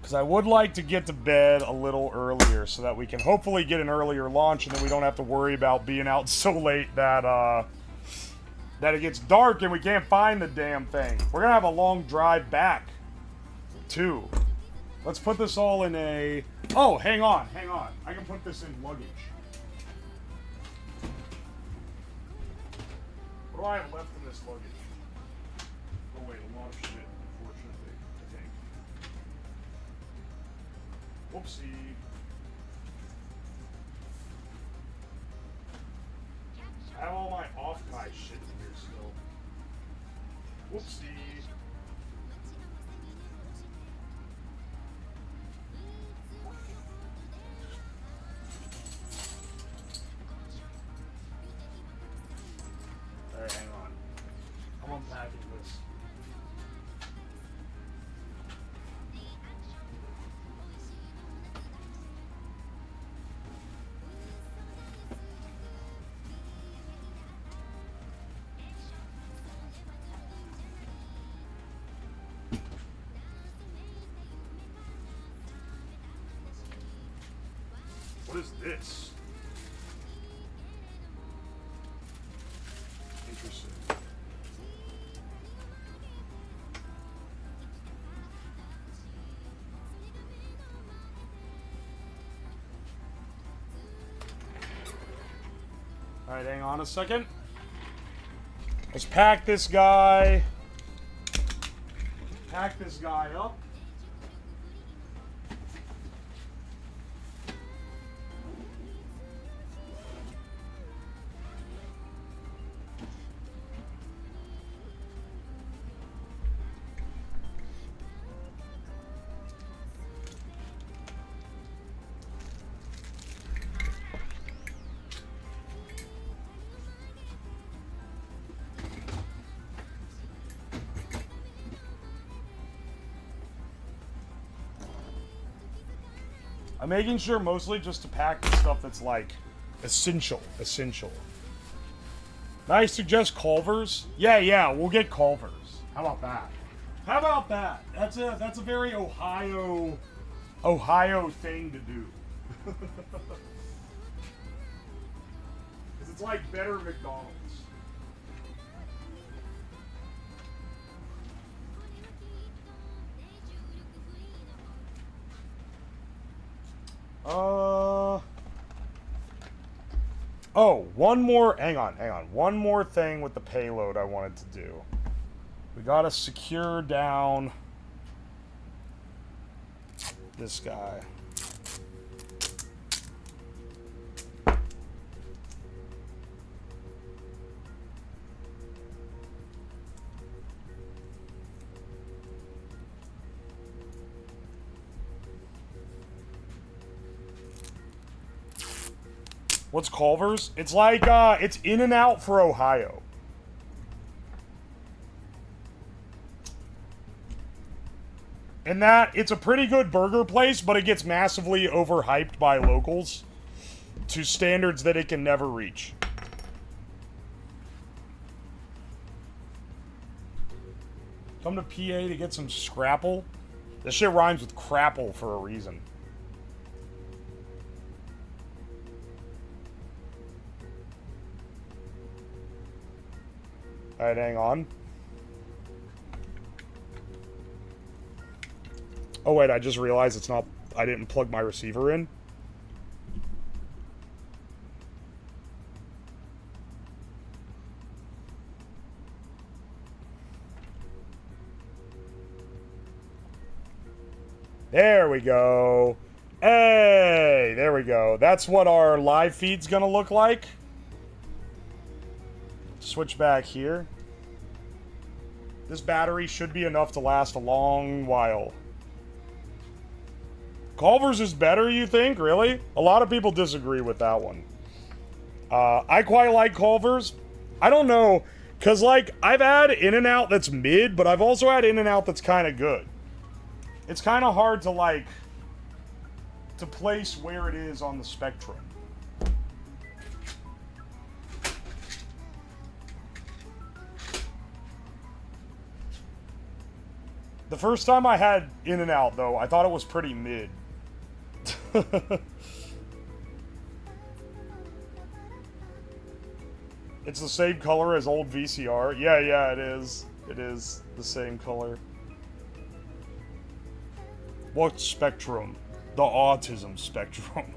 Because I would like to get to bed a little earlier so that we can hopefully get an earlier launch and then we don't have to worry about being out so late that it gets dark and we can't find the damn thing. We're going to have a long drive back, too. Let's put this all in a... Oh, hang on. I can put this in luggage. What do I have left in this luggage? Oh wait, a lot of shit, unfortunately, I think. Whoopsie. I have all my off-kai shit in here still. Whoopsie. Alright, hang on. I'm unpacking this. What is this? Interesting. Alright, hang on a second. Let's pack this guy. Pack this guy up. I'm making sure mostly just to pack the stuff that's like essential. I suggest Culver's. Yeah, we'll get Culver's. How about that? That's a very Ohio thing to do. Cause it's like better McDonald's. Oh, hang on. One more thing with the payload I wanted to do. We gotta secure down this guy. What's Culver's? It's like, it's in and out for Ohio. In that, it's a pretty good burger place, but it gets massively overhyped by locals to standards that it can never reach. Come to PA to get some scrapple? This shit rhymes with crapple for a reason. Alright, hang on. Oh wait, I just realized it's not... I didn't plug my receiver in. There we go. Hey, there we go. That's what our live feed's gonna look like. Switch back here. This battery should be enough to last a long while. Culver's is better, you think? Really? A lot of people disagree with that one. I quite like Culver's. I don't know, because, like, I've had In-N-Out that's mid, but I've also had In-N-Out that's kind of good. It's kind of hard to, like, to place where it is on the spectrum. The first time I had In-N-Out, though, I thought it was pretty mid. It's the same color as old VCR. Yeah, it is. It is the same color. What spectrum? The autism spectrum.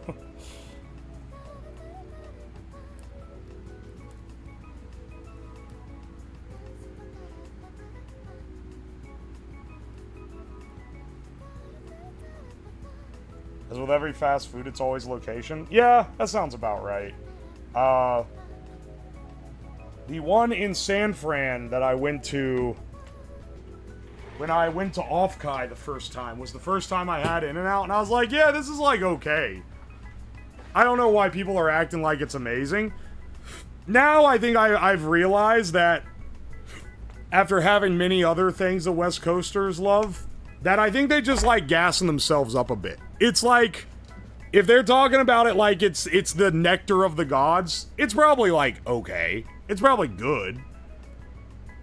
As with every fast food, it's always location. Yeah, that sounds about right. The one in San Fran that I went to when I went to Off-Kai the first time was the first time I had In-N-Out, and I was like, yeah, this is, like, okay. I don't know why people are acting like it's amazing. Now I think I've realized that after having many other things the West Coasters love, that I think they just like gassing themselves up a bit. It's like, if they're talking about it like it's the nectar of the gods, it's probably like, okay. It's probably good.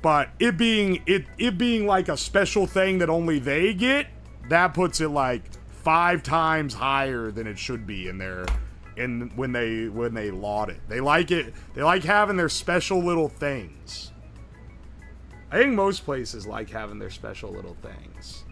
But it being like a special thing that only they get, that puts it like 5 times higher than it should be in their when they laud it. They like it. They like having their special little things. I think most places like having their special little things.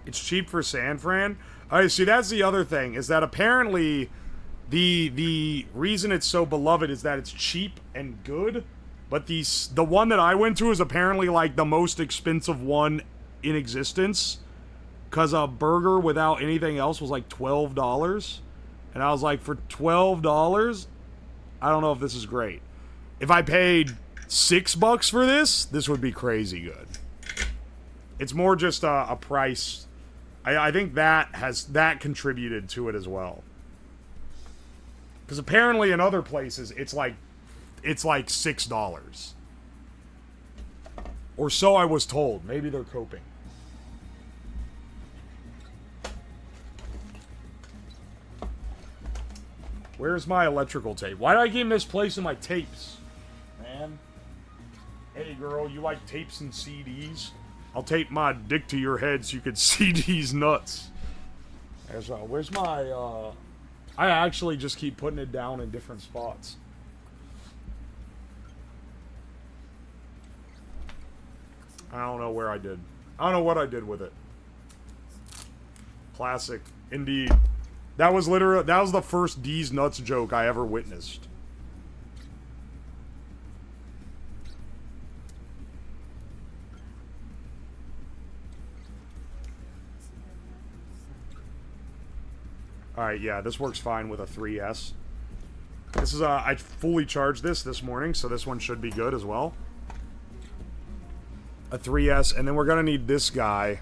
It's cheap for San Fran. Alright, see, that's the other thing, is that apparently the reason it's so beloved is that it's cheap and good, but the one that I went to is apparently like the most expensive one in existence, because a burger without anything else was like $12, and I was like, for $12, I don't know if this is great. If I paid $6 for this would be crazy good. It's more just a price. I think that contributed to it as well. Because apparently in other places it's like $6. Or so I was told. Maybe they're coping. Where's my electrical tape? Why do I keep misplacing my tapes? Man. Hey girl, you like tapes and CDs? I'll tape my dick to your head so you can see these nuts. Where's my, I actually just keep putting it down in different spots. I don't know where I did. I don't know what I did with it. Classic. Indeed. That was the first D's nuts joke I ever witnessed. Alright, yeah, this works fine with a 3S. This is, I fully charged this morning, so this one should be good as well. A 3S, and then we're gonna need this guy.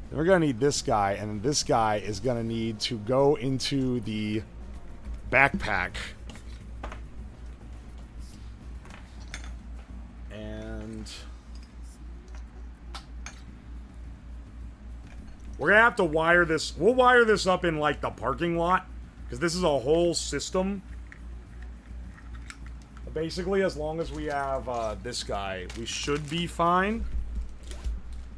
Then we're going to need this guy, and this guy is going to need to go into the backpack. And we're going to have to wire this. We'll wire this up in, like, the parking lot, because this is a whole system. But basically, as long as we have this guy, we should be fine.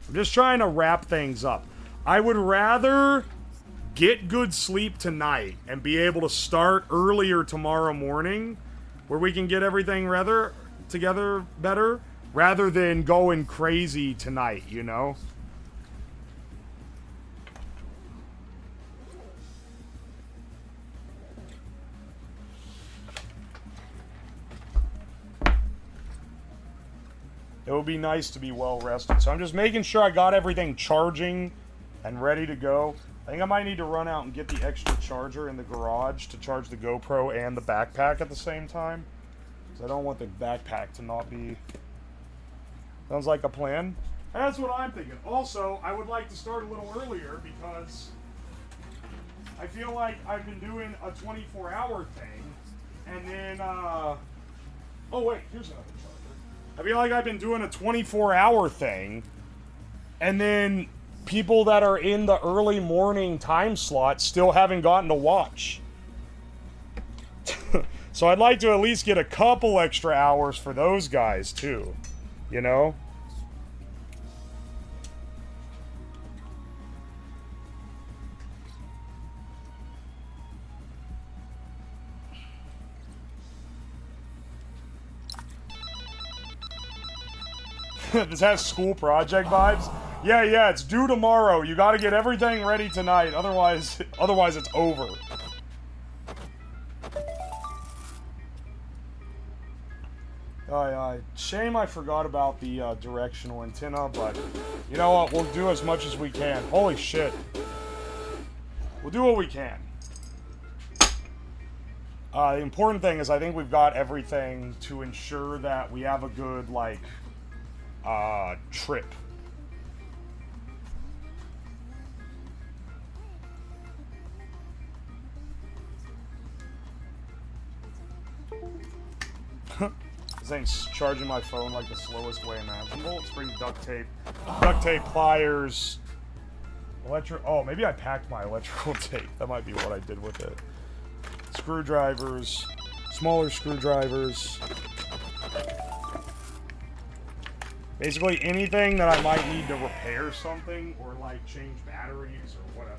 I'm just trying to wrap things up. I would rather get good sleep tonight and be able to start earlier tomorrow morning where we can get everything together better rather than going crazy tonight, you know? It would be nice to be well rested. So I'm just making sure I got everything charging and ready to go. I think I might need to run out and get the extra charger in the garage to charge the GoPro and the backpack at the same time. Because I don't want the backpack to not be... Sounds like a plan. And that's what I'm thinking. Also, I would like to start a little earlier because I feel like I've been doing a 24-hour thing. And then, oh wait, here's another charger. I feel like I've been doing a 24-hour thing, and then people that are in the early morning time slot still haven't gotten to watch. So I'd like to at least get a couple extra hours for those guys, too. You know? This has school project vibes. Yeah, it's due tomorrow. You got to get everything ready tonight. Otherwise it's over. Shame I forgot about the directional antenna, but you know what? We'll do as much as we can. Holy shit. We'll do what we can. The important thing is I think we've got everything to ensure that we have a good, like, trip. This thing's charging my phone like the slowest way imaginable. It's bringing duct tape, pliers, oh, maybe I packed my electrical tape. That might be what I did with it. Screwdrivers, smaller screwdrivers. Basically anything that I might need to repair something or like change batteries or whatever.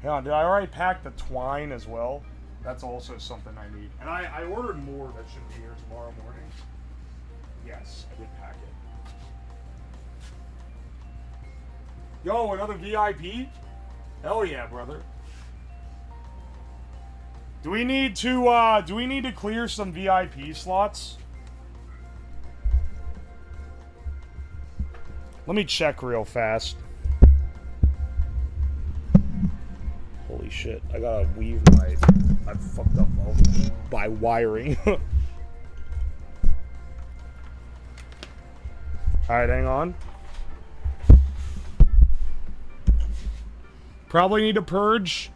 Hang on, did I already pack the twine as well? That's also something I need. And I ordered more that should be here tomorrow morning. Yes, I did pack it. Yo, another VIP? Hell yeah, brother. Do we need to clear some VIP slots? Let me check real fast. Holy shit, I gotta weave I fucked up by wiring. Alright, hang on. Probably need to purge.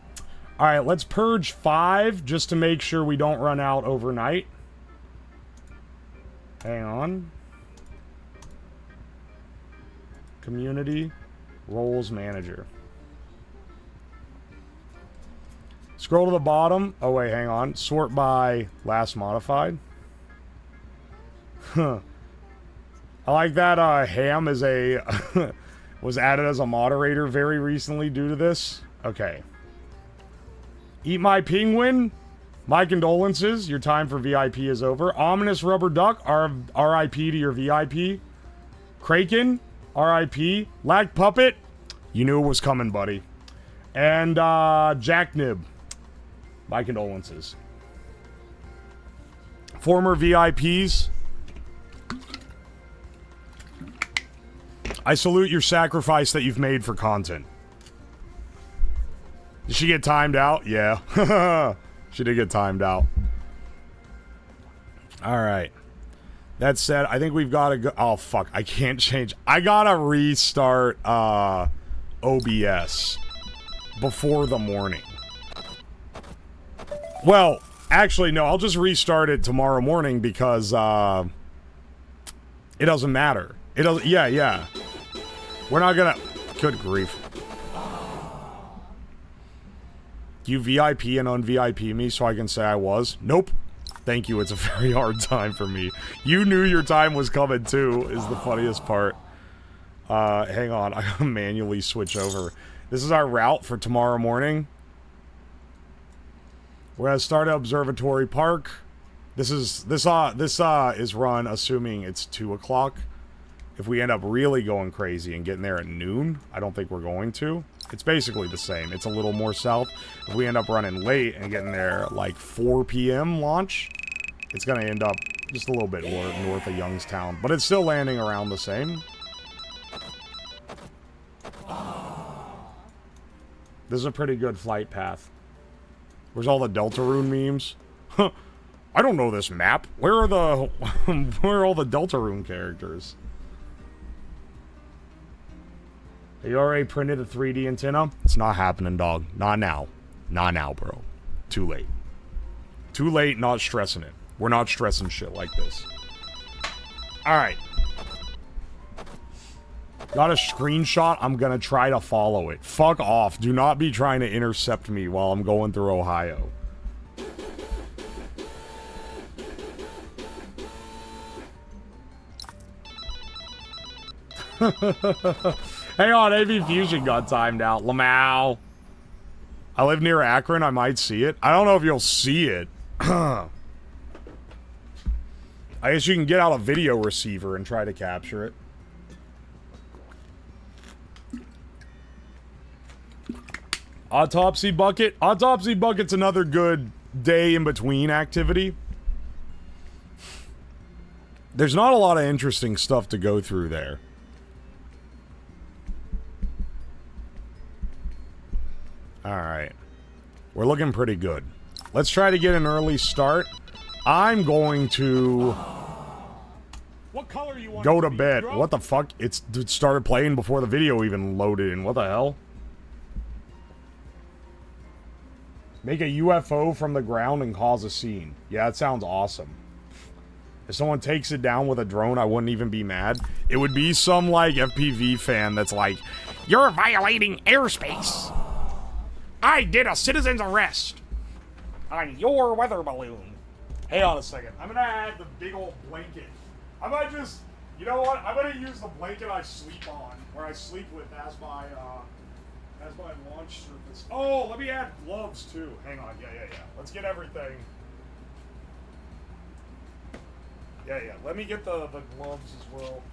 Alright, let's purge 5 just to make sure we don't run out overnight. Hang on. Community. Roles Manager. Scroll to the bottom. Oh, wait, hang on. Sort by last modified. Huh. I like that Ham is was added as a moderator very recently due to this. Okay. Eat My Penguin. My condolences. Your time for VIP is over. Ominous Rubber Duck. RIP to your VIP. Kraken. RIP. Lag Puppet. You knew it was coming, buddy. And Jack Nib. My condolences. Former VIPs. I salute your sacrifice that you've made for content. Did she get timed out? Yeah. She did get timed out. All right. That said, I think we've got to go. Oh, fuck. I can't change. I gotta restart OBS before the morning. Well, actually, no. I'll just restart it tomorrow morning because it doesn't matter. It doesn't. Yeah, yeah. We're not gonna. Good grief. You VIP and un-VIP me so I can say I was? Nope. Thank you, it's a very hard time for me. You knew your time was coming too, is the funniest part. Hang on, I gotta manually switch over. This is our route for tomorrow morning. We're gonna start at Observatory Park. This is run assuming it's 2 o'clock. If we end up really going crazy and getting there at noon, I don't think we're going to. It's basically the same. It's a little more south. If we end up running late and getting there like 4 p.m. launch, it's going to end up just a little bit north of Youngstown. But it's still landing around the same. This is a pretty good flight path. Where's all the Deltarune memes? Huh. I don't know this map. Where are the... where are all the Deltarune characters? You already printed a 3D antenna? It's not happening, dog. Not now. Not now, bro. Too late. Too late, not stressing it. We're not stressing shit like this. Alright. Got a screenshot. I'm gonna try to follow it. Fuck off. Do not be trying to intercept me while I'm going through Ohio. Hang on, AV Fusion got timed out. Lamau. I live near Akron. I might see it. I don't know if you'll see it. I guess you can get out a video receiver and try to capture it. Autopsy Bucket. Autopsy Bucket's another good day in between activity. There's not a lot of interesting stuff to go through there. Alright. We're looking pretty good. Let's try to get an early start. I'm going to... What color you want go to bed. What the fuck? It started playing before the video even loaded in. What the hell? Make a UFO from the ground and cause a scene. Yeah, that sounds awesome. If someone takes it down with a drone, I wouldn't even be mad. It would be some, like, FPV fan that's like, you're violating airspace. I did a citizen's arrest on your weather balloon. Hang on a second. I'm gonna add the big old blanket. I might just, you know what? I'm gonna use the blanket I sleep on, or I sleep with as my launch surface. Oh, let me add gloves too. Hang on. Yeah. Let's get everything. Yeah. Let me get the gloves as well.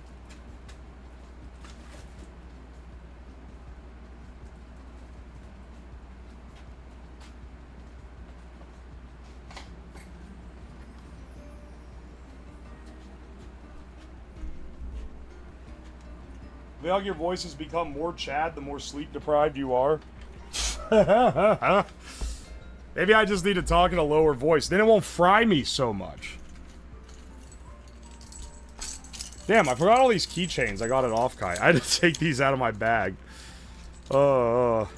Vlog, your voice has become more Chad the more sleep deprived you are. Maybe I just need to talk in a lower voice. Then it won't fry me so much. Damn, I forgot all these keychains. I got it off Kai. I had to take these out of my bag. Alright.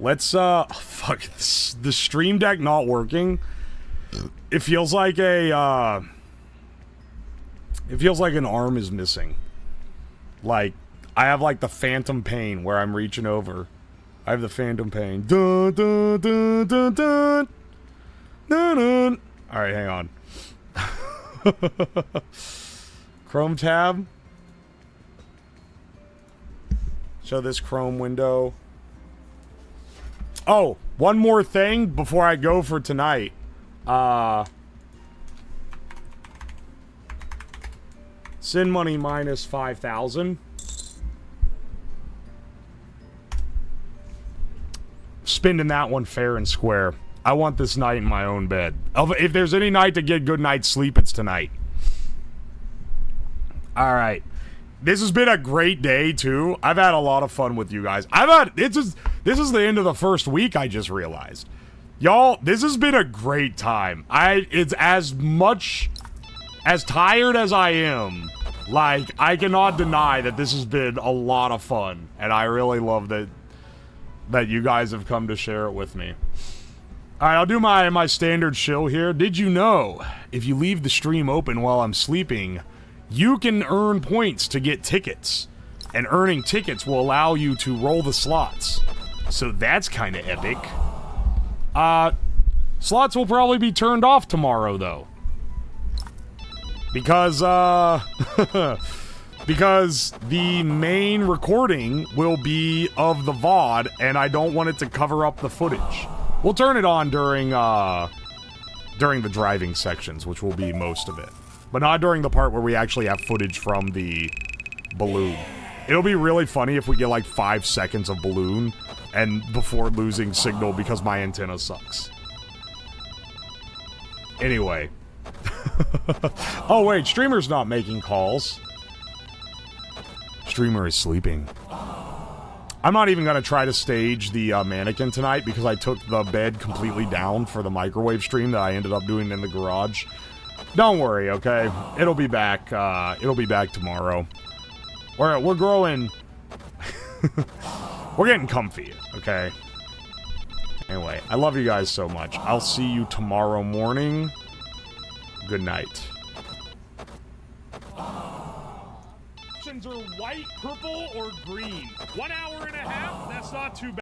Let's, fuck, the Stream Deck not working. It feels like a, it feels like an arm is missing. Like, I have, like, the phantom pain where I'm reaching over. I have the phantom pain. Dun, dun, dun, dun, dun. Dun, dun. Alright, hang on. Chrome tab. Show this Chrome window. Oh, one more thing before I go for tonight. Send money minus 5,000. Spending that one fair and square. I want this night in my own bed. If there's any night to get good night's sleep, it's tonight. Alright. this has been a great day too. I've had a lot of fun with you guys. This is the end of the first week, I just realized. Y'all, this has been a great time. It's as much as tired as I am. Like, I cannot deny that this has been a lot of fun, and I really love that you guys have come to share it with me. All right, I'll do my standard shill here. Did you know if you leave the stream open while I'm sleeping, you can earn points to get tickets, and earning tickets will allow you to roll the slots. So that's kind of epic. Slots will probably be turned off tomorrow though. Because, because the main recording will be of the VOD, and I don't want it to cover up the footage. We'll turn it on during the driving sections, which will be most of it. But not during the part where we actually have footage from the balloon. It'll be really funny if we get like 5 seconds of balloon, and before losing signal because my antenna sucks. Anyway. Oh wait, streamer's not making calls. Streamer is sleeping. I'm not even gonna try to stage the mannequin tonight because I took the bed completely down for the microwave stream that I ended up doing in the garage. Don't worry, okay? It'll be back. It'll be back tomorrow. We're growing. We're getting comfy, okay? Anyway, I love you guys so much. I'll see you tomorrow morning. Good night. Options are white, purple, or green. 1 hour and a half? That's not too bad.